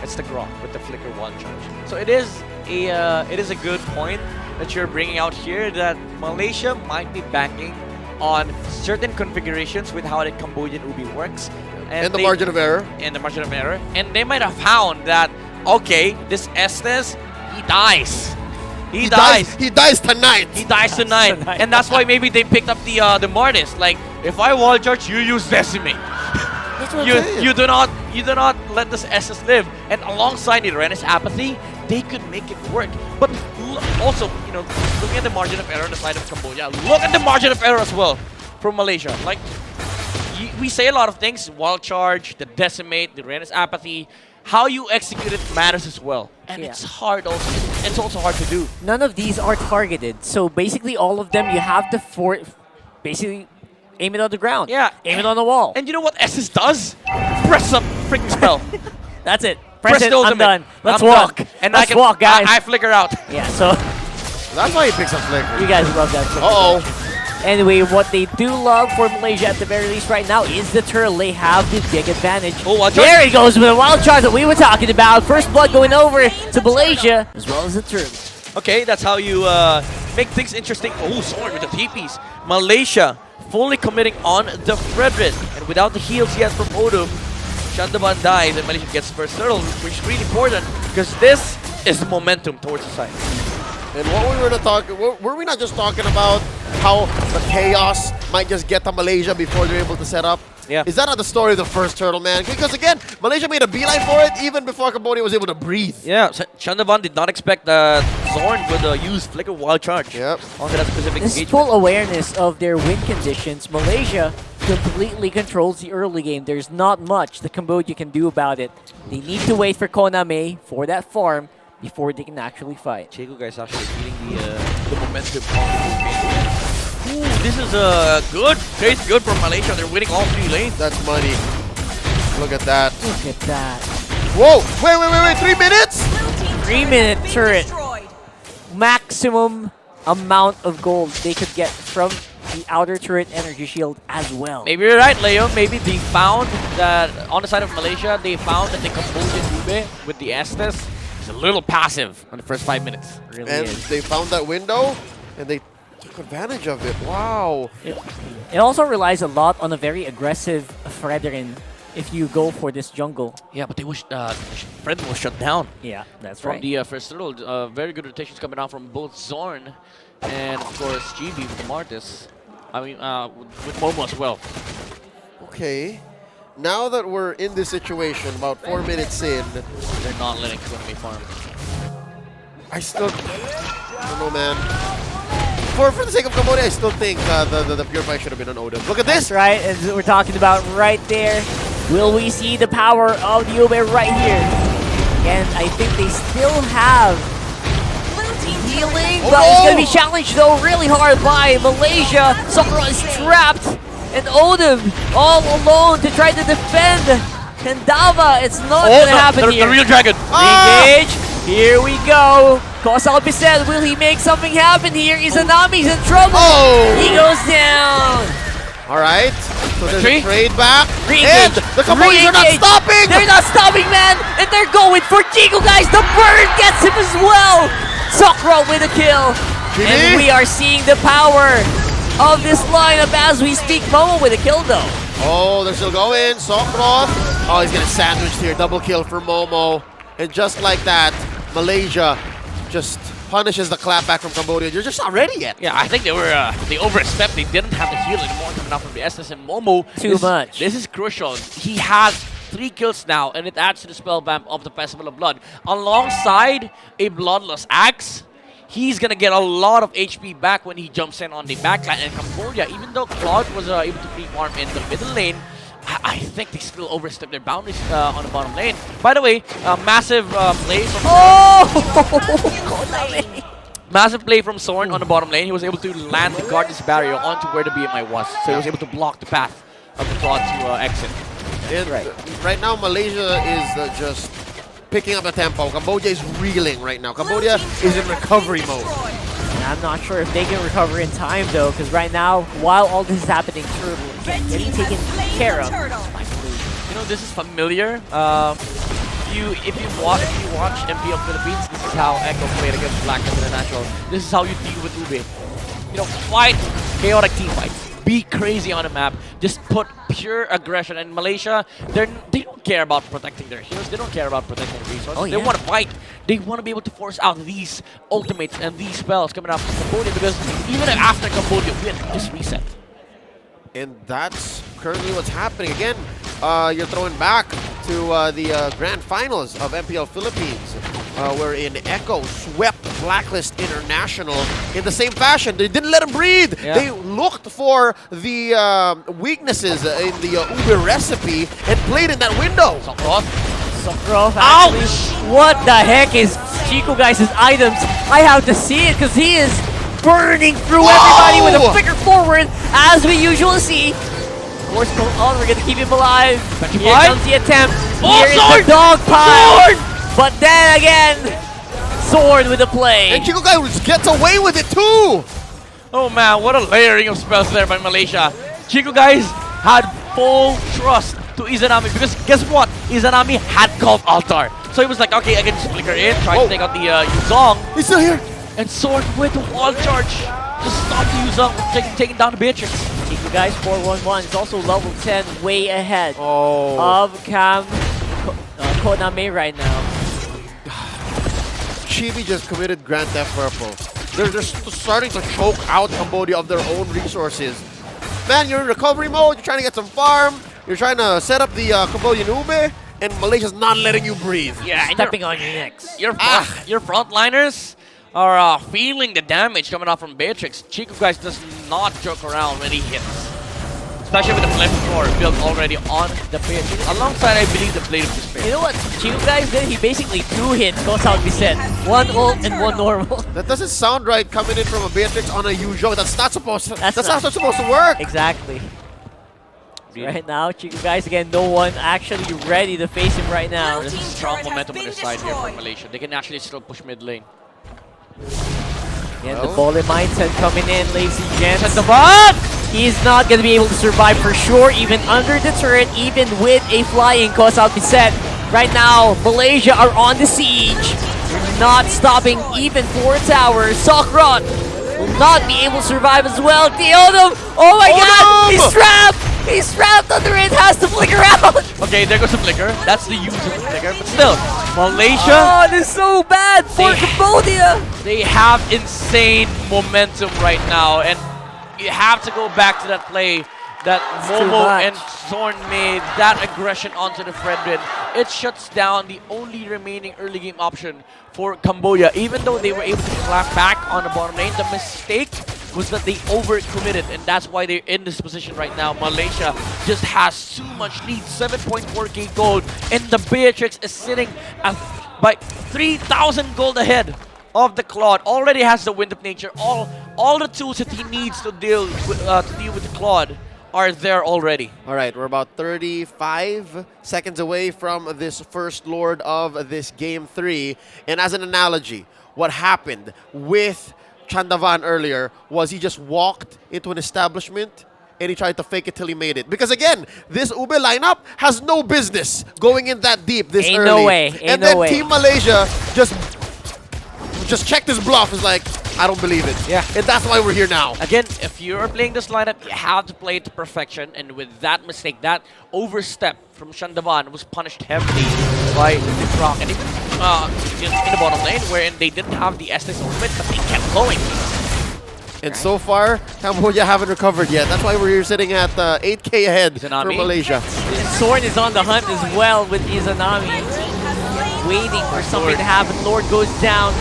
It's the Grok with the flicker 1 charge. So it is a good point that you're bringing out here, that Malaysia might be banking on certain configurations with how the Cambodian Ubi works. And the margin of error. And the margin of error. And they might have found that, okay, this Estes, he dies. He dies. He dies tonight. He dies tonight. And that's why maybe they picked up the Martis. Like, if I wall charge, you use Decimate. You do not let this Estes live. And alongside the Rennes Apathy, they could make it work. But also, you know, looking at the margin of error on the side of Cambodia, look at the margin of error as well from Malaysia. Like, we say a lot of things: wild charge, the Decimate, the Rennes Apathy. How you execute it matters as well, and it's hard. It's also hard to do. None of these are targeted, so basically all of them you have to basically aim it on the ground. Yeah, aim it on the wall. And you know what SS does? Press up freaking spell. That's it. Press it. I'm done. Let's I'm walk. Done. And Let's walk, guys. I flicker out. Yeah. So that's why he picks up flicker. You guys love that. Uh-oh. Anyway, what they do love for Malaysia at the very least right now is the turtle. They have the big advantage. Oh, there he goes with the wild charge that we were talking about. First blood going over to Malaysia as well as the turtle. Okay, that's how you make things interesting. Oh, sorry with the TPs. Malaysia fully committing on the Frederick. And without the heals yet from Odom, Chandaban dies and Malaysia gets first turtle, which is really important because this is the momentum towards the side. And what we were talking, were we not just talking about how the chaos might just get to Malaysia before they're able to set up? Yeah. Is that not the story of the first turtle, man? Because again, Malaysia made a beeline for it even before Cambodia was able to breathe. Yeah, Chandavan did not expect that Zorn would use Flicker Wild Charge. Yep. Onto that specific This engagement. full awareness of their win conditions. Malaysia completely controls the early game. There's not much that Cambodia can do about it. They need to wait for Koname for that farm before they can actually fight. Chico guys actually feeling the momentum on the game. Ooh, this is good. Tastes good for Malaysia. They're winning all 3 lanes. That's money. Look at that. Look at that. Whoa! Wait! 3 minutes? 3-minute turret. Maximum amount of gold they could get from the outer turret energy shield as well. Maybe you're right, Leo. Maybe they found that on the side of Malaysia, they found that the Cambodian Ube with the Estes is a little passive on the first 5 minutes. Really and is. they found that window and they took advantage of it. Wow. It also relies a lot on a very aggressive Fredrin if you go for this jungle. Yeah, but they was Fredrin was shut down. Yeah, that's from right. the first turtle. Very good rotations coming out from both Zorn and of course GB with the Martis. I mean, with Momo as well. Okay. Now that we're in this situation, about 4 minutes in, they're not letting Konami farm. I don't know, man. For the sake of Cambodia, I still think the Purify should have been on Odom. Look at this! That's right, as we're talking about right there. Will we see the power of the Ube right here? And I think they still have healing, but it's going to be challenged though really hard by Malaysia. Sakura is trapped, and Odom all alone to try to defend Kendava. It's not going to happen here. The real dragon. Engage. Here we go. Kosalpi said, will he make something happen here? Izanami's in trouble. He goes down. All right. So there's a trade back. Re-engage. And the Cambodians are not stopping. They're not stopping, man. And they're going for Chico, guys. The bird gets him as well. Sakura with a kill. And we are seeing the power of this lineup as we speak. Momo with a kill, though. Oh, they're still going. Sakura. Oh, he's getting sandwiched here. Double kill for Momo. And just like that, Malaysia just punishes the clapback from Cambodia. You're just not ready yet. Yeah, I think they were they overstepped. They didn't have the heal anymore coming out from the SS and Momo. Too much. This is crucial. He has 3 kills now, and it adds to the spell vamp of the Festival of Blood. Alongside a Bloodless Axe, he's going to get a lot of HP back when he jumps in on the backline. And Cambodia, even though Cloud was able to free farm in the middle lane, I think they still overstepped their boundaries on the bottom lane. By the way, massive play from massive play from Zorn on the bottom lane. He was able to land the Guardian's Barrier onto where the BMI was. So he was able to block the path of the Claw to exit. And right now, Malaysia is just picking up the tempo. Cambodia is reeling right now. Cambodia is in recovery mode. And I'm not sure if they can recover in time, though, because right now, while all this is happening, Turtle is getting taken care of. You know, this is familiar. if you watch MPL Philippines, this is how Echo played against Black International. This is how you deal with Ube. You know, fight chaotic team fights. Be crazy on a map. Just put pure aggression. And Malaysia, they don't care about protecting their heroes. They don't care about protecting resources. They want to fight. They want to be able to force out these ultimates and these spells coming out from Cambodia, because even after Cambodia win, just reset. And that's currently what's happening. Again, you're throwing back to the grand finals of MPL Philippines, wherein Echo swept Blacklist International in the same fashion. They didn't let him breathe. Yeah. They looked for the weaknesses in the Ube recipe and played in that window. Sokrov, actually. What the heck is Chico guys' items? I have to see it because he is burning through everybody with a flicker forward, as we usually see. Of course, on, we're gonna keep him alive. Here comes the attempt. Here is the dog pile. But then again, Sword with the play. And Chico guys gets away with it too. Oh man, what a layering of spells there by Malaysia. Chico guys had full trust to Izanami, because guess what? Izanami had called Altar. So he was like, okay, I can just flicker in, try to take out the Yuzong. He's still here. And Sword with the wall charge. Just stop the Yuzong from taking down the Beatrix. Chico guys 411 is also level 10, way ahead of Cam Koname right now. Chibi just committed Grand Theft Purple. They're just starting to choke out Cambodia of their own resources. Man, you're in recovery mode, you're trying to get some farm, you're trying to set up the Cambodian Ube, and Malaysia's not letting you breathe. Yeah, stepping on your necks. Your frontliners are feeling the damage coming off from Beatrix. Chico guys does not joke around when he hits. Especially with the flamethrower built already on the Beatrix, alongside, I believe, the Blade of Despair. You know what Chico guys did? He basically 2-hit goes out reset. One ult and one normal. That doesn't sound right coming in from a Beatrix on a Yuzhong. That's not supposed to, that's not supposed to work. Exactly. Right now, Chico guys, again, no one actually ready to face him right now. There's strong momentum on this side here for Malaysia. They can actually still push mid lane. And the bullet mindset coming in, Lazy Gems. At the bot! He's not going to be able to survive for sure, even under the turret, even with a flying cause out set. Right now, Malaysia are on the siege. They're not stopping even for a tower. Sokrot will not be able to survive as well. Deodum! Oh my god! He's trapped! He's trapped under it, has to flicker out! Okay, there goes the flicker. That's the use of the flicker, but still, Malaysia... Oh, this is so bad for Cambodia! They have insane momentum right now, and you have to go back to that play that Momo and Zorn made, that aggression onto the Fredrin. It shuts down the only remaining early game option for Cambodia. Even though they were able to clap back on the bottom lane, the mistake was that they overcommitted, and that's why they're in this position right now. Malaysia just has too much lead, 7.4k gold, and the Beatrix is sitting at by 3,000 gold ahead of the Claude. Already has the Wind of Nature. All the tools that he needs to deal with the Claude are there already. All right, we're about 35 seconds away from this first Lord of this Game 3. And as an analogy, what happened with Chandavan earlier was he just walked into an establishment and he tried to fake it till he made it. Because again, this Ube lineup has no business going in that deep this early. No way. And then Team Malaysia just checked his bluff. Is like, I don't believe it. Yeah. And that's why we're here now. Again, if you're playing this lineup, you have to play it to perfection. And with that mistake, that overstep from Chandavan was punished heavily by the Rock. And even in the bottom lane, wherein they didn't have the Estes ultimate, but they kept going. And so far, Cambodia haven't recovered yet. That's why we're here sitting at 8k ahead for Malaysia. Zorn is on the hunt as well with Izanami. Waiting for something to happen. Lord goes down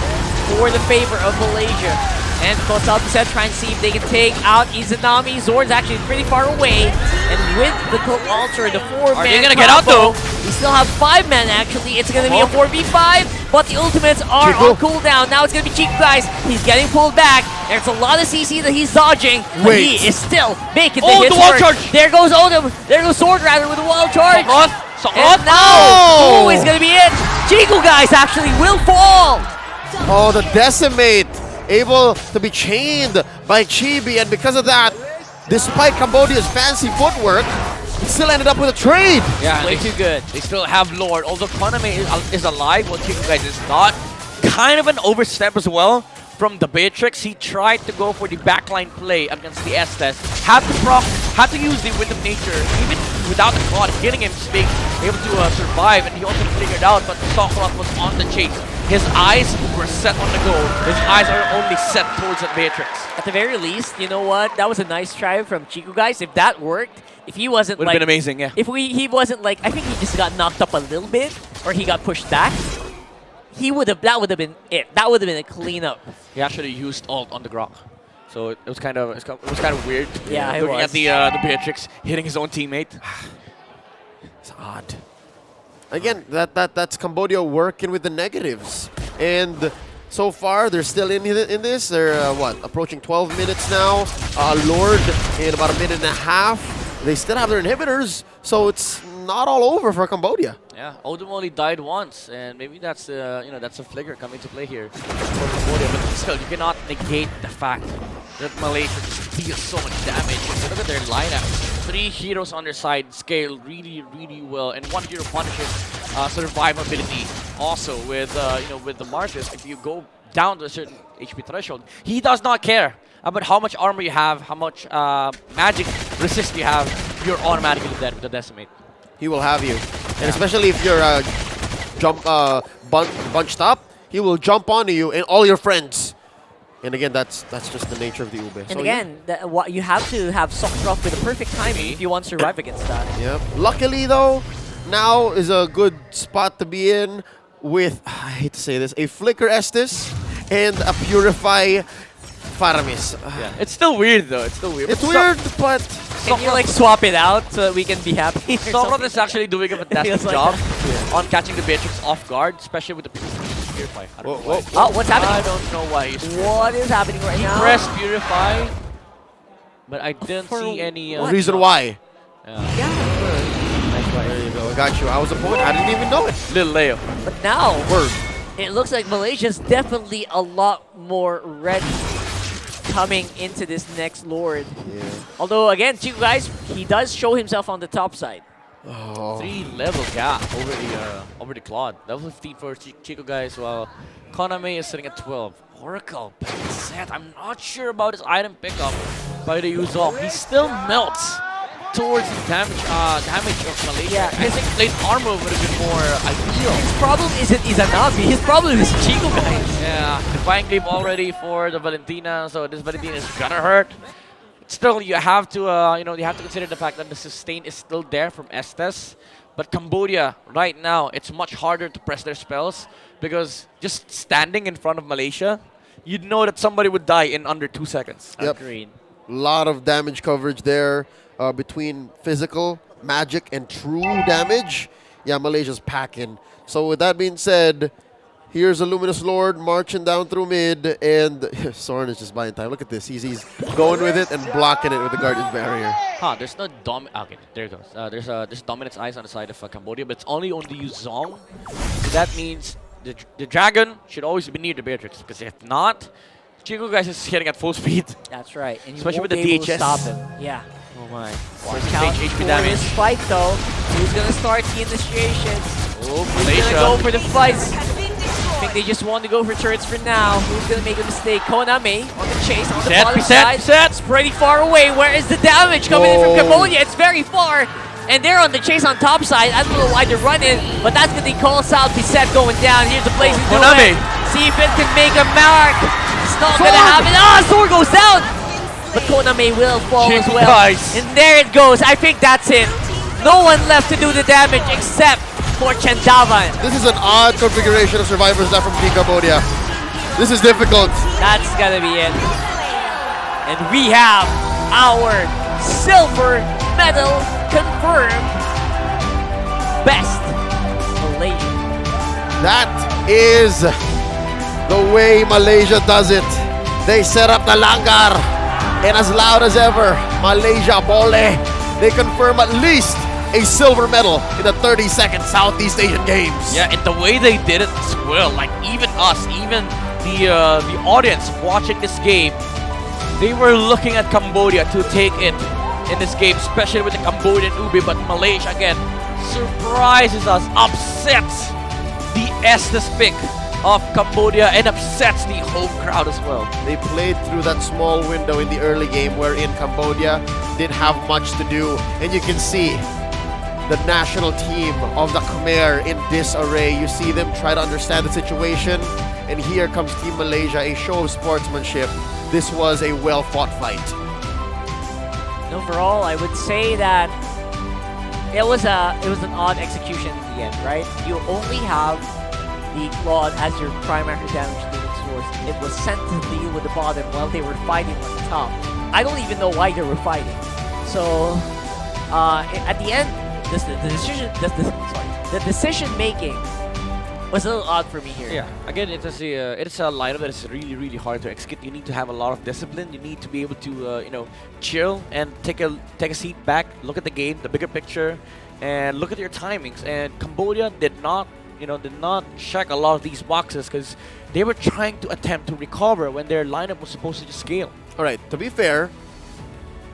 for the favor of Malaysia. And Kosal Buset trying to see if they can take out Izanami. Zorn's actually pretty far away. And with the Altar, the 4-man Are they going to get out though? We still have 5 men actually. It's going to be a 4v5. But the ultimates are on cooldown. Now it's going to be Chico guys. He's getting pulled back. There's a lot of CC that he's dodging. But he is still making the hits work. Charge. There goes Odom. There goes Sword rather with the wild charge. And now, who is going to be it? Chico guys actually will fall. Oh, the Decimate able to be chained by Chibi, and because of that, despite Cambodia's fancy footwork, still ended up with a trade. Yeah, way too good. They still have Lord. Although Konami is alive, while Chico Guys is not. Kind of an overstep as well from the Beatrix. He tried to go for the backline play against the Estes. Had to use the Wind of Nature, even without the Claw hitting him, being able to survive, and he also figured out, but Stockrock was on the chase. His eyes were set on the goal. His eyes are only set towards the Beatrix. At the very least, you know what? That was a nice try from Chico Guys. If that worked, if he wasn't Would have been amazing, yeah. If he wasn't like, I think he just got knocked up a little bit, or he got pushed back. That would have been it. That would have been a cleanup. He actually used ult on the Grok, so it was kind of weird. Yeah, it looking was. at the Beatrix hitting his own teammate. It's odd. Again, that's Cambodia working with the negatives, and so far they're still in this. They're approaching 12 minutes now. Lord in about a minute and a half. They still have their inhibitors, so it's not all over for Cambodia. Yeah, Odom only died once, and maybe that's that's a flicker coming to play here for Cambodia. But still, you cannot negate the fact that Malaysia just deals so much damage. If you look at their lineup, 3 heroes on their side scale really, really well, and 1 hero punishes survivability. Also with with the Marcus, if you go down to a certain HP threshold, he does not care about how much armor you have, how much magic resist you have. You're automatically dead with the Decimate. He will have you, and especially if you're bunched up, he will jump onto you and all your friends. And again, that's just the nature of the Ube. And so again, you have to have Sockdrop with the perfect timing if you want to survive against that. Yep. Luckily though, now is a good spot to be in with, I hate to say this, a Flicker Estes and a Purify Faramis. Yeah, it's still weird though. It's still weird. It's weird, but can you like swap it out so that we can be happy? Sockdrop is actually doing a fantastic job on catching the Beatrix off guard, especially with the Purify. Oh, what's happening? I don't know why he's What is happening right now? He pressed Purify, but I didn't see any reason why. Yeah. There you go. I got you. I was a point. I didn't even know it. Little Leo. But now, Word. it looks like Malaysia's definitely a lot more ready coming into this next Lord. Yeah. Although, again, Chico Guys, he does show himself on the top side. Oh. 3-level gap over the Claude. Level 15 for Chico Guys, while Konami is sitting at 12. Oracle, set. I'm not sure about his item pickup by the Yuzong. He still melts towards the damage of Malaysia. Yeah, I think plate armor would have been more ideal. His problem isn't Izanabi, his problem is Chico Guys. Yeah, Defying Cleave already for the Valentina, so this Valentina is gonna hurt. Still, you have to you have to consider the fact that the sustain is still there from Estes. But Cambodia, right now, it's much harder to press their spells because just standing in front of Malaysia, you'd know that somebody would die in under 2 seconds. Yep. Agreed. A lot of damage coverage there between physical, magic, and true damage. Yeah, Malaysia's packing. So with that being said, here's a Luminous Lord marching down through mid, and Soren is just buying time. Look at this. He's going with it and blocking it with the Guardian's Barrier. Huh, there's no okay, there it goes. There's Dominance Eyes on the side of Cambodia, but it's only on the Yuzong. So that means the Dragon should always be near the Beatrix, because if not, Chico Guys is hitting at full speed. That's right. And especially with the able to DHS. stop him. Yeah. Oh my. Watch out HP for damage. his fight though. Who's gonna start the initiations? Oh, Who's Malaysia. gonna go for the fights? I think they just want to go for turrets for now. Who's gonna make a mistake? Konami on the chase on the bottom side. It's pretty far away. Where is the damage coming in from Cambodia? It's very far. And they're on the chase on top side. I don't know why they're running, but that's gonna be calls out. Piset going down. Here's the place to do it. See if it can make a mark. It's not gonna happen. Ah, Sword goes down. But Konami will fall as well. And there it goes. I think that's it. No one left to do the damage except for Chandavan. This is an odd configuration of survivors left from Team Cambodia. This is difficult. That's gonna be it. And we have our silver medal confirmed. Best Malaysia. That is the way Malaysia does it. They set up the Langar, and as loud as ever, Malaysia Bole. They confirm at least a silver medal in the 32nd Southeast Asian Games. Yeah, and the way they did it as well, like even us, even the audience watching this game, they were looking at Cambodia to take it in this game, especially with the Cambodian Ube, but Malaysia again surprises us, upsets the Estes pick of Cambodia and upsets the home crowd as well. They played through that small window in the early game wherein Cambodia didn't have much to do, and you can see the national team of the Khmer in disarray. You see them try to understand the situation, and here comes Team Malaysia, a show of sportsmanship. This was a well-fought fight. Overall, I would say that it was an odd execution in the end, right? You only have the Claude as your primary damage dealing source. It was sent to deal with the bottom while they were fighting on the top. I don't even know why they were fighting. So at the end, the decision making was a little odd for me here. Yeah, again, it's a lineup that is really hard to execute. You need to have a lot of discipline. You need to be able to chill and take a seat back, look at the game, the bigger picture, and look at your timings. And Cambodia did not check a lot of these boxes because they were trying to attempt to recover when their lineup was supposed to just scale. All right, to be fair,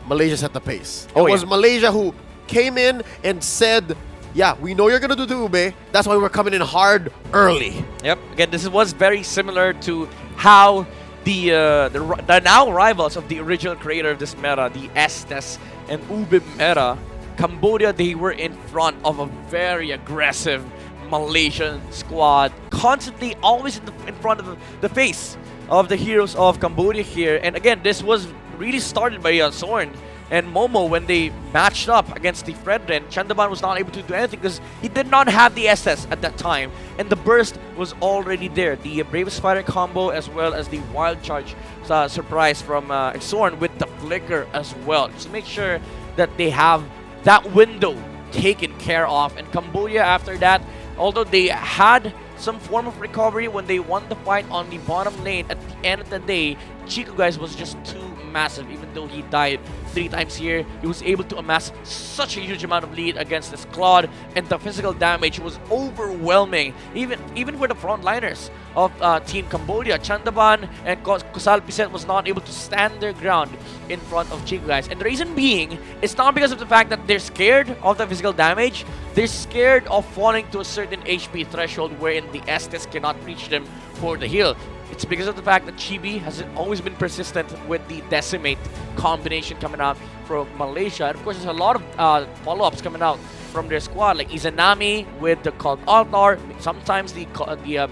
Malaysia set the pace. It was Malaysia who came in and said, yeah, we know you're going to do the Ube. That's why we're coming in hard early. Yep. Again, this was very similar to how the now rivals of the original creator of this meta, the Estes and Ube meta, Cambodia, they were in front of a very aggressive Malaysian squad, constantly always in front of the face of the heroes of Cambodia here. And again, this was really started by Zorn and Momo when they matched up against the Fredren. Chandaban was not able to do anything because he did not have the SS at that time, and the burst was already there. The Brave Spider combo as well as the Wild Charge surprise from Zorn with the Flicker as well. Just make sure that they have that window taken care of. And Cambodia after that, although they had some form of recovery when they won the fight on the bottom lane, at the end of the day, Chico guys was just too massive. Even though he died 3 times here, he was able to amass such a huge amount of lead against this Claude, and the physical damage was overwhelming. Even for the frontliners of Team Cambodia, Chandaban and Kusal Piset was not able to stand their ground in front of Chico guys. And the reason being, it's not because of the fact that they're scared of the physical damage. They're scared of falling to a certain HP threshold wherein the Estes cannot reach them for the heal. It's because of the fact that Chibi has always been persistent with the Decimate combination coming out from Malaysia. And of course, there's a lot of follow-ups coming out from their squad, like Izanami with the Cult Altar, sometimes the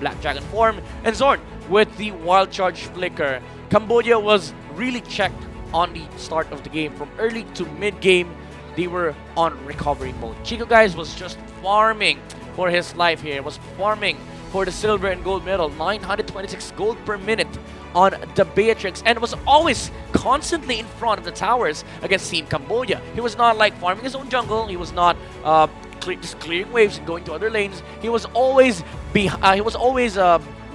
Black Dragon form, and Zorn with the Wild Charge Flicker. Cambodia was really checked on the start of the game. From early to mid-game, they were on recovery mode. Chico guys was just farming for his life here, was farming for the silver and gold medal, 926 gold per minute on the Beatrix, and was always constantly in front of the towers against Team Cambodia. He was not like farming his own jungle. He was not just clearing waves and going to other lanes. He was always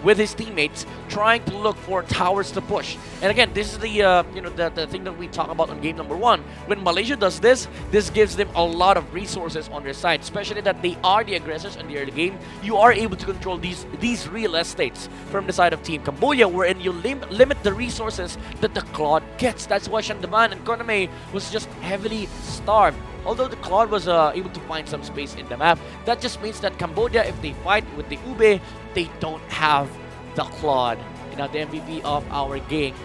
with his teammates, trying to look for towers to push. And again, this is the thing that we talk about on game number 1. When Malaysia does this, this gives them a lot of resources on their side, especially that they are the aggressors in the early game. You are able to control these real estates from the side of Team Cambodia, wherein you limit the resources that the Claude gets. That's why Shandaban and Koname was just heavily starved. Although the Claude was able to find some space in the map, that just means that Cambodia, if they fight with the Ube, they don't have the Claude. The MVP of our game.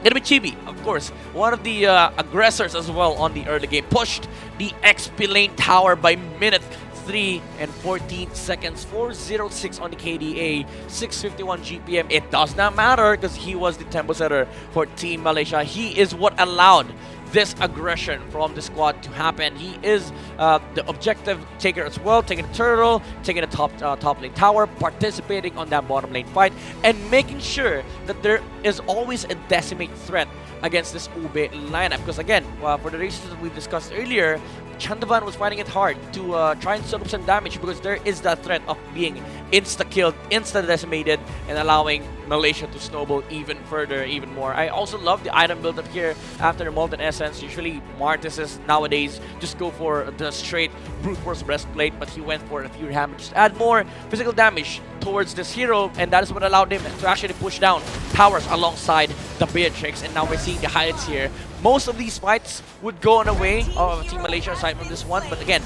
Gonna be Chibi, of course, one of the aggressors as well on the early game. Pushed the XP lane tower by minute 3 and 14 seconds, 406 on the KDA, 651 GPM. It does not matter because he was the tempo setter for Team Malaysia. He is what allowed this aggression from the squad to happen. He is the objective taker as well, taking the turtle, taking the top lane tower, participating on that bottom lane fight, and making sure that there is always a decimate threat against this Ube lineup. Because again, for the reasons that we discussed earlier, Chandavan was finding it hard to try and set up some damage because there is that threat of being insta-killed, insta-decimated, and allowing Malaysia to snowball even further, even more. I also love the item build-up here after the Molten Essence. Usually, Martises nowadays just go for the straight Brute Force Breastplate, but he went for a few damage to add more physical damage towards this hero, and that is what allowed him to actually push down towers alongside the Beatrix, and now we're seeing the highlights here. Most of these fights would go on a way of Team Malaysia aside from this one, but again,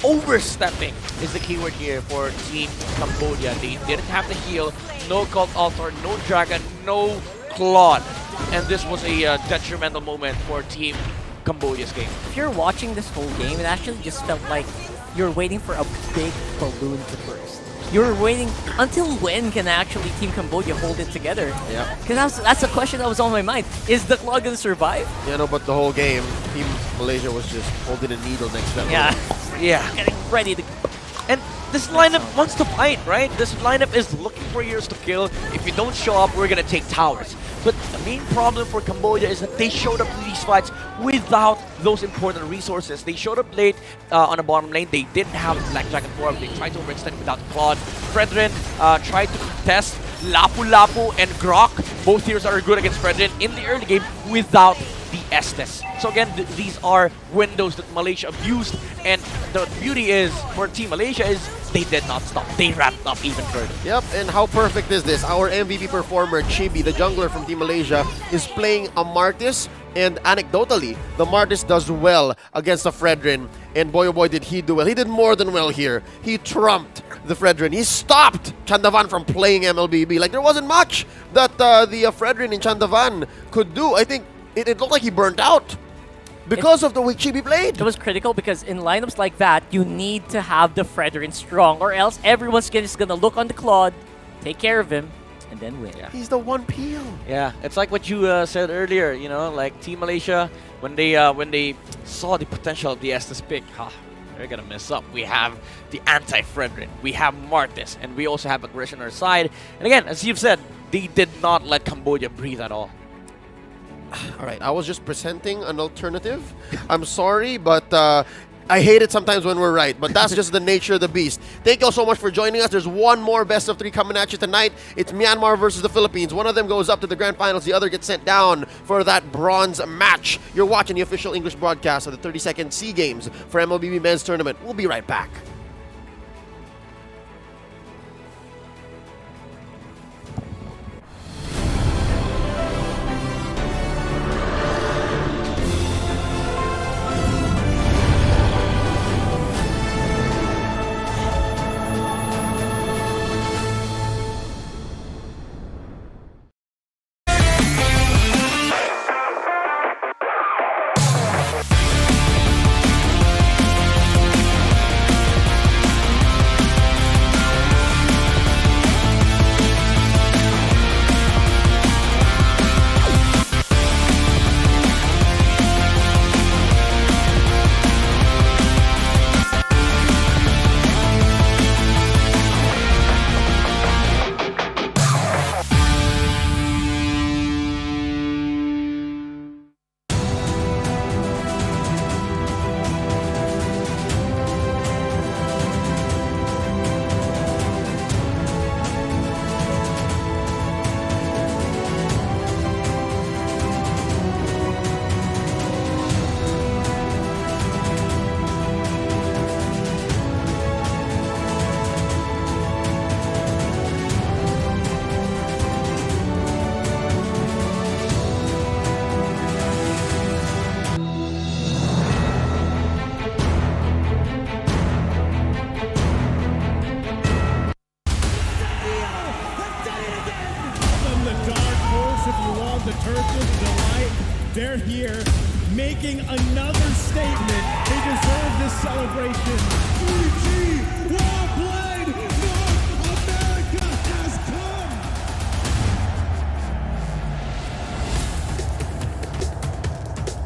overstepping is the keyword here for Team Cambodia. They didn't have the heal, no Cult Altar, no Dragon, no Claude, and this was a detrimental moment for Team Cambodia's game. If you're watching this whole game, it actually just felt like you're waiting for a big balloon to burst. You're waiting until when can actually Team Cambodia hold it together? Yeah. Because that's the question that was on my mind. Is the Claude gonna survive? Yeah, no, but the whole game, Team Malaysia was just holding a needle next to them. Yeah. Yeah. Getting ready to... And this lineup wants to fight, right? This lineup is looking for yours to kill. If you don't show up, we're gonna take towers. But the main problem for Cambodia is that they showed up to these fights without those important resources. They showed up late on the bottom lane. They didn't have Blackjack and Form. They tried to overextend without Claude. Fredrin tried to contest Lapu Lapu and Grok. Both heroes are good against Fredrin in the early game without the Estes. So again, these are windows that Malaysia abused, and the beauty is for Team Malaysia is they did not stop. They wrapped up even further. Yep, and how perfect is this? Our MVP performer, Chibi, the jungler from Team Malaysia, is playing a Martis, and anecdotally, the Martis does well against the Fredrin, and boy oh boy did he do well. He did more than well here. He trumped the Fredrin. He stopped Chandavan from playing MLBB. Like, there wasn't much that the Fredrin in Chandavan could do. I think it looked like he burnt out because of the way Chibi played. It was critical because in lineups like that, you need to have the Fredrin strong, or else everyone's just gonna look on the Claude, take care of him, and then win. Yeah. He's the one peel. Yeah, it's like what you said earlier. You know, like Team Malaysia, when they saw the potential of the Estes pick, they're gonna mess up. We have the anti-Fredrin, we have Martis, and we also have aggression on our side. And again, as you've said, they did not let Cambodia breathe at all. All right, I was just presenting an alternative. I'm sorry, but I hate it sometimes when we're right, but that's just the nature of the beast. Thank you all so much for joining us. There's one more best of 3 coming at you tonight. It's Myanmar versus the Philippines. One of them goes up to the grand finals. The other gets sent down for that bronze match. You're watching the official English broadcast of the 32nd Sea Games for MLBB Men's Tournament. We'll be right back. They're here making another statement. They deserve this celebration. 3G, well played. North America has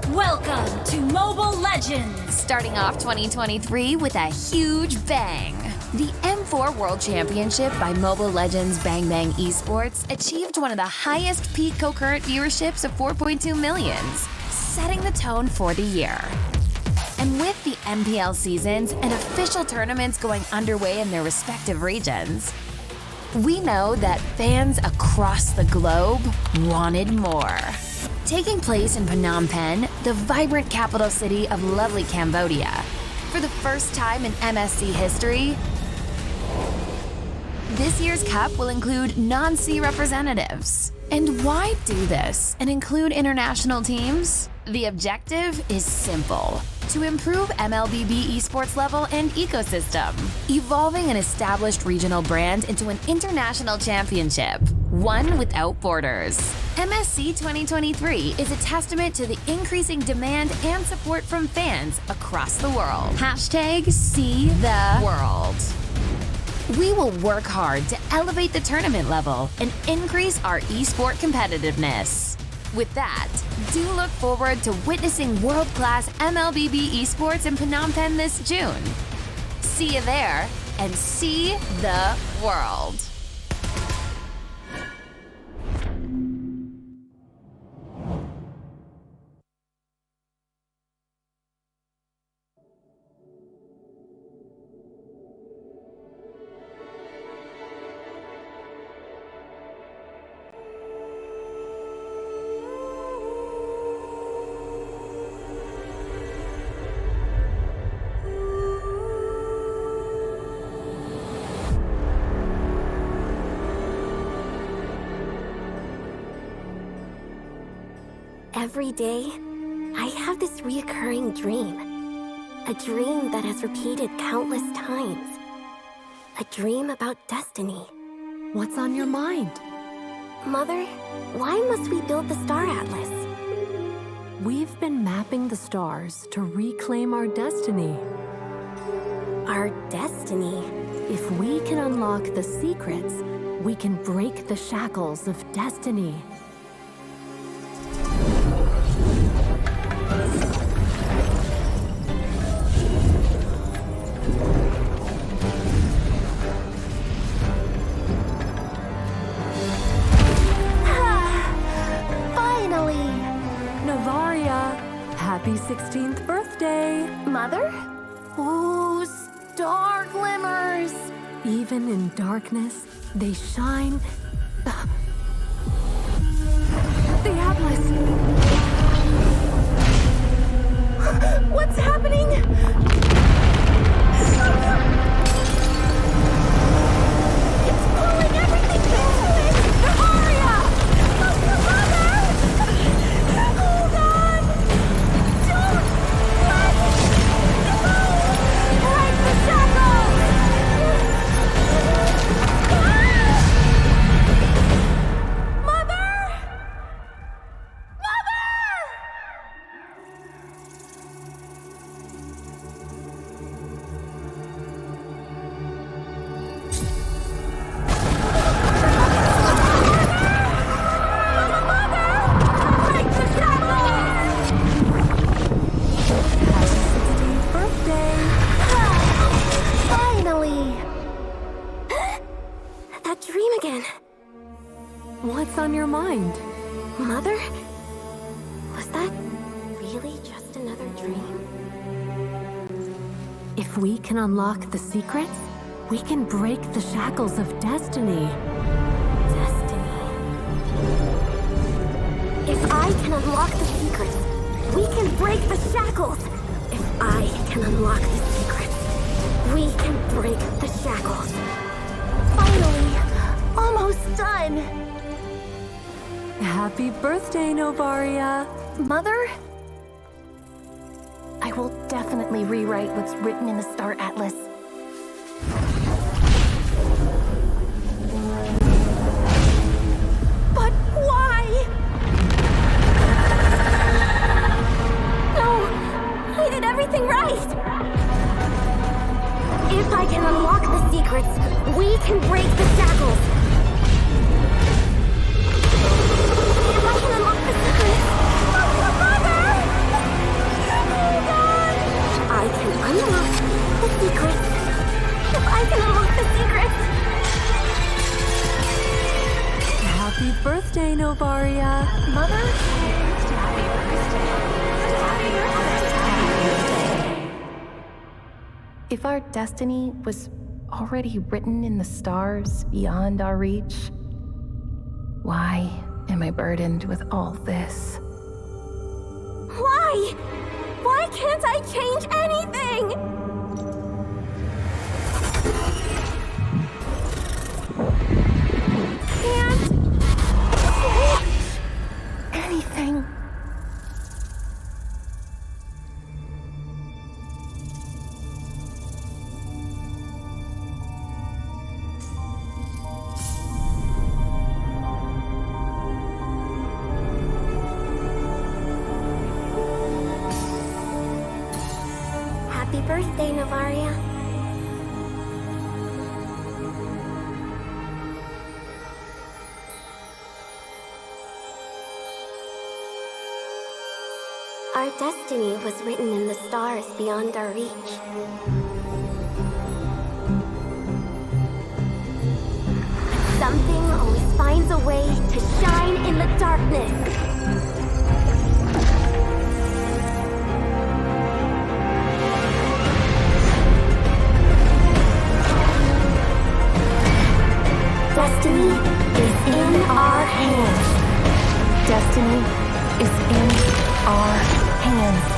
come. Welcome to Mobile Legends, starting off 2023 with a huge bang. The M4 World Championship by Mobile Legends Bang Bang Esports achieved one of the highest peak concurrent viewerships of 4.2 millions, setting the tone for the year. And with the MPL seasons and official tournaments going underway in their respective regions, we know that fans across the globe wanted more. Taking place in Phnom Penh, the vibrant capital city of lovely Cambodia, for the first time in MSC history, this This year's cup will include non-sea representatives. And why do this and include international teams? The objective is simple: to improve MLBB esports level and ecosystem, evolving an established regional brand into an international championship, one without borders. MSC 2023 is a testament to the increasing demand and support from fans across the world. #SeeTheWorld. We will work hard to elevate the tournament level and increase our esport competitiveness. With that, do look forward to witnessing world-class MLBB esports in Phnom Penh this June. See you there and see the world. Every day, I have this reoccurring dream. A dream that has repeated countless times. A dream about destiny. What's on your mind? Mother, why must we build the Star Atlas? We've been mapping the stars to reclaim our destiny. Our destiny? If we can unlock the secrets, we can break the shackles of destiny. Happy 16th birthday! Mother? Ooh, star glimmers! Even in darkness, they shine. The Atlas! What's happening? It's pulling everything into it! Navaria! Mother! Hold on! Don't let it go! Break the shackles! Mother! That dream again. What's on your mind? Mother? Was that really just another dream? If we can unlock the secrets, we can break the shackles of destiny. Destiny. If I can unlock the secrets, we can break the shackles. If I can unlock the secrets, we can break the shackles. Finally, almost done. Happy birthday, Novaria. Mother? I will definitely rewrite what's written in the Star Atlas. But why? No, I did everything right. If I can unlock the secrets, we can break the shackles. If I can unlock the secrets... Mother! Hold on! I can unlock the secrets. If I can unlock the secrets... Happy birthday, Novaria. Mother? If our destiny was already written in the stars beyond our reach, why am I burdened with all this? Why? Why can't I change anything? Navaria. Our destiny was written in the stars beyond our reach. But something always finds a way to shine in the darkness. Destiny is in our hands. Destiny is in our hands.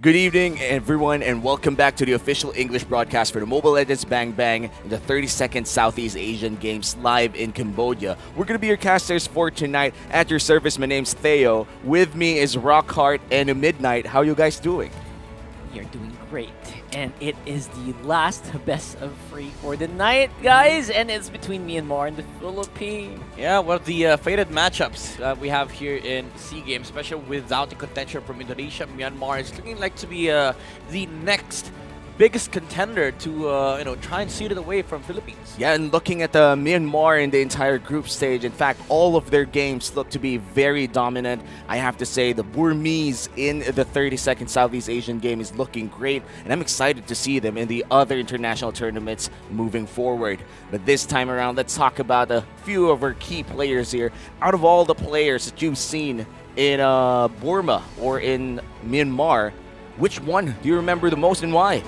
Good evening, everyone, and welcome back to the official English broadcast for the Mobile Legends Bang Bang in the 32nd Southeast Asian Games live in Cambodia. We're going to be your casters for tonight. At your service, my name's Theo. With me is Rockheart and Midnight. How are you guys doing? You're doing great. And it is the last best of 3 for the night, guys. And it's between Myanmar and the Philippines. Yeah, well, the fated matchups we have here in SEA Games, especially without the contention from Indonesia, Myanmar is looking like to be the next biggest contender to try and seal it away from Philippines. Yeah, and looking at the Myanmar in the entire group stage, in fact, all of their games look to be very dominant. I have to say the Burmese in the 32nd Southeast Asian game is looking great, and I'm excited to see them in the other international tournaments moving forward. But this time around, let's talk about a few of our key players here. Out of all the players that you've seen in Burma or in Myanmar, which one do you remember the most and why?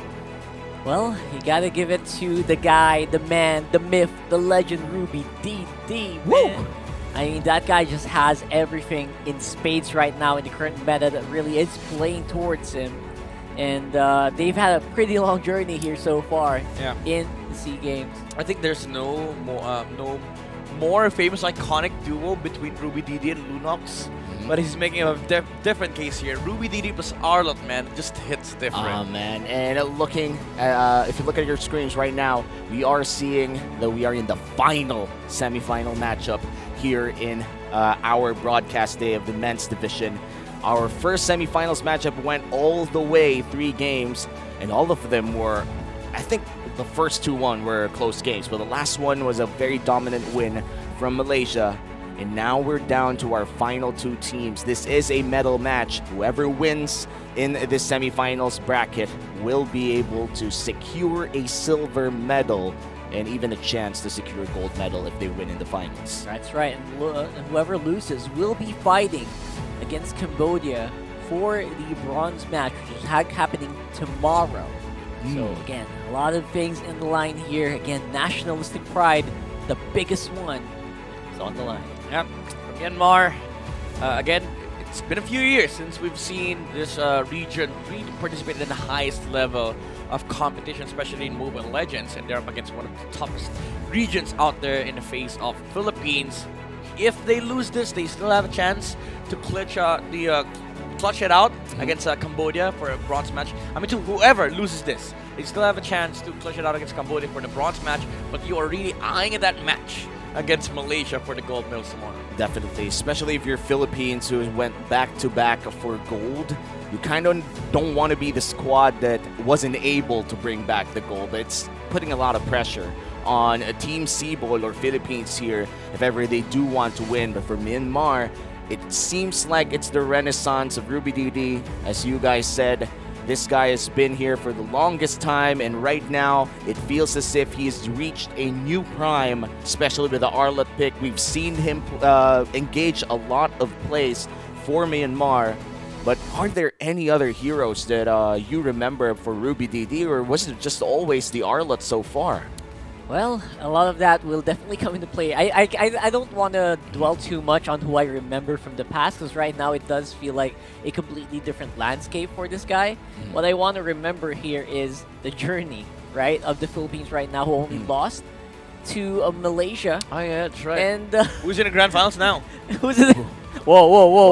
Well, you gotta give it to the guy, the man, the myth, the legend, Ruby DD, man. I mean, that guy just has everything in spades right now in the current meta that really is playing towards him. And they've had a pretty long journey here so far in the SEA Games. I think there's no more famous iconic duo between Ruby DD and Lunox. But he's making a different case here. Ruby DD plus Arlott, man, just hits different. Oh, man. And looking at, if you look at your screens right now, we are seeing that we are in the final semifinal matchup here in our broadcast day of the men's division. Our first semifinals matchup went all the way 3 games, and all of them were, I think the first 2-1 were close games, but the last one was a very dominant win from Malaysia. And now we're down to our final 2 teams. This is a medal match. Whoever wins in this semifinals bracket will be able to secure a silver medal and even a chance to secure a gold medal if they win in the finals. That's right. And whoever loses will be fighting against Cambodia for the bronze match, which is happening tomorrow. So again, a lot of things in the line here. Again, nationalistic pride, the biggest one, is on the line. Yep, Myanmar. Again, it's been a few years since we've seen this region really participate in the highest level of competition, especially in Mobile Legends, and they're up against one of the toughest regions out there in the face of Philippines. If they lose this, they still have a chance to clutch it out against Cambodia for a bronze match. I mean, to whoever loses this, they still have a chance to clutch it out against Cambodia for the bronze match, but you are really eyeing that match against Malaysia for the gold medals tomorrow. Definitely, especially if you're Philippines who went back-to-back for gold. You kind of don't want to be the squad that wasn't able to bring back the gold. It's putting a lot of pressure on Team Seaball or Philippines here if ever they do want to win. But for Myanmar, it seems like it's the renaissance of Ruby DD. As you guys said, this guy has been here for the longest time, and right now it feels as if he's reached a new prime, especially with the Arlott pick. We've seen him engage a lot of plays for Myanmar, but are there any other heroes that you remember for Ruby DD, or was it just always the Arlott so far? Well, a lot of that will definitely come into play. I don't want to dwell too much on who I remember from the past, because right now it does feel like a completely different landscape for this guy. What I want to remember here is the journey, right, of the Philippines right now, who only lost to Malaysia. Oh yeah, that's right. And who's in the grand finals now? Who's in the... Whoa.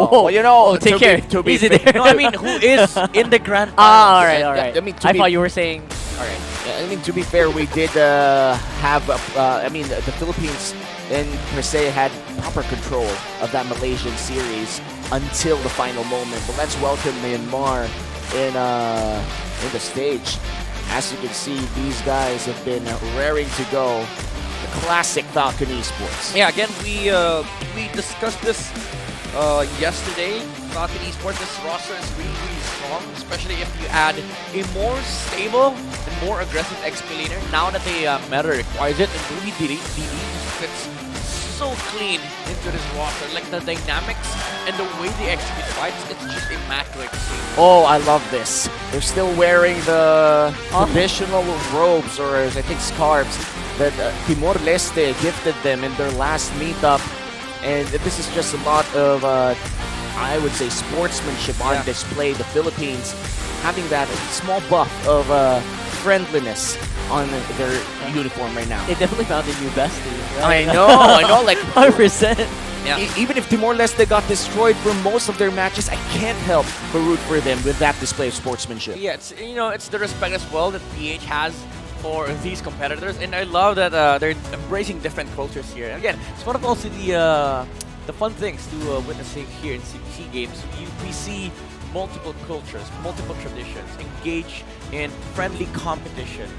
Well, you know, take care. To be Easy fair. there. No, I mean, who is in the grand finals? All right. I mean, I thought you were saying... All right. I mean, to be fair, we did have, I mean, the Philippines in per se had proper control of that Malaysian series until the final moment. But let's welcome Myanmar in the stage. As you can see, these guys have been raring to go. The classic Falcon Esports. Yeah, again, we discussed this yesterday. Falcon Esports, this roster is really, really strong, especially if you add a more stable and more aggressive XP laner. Now that the meta requires it, and Ruby DD fits so clean into this roster. Like the dynamics and the way the XP fights, it's just immaculate to see. Oh, I love this. They're still wearing the traditional robes, or I think scarves, that Timor-Leste gifted them in their last meetup. And this is just a lot of, I would say, sportsmanship on display. The Philippines having that small buff of friendliness on their uniform right now. They definitely found a new bestie, right? I know, like 100%. Yeah. Even if Timor-Leste got destroyed for most of their matches, I can't help but root for them with that display of sportsmanship. Yeah, it's the respect as well that PH has for these competitors, and I love that they're embracing different cultures here. And again, it's one of also the fun things to witnessing here in Sea Games. We see multiple cultures, multiple traditions, engage in friendly competition,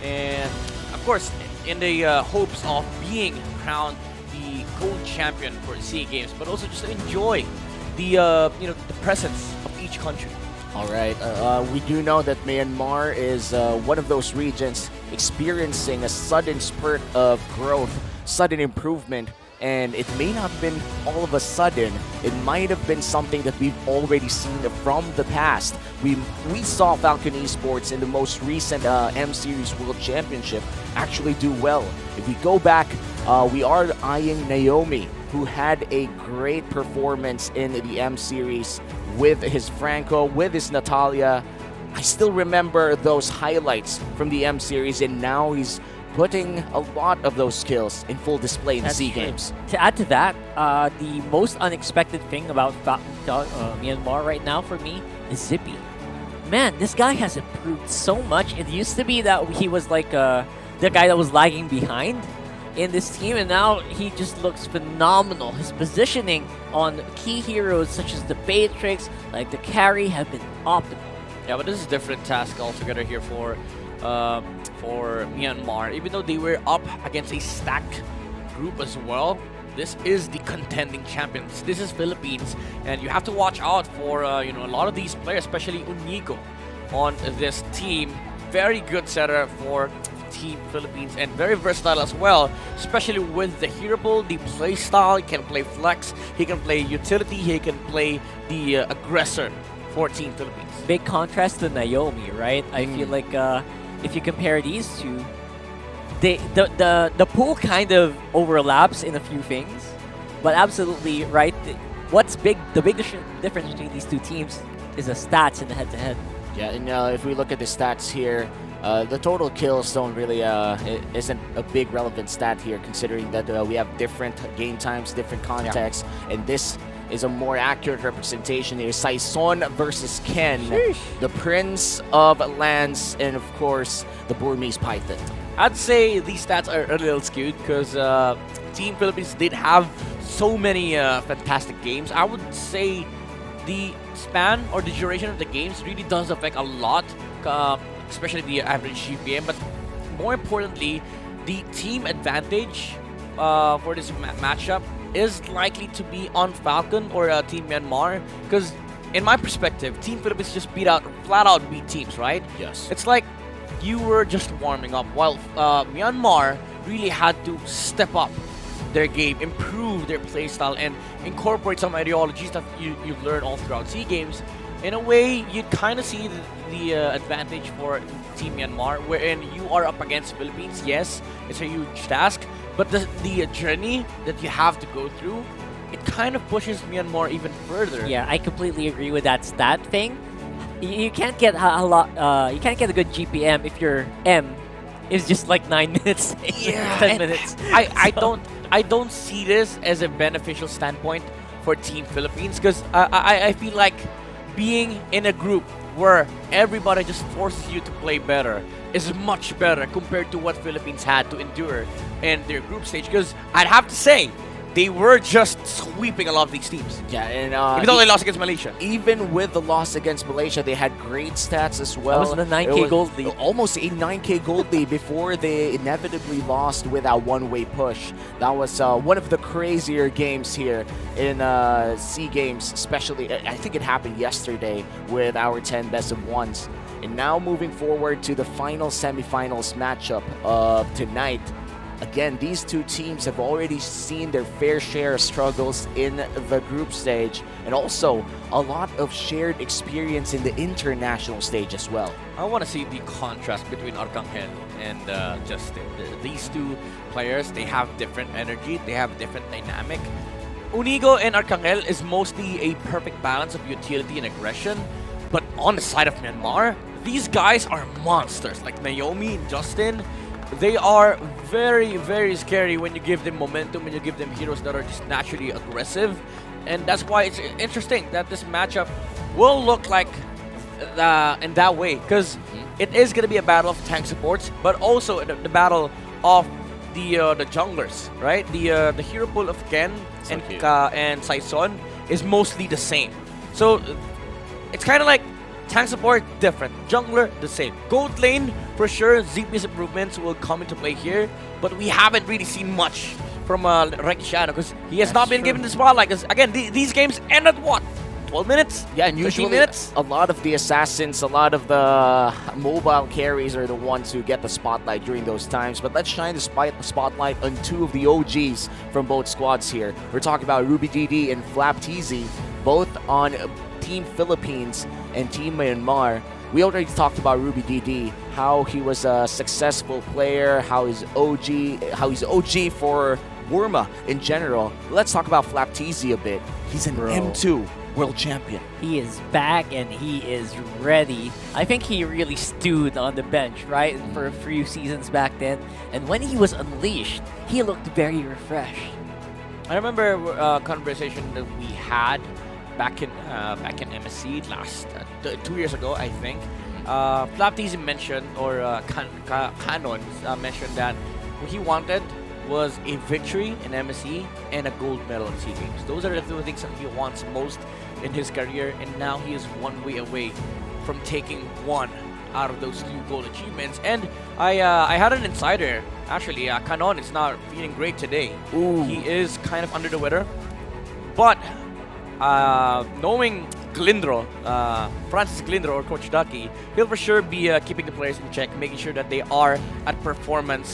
and of course, in the hopes of being crowned the gold champion for Sea Games, but also just enjoy the the presence of each country. All right, we do know that Myanmar is one of those regions experiencing a sudden spurt of growth, sudden improvement, and it may not have been all of a sudden. It might have been something that we've already seen from the past. We saw Falcon Esports in the most recent M-Series World Championship actually do well. If we go back, we are eyeing Naomi, who had a great performance in the M-Series with his Franco, with his Natalia. I still remember those highlights from the M-Series, and now he's putting a lot of those skills in full display in the Sea Games. To add to that, the most unexpected thing about Myanmar right now for me is Zippy. Man, this guy has improved so much. It used to be that he was like the guy that was lagging behind in this team, and now he just looks phenomenal. His positioning on key heroes such as the Beatrix, like the carry, have been optimal. Yeah, but this is a different task altogether here for Myanmar. Even though they were up against a stacked group as well, this is the contending champions. This is Philippines, and you have to watch out for a lot of these players, especially Unigo on this team. Very good setter for Team Philippines, and very versatile as well, especially with the hero pool, the play style. He can play flex, he can play utility, he can play the aggressor for Team Philippines. Big contrast to Naomi, right? I feel like if you compare these two, the pool kind of overlaps in a few things, but absolutely right. The big difference between these two teams is the stats in the head-to-head. Yeah, and if we look at the stats here, the total kills don't really isn't a big relevant stat here, considering that we have different game times, different contexts, and this is a more accurate representation here. Saison versus Ken, the Prince of Lands, and of course the Burmese Python. I'd say these stats are a little skewed because Team Philippines did have so many fantastic games. I would say the span or the duration of the games really does affect a lot, especially the average GPM, but more importantly, the team advantage for this matchup is likely to be on Falcon or Team Myanmar, because in my perspective, Team Philippines just flat out beat teams, right? Yes. It's like you were just warming up, while Myanmar really had to step up their game, improve their playstyle, and incorporate some ideologies that you've learned all throughout SEA Games. In a way, you kind of see the advantage for Team Myanmar, wherein you are up against Philippines. Yes, it's a huge task, but the journey that you have to go through, it kind of pushes Myanmar even further. Yeah, I completely agree with that stat thing. You can't get a lot. You can't get a good GPM if your M is just like 9 minutes, 10 minutes. I don't see this as a beneficial standpoint for Team Philippines, because I feel like being in a group where everybody just forces you to play better is much better compared to what Philippines had to endure in their group stage, because I'd have to say they were just sweeping a lot of these teams. Yeah, and even though they lost against Malaysia. Even with the loss against Malaysia, they had great stats as well. That was the 9K gold lead. Almost a 9K gold lead before they inevitably lost with that one-way push. That was one of the crazier games here in SEA Games, especially. I think it happened yesterday with our 10 best of ones. And now moving forward to the final semifinals matchup of tonight. Again, these two teams have already seen their fair share of struggles in the group stage, and also a lot of shared experience in the international stage as well. I want to see the contrast between Arcangel and Justin. These two players, they have different energy, they have different dynamic. Unigo and Arcangel is mostly a perfect balance of utility and aggression, But on the side of Myanmar, these guys are monsters. Like Naomi and Justin, they are very, very scary when you give them momentum, when you give them heroes that are just naturally aggressive. And that's why it's interesting that this matchup will look like in that way, because it is going to be a battle of tank supports, but also the battle of the junglers, right? The hero pool of Ken and Saison is mostly the same. So it's kind of like tank support different, jungler the same. Gold lane for sure, ZP's improvements will come into play here, but we haven't really seen much from Reki Shadow because he has not been given the spotlight. Because again, these games end at what? 12 minutes? Yeah, and usually minutes? a lot of the assassins, a lot of the mobile carries are the ones who get the spotlight during those times. But let's shine the spotlight on two of the OGs from both squads here. We're talking about Ruby DD and Flap TZ, both on Team Philippines and Team Myanmar. We already talked about Ruby DD, how he was a successful player, how he's OG for Burma in general. Let's talk about Flap TZ a bit. He's an M2 world champion. He is back and he is ready. I think he really stewed on the bench, right? For a few seasons back then. And when he was unleashed, he looked very refreshed. I remember a conversation that we had back in MSC last 2 years ago, I think. Flap TZ mentioned, or Canon mentioned that what he wanted was a victory in MSC and a gold medal in SEA Games. Those are the two things that he wants most in his career, and now he is one way away from taking one out of those two gold achievements. And I had an insider, actually, Canon is not feeling great today. Ooh. He is kind of under the weather, but knowing Glindro, Francis Glindro or Coach Ducky, he'll for sure be keeping the players in check, making sure that they are at performance,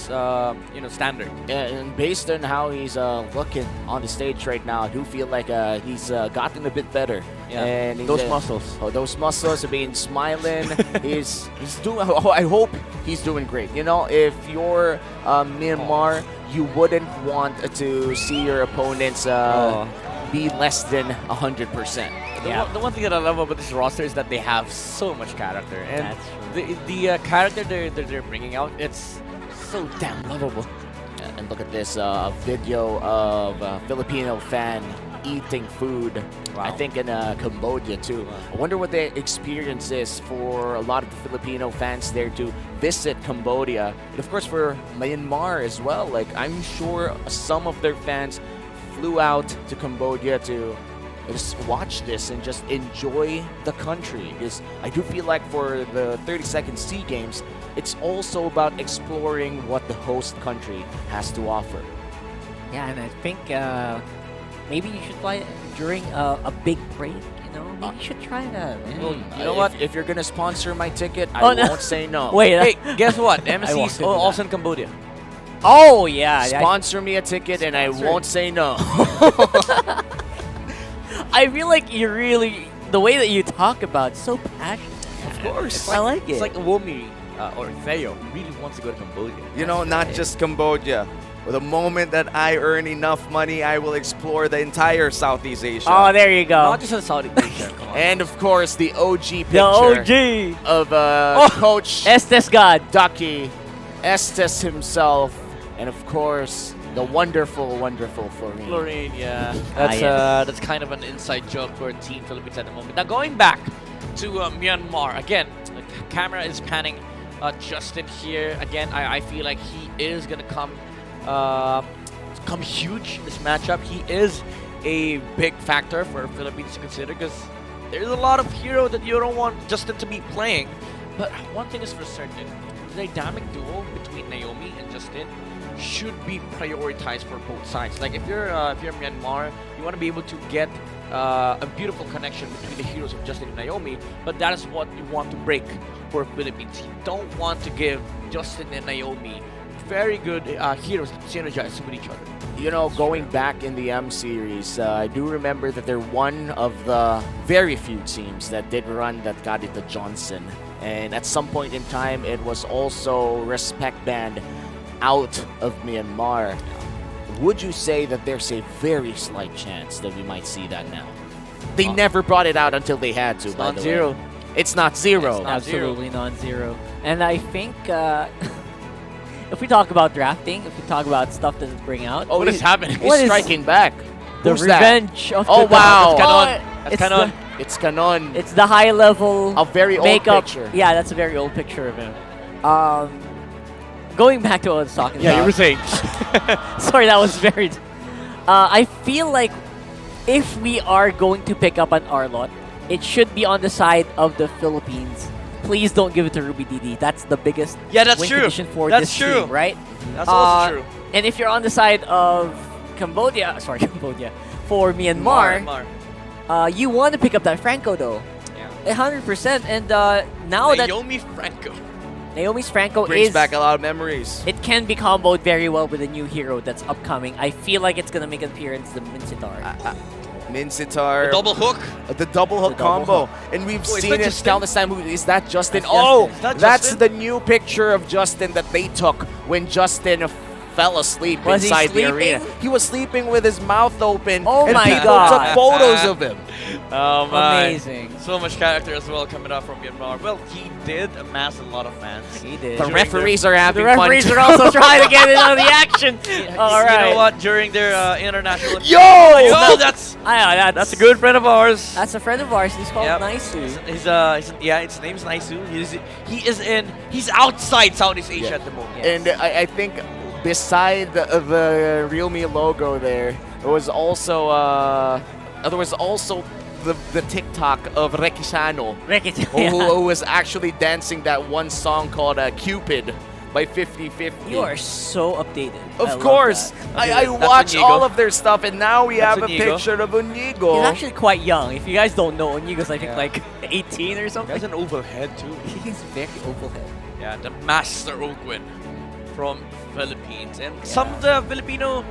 standard. And based on how he's looking on the stage right now, I do feel like he's gotten a bit better. Yeah. And those muscles. Oh, those muscles have been smiling. he's doing. Oh, I hope he's doing great. You know, if you're Myanmar, you wouldn't want to see your opponents be less than 100%. The one thing that I love about this roster is that they have so much character, and the character they're bringing out, it's so damn lovable. And look at this video of a Filipino fan eating food. Wow. I think in Cambodia too. Wow. I wonder what the experience is for a lot of the Filipino fans there to visit Cambodia, and of course for Myanmar as well. Like, I'm sure some of their fans flew out to Cambodia to just watch this and just enjoy the country. Because I do feel like for the 32nd SEA Games, it's also about exploring what the host country has to offer. Yeah, and I think maybe you should fly during a big break. Maybe you should try that, man. Well, you know what? If you're gonna sponsor my ticket, I won't say no. Wait, hey, guess what? MSC is also in Cambodia. Oh yeah, sponsor me a ticket and I won't say no. I feel like you really, the way that you talk about it's so passionate. Of course. I like it. It's like Womi or Theo really wants to go to Cambodia. You know, not just Cambodia. With the moment that I earn enough money, I will explore the entire Southeast Asia. Oh, there you go. Not just in Southeast Asia. Come on. And of course, the OG picture of Coach Estes God, Ducky, Estes himself, and of course, the wonderful, wonderful Florine. Florine, yeah. That's kind of an inside joke for Team Philippines at the moment. Now, going back to Myanmar, again, the camera is panning Justin here. Again, I feel like he is going to come huge in this matchup. He is a big factor for Philippines to consider because there's a lot of heroes that you don't want Justin to be playing. But one thing is for certain, the dynamic duo between Naomi and Justin should be prioritized for both sides. Like if you're Myanmar, you want to be able to get a beautiful connection between the heroes of Justin and Naomi, but that is what you want to break for Philippines. You don't want to give Justin and Naomi very good heroes that synergize with each other. You know, going back in the M series, I do remember that they're one of the very few teams that did run that got it to Johnson. And at some point in time, it was also Respect Band out of Myanmar. Would you say that there's a very slight chance that we might see that now? They never brought it out until they had to, by the way. it's not zero. It's absolutely non-zero. And I think if we talk about drafting, if we talk about stuff to bring out, Oh, what is happening? He's what is striking back. the Who's that? revenge of Oh the wow! It's Canon. the- It's Canon. It's the high level A very old makeup. picture. Yeah, that's a very old picture of him. Going back to what I was talking Yeah, about. you were saying. Sorry, that was very. I feel like if we are going to pick up an Arlot, it should be on the side of the Philippines. Please don't give it to Ruby DD. That's the biggest Yeah, that's win true. condition for That's this true. team, right? That's also true. And if you're on the side of Cambodia, for Myanmar, you want to pick up that Franco though. Yeah. 100%. And now Naomi Franco. Naomi's Franco Brings is back a lot of memories. it can be comboed very well with a new hero that's upcoming. I feel like it's gonna make an appearance, the Mincitar. Mincitar. The double hook. The double hook combo. And we've Oh, it's seen not it. just down this time. Is that Justin? That's Oh, Justin. That's that's Justin? the new picture of Justin that they took when Justin fell asleep Was he inside the sleeping? arena. He was sleeping with his mouth open. Oh and my people God. took photos of him. Oh my. Amazing. So much character as well coming out from Myanmar. Well, he did amass a lot of fans. He did. The During referees are having The referees fun. are also trying to get in on the action. All right. You know what? During their international... Yo, that's a good friend of ours. That's a friend of ours. He's called Yep. Naisu. His name's Naisu. He's outside Southeast Asia at the moment. And I think beside the Realme logo there was also the TikTok of Rekisano, who was actually dancing that one song called Cupid by 50/50. You are so updated. I Of love course. that. I That's watch Inigo. all of their stuff, and now we That's have a Inigo. picture of Inigo. He's actually quite young. If you guys don't know, Onigo's I think Yeah. like 18 or He something. has an oval head too. He's very oval head. Yeah, the Master Oakwin from Philippines. And some of the Filipino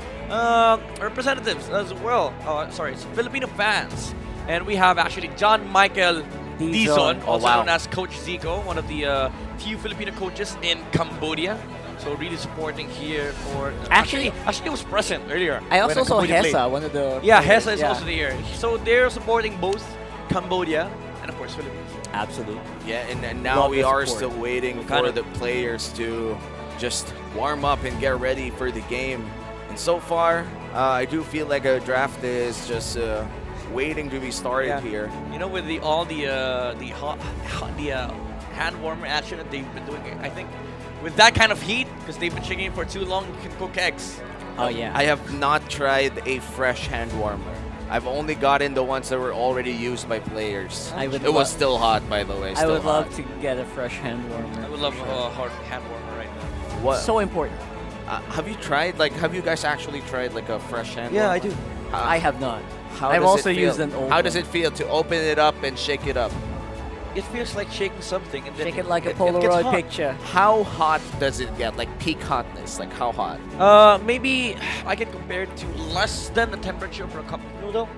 representatives as well. Sorry, some Filipino fans. And we have actually John Michael Dizon, Oh, also wow. known as Coach Zico, one of the few Filipino coaches in Cambodia. So really supporting here for... Actually, he was present earlier. I also when saw Cambodia Hesa, played. one of the... Yeah, Hesa is yeah. also here. So they're supporting both Cambodia and of course Philippines. Absolutely. Yeah, and now Love we the are support. still waiting Kind for of- the players to just warm up and get ready for the game. And so far, I do feel like a draft is just waiting to be started Yeah. here. You know, with all the hand warmer action that they've been doing, I think with that kind of heat, because they've been shaking it for too long, you can cook eggs. Oh yeah. I have not tried a fresh hand warmer. I've only gotten the ones that were already used by players. I would It was love- still hot, by the way. I Still would hot. love to get a fresh hand warmer. I would love a hard hand warmer right now. What? So important. Have you tried? Like, have you guys actually tried like a fresh hand? Yeah, warmer? I do. I have not. How I've does also it feel? used an old How does one. it feel to open it up and shake it up? It feels like shaking something. And then Shake it like a it gets Polaroid hot. picture. How hot does it get? Like peak hotness? Like how hot? Maybe I can compare it to less than the temperature for a cup of noodle.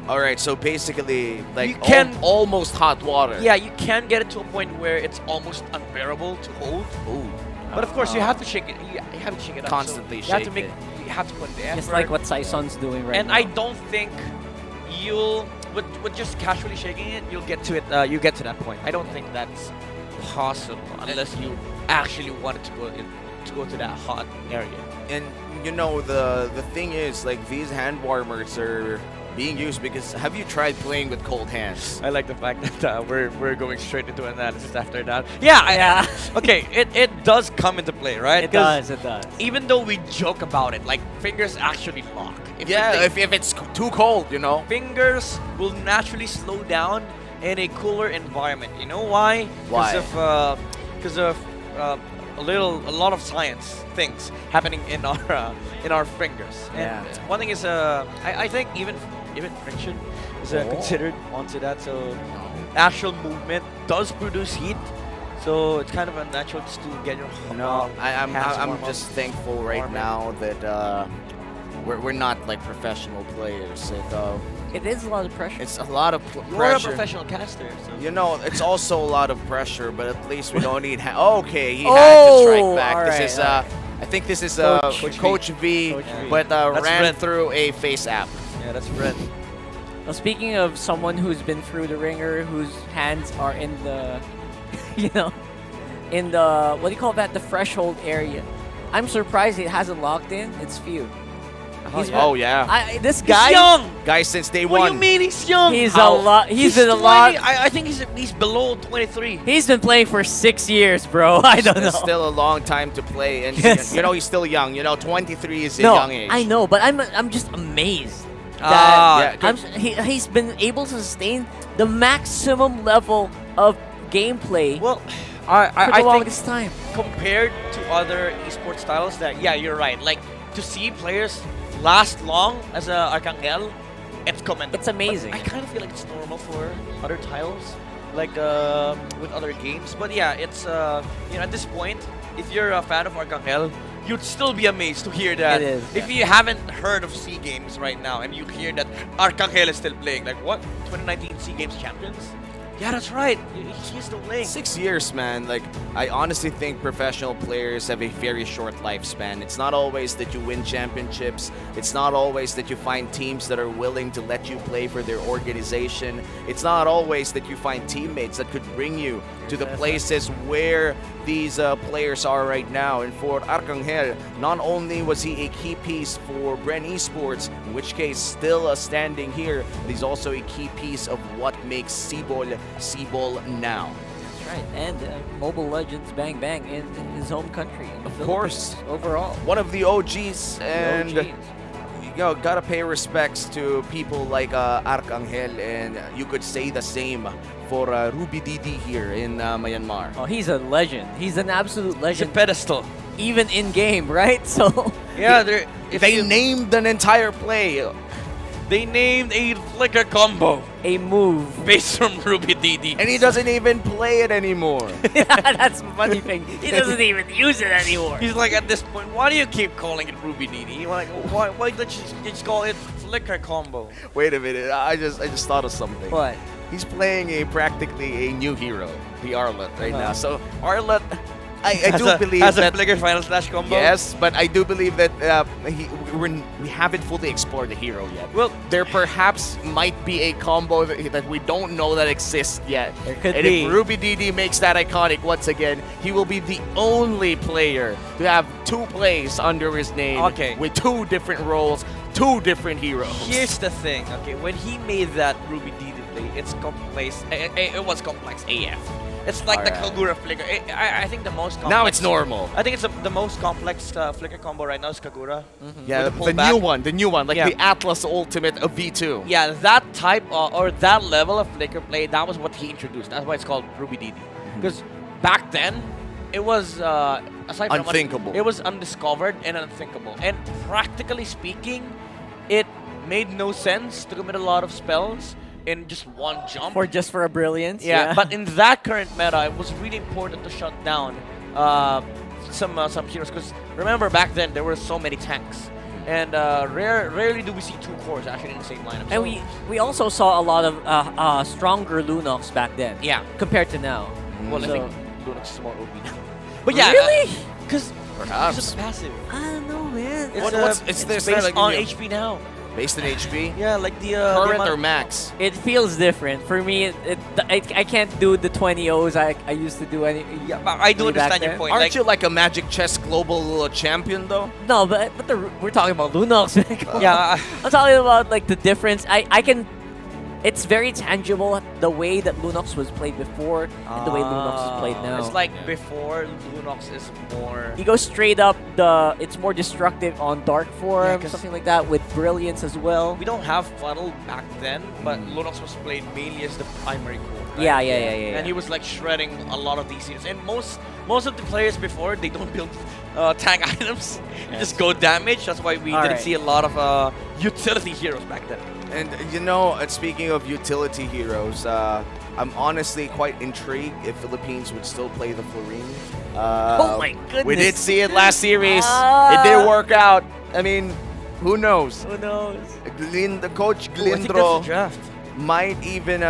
All right, so basically, like You can- almost hot water. Yeah, you can get it to a point where it's almost unbearable to hold. Ooh. But of course, you have to shake it. You have to shake it up. Constantly so you have to shake make. it. You have to put the effort. Just like what Saison's doing right And now. I don't think you'll with just casually shaking it, you'll get to it. You get to that point. I don't think that's possible unless you actually wanted to go to that hot area. And you know the thing is, like, these hand warmers are being used because have you tried playing with cold hands? I like the fact that we're going straight into analysis after that. Yeah. Okay, it does come into play, right? It does. It does. Even though we joke about it, like fingers actually lock. Yeah, if it's too cold, you know. Fingers will naturally slow down in a cooler environment. You know why? Why? Because of a lot of science things happening in our fingers. And one thing is, I think even friction is considered onto that. So actual movement does produce heat. So it's kind of unnatural just to get your I'm just thankful right now that we're not like professional players. It is a lot of pressure. It's a lot of You're a pressure. professional caster. So. You know, it's also a lot of pressure, but at least we don't need. Okay, he had to strike back. all This right, is all I think this is Coach Coach V, Coach V. but That's ran red. through a face app. Yeah, that's red. Well, speaking of someone who's been through the ringer, whose hands are in the, in the, what do you call that, the threshold area. I'm surprised it hasn't locked in. It's Few. Oh yeah. This guy. He's young. Guy since day What one. do you mean he's young? He's a lot. He's been a 20. lot. I think he's below 23. He's been playing for 6 years, bro. I don't know. It's still a long time to play, and Yes. he's still young. 23 is a young age. I know, but I'm just amazed Yeah, that he's been able to sustain the maximum level of gameplay. Well, for I the think longest time. compared to other esports styles, that you're right. Like to see players last long as a Arcangel, it's commendable. It's amazing. But I kind of feel like it's normal for other titles, like with other games. But yeah, it's at this point, if you're a fan of Arcangel, you'd still be amazed to hear that. It is, If you haven't heard of Sea Games right now and you hear that Arcangel is still playing, like what? 2019 Sea Games champions? Yeah, that's right. He's still playing. 6 years, man. Like, I honestly think professional players have a very short lifespan. It's not always that you win championships. It's not always that you find teams that are willing to let you play for their organization. It's not always that you find teammates that could bring you to the places where these players are right now. And for Arcangel, not only was he a key piece for Bren Esports, in which case still standing here, but he's also a key piece of what makes Cbol now. That's right. And Mobile Legends Bang Bang in his home country. Of course. Overall. One of the OGs, and gotta pay respects to people like Arcangel, and you could say the same for Ruby Didi here in Myanmar. Oh, he's a legend. He's an absolute legend. It's a pedestal. Even in game, right? So yeah, they named an entire play. They named a flicker combo. A move. Based from Ruby Didi. And he doesn't even play it anymore. That's the funny thing. He doesn't even use it anymore. He's like, at this point, why do you keep calling it Ruby Didi? Like, why don't you just call it flicker combo? Wait a minute. I just thought of something. What? He's playing practically a new hero, the Arlet, right now. So Arlet, I do believe has that a flicker final slash combo. Yes, but I do believe that we haven't fully explored the hero yet. Well, there perhaps might be a combo that we don't know that exists yet. There could and be. if Ruby Didi makes that iconic once again, he will be the only player to have 2 plays under his name. Okay. With 2 different roles, 2 different heroes. Here's the thing, okay? When he made that Ruby Didi play, it's complex. It was complex AF. It's like the Kagura flicker. I think the most complex. Now it's normal. I think it's the most complex flicker combo right now is Kagura. Yeah, the new one, like the Atlas Ultimate of V2. Yeah, that type or that level of flicker play, that was what he introduced. That's why it's called Ruby Didi. Because back then, it was aside from unthinkable. It was undiscovered and unthinkable. And practically speaking, it made no sense to commit a lot of spells in just one jump. For a brilliance. Yeah, but in that current meta, it was really important to shut down some heroes. Because remember, back then there were so many tanks, and rarely do we see 2 cores actually in the same lineup. And we also saw a lot of stronger Lunox back then. Yeah, compared to now. Well, so I think Lunox is more OP now. But yeah, really, because perhaps it's passive. I don't know, man. It's based on HP now. Based on HP? Yeah, like the current or max? It feels different for me. I can't do the 20 O's I used to do. Yeah, but I do understand your point. Aren't you like a Magic Chess Global champion though? No, but we're talking about Lunox. Yeah, I'm talking about like the difference. I can. It's very tangible the way that Lunox was played before and the way Lunox is played now. It's like before Lunox is more. He goes straight up it's more destructive on dark form, something like that, with brilliance as well. We don't have Funnel back then, but Lunox was played mainly as the primary core. Right? Yeah. And he was like shredding a lot of these heroes. And most of the players before, they don't build tank items. They just go damage. That's why we didn't see a lot of utility heroes back then. And speaking of utility heroes, I'm honestly quite intrigued if Philippines would still play the Florine. Oh my goodness. We did see it last series. It did work out. I mean, who knows? Who knows? Coach Glindro might even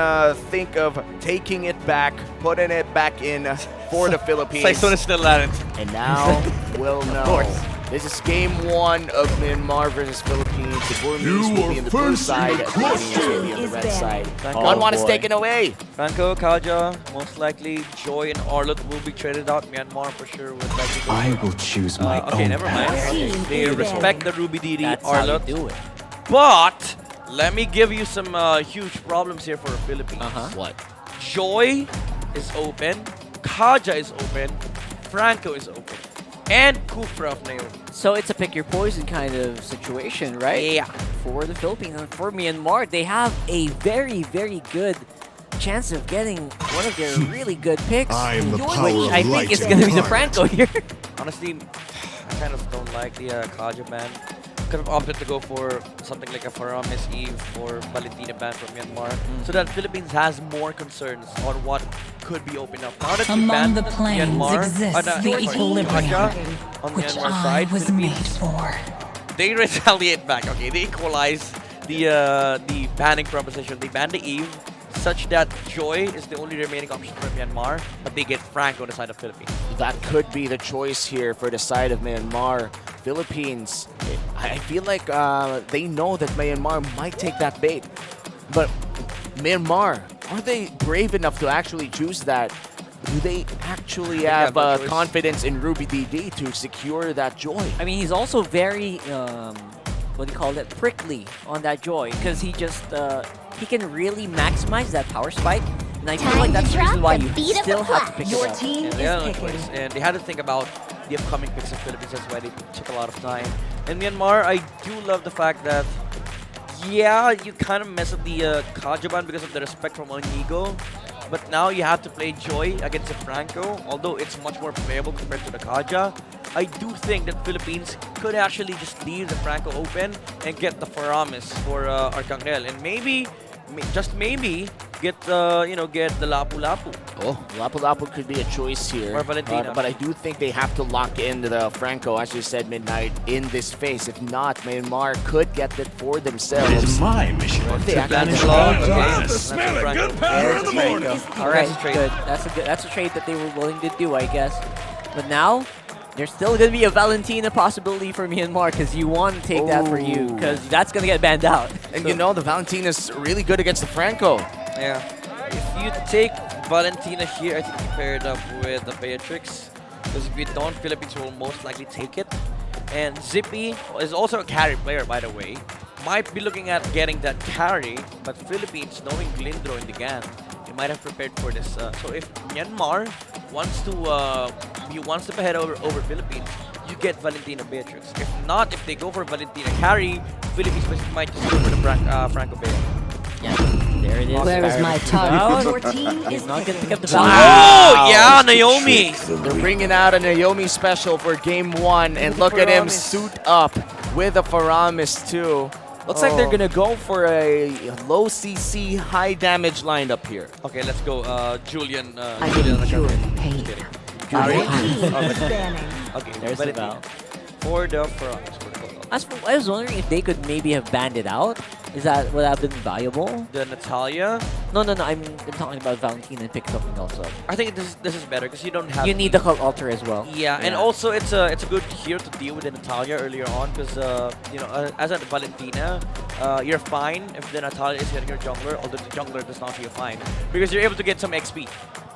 think of taking it back, putting it back in for the Philippines. Saison is still at it. And now we'll know. Of course. This is game 1 of Myanmar versus Philippines. The Burmese will be in the blue side, the Canadians will be on the red side. One is taken away. Franco, Kaja, most likely Joy and Arlott will be traded out. Myanmar for sure would likely go. I will choose my okay, own never mind. Okay. They respect the Ruby Didi, That's Arlott. how you do it. But let me give you some huge problems here for the Philippines. What? Joy is open, Kaja is open, Franco is open, and Kufra of Naomi. So it's a pick your poison kind of situation, right? Yeah. For the Philippines and for Myanmar, they have a very, very good chance of getting one of their really good picks. I am the power which of I think light is going to be the incarnate. Franco here. Honestly, I kind of don't like the Kaja ban. Could have opted to go for something like a Faramis Eve or Valentina ban from Myanmar, so that Philippines has more concerns on what could be opened up. Now that you Among banned the planes Myanmar, exists the equilibrium, Kaja on which Myanmar I side, was made for. they retaliate back. Okay, they equalize the banning proposition. They ban the Eve, such that Joy is the only remaining option for Myanmar, but they get Franco on the side of Philippines. That could be the choice here for the side of Myanmar. Philippines, I feel like they know that Myanmar might take that bait. But Myanmar, are they brave enough to actually choose that? Do they actually have confidence in Ruby DD to secure that Joy? I mean, he's also very, what do you call it, prickly on that Joy, because he just, he can really maximize that power spike. And I feel like that's the reason why you still have to pick it up. And they had to think about the upcoming picks of Philippines. That's why they took a lot of time. And Myanmar, I do love the fact that, yeah, you kind of mess up the Kaja ban because of the respect from Onigo. But now you have to play Joy against the Franco, although it's much more playable compared to the Kaja. I do think that Philippines could actually just leave the Franco open and get the Faramis for Arcangel, and maybe, just maybe, get get the Lapu Lapu. Oh, Lapu Lapu could be a choice here. Or Valentina. But I do think they have to lock in the Franco, as you said, Midnight, in this phase. If not, Myanmar could get it for themselves. It is my mission to banish all darkness. Smell it, good power in the morning. All right, good. That's a trade that they were willing to do, I guess. But now, there's still going to be a Valentina possibility for Myanmar, because you want to take that for you, because that's going to get banned out. And you know, the Valentina's really good against the Franco. Yeah. If you take Valentina here, I think you pair it up with the Beatrix, because if you don't, Philippines will most likely take it. And Zippy is also a carry player, by the way. Might be looking at getting that carry, but Philippines, knowing Glindro in the GAN, they might have prepared for this. So if Myanmar wants to be one step ahead over Philippines, you get Valentina Beatrix. If not, if they go for Valentina carry, Philippines might just go for the Franco Bear. Yeah, there it is. Where is my target? Your team is not going to pick up the Oh, yeah, Naomi. They're bringing out a Naomi special for game 1, and look at him suit up with a Faramis too. Looks like they're gonna go for a low CC, high damage lineup here. Okay, let's go. Julian. Pain. Okay, there's the Val. For the Faramis. I was wondering if they could maybe have banned it out. Would that have been valuable? The Natalia? No. I'm talking about Valentina and pick something else up. I think this is better because you don't have. You need the Cult Altar as well. Yeah, and also it's a good hero to deal with the Natalia earlier on, because as a Valentina, you're fine if the Natalia is hitting your jungler, although the jungler does not feel fine, because you're able to get some XP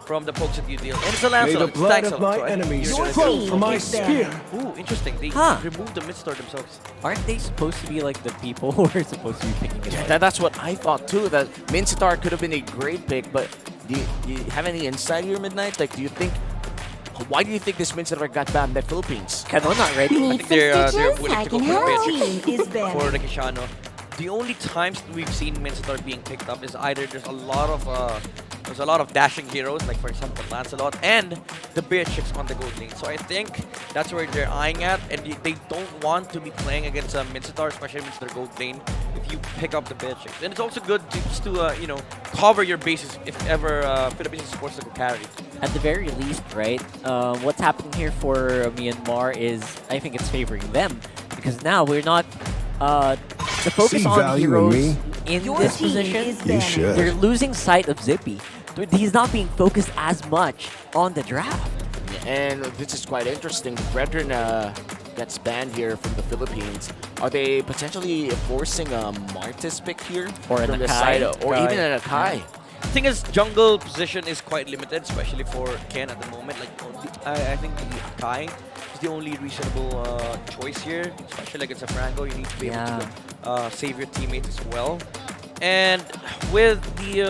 from the pokes that you deal. And it's a Lancelot. May the blood of my enemies flow from my spear. Ooh, interesting. They removed the mid-star themselves. Aren't they supposed to be like the people who are supposed to be picking it up? That's what I thought too, that Mincetar could have been a great pick, but do you have any insight here, Midnight? Like, why do you think this Mincetar got banned by Philippines? Canon not ready. I think they're willing to go for the Kishano. The only times we've seen Mincetar being picked up is either there's a lot of dashing heroes, like for example Lancelot, and the Beatrix on the gold lane. So I think that's where they're eyeing at, and they don't want to be playing against Mincetar, especially against their gold lane, if you pick up the Beatrix. And it's also good to cover your bases if ever Philippines is forced to go carry. At the very least, right, what's happening here for Myanmar is, I think it's favoring them, because now we're not the focus on heroes in this position. They're losing sight of Zippy. He's not being focused as much on the draft. And this is quite interesting. Brethren gets banned here from the Philippines, are they potentially forcing a Martis pick here? Or an from the Akai? side, or even an Akai? The thing is, jungle position is quite limited, especially for Ken at the moment. Like, I think the Akai is the only reasonable choice here, especially against a Franco. You need to be able to save your teammates as well. And with the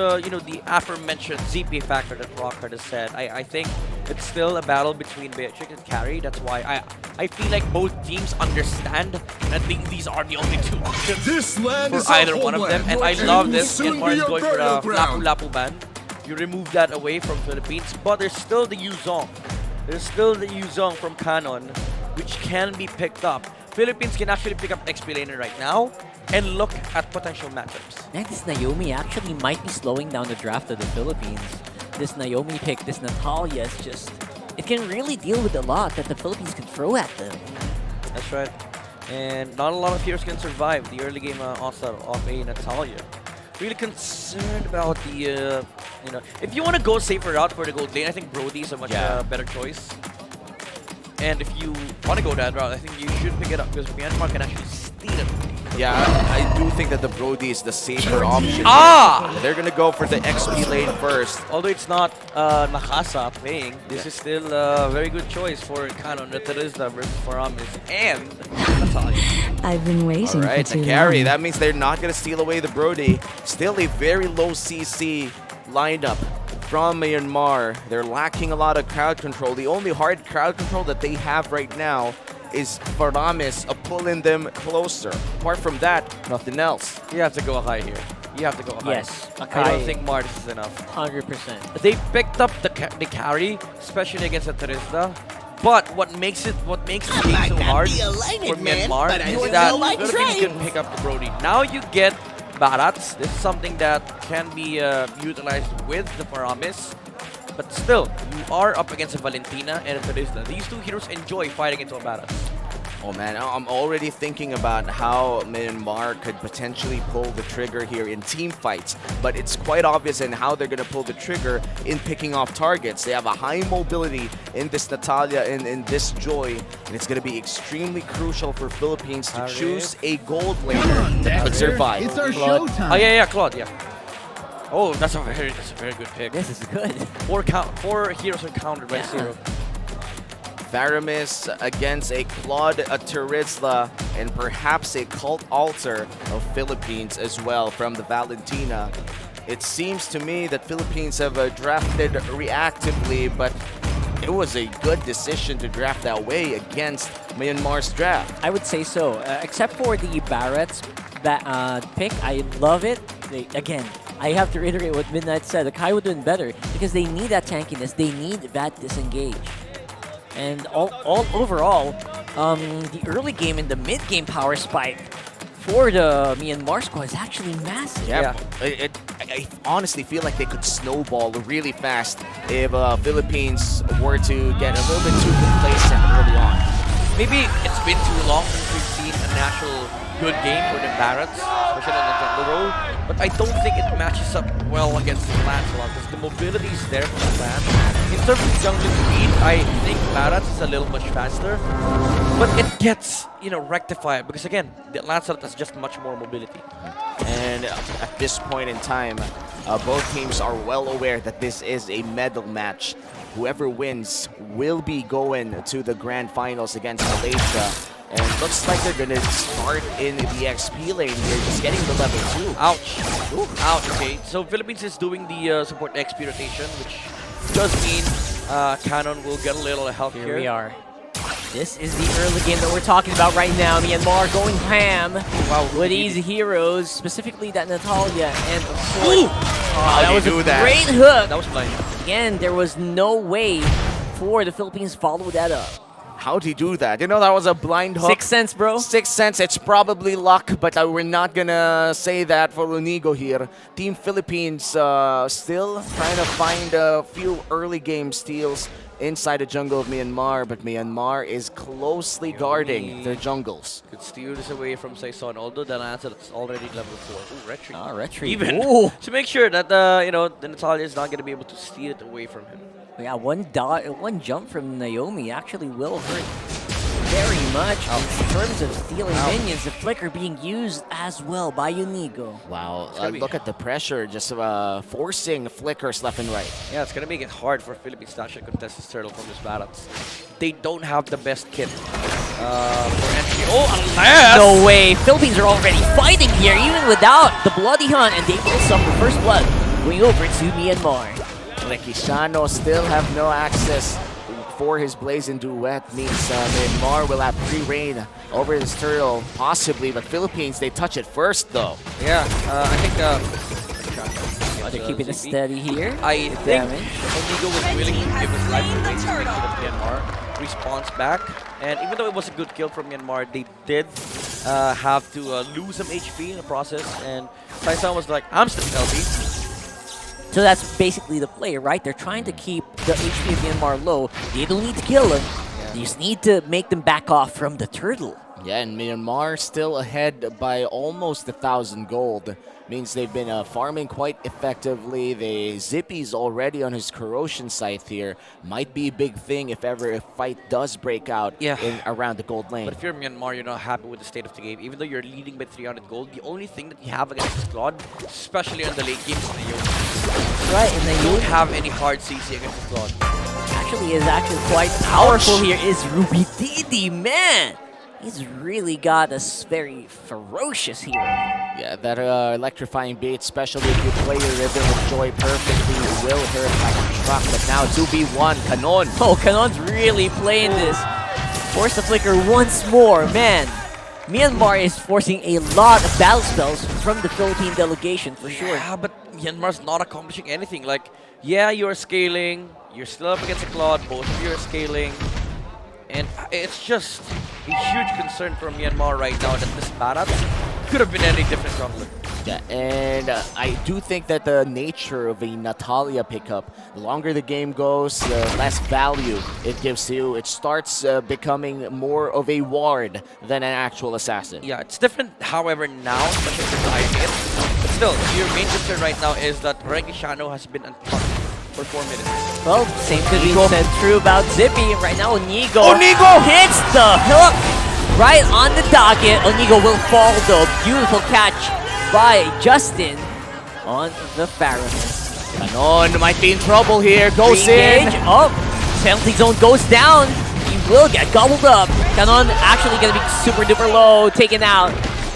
the aforementioned ZP factor that Rockhard has said, I think it's still a battle between Beatrix and Carry. That's why I feel like both teams understand and think these are the only two options for either one of them. And I love this. Myanmar is going for a Lapu-Lapu ban. You remove that away from Philippines, but there's still the Yuzong. There's still the Yuzong from Canon, which can be picked up. Philippines can actually pick up XP laner right now and look at potential matchups. And this Naomi actually might be slowing down the draft of the Philippines. This Naomi pick, this Natalia is just... It can really deal with a lot that the Philippines can throw at them. That's right. And not a lot of heroes can survive the early game onslaught of a Natalia. Really concerned about the, if you want to go safer route for the gold lane, I think Brody is a much better choice. And if you want to go that route, I think you should pick it up because Myanmar can actually steal it. Yeah, I do think that the Brody is the safer option. They're going to go for the XP lane first. Although it's not Nakasa playing, this is still a very good choice for Canon, Teresa versus Faramis and Natalia. I've been waiting All right, for too Carry. long. That means they're not going to steal away the Brody. Still a very low CC lineup from Myanmar. They're lacking a lot of crowd control. The only hard crowd control that they have right now is Faramis pulling them closer. Apart from that, nothing else. You have to go high here. You have to go high. Yes, I don't think Martis is enough. 100%. They picked up the carry, especially against the Teresa. But what makes the game so hard for Myanmar is that Philippines can pick up the Brody. Now you get Barats. This is something that can be utilized with the Faramis. But still, you are up against a Valentina and a Teresa. These two heroes enjoy fighting into a Barats. Oh man, I'm already thinking about how Myanmar could potentially pull the trigger here in team fights, but it's quite obvious in how they're going to pull the trigger in picking off targets. They have a high mobility in this Natalia and in this Joy, and it's going to be extremely crucial for Philippines to choose a gold laner that could survive. It's our Claude. showtime. Oh yeah, Claude, yeah. Oh, that's a very good pick. This is good. Four heroes are countered by 0. Faramis against a Claude, a Terizla, and perhaps a Cult Altar of Philippines as well from the Valentina. It seems to me that Philippines have drafted reactively, but it was a good decision to draft that way against Myanmar's draft. I would say so, except for the Barrett's pick. I love it. Again, I have to reiterate what Midnight said. The Kai would have been better because they need that tankiness. They need that disengage. And all overall, the early game and the mid game power spike for the Myanmar squad is actually massive. Yeah. I honestly feel like they could snowball really fast if Philippines were to get a little bit too complacent early on. Maybe it's been too long since we've seen a natural good game for the Barretts, especially on the jungle role. But I don't think it matches up well against the Lancelot because the mobility is there from the Lan. In terms of jungle speed, I think Barretts is a little much faster. But it gets, rectified because again, the Lancelot has just much more mobility. And at this point in time, both teams are well aware that this is a medal match. Whoever wins will be going to the grand finals against Malaysia. And it looks like they're going to start in the XP lane here, just getting the level 2. Ouch. Ooh. Ouch, okay. So Philippines is doing the support XP rotation, which does mean Canon will get a little help here. Here we are. This is the early game that we're talking about right now. Myanmar going ham with these heroes, specifically that Natalia and of course. That was a great hook. That was blind. Again, there was no way for the Philippines to follow that up. How'd he do that? That was a blind hook. 6 cents, bro. 6 cents. It's probably luck, but we're not gonna say that for Lunigo here. Team Philippines still trying to find a few early game steals inside the jungle of Myanmar, but Myanmar is closely guarding their jungles. Could steal this away from Saison, although the Lancer is already level 4. Ooh, retreat. Retreat. Even. Ooh. To make sure that, the Natalia is not going to be able to steal it away from him. Yeah, one jump from Naomi actually will hurt very much. In terms of stealing minions, the flicker being used as well by Unigo. Wow, look at the pressure, just forcing flickers left and right. Yeah, it's going to make it hard for Philippines to actually contest this turtle from this balance. They don't have the best kit for entry. Oh, unless... No way. Philippines are already fighting here, even without the Bloody Hunt, and they will suffer first blood going over to Myanmar. Rekishano still have no access for his Blazing Duet, means Myanmar will have free reign over this turtle, possibly, but Philippines, they touch it first, though. Yeah, I think... they're keeping it steady here. I think Onigo was willing to give his life away to make sure that Myanmar responds back. And even though it was a good kill from Myanmar, they did have to lose some HP in the process. And Taisan was like, I'm still healthy. So that's basically the play, right? They're trying to keep the HP of Myanmar low. They don't need to kill them. They just need to make them back off from the turtle. Yeah, and Myanmar still ahead by almost 1,000 gold. Means they've been farming quite effectively. Zippy's already on his corrosion scythe here. Might be a big thing if ever a fight does break out around the gold lane. But if you're Myanmar, you're not happy with the state of the game. Even though you're leading by 300 gold, the only thing that you have against this squad, especially on the late games, is Naomi. Right, and they don't have any hard CC against this squad. Actually, is actually quite powerful here is Ruby Didi, man! He's really got us very ferocious here. Yeah, that electrifying bait, especially if you play your rhythm with Joy perfectly, will hurt like a truck. But now 2v1, Kanon. Oh, Kanon's really playing this. Force the flicker once more, man. Myanmar is forcing a lot of battle spells from the Philippine delegation, for sure. Yeah, but Myanmar's not accomplishing anything. Like, yeah, you're scaling, you're still up against a Claude, both of you are scaling. And it's just a huge concern for Myanmar right now that this balance could have been any different jungler. Yeah, and I do think that the nature of a Natalia pickup, the longer the game goes, the less value it gives to you. It starts becoming more of a ward than an actual assassin. Yeah, it's different, however, now, especially for the IPS. But still, your main concern right now is that Rekishano has been untouched for 4 minutes. Well, same could be said true about Zippy. Right now, Onigo hits the hook right on the docket. Onigo will fall though. Beautiful catch by Justin on the Pharaohs. Kanon might be in trouble here. Goes in. Oh, penalty zone goes down. He will get gobbled up. Kanon actually going to be super duper low, taken out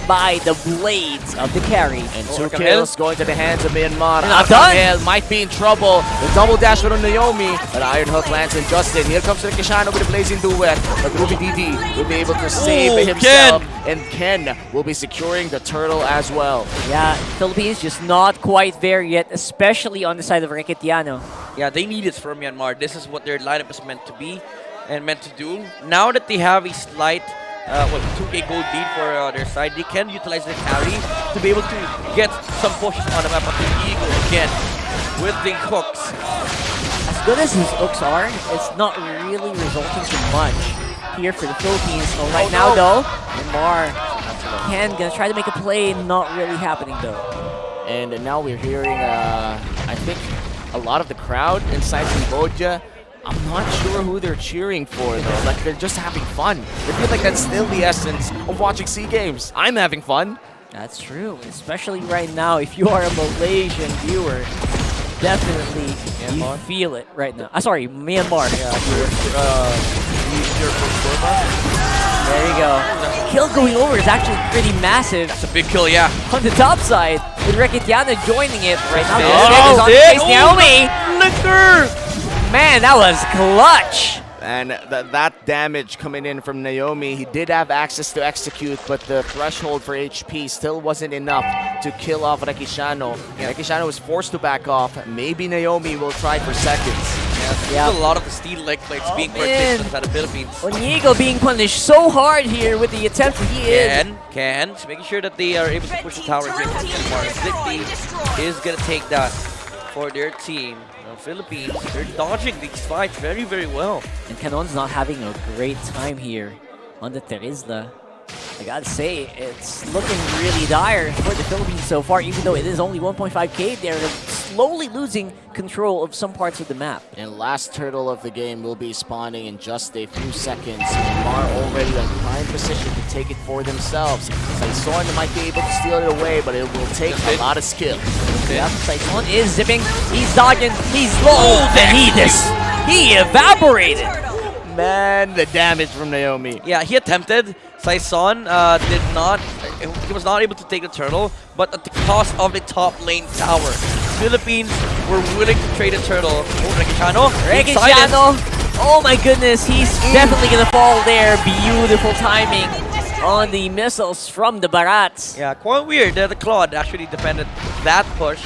by the blades of the carry. And 2 kills going to the hands of Myanmar. Done. Might be in trouble. The double dash from Naomi. But Iron Hook lands on Justin. Here comes Rekishano with a Blazing Duet. But Ruby Didi will be able to save himself. And Ken will be securing the turtle as well. Yeah, Philippines just not quite there yet, especially on the side of Reketiano. Yeah, they need it from Myanmar. This is what their lineup is meant to be and meant to do. Now that they have a slight 2k gold lead for their side, they can utilize the carry to be able to get some pushes on the map. But the Eagle again with the hooks. As good as his hooks are, it's not really resulting too much here for the Philippines. So right now though, Myanmar gonna try to make a play, not really happening though. And now we're hearing, I think, a lot of the crowd inside Cambodia. I'm not sure who they're cheering for, though. Like, they're just having fun. I feel like that's still the essence of watching SEA Games. I'm having fun. That's true, especially right now. If you are a Malaysian viewer, definitely you feel it right now. Sorry, Myanmar. There you go. Kill going over is actually pretty massive. That's a big kill, yeah. On the top side, with Reketiano joining it right now. Naomi! Flicker! Man, that was clutch. And that damage coming in from Naomi, he did have access to execute, but the threshold for HP still wasn't enough to kill off Rekishano. Yeah. Rekishano was forced to back off. Maybe Naomi will try for seconds. Yeah, there's a lot of the steel leg plates being purchased inside the Philippines. Onigo being punished so hard here with the attempt Can making sure that they are able to push the tower here. Zippy is going to take that for their team. Philippines, they're dodging these fights very, very well. And Kanon's not having a great time here on the Terizla. I gotta say, it's looking really dire for the Philippines so far, even though it is only 1.5k. They're slowly losing control of some parts of the map. And last turtle of the game will be spawning in just a few seconds. Myanmar already in prime position to take it for themselves. Saison might be able to steal it away, but it will take a lot of skill. Yep, Saison is zipping, he's dodging, he's low, and he evaporated. Man, the damage from Naomi. Yeah, he attempted. Saison he was not able to take the turtle, but at the cost of the top lane tower. Philippines were willing to trade a turtle. Oh, Rekichano! Oh my goodness, he's definitely gonna fall there. Beautiful timing on the missiles from the Barats. Yeah, quite weird that the Claude actually defended that push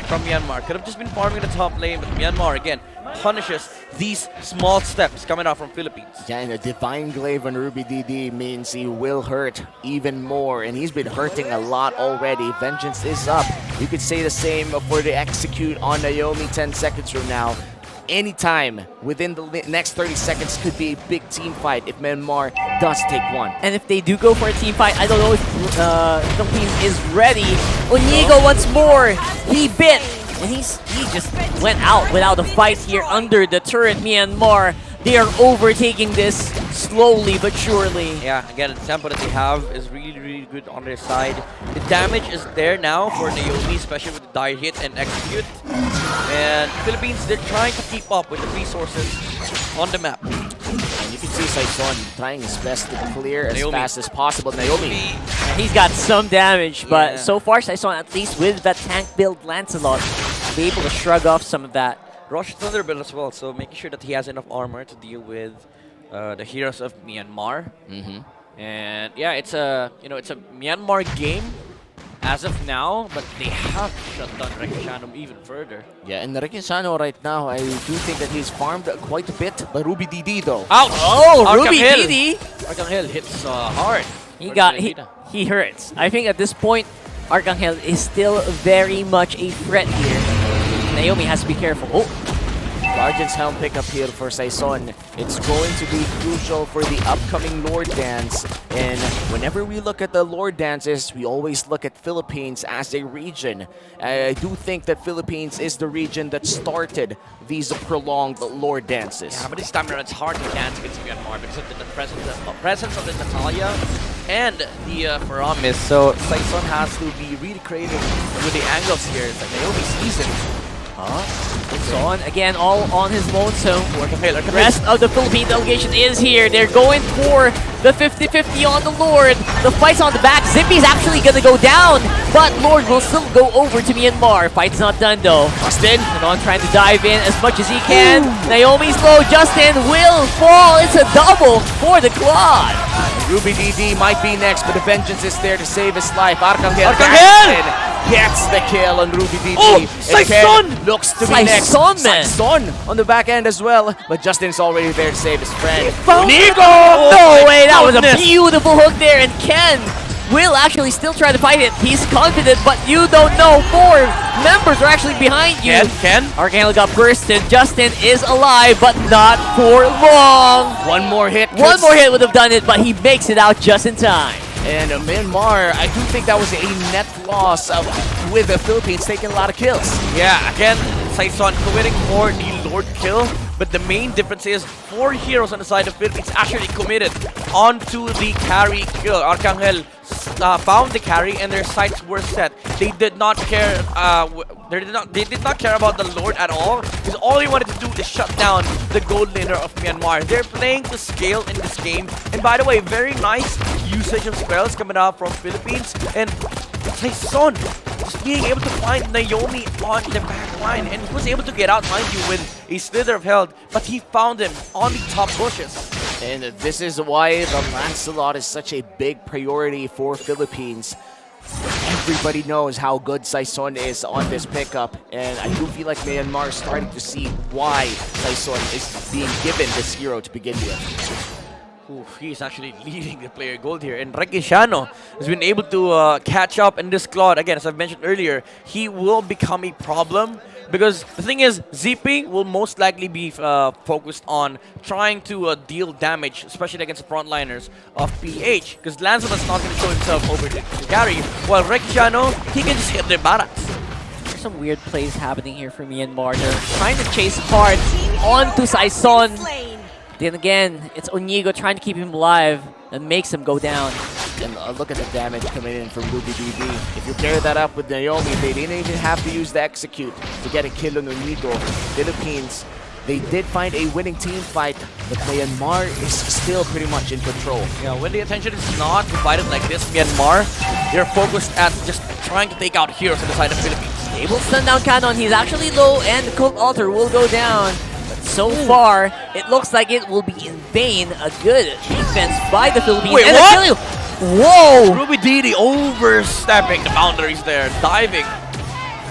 from Myanmar. Could have just been farming the top lane, but Myanmar again punishes these small steps coming out from Philippines. Yeah, and a Divine Glaive on Ruby DD means he will hurt even more, and he's been hurting a lot already. Vengeance is up. You could say the same for the execute on Naomi 10 seconds from now. Anytime within the next 30 seconds could be a big team fight if Myanmar does take one. And if they do go for a team fight, I don't know if Philippines is ready. Onigo once more, he bit. And he just went out without a fight here under the turret. Myanmar, they are overtaking this slowly but surely. Yeah, again, the tempo that they have is really, really good on their side. The damage is there now for Naomi, especially with the dire hit and execute. And Philippines, they're trying to keep up with the resources on the map. And you can see Saison trying his best to clear as fast as possible. Naomi. He's got some damage, but so far Saison, at least with that tank build Lancelot, be able to shrug off some of that. Rosh Thunderbolt as well, so making sure that he has enough armor to deal with the heroes of Myanmar. And yeah, it's a Myanmar game as of now, but they have shut down Rekichano even further. Yeah, and Rekichano right now, I do think that he's farmed quite a bit by Ruby DD though. Ouch! Oh, Ruby DD! Arcangel hits hard. He hurts. I think at this point, Arcangel is still very much a threat here. Naomi has to be careful. Oh! Guardian's Helm pickup here for Saison. It's going to be crucial for the upcoming Lord Dance. And whenever we look at the Lord Dances, we always look at Philippines as a region. I do think that Philippines is the region that started these prolonged Lord Dances. Yeah, but this time around it's hard to dance against Myanmar because of the presence of the Natalia and the Paramis. So Saison has to be really creative with the angles here. It's like Naomi sees it. Saison again, all on his lonesome. The rest of the Philippine delegation is here. They're going for the 50-50 on the Lord. The fight's on the back. Zippy's actually gonna go down, but Lord will still go over to Myanmar. Fight's not done though. Justin, on trying to dive in as much as he can. Naomi's low. Justin will fall. It's a double for the Claude. Ruby DD might be next, but the Vengeance is there to save his life. Arcangel gets the kill on Ruby DD. Oh, Saison looks to be next. Saison on the back end as well, but Justin's already there to save his friend. Nico! No way, that was a beautiful hook there, and Ken will actually still try to fight it. He's confident, but you don't know. 4 members are actually behind you. Ken? Arcangel got bursted. Justin is alive, but not for long. One more hit. One more hit would have done it, but he makes it out just in time. And Myanmar, I do think that was a net loss with the Philippines taking a lot of kills. Yeah, again, Saison committing for the Lord kill, but the main difference is 4 heroes on the side of Philippines actually committed onto the carry kill. Arcangel found the carry and their sights were set. They did not care. They did not care about the Lord at all, because all they wanted to do is shut down the gold laner of Myanmar. They're playing to scale in this game, and by the way, very nice usage of spells coming out from Philippines. And Saison just being able to find Naomi on the back line, and he was able to get out, mind you, with a slither of health, but he found him on the top bushes. And this is why the Lancelot is such a big priority for Philippines. Everybody knows how good Saison is on this pickup, and I do feel like Myanmar is starting to see why Saison is being given this hero to begin with. Oof, he's actually leading the player gold here, and Rekichano has been able to catch up in this Claude. Again, as I've mentioned earlier, he will become a problem because the thing is, ZP will most likely be focused on trying to deal damage, especially against the frontliners of PH, because Lancelot's not going to show himself over the carry, while Rekichano, he can just hit their barracks. some weird plays happening here for Myanmar. They're trying to chase hard onto Saison. Then again, it's Onigo trying to keep him alive and makes him go down. And look at the damage coming in from MLBB. If you pair that up with Naomi, they didn't even have to use the execute to get a kill on Onigo. Philippines, they did find a winning team fight, but Myanmar is still pretty much in control. Yeah, when the attention is not divided like this, Myanmar, they're focused at just trying to take out heroes on the side of Philippines. Able to stun down Canon. He's actually low, and the Cult Altar will go down. But so far, it looks like it will be in vain. A good defense by the Philippines. Wait, and what? Whoa! RubyDD overstepping the boundaries there, diving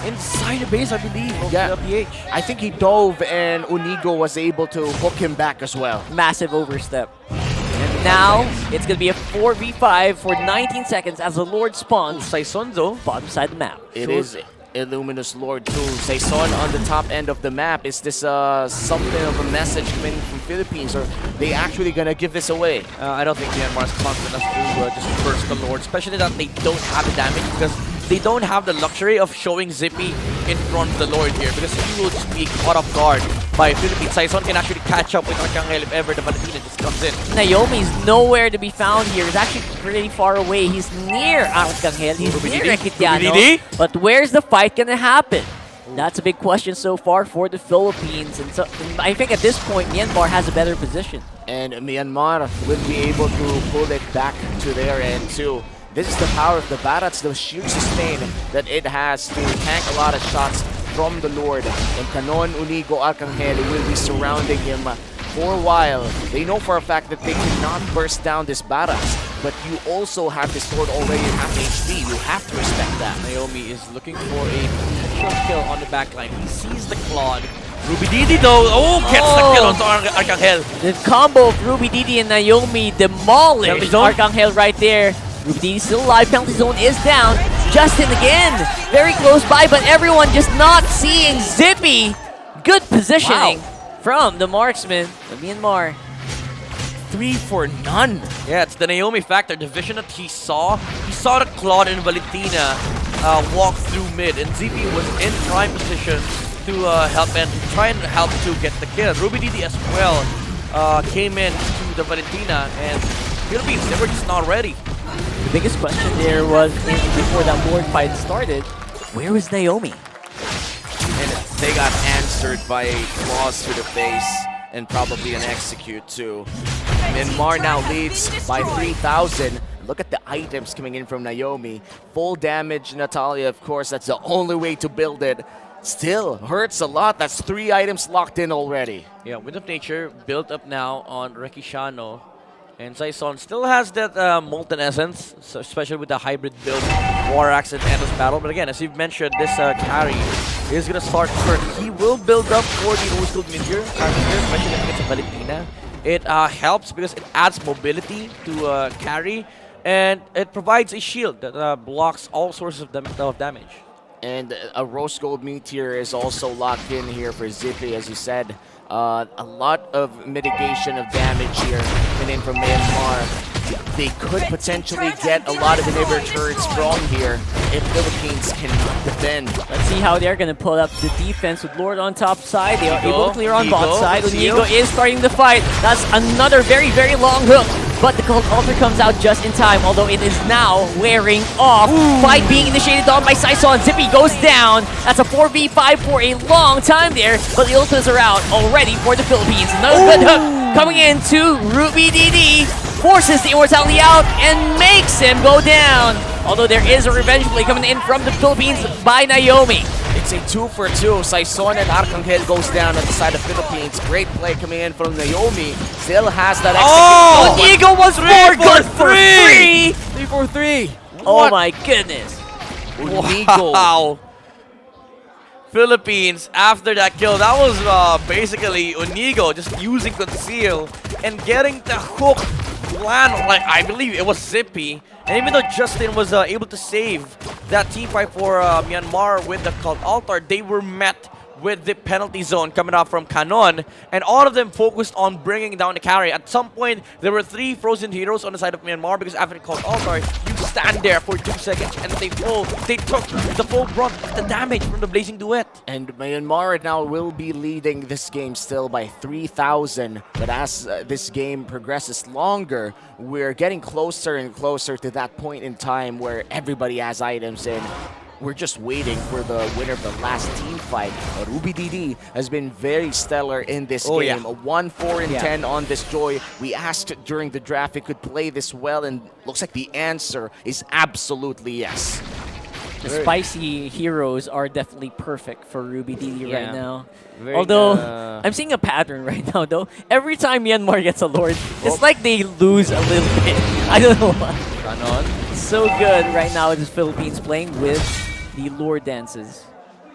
inside the base, I believe, of the PH. I think he dove and Onigo was able to hook him back as well. Massive overstep. And now, it's going to be a 4v5 for 19 seconds as the Lord spawns. Saison though, bottom side of the map. It is Illuminous Lord too. Saison on the top end of the map. Is this something of a message coming from Philippines, or they actually gonna give this away? I don't think Myanmar is confident enough to just burst the Lord, especially that they don't have the damage because they don't have the luxury of showing Zippy in front of the Lord here because he will just be caught off guard by Philippines. Saison can actually catch up with Arcangel if ever the Valentina just comes in. Naomi's nowhere to be found here. He's actually pretty far away. He's near Arcangel. He's near Rekitiano. But where's the fight gonna happen? That's a big question so far for the Philippines. And so I think at this point, Myanmar has a better position. And Myanmar will be able to pull it back to their end too. This is the power of the Barats, the sheer sustain that it has to tank a lot of shots from the Lord. And Canon, Onigo, Arcangel will be surrounding him for a while. They know for a fact that they cannot burst down this Barats, but you also have this Lord already at HP. You have to respect that. Naomi is looking for a potential kill on the backline. He sees the Claude. RubyDD though, gets the kill onto Arcangel. The combo of RubyDD and Naomi demolished Arcangel right there. RubyDD still alive, penalty zone is down. Justin again, very close by, but everyone just not seeing Zippy. Good positioning from the marksman of Myanmar. 3 for none. Yeah, it's the Naomi factor. The vision that he saw the Claude and Valentina walk through mid, and Zippy was in prime position to help to get the kill. RubyDD as well came in to the Valentina, and Philippines, they were just not ready. The biggest question there was, before that Lord fight started, where was Naomi? And they got answered by a claws to the face and probably an execute too. Myanmar now leads by 3,000. Look at the items coming in from Naomi. Full damage, Natalia, of course, that's the only way to build it. Still hurts a lot. That's 3 items locked in already. Yeah, Wind of Nature built up now on Rekishano. And Saison still has that Molten Essence, so especially with the hybrid build, War Axe and Endless Battle. But again, as you've mentioned, this carry is going to start first. He will build up for the Rose Gold Meteor, especially against Valentina. It helps because it adds mobility to carry, and it provides a shield that blocks all sources of damage. And a Rose Gold Meteor is also locked in here for Zippy, as you said. A lot of mitigation of damage here coming in from Myanmar. They could potentially get a lot of inhibitor turrets from here if Philippines cannot defend. Let's see how they're going to pull up the defense with Lord on top side. They are able to clear on bot side. Onigo is starting the fight. That's another very, very long hook. But the Cult Altar comes out just in time, although it is now wearing off. Fight being initiated on by Saison. Zippy goes down. That's a 4v5 for a long time there, but the ultimates are out already for the Philippines. Another good hook coming into RubyDD. Forces the immortality out and makes him go down. Although there is a revenge play coming in from the Philippines by Naomi. It's a 2 for 2. Saison and Arcangel goes down on the side of Philippines. Great play coming in from Naomi. Still has that execute. Onigo was more good for 3. 3 for 3. Oh my goodness. Onigo. Wow. Philippines, after that kill, that was basically Onigo just using Conceal and getting the hook land, like I believe it was Zippy. And even though Justin was able to save that team fight for Myanmar with the Cult Altar, they were met with the penalty zone coming out from Canon, and all of them focused on bringing down the carry. At some point, there were 3 frozen heroes on the side of Myanmar because after the Cult Altar, you stand there for 2 seconds and they took the full brunt of the damage from the Blazing Duet. And Myanmar now will be leading this game still by 3,000. But as this game progresses longer, we're getting closer and closer to that point in time where everybody has items and we're just waiting for the winner of the last team fight. Ruby DD has been very stellar in this game. Yeah. A 1-4-10 on this Joy. We asked during the draft if it could play this well, and looks like the answer is absolutely yes. The spicy heroes are definitely perfect for Ruby DD right now. Although, I'm seeing a pattern right now, though. Every time Myanmar gets a Lord, it's like they lose a little bit. I don't know why. It's so good right now, the Philippines playing with the Lord dances.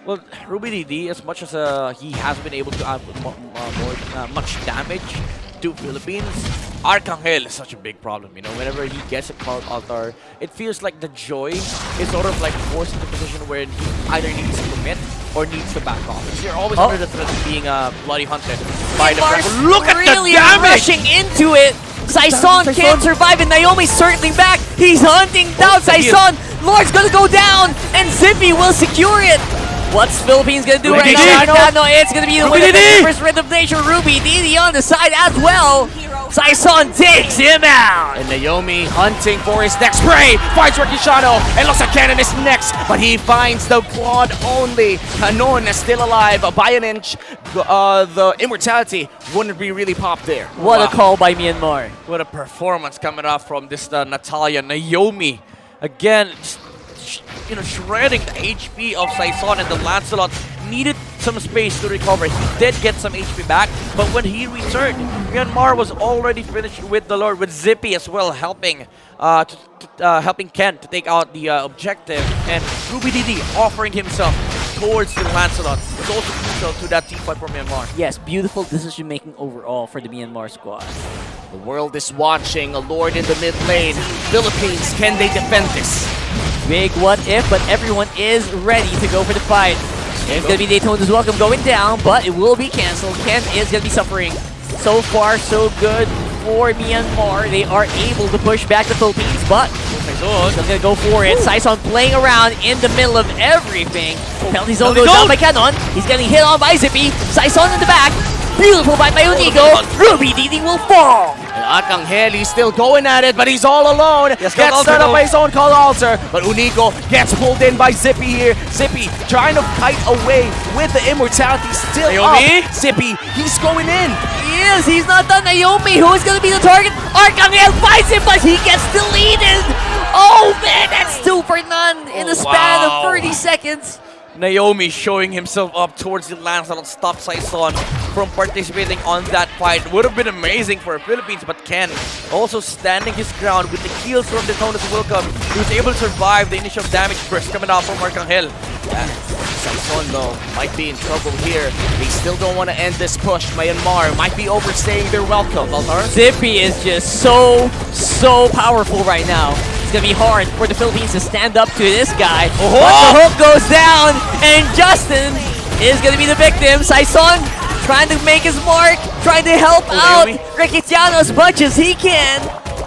Well, Ruby DD, as much as he has been able to add much damage to Philippines, Arcangel is such a big problem. You know, whenever he gets a cloud altar, it feels like the Joy is sort of like forced into a position where he either needs to commit or needs to back off. Because you're always under the threat of being bloody hunted by the Franco. Look at really the damage! rushing into it. Saison can't survive, and Naomi's circling back. He's hunting down Saison. Lord's gonna go down, and Zippy will secure it. What's Philippines gonna do right now? No, it's gonna be the winner of the first Rhythm of Nature. Ruby DD on the side as well. Saison takes him out. And Naomi hunting for his next prey. Finds Rakishano. And looks like Cannon is next. But he finds the quad only. Kanon is still alive by an inch. The immortality wouldn't be really popped there. What a call by Myanmar. What a performance coming off from this Natalia. Naomi, again, you know, shredding the HP of Saison, and the Lancelot needed some space to recover. He did get some HP back, but when he returned, Myanmar was already finished with the Lord, with Zippy as well helping helping Ken to take out the objective, and Ruby DD offering himself towards the Lancelot. It's also crucial to that team fight for Myanmar. Yes, beautiful decision making overall for the Myanmar squad. The world is watching. A Lord in the mid lane. Philippines, can they defend this? Big what if, but everyone is ready to go for the fight. It's going to be Daytona's Welcome going down, but it will be cancelled. Ken is going to be suffering. So far, so good for Myanmar. They are able to push back the Philippines, but Saison going to go for it. Saison playing around in the middle of everything. Penalty zone goes down by Canon. He's getting hit on by Zippy. Saison in the back. Beautiful by Unigo. Ruby DD will fall. And Arcangel, he's still going at it, but he's all alone. Yes, gets set up by his own call altar, but Unigo gets pulled in by Zippy here. Zippy trying to kite away with the immortality still Naomi? up. Zippy, he's going in. He is. He's not done. Naomi, who is going to be the target? Arcangel fights him, but he gets deleted. Oh man, that's 2 for none in the span of 30 seconds. Naomi showing himself up towards the Lancelot, stop Saison from participating on that fight. Would have been amazing for the Philippines, but Ken also standing his ground with the kills from Daytona's Welcome. He was able to survive the initial damage burst coming out from Arcangel. Saison, though, might be in trouble here. They still don't want to end this push. Myanmar might be overstaying their welcome. Zippy is just so powerful right now. It's going to be hard for the Philippines to stand up to this guy. But the hook goes down, and Justin is going to be the victim. Saison trying to make his mark, trying to help out Cristiano as much as he can.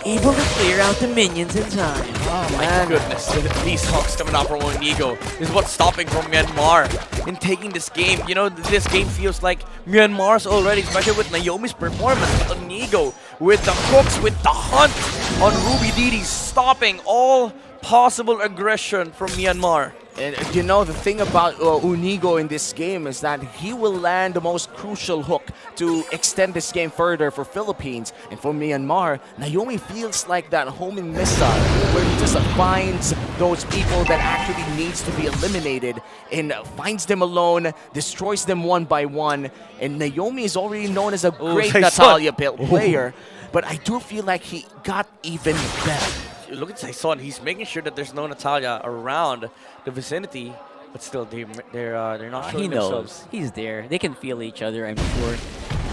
Able to clear out the minions in time. Oh my goodness, these hooks coming out from Onigo is what's stopping from Myanmar in taking this game. You know, this game feels like Myanmar's already, especially with Naomi's performance. Onigo with the hooks, with the hunt on Ruby DD, stopping all possible aggression from Myanmar. And you know, the thing about Unigo in this game is that he will land the most crucial hook to extend this game further for Philippines. And for Myanmar, Naomi feels like that homing missile where he just finds those people that actually needs to be eliminated and finds them alone, destroys them one by one. And Naomi is already known as a great Natalia player, but I do feel like he got even better. Look at Saison, he's making sure that there's no Natalia around the vicinity, but still they're not showing themselves. He's there. They can feel each other, I'm sure.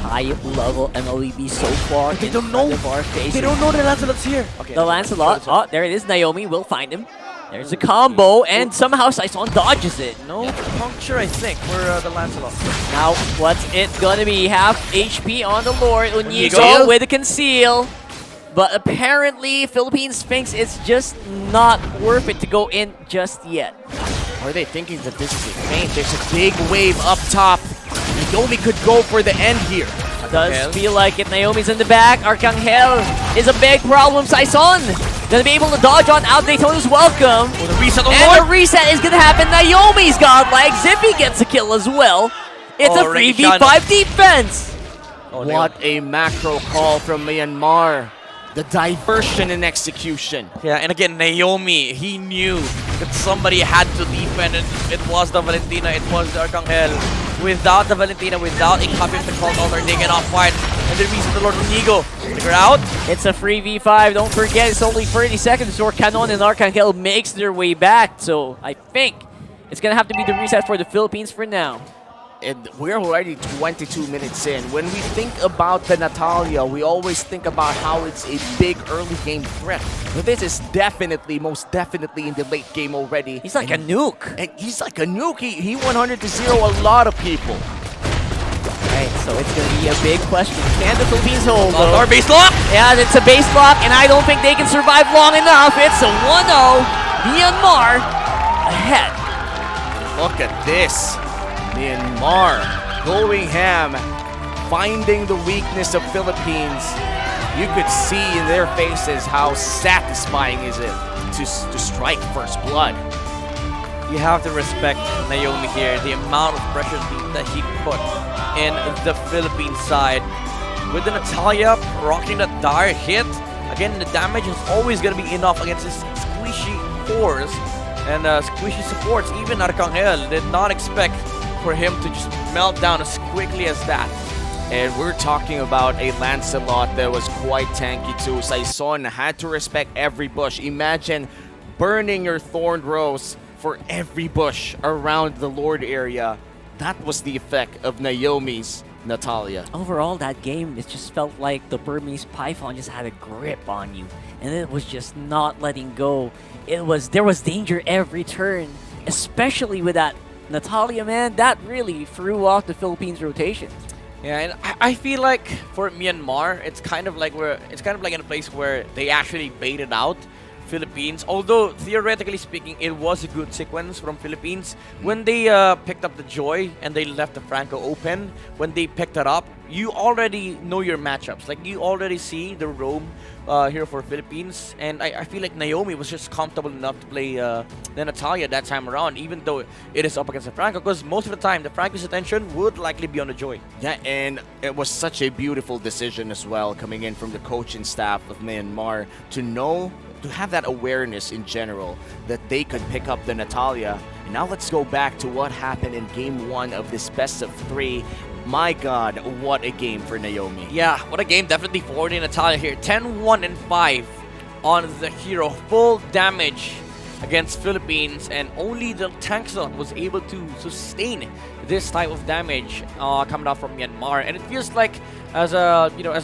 High level MLBB so far. They don't know. They don't know the Lancelot's here. Okay. The Lancelot. Oh, there it is. Naomi will find him. There's a combo, and somehow Saison dodges it. No puncture, I think, for the Lancelot. Now, what's it gonna be? Half HP on the Lord. Unigo with a conceal. But apparently, Philippine Sphinx is just not worth it to go in just yet. Are they thinking that this is a feint? There's a big wave up top. Naomi could go for the end here. Does feel like it. Naomi's in the back. Arcangel is a big problem. Saison gonna be able to dodge on out Daytona's welcome. Oh, the reset on and the reset is gonna happen. Naomi's godlike. Zippy gets a kill as well. It's a 3v5 defense. What a macro call from Myanmar. The diversion in execution. Yeah, and again, Naomi, he knew that somebody had to defend, and it was the Valentina, it was the Arcangel. Without the Valentina, without a copy of the call counter, they cannot fight. And the reason the Lord Inigo, figure out. It's a 3v5. Don't forget, it's only 30 seconds before Canon and Arcangel makes their way back. So I think it's going to have to be the reset for the Philippines for now. And we're already 22 minutes in. When we think about the Natalia, we always think about how it's a big early game threat. But this is definitely, most definitely in the late game already. He's like a nuke. And he's like a nuke. He 100-0 a lot of people. Right, so it's going to be a big question. Can the Philippines hold? Our base lock? Yeah, it's a base lock, and I don't think they can survive long enough. It's a 1-0. Myanmar ahead. Look at this. Myanmar going ham, finding the weakness of Philippines. You could see in their faces how satisfying is it to strike first blood. You have to respect Naomi here, the amount of pressure that he put in the Philippine side. With the Natalia rocking that dire hit, again, the damage is always going to be enough against his squishy cores and squishy supports. Even Arcangel did not expect for him to just melt down as quickly as that. And we're talking about a Lancelot that was quite tanky too. Saison had to respect every bush. Imagine burning your Thorned Rose for every bush around the Lord area. That was the effect of Naomi's Natalia. Overall, that game, it just felt like the Burmese Python just had a grip on you. And it was just not letting go. There was danger every turn, especially with that Natalia, man. That really threw off the Philippines' rotation. Yeah, and I feel like for Myanmar, it's kind of like in a place where they actually baited out Philippines. Although theoretically speaking, it was a good sequence from Philippines when they picked up the Joy and they left the Franco open. When they picked it up, you already know your matchups. Like you already see the roam here for Philippines, and I feel like Naomi was just comfortable enough to play the Natalia that time around, even though it is up against the Franco, because most of the time the Franco's attention would likely be on the Joy. Yeah, and it was such a beautiful decision as well coming in from the coaching staff of Myanmar to have that awareness in general that they could pick up the Natalia. And now let's go back to what happened in game 1 of this best of 3. My God, what a game for Naomi. Yeah, what a game definitely for the Natalia here. 10-1-5 on the hero. Full damage against Philippines, and only the Tankslot was able to sustain this type of damage coming out from Myanmar. And it feels like, as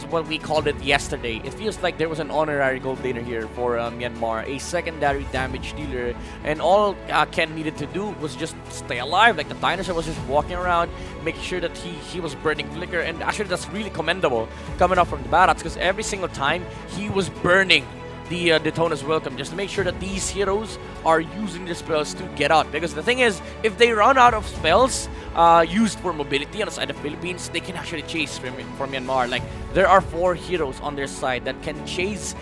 what we called it yesterday, it feels like there was an honorary gold laner here for Myanmar, a secondary damage dealer, and all Ken needed to do was just stay alive. Like the dinosaur was just walking around, making sure that he was burning flicker, and actually that's really commendable coming out from the Barats, because every single time he was burning the Daytona's welcome, just to make sure that these heroes are using the spells to get out. Because the thing is, if they run out of spells used for mobility on the side of Philippines, they can actually chase from Myanmar. Like there are 4 heroes on their side that can chase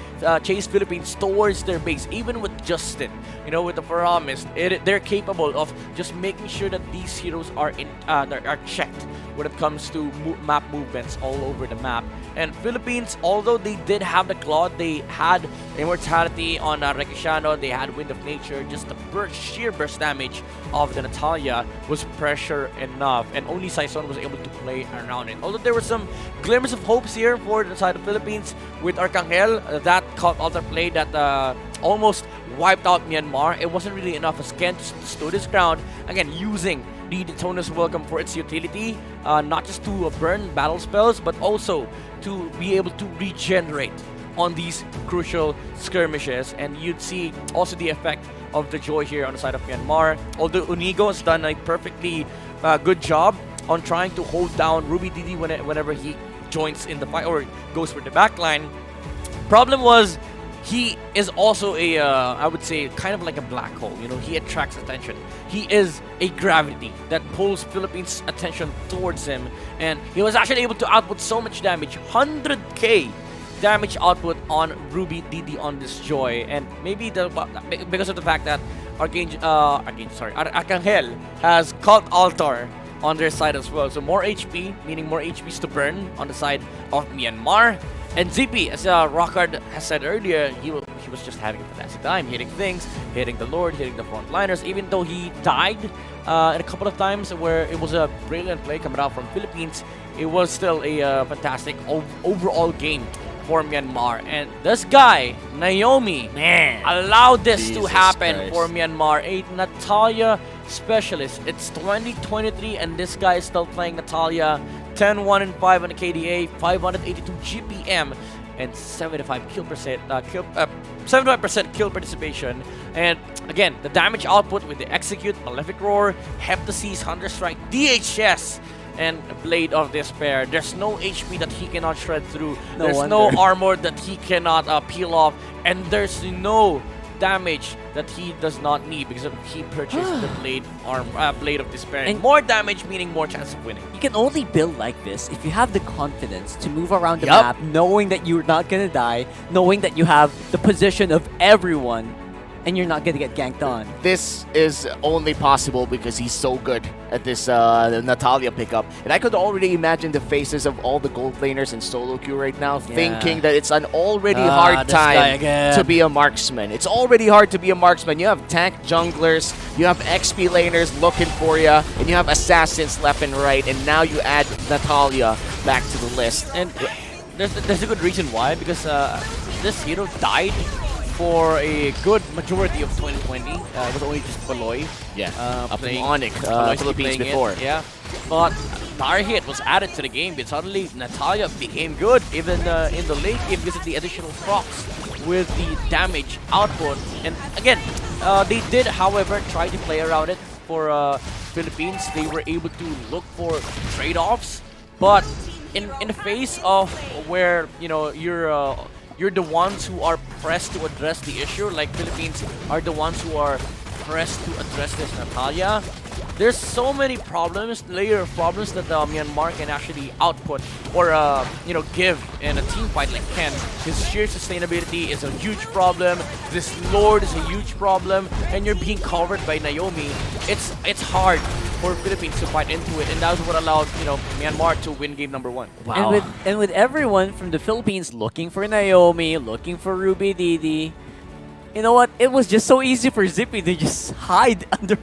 Philippines towards their base. Even with Justin, with the Faramis, they're capable of just making sure that these heroes are checked when it comes to map movements all over the map. And Philippines, although they did have the Claude, they had Immortality on Rekishano, they had Wind of Nature, just the sheer burst damage of the Natalia was pressure enough, and only Saison was able to play around it. Although there were some glimmers of hopes here for the side of Philippines with Arcangel, that caught alter play that almost wiped out Myanmar. It wasn't really enough as Ken stood his ground, again using the Daytona's welcome for its utility, not just to burn battle spells, but also to be able to regenerate on these crucial skirmishes. And you'd see also the effect of the Joy here on the side of Myanmar. Although Unigo has done a perfectly good job on trying to hold down Ruby Didi whenever he joins in the fight or goes for the backline, Problem was, he is also a, I would say, kind of like a black hole. You know, he attracts attention. He is a gravity that pulls Philippines' attention towards him. And he was actually able to output so much damage, 100k damage output on Ruby DD on this Joy. And maybe because of the fact that Arcangel has Cult Altar on their side as well. So more HP, meaning more HPs to burn on the side of Myanmar. And Zippy, as Rockard has said earlier, he was just having a fantastic time, hitting things, hitting the Lord, hitting the frontliners, even though he died a couple of times where it was a brilliant play coming out from Philippines. It was still a fantastic overall game for Myanmar. And this guy, Naomi, allowed this to happen for Myanmar. A Natalia specialist. It's 2023 and this guy is still playing Natalia. 10-1 and 5 on the KDA, 582 GPM, and 75% kill participation. And again, the damage output with the Execute, Malefic Roar, Heptasis, Hunter Strike, DHS, and Blade of Despair. There's no HP that he cannot shred through. There's no armor that he cannot peel off, and there's no damage that he does not need because he purchased the Blade of Despair. And more damage meaning more chance of winning. You can only build like this if you have the confidence to move around the map, knowing that you're not gonna die, knowing that you have the position of everyone, and you're not gonna get ganked on. This is only possible because he's so good at this Natalia pickup. And I could already imagine the faces of all the gold laners in solo queue right now, thinking that it's an already hard time to be a marksman. It's already hard to be a marksman. You have tank junglers, you have XP laners looking for you, and you have assassins left and right, and now you add Natalia back to the list. And there's a good reason why, because this hero died for a good majority of 2020. It was only just Baloy. Playing Onyx, Philippines before. But Dire Hit was added to the game, but suddenly Natalia became good, even in the late game because of the additional procs with the damage output. And again, they did, however, try to play around it for Philippines. They were able to look for trade-offs, but in the face of where, you know, you're the ones who are pressed to address the issue, like Philippines are the ones who are pressed to address this Natalia. There's so many problems, layer of problems that Myanmar can actually output or give in a team fight like Ken. His sheer sustainability is a huge problem. This Lord is a huge problem, and you're being covered by Naomi. It's hard for Philippines to fight into it, and that's what allowed Myanmar to win game number 1. Wow. And with everyone from the Philippines looking for Naomi, looking for Ruby DD, you know what? It was just so easy for Zippy to just hide under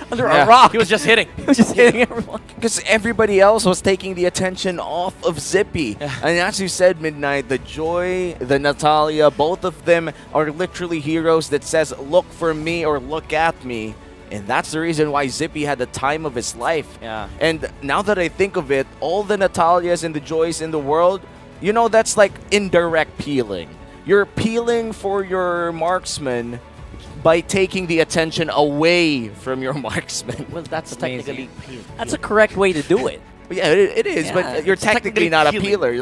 a rock. He was just hitting. He was just hitting everyone. Because everybody else was taking the attention off of Zippy. And as you said, Midnight, the Joy, the Natalia, both of them are literally heroes that says, look for me or look at me. And that's the reason why Zippy had the time of his life. And now that I think of it, all the Natalias and the Joys in the world, you know, that's like indirect peeling. You're peeling for your marksman by taking the attention away from your marksman. Well, that's technically peeling. That's a correct way to do it. Yeah, it is, but you're technically not a peeler.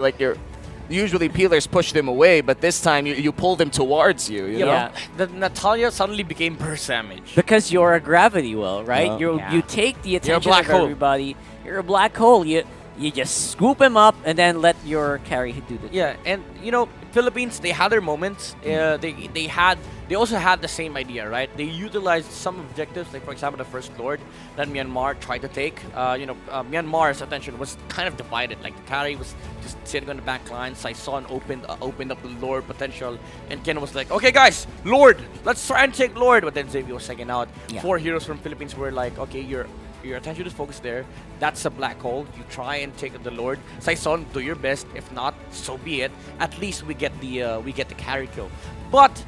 Usually peelers push them away, but this time you pull them towards you, you know? The Natalia suddenly became burst damage. Because you're a gravity well, right? You take the attention of everybody. You're a black hole. You just scoop him up and then let your carry do the Yeah, and Philippines, they had their moments. They also had the same idea, right? They utilized some objectives, like for example the first Lord that Myanmar tried to take. Myanmar's attention was kind of divided. Like the carry was just sitting on the back line. Saison opened up the Lord potential, and Ken was like, "Okay, guys, Lord, let's try and take Lord." But then Xavier was second out. 4 heroes from Philippines were like, "Okay, your attention is focused there. That's a black hole. You try and take the Lord. Saison, do your best. If not, so be it. At least we get the carry kill." But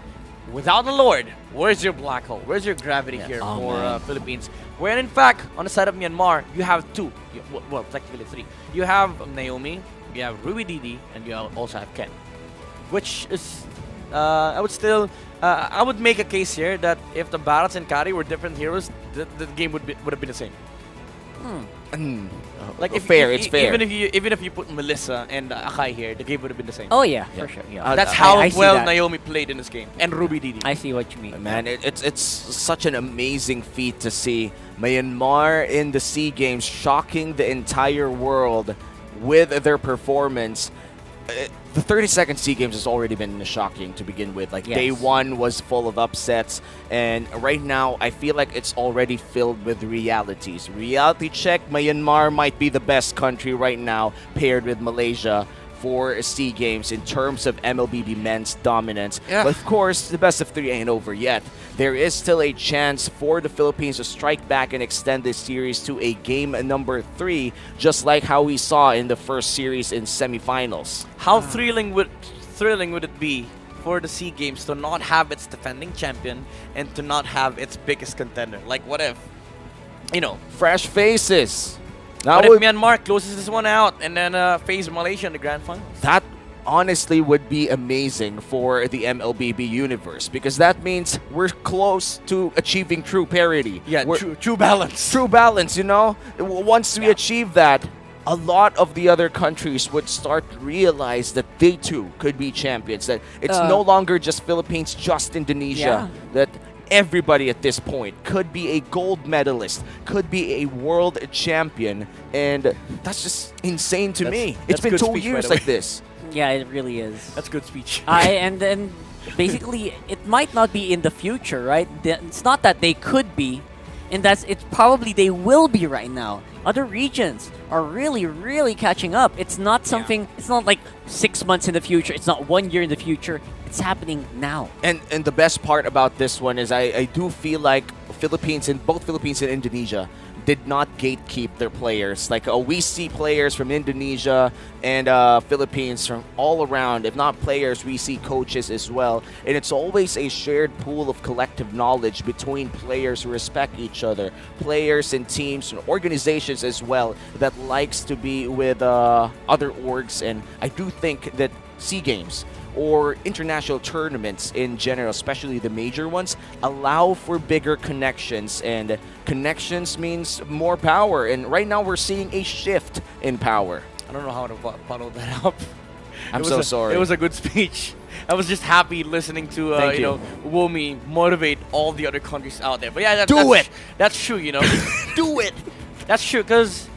without the Lord, where's your black hole? Where's your gravity here for Philippines? When in fact, on the side of Myanmar, you have 2. Well, technically 3. You have Naomi, you have Ruby DD, and you also have Ken. Which is, I would make a case here that if the Barats and Kari were different heroes, the game would have been the same. Like if fair, it's fair. Even if you put Melissa and Akai here, the game would have been the same. Oh yeah, for sure. Yeah. That's how I see well that. Naomi played in this game, and Ruby Didi. I see what you mean. Man, it's such an amazing feat to see Myanmar in the SEA Games shocking the entire world with their performance. The 32nd SEA Games has already been shocking to begin with. Like, day one was full of upsets, and right now I feel like it's already filled with realities. Reality check, Myanmar might be the best country right now paired with Malaysia for SEA Games in terms of MLBB men's dominance. Yeah. But of course, the best of three ain't over yet. There is still a chance for the Philippines to strike back and extend this series to a game number 3, just like how we saw in the first series in semifinals. How thrilling would it be for the SEA Games to not have its defending champion and to not have its biggest contender? Like, what if, fresh faces. What if Myanmar closes this one out and then face Malaysia in the grand finals? That honestly would be amazing for the MLBB universe, because that means we're close to achieving true parity. Yeah, true balance. True balance, Once we achieve that, a lot of the other countries would start to realize that they too could be champions. That it's no longer just Philippines, just Indonesia. That everybody at this point could be a gold medalist, could be a world champion, and that's just insane to me. It's been 2 years like this. Yeah, it really is. That's good speech. And then basically it might not be in the future, right? It's not that they could be, and it's probably they will be right now. Other regions are really, really catching up. It's not something. It's not like 6 months in the future. It's not 1 year in the future. It's happening now. And the best part about this one is I do feel like both Philippines and Indonesia did not gatekeep their players. Like, we see players from Indonesia and Philippines from all around. If not players, we see coaches as well. And it's always a shared pool of collective knowledge between players who respect each other, players and teams and organizations as well that likes to be with other orgs. And I do think that SEA Games or international tournaments in general, especially the major ones, allow for bigger connections, and connections means more power, and right now we're seeing a shift in power. I don't know how to follow that up. I'm so sorry. It was a good speech. I was just happy listening to Womi motivate all the other countries out there. But yeah, that's true, Do it. That's true, because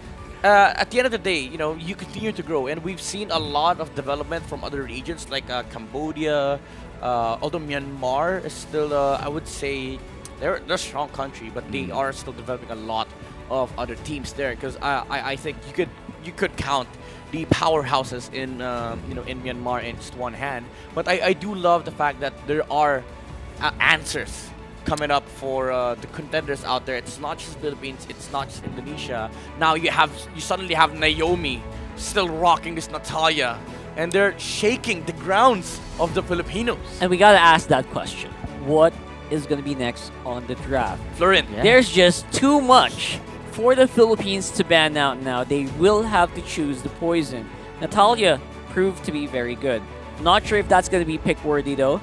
at the end of the day, you continue to grow, and we've seen a lot of development from other regions like Cambodia. Although Myanmar is still, I would say, they're a strong country, but they are still developing a lot of other teams there. Because I think you could count the powerhouses in in Myanmar in just one hand. But I do love the fact that there are answers coming up for the contenders out there. It's not just Philippines, it's not just Indonesia. Now you suddenly have Naomi still rocking this Natalia, and they're shaking the grounds of the Filipinos. And we gotta ask that question: what is gonna be next on the draft? Florin, there's just too much for the Philippines to ban out now. They will have to choose the poison. Natalia proved to be very good. Not sure if that's gonna be pick worthy though.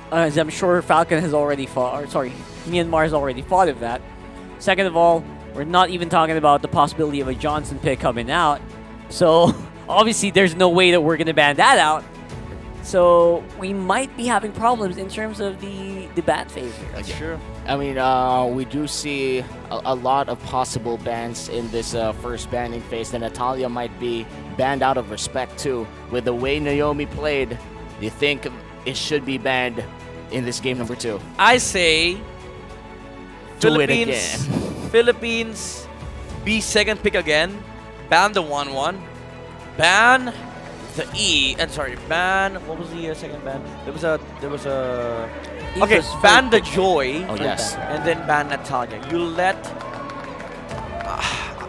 As I'm sure Falcon has already Myanmar has already thought of that. Second of all, we're not even talking about the possibility of a Johnson pick coming out. So, obviously, there's no way that we're going to ban that out. So, we might be having problems in terms of the ban phase here. That's true. I mean, we do see a lot of possible bans in this first banning phase. And Natalia might be banned out of respect, too. With the way Naomi played, do you think it should be banned in this game number 2? I say do it again. Philippines be second pick again. Ban the 1-1. Ban the ban, what was the second ban? There was a okay, ban the Joy. Oh yes. And then ban Natalia. You let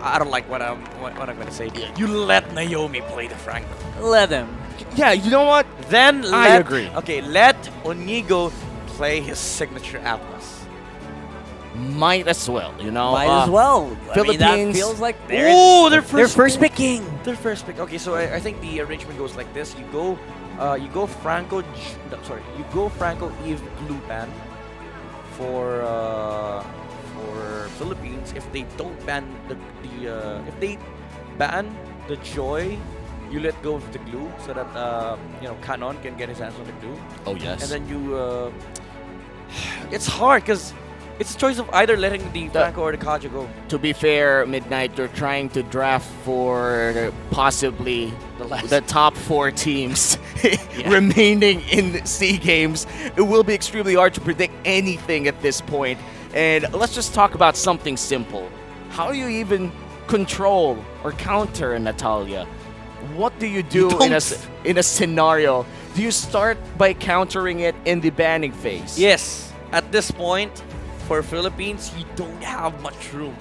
I don't like what I'm gonna say. You let Naomi play the Franco. Let him. Yeah, you know what? Then I agree. Okay, let Onigo play his signature Atlas. Might as well, Might as well. Philippines. I mean, that feels like they're first picking. Their first pick. Okay, so I think the arrangement goes like this. You go Franco. You go Franco Eve Blue ban for for Philippines if they don't ban if they ban the joy. You let go of the glue so that Canon can get his hands on the glue. Oh yes. And then you, it's hard because it's a choice of either letting the Franco or the Kaja go. To be fair, Midnight, they're trying to draft for possibly the top 4 teams remaining in SEA Games. It will be extremely hard to predict anything at this point. And let's just talk about something simple. How do you even control or counter a Natalia? What do you do in a scenario? Do you start by countering it in the banning phase? Yes. At this point, for Philippines, you don't have much room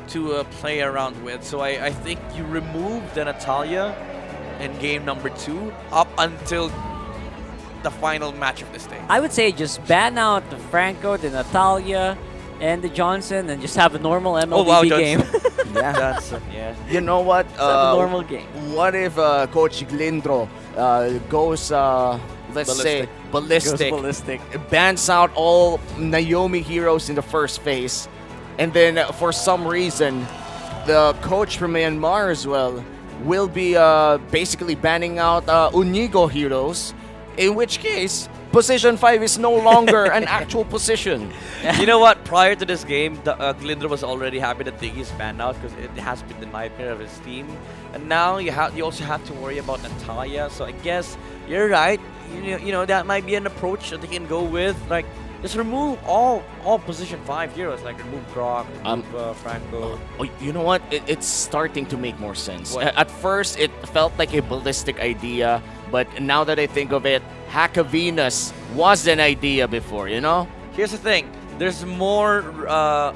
to play around with. So I think you remove the Natalia in game number 2 up until the final match of this day. I would say just ban out the Franco, the Natalia, and the Johnson, and just have a normal MLBB game. Yeah. Johnson, yeah. You know what? Have a normal game. What if Coach Glindro goes, let's say, ballistic. Goes ballistic. Bans out all Naomi heroes in the first phase, and then for some reason, the coach from Myanmar as well will be basically banning out Unigo heroes, in which case, position 5 is no longer an actual position. You know what? Prior to this game, Glindra was already happy that Diggy's banned out because it has been the nightmare of his team. And now you also have to worry about Natalia. So I guess you're right. You know that might be an approach that they can go with. Like, just remove all position 5 heroes. Like remove Grok, remove Franco. You know what? It's starting to make more sense. At first, it felt like a ballistic idea. But now that I think of it, Hack of Venus was an idea before, you know? Here's the thing. There's more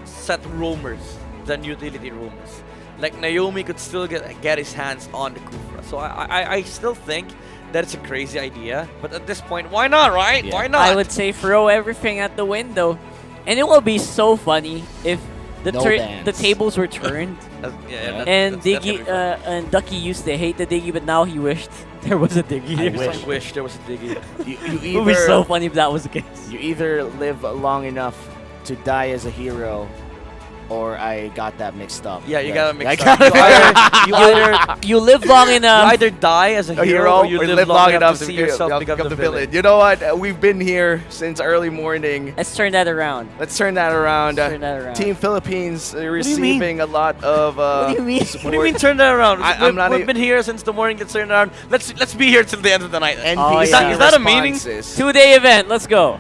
set roamers than utility roamers. Like Naomi could still get his hands on the Kufra. So I still think that it's a crazy idea. But at this point, why not, right? Yeah. Why not? I would say throw everything at the window. And it will be so funny if the tables were turned. And Diggy and Ducky used to hate the Diggy, but now he wished there was a Diggy. I wish there was a Diggy. It would be so funny if that was the case. You either live long enough to die as a hero, or I got that mixed up. Yeah, you got it mixed up. You live long enough. You either die as a hero or you live long enough to see yourself become the villain. You know what? We've been here since early morning. Let's turn that around. Team Philippines receiving a lot of what do you mean? support. What do you mean turn that around? We've been here since the morning. Let's turn it around. Let's be here till the end of the night. Is that a meaning? 2-day event. Let's go.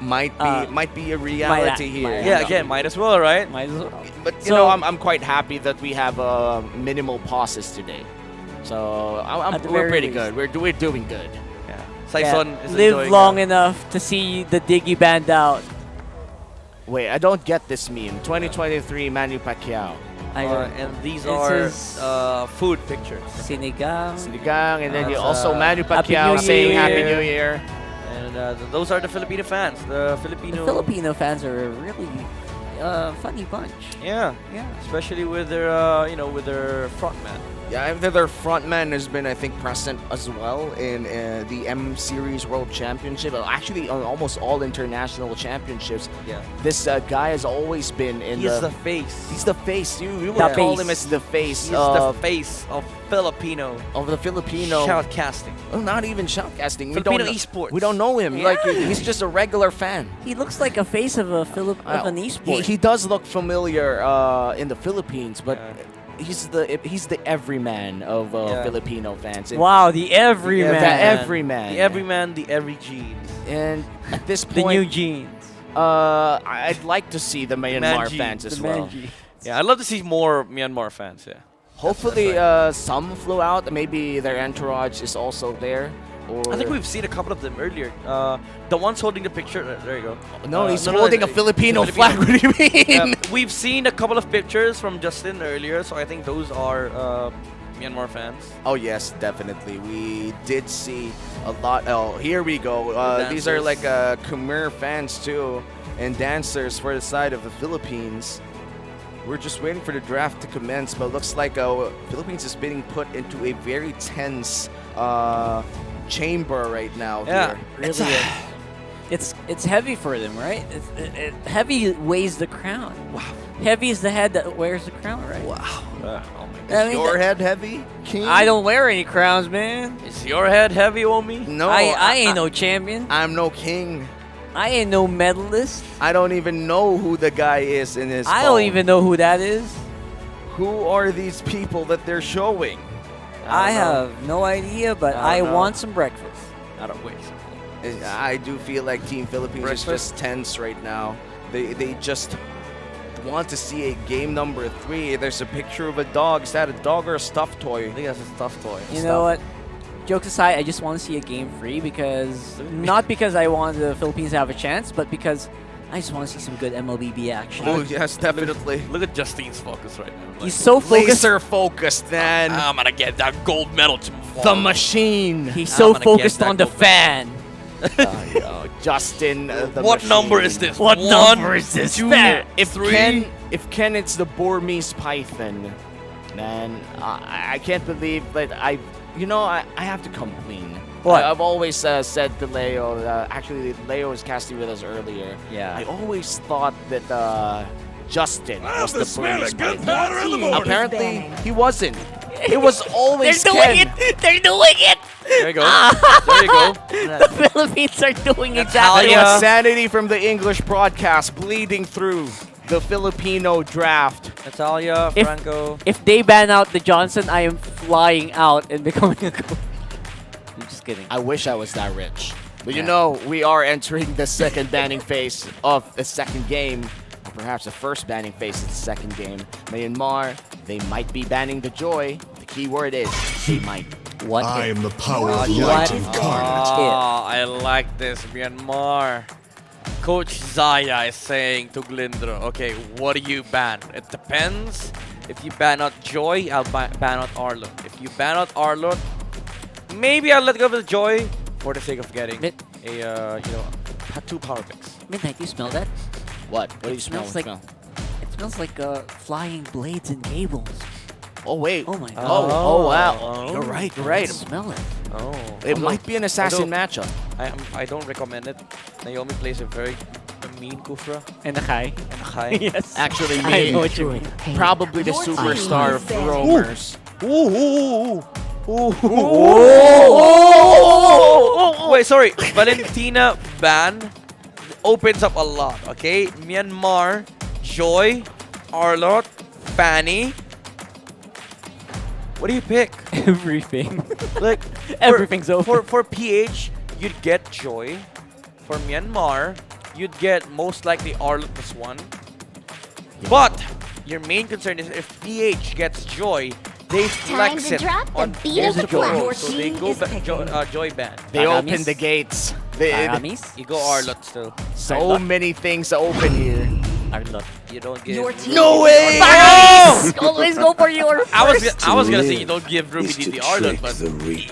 Might be a reality here. Yeah, again, might as well, right? Might as well. But you know, I'm quite happy that we have minimal pauses today. So we're pretty good. We're doing good. Yeah. Saison is live long enough to see the Diggy banned out. Wait, I don't get this meme. 2023 Manny Pacquiao. And these are food pictures. Sinigang, and then you also Manny Pacquiao saying Happy New Year. And those are the Filipino fans. The Filipino fans are a really funny bunch. Yeah, especially with their with their frontman. Yeah, their frontman has been, I think, present as well in the M Series World Championship. Actually, on almost all international championships. Yeah. This guy has always been in He's the face. He's the face. You would call him as the face. He's the face of Filipino. Of the Filipino. Shoutcasting. Oh, not even shoutcasting. Filipino esports. We don't know him. Yeah. Like, he's just a regular fan. He looks like a face of an esport. He does look familiar in the Philippines, but... He's the everyman of Filipino fans. Wow, the everyman. The everyman. The everyman, the every genes. And at this point, the new genes. I'd like to see the Myanmar fans as well. Yeah, I'd love to see more Myanmar fans. Yeah. Hopefully, some flew out. Maybe their entourage is also there. I think we've seen a couple of them earlier. The ones holding the picture. There you go. No, he's holding a Filipino flag. What do you mean? We've seen a couple of pictures from Justin earlier, so I think those are Myanmar fans. Oh yes, definitely. We did see a lot. Oh, here we go. These are like Khmer fans too, and dancers for the side of the Philippines. We're just waiting for the draft to commence, but it looks like Philippines is being put into a very tense chamber right now. Yeah, here. It's heavy for them, right? Heavy weighs the crown. Wow. Heavy is the head that wears the crown, right? Wow. Oh my God. Is your head heavy, King? I don't wear any crowns, man. Is your head heavy, Omi? No. I ain't no champion. I'm no king. I ain't no medalist. I don't even know who the guy is in his I phone. don't even know who that is. Who are these people that they're showing? I have no idea, but I want some breakfast. I don't wait. I do feel like Team Philippines is just tense right now. They just want to see a game number 3. There's a picture of a dog. Is that a dog or a stuffed toy? I think that's a stuffed toy. You know what? Jokes aside, I just want to see a game 3 because not because I want the Philippines to have a chance, but because I just want to see some good MLBB action. Oh yes, definitely. Look at Justine's focus right now. He's so focused. Laser focused, man. I'm gonna get that gold medal tomorrow. The machine. He's so focused on the fan. Justin, what number is this? What number is this? Fan? If Ken, it's the Burmese python, man, I can't believe that I have to complain. What? I've always said to Leo, actually Leo was casting with us earlier. Yeah. I always thought that Justin was the Burmese python. Apparently, he wasn't. It was always They're Ken. doing it! They're doing it! There you go. There you go. The Philippines are doing exactly Natalia. Sanity from the English broadcast bleeding through the Filipino draft. Natalia, Franco. If they ban out the Johnson, I am flying out and becoming a coach. I'm just kidding. I wish I was that rich. But you know, we are entering the second banning phase of the second game. Or perhaps the first banning phase of the second game. Myanmar, they might be banning the Joy. The key word is they might. What I am the power of What light if? incarnate. Oh, I like this, Myanmar. Coach Zaya is saying to Glindro, okay, what do you ban? It depends. If you ban out Joy, I'll ban out Arlot. If you ban out Arlot, maybe I'll let go of the Joy for the sake of getting a 2 power picks. Midnight, you smell that? What? What do you smell? It smells like flying blades and cables. Oh wait. Oh my god. Oh wow. You're right. You're right. Smell it. Oh. It might be an assassin matchup. I don't recommend it. Naomi plays a very mean Kufra. And a Kai. And a Kai. Yes. Actually, I know what you mean. probably the superstar of roamers. Wait, sorry. Valentina ban opens up a lot, okay? Myanmar, Joy, Arlot, Fanny. What do you pick? Everything. Like Everything's open. For PH, you'd get Joy. For Myanmar, you'd get most likely Arlot +1. But your main concern is if PH gets Joy, they flex it on beat of the Joy. clock. So they go Joy ban. They open the gates. You go Arlot still. So many things open here. Arlot. You don't give. No way! Always go for your first. I was gonna say you don't give Ruby the Arlot, but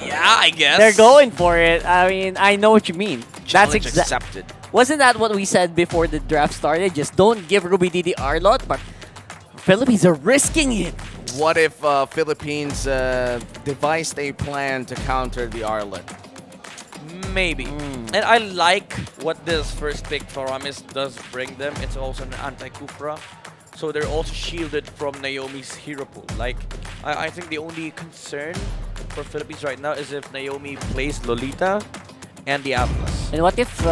yeah, I guess They're going for it. I mean, I know what you mean. That's accepted. Wasn't that what we said before the draft started? Just don't give Ruby the Arlot, but Philippines are risking it. What if Philippines devised a plan to counter the Arlot? Maybe. And I like what this first pick for Ramis does bring them. It's also an anti-Kufra. So they're also shielded from Naomi's hero pool. Like, I think the only concern for Philippines right now is if Naomi plays Lolita and the Atlas. And what if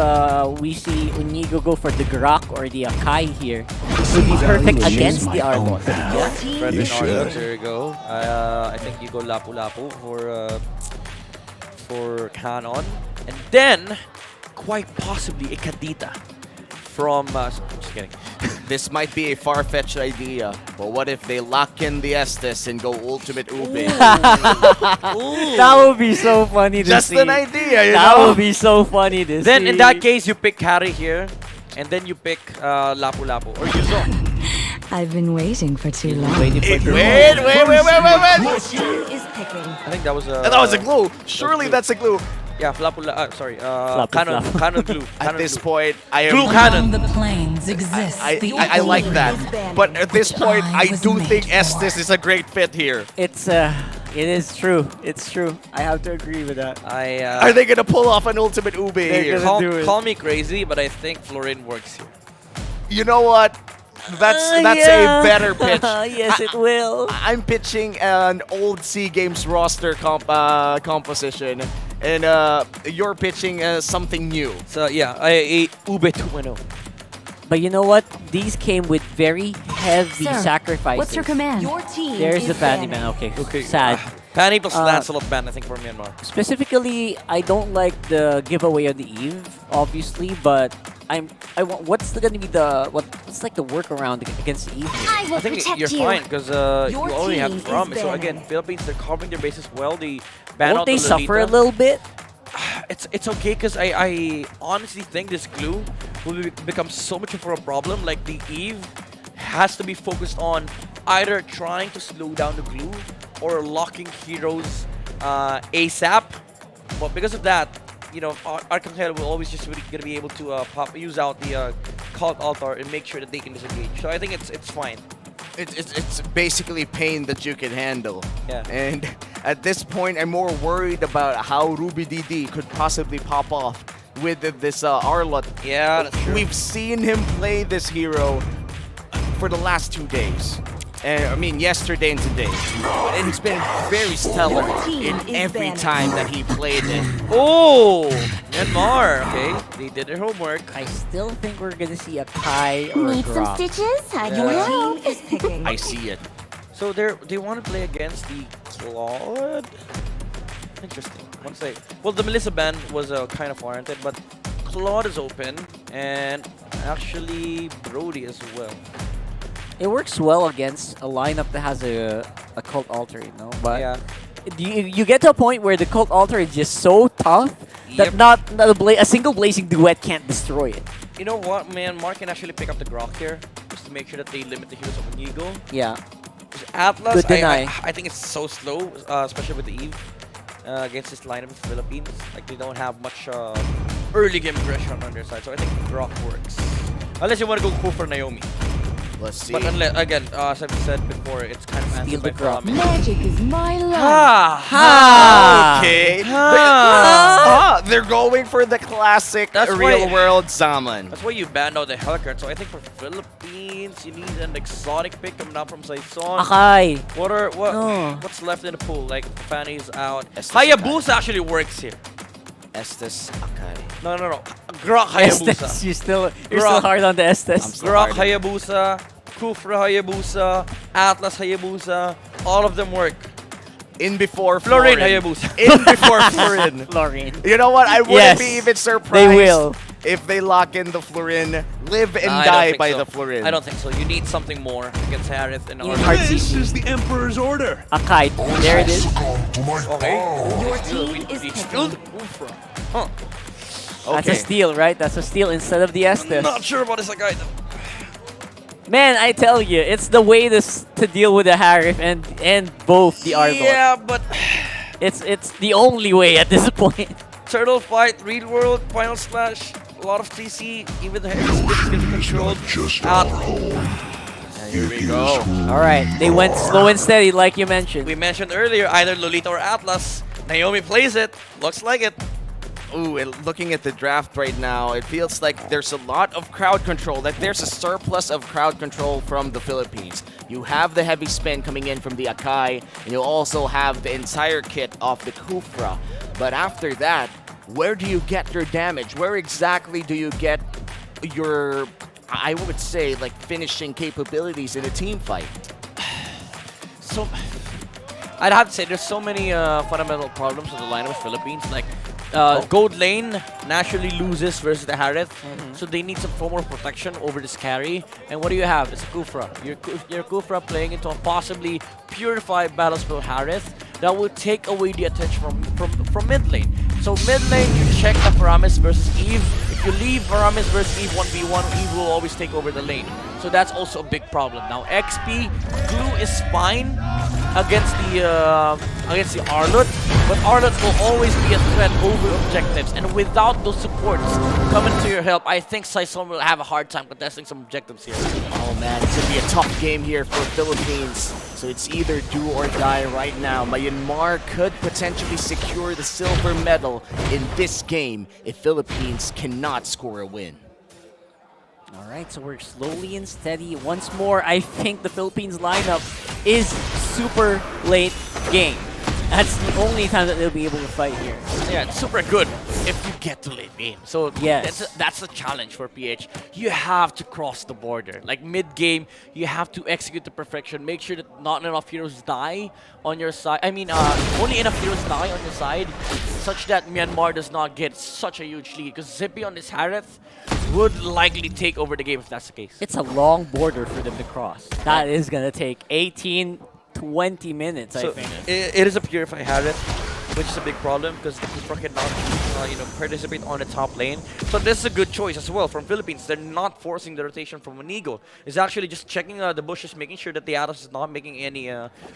we see Unigo go for the Grak or the Akai here? It would be perfect against the Arlot. There you go. I think you go Lapu-Lapu for Canon. And then, quite possibly, a Kadita from... just kidding. This might be a far-fetched idea, but what if they lock in the Estes and go Ultimate Ube? That would be so funny to Just see. an idea, you That know? would be so funny to see. Then, in that case, you pick Harry here, and then you pick Lapu-Lapu, or Yuzo. I've been waiting for too long. Wait. Your team is picking. I think that was a... That was a glue. Surely that's a glue. Yeah, Canon glue. At this point, I am... Glue Canon. The planes exist. I like that. But at this point, I do think Estes is a great fit here. It's It is true. It's true. I have to agree with that. Are they gonna pull off an ultimate Ube here? Call me crazy, but I think Florin works here. You know what? That's a better pitch. Yes, it will. I'm pitching an old Sea Games roster composition, and you're pitching something new. So yeah, a Ube 2.0. But you know what? These came with very heavy sacrifices. What's your command? Your team There's is the Fanny banning. man. Okay. Sad. Fanny plus Lancelot ban, I think, for Myanmar. Specifically, I don't like the giveaway of the Eve, obviously, but I want. What's gonna be what's like the workaround against the Eve? I think you're fine because you already have Promise. So again, Philippines, they're covering their bases well. They ban Won't out they the suffer a Lolita. little bit? It's okay because I honestly think this glue will become so much of a problem. Like the Eve has to be focused on either trying to slow down the glue or locking heroes ASAP. But because of that, you know, Arcangel will always just really gonna be able to use out the Cult Altar and make sure that they can disengage. So I think it's fine. It's basically pain that you can handle. Yeah. And at this point, I'm more worried about how Ruby DD could possibly pop off with this Arlott. Yeah, that's true. We've seen him play this hero for the last 2 days. I mean, yesterday and today. And he's been very stellar in every time that he played it. Oh! Myanmar, okay. They did their homework. I still think we're gonna see a Kai or a Need some Grok. stitches? Your team is picking. I see it. So they want to play against the Claude? Interesting. Well, the Melissa ban was kind of warranted, but Claude is open, and actually Brody as well. It works well against a lineup that has a Cult Altar, you know? But Yeah. you get to a point where the Cult Altar is just so tough that not a single Blazing Duet can't destroy it. You know what, man? Mark can actually pick up the Grok here just to make sure that they limit the heroes of Inigo. Yeah. Atlas, Good deny. I think it's so slow, especially with the Eve against this lineup of the Philippines. Like, they don't have much early game aggression on their side, so I think Grok works. Unless you want to go for Naomi. Let's see. But unless, again, as I've said before, it's kind of answered by Promise. Magic is my life. Okay. They're going for the classic That's real-world Zaman. That's why you banned out the Hellcat. So I think for Philippines, you need an exotic pick coming out from Saison. Akai. What's left in the pool? Like, Fanny's out. Estes Hayabusa actually works here. Estes Akai. No. Grok Hayabusa. Estes, you're still hard on the Estes. Grok Hayabusa, Kufra Hayabusa, Atlas Hayabusa, all of them work. In before Florin Florin. Hayabusa. In before Florin. Florin. You know what? I wouldn't be even surprised. They will. If they lock in the Florin, live and die by the Florin. I don't think so. You need something more against Harith and all. This is the Emperor's order. Akai. There it is. Okay. Your team is picking. Huh. That's a steal, right? That's a steal instead of the Estes. Not sure about this guy though. Man, I tell you, it's the way to deal with the Harith and both the Arbor. Yeah, but it's the only way at this point. Turtle fight, real world, final slash, a lot of TC, even the Harith is controlled. Here we go. All right, they went slow and steady, like you mentioned. We mentioned earlier, either Lolita or Atlas. Naomi plays it. Looks like it. Ooh, looking at the draft right now, it feels like there's a lot of crowd control. Like there's a surplus of crowd control from the Philippines. You have the heavy spin coming in from the Akai, and you also have the entire kit of the Kufra. But after that, where do you get your damage? Where exactly do you get your, I would say, like finishing capabilities in a team fight? So, I'd have to say there's so many fundamental problems with the lineup of Philippines. Like, Gold Lane naturally loses versus the Harith, so they need some form of protection over this carry. And what do you have? It's a Kufra. Your Kufra playing into a possibly purified Battlespell Harith that will take away the attention from mid lane. So mid lane, you check the Paramis versus Eve. If you leave Paramis versus Eve 1v1, Eve will always take over the lane. So that's also a big problem. Now XP, Glue is fine against the Arlott, but Arlott will always be a threat over objectives. And without those supports coming to your help, I think Saison will have a hard time contesting some objectives here. Oh man, it's gonna be a tough game here for Philippines. So it's either do or die right now. Myanmar could potentially secure the silver medal in this game if Philippines cannot score a win. All right, so we're slowly and steady. Once more, I think the Philippines lineup is super late game. That's the only time that they'll be able to fight here. Yeah, it's super good if you get to late game. So yes, that's a challenge for PH. You have to cross the border. Like mid-game, you have to execute to perfection. Make sure that not enough heroes die on your side. I mean, only enough heroes die on your side, such that Myanmar does not get such a huge lead. Because Zippy on this Harith would likely take over the game if that's the case. It's a long border for them to cross. That is going to take 20 minutes, I think. It is a Purify Harith, which is a big problem because the Kufra cannot participate on the top lane. So this is a good choice as well from Philippines. They're not forcing the rotation from Onigo. It's actually just checking the bushes, making sure that the Atos is not making any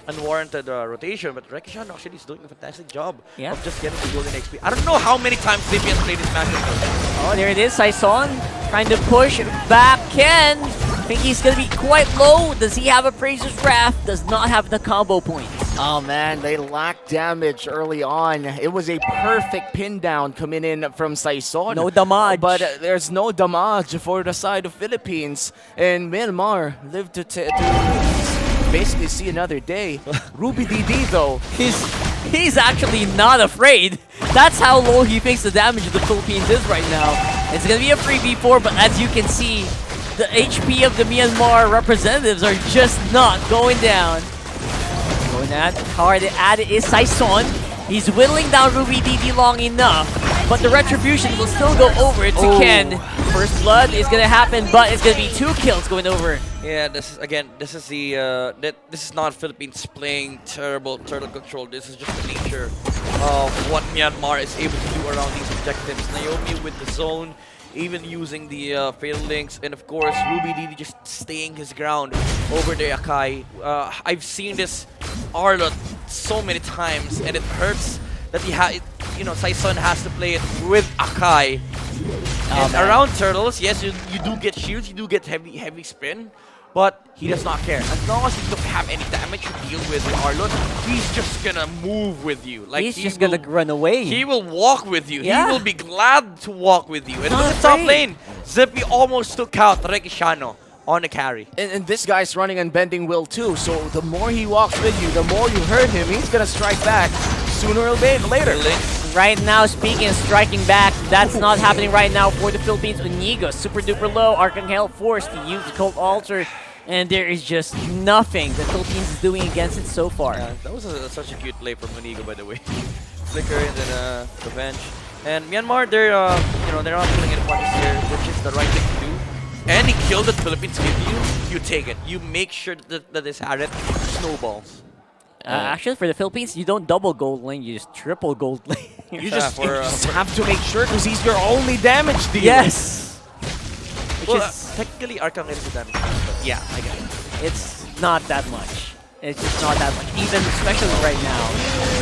unwarranted rotation. But Rekishan actually is doing a fantastic job of just getting the golden XP. I don't know how many times Zippy has played this matchup. Oh, there it is. Saison trying to push back Ken. I think he's going to be quite low. Does he have a Praiser's Wrath? Does not have the combo points. Oh man, they lack damage early on. It was a perfect pin down coming in from Saison. No damage. But there's no damage for the side of Philippines. And Myanmar lived to basically see another day. Ruby DD though. He's actually not afraid. That's how low he thinks the damage of the Philippines is right now. It's going to be a 3v4, but as you can see, the HP of the Myanmar representatives are just not going down. Going at hard at it is Saison. He's whittling down Ruby DD long enough, but the retribution will still go over to Ken. First blood is gonna happen, but it's gonna be 2 kills going over. Yeah, this is the this is not Philippines playing terrible turtle control. This is just the nature of what Myanmar is able to do around these objectives. Naomi with the zone, even using the fatal links, and of course Ruby DD just staying his ground over the Akai. I've seen this Arlot so many times, and it hurts that Saison has to play it with Akai. And around turtles, yes, you do get shields, you do get heavy spin, but he does not care. As long as he don't have any damage to deal with Arlot, he's just gonna move with you. Like he's just gonna run away. He will walk with you. Yeah. He will be glad to walk with you. And look at top lane. Zippy almost took out Rekishano on the carry. And this guy's running and bending will too, so the more he walks with you, the more you hurt him, he's gonna strike back sooner or later. Right now, speaking of striking back, that's not happening right now for the Philippines. Onigo, super duper low. Archangel forced to use the Cold Altar, and there is just nothing the Philippines is doing against it so far. Yeah, that was such a cute play from Onigo, by the way. Flicker and then revenge. And Myanmar, they're not pulling any punches here, which is the right thing to do. Any kill that Philippines give you, you take it. You make sure that this Harith snowballs. Actually, for the Philippines, you don't double gold lane, you just triple gold lane. You just have to make sure because he's your only damage dealer. Yes! Technically, Archangel is a damage dealer, but yeah, I get it. It's not that much. It's just not that much, even especially right now.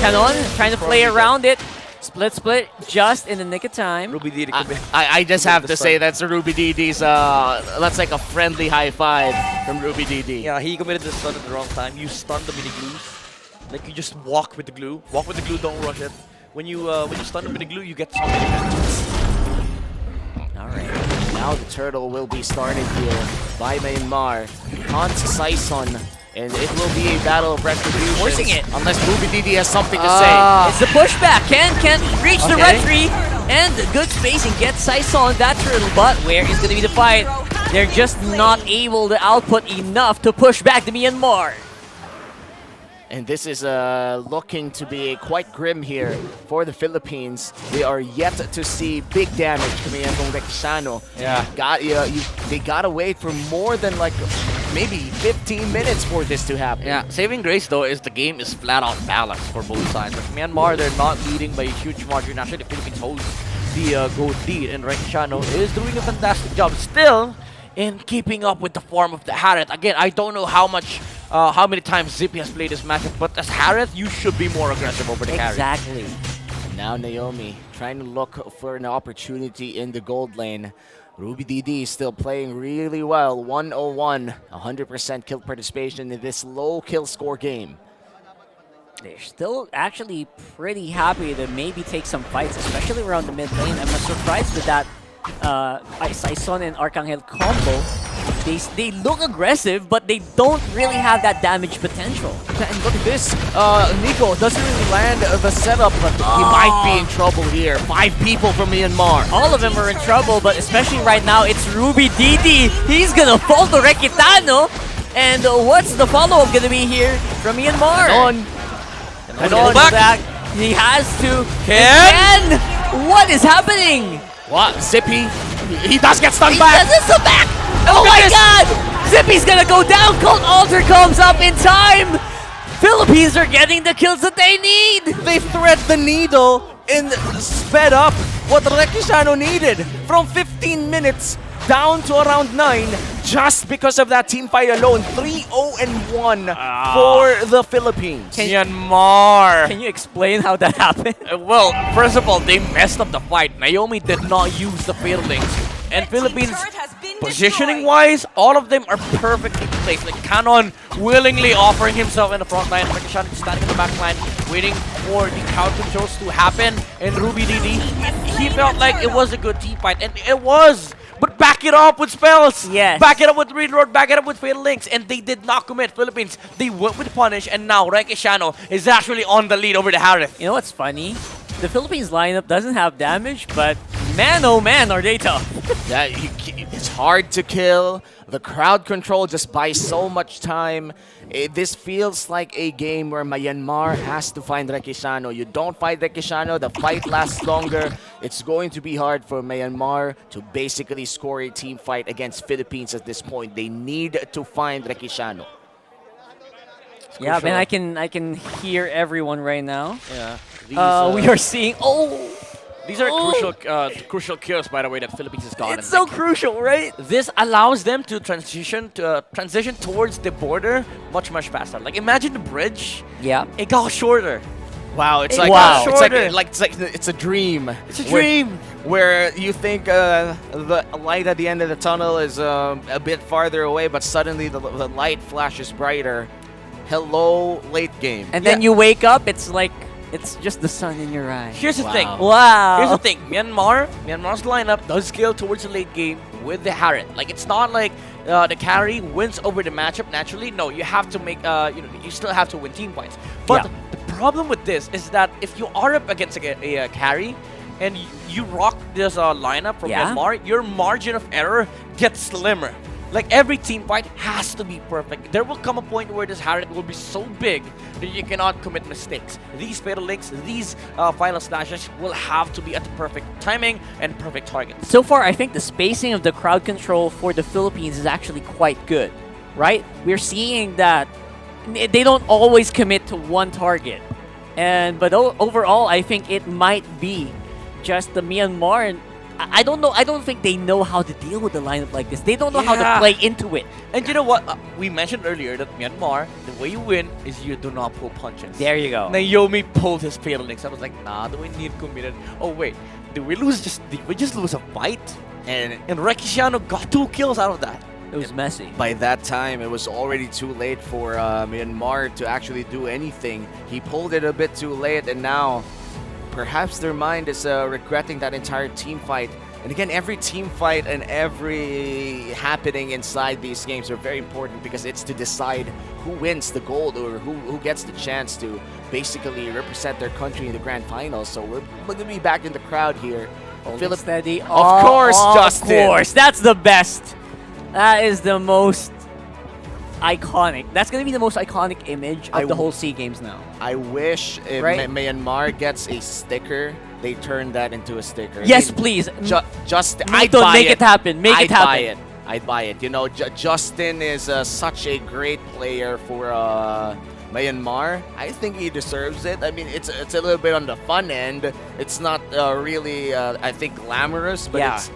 Canon trying to play around it. Split, just in the nick of time. Ruby DD. I just have to say that's a Ruby DD's, that's like a friendly high five from Ruby DD. Yeah, he committed the stun at the wrong time. You stun the mini glues. Like you just walk with the glue. Walk with the glue, don't rush it. When you stun the mini glue, you get so many matches. Alright, now the turtle will be started here by Myanmar. On to Saison. And it will be a battle of retribution. Forcing it. Unless Ruby DD has something to say. It's the pushback. Can't reach the retry. And good spacing gets Saison that turtle. But where is going to be the fight? They're just not able to output enough to push back the Myanmar. And this is looking to be quite grim here for the Philippines. They are yet to see big damage coming in from Rekishano. Yeah. They gotta wait for more than like maybe 15 minutes for this to happen. Yeah, saving grace though is the game is flat out balanced for both sides. Like Myanmar, they're not leading by a huge margin. Actually, the Philippines holds the gold lead, and Rekishano is doing a fantastic job still in keeping up with the form of the Harith. Again, I don't know how many times Zippy has played this matchup, but as Harith, you should be more aggressive over the carry. Exactly. now Naomi trying to look for an opportunity in the gold lane. Ruby DD still playing really well. 101, 100% kill participation in this low kill score game. They're still actually pretty happy to maybe take some fights, especially around the mid lane. I'm surprised with that Saison and Arcangel combo. They look aggressive, but they don't really have that damage potential. And look at this. Nico doesn't really land the setup, but he might be in trouble here. 5 people from Myanmar. All of them are in trouble, but especially right now, it's Ruby DD. He's gonna fall to Rekitano. And what's the follow-up gonna be here from Myanmar? And on back. He has to. Ken! What is happening? What? Zippy? He does get stunned he back. He does back. Oh my god! Zippy's gonna go down. Cold Altar comes up in time. Philippines are getting the kills that they need. They thread the needle and sped up what Rekishano needed from 15 minutes down to around 9 just because of that team fight alone. 3-0-1 for the Philippines. Myanmar. Can you explain how that happened? Well, first of all, they messed up the fight. Naomi did not use the fatal links. And Philippines, positioning-wise, all of them are perfectly placed. Like Canon willingly offering himself in the front line, Rekishano standing in the back line, waiting for the crowd controls to happen. And Ruby DD, he felt like it was a good team fight, and it was. But back it up with spells. Yes. Back it up with reload. Back it up with fatal links. And they did not commit. Philippines, they went with punish. And now Rekishano is actually on the lead over the Harith. You know what's funny? The Philippines lineup doesn't have damage, but man, oh man, are they tough. Yeah, it's hard to kill. The crowd control just buys so much time. This feels like a game where Myanmar has to find Rekishano. You don't find Rekishano, the fight lasts longer. It's going to be hard for Myanmar to basically score a team fight against Philippines at this point. They need to find Rekishano. Yeah, man, I can hear everyone right now. Yeah. We are seeing. These are crucial kills, by the way, that Philippines has gotten. It's so crucial, right? This allows them to transition towards the border much faster. Like imagine the bridge. Yeah. It got shorter. Wow, it's like it's a dream. It's a dream where you think the light at the end of the tunnel is a bit farther away, but suddenly the light flashes brighter. Hello, late game. And then you wake up, it's like it's just the sun in your eye. Here's the thing. Wow. Here's the thing. Myanmar's lineup does scale towards the late game with the Harith. Like it's not like the carry wins over the matchup naturally. No, you have to make you still have to win team fights. But the problem with this is that if you are up against a carry and you rock this lineup from Myanmar, your margin of error gets slimmer. Like every team fight has to be perfect. There will come a point where this Harith will be so big that you cannot commit mistakes. These fatal links, these final slashes will have to be at the perfect timing and perfect target. So far, I think the spacing of the crowd control for the Philippines is actually quite good, right? We're seeing that they don't always commit to one target. But overall, I think it might be just the Myanmar. I don't know. I don't think they know how to deal with a lineup like this. They don't know how to play into it. And you know what? We mentioned earlier that Myanmar, the way you win is you do not pull punches. There you go. Naomi pulled his fatal links. I was like, nah, do we need committed? Oh wait, did we just lose a fight? And Rekishano got 2 kills out of that. It was messy. By that time, it was already too late for Myanmar to actually do anything. He pulled it a bit too late, and now perhaps their mind is regretting that entire team fight. And again, every team fight and every happening inside these games are very important because it's to decide who wins the gold or who gets the chance to basically represent their country in the grand finals. So we're going to be back in the crowd here. Philip steady. Of course, Justin. Of course, that's the best. That is the most iconic. That's going to be the most iconic image of the whole SEA Games now. I wish if Myanmar gets a sticker, they turn that into a sticker. Yes, please. I'd buy make it happen. Make it happen. I'd buy it. You know, Justin is such a great player for Myanmar. I think he deserves it. I mean, it's a little bit on the fun end. It's not really, I think, glamorous, but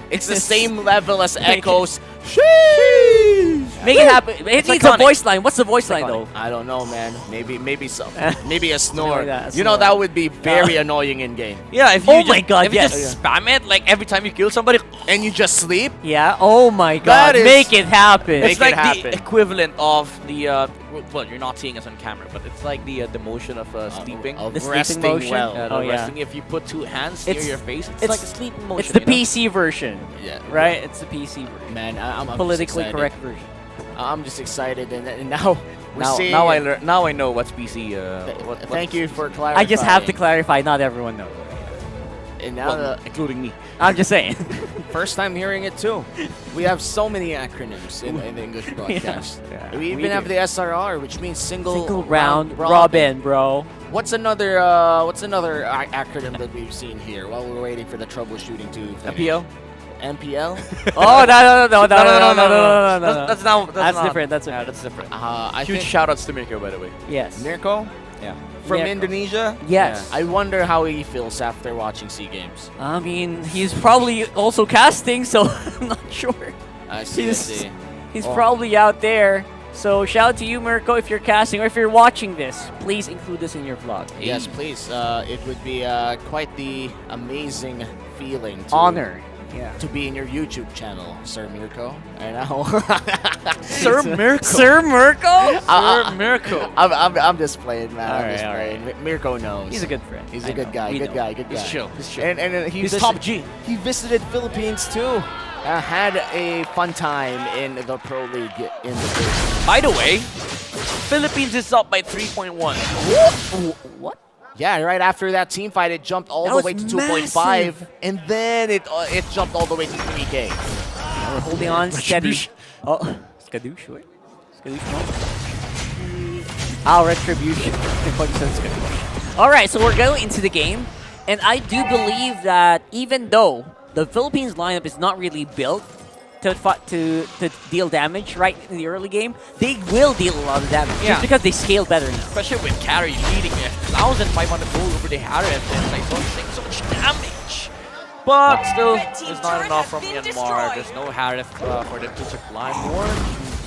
it's the same level as Echo's. Sheesh! Make it happen. It needs a voice line. What's the voice line though? I don't know, man. Maybe some. Maybe a snore. Like you know that would be very annoying in game. Yeah, if you Oh just, my God, if you yes. just spam it like every time you kill somebody, And you just sleep. Yeah. Oh my God. That is- Make it happen. it's Make it like happen. the equivalent of the well, you're not seeing us on camera, but it's like the motion of sleeping. Of The sleeping resting motion? well. Yeah, Oh, the yeah. resting. If you put two hands near your face, it's like a sleeping motion. It's the you know? PC version. Yeah. Right? It's the PC version. Man, I'm just Politically excited. correct version. I'm just excited, and now we're Now, seeing. now I know what's PC. Thank you for clarifying. I just have to clarify. Not everyone knows. And now, Well, including me. I'm just saying. first time hearing it too. We have so many acronyms in the English broadcast. Yeah, We even we have do. the SRR, which means single round robin, bro. What's another acronym that we've seen here while we're waiting for the troubleshooting to finish? MPL? MPL? Oh no. That's not. That's different. That's Yeah, different. that's different. I Huge think shout outs to Mirko, by the way. Yes. Mirko Yeah. from Mirko. Indonesia. Yes. I wonder how he feels after watching SEA Games. I mean, he's probably also casting, so I'm not sure. I see. I He's, see. he's Oh. probably out there. So shout out to you, Mirko, if you're casting or if you're watching this. Please include this in your vlog. Yes, please. It would be quite the amazing feeling. To, Honor. Yeah. To be in your YouTube channel, Sir Mirko. I know. Sir Mirko. Sir Mirko? Sir Mirko. I'm just playing, man. All I'm right, just all playing. Mirko knows. He's a good friend. He's I a good know. guy. We Good know. guy. Good guy. He's chill. He's chill. And He's top G. He visited Philippines too. Had a fun time in the Pro League in the Philippines. By the way, Philippines is up by 3.1. What? Yeah, right after that team fight, it jumped all That the was way to massive. 2.5, and then it jumped all the way to 3K. We're holding on steady. Oh, Skadoosh, wait. Skadoosh, no. Retribution. Alright, so we're going into the game, and I do believe that even though the Philippines lineup is not really built to deal damage right in the early game, they will deal a lot of damage just because they scale better now. Especially with Carry leading 1,500 gold over the Harriet and like so much damage. But still, it's not enough from Myanmar. There's no Harriet for them to supply more.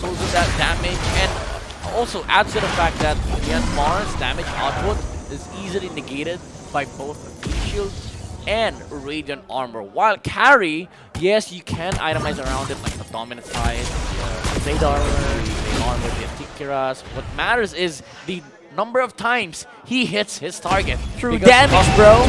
So do that damage, and also adds to the fact that Myanmar's damage output is easily negated by both Elite Shields and Radiant Armor. While Carry, yes, you can itemize around it like the Dominant Side, Blade Armor, the Armor, the Antikyras. What matters is the number of times he hits his target. True Because damage, of bro.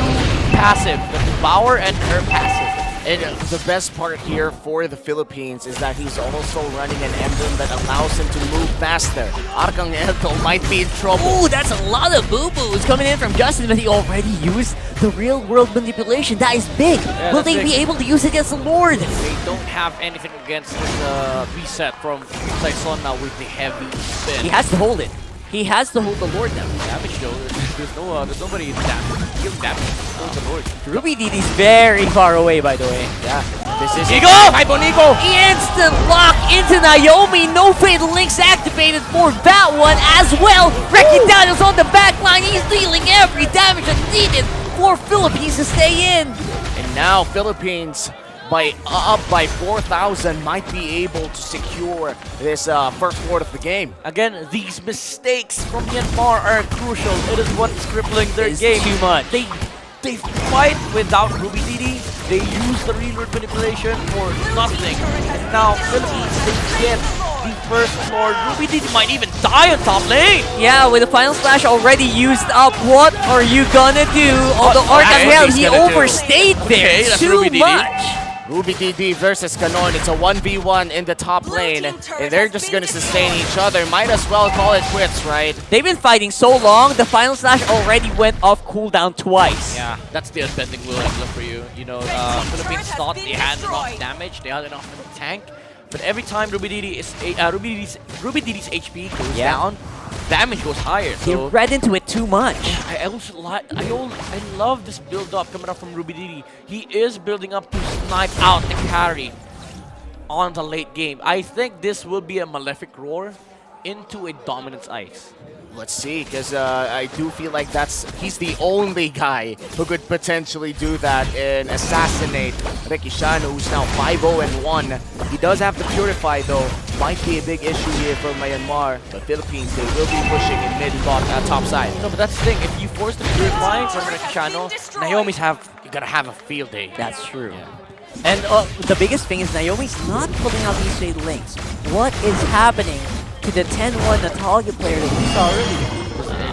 Passive, the Devour and her passive. And the best part here for the Philippines is that he's also running an emblem that allows him to move faster. Arcangel might be in trouble. Ooh, that's a lot of boo-boos coming in from Justin, but he already used the real-world manipulation. That is big. Yeah, Will that's they big. be able to use it against the Lord? They don't have anything against this reset from Saison now with the heavy spin. He has to hold it. He has to hold the Lord now. Damage though. There's nobody dealing damage. Hold the Lord. Ruby DD's very far away, by the way. Yeah. This is Nico! Hi, Bonico! Instant lock into Naomi. No fatal links activated for that one as well. Rekidano's on the back line. He's dealing every damage that's needed for Philippines to stay in. And now Philippines up by 4,000 might be able to secure this first ward of the game. Again, these mistakes from Myanmar are crucial. It is what's crippling their It's game. too much. They fight without Ruby DD. They use the real world manipulation for nothing. And now Philippines, they get the first Lord. Ruby DD might even die on top lane. Yeah, with the final splash already used up, what are you gonna do? Although Arcangel, he overstayed there that's too Ruby DD. much. Ruby DD versus Canon. It's a 1v1 in the top lane, and they're just gonna sustain each other. Might as well call it quits, right? They've been fighting so long, the final slash already went off cooldown twice. Yeah, that's the unbending will emblem for you. You know, Philippines thought they had enough damage, they had enough in the tank, but every time Ruby DD's HP goes down, damage goes higher. He So read into it too much. I love this build up coming up from Ruby DD. He is building up to snipe out the carry on the late game. I think this will be a Malefic Roar into a Dominance Ice. Let's see, because I do feel like he's the only guy who could potentially do that and assassinate Rekishano, who's now 5-0-1. He does have to Purify though, might be a big issue here for Myanmar, but Philippines, they will be pushing in mid top side. No, but that's the thing. If you force the purify from Rekishano, Naomi's you gotta have a field day. That's true. Yeah. And the biggest thing is Naomi's not pulling out these straight links. What is happening to the 10-1 Natalia player that we saw earlier?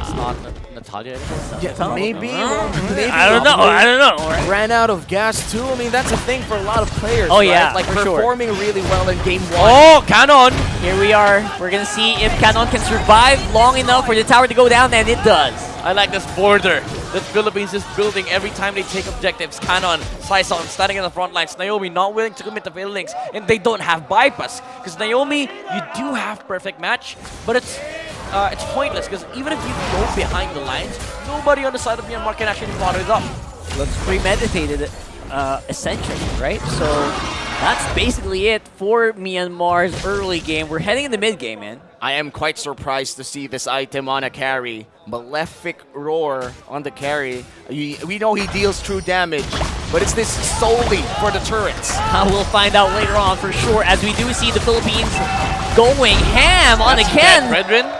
It's not Natalia anymore. Yeah, maybe. I don't know. Right? Ran out of gas too. I mean, that's a thing for a lot of players. Oh right? yeah, like for performing really well in game 1. Oh, Canon! Here we are. We're gonna see if Canon can survive long enough for the tower to go down, and it does. I like this border that Philippines is building every time they take objectives. Canon, Saison standing in the front lines. Naomi not willing to commit the fatal links, and they don't have bypass. Because Naomi, you do have perfect match, but it's pointless because even if you go behind the lines, nobody on the side of Myanmar can actually follow it up. Looks premeditated, essentially, right? So that's basically it for Myanmar's early game. We're heading in the mid game, man. I am quite surprised to see this item on a carry. Malefic Roar on the carry. We know he deals true damage, but it's this solely for the turrets. We'll find out later on for sure, as we do see the Philippines going ham on the Ken.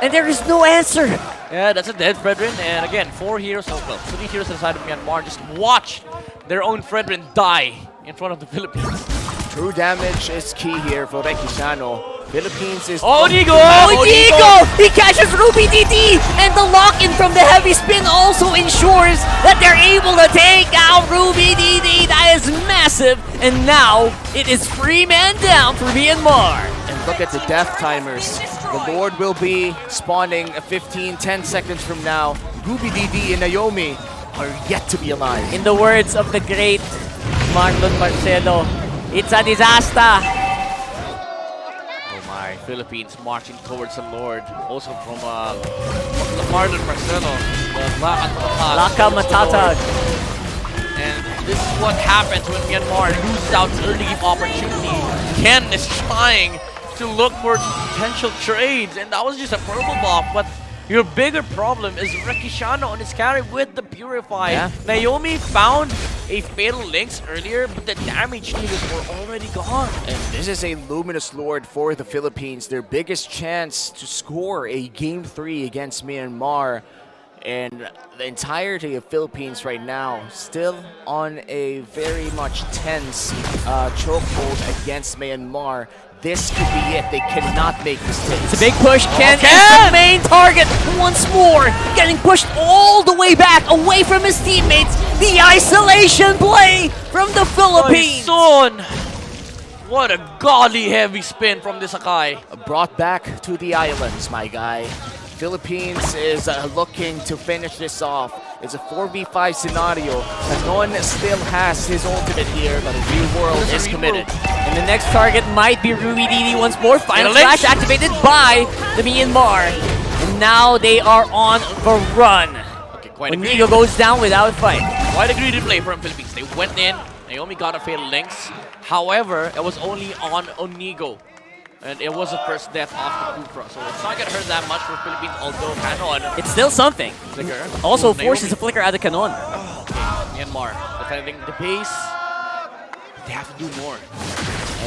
And there is no answer. Yeah, that's a dead Fredrin. And again, 4 heroes, well, 3 heroes on the side of Myanmar just watch their own Fredrin die in front of the Philippines. True damage is key here for Rekishano. Philippines is... Oh, Nigo! Oh, Nigo! He catches Ruby DD! And the lock-in from the heavy spin also ensures that they're able to take out Ruby DD. That is massive. And now, it is free man down for Myanmar. And look at the death timers. The Lord will be spawning 10 seconds from now. Ruby DD and Naomi are yet to be alive. In the words of the great Marlon Marcelo, it's a disaster. Philippines marching towards the Lord. Also from Marlon Marcelo, the Laka Matatag. And this is what happens when Myanmar loses out early game opportunity. Ken is trying to look for potential trades, and that was just a purple buff. But your bigger problem is Rekishano on his carry with the Purify. Yeah. Naomi found a Fatal Links earlier, but the damage needers were already gone. And this is a Luminous Lord for the Philippines. Their biggest chance to score a Game 3 against Myanmar. And the entirety of Philippines right now still on a very much tense chokehold against Myanmar. This could be it. They cannot make mistakes. It's a big push. Ken is the main target once more. Getting pushed all the way back, away from his teammates. The isolation play from the Philippines. Son. What a godly heavy spin from the Sakai. Brought back to the islands, my guy. Philippines is looking to finish this off. It's a 4v5 scenario. Canon still has his ultimate here, but the real world is committed. And the next target might be Ruby DD once more. Final Flash activated by the Myanmar. And now they are on the run. Okay, quite when Nigo goes down without a fight. Quite a greedy play from Philippines. They went in. Naomi got a Fatal Links. However, it was only on Onigo. And it was the first death off the Kufra, so it's not gonna hurt that much for Philippines, although Canon... It's still something. Flicker. Also forces a flicker out of Canon. Okay, Myanmar defending the base. They have to do more.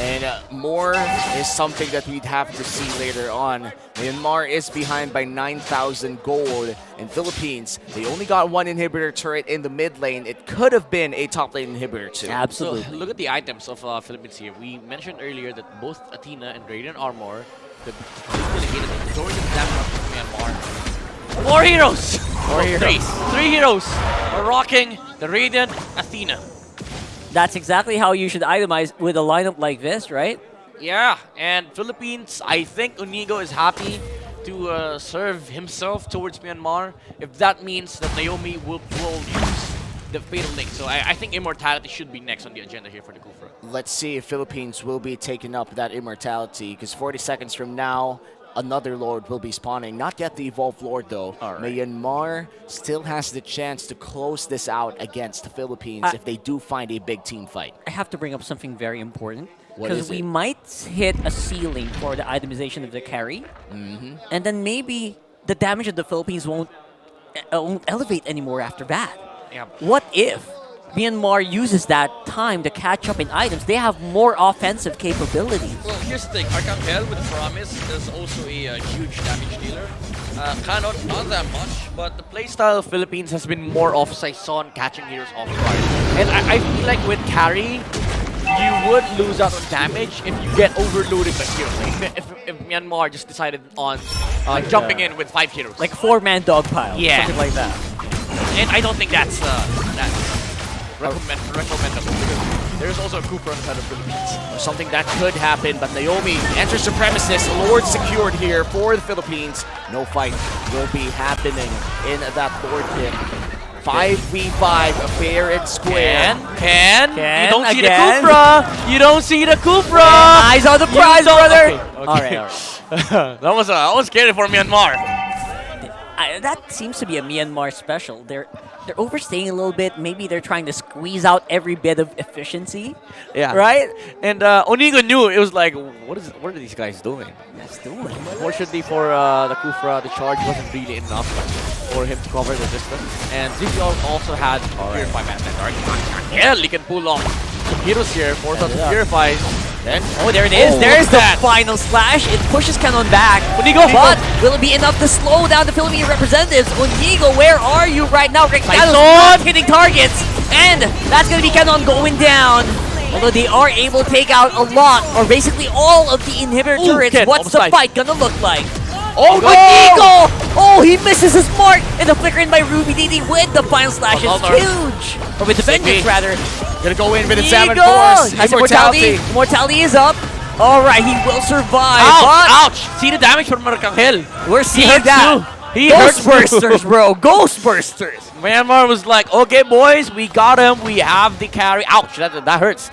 And more is something that we'd have to see later on. Myanmar is behind by 9,000 gold. In Philippines, they only got 1 inhibitor turret in the mid lane. It could have been a top lane inhibitor too. Absolutely. So look at the items of Philippines here. We mentioned earlier that both Athena and Radiant Armor could mitigate the majority of damage from Myanmar. 4 heroes! 4 heroes. 3 heroes are rocking the Radiant Athena. That's exactly how you should itemize with a lineup like this, right? Yeah, and Philippines, I think Onigo is happy to serve himself towards Myanmar, if that means that Naomi will use the Fatal Link. So I think Immortality should be next on the agenda here for the Kufra. Let's see if Philippines will be taking up that Immortality, because 40 seconds from now, another Lord will be spawning. Not yet the Evolved Lord, though. Right. Myanmar still has the chance to close this out against the Philippines if they do find a big team fight. I have to bring up something very important. What is Because we it? might hit a ceiling for the itemization of the carry. And then maybe the damage of the Philippines won't elevate anymore after that. Yeah. What if Myanmar uses that time to catch up in items. They have more offensive capabilities. Well, here's the thing. Arcangel with Promise is also a huge damage dealer. Kind of not that much, but the playstyle of Philippines has been more of Saison catching heroes off guard. And I feel like with carry, you would lose out on damage if you get overloaded by heroes. Like if Myanmar just decided on jumping in with 5 heroes. Like 4-man dogpile. Yeah. Something like that. And I don't think that's recommendable. There's also a Cooper on the side of Philippines. Something that could happen, but Naomi enters Supremacist. Lord secured here for the Philippines. No fight will be happening in that Lord pit. 5v5, fair and square. Ken, you don't see the Cupra. You don't see the Cupra. Eyes on the prize, brother. Okay. All right. that was scary for Myanmar. That seems to be a Myanmar special. They're overstaying a little bit. Maybe they're trying to squeeze out every bit of efficiency. Yeah. Right? And Onigo knew it was like, what are these guys doing? Fortunately for the Kufra, the charge wasn't really enough for him to cover the distance. And Ziggy also had Purify Mandate. Yeah, he can pull off some heroes here. 4,000 Purifies. Then, there it is. There's the final slash. It pushes Canon back. Onigo, but will it be enough to slow down the Philippine representatives? Onigo, where are you right now? Rectano's not hitting targets. And that's going to be Canon going down. Although they are able to take out a lot, or basically all of the inhibitor turrets. What's the fight going to look like? Oh, Onigo! Oh, he misses his mark. And the flicker in by Ruby DD with the final slash is huge. Or with the vengeance, rather. Gonna go in with a 7 force. force. Immortality. Immortality is up. Alright, he will survive. Ouch! See the damage from Arcangel. We're seeing that. He Ghostbursters, bro. Ghostbursters. Myanmar was like, okay, boys, we got him. We have the carry. Ouch, that hurts.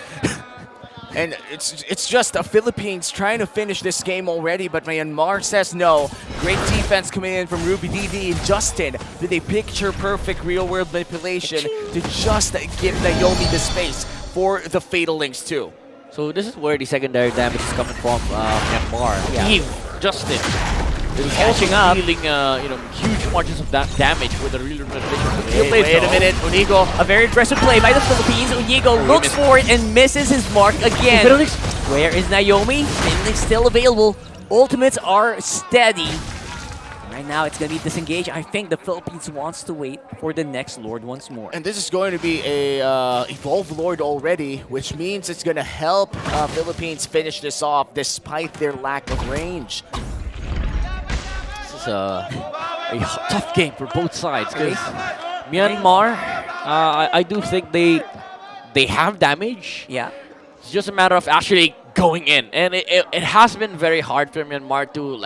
And it's just the Philippines trying to finish this game already, but Myanmar says no. Great defense coming in from Ruby DD and Justin with a picture-perfect real-world manipulation to just give Naomi the space for the Fatal Links too. So this is where the secondary damage is coming from Myanmar. Yeah. Justin is catching also up. dealing huge margins of that damage with a real manipulation. Wait a minute, Onigo. A very aggressive play by the Philippines. Onigo looks for it and misses his mark again. Where is Naomi? Finley's still available. Ultimates are steady. Right now, it's going to be disengaged. I think the Philippines wants to wait for the next Lord once more. And this is going to be a Evolve Lord already, which means it's going to help Philippines finish this off despite their lack of range. This is a tough game for both sides because Myanmar, I do think they have damage. Yeah. It's just a matter of actually going in. And it has been very hard for Myanmar to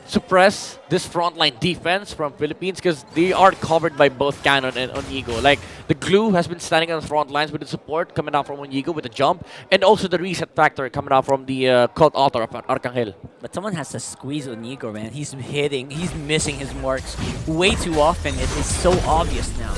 suppress this frontline defense from Philippines because they are covered by both Canon and Onigo. Like, the glue has been standing on the front lines with the support coming out from Onigo with the jump, and also the reset factor coming out from the Cult Altar of Arcangel. But someone has to squeeze Onigo, man. He's missing his marks way too often. It is so obvious now.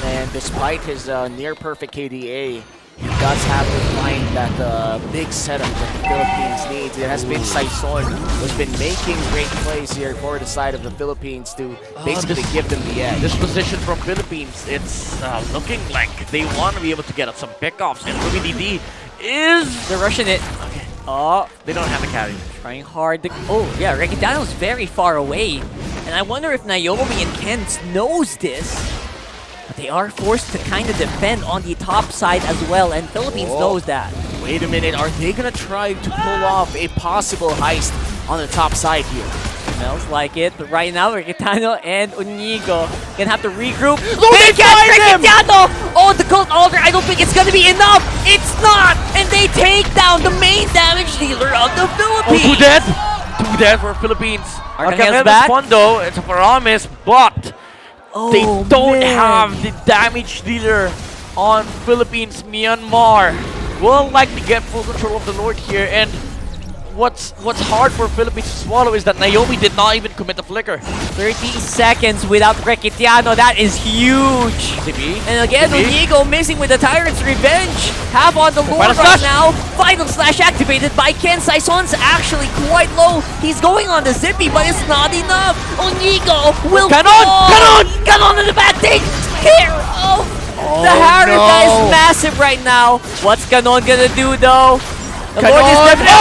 And despite his near-perfect KDA, he does have to find that big setup that the Philippines needs. It has been Saison who's been making great plays here for the side of the Philippines to basically give them the edge. This position from Philippines, it's looking like they want to be able to get up some pickoffs. And Ruby DD is... They're rushing it. Okay. Oh, they don't have a carry. Trying hard to... Oh, yeah, Regidano's very far away. And I wonder if Naomi and Ken knows this. But they are forced to kind of defend on the top side as well, and Philippines knows that. Wait a minute, are they going to try to pull off a possible heist on the top side here? Smells like it, but right now, Regidano and Onigo gonna have to regroup. They find him! Oh, the Cult Altar, I don't think it's gonna be enough! It's not! And they take down the main damage dealer of the Philippines! Oh, two dead for Philippines. Arcangel's back. Fun though, it's a promise, but they don't have the damage dealer on Philippines. Myanmar will likely get full control of the Lord here, and what's hard for Philippines to swallow is that Naomi did not even commit the flicker. 30 seconds without Rekitiano, that is huge. And again, Onigo missing with the Tyrant's Revenge. Have on the Lord right now. Final slash activated by Ken. Saison's actually quite low. He's going on the Zippy, but it's not enough. Onigo will fall. Canon in the back, takes care of The Harita is massive right now. What's Ganon gonna do though? The Lord is definitely.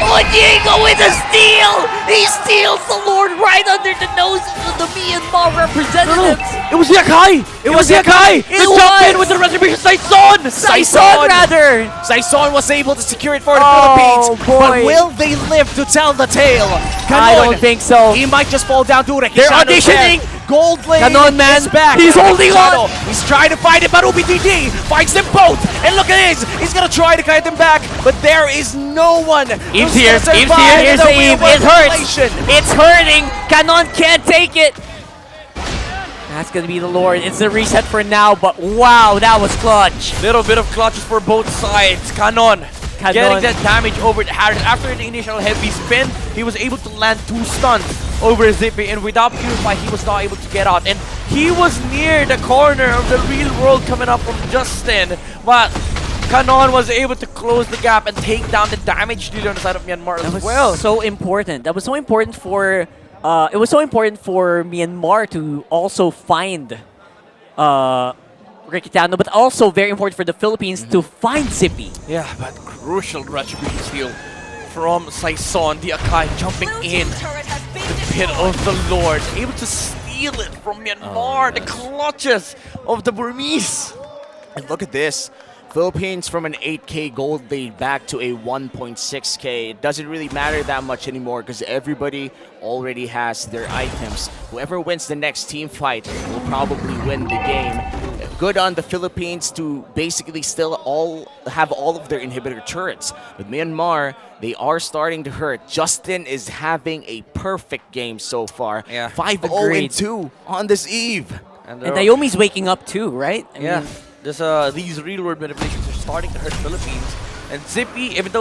Oh, Diego with a steal! He steals the Lord right under the noses of the Myanmar representatives. It was Yakai! It was Yakai! The jump in with the retribution, Saison! Saison rather! Saison was able to secure it for the Philippines. Boy. But will they live to tell the tale? I don't think so. He might just fall down to Rekishano's They're auditioning! head. Gold Lane Ganon, man. is back. He's holding on. He's trying to fight it, but UBTD finds them both. And look at this. He's going to try to kite them back, but there is no one. Eve's here. Eve's here. Here's the Eve. It hurts. It's hurting. Ganon can't take it. That's going to be the Lord. It's the reset for now, but wow, that was clutch. Little bit of clutches for both sides. Ganon getting that damage over Harris. After the initial heavy spin, he was able to land 2 stuns over Zippy, and without Purify, he was not able to get out. And he was near the corner of the real world coming up from Justin, but Ganon was able to close the gap and take down the damage dealer on the side of Myanmar as well. So important. That was so important for. It was so important for Myanmar to also find Rikitano, but also very important for the Philippines to find Zippy. Yeah, but crucial retribution steal from Saison, the Akai jumping in the pit of the Lord, able to steal it from Myanmar, the clutches of the Burmese. And look at this. Philippines from an 8K gold lead back to a 1.6K. It doesn't really matter that much anymore because everybody already has their items. Whoever wins the next team fight will probably win the game. Good on the Philippines to basically still have all of their inhibitor turrets. With Myanmar, they are starting to hurt. Justin is having a perfect game so far. Yeah. 5-0-2 on this eve. And Naomi's waking up too, right? I mean, these real-world manipulations are starting to hurt Philippines. And Zippy, even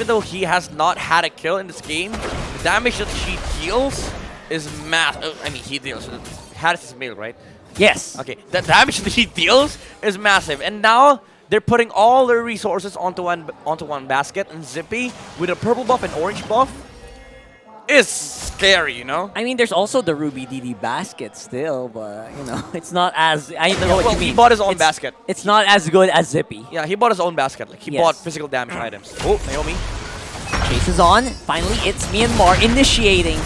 though he has not had a kill in this game, the damage that she deals is massive. I mean, he deals. Harris is male, right? Yes. Okay, the damage that he deals is massive. And now they're putting all their resources onto one basket. And Zippy, with a purple buff and orange buff, is scary, you know? I mean, there's also the Ruby DD basket still, but, you know, it's not as... I don't know what you mean. He bought his own basket. It's not as good as Zippy. Yeah, he bought his own basket. Like, he bought physical damage items. Oh, Naomi. Chases on. Finally, it's Myanmar initiating.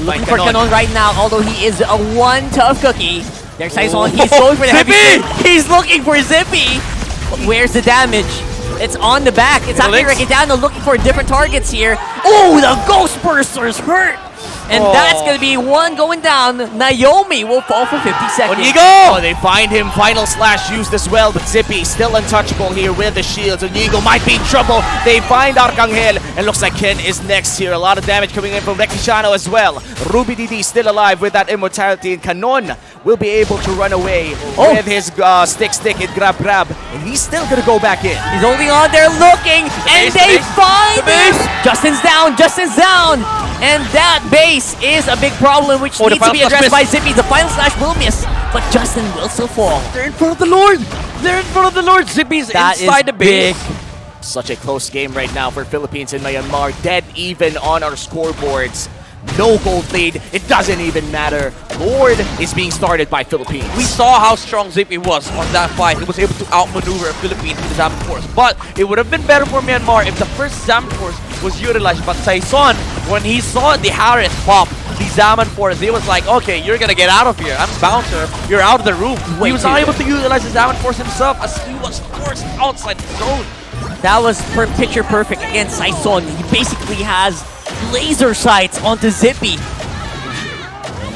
Looking for Ganon right now, although he is a one tough cookie. There's Saison. He's going for the heavy. He's looking for Zippy. But where's the damage? It's on the back. It's actually Rikitano looking for different targets here. Oh, the Ghost Burster's hurt. And that's going to be one going down. Naomi will fall for 50 seconds. Onigo! Oh, they find him. Final slash used as well, but Zippy still untouchable here with the shields. Onigo might be in trouble. They find Arcangel, and looks like Ken is next here. A lot of damage coming in from Rekishano as well. Ruby DD still alive with that immortality, and Canon will be able to run away with his stick and grab. And he's still going to go back in. He's holding on there looking, and they find him. Justin's down. And that base is a big problem, which needs to be addressed by Zippy. The final slash will miss, but Justin will still fall. They're in front of the Lord. They're in front of the Lord. Zippy's inside the base. Such a close game right now for Philippines and Myanmar. Dead even on our scoreboards. No gold lead. It doesn't even matter. Lord is being started by Philippines. We saw how strong Zippy was on that fight. He was able to outmaneuver Philippines with the Zaman Force. But it would have been better for Myanmar if the first Zaman Force was utilized. But Saison, when he saw the Harris pop the Zaman Force, he was like, okay, you're going to get out of here. I'm Bouncer. You're out of the room. He was not able to utilize the Zaman Force himself as he was forced outside the zone. That was picture perfect against Saison. He basically has laser sights onto Zippy.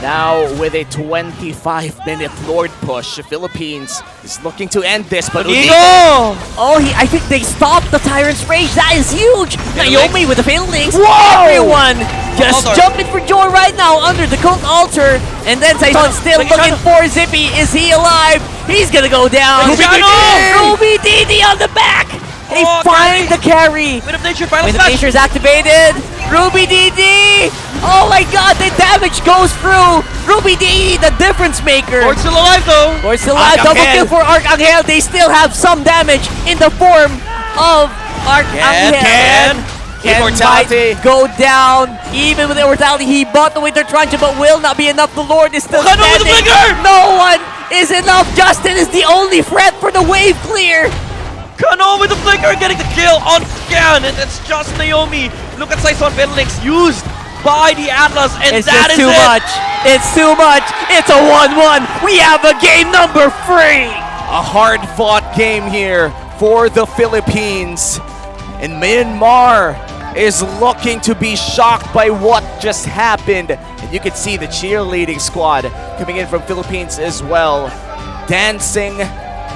Now with a 25-minute Lord push, the Philippines is looking to end this, but Onigo! I think they stopped the Tyrant's Rage. That is huge. Naomi with the fatal links. Whoa! Everyone just jumping for joy right now under the cult altar. And then Saison still looking for Zippy. Is he alive? He's gonna go down. Ruby DD on the back. They find the carry. Wind of Nature, final Wind of Nature is activated. Ruby DD. Oh my god, the damage goes through. Ruby DD, the difference maker. Lord's still alive though. Lord's still alive. Double kill for Arcangel. They still have some damage in the form of Arcangel. Ken immortality might go down. Even with immortality, he bought the Winter Truncheon, but will not be enough. The Lord is still standing. No one is enough. Justin is the only threat for the wave clear. Kanon with the flicker, getting the kill on Scan, and it's just Naomi. Look at Saison Benelix used by the Atlas, and it's that just is too it. much. It's too much. It's a 1-1. We have a game number 3. A hard-fought game here for the Philippines. And Myanmar is looking to be shocked by what just happened. And you can see the cheerleading squad coming in from Philippines as well, dancing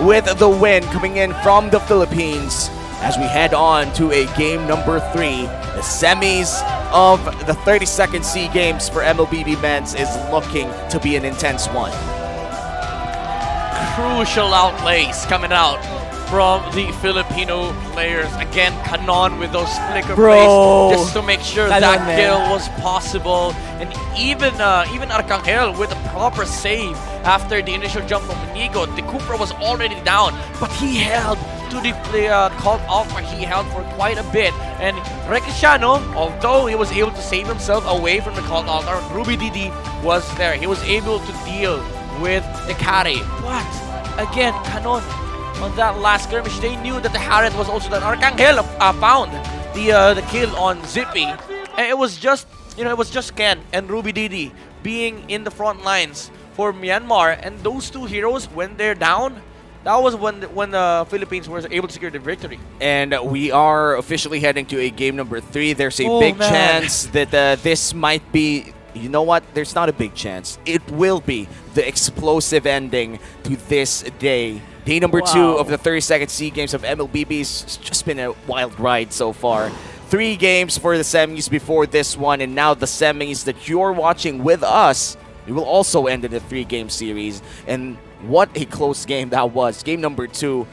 with the win coming in from the Philippines as we head on to a game number 3. The semis of the 32nd SEA Games for MLBB Men's is looking to be an intense one. Crucial outlays coming out from the Filipino players. Again, Kanon with those flicker plays just to make sure that kill was possible. And even Arcangel with a proper save after the initial jump from Inigo. The Cooper was already down, but he held to the called offer. He held for quite a bit. And Rekishano, although he was able to save himself away from the called altar, Ruby Didi was there. He was able to deal with the carry. But again, Kanon, on that last skirmish, they knew that the Harriet was also done. Arcangel found the kill on Zippy, and it was just Ken and Ruby Didi being in the front lines for Myanmar, and those two heroes, when they're down, that was when the Philippines were able to secure the victory. And we are officially heading to a game number 3. There's a big chance that this might be. You know what? There's not a big chance. It will be the explosive ending to this day. Day number 2 of the 32nd SEA Games of MLBB. It's just been a wild ride so far. 3 games for the semis before this one, and now the semis that you're watching with us, we will also end in a 3-game series. And what a close game that was. Game number 2.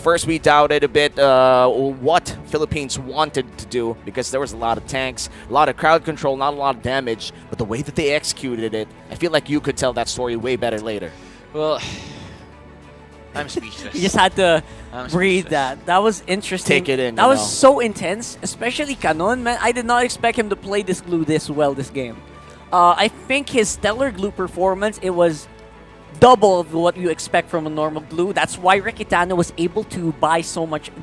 First, we doubted a bit what Philippines wanted to do because there was a lot of tanks, a lot of crowd control, not a lot of damage. But the way that they executed it, I feel like you could tell that story way better later. Well, I'm speechless. You just had to breathe that. That was interesting. Take it in. That was so intense, especially Kanon, man. I did not expect him to play this glue this well this game. I think his stellar glue performance, it was double of what you expect from a normal glue. That's why Rekitano was able to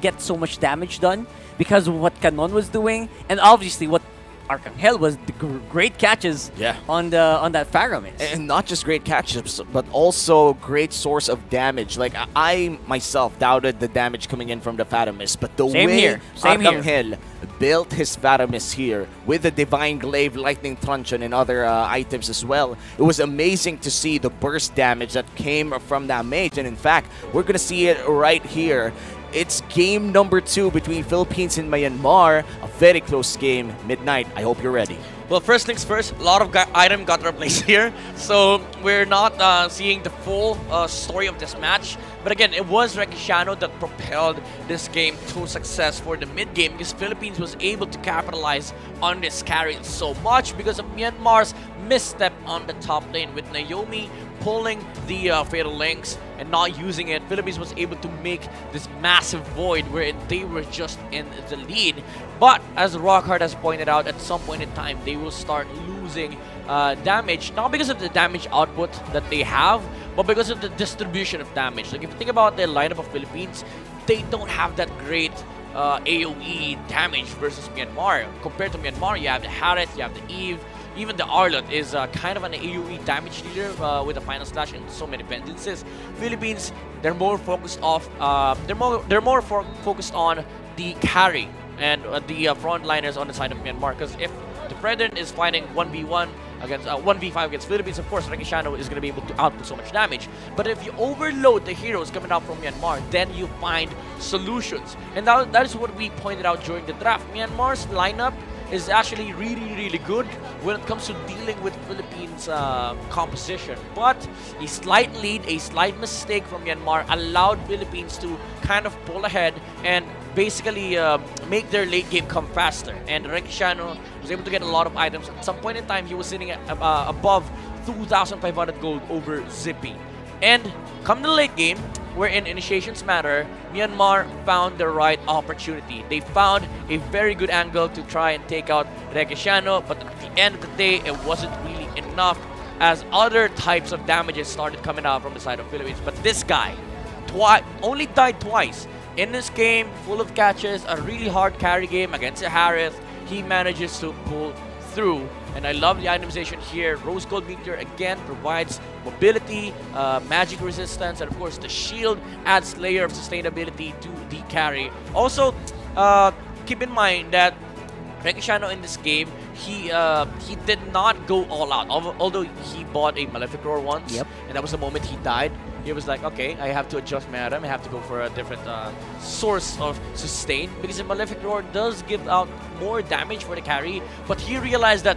get so much damage done because of what Kanon was doing, and obviously what Arcangel was the great catches on that Pharamis. And not just great catches, but also great source of damage. Like, I myself doubted the damage coming in from the Pharamis, but the way Arcangel built his Pharamis here with the Divine Glaive, Lightning Truncheon, and other items as well, it was amazing to see the burst damage that came from that mage. And in fact, we're gonna see it right here. It's game number 2 between Philippines and Myanmar. A very close game, midnight. I hope you're ready. Well, first things first, a lot of item got replaced here, so we're not seeing the full story of this match. But again, it was Rekishano that propelled this game to success for the mid-game because Philippines was able to capitalize on this carry so much because of Myanmar's misstep on the top lane with Naomi pulling the Fatal Links and not using it. Philippines was able to make this massive void where they were just in the lead. But as Rockhard has pointed out, at some point in time, they will start losing damage, not because of the damage output that they have, but because of the distribution of damage. Like, if you think about the lineup of Philippines, they don't have that great AoE damage versus Myanmar. Compared to Myanmar, you have the Harriet, you have the Eve, even the Arlot is kind of an AoE damage leader with a final slash and so many pendencies. Philippines, they're more focused focused on the carry and the frontliners on the side of Myanmar. Because if the Brethren is fighting 1v1 against 1v5 against Philippines, of course Rekishano is going to be able to output so much damage. But if you overload the heroes coming out from Myanmar, then you find solutions. And that is what we pointed out during the draft. Myanmar's lineup is actually really good when it comes to dealing with Philippines composition. But a slight lead, a slight mistake from Myanmar allowed Philippines to kind of pull ahead and basically make their late game come faster. And Rekishano was able to get a lot of items. At some point in time, he was sitting at, above 2,500 gold over Zippy. And come to the late game, where in initiations matter, Myanmar found the right opportunity. They found a very good angle to try and take out Rekishano, but at the end of the day, it wasn't really enough as other types of damages started coming out from the side of Philippines. But this guy only died twice. In this game, full of catches, a really hard carry game against a Harith, he manages to pull through. And I love the itemization here. Rose Gold Meteor again provides mobility, magic resistance, and of course the shield adds layer of sustainability to the carry. Also, keep in mind that Rekishano in this game, he did not go all out. Although he bought a Malefic Roar once, and that was the moment he died. He was like, okay, I have to adjust my item. I have to go for a different source of sustain, because the Malefic Roar does give out more damage for the carry. But he realized that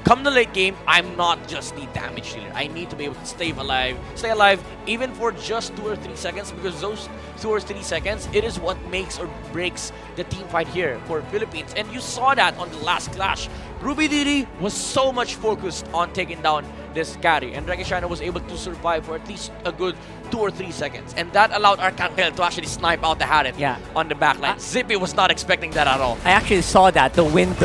come the late game, I'm not just the damage dealer. I need to be able to stay alive even for just 2 or 3 seconds, because those 2 or 3 seconds, it is what makes or breaks the team fight here for Philippines. And you saw that on the last clash. Ruby Didi was so much focused on taking down this carry, and Rekishano was able to survive for at least a good 2 or 3 seconds, and that allowed Arcangel to actually snipe out the Harith on the backline. Zippy was not expecting that at all. I actually saw that, the wind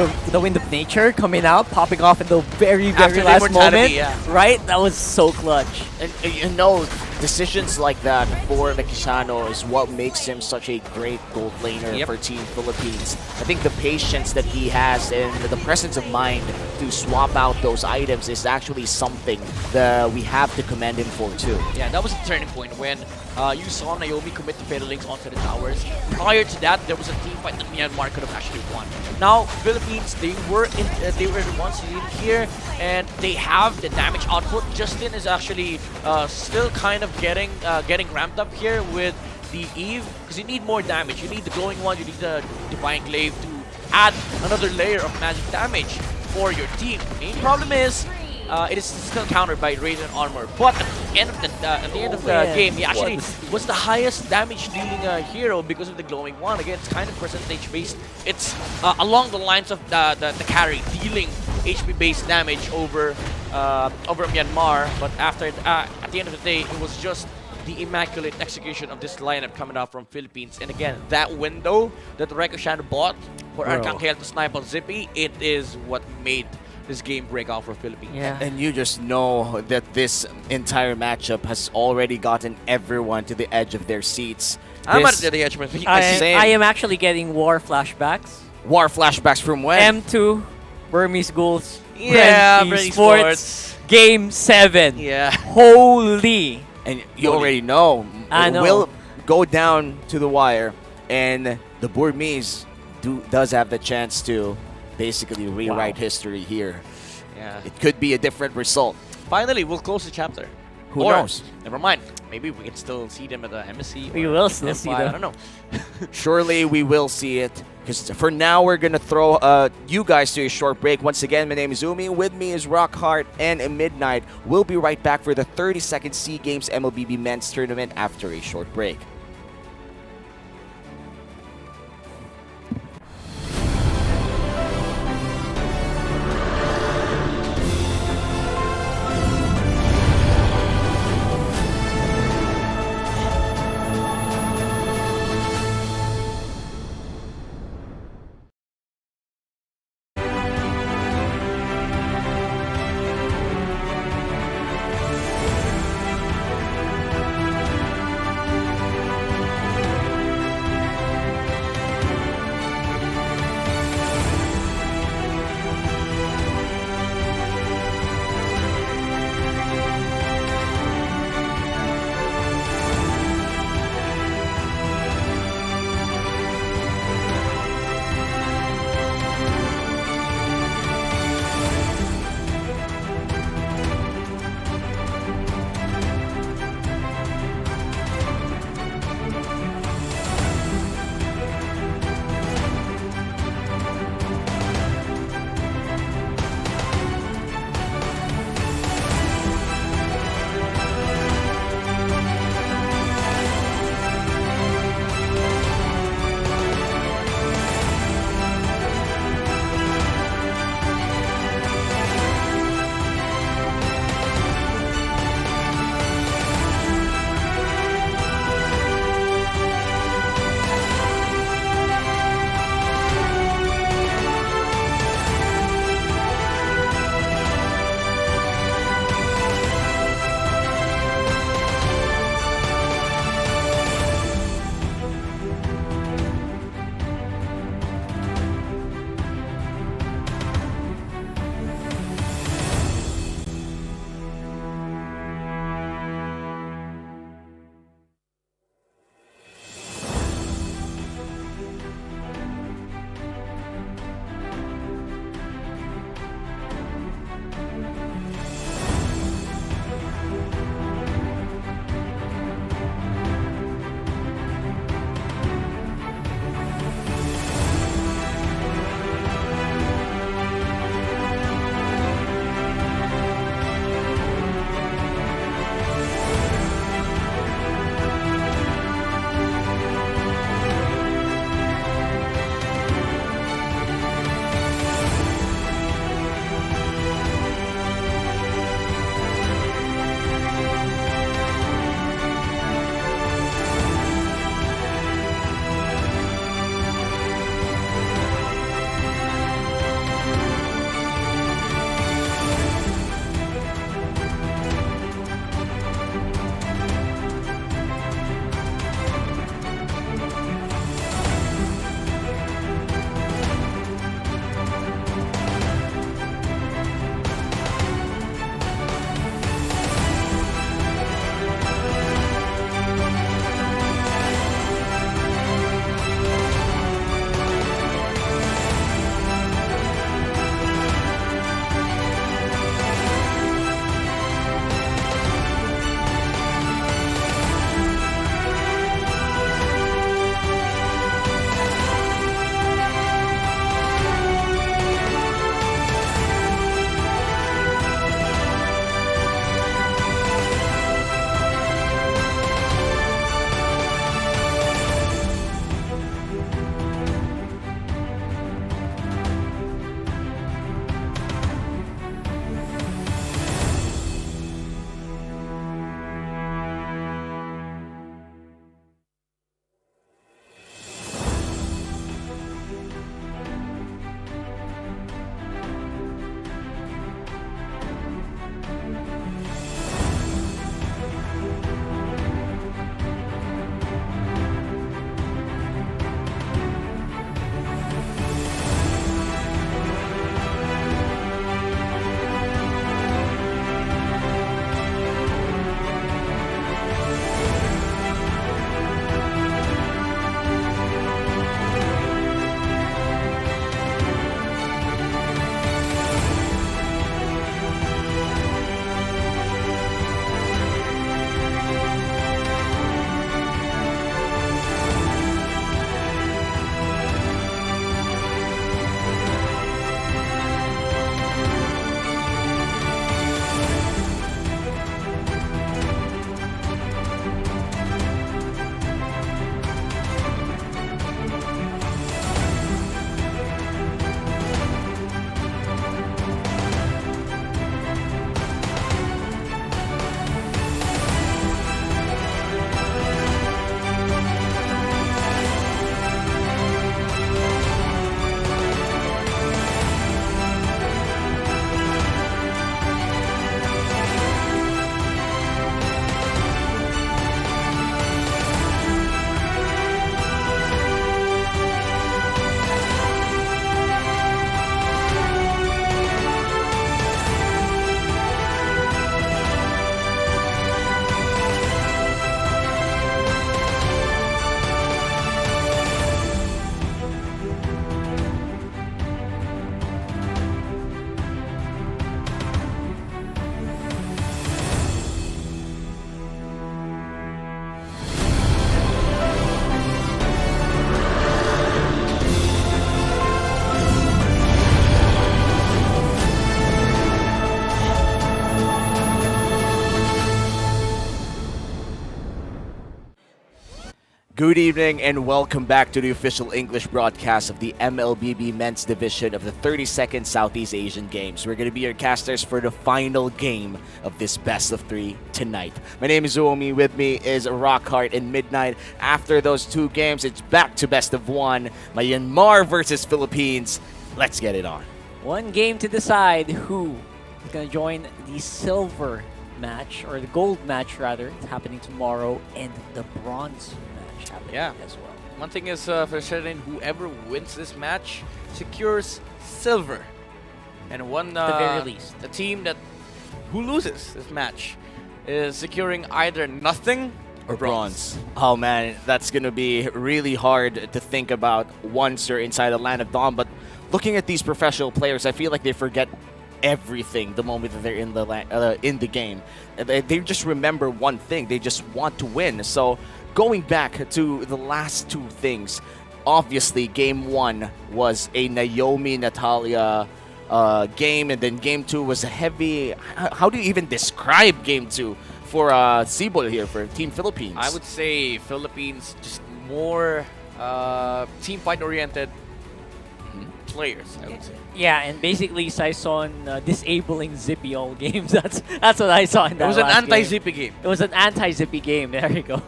of nature coming out, popping off in the very last moment. Right? That was so clutch. And you know, decisions like that for Rekishano is what makes him such a great gold laner for Team Philippines. I think the patience that he has and the presence of mind to swap out those items is actually something that we have to commend him for too. Yeah, that was a turning point when you saw Naomi commit to Fatal Links onto the towers. Prior to that, there was a team fight that Myanmar could have actually won. Now, Philippines, they were the ones in here, and they have the damage output. Justin is actually still kind of getting ramped up here with the Eve, because you need more damage. You need the Glowing One, you need the Divine Glaive to add another layer of magic damage for your team. The main problem is it is still countered by Radiant Armor, but at the end of the game, he actually was the highest damage dealing hero because of the Glowing One. Again, it's kind of percentage based. It's along the lines of the carry, dealing HP based damage over Myanmar, but at the end of the day, it was just the immaculate execution of this lineup coming out from Philippines. And again, that window that Rekishano bought for Arcangel to snipe on Zippy, it is what made this game break out for Philippines. And you just know that this entire matchup has already gotten everyone to the edge of their seats. I'm at the edge of my feet. I am actually getting war flashbacks. War flashbacks from when? M2, Burmese Ghouls, Burmese Sports, Game 7. Yeah. Holy. And you already know. I know. We'll go down to the wire, and the Burmese does have the chance to basically rewrite history here. Yeah. It could be a different result. Finally, we'll close the chapter. Who knows? Never mind. Maybe we can still see them at the MSC. We will still see them. I don't know. Surely we will see it. Because for now, we're going to throw you guys to a short break. Once again, my name is Umi. With me is Rockhart and Midnight. We'll be right back for the 32nd Sea Games MLBB Men's Tournament after a short break. Good evening and welcome back to the official English broadcast of the MLBB Men's Division of the 32nd Southeast Asian Games. We're going to be your casters for the final game of this best of 3 tonight. My name is Uomi. With me is Rockhart and Midnight. After those 2 games, it's back to best of 1. Myanmar versus Philippines. Let's get it on. 1 game to decide who is going to join the silver match, or the gold match rather. It's happening tomorrow, and the bronze match happening as well. One thing is for certain, whoever wins this match secures silver, and one at the very least, the team who loses this match is securing either nothing or bronze. Oh man, that's gonna be really hard to think about once you're inside the land of dawn. But looking at these professional players, I feel like they forget everything the moment that they're in the game. They just remember one thing. They just want to win. So going back to the last 2 things, obviously Game 1 was a Naomi-Natalia game, and then Game 2 was a heavy... How do you even describe Game 2 for Cebol here, for Team Philippines? I would say Philippines just more team fight oriented players, I would say. Yeah, and basically Saison disabling Zippy all games. That's what I saw in that. It was an anti-Zippy game. It was an anti-Zippy game. There you go.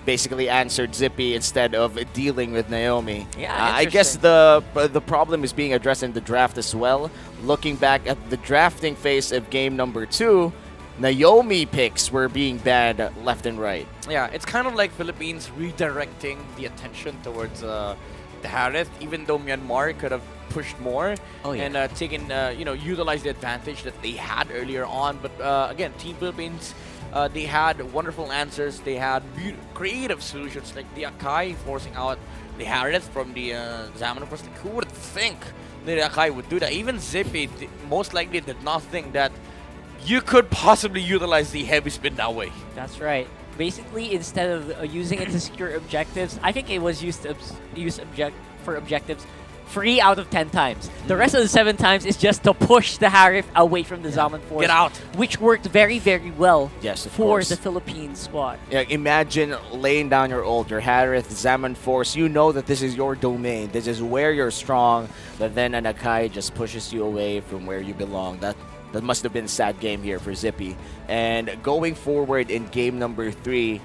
Basically answered Zippy instead of dealing with Naomi. Yeah, I guess the problem is being addressed in the draft as well. Looking back at the drafting phase of game number 2, Naomi picks were being banned left and right. Yeah, it's kind of like Philippines redirecting the attention towards the Harith, even though Myanmar could have pushed more and taken, utilized the advantage that they had earlier on. But again, Team Philippines, they had wonderful answers. They had creative solutions, like the Akai forcing out the Harith from the Zaman. Of course, like, who would think that Akai would do that? Even Zippy most likely did not think that you could possibly utilize the heavy spin that way. That's right. Basically, instead of using it to secure objectives, I think it was used to for objectives 3 out of 10 times. The rest of the 7 times is just to push the Harith away from the Zaman force. Get out! Which worked very, very well for the Philippines squad. Yeah, imagine laying down your ult, your Harith, Zaman force. You know that this is your domain. This is where you're strong. But then an Akai just pushes you away from where you belong. That must have been a sad game here for Zippy. And going forward in game number 3,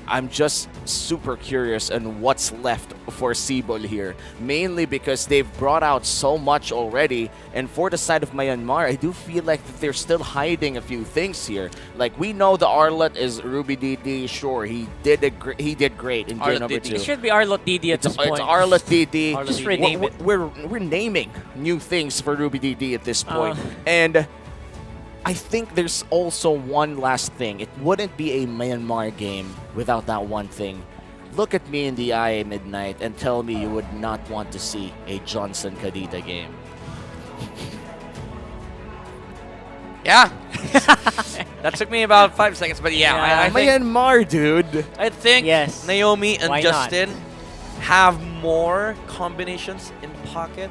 I'm just super curious on what's left for Cebol here. Mainly because they've brought out so much already. And for the side of Myanmar, I do feel like that they're still hiding a few things here. Like, we know the Arlot is Ruby DD. Sure, he did great in game number 2. It should be Arlot DD at this point. It's Arlot DD. Just rename it. We're naming new things for Ruby DD at this point. And I think there's also one last thing. It wouldn't be a Myanmar game without that one thing. Look at me in the eye, Midnight, and tell me you would not want to see a Johnson Kadita game. Yeah. That took me about 5 seconds, but I think Myanmar, dude. I think Naomi and Justin have more combinations in pocket.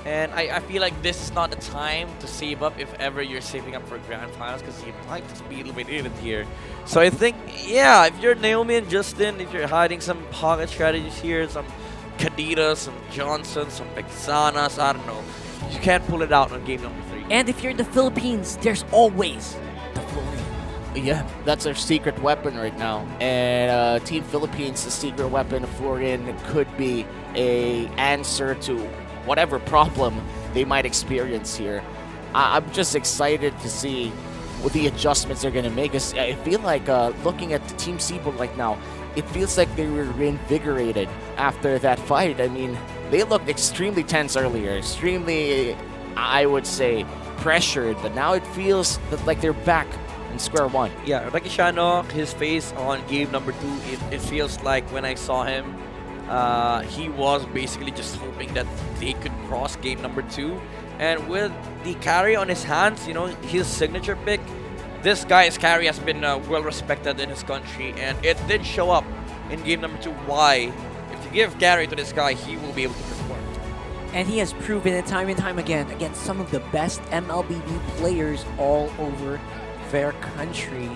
And I feel like this is not the time to save up if ever you're saving up for grand finals, because you'd like to be eliminated here. So I think, if you're Naomi and Justin, if you're hiding some pocket strategies here, some Kadita, some Johnson, some Pexanas, I don't know, you can't pull it out on game number 3. And if you're the Philippines, there's always the Florian. Yeah, that's their secret weapon right now. And Team Philippines, the secret weapon, Florian, could be a answer to whatever problem they might experience here. I'm just excited to see what the adjustments they're going to make. I feel like looking at the Team Cebol right now, it feels like they were reinvigorated after that fight. I mean, they looked extremely tense earlier, extremely, I would say, pressured, but now it feels like they're back in square one. Yeah, Rakishano, his face on game number 2, it feels like when I saw him, he was basically just hoping that they could cross game number 2. And with the carry on his hands, his signature pick, this guy's carry has been well respected in his country, and it did show up in game number 2 why, if you give carry to this guy, he will be able to perform. And he has proven it time and time again against some of the best MLBB players all over their country.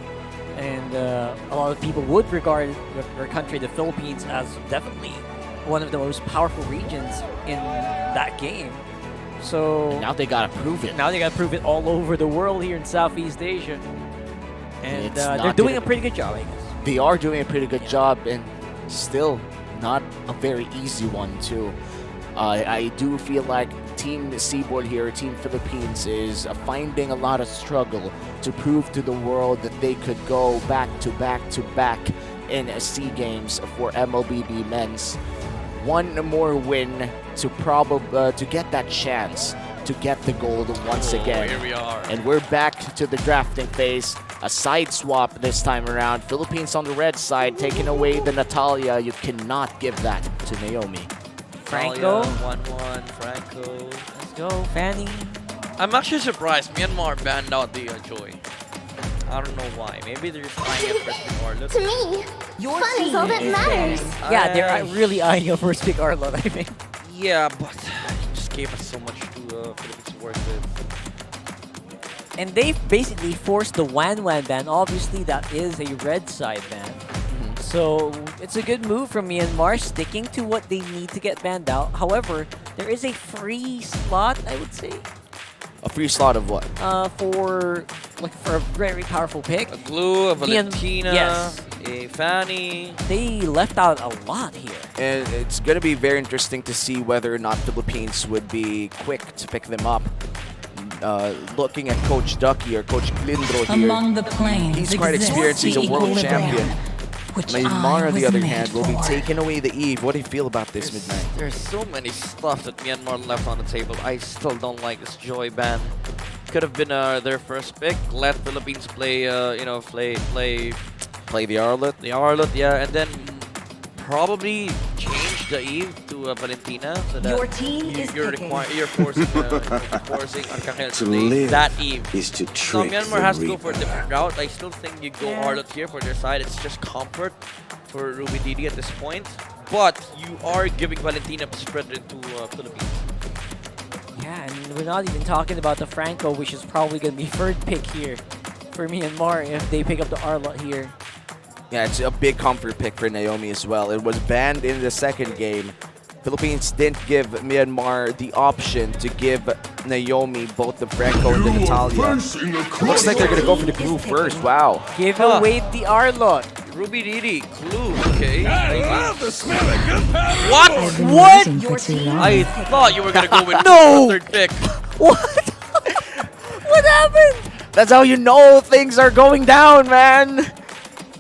And a lot of people would regard their country, the Philippines, as definitely one of the most powerful regions in that game. So now they gotta prove it. Now they gotta prove it all over the world here in Southeast Asia. And they're doing a pretty good job, I guess. They are doing a pretty good job, and still not a very easy one too. I do feel like Team Seaboard here, Team Philippines, is finding a lot of struggle to prove to the world that they could go back to back in Sea Games for MLBB Men's. One more win to get that chance to get the gold once again. Here we are. And we're back to the drafting phase. A side swap this time around. Philippines on the red side, taking away the Natalia. You cannot give that to Naomi. Franco. 1-1, Franco. Let's go, Fanny. I'm actually surprised Myanmar banned out the Joy. I don't know why. Maybe they're just eyeing it first pick Arlott. To me, your fun is all that matters. Yeah, they're really eyeing a first pick Arlott, I think. Yeah, but he just gave us so much to Philippines work with. And they've basically forced the Wan ban. Obviously, that is a red side ban. So it's a good move from Myanmar, sticking to what they need to get banned out. However, there is a free slot, I would say. A free slot of what? For a very powerful pick. A Glue, a Valentina, yes. a Fanny. They left out a lot here. And it's going to be very interesting to see whether or not Philippines would be quick to pick them up. Looking at Coach Ducky or Coach Glindro here, Among the planes he's quite experienced. He's a world champion. Myanmar, on the other hand, will be taking away the Eve. What do you feel about this, Midnight? There's so many stuff that Myanmar left on the table. I still don't like this Joy ban. Could have been their first pick. Let Philippines play, play the Arlott. The Arlott, yeah, and then probably change the Eve to Valentina. So that your team you're forcing Arcangel to play that Eve. Is to So trick Myanmar has to go for a different route. I still think you go Arlott here for their side. It's just comfort for Ruby Didi at this point. But you are giving Valentina spread into Philippines. Yeah, and we're not even talking about the Franco, which is probably going to be third pick here for Myanmar if they pick up the Arlott here. Yeah, it's a big comfort pick for Naomi as well. It was banned in the second game. Philippines didn't give Myanmar the option to give Naomi both the Franco and the Natalia. Looks like they're going to go for the Glue first. Wow. Give away the Arlott. Ruby Didi, Clue, okay. What? What? I thought you were going to go with the third pick. What? What happened? That's how you know things are going down, man.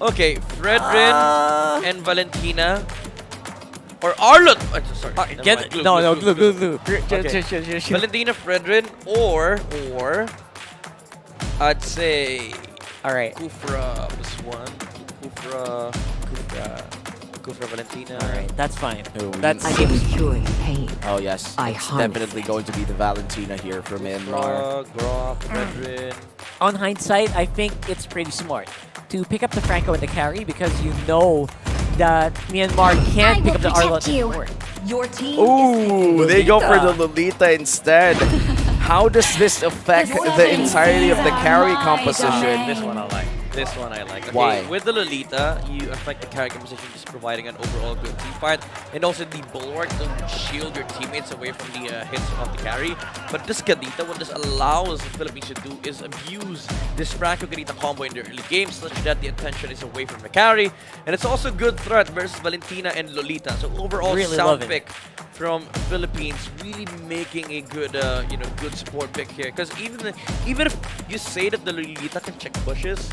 Okay, Fredrin and Valentina. Or Arlott. Sorry. Glue. Okay. Valentina, Fredrin, or I'd say Kufra plus one. Kufra Valentina. Alright, that's fine. I give joy, pain. Oh yes, it's definitely going to be the Valentina here for Myanmar. Fredrin. On hindsight, I think it's pretty smart to pick up the Franco and the carry because you know that Myanmar can't pick up the Arlott anymore. Your team Ooh, they go for the Lolita instead. How does this affect the entirety of the carry composition? This one I like. This one I like. Okay, why? With the Lolita, you affect the carry composition just providing an overall good team fight, and also the bulwark to shield your teammates away from the hits of the carry. But this Kadita, what this allows the Philippines to do is abuse this Franco-Kadita combo in the early game such that the attention is away from the carry, and it's also a good threat versus Valentina and Lolita. So overall, really sound pick from Philippines, really making a good, good support pick here. Because even if you say that the Lolita can check pushes,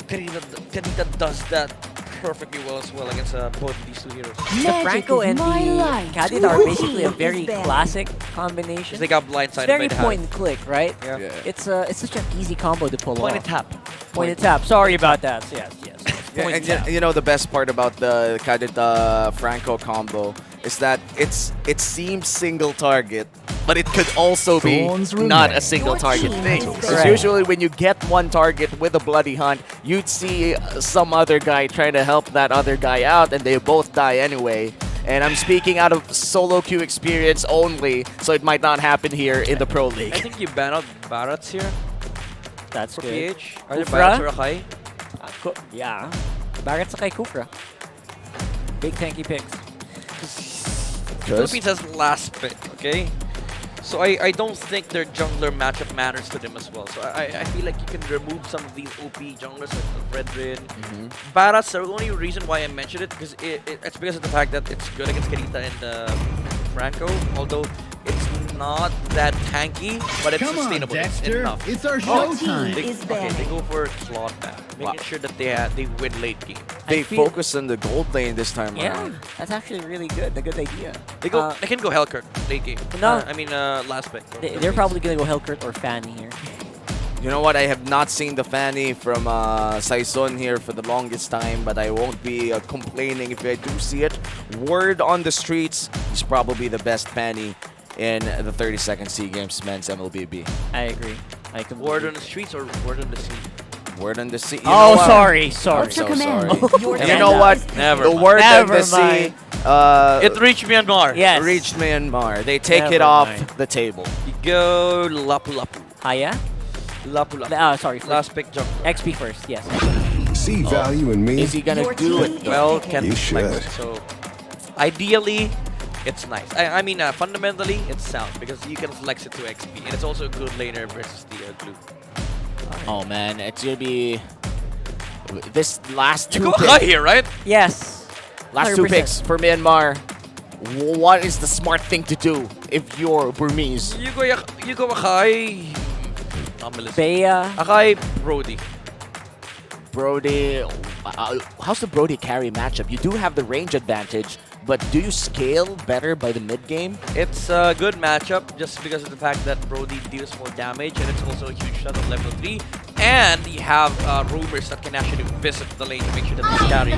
Kadita does that perfectly well as well against both of these two heroes. The Franco and the Kadita are basically a very classic combination. They got blindsided. Very point and click, right? Yeah. It's such an easy combo to pull Point off. and tap. Point and tap. Sorry about that. Yes. Yeah, and you know the best part about the Kadita Franco combo is that it seems single target, but it could also be not a single target thing. Because usually when you get one target with a bloody hunt, you'd see some other guy trying to help that other guy out, and they both die anyway. And I'm speaking out of solo queue experience only, so it might not happen here in the Pro League. I think you ban out Barats here. That's for good. PH. Are there Barats or Akai? Yeah. Bakit sa kay Kukra? Big tanky picks. Philippines has last pick, okay? So I don't think their jungler matchup matters to them as well. So I feel like you can remove some of these OP junglers like the Redrin. Baras, the only reason why I mentioned it because it's because of the fact that it's good against Karita and Franco. Although it's not that tanky, but it's Come on, sustainable. Dexter. It's enough. It's our showtime. Okay, they go for slot back, making sure that they win late game. They focus on the gold lane this time Yeah, around. that's actually really good. A good idea. They go. They can go Hellkirk late game. No. I mean last pick. They're probably gonna go Hellkirk or Fanny here. You know what? I have not seen the Fanny from Saison here for the longest time, but I won't be complaining if I do see it. Word on the streets, he's probably the best Fanny in the 32nd Sea Games Men's MLBB. I agree. Word on the streets or word on the sea? Word on the sea. Oh, sorry. Sorry. I'm so sorry. Your And you know what? Never The mind. word on Never the sea. It reached Myanmar. Yes. Reached Myanmar. They take it Never off mind. the table. You go Lapu Lapu. Haya? Lapu Lapu. Sorry. Last pick jump. XP first, yes. See value in me? Is he gonna do it? Well, can You flex. should. So ideally, it's nice. I mean, fundamentally, it's sound because you can flex it to XP, and it's also a good laner versus the glue. Oh man, it's gonna be this last You two go high here, right? Yes. Last two 100%. picks for Myanmar. What is the smart thing to do if you're Burmese? You go Akai. Bea. Akai Brody. Brody, how's the Brody carry matchup? You do have the range advantage, but do you scale better by the mid game? It's a good matchup just because of the fact that Brody deals more damage and it's also a huge shot on level 3. And you have rumors that can actually visit the lane to make sure that the carry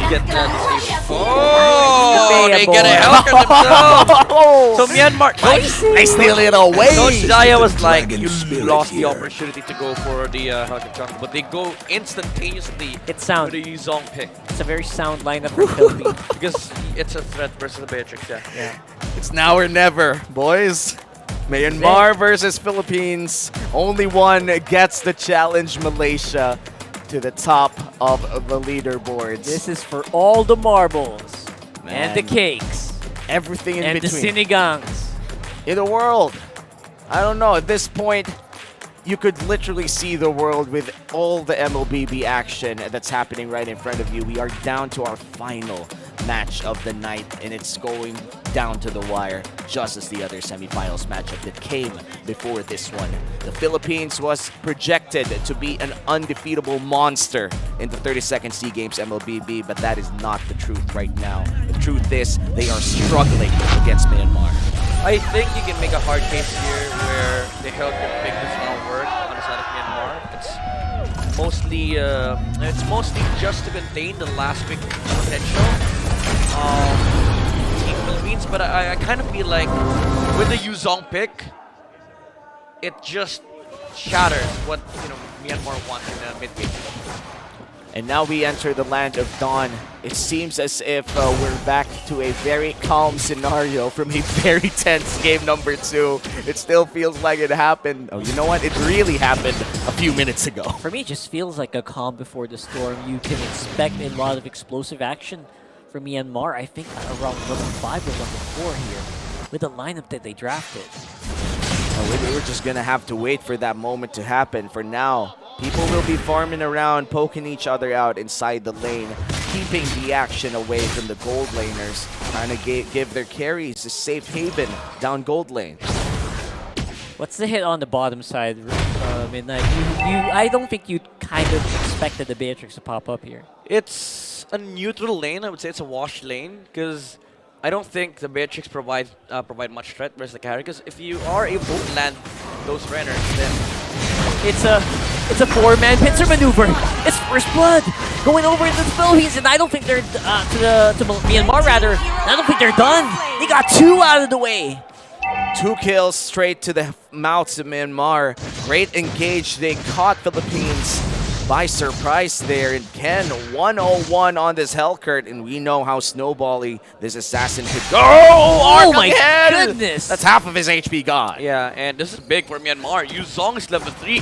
get disabled. Oh, they get a Hellkirk themselves. So Myanmar, I steal it away. Coach Jaya was like, you lost the opportunity to go for the Hellkirk jungle, but they go instantaneously It's sound. with a Yuzong pick. It's a very sound lineup for Philippines. Because it's a threat versus the Beatrix, yeah. It's now or never, boys. Myanmar versus Philippines. Only one gets the challenge, Malaysia, to the top of the leaderboards. This is for all the marbles. And the Man. cakes. Everything in and between. the sinigangs. In the world. I don't know. At this point, you could literally see the world with all the MLBB action that's happening right in front of you. We are down to our final match of the night, and it's going down to the wire, just as the other semifinals matchup that came before this one. The Philippines was projected to be an undefeatable monster in the 32nd Sea Games MLBB, but that is not the truth right now. The truth is they are struggling against Myanmar. I think you can make a hard case here where the Hellkirk pick does not work on the side of Myanmar. It's mostly just to contain the last pick potential Team Philippines, but I kind of feel like with the Yuzong pick, it just shatters what Myanmar wants in the mid game. And now we enter the land of dawn. It seems as if we're back to a very calm scenario from a very tense game number 2. It still feels like it happened. Oh, you know what? It really happened a few minutes ago. For me, it just feels like a calm before the storm. You can expect a lot of explosive action from Myanmar. I think around level 5 or level 4 here with the lineup that they drafted. We're just going to have to wait for that moment to happen. For now, people will be farming around, poking each other out inside the lane, keeping the action away from the gold laners, trying to give their carries a safe haven down gold lane. What's the hit on the bottom side, Midnight? I don't think you kind of expected the Beatrix to pop up here. It's a neutral lane. I would say it's a wash lane because I don't think the Beatrix provide much threat versus the carry. Because if you are able to land those runners, then it's a 4-man pincer maneuver. It's first blood going over into the Philippines, and I don't think they're to Myanmar rather. I don't think they're done. They got 2 out of the way. 2 kills straight to the mouths of Myanmar. Great engage. They caught Philippines by surprise there. And Ken 101 on this Hellkirk, and we know how snowbally this assassin could go. Oh my again! goodness! That's half of his HP gone. yeah, and this is big for Myanmar. Yuzong is level 3.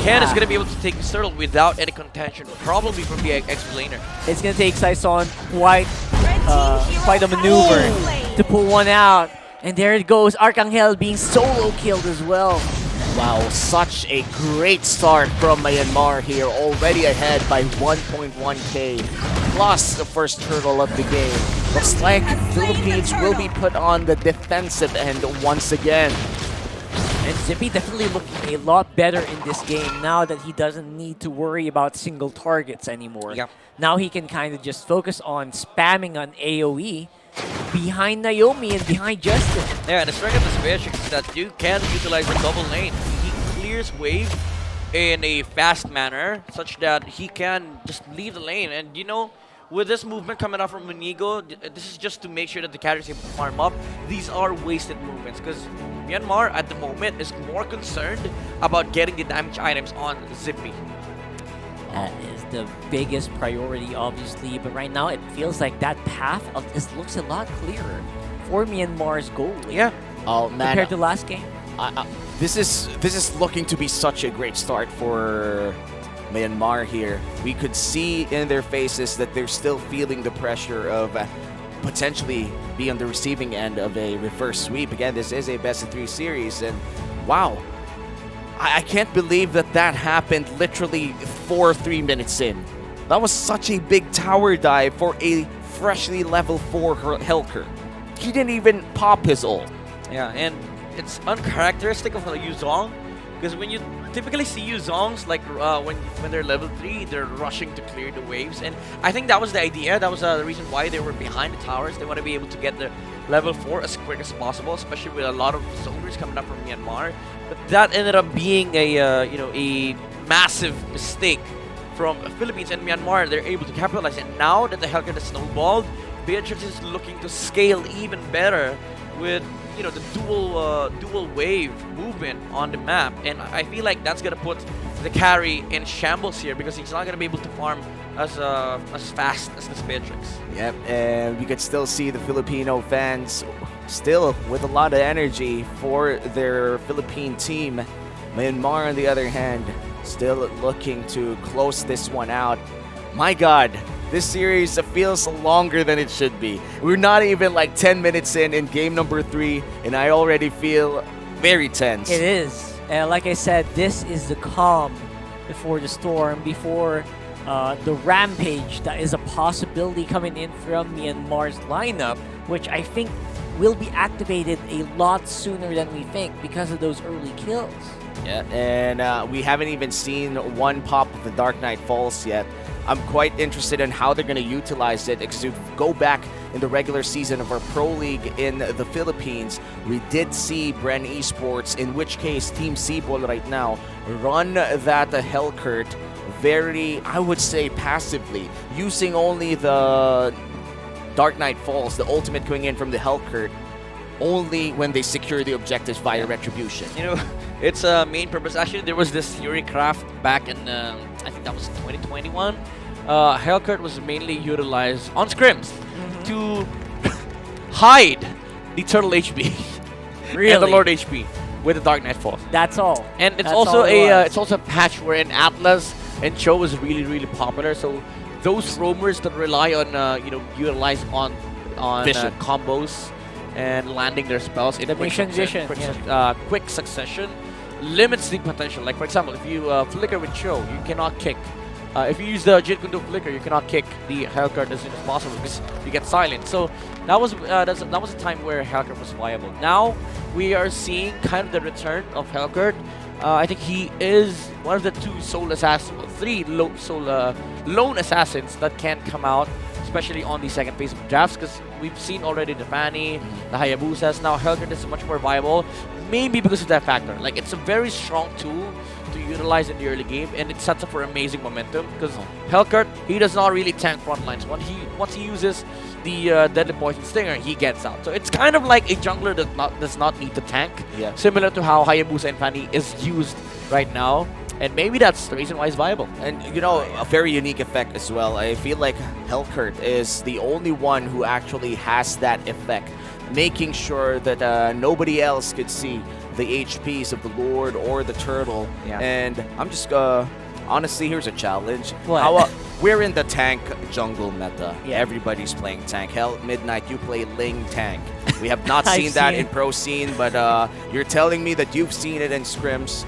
Ken is going to be able to take this turtle without any contention, probably from the explainer. It's going to take Saison quite a maneuver to pull one out. And there it goes, Arcangel being solo killed as well. Wow, such a great start from Myanmar here, already ahead by 1.1k, plus the first turtle of the game. Looks like Philippines will be put on the defensive end once again. And Zippy definitely looking a lot better in this game now that he doesn't need to worry about single targets anymore. Yep. Now he can kind of just focus on spamming on AoE behind Naomi and behind Justin. Yeah, and the strength of this Beatrix is that you can utilize the double lane. He clears wave in a fast manner such that he can just leave the lane. And you know, with this movement coming out from Inigo, this is just to make sure that the characters able to farm up. These are wasted movements because Myanmar at the moment is more concerned about getting the damage items on Zippy. That is the biggest priority, obviously, but right now it feels like that path of this looks a lot clearer for Myanmar's goal. Yeah. Oh man. Compared to last game. This is looking to be such a great start for Myanmar here. We could see in their faces that they're still feeling the pressure of potentially be on the receiving end of a reverse sweep. Again, this is a best-of-3 series, and wow. I can't believe that happened literally 3 minutes in. That was such a big tower dive for a freshly level 4 Helker. He didn't even pop his ult. Yeah, and it's uncharacteristic of Yuzong because when you typically see Yuzongs, like when they're level 3, they're rushing to clear the waves. And I think that was the idea. That was the reason why they were behind the towers. They want to be able to get the level 4 as quick as possible, especially with a lot of soldiers coming up from Myanmar. But that ended up being a a massive mistake from Philippines and Myanmar. They're able to capitalize, and now that the Hellcat has snowballed, Beatrix is looking to scale even better with the dual wave movement on the map, and I feel like that's gonna put the carry in shambles here because he's not gonna be able to farm as fast as this Beatrix. Yep, and we could still see the Filipino fans still with a lot of energy for their Philippine team. Myanmar, on the other hand, still looking to close this one out. My God, this series feels longer than it should be. We're not even like 10 minutes in game number 3, and I already feel very tense. It is. Like I said, this is the calm before the storm, before the rampage that is a possibility coming in from Myanmar's lineup, which I think will be activated a lot sooner than we think because of those early kills. Yeah, and we haven't even seen one pop of the Dark Knight Falls yet. I'm quite interested in how they're going to utilize it, because if you go back in the regular season of our Pro League in the Philippines, we did see Bren Esports, in which case Team Cebol right now, run that Hellcurt very, I would say, passively, using only the Dark Knight Falls, the ultimate coming in from the Hellcurt, only when they secure the objectives via Retribution. Its main purpose, actually, there was this theory craft back in, I think that was 2021. Hellcurt was mainly utilized on scrims to hide the Turtle HP and the Lord HP with the Dark Knight Falls. That's all. And it's That's also all it it's also a patch wherein Atlas and Cho was really popular. So those roamers that rely on utilize on combos and landing their spells in quick succession limits the potential. Like for example, if you flicker with Cho, you cannot kick. If you use the Jit Kundo flicker, you cannot kick the Hellcurt as soon as possible because you get silent. So that was a time where Hellcurt was viable. Now we are seeing kind of the return of Hellcurt. I think he is one of the 2 soul assassins, 3 lone assassins that can come out, especially on the second phase of drafts, because we've seen already the Fanny, the Hayabusas. Now Hellcurt is much more viable, maybe because of that factor. Like, it's a very strong tool to utilize in the early game, and it sets up for amazing momentum, because Hellcurt, he does not really tank front lines. Once he uses the Deadly Poison Stinger, he gets out. So it's kind of like a jungler that does not need to tank, similar to how Hayabusa and Fanny is used right now. And maybe that's the reason why it's viable. And, a very unique effect as well. I feel like Hellcurt is the only one who actually has that effect, making sure that nobody else could see the HPs of the Lord or the Turtle. Yeah. And I'm just, honestly, here's a challenge. What? We're in the tank jungle meta. Yeah. Everybody's playing tank. Hell, Midnight, you play Ling tank. We have not I've seen that seen in it. pro scene, but you're telling me that you've seen it in scrims.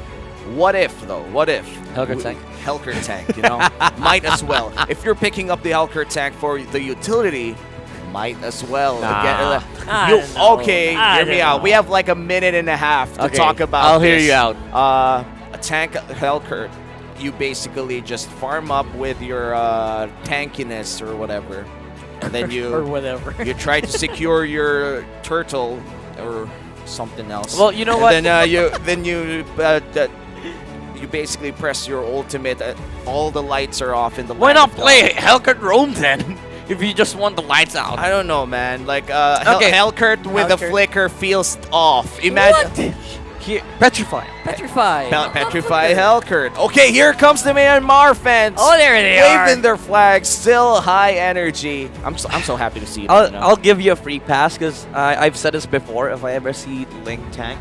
What if, though? What if? Helker tank. Helker tank, you know? Might as well. If you're picking up the Helker tank for the utility, might as well. Nah. Okay, hear me out. We have like a minute and a half to Okay, talk about I'll hear this. you out. A tank Helker, you basically just farm up with your tankiness or whatever. And then you Or whatever. you try to secure your turtle or something else. Well, you know And what? Then you basically press your ultimate. All the lights are off in the. Why land not of play dawn. Hellkurt Roam then? If you just want the lights out. I don't know, man. Like Okay. Hellkurt with a Hellkurt. flicker feels off. Imagine. Here, Petrify. Petrify. Petrify Hellkurt. Okay, here comes the Myanmar fans. Oh, there they are. Waving their flags, still high energy. I'm so happy to see it. I'll give you a free pass because I've said this before. If I ever see Link tank,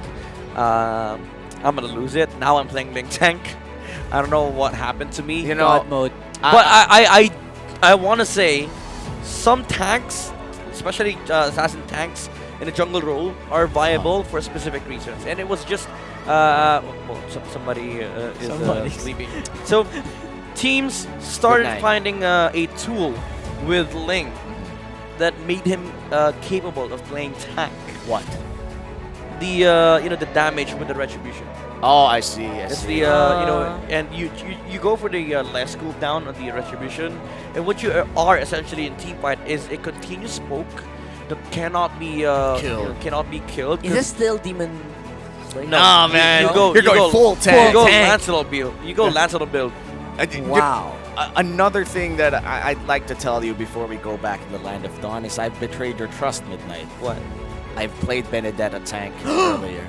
I'm gonna lose it. Now I'm playing Link tank. I don't know what happened to me. You know, God mode. But I want to say some tanks, especially assassin tanks in the jungle role, are viable for specific reasons. And it was just somebody is sleeping. So teams started finding a tool with Ling that made him capable of playing tank. What? The damage with the retribution. Oh, I see. It's the and you go for the less cooldown of the retribution, and what you are essentially in team fight is a continuous poke that cannot be killed. Cannot be killed. Is this still Demon Slayer? No, man. You're going full tank. You go Tank. Lancelot build. You go Lancelot build. Wow. Another thing that I'd like to tell you before we go back in the Land of Dawn is I've betrayed your trust, Midnight. What? I've played Benedetta tank earlier.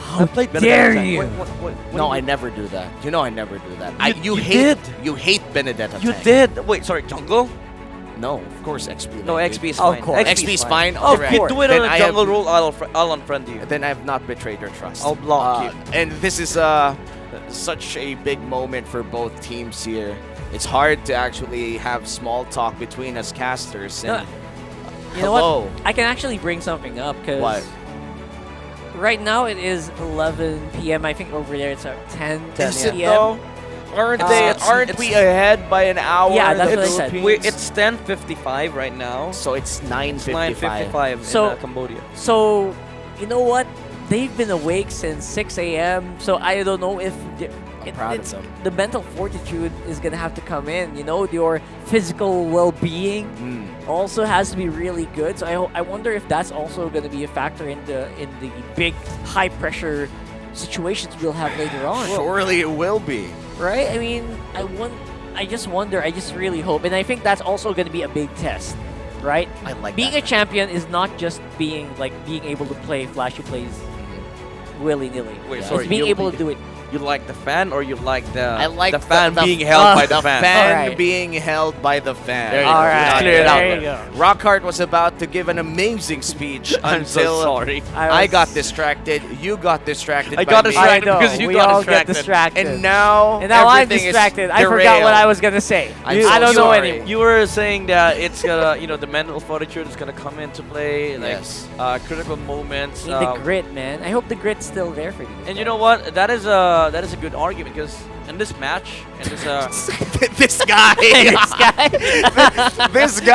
I played dare Benedetta. you? What No, I never do that. You know I never do that. You did. You hate Benedetta You tank. did. Wait, sorry, jungle? No, of course XP. No, like, XP dude. is fine. Of course. XP is fine. Oh, Alright. you do it Then on I a jungle have- rule, I'll unfriend you. Then I've not betrayed your trust. I'll block you. And this is such a big moment for both teams here. It's hard to actually have small talk between us casters. And You know hello. what? I can actually bring something up because What? right now it is 11 p.m. I think over there it's 10 Is it p.m. though? Aren't we ahead by an hour? Yeah, that's the what I said. Philippines? It's 10:55 right now. So it's 9:55. 9:55 So- in Cambodia. So, you know what? They've been awake since 6 a.m. So I don't know if proud of them. the mental fortitude is gonna have to come in. You know, your physical well-being also has to be really good. So I wonder if that's also gonna be a factor in the big high-pressure situations we'll have later on. Surely it will be. Right? I mean, I just wonder. I just really hope, and I think that's also going to be a big test, right? I like being that. a champion is not just being able to play flashy plays willy nilly. Wait, It's sorry, being you- able to do it. You like the fan or you like the I like the fan the being held by the the fan? fan Alright. being held by the fan. There you All go. right, Clear it out. there you go. Rockhart was about to give an amazing speech I'm so until sorry. I was- got distracted. You got distracted. I by got me. distracted I know, because you we got all distracted. get distracted. And now I'm everything is distracted. I forgot what I derailed. was gonna say. I'm You- so I don't know sorry. anymore. You were saying that it's gonna, the mental fortitude is gonna come into play, like Yes. critical moments. Need the grit, man. I hope the grit's still there for you. And you know what? That is a good argument because in this match, in this this guy. This guy. this guy.